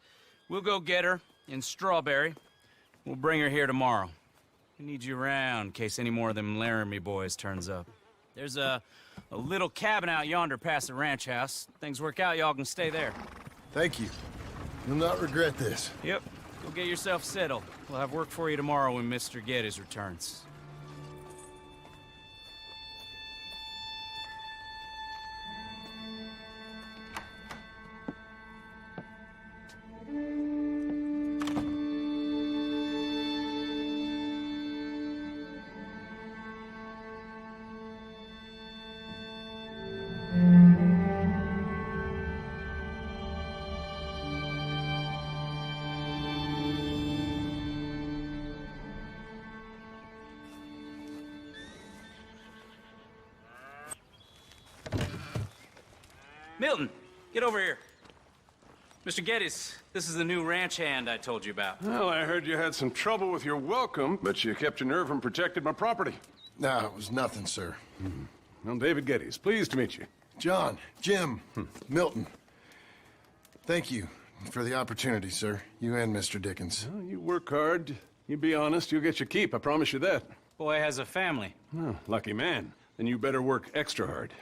We'll go get her in Strawberry. We'll bring her here tomorrow. We need you around in case any more of them Laramie boys turns up. There's a little cabin out yonder past the ranch house. Things work out, y'all can stay there. Thank you. You'll not regret this. Yep. Go get yourself settled. We'll have work for you tomorrow when Mr. Geddes returns. Milton, get over here. Mr. Geddes, this is the new ranch hand I told you about. Well, I heard you had some trouble with your welcome, but you kept your nerve and protected my property. No, it was nothing, sir. I'm David Geddes. Pleased to meet you. John, Jim, Milton. Thank you for the opportunity, sir. You and Mr. Dickens. Well, you work hard. You be honest, you'll get your keep. I promise you that. Boy has a family. Oh, lucky man. Then you better work extra hard.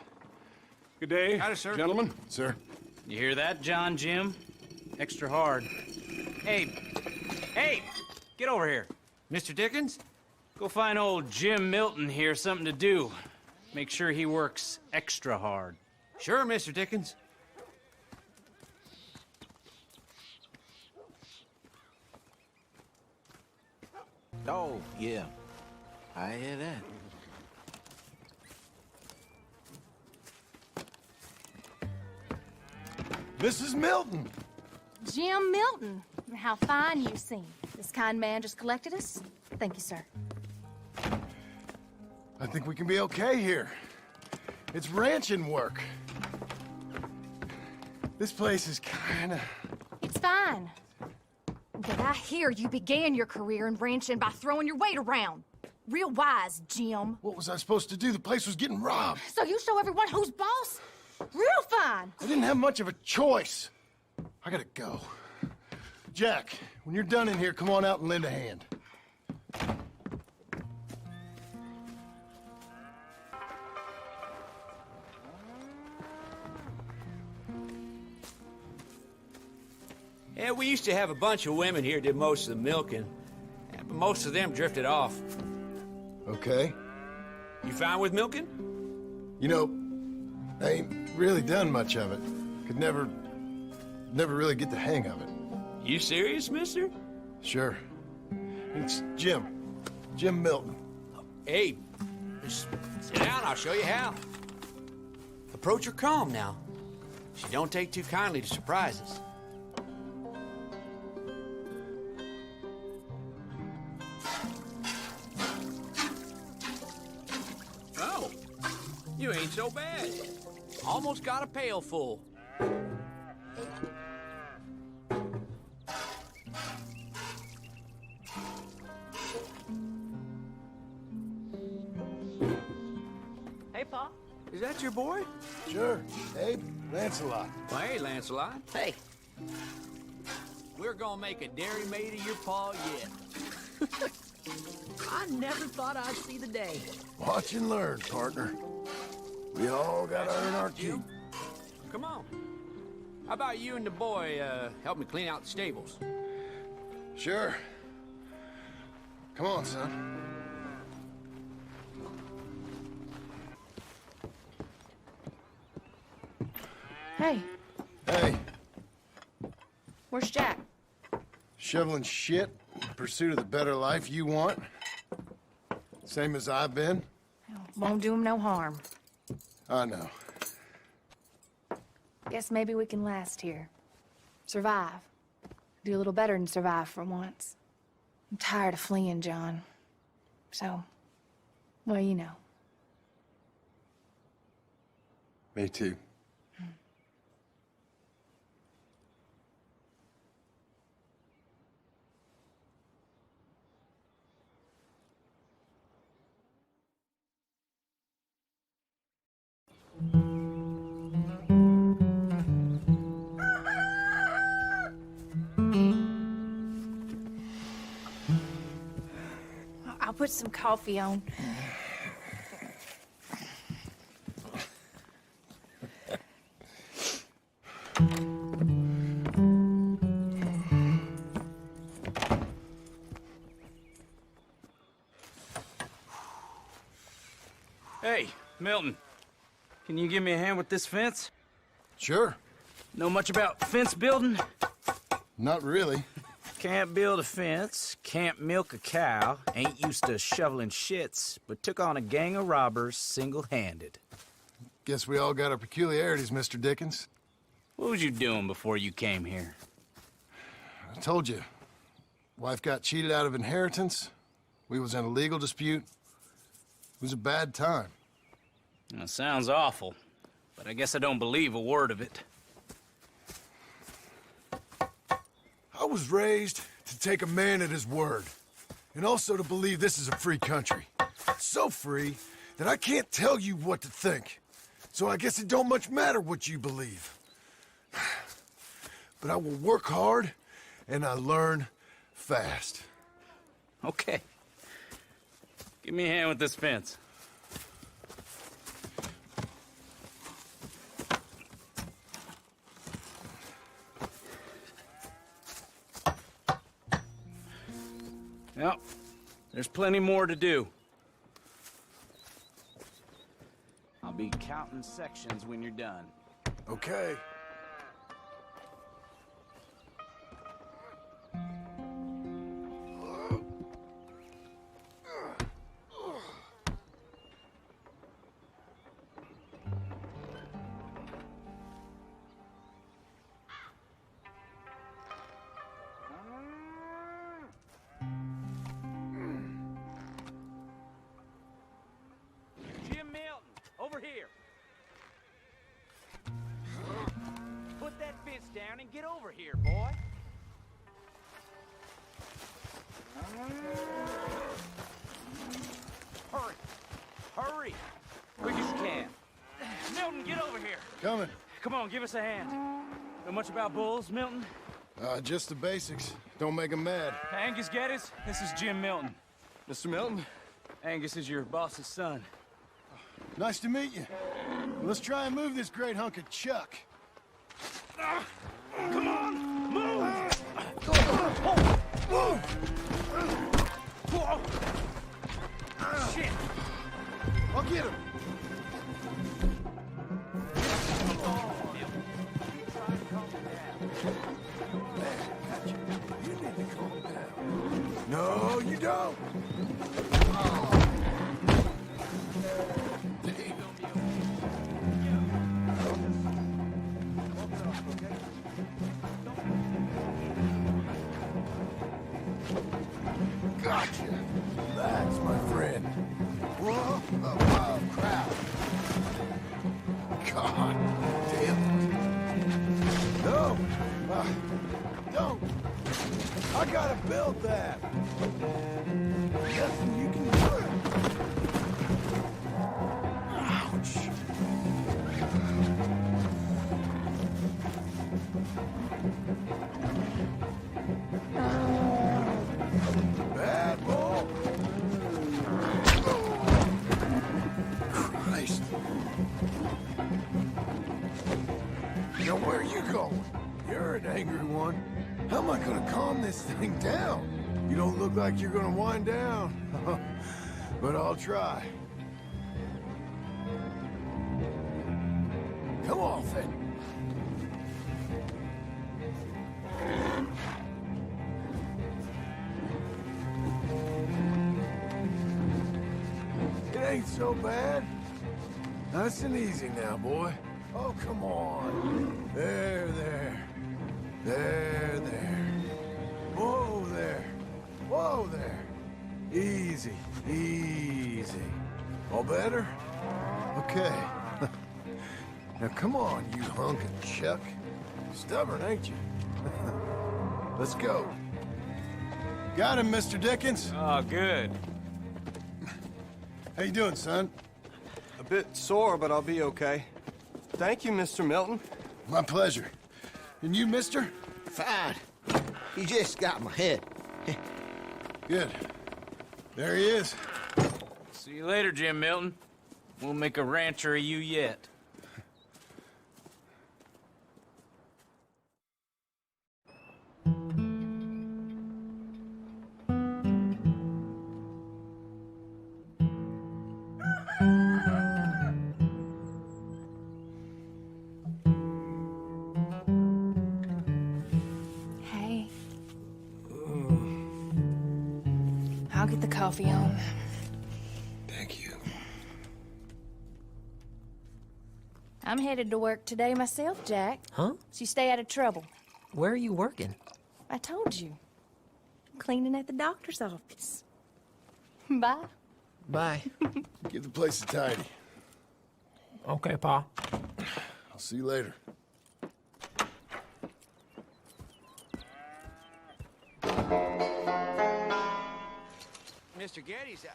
Good day, sir. Gentlemen. Sir. You hear that, John, Jim? Extra hard. Hey, get over here. Mr. Dickens? Go find old Jim Milton here something to do. Make sure he works extra hard. Sure, Mr. Dickens. Oh, yeah. I hear that. Mrs. Milton! Jim Milton. How fine you seem. This kind man just collected us. Thank you, sir. I think we can be okay here. It's ranching work. This place is kinda... It's fine. But I hear you began your career in ranching by throwing your weight around. Real wise, Jim. What was I supposed to do? The place was getting robbed. So you show everyone who's boss? Real fine. I didn't have much of a choice. I gotta go. Jack, when you're done in here, come on out and lend a hand. Yeah, we used to have a bunch of women here did most of the milking. But most of them drifted off. Okay. You fine with milking? You know, I ain't really done much of it. Could never really get the hang of it. You serious, mister? Sure. It's Jim. Jim Milton. Hey, just sit down, I'll show you how. Approach her calm now. She don't take too kindly to surprises. Oh, you ain't so bad. Almost got a pail full. Hey, Pa. Is that your boy? Sure. Abe, Lancelot. Well, hey, Lancelot. Hey. We're gonna make a dairy maid of your paw yet. I never thought I'd see the day. Watch and learn, partner. We all gotta earn our keep. Come on. How about you and the boy help me clean out the stables? Sure. Come on, son. Hey, Hey, where's Jack? shoveling shit in pursuit of the better life you want? Same as I've been? Won't do him no harm. I know. Guess maybe we can last here. Survive. Do a little better than survive for once. I'm tired of fleeing, John. So, well, you know. Me too. I'll put some coffee on. Hey, Milton. Can you give me a hand with this fence? Sure. Know much about fence building? Not really. Can't build a fence, can't milk a cow, ain't used to shoveling shits, but took on a gang of robbers single-handed. Guess we all got our peculiarities, Mr. Dickens. What was you doing before you came here? I told you. Wife got cheated out of inheritance. We was in a legal dispute. It was a bad time. Well, sounds awful, but I guess I don't believe a word of it. I was raised to take a man at his word, and also to believe this is a free country. So free that I can't tell you what to think. So I guess it don't much matter what you believe. But I will work hard, and I learn fast. Okay. Give me a hand with this fence. Well, there's plenty more to do. I'll be counting sections when you're done. Okay. Jim Milton, over here. Put that fence down and get over here, boy. Hurry. Hurry. Quick as you can. Milton, get over here. Coming. Come on, give us a hand. Know much about bulls, Milton? Just the basics. Don't make 'em mad. Angus Geddes, this is Jim Milton. Mr. Milton? Angus is your boss's son. Nice to meet you. Let's try and move this great hunk of chuck. Come on, move! Shit! I'll get him. don't! Gotcha. Relax, my friend. Whoa, oh, crap. God damn it. No! Don't! I gotta build that! Nothing you can do. Ouch. Bad ball. Christ. Now where are you going? You're an angry one. How am I gonna calm this thing down? You don't look like you're gonna wind down. But I'll try. Come on, then. It ain't so bad. Nice and easy now, boy. Oh, come on. There. There. Whoa there. Whoa there. Easy. All better? Okay. Now come on, you hunk of chuck. Stubborn, ain't you? Let's go. Got him, Mr. Dickens. Oh, good. How you doing, son? A bit sore, but I'll be okay. Thank you, Mr. Milton. My pleasure. And you, mister? Fine. You just got my head. Good. There he is. See you later, Jim Milton. We'll make a rancher of you yet. Hey. I'll get the coffee on. Thank you. I'm headed to work today myself, Jack. Huh? So you stay out of trouble. Where are you working? I told you. I'm cleaning at the doctor's office. Bye. Bye. Give the place a tidy. Okay, Pa. I'll see you later. Mr. Geddes,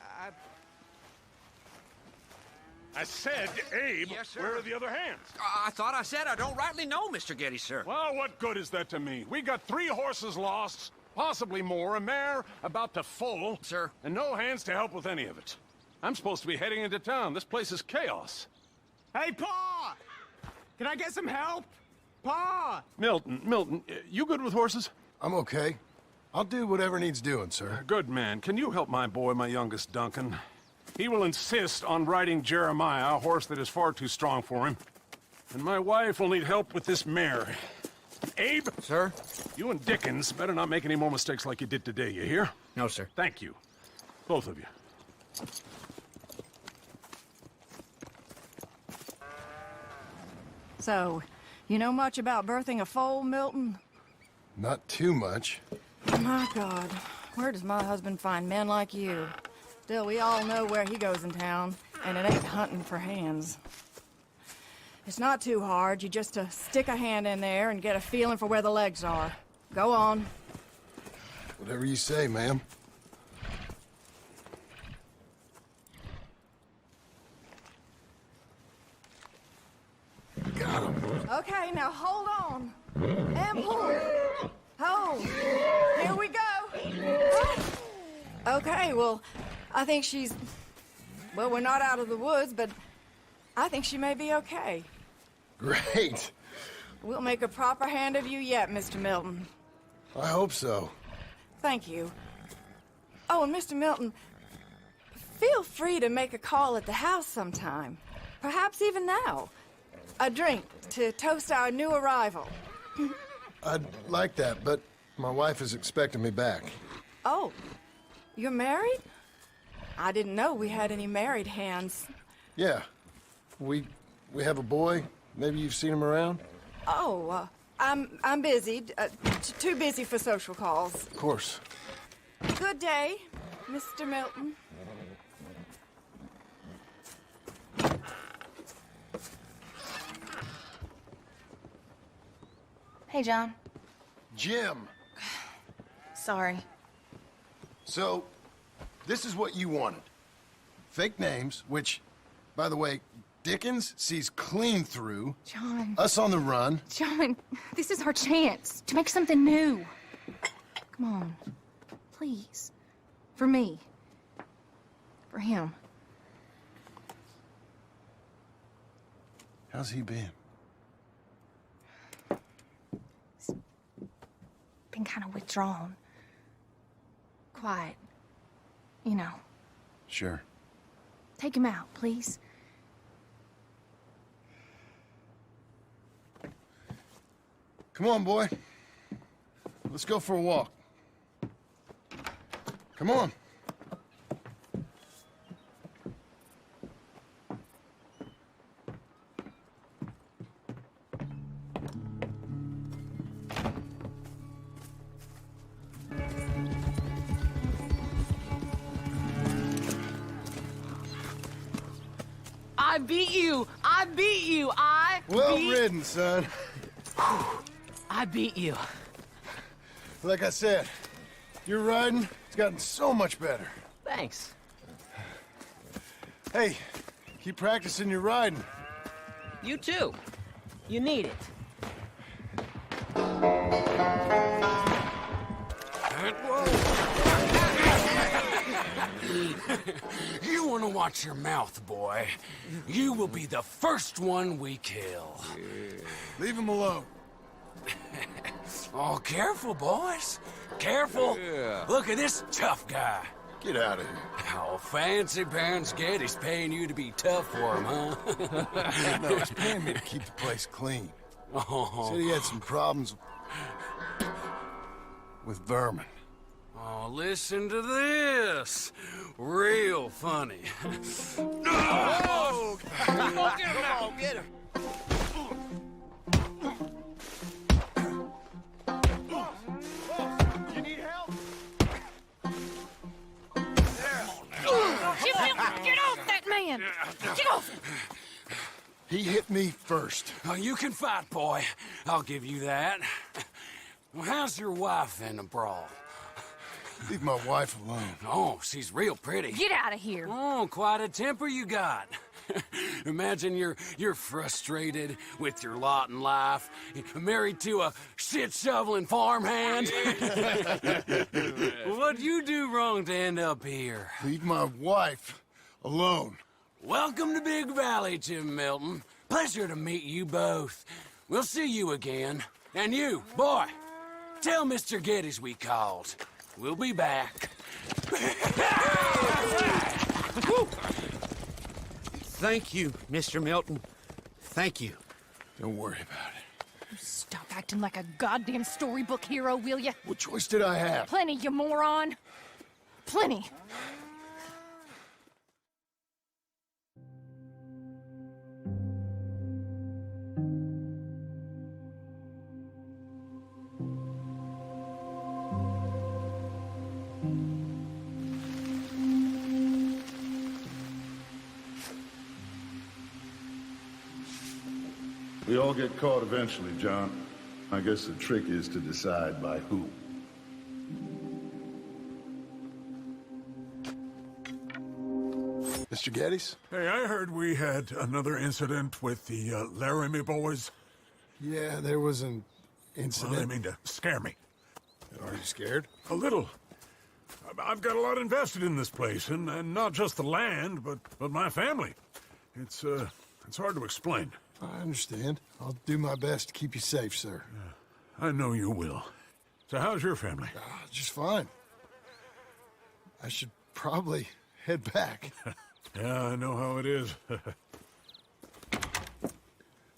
I said, Abe, Yes, sir. where are the other hands? I thought I said I don't rightly know, Mr. Geddes, sir. Well, what good is that to me? We got 3 horses lost, possibly more, a mare about to foal. Sir. And no hands to help with any of it. I'm supposed to be heading into town. This place is chaos. Hey, Pa! Can I get some help? Pa! Milton, you good with horses? I'm okay. I'll do whatever needs doing, sir. Good man. Can you help my boy, my youngest Duncan? He will insist on riding Jeremiah, a horse that is far too strong for him. And my wife will need help with this mare. Abe? Sir? You and Dickens better not make any more mistakes like you did today, you hear? No, sir. Thank you. Both of you. So, you know much about birthing a foal, Milton? Not too much. My God, where does my husband find men like you? Still, we all know where he goes in town, and it ain't hunting for hands. It's not too hard. You just stick a hand in there and get a feeling for where the legs are. Go on. Whatever you say, ma'am. Got him. Okay, now hold on. And pull. Hold. Here we go. Okay, well, I think she's... Well, we're not out of the woods, but I think she may be okay. Great. We'll make a proper hand of you yet, Mr. Milton. I hope so. Thank you. Oh, and Mr. Milton, feel free to make a call at the house sometime. Perhaps even now. A drink to toast our new arrival. I'd like that, but my wife is expecting me back. Oh, You're married? I didn't know we had any married hands. Yeah. We have a boy. Maybe you've seen him around? Oh, I'm busy. Too busy for social calls. Of course. Good day, Mr. Milton. Hey, John. Jim! Sorry. So, this is what you wanted. Fake names, which, by the way, Dickens sees clean through. John. Us on the run. John, this is our chance to make something new. Come on. Please. For me. For him. How's he been? Been kind of withdrawn. Quiet. You know. Sure. Take him out, please. Come on, boy. Let's go for a walk. Come on. I beat you! I beat you! Well ridden, son. I beat you. Like I said, your riding has gotten so much better. Thanks. Hey, keep practicing your riding. You too. You need it. You want to watch your mouth, boy. You will be the first one we kill. Leave him alone. Oh, careful, boys. Careful. Look at this tough guy. Get out of here. Oh, fancy pants Getty's paying you to be tough for him, huh? No, he's paying me to keep the place clean. Oh. Said he had some problems with vermin. Oh, listen to this. Real funny. Oh! Come on, get him! You need help? Get off that man! Get off! He hit me first. Oh, you can fight, boy. I'll give you that. Well, how's your wife in the brawl? Leave my wife alone. Oh, she's real pretty. Get out of here! Oh, quite a temper you got. Imagine you're frustrated with your lot in life, married to a shit-shoveling farmhand. What'd you do wrong to end up here? Leave my wife alone. Welcome to Big Valley, Jim Milton. Pleasure to meet you both. We'll see you again. And you, boy, tell Mr. Geddes we called. We'll be back. Thank you, Mr. Milton. Thank you. Don't worry about it. Stop acting like a goddamn storybook hero, will ya? What choice did I have? Plenty, you moron. Plenty. We all get caught eventually, John. I guess the trick is to decide by who. Mr. Geddes? Hey, I heard we had another incident with the Laramie boys. Yeah, there was an incident. Well, they mean to scare me. Are you scared? A little. I've got a lot invested in this place, and not just the land, but my family. It's hard to explain. I understand. I'll do my best to keep you safe, sir. I know you will. So how's your family? Just fine. I should probably head back. Yeah, I know how it is.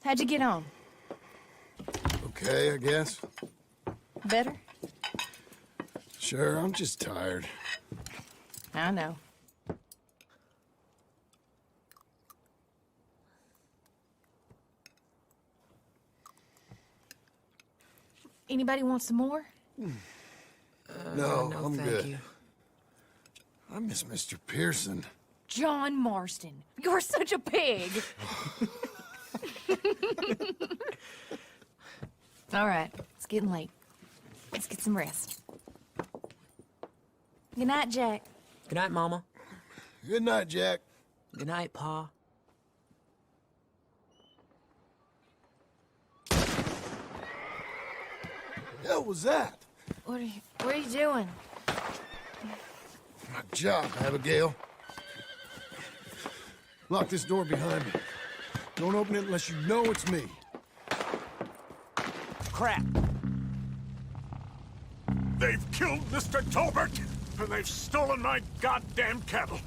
How'd you get on? Okay, I guess. Better? Sure, I'm just tired. I know. Anybody want some more? No, no, I'm thank good. you. I miss Mr. Pearson. John Marston, you're such a pig. All right, it's getting late. Let's get some rest. Good night, Jack. Good night, Mama. Good night, Jack. Good night, Pa. Hell was that? What are you doing? My job, Abigail. Lock this door behind me. Don't open it unless you know it's me. Crap. They've killed Mr. Tolbert, and they've stolen my goddamn cattle.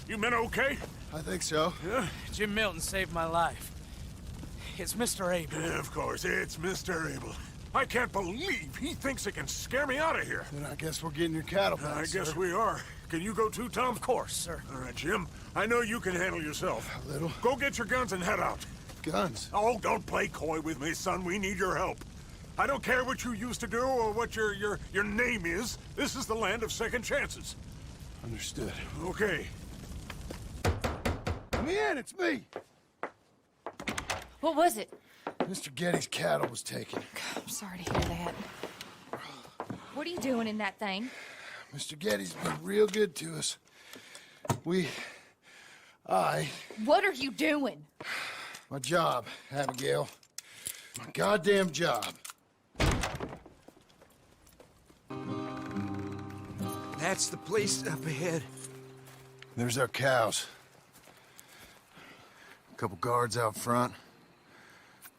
You men okay? I think so. Yeah? Jim Milton saved my life. It's Mr. Abel. Yeah, of course, it's Mr. Abel. I can't believe he thinks he can scare me out of here. Then I guess we're getting your cattle back, I guess sir. we are. Can you go too, Tom? Of course, sir. All right, Jim. I know you can handle yourself. A little. Go get your guns and head out. Guns? Oh, don't play coy with me, son. We need your help. I don't care what you used to do or what your name is. This is the land of second chances. Understood. Okay. Let me in, it's me! What was it? Mr. Getty's cattle was taken. I'm sorry to hear that. What are you doing in that thing? Mr. Getty's been real good to us. What are you doing? My job, Abigail. My goddamn job. That's the place up ahead. There's our cows. A couple guards out front.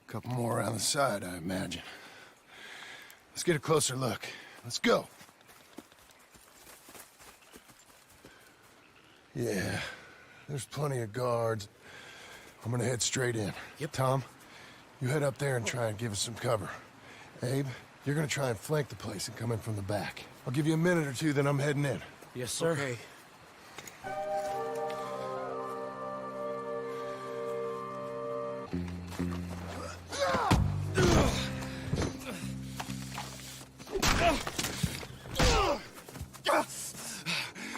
A couple more around the side, I imagine. Let's get a closer look. Let's go. Yeah, there's plenty of guards. I'm gonna head straight in. Yep. Tom, you head up there and try and give us some cover. Abe, you're gonna try and flank the place and come in from the back. I'll give you a minute or two, then I'm heading in. Yes, sir. Okay.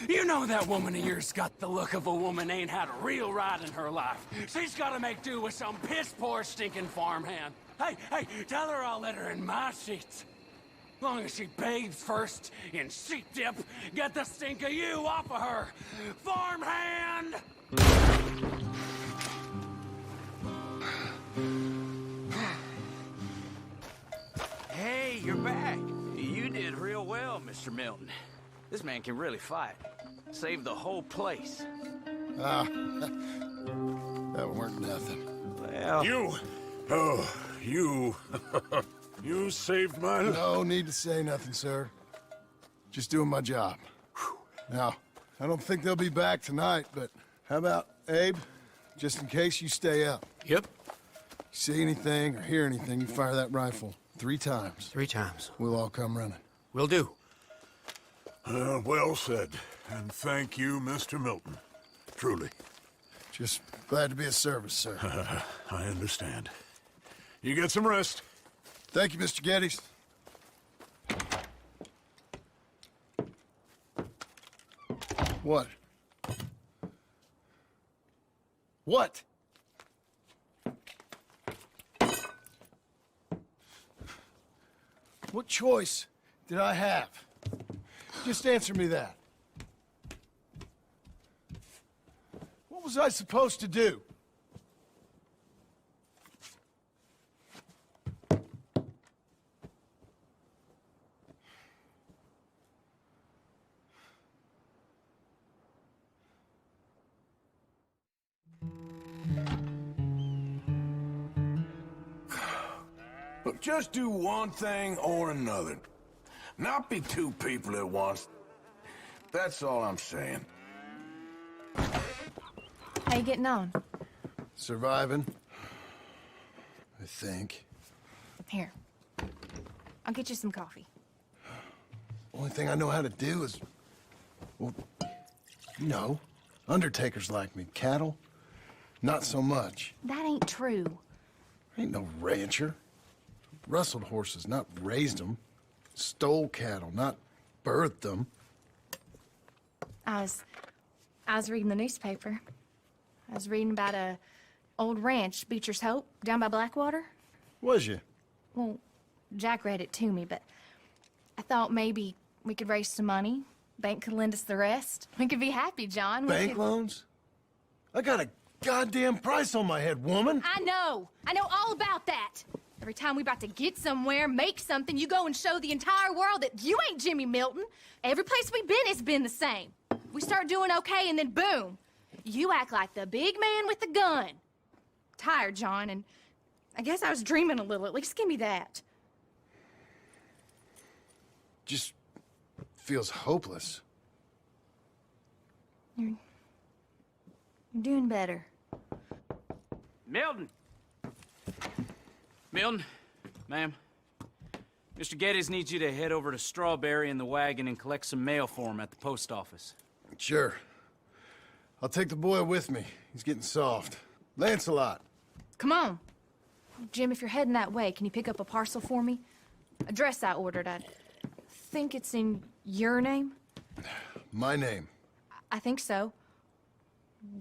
You know that woman of yours got the look of a woman ain't had a real ride in her life. She's gotta make do with some piss-poor stinking farmhand. Hey, tell her I'll let her in my sheets. Long as she bathes first in sheep dip, get the stink of you off of her. Farmhand! Hey, you're back. You did real well, Mr. Milton. This man can really fight. Saved the whole place. Ah, that weren't nothing. Well... You! Oh, you... You saved my life. No need to say nothing, sir. Just doing my job. Now, I don't think they'll be back tonight, but how about, Abe? Just in case you stay up. Yep. See anything or hear anything, you fire that rifle 3 times. 3 times. We'll all come running. Will do. Well said. And thank you, Mr. Milton. Truly. Just glad to be of service, sir. I understand. You get some rest. Thank you, Mr. Geddes. What? What? What choice did I have? Just answer me that. What was I supposed to do? Look, just do one thing or another. Not be 2 people at once. That's all I'm saying. How you getting on? Surviving. I think. Here. I'll get you some coffee. Only thing I know how to do is... well, No. Undertakers like me. Cattle? Not so much. That ain't true. Ain't no rancher. Rustled horses, not raised them. Stole cattle, not birthed them. I was reading the newspaper. I was reading about a old ranch, Beecher's Hope, down by Blackwater. Was you? Well, Jack read it to me, but I thought maybe we could raise some money. Bank could lend us the rest. We could be happy, John. Bank loans? I got a goddamn price on my head, woman. I know all about that. Every time we about to get somewhere, make something, you go and show the entire world that you ain't Jimmy Milton. Every place we've been has been the same. We start doing okay, and then boom, you act like the big man with the gun. Tired, John, and I guess I was dreaming a little. At least give me that. Just feels hopeless. You're doing better. Milton! Milton, ma'am. Mr. Geddes needs you to head over to Strawberry in the wagon and collect some mail for him at the post office. Sure. I'll take the boy with me. He's getting soft. Lancelot. Come on. Jim, if you're heading that way, can you pick up a parcel for me? A dress I ordered. I think it's in your name? My name. I think so.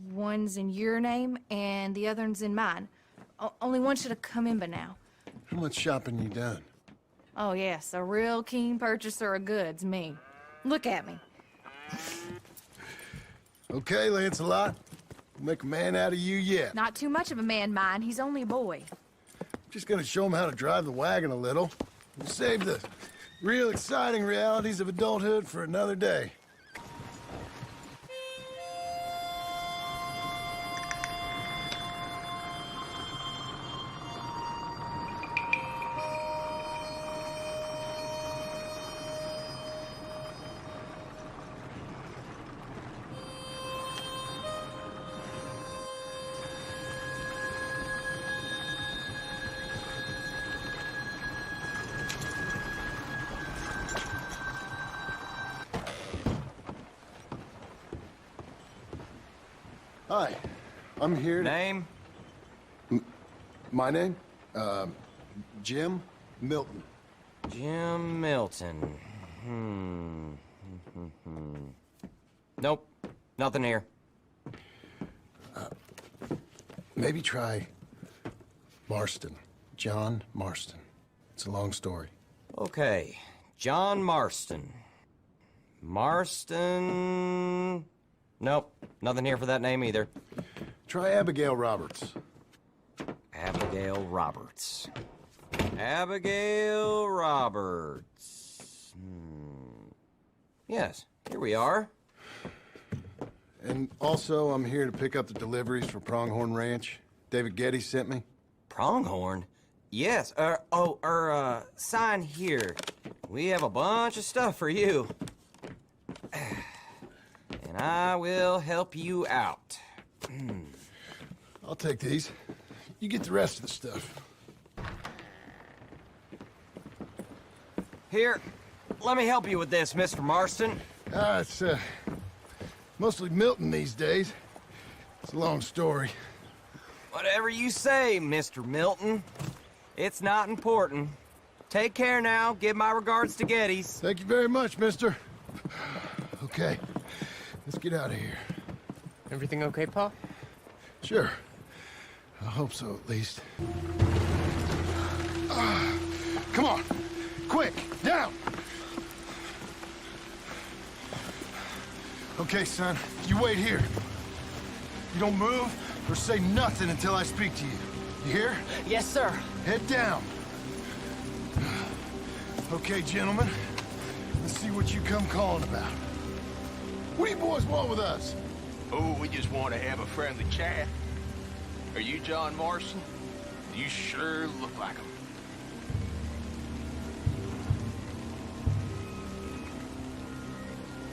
One's in your name, and the other one's in mine. Only one should have come in by now. How much shopping you done? Oh, yes, a real keen purchaser of goods, me. Look at me. Okay, Lancelot. We'll make a man out of you yet. Not too much of a man, mine. He's only a boy. Just gonna show him how to drive the wagon a little. We'll save the real exciting realities of adulthood for another day. Hi, I'm here to... Name? My name? Jim Milton. Jim Milton. Nope, nothing here. Maybe try Marston. John Marston. It's a long story. Okay, John Marston. Marston... Nope, nothing here for that name either. Try Abigail Roberts. Abigail Roberts. Abigail Roberts. Yes, here we are. And also, I'm here to pick up the deliveries for Pronghorn Ranch. David Geddes sent me. Pronghorn? Yes, sign here. We have a bunch of stuff for you. And I will help you out. I'll take these. You get the rest of the stuff. Here, let me help you with this, Mr. Marston. It's, mostly Milton these days. It's a long story. Whatever you say, Mr. Milton. It's not important. Take care now. Give my regards to Geddes. Thank you very much, mister. Okay, let's get out of here. Everything okay, Pa? Sure. I hope so, at least. Come on! Quick! Down! Okay, son. You wait here. You don't move or say nothing until I speak to you. You hear? Yes, sir. Head down. Okay, gentlemen. Let's see what you come calling about. What do you boys want with us? Oh, we just want to have a friendly chat. Are you John Marston? You sure look like him.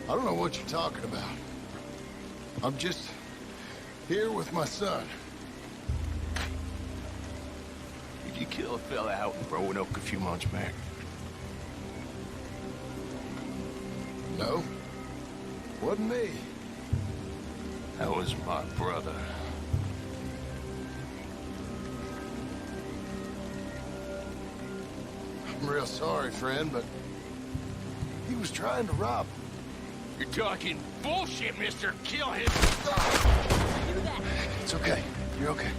I don't know what you're talking about. I'm just here with my son. Did you kill a fella out in Roanoke a few months back? No. Wasn't me. That was my brother. I'm real sorry, friend, but he was trying to rob. You're talking bullshit, mister. Kill him. It's okay. You're okay.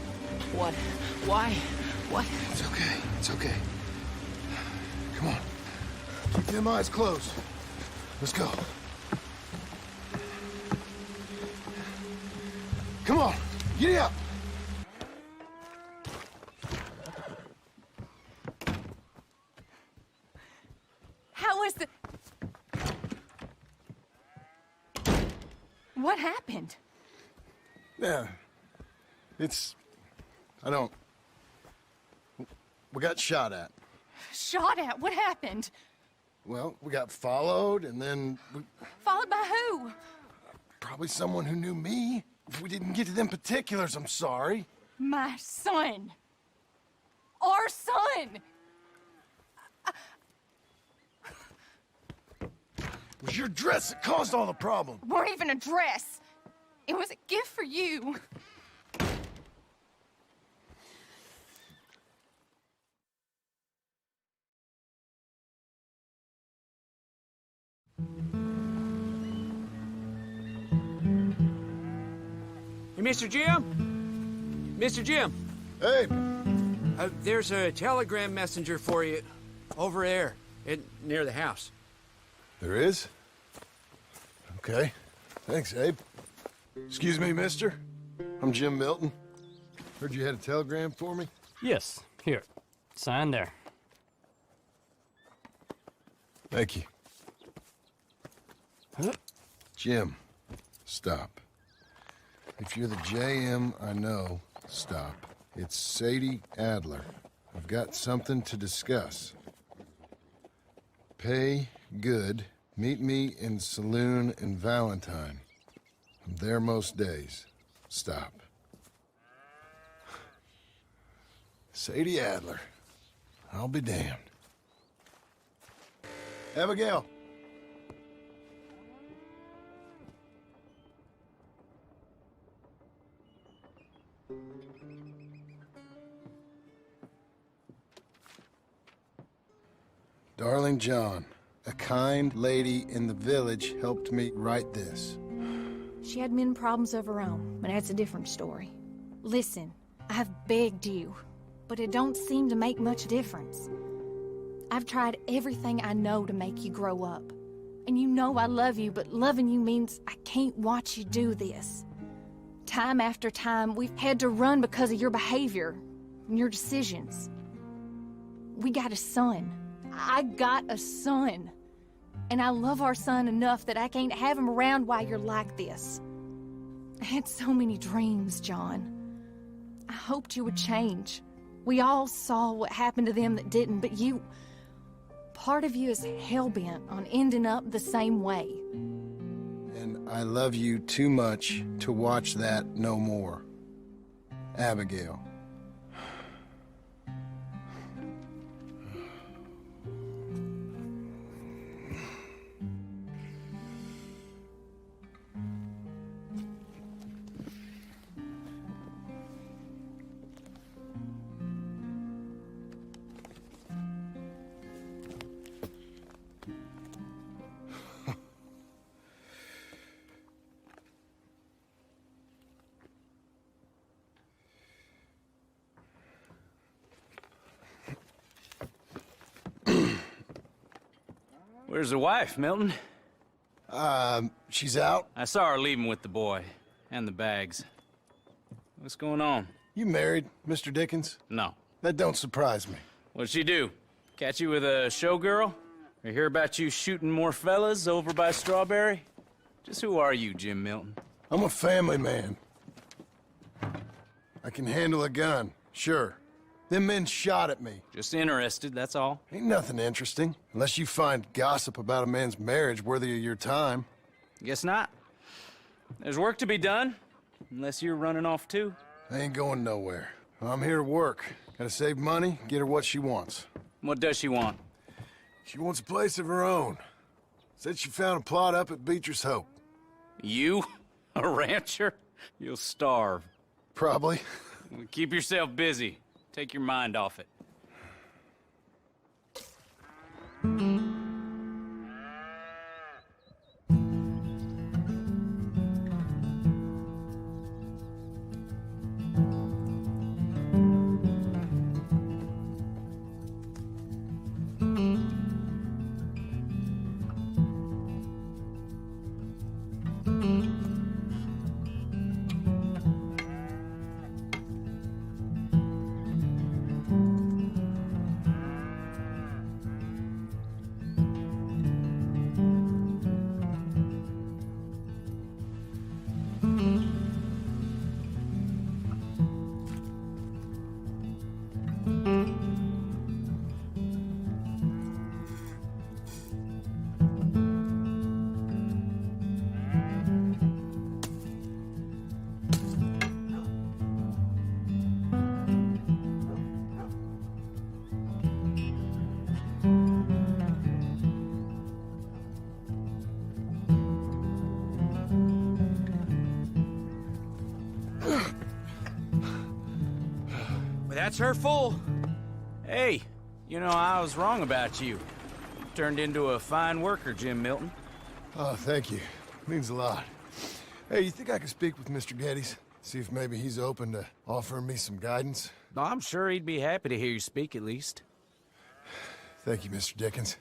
What? Why? What? It's okay. It's okay. Come on. Keep them eyes closed. Let's go. Come on. Giddy up. How was the... What happened? Yeah. I don't... We got shot at. Shot at? What happened? Well, we got followed, and then... Followed by who? Probably someone who knew me. If we didn't get to them particulars, I'm sorry. My son. Our son. It was your dress that caused all the problem. Weren't even a dress. It was a gift for you. Hey, Mr. Jim? Mr. Jim? Hey! There's a telegram messenger for you over there, near the house. There is? Okay. Thanks, Abe. Excuse me, mister. I'm Jim Milton. Heard you had a telegram for me? Yes. Here. Sign there. Thank you. Huh? Jim, stop. If you're the JM I know, stop. It's Sadie Adler. I've got something to discuss. Pay good. Meet me in saloon in Valentine. I'm there most days. Stop. Sadie Adler. I'll be damned. Abigail. Darling John, a kind lady in the village helped me write this. She had men problems of her own, but that's a different story. Listen, I've begged you, but it don't seem to make much difference. I've tried everything I know to make you grow up. And you know I love you, but loving you means I can't watch you do this. Time after time, we've had to run because of your behavior and your decisions. We got a son. I got a son. And I love our son enough that I can't have him around while you're like this. I had so many dreams, John. I hoped you would change. We all saw what happened to them that didn't, but you... Part of you is hell-bent on ending up the same way. And I love you too much to watch that no more. Abigail. Where's the wife, Milton? She's out. I saw her leaving with the boy. And the bags. What's going on? You married, Mr. Dickens? No. That don't surprise me. What'd she do? Catch you with a showgirl? Or hear about you shooting more fellas over by Strawberry? Just who are you, Jim Milton? I'm a family man. I can handle a gun, sure. Them men shot at me. Just interested, that's all. Ain't nothing interesting, unless you find gossip about a man's marriage worthy of your time. Guess not. There's work to be done, unless you're running off too. I ain't going nowhere. I'm here to work. Gotta save money, get her what she wants. What does she want? She wants a place of her own. Said she found a plot up at Beecher's Hope. You? A rancher? You'll starve. Probably. Keep yourself busy. Take your mind off it. That's her full. Hey, you know, I was wrong about you. Turned into a fine worker, Jim Milton. Oh, thank you. Means a lot. Hey, you think I could speak with Mr. Geddes? See if maybe he's open to offering me some guidance? I'm sure he'd be happy to hear you speak, at least. Thank you, Mr. Dickens.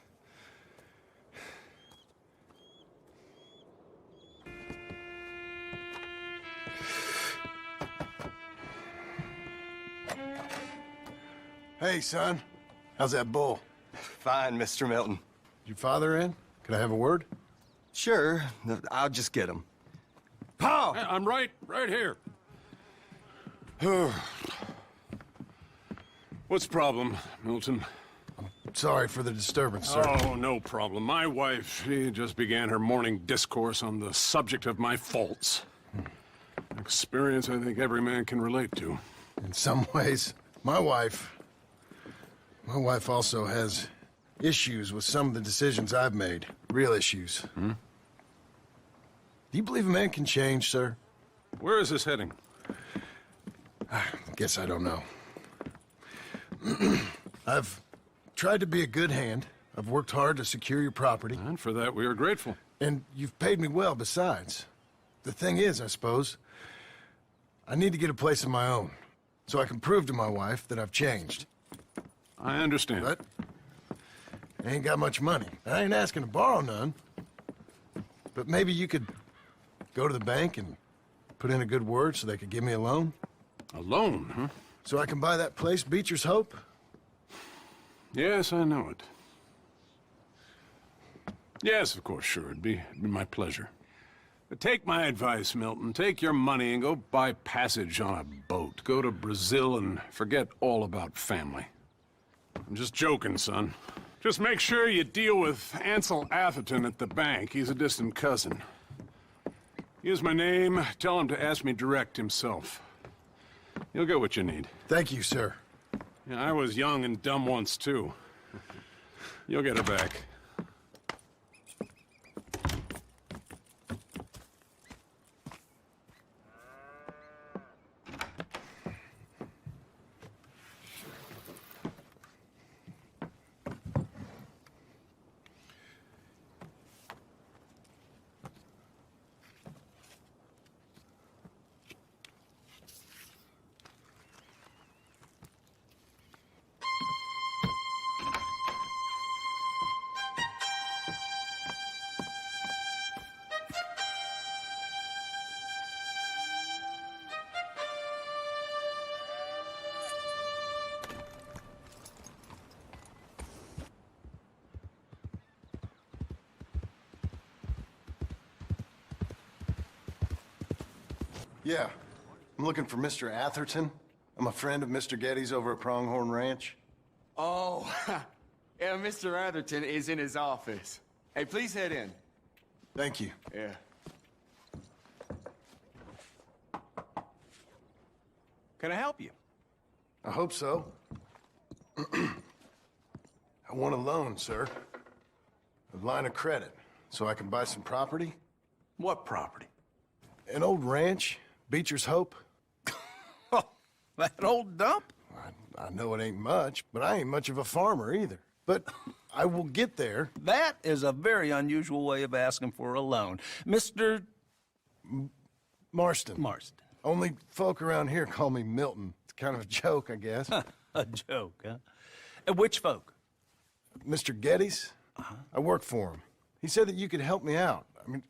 Hey, son. How's that bull? Fine, Mr. Milton. Your father in? Can I have a word? Sure. I'll just get him. Pa! I'm right here. What's the problem, Milton? Sorry for the disturbance, sir. Oh, no problem. My wife, she just began her morning discourse on the subject of my faults. Experience I think every man can relate to. In some ways, my wife also has issues with some of the decisions I've made. Real issues. Hmm? Do you believe a man can change, sir? Where is this heading? I guess I don't know. I've tried to be a good hand. I've worked hard to secure your property. And for that, we are grateful. And you've paid me well, besides. The thing is, I suppose, I need to get a place of my own, so I can prove to my wife that I've changed. I understand. But I ain't got much money. I ain't asking to borrow none. But maybe you could go to the bank and put in a good word so they could give me a loan? A loan, huh? So I can buy that place, Beecher's Hope? Yes, I know it. Yes, of course, sure. It'd be my pleasure. But take my advice, Milton. Take your money and go buy passage on a boat. Go to Brazil and forget all about family. I'm just joking, son. Just make sure you deal with Ansel Atherton at the bank. He's a distant cousin. Here's my name. Tell him to ask me direct himself. You'll get what you need. Thank you, sir. Yeah, I was young and dumb once, too. You'll get it back. Yeah. I'm looking for Mr. Atherton. I'm a friend of Mr. Geddes over at Pronghorn Ranch. Oh, yeah, Mr. Atherton is in his office. Hey, please head in. Thank you. Yeah. Can I help you? I hope so. I want a loan, sir. A line of credit, so I can buy some property. What property? An old ranch Beecher's Hope? That old dump? I know it ain't much, but I ain't much of a farmer either. But I will get there. That is a very unusual way of asking for a loan. Mr. Marston. Marston. Only folk around here call me Milton. It's kind of a joke, I guess. A joke, huh? And which folk? Mr. Geddes. I work for him. He said that you could help me out. I mean,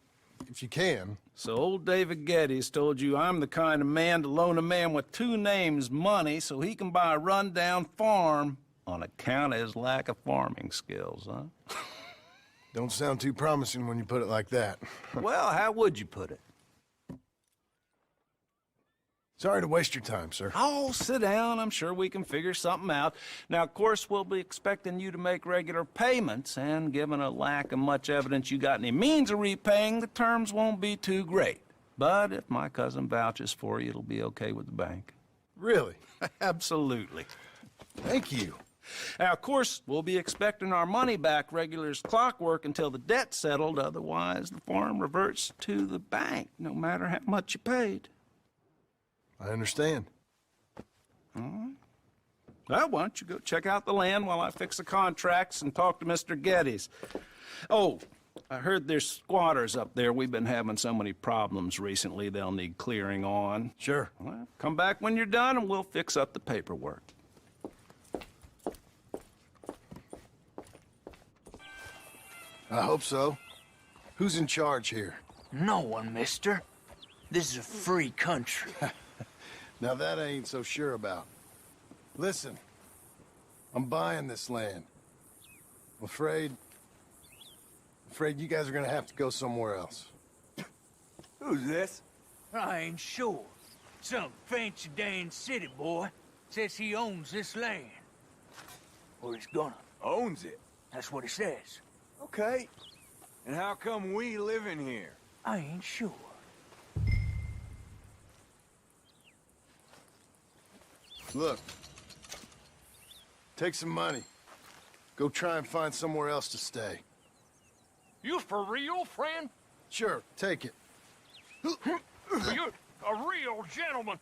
if you can. So old David Geddes told you I'm the kind of man to loan a man with two names money so he can buy a rundown farm on account of his lack of farming skills, huh? Don't sound too promising when you put it like that. Well, how would you put it? Sorry to waste your time, sir. Oh, sit down. I'm sure we can figure something out. Now, of course, we'll be expecting you to make regular payments, and given a lack of much evidence you got any means of repaying, the terms won't be too great. But if my cousin vouches for you, it'll be okay with the bank. Really? Absolutely. Thank you. Now, of course, we'll be expecting our money back regular as clockwork until the debt's settled. Otherwise, the farm reverts to the bank, no matter how much you paid. I understand. All right. Well, why don't you go check out the land while I fix the contracts and talk to Mr. Geddes. Oh, I heard there's squatters up there. We've been having so many problems recently, they'll need clearing on. Sure. Well, come back when you're done and we'll fix up the paperwork. I hope so. Who's in charge here? No one, mister. This is a free country. Now that I ain't so sure about. Listen, I'm buying this land. I'm afraid you guys are gonna have to go somewhere else. Who's this? I ain't sure. Some fancy Dan city boy says he owns this land. Or he's gonna. Owns it? That's what he says. Okay. And how come we live in here? I ain't sure. Look, take some money. Go try and find somewhere else to stay. You for real, friend? Sure, take it. You're a real gentleman.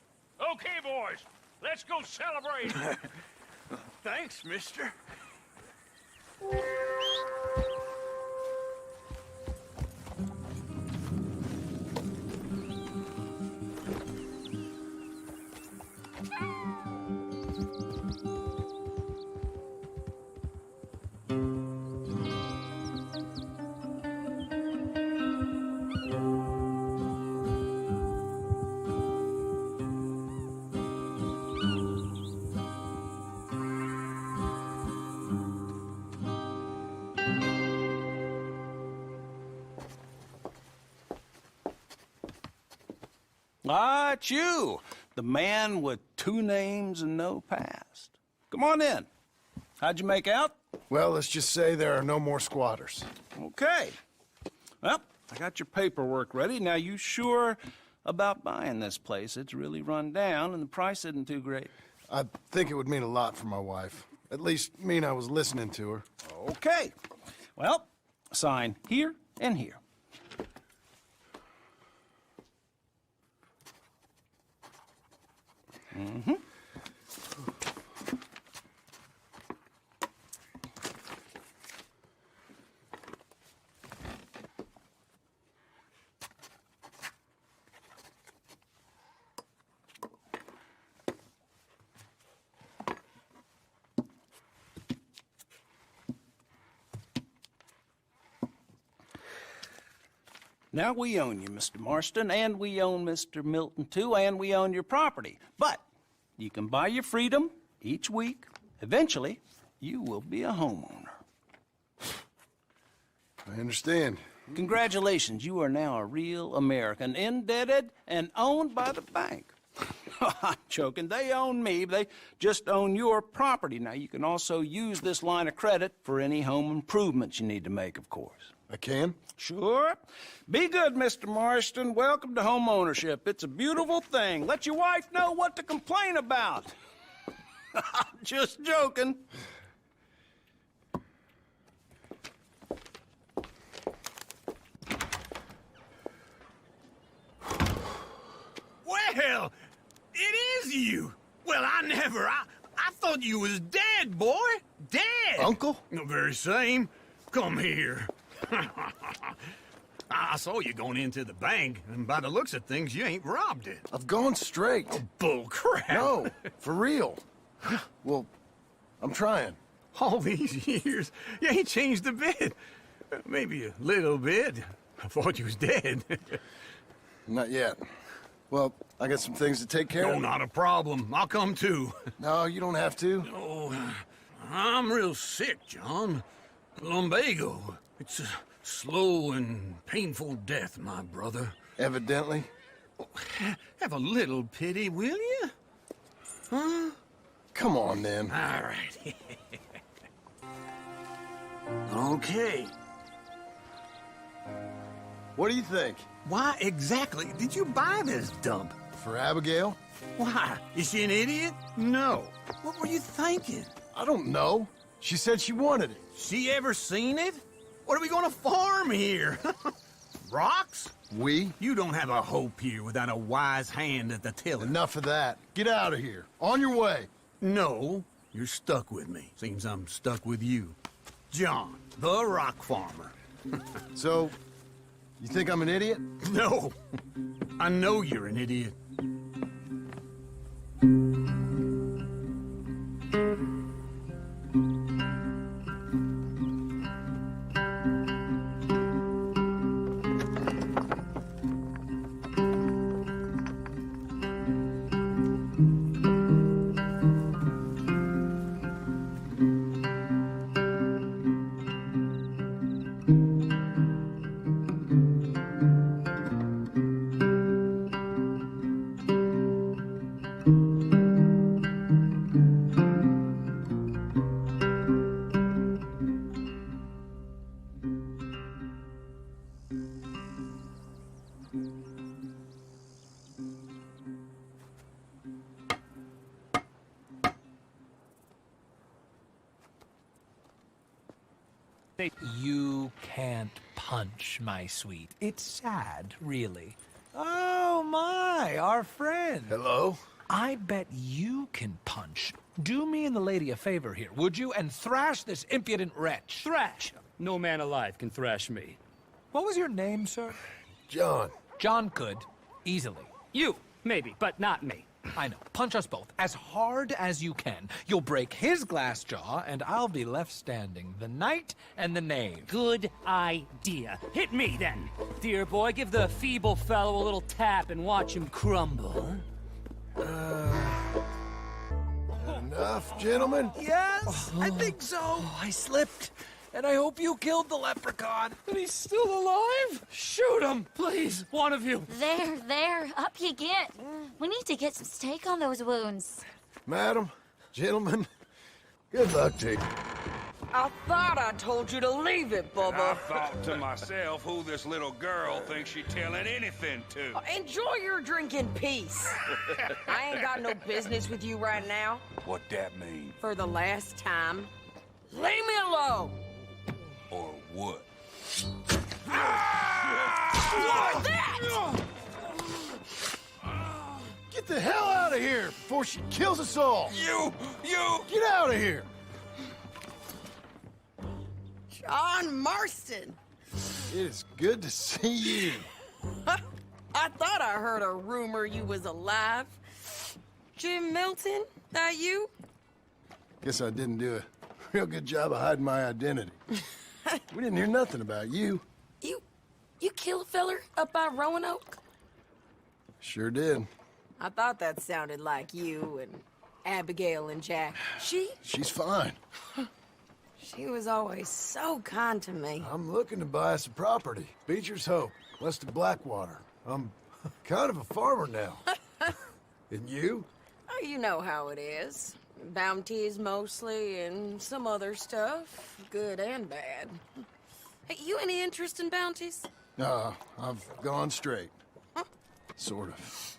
Okay, boys, let's go celebrate. Thanks, mister. Ah, it's you, the man with two names and no past. Come on in. How'd you make out? Well, let's just say there are no more squatters. Okay. Well, I got your paperwork ready. Now, you sure about buying this place? It's really run down, and the price isn't too great. I think it would mean a lot for my wife. At least mean I was listening to her. Okay. Well, sign here and here. Mm-hmm. Now we own you, Mr. Marston, and we own Mr. Milton, too, and we own your property. But you can buy your freedom each week. Eventually, you will be a homeowner. I understand. Congratulations, you are now a real American, indebted and owned by the bank. I'm joking. They own me. They just own your property. Now, you can also use this line of credit for any home improvements you need to make, of course. I can? Sure. Be good, Mr. Marston. Welcome to home ownership. It's a beautiful thing. Let your wife know what to complain about. Just joking. Well, Hell, it is you. Well, I thought you was dead, boy. Dead. Uncle? The very same. Come here. I saw you going into the bank, and by the looks of things, you ain't robbed it. I've gone straight. Oh, bull crap. No, for real. Well, I'm trying. All these years, you ain't changed a bit. Maybe a little bit. I thought you was dead. Not yet. Well, I got some things to take care of. No, not a problem. I'll come too. No, you don't have to. Oh, I'm real sick, John. Lumbago. It's a slow and painful death, my brother. Evidently. Have a little pity, will you? Huh? Come on, then. All right. Okay. What do you think? Why exactly did you buy this dump? For Abigail? Why? Is she an idiot? No. What were you thinking? I don't know. She said she wanted it. She ever seen it? What are we gonna farm here? Rocks? We? You don't have a hope here without a wise hand at the tiller. Enough of that. Get out of here. On your way. No, you're stuck with me. Seems I'm stuck with you. John, the rock farmer. So, you think I'm an idiot? No. I know you're an idiot. You can't punch, my sweet. It's sad, really. Oh, my, our friend. Hello? I bet you can punch. Do me and the lady a favor here, would you? And thrash this impudent wretch. Thrash! No man alive can thrash me. What was your name, sir? John. John could. Easily. You, maybe, but not me. I know. Punch us both. As hard as you can. You'll break his glass jaw, and I'll be left standing. The knight and the knave. Good idea. Hit me, then. Dear boy, give the feeble fellow a little tap and watch him crumble. Enough, gentlemen? Yes, I think so. Oh, I slipped. And I hope you killed the leprechaun. And he's still alive? Shoot him, please, one of you. There, up you get. We need to get some steak on those wounds. Madam, gentlemen, good luck to you. I thought I told you to leave it, Bubba. I thought to myself who this little girl thinks she's telling anything to. Enjoy your drink in peace. I ain't got no business with you right now. What that mean? For the last time, leave me alone. Or what? Like that! Get the hell out of here before she kills us all! You! Get out of here! John Marston! It is good to see you. I thought I heard a rumor you was alive. Jim Milton, that you? Guess I didn't do a real good job of hiding my identity. We didn't hear nothing about you. You kill a feller up by Roanoke? Sure did. I thought that sounded like you and Abigail and Jack. She's fine. She was always so kind to me. I'm looking to buy some property. Beecher's Hope, west of Blackwater. I'm kind of a farmer now. And you? Oh, you know how it is. Bounties mostly, and some other stuff, good and bad. Hey, you any interest in bounties? I've gone straight. Sort of.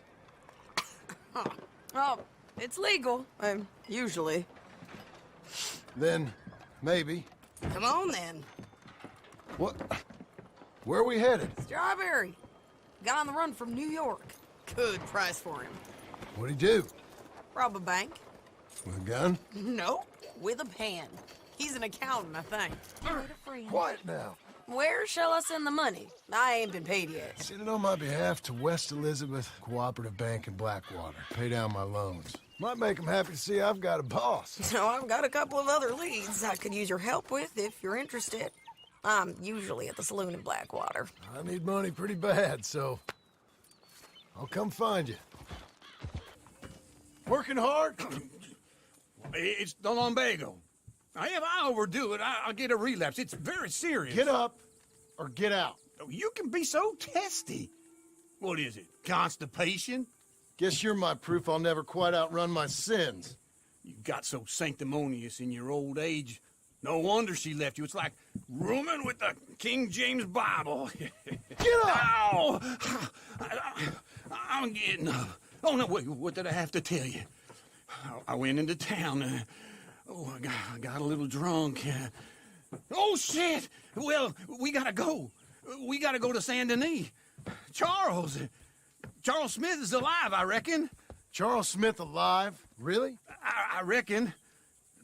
Oh, it's legal, usually. Then, maybe. Come on, then. What? Where are we headed? Strawberry. Got on the run from New York. Good price for him. What'd he do? Rob a bank? With a gun? Nope, with a pen. He's an accountant, I think. Quiet now. Where shall I send the money? I ain't been paid yet. Send it on my behalf to West Elizabeth Cooperative Bank in Blackwater. Pay down my loans. Might make them happy to see I've got a boss. So I've got a couple of other leads I could use your help with if you're interested. I'm usually at the saloon in Blackwater. I need money pretty bad, so I'll come find you. Working hard? It's the lumbago. If I overdo it, I'll get a relapse. It's very serious. Get up or get out. You can be so testy. What is it, constipation? Guess you're my proof I'll never quite outrun my sins. You got so sanctimonious in your old age. No wonder she left you. It's like rooming with the King James Bible. Get up! Ow! I'm getting up. Oh, no, wait, what did I have to tell you? I went into town. I got a little drunk. Oh, shit! Well, we gotta go. We gotta go to Saint Denis. Charles Smith is alive, I reckon. Charles Smith alive? Really? I reckon.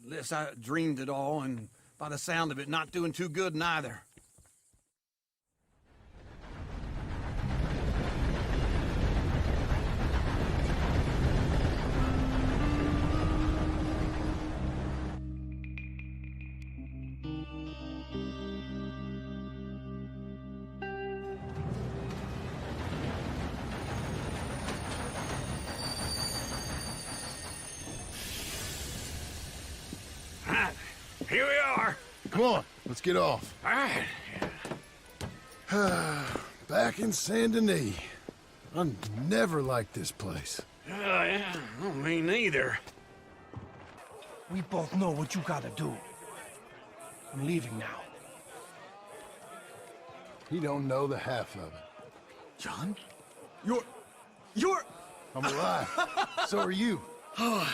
Unless I dreamed it all, and by the sound of it, not doing too good neither. Here we are. Come on, let's get off. All right. Back in Saint Denis. I never liked this place. Yeah, well, me neither. We both know what you gotta do. I'm leaving now. He don't know the half of it. John? You're... I'm alive. So are you.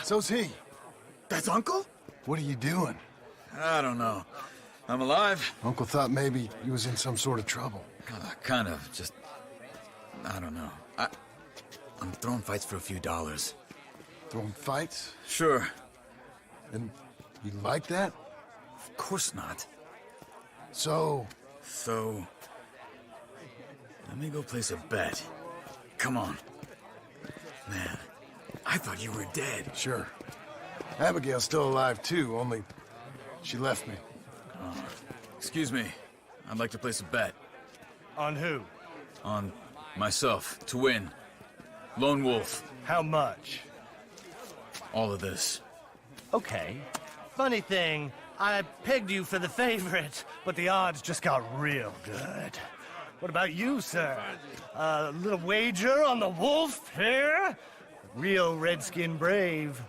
So's he. That's Uncle? What are you doing? I don't know. I'm alive. Uncle thought maybe he was in some sort of trouble. Kind of. Just... I don't know. I'm throwing fights for a few dollars. Throwing fights? Sure. And you like that? Of course not. So... Let me go place a bet. Come on. Man, I thought you were dead. Sure. Abigail's still alive, too, only she left me. Excuse me. I'd like to place a bet. On who? On myself, to win. Lone Wolf. How much? All of this. Okay. Funny thing, I pegged you for the favorite, but the odds just got real good. What about you, sir? A little wager on the wolf here? Real redskin brave.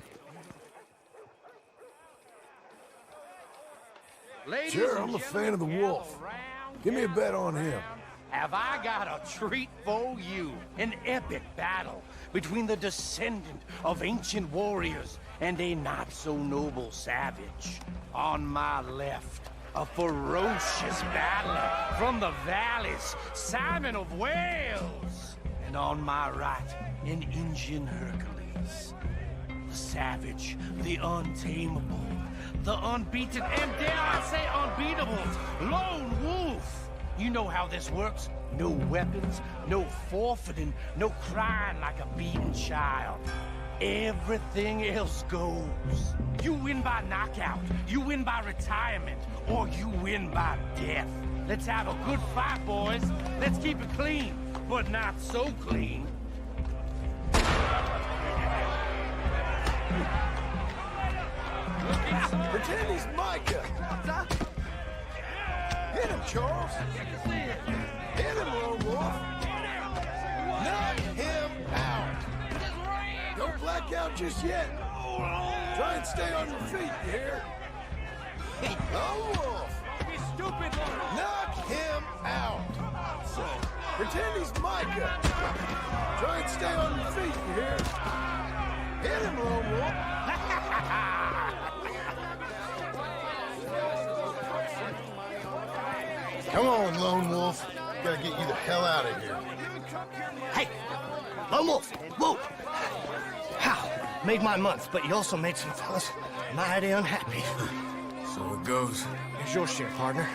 Sure, I'm a fan of the wolf. Give me a bet on him. Have I got a treat for you? An epic battle between the descendant of ancient warriors and a not-so-noble savage. On my left, a ferocious battler from the valleys, Simon of Wales. And on my right, an Indian Hercules. The savage, the untamable, the unbeaten, and dare I say unbeatable, Lone Wolf. You know how this works. No weapons, no forfeiting, no crying like a beaten child. Everything else goes. You win by knockout, you win by retirement, or you win by death. Let's have a good fight, boys. Let's keep it clean, but not so clean. Pretend he's Micah. Hit him, Charles. Hit him, Lone Wolf. Knock him out. Don't black out just yet. Try and stay on your feet, you hear? Lone Wolf. Knock him out. So, pretend he's Micah. Try and stay on your feet, you hear? Hit him, Lone Wolf. Come on, Lone Wolf. Gotta get you the hell out of here. Hey, Vamos! Whoa! How? Made my month, but you also made some fellas mighty unhappy. So it goes. Here's your share, partner.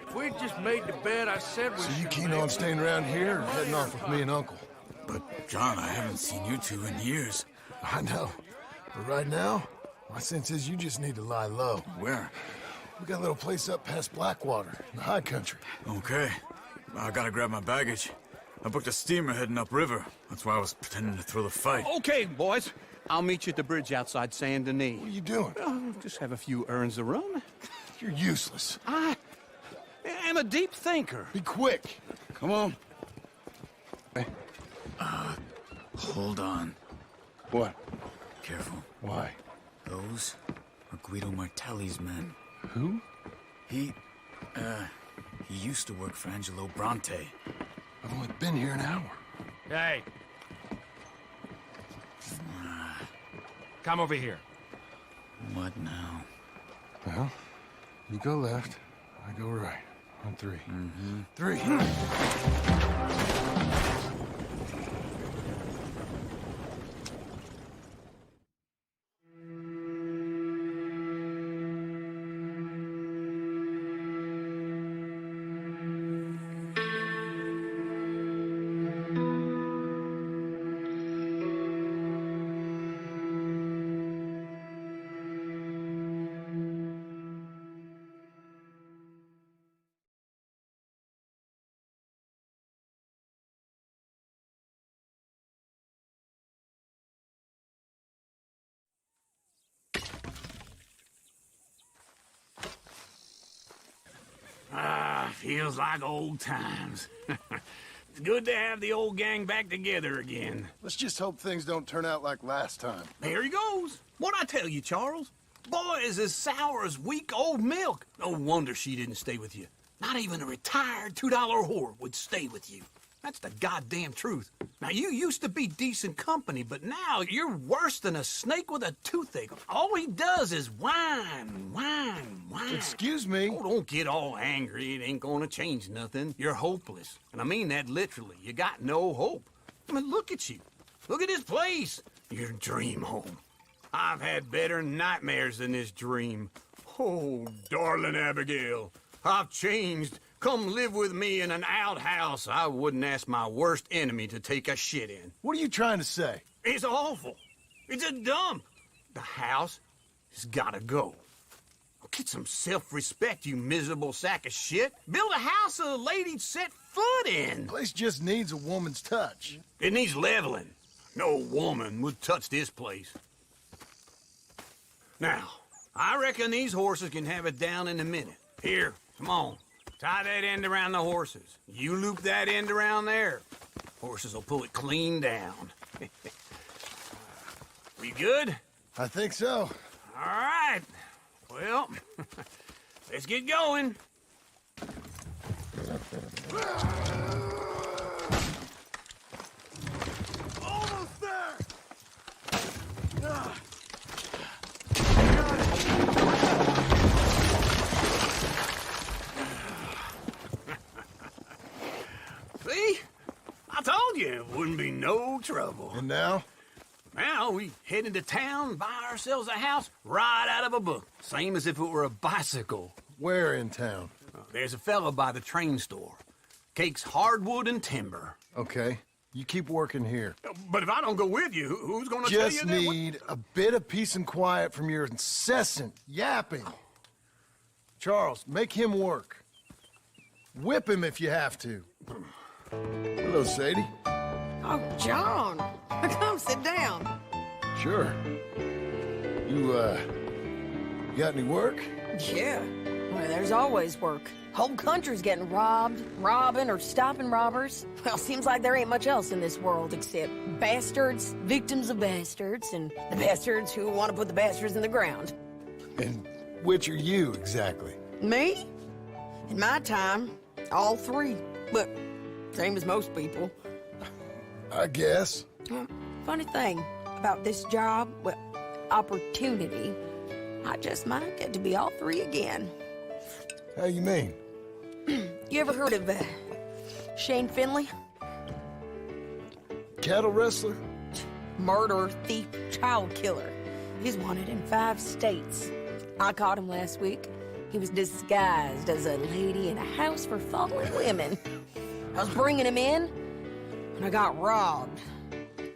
If we'd just made the bed I said we So you should keen make, on staying around here or heading off with me and Uncle? But, John, I haven't seen you two in years. I know. But right now, my sense is you just need to lie low. Where? We got a little place up past Blackwater, in the high country. Okay. I gotta grab my baggage. I booked a steamer heading upriver. That's why I was pretending to throw the fight. Okay, boys. I'll meet you at the bridge outside Saint Denis. What are you doing? Just have a few errands to run. You're useless. I am a deep thinker. Be quick. Come on. Hold on. What? Careful. Why? Those are Guido Martelli's men. Who? He used to work for Angelo Bronte. I've only been here an hour. Hey. Come over here. What now? Well, you go left, I go right. On three. Mm-hmm. 3. Feels like old times. It's good to have the old gang back together again. Let's just hope things don't turn out like last time. There he goes. What'd I tell you, Charles? Boy is as sour as week-old milk. No wonder she didn't stay with you. Not even a retired $2 whore would stay with you. That's the goddamn truth. Now, you used to be decent company, but now you're worse than a snake with a toothache. All he does is whine. Excuse me? Oh, don't get all angry. It ain't gonna change nothing. You're hopeless. And I mean that literally. You got no hope. I mean, look at you. Look at this place. Your dream home. I've had better nightmares than this dream. Oh, darling Abigail, I've changed. Come live with me in an outhouse I wouldn't ask my worst enemy to take a shit in. What are you trying to say? It's awful. It's a dump. The house has gotta go. Get some self-respect, you miserable sack of shit. Build a house a lady'd set foot in. The place just needs a woman's touch. It needs leveling. No woman would touch this place. Now, I reckon these horses can have it down in a minute. Here, come on. Tie that end around the horses. You loop that end around there. Horses will pull it clean down. We good? I think so. All right. Well, let's get going. Almost there! See? I told you it wouldn't be no trouble. And now? Now we head into town, buy ourselves a house right out of a book. Same as if it were a bicycle. Where in town? There's a fella by the train store. Cakes hardwood and timber. Okay. You keep working here. But if I don't go with you, who's gonna tell you Just that? need a bit of peace and quiet from your incessant yapping. Charles, make him work. Whip him if you have to. Hello, Sadie. Oh, John. Come sit down. Sure. You got any work? Yeah. Well, there's always work. Whole country's getting robbed, robbing, or stopping robbers. Well, seems like there ain't much else in this world except bastards, victims of bastards, and the bastards who want to put the bastards in the ground. And which are you, exactly? Me? In my time, all three. But same as most people. I guess. Funny thing about this job, well, opportunity, I just might get to be all three again. How you mean? You ever heard of Shane Finley? Cattle wrestler? Murderer, thief, child killer. He's wanted in 5 states. I caught him last week. He was disguised as a lady in a house for fallen women. I was bringing him in, and I got robbed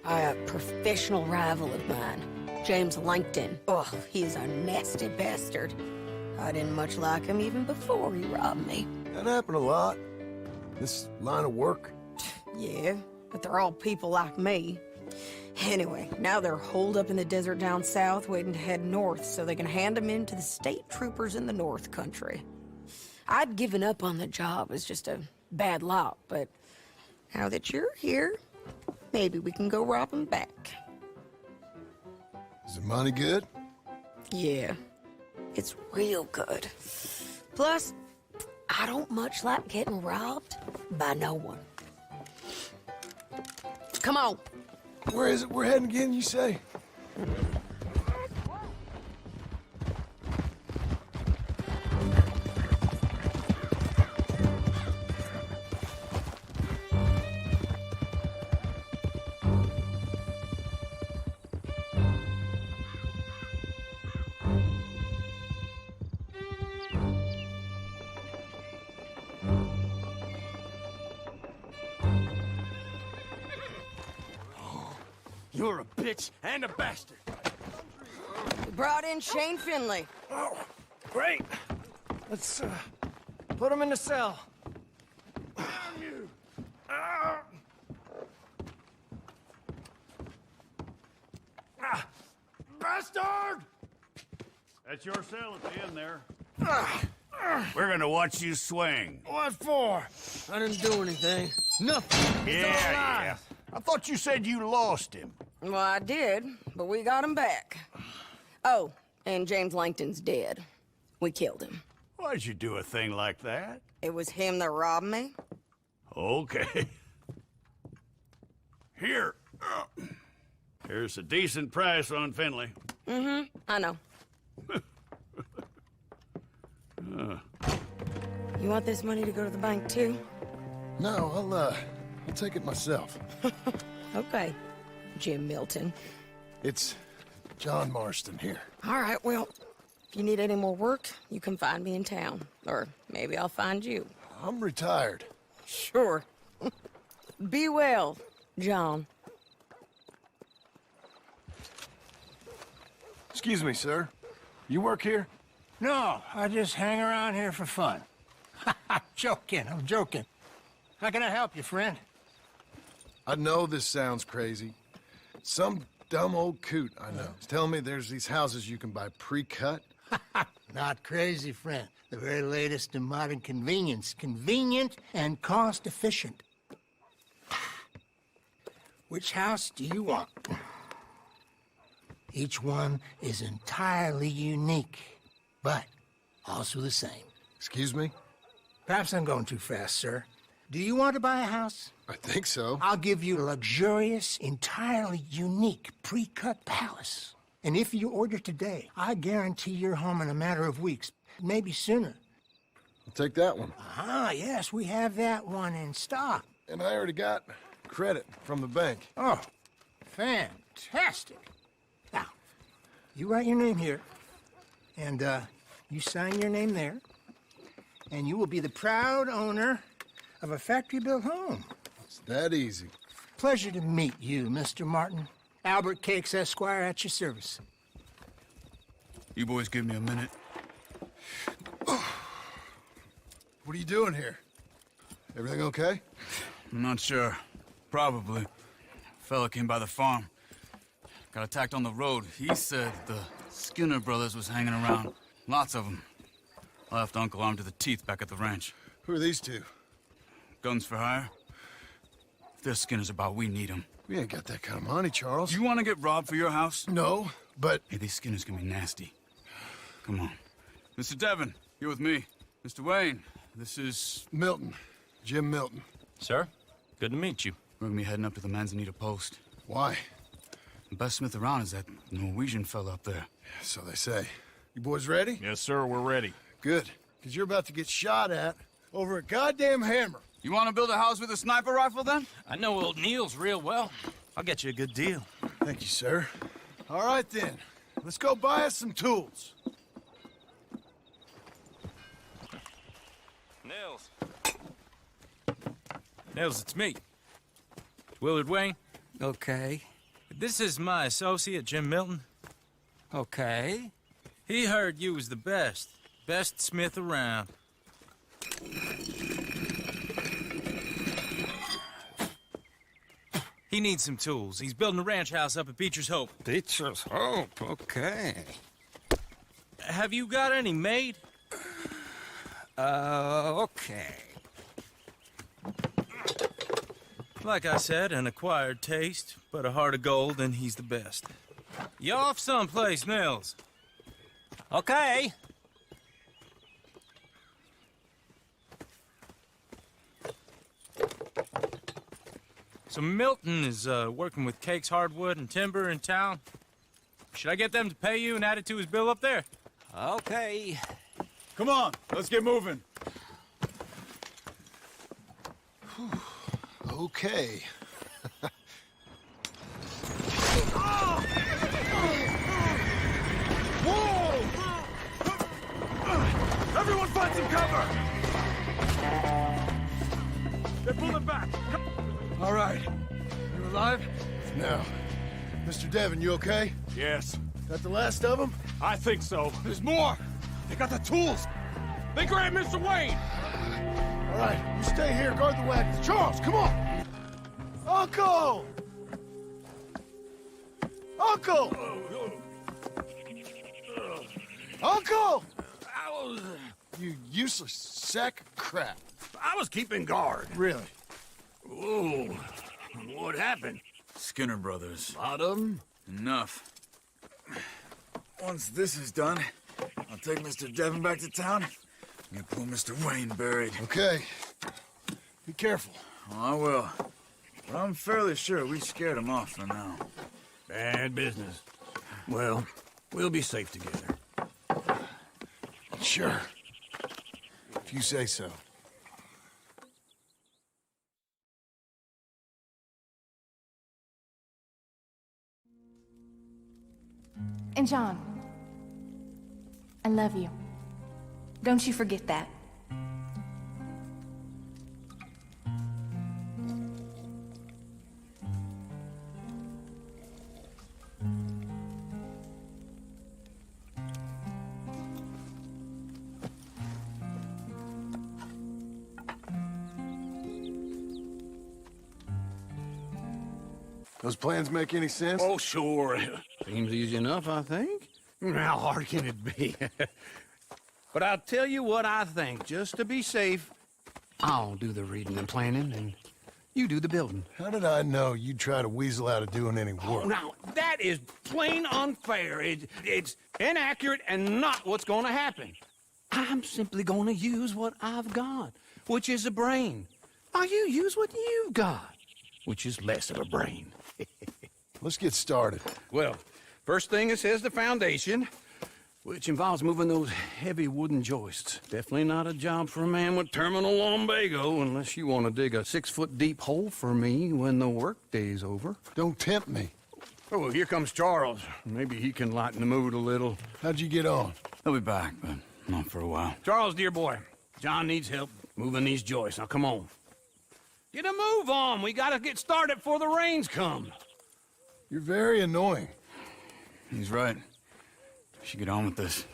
by a professional rival of mine, James Langton. Oh, he's a nasty bastard. I didn't much like him even before he robbed me. That happened a lot. This line of work. Yeah, but they're all people like me. Anyway, now they're holed up in the desert down south, waiting to head north so they can hand them in to the state troopers in the north country. I'd given up on the job as just a bad lot, but now that you're here, maybe we can go rob them back. Is the money good? Yeah, it's real good. Plus, I don't much like getting robbed by no one. Come on. Where is it we're heading again, you say? You're a bitch and a bastard. We brought in Shane Finley. Oh, great. Let's, put him in the cell. Bastard! That's your cell at the end there. We're gonna watch you swing. What for? I didn't do anything. Nothing. It's all lies. I thought you said you lost him. Well, I did, but we got him back. Oh, and James Langton's dead. We killed him. Why'd you do a thing like that? It was him that robbed me. Okay. Here. Here's a decent price on Finley. Mm-hmm, I know. You want this money to go to the bank, too? No, I'll take it myself. Okay, Jim Milton. It's John Marston here. All right, well, if you need any more work, you can find me in town. Or maybe I'll find you. I'm retired. Sure. Be well, John. Excuse me, sir. You work here? No, I just hang around here for fun. I'm joking. How can I help you, friend? I know this sounds crazy. Some dumb old coot I know is telling me there's these houses you can buy pre-cut. Not crazy, friend. The very latest in modern convenience. Convenient and cost-efficient. Which house do you want? Each one is entirely unique, but also the same. Excuse me? Perhaps I'm going too fast, sir. Do you want to buy a house? I think so. I'll give you a luxurious, entirely unique pre-cut palace. And if you order today, I guarantee you're home in a matter of weeks, maybe sooner. I'll take that one. Ah, yes, we have that one in stock. And I already got credit from the bank. Oh, fantastic. Now, you write your name here, and you sign your name there, and you will be the proud owner of a factory-built home. It's that easy. Pleasure to meet you, Mr. Martin. Albert Cakes, Esquire, at your service. You boys give me a minute. What are you doing here? Everything okay? I'm not sure. Probably. Fella came by the farm. Got attacked on the road. He said the Skinner brothers was hanging around. Lots of them. I left Uncle armed to the teeth back at the ranch. Who are these two? Guns for hire? If their Skinner's about, we need them. We ain't got that kind of money, Charles. You want to get robbed for your house? No, but... Hey, these Skinners can be nasty. Come on. Mr. Devon, you're with me. Mr. Wayne, this is... Milton. Jim Milton. Sir, good to meet you. We're gonna be heading up to the Manzanita post. Why? The best smith around is that Norwegian fella up there. So they say. You boys ready? Yes, sir, we're ready. Good. Because you're about to get shot at over a goddamn hammer. You want to build a house with a sniper rifle, then? I know old Neil's real well. I'll get you a good deal. Thank you, sir. All right, then. Let's go buy us some tools. Nils. Nils, it's me. Willard Wayne. Okay. This is my associate, Jim Milton. Okay. He heard you was the best. Best smith around. He needs some tools. He's building a ranch house up at Beecher's Hope. Beecher's Hope, okay. Have you got any made? Okay. Like I said, an acquired taste, but a heart of gold, and he's the best. You off someplace, Nils? Okay. So Milton is working with Cakes Hardwood and Timber in town. Should I get them to pay you and add it to his bill up there? Okay. Come on, let's get moving. Okay. Whoa! Everyone find some cover! They're pulling back. All right. You alive? No. Mr. Devon, you okay? Yes. Got the last of them? I think so. There's more! They got the tools! They grabbed Mr. Wayne! All right, you stay here, guard the wagons. Charles, come on! Uncle! Uncle! Uncle! You useless sack of crap. I was keeping guard. Really? Whoa. What happened? Skinner Brothers. A lot of them? Enough. Once this is done, I'll take Mr. Devon back to town and get poor Mr. Wayne buried. Okay. Be careful. Oh, I will. But I'm fairly sure we scared him off for now. Bad business. Well, we'll be safe together. Sure. If you say so. And John, I love you. Don't you forget that. Those plans make any sense? Oh, sure. Seems easy enough, I think. How hard can it be? But I'll tell you what I think. Just to be safe, I'll do the reading and planning, and you do the building. How did I know you'd try to weasel out of doing any work? Oh, now, that is plain unfair. It's inaccurate and not what's going to happen. I'm simply going to use what I've got, which is a brain. Now, you use what you've got, which is less of a brain. Let's get started. Well, first thing it says the foundation, which involves moving those heavy wooden joists. Definitely not a job for a man with terminal lumbago, unless you want to dig a 6-foot deep hole for me when the workday's over. Don't tempt me. Oh, here comes Charles. Maybe he can lighten the mood a little. How'd you get on? He'll be back, but not for a while. Charles, dear boy, John needs help moving these joists. Now, come on. Get a move on. We gotta get started before the rains come. You're very annoying. He's right. We should get on with this.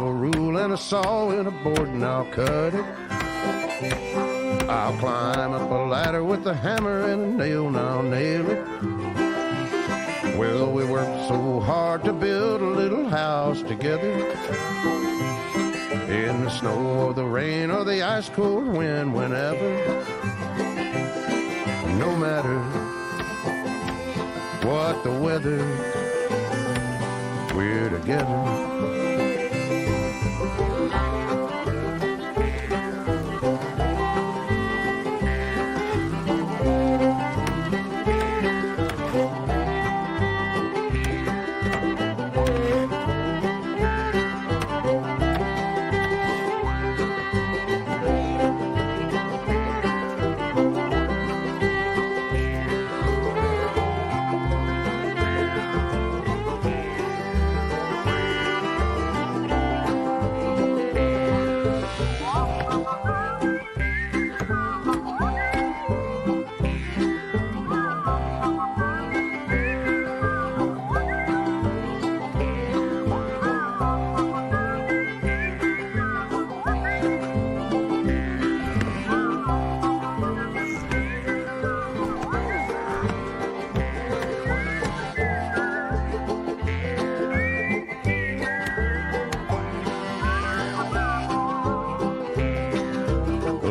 a rule and a saw and a board and I'll cut it. I'll climb up a ladder with a hammer and a nail and I'll nail it. Well, we worked so hard to build a little house together. In the snow or the rain or the ice cold wind, whenever. No matter what the weather, we're together.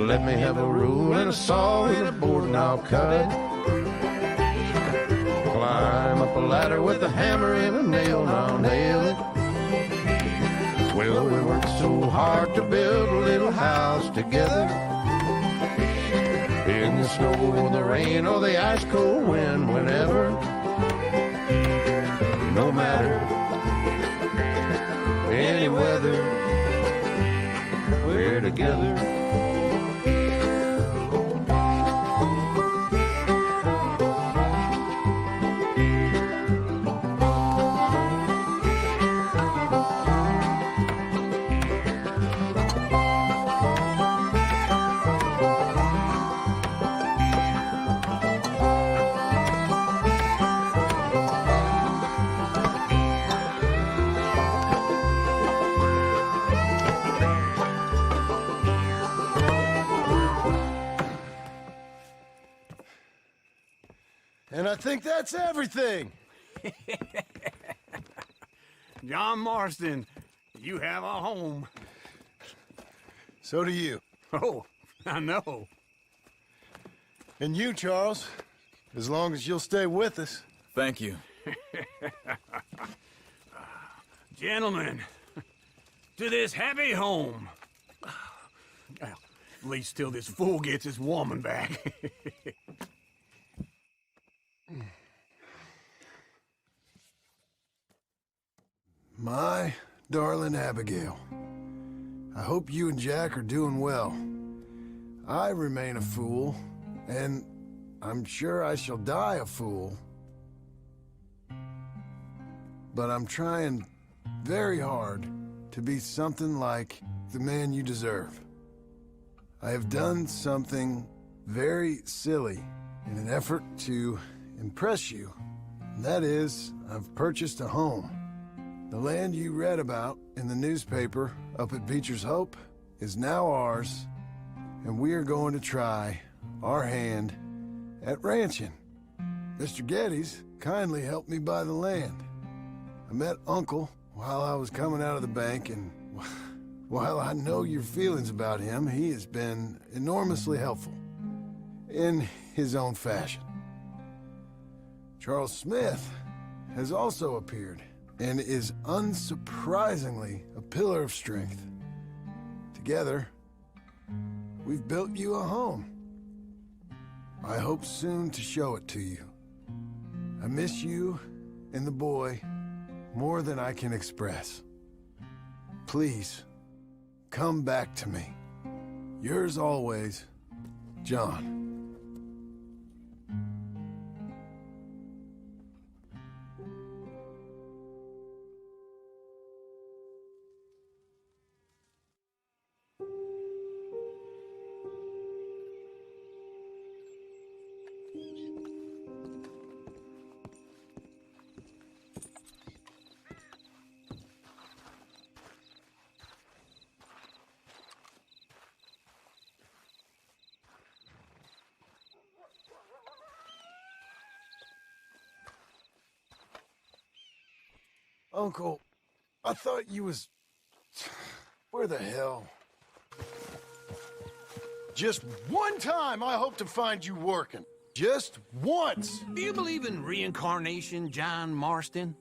Let me have a rule and a saw and a board and I'll cut. Climb up a ladder with a hammer and a nail and I'll nail it. Well, we worked so hard to build a little house together. In the snow or the rain or the ice cold wind, whenever. No matter any weather, we're together. And I think that's everything. John Marston, you have a home. So do you. Oh, I know. And you, Charles, as long as you'll stay with us. Thank you. Gentlemen, to this happy home. Well, at least till this fool gets his woman back. My darling Abigail, I hope you and Jack are doing well. I remain a fool, and I'm sure I shall die a fool. But I'm trying very hard to be something like the man you deserve. I have done something very silly in an effort to impress you. And that is, I've purchased a home. The land you read about in the newspaper up at Beecher's Hope is now ours, and we are going to try our hand at ranching. Mr. Geddes kindly helped me buy the land. I met Uncle while I was coming out of the bank, and while I know your feelings about him, he has been enormously helpful in his own fashion. Charles Smith has also appeared and is unsurprisingly a pillar of strength. Together, we've built you a home. I hope soon to show it to you. I miss you and the boy more than I can express. Please, come back to me. Yours always, John. Uncle, I thought you was... Where the hell? Just one time I hope to find you working. Just once. Do you believe in reincarnation, John Marston?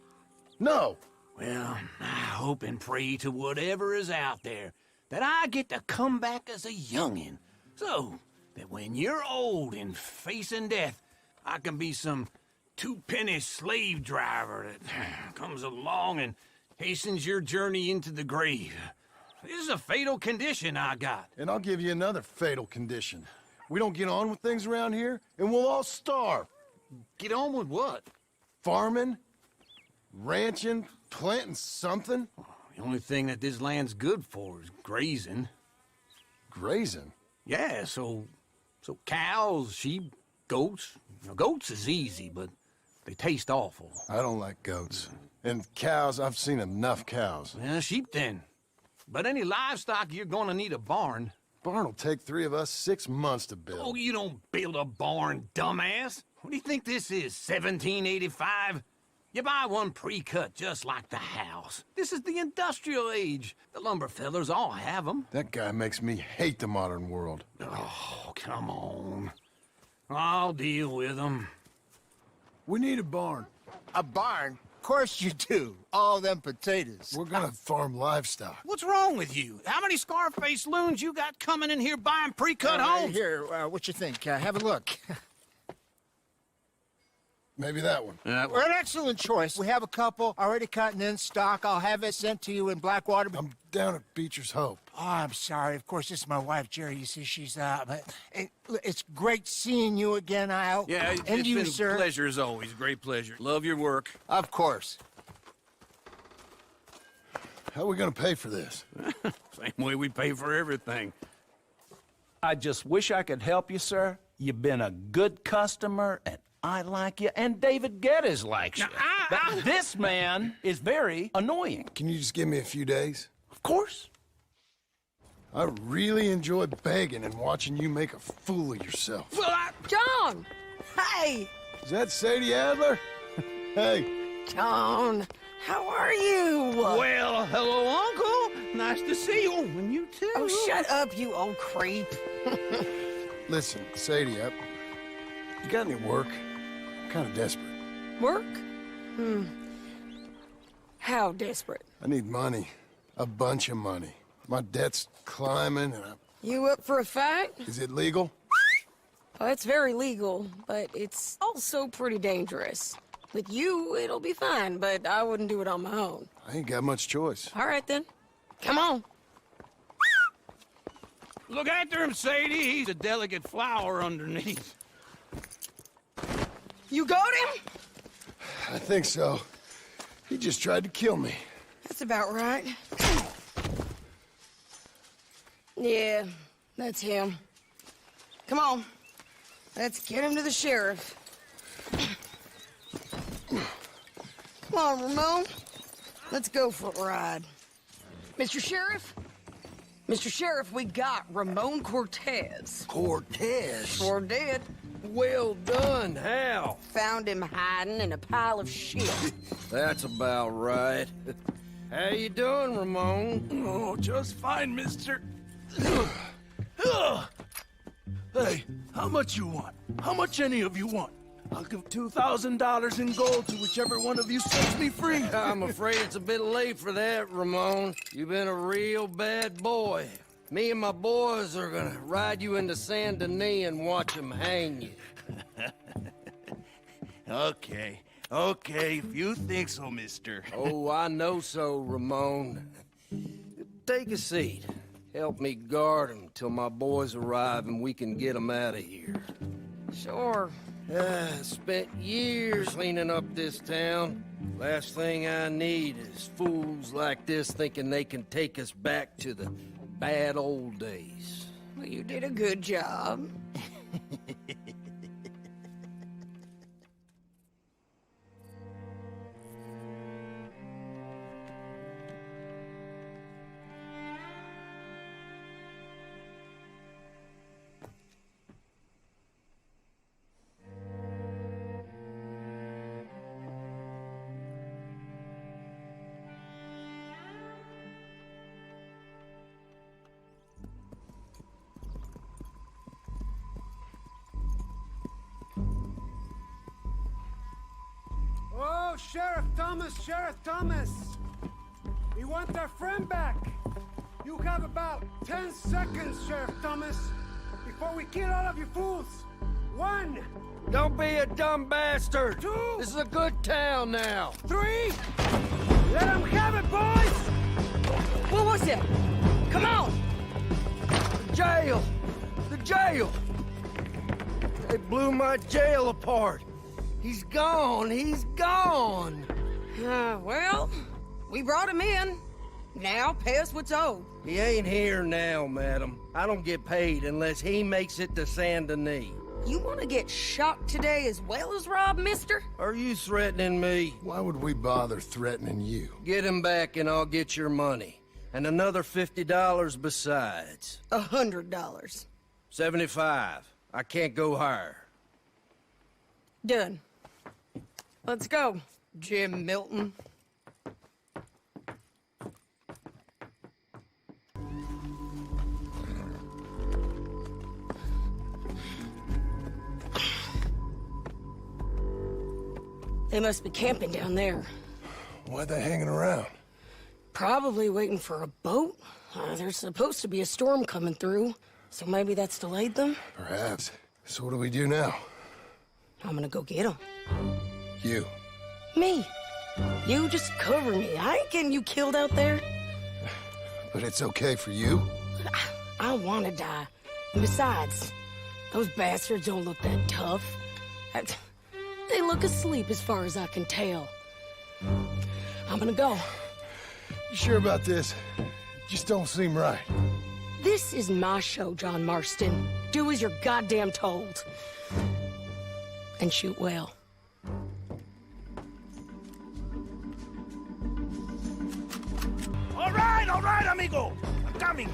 No. Well, I hope and pray to whatever is out there that I get to come back as a youngin', so that when you're old and facing death, I can be some two-penny slave driver that comes along and hastens your journey into the grave. This is a fatal condition I got. And I'll give you another fatal condition. We don't get on with things around here, and we'll all starve. Get on with what? Farming, ranching, planting something. The only thing that this land's good for is grazing. Grazing? Yeah, so cows, sheep, goats. Now, goats is easy, but they taste awful. I don't like goats. And cows, I've seen enough cows. Yeah, sheep then. But any livestock, you're gonna need a barn. Barn will take 3 of us 6 months to build. Oh, you don't build a barn, dumbass. What do you think this is, 1785? You buy one pre-cut just like the house. This is the industrial age. The lumber fellers all have them. That guy makes me hate the modern world. Oh, come on. I'll deal with them. We need a barn. A barn? Of course you do. All them potatoes. We're gonna farm livestock. What's wrong with you? How many Scarface loons you got coming in here buying pre-cut homes? Here, what you think? Have a look. Maybe that one. We're an excellent choice. We have a couple already cut and in stock. I'll have it sent to you in Blackwater. I'm down at Beecher's Hope. Oh, I'm sorry. Of course, this is my wife, Jerry. You see, she's but it's great seeing you again, Al. Yeah, and it's you, been sir. a pleasure as always. Great pleasure. Love your work. Of course. How are we gonna pay for this? Same way we pay for everything. I just wish I could help you, sir. You've been a good customer, and I like you, and David Geddes likes you. But this man is very annoying. Can you just give me a few days? Of course. I really enjoy begging and watching you make a fool of yourself. Well, John! Hey! Is that Sadie Adler? Hey. John, how are you? Well, hello, Uncle. Nice to see you. And you too. Oh, shut up, you old creep. Listen, Sadie, you got any work? I'm kind of desperate. Work? How desperate? I need money. A bunch of money. My debt's climbing, and You up for a fight? Is it legal? Oh, it's very legal, but it's also pretty dangerous. With you, it'll be fine, but I wouldn't do it on my own. I ain't got much choice. All right, then. Come on. Look after him, Sadie. He's a delicate flower underneath. You got him? I think so. He just tried to kill me. That's about right. Yeah, that's him. Come on. Let's get him to the sheriff. Come on, Ramon. Let's go for a ride. Mr. Sheriff? Mr. Sheriff, we got Ramon Cortez. Cortez? Sure did. Well done, Hal. Found him hiding in a pile of shit. That's about right. How you doing, Ramon? Oh, just fine, mister. Hey, how much you want? How much any of you want? I'll give $2,000 in gold to whichever one of you sets me free. I'm afraid it's a bit late for that, Ramon. You've been a real bad boy. Me and my boys are gonna ride you into Saint Denis and watch them hang you. Okay, if you think so, mister. Oh, I know so, Ramon. Take a seat. Help me guard him till my boys arrive and we can get them out of here. Sure. Spent years cleaning up this town. Last thing I need is fools like this thinking they can take us back to the bad old days. Well, you did a good job. Sheriff Thomas! We want our friend back! You have about 10 seconds, Sheriff Thomas, before we kill all of you fools! 1! Don't be a dumb bastard! 2! This is a good town now! 3! Let them have it, boys! What was it? Come on! Jail! The jail! They blew my jail apart! He's gone! He's gone! Well, we brought him in. Now pay us what's owed. He ain't here now, madam. I don't get paid unless he makes it to Saint Denis. You want to get shot today as well as robbed, mister? Are you threatening me? Why would we bother threatening you? Get him back and I'll get your money. And another $50 besides. $100. 75. I can't go higher. Done. Let's go, Jim Milton. They must be camping down there. Why are they hanging around? Probably waiting for a boat. There's supposed to be a storm coming through, so maybe that's delayed them? Perhaps. So what do we do now? I'm gonna go get them. You. Me. You just cover me. I ain't getting you killed out there. But it's okay for you? I don't want to die. And besides, those bastards don't look that tough. They look asleep as far as I can tell. I'm gonna go. You sure about this? Just don't seem right. This is my show, John Marston. Do as you're goddamn told. And shoot well. All right, amigo. I'm coming.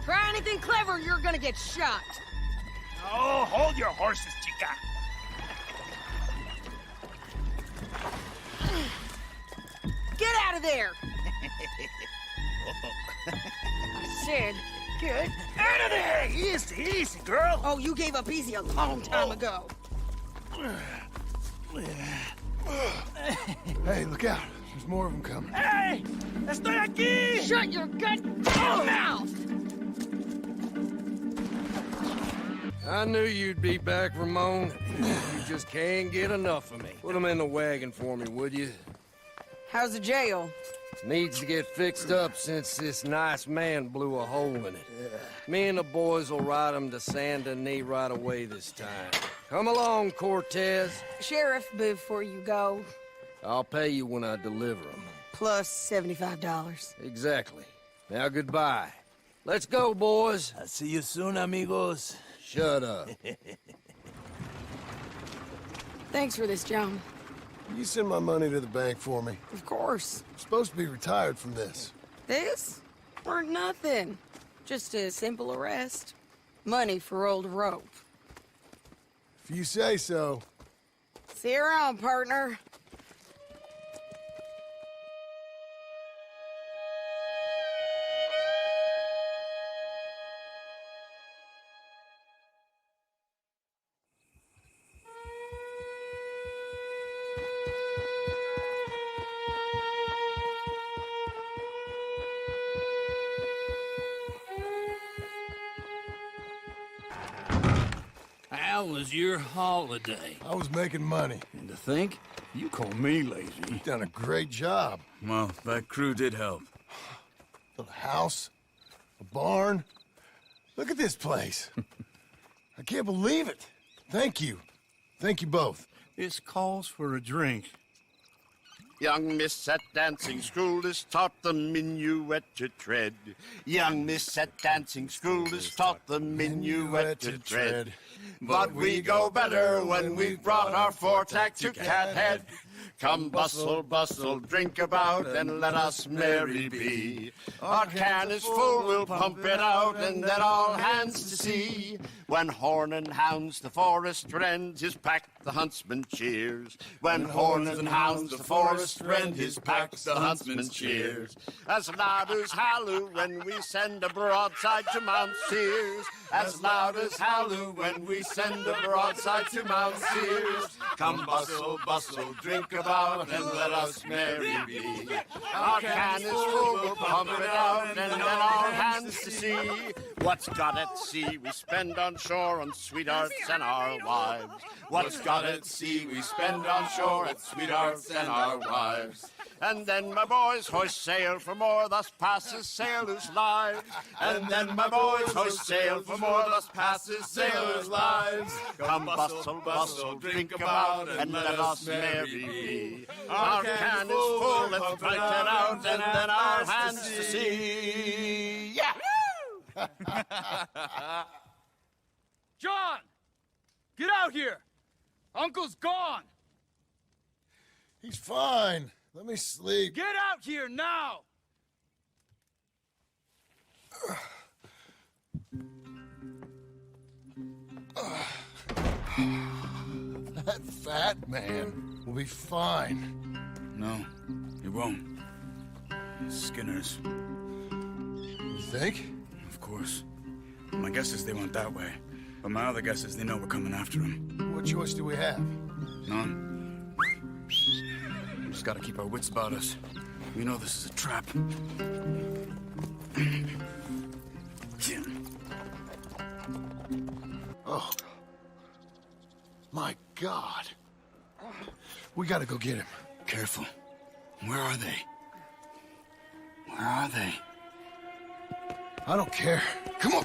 Try anything clever, you're gonna get shot. Oh, hold your horses, chica. Get out of there! I said, get out of there! Easy, easy, girl. Oh, you gave up easy a long time ago. Hey, look out. There's more of them coming. Hey! Estoy aquí! Shut your goddamn mouth! I knew you'd be back, Ramon. You just can't get enough of me. Put him in the wagon for me, would you? How's the jail? Needs to get fixed up since this nice man blew a hole in it. Me and the boys will ride him to Saint Denis right away this time. Come along, Cortez. Sheriff, before you go, I'll pay you when I deliver him. plus $75. Exactly. Now goodbye. Let's go, boys. I'll see you soon, amigos. Shut up. Thanks for this, John. You send my money to the bank for me. Of course. I'm supposed to be retired from this. This? Or nothing. Just a simple arrest. Money for old rope. If you say so. See you around, partner. How was your holiday? I was making money. And to think, you call me lazy. You've done a great job. Well, that crew did help. A house, a barn. Look at this place. I can't believe it. Thank you. Thank you both. This calls for a drink. Young miss at dancing school is taught the minuet to tread. Young miss at dancing school is taught the minuet to tread. But we go better when we've brought our four-tack to Cathead. Come bustle, bustle, drink about, and let us merry be. Our can is full, we'll pump it out, and let all hands to see. When horn and hounds the forest rend, his pack the huntsman cheers. When horn and hounds the forest rend, his pack the huntsman cheers. As loud as halloo when we send a broadside to Mount Sears. As loud as halloo when we send a broadside to Mount Sears. Come bustle, bustle, drink about, and let us merry be. Our can is full, we'll pump it out, and then all hands to sea. What's got at sea we spend on shore on sweethearts and our wives. What's got at sea we spend on shore at sweethearts and our wives. And then my boys hoist sail for more, thus passes sailors' lives. And then my boys hoist sail for more, thus passes sailors' lives. Come bustle, bustle, drink about, and let us merry be. Our can is full, let's fight it out, and then our hands to sea. Yeah! John! Get out here! Uncle's gone! He's fine. Let me sleep. Get out here now! That fat man will be fine. No, he won't. Skinner's. You think? Of course. My guess is they went that way. But my other guess is they know we're coming after him. What choice do we have? None. We just gotta keep our wits about us. We know this is a trap. Oh. My God. We gotta go get him. Careful. Where are they? Where are they? I don't care. Come on.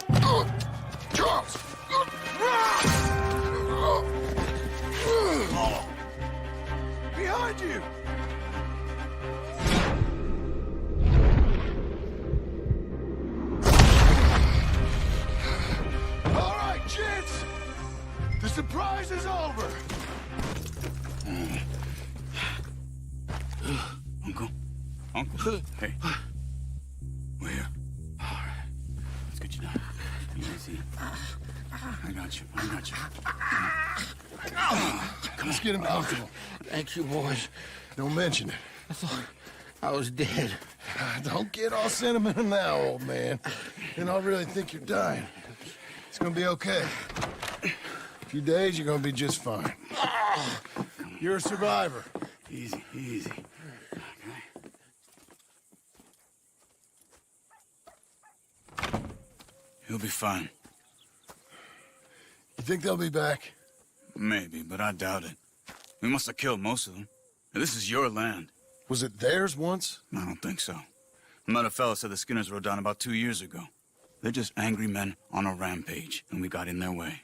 Charles! Behind you! All right, gents! The surprise is over! Uncle? Hey. We're here. All right. Let's get you down. Easy. I got you. Let's get him comfortable. Thank you, boys. Don't mention it. I thought I was dead. Don't get all sentimental now, old man. Then I'll really think you're dying. It's gonna be okay. A few days, you're gonna be just fine. You're a survivor. Easy, easy. He'll be fine. You think they'll be back? Maybe, but I doubt it. We must have killed most of them. This is your land. Was it theirs once? I don't think so. I met a fella said the Skinners rode down about 2 years ago. They're just angry men on a rampage, and we got in their way.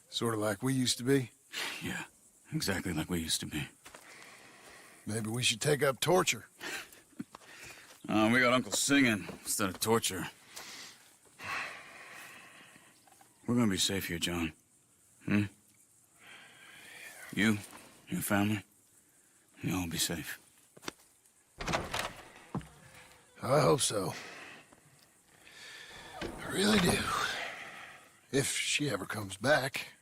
Sort of like we used to be? Yeah, exactly like we used to be. Maybe we should take up torture. We got Uncle singing instead of torture. We're gonna be safe here, John. You, your family, you'll all be safe. I hope so. I really do. If she ever comes back.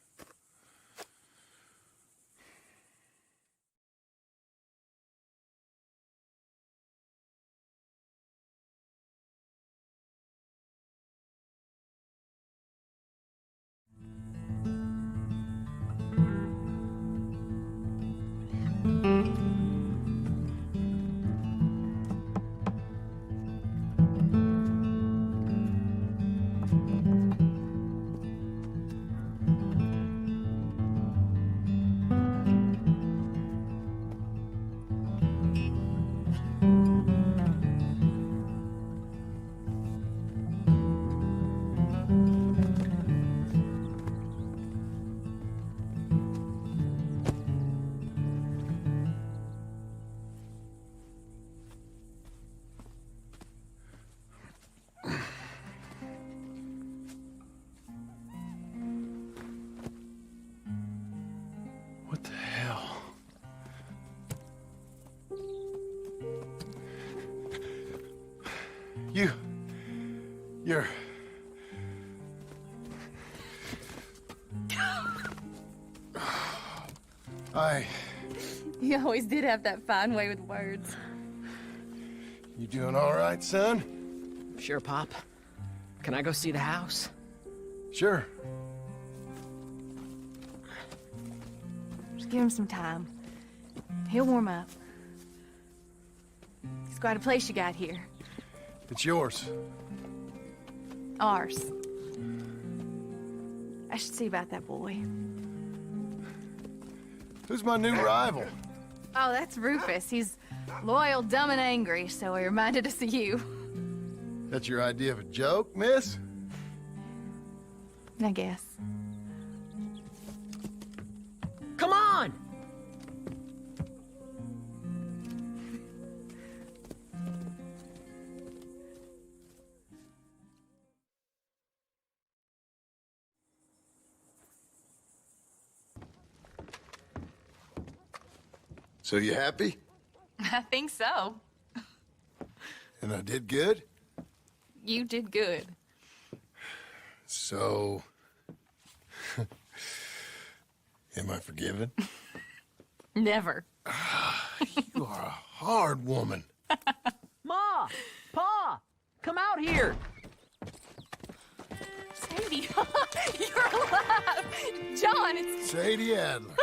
What the hell? You're... You always did have that fine way with words. You doing all right, son? Sure, Pop. Can I go see the house? Sure. Just give him some time. He'll warm up. It's quite a place you got here. It's yours. Ours. I should see about that boy. Who's my new rival? Oh, that's Rufus. He's loyal, dumb, and angry, so he reminded us of you. That's your idea of a joke, miss? I guess. Come on! So you happy? I think so. And I did good? You did good. So... am I forgiven? Never. You are a hard woman. Ma! Pa! Come out here! Sadie, you're alive! John, it's... Sadie Adler.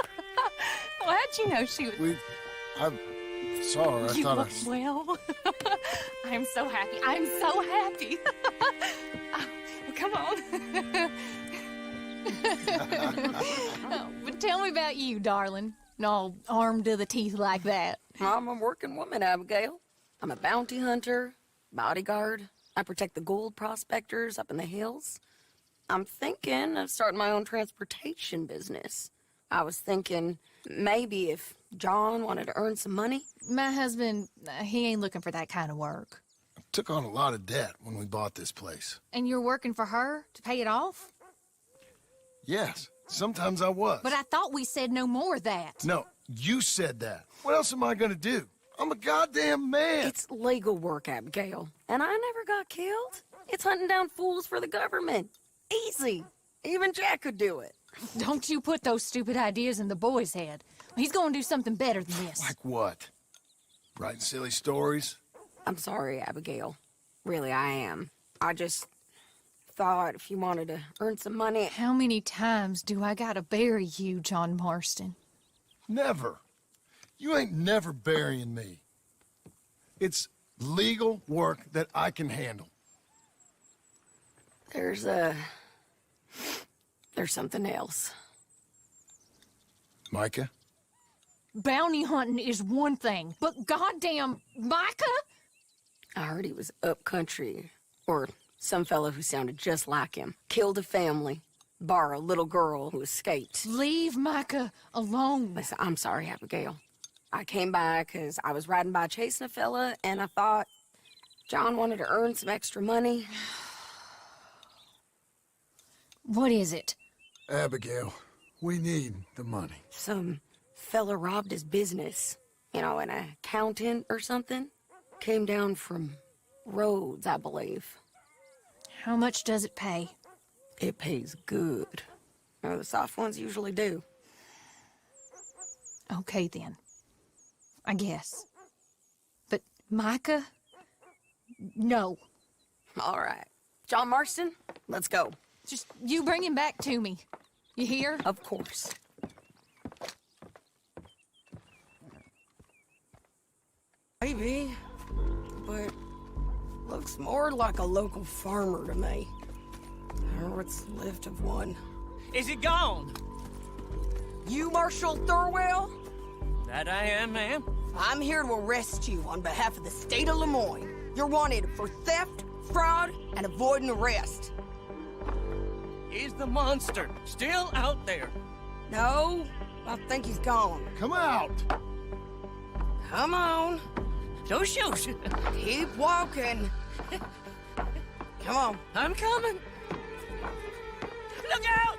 Well, how'd you know she was... I saw her. I You thought look well. I'm so happy. I'm so happy. Well, come on. Oh, but tell me about you, darling. All armed to the teeth like that. I'm a working woman, Abigail. I'm a bounty hunter, bodyguard. I protect the gold prospectors up in the hills. I'm thinking of starting my own transportation business. I was thinking maybe if John wanted to earn some money. My husband, he ain't looking for that kind of work. Took on a lot of debt when we bought this place. And you're working for her to pay it off? Yes, sometimes I was. But I thought we said no more of that. No, you said that. What else am I gonna do? I'm a goddamn man. It's legal work, Abigail. And I never got killed. It's hunting down fools for the government. Easy. Even Jack could do it. Don't you put those stupid ideas in the boy's head. He's gonna do something better than this. Like what? Writing silly stories? I'm sorry, Abigail. Really, I am. I just thought if you wanted to earn some money... How many times do I gotta bury you, John Marston? Never. You ain't never burying me. It's legal work that I can handle. There's something else. Micah? Bounty hunting is one thing, but goddamn Micah? I heard he was up country, or some fellow who sounded just like him. Killed a family, bar a little girl who escaped. Leave Micah alone. Listen, I'm sorry, Abigail. I came by because I was riding by chasing a fella, and I thought John wanted to earn some extra money. What is it? Abigail, we need the money. Some fella robbed his business. You know, an accountant or something. Came down from Rhodes, I believe. How much does it pay? It pays good. Or the soft ones usually do. Okay, then. I guess. But Micah? No. All right. John Marston, let's go. Just you bring him back to me. You hear? Of course. Maybe, but looks more like a local farmer to me. Or what's left of one. Is it gone? You Marshal Thorwell? That I am, ma'am. I'm here to arrest you on behalf of the state of Lemoyne. You're wanted for theft, fraud, and avoiding arrest. Is the monster still out there? No, I think he's gone. Come out! Come on. Don't shoot. Keep walking. Come on. I'm coming. Look out!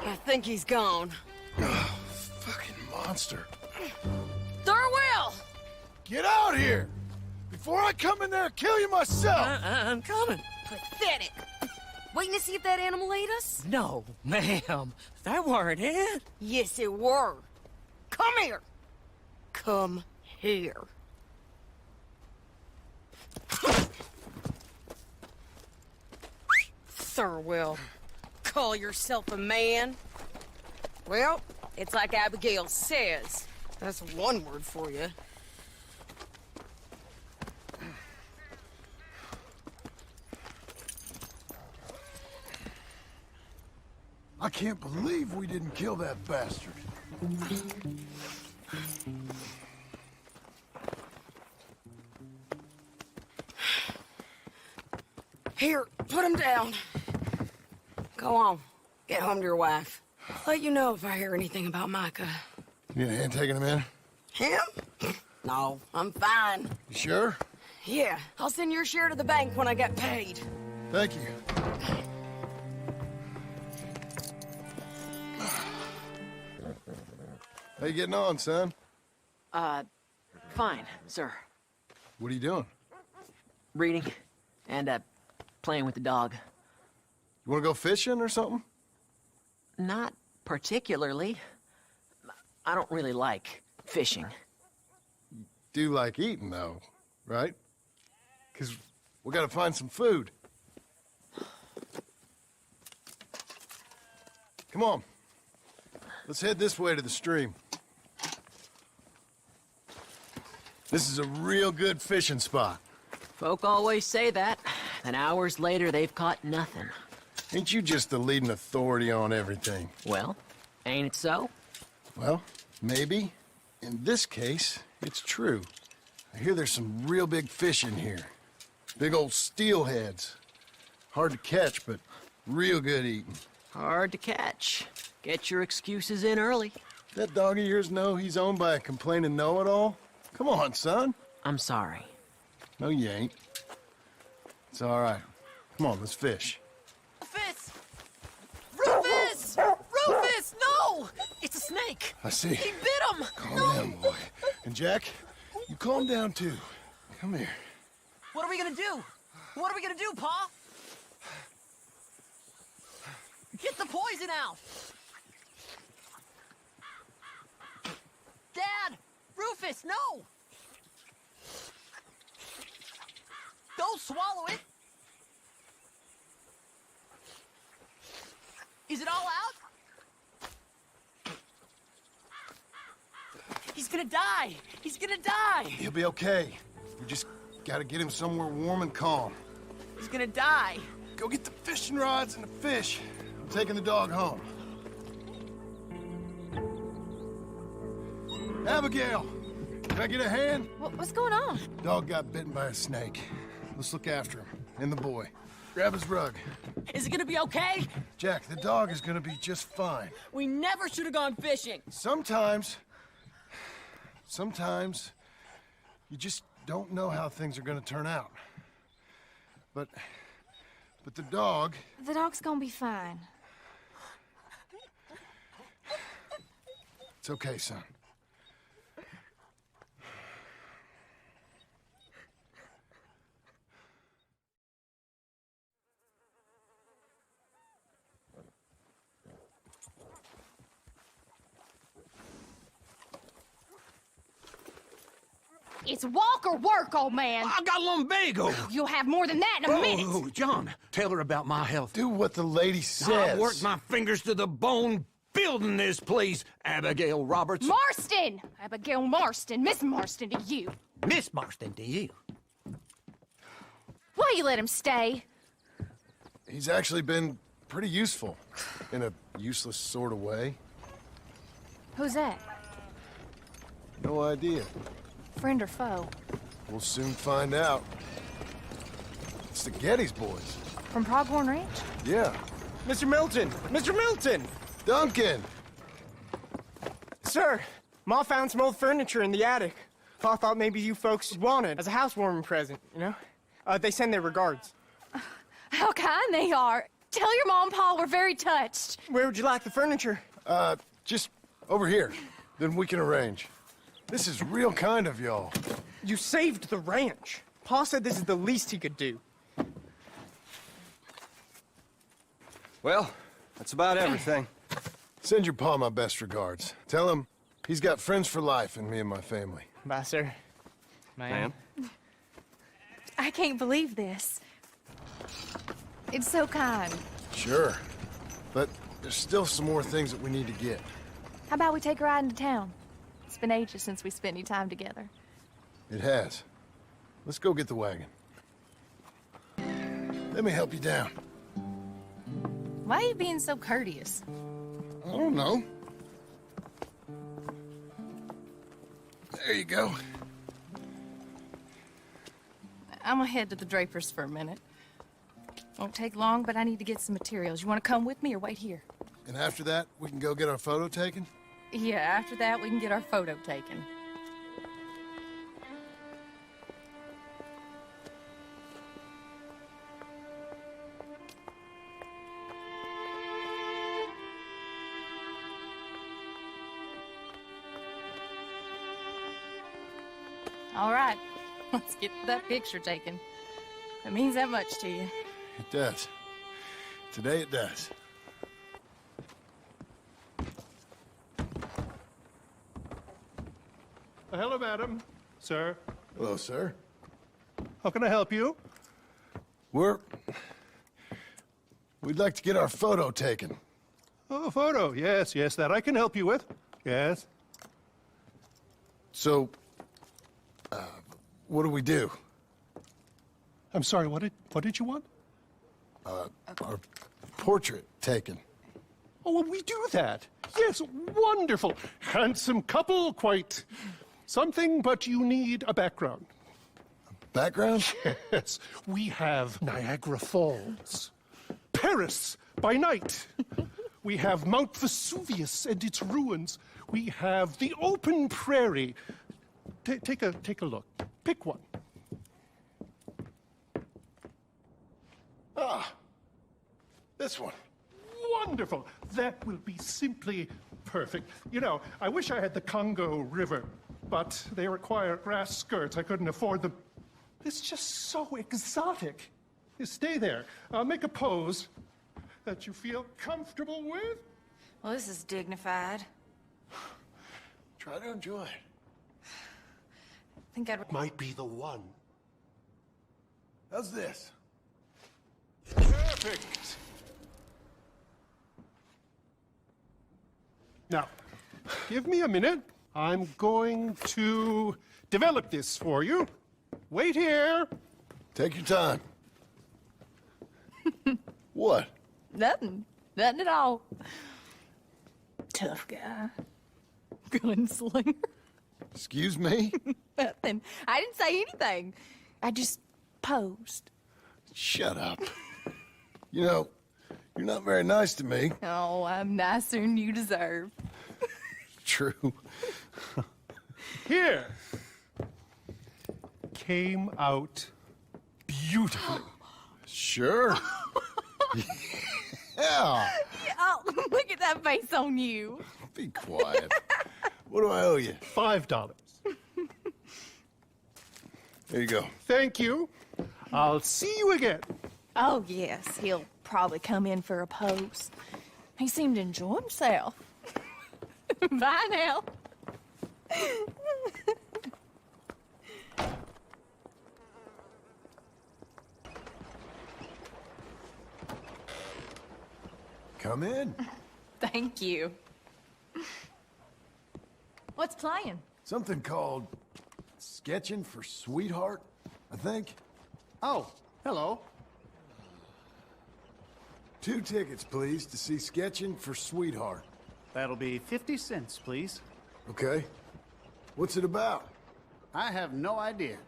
I think he's gone. Oh, fucking monster. Thurwell! Get out here! Before I come in there and kill you myself! I'm coming. Pathetic. Waiting to see if that animal ate us? No, ma'am. That weren't it. Yes, it were. Come here. Come here. Thurwell, call yourself a man? Well, it's like Abigail says. That's one word for you. I can't believe we didn't kill that bastard. Here, put him down. Go on. Get home to your wife. I'll let you know if I hear anything about Micah. You need a hand taking him in? Him? No, I'm fine. You sure? Yeah, I'll send your share to the bank when I get paid. Thank you. How you getting on, son? Fine, sir. What are you doing? Reading and, playing with the dog. You wanna go fishing or something? Not particularly. I don't really like fishing. Do like eating, though, right? 'Cause we gotta find some food. Come on. Let's head this way to the stream. This is a real good fishing spot. Folk always say that. Then hours later, they've caught nothing. Ain't you just the leading authority on everything? Well, ain't it so? Well, maybe. In this case, it's true. I hear there's some real big fish in here. Big old steelheads. Hard to catch, but real good eating. Hard to catch. Get your excuses in early. That dog of yours know he's owned by a complaining know-it-all? Come on, son. I'm sorry. No, you ain't. It's all right. Come on, let's fish. Rufus! Rufus! Rufus, no! It's a snake. I see. He bit him. Calm down, boy. And Jack, you calm down, too. Come here. What are we gonna do? What are we gonna do, Pa? Get the poison out! Dad! Rufus, no! Don't swallow it! Is it all out? He's gonna die! He's gonna die! He'll be okay. We just gotta get him somewhere warm and calm. He's gonna die! Go get the fishing rods and the fish. I'm taking the dog home. Abigail! Can I get a hand? What's going on? Dog got bitten by a snake. Let's look after him. And the boy. Grab his rug. Is it gonna be okay? Jack, the dog is gonna be just fine. We never should have gone fishing. Sometimes you just don't know how things are gonna turn out. But the dog... The dog's gonna be fine. It's okay, son. It's walk or work, old man. I got lumbago. You'll have more than that in a minute. Oh, John, tell her about my health. Do what the lady says. I worked my fingers to the bone building this place, Abigail Roberts. Marston! Abigail Marston. Miss Marston to you. Miss Marston to you. Why you let him stay? He's actually been pretty useful. In a useless sort of way. Who's that? No idea. Friend or foe? We'll soon find out. It's the Gettys boys. From Pronghorn Ranch? Yeah. Mr. Milton! Mr. Milton! Duncan! Sir, Ma found some old furniture in the attic. Pa thought maybe you folks want it as a housewarming present, you know? They send their regards. How kind they are. Tell your mom and Pa we're very touched. Where would you like the furniture? Just over here. Then we can arrange. This is real kind of y'all. You saved the ranch. Pa said this is the least he could do. Well, that's about everything. Send your pa my best regards. Tell him he's got friends for life in me and my family. Bye, sir. Ma'am. I can't believe this. It's so kind. Sure. But there's still some more things that we need to get. How about we take a ride into town? It's been ages since we spent any time together. It has. Let's go get the wagon. Let me help you down. Why are you being so courteous? I don't know. There you go. I'm gonna head to the Drapers for a minute. Won't take long, but I need to get some materials. You wanna come with me or wait here? And after that, we can go get our photo taken? Yeah, after that, we can get our photo taken. All right, let's get that picture taken. It means that much to you. It does. Today it does. Hello, madam. Sir. Hello, sir. How can I help you? We'd like to get our photo taken. Oh, photo. Yes, yes, that I can help you with. Yes. So, what do we do? I'm sorry, what did you want? Our portrait taken. Oh, well, we do that. Yes, wonderful. Handsome couple, quite something, but you need a background. Background? Yes, we have Niagara Falls, Paris by night. We have Mount Vesuvius and its ruins. We have the open prairie. Take a look. Pick one. This one. Wonderful. That will be simply perfect. You know, I wish I had the Congo River, but they require grass skirts. I couldn't afford them. It's just so exotic. You stay there. I'll make a pose that you feel comfortable with. Well, this is dignified. Try to enjoy it. I think I'd... Might be the one. How's this? Perfect. Now, give me a minute. I'm going to develop this for you. Wait here. Take your time. What? Nothing. Nothing at all. Tough guy. Gunslinger. Excuse me? Nothing. I didn't say anything. I just posed. Shut up. You know, you're not very nice to me. Oh, I'm nicer than you deserve. True. Here. Came out beautifully. Sure. Yeah. Oh, look at that face on you. Be quiet. What do I owe you? $5. There you go. Thank you. I'll see you again. Oh, yes. He'll probably come in for a pose. He seemed to enjoy himself. Bye now. Come in. Thank you. What's playing? Something called Sketching for Sweetheart, I think. Oh, hello. 2 tickets, please, to see Sketching for Sweetheart. That'll be 50 cents, please. Okay. What's it about? I have no idea.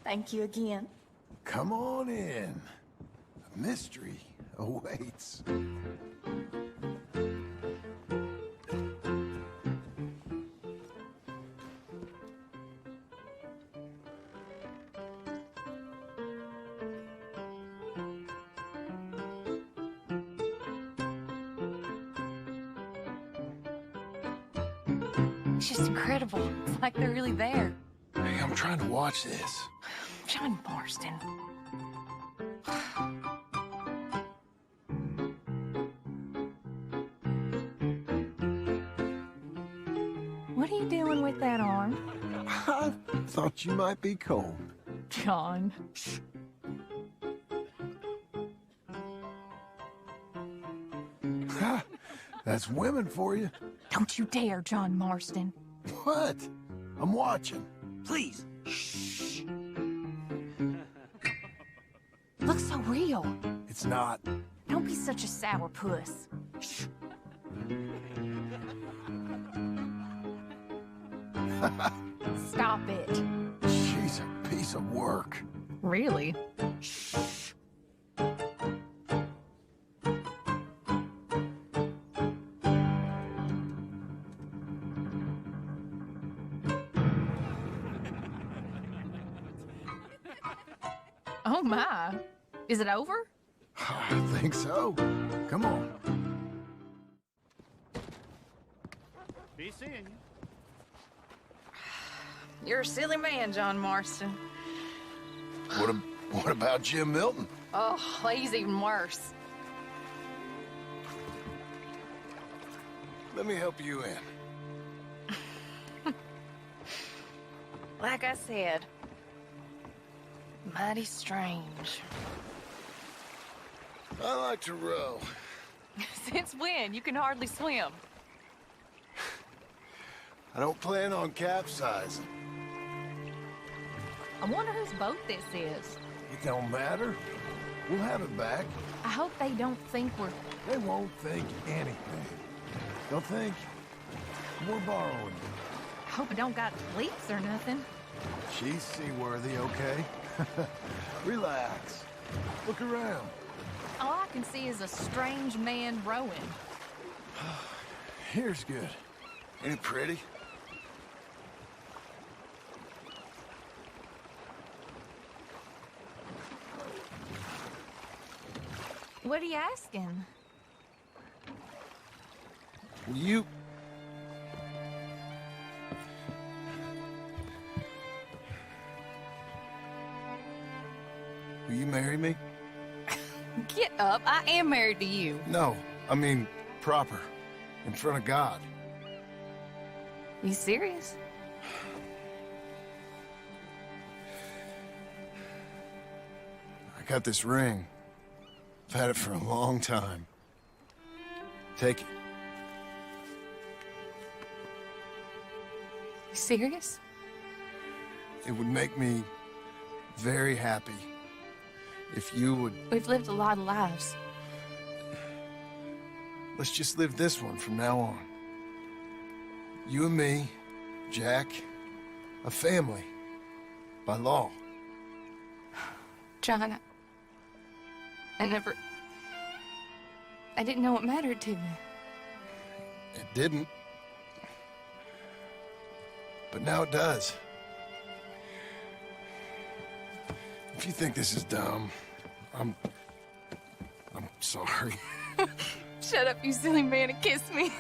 Thank you again. Come on in. I Mystery awaits. It's just incredible. It's like they're really there. Hey, I'm trying to watch this. John Marston. What are you doing with that arm? I thought you might be cold. John. Ha! That's women for you. Don't you dare, John Marston. What? I'm watching. Please. Shh. Looks so real. It's not. Don't be such a sourpuss. Stop it. She's a piece of work. Really? Oh my. Is it over? I think so. Come on. Be seeing you. You're a silly man, John Marston. What about Jim Milton? Oh, he's even worse. Let me help you in. Like I said, mighty strange. I like to row. Since when? You can hardly swim. I don't plan on capsizing. I wonder whose boat this is. It don't matter. We'll have it back. I hope they don't think we're... They won't think anything. They'll think we're borrowing. I hope it don't got leaks or nothing. She's seaworthy, okay? Relax. Look around. All I can see is a strange man rowing. Here's good. Ain't it pretty? What are you asking? Will you marry me? Get up. I am married to you. No, I mean proper. In front of God. You serious? I got this ring. I've had it for a long time. Take it. You serious? It would make me very happy if you would... We've lived a lot of lives. Let's just live this one from now on. You and me, Jack, a family, by law. John, I didn't know it mattered to you. It didn't. But now it does. If you think this is dumb, I'm sorry. Shut up, you silly man, and kiss me.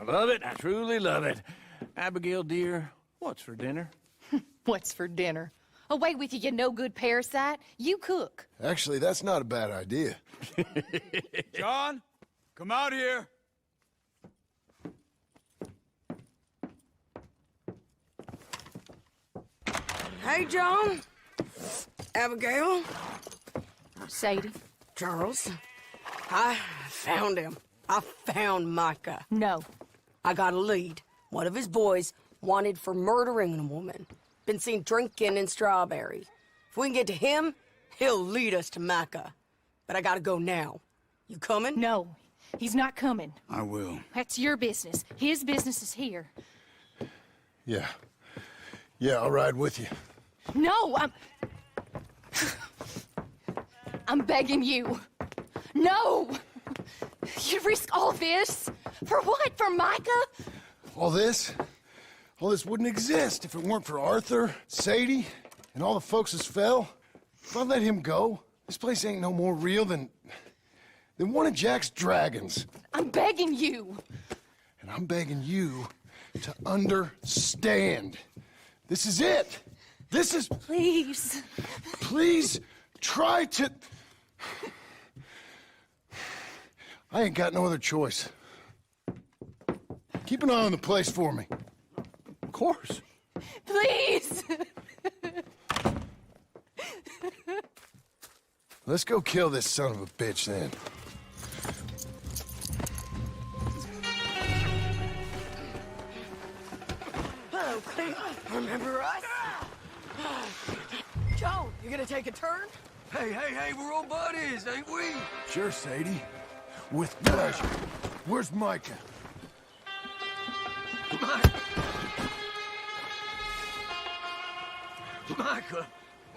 love it. I truly love it. Abigail, dear, what's for dinner? What's for dinner? Away with you, you no-good parasite. You cook. Actually, that's not a bad idea. John, come out here. Hey, John. Abigail. Sadie. Charles. I found him. I found Micah. No. I got a lead. One of his boys wanted for murdering a woman. Been seen drinking in Strawberry. If we can get to him, he'll lead us to Micah. But I gotta go now. You coming? No, he's not coming. I will. That's your business. His business is here. Yeah. Yeah, I'll ride with you. No, I'm begging you. No! You risk all this? For what? For Micah? All this wouldn't exist if it weren't for Arthur, Sadie, and all the folks as fell. If I let him go, this place ain't no more real than one of Jack's dragons. I'm begging you. And I'm begging you to understand. This is it. This is... Please. Please try to... I ain't got no other choice. Keep an eye on the place for me. Of course. Please. Let's go kill this son of a bitch then. Hello, Clint. Remember us? Joe, you gonna take a turn? Hey, we're all buddies, ain't we? Sure, Sadie. With pleasure. Where's Micah? Micah,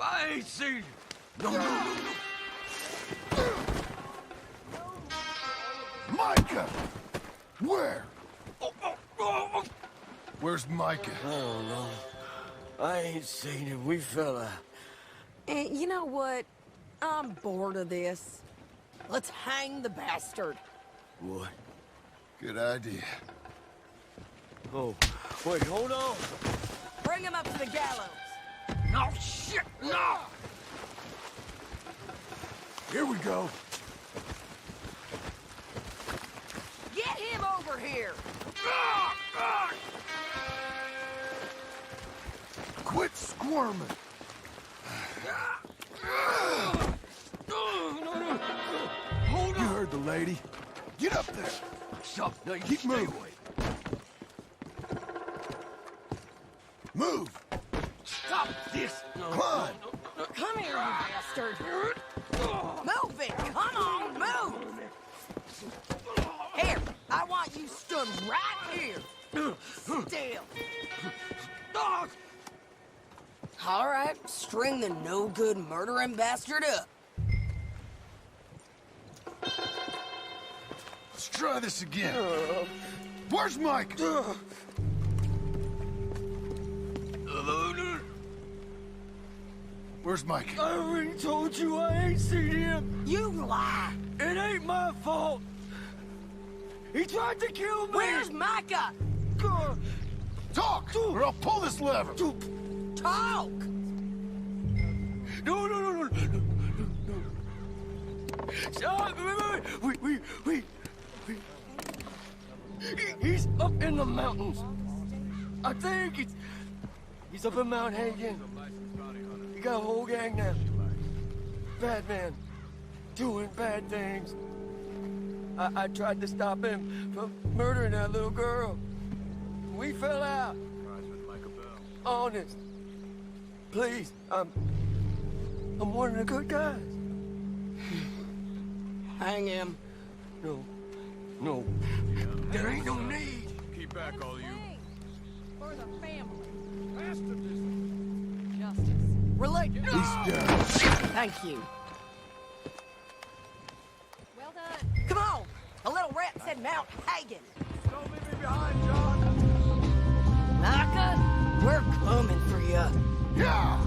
I ain't seen you. No. Micah! Where? Where's Micah? I don't know. I ain't seen him. We fell out. And you know what? I'm bored of this. Let's hang the bastard. What? Good idea. Oh, wait, hold on. Bring him up to the gallows. No, shit, no! Here we go. Get him over here. Quit squirming. Hold on. You heard the lady. Get up there. Stop. No, you Keep stay moving. away. Move. Stop this. No. Climb. Come here, you bastard. Move it. Come on, move. Here, I want you stood right here. Still. All right, string the no-good murdering bastard up. Let's try this again. Where's Mike? Where's Mike? I already told you I ain't seen him. You lie. It ain't my fault. He tried to kill me. Where's Micah? Talk, or I'll pull this lever. Talk. No. Stop. Wait. He's up in the mountains. I think he's up in Mount Hagen. He got a whole gang now. Bad man. Doing bad things. I tried to stop him from murdering that little girl. We fell out. Honest. Please, I'm one of the good guys. Hang him. No. There ain't no need. Keep back, all you. For the family. Justice. Justice. Relate. He's done. Thank you. Well done. Come on. A little rat said Mount Hagen. Don't leave me behind, John. Micah, we're coming for you. Yeah!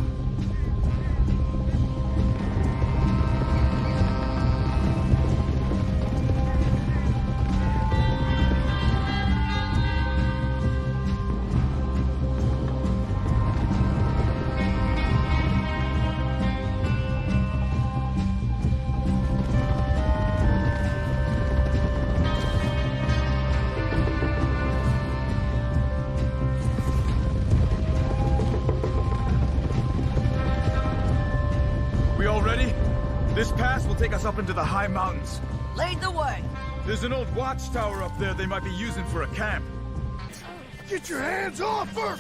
This pass will take us up into the high mountains. Lead the way. There's an old watchtower up there they might be using for a camp. Get your hands off her!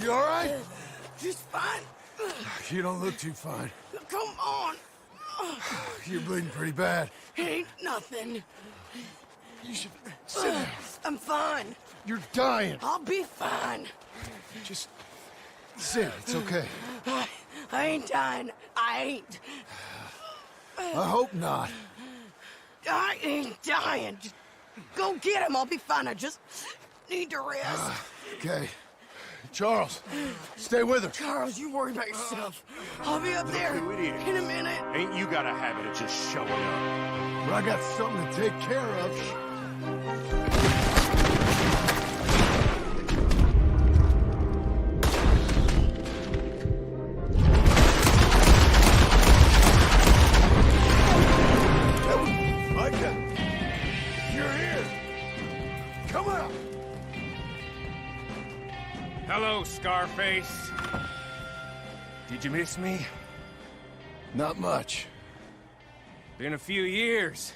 You all right? Just fine. You don't look too fine. Come on. You're bleeding pretty bad. Ain't nothing. You should sit down. I'm fine. You're dying. I'll be fine. Just sit. It's okay. I ain't dying. I ain't. I hope not. I ain't dying. Just go get him. I'll be fine. I just need to rest. Okay. Charles, stay with her. Charles, you worry about yourself. I'll be up there in a minute. Ain't you got a habit of just showing up? But I got something to take care of. Micah, you're here. Come out. Hello, Scarface. Did you miss me? Not much. Been a few years.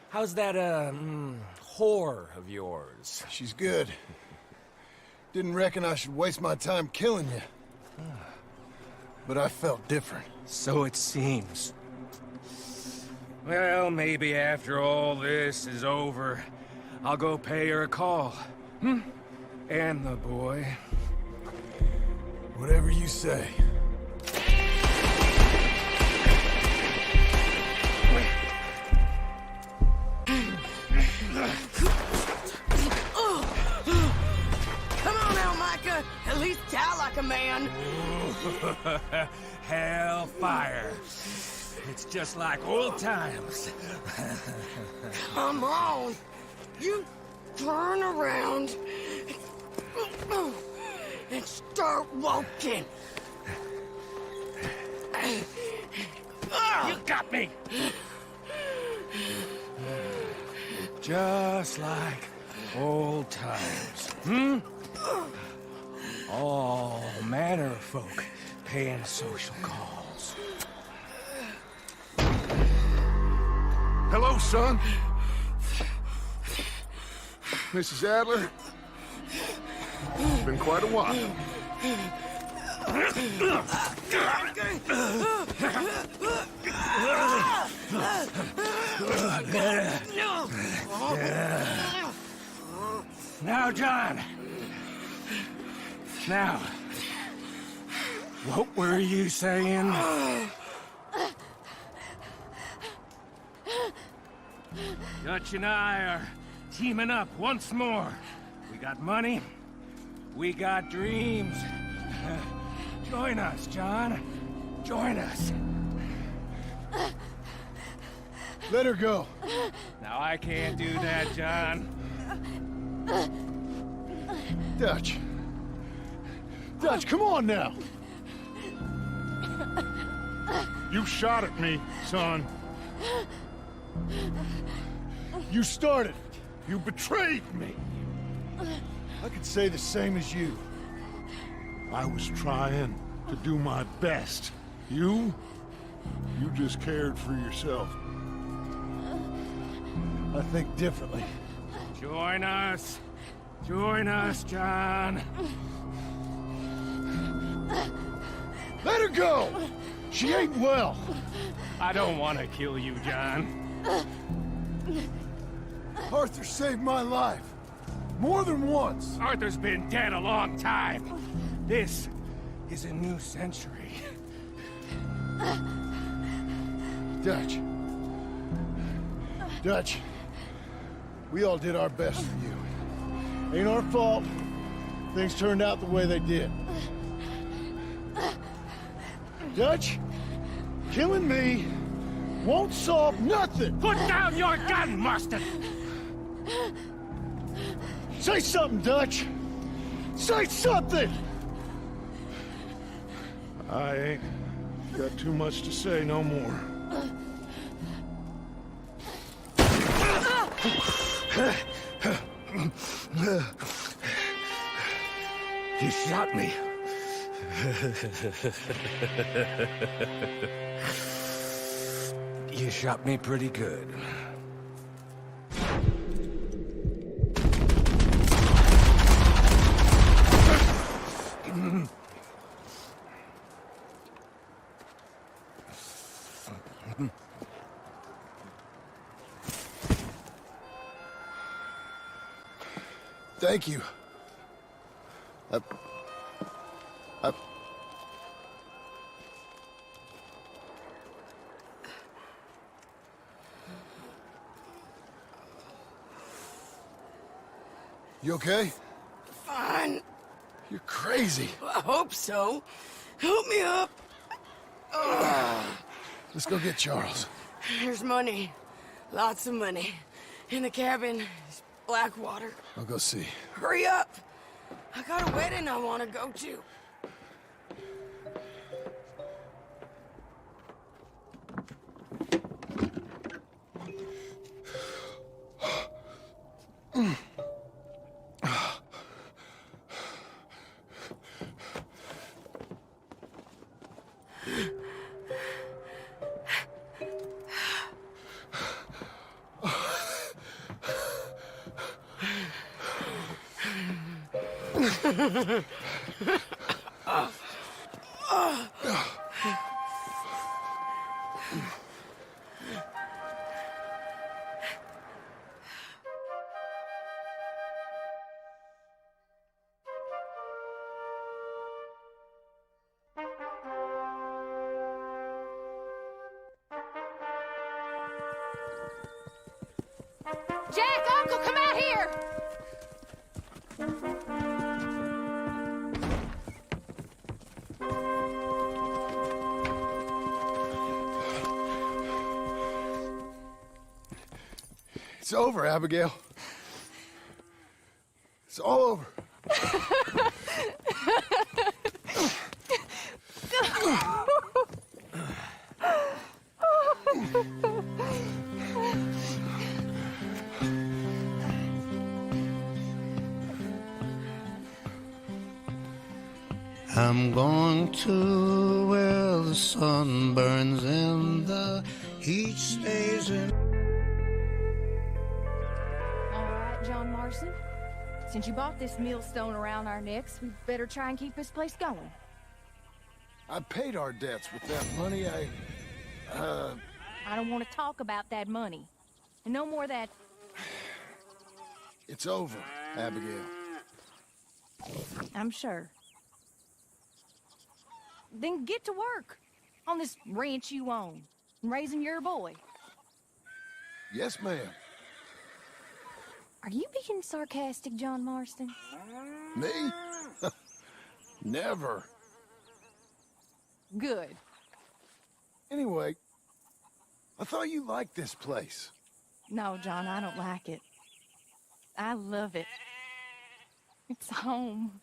How's that, whore of yours? She's good. Didn't reckon I should waste my time killing you. But I felt different. So it seems. Well, maybe after all this is over, I'll go pay her a call. And the boy. Whatever you say. Come on now, Micah. At least die like a man. Hellfire. It's just like old times. Come on. You turn around and start walking. You got me. Just like old times. All manner of folk paying social calls. Hello, son. Mrs. Adler. It's been quite a while. Now, John. Now, what were you saying? Dutch and I are teaming up once more. We got money. We got dreams. Join us, John. Join us. Let her go. Now, I can't do that, John. Dutch. Dutch, come on now. You shot at me, son. You started. You betrayed me. I could say the same as you. I was trying to do my best. You just cared for yourself. I think differently. Join us. Join us, John. Let her go! She ain't well. I don't want to kill you, John. Arthur saved my life. More than once. Arthur's been dead a long time. This is a new century. Dutch. Dutch. We all did our best for you. Ain't our fault. Things turned out the way they did. Dutch, killing me won't solve nothing. Put down your gun, Marston! Say something, Dutch. Say something! I ain't got too much to say no more. You shot me. You shot me pretty good. Thank you. You okay? Fine. You're crazy. I hope so. Help me up. Let's go get Charles. There's money. Lots of money. In the cabin, is Blackwater. I'll go see. Hurry up! I got a wedding I want to go to. Jack, Uncle, come out here! It's over, Abigail. It's all over. I'm going to where the sun burns and the heat stays in. All right, John Marston. Since you bought this millstone around our necks, we better try and keep this place going. I paid our debts with that money. I don't want to talk about that money. And no more of that. It's over, Abigail. I'm sure. Then get to work on this ranch you own and raising your boy. Yes, ma'am. Are you being sarcastic, John Marston? Me? Never. Good. Anyway, I thought you liked this place. No, John, I don't like it. I love it. It's home.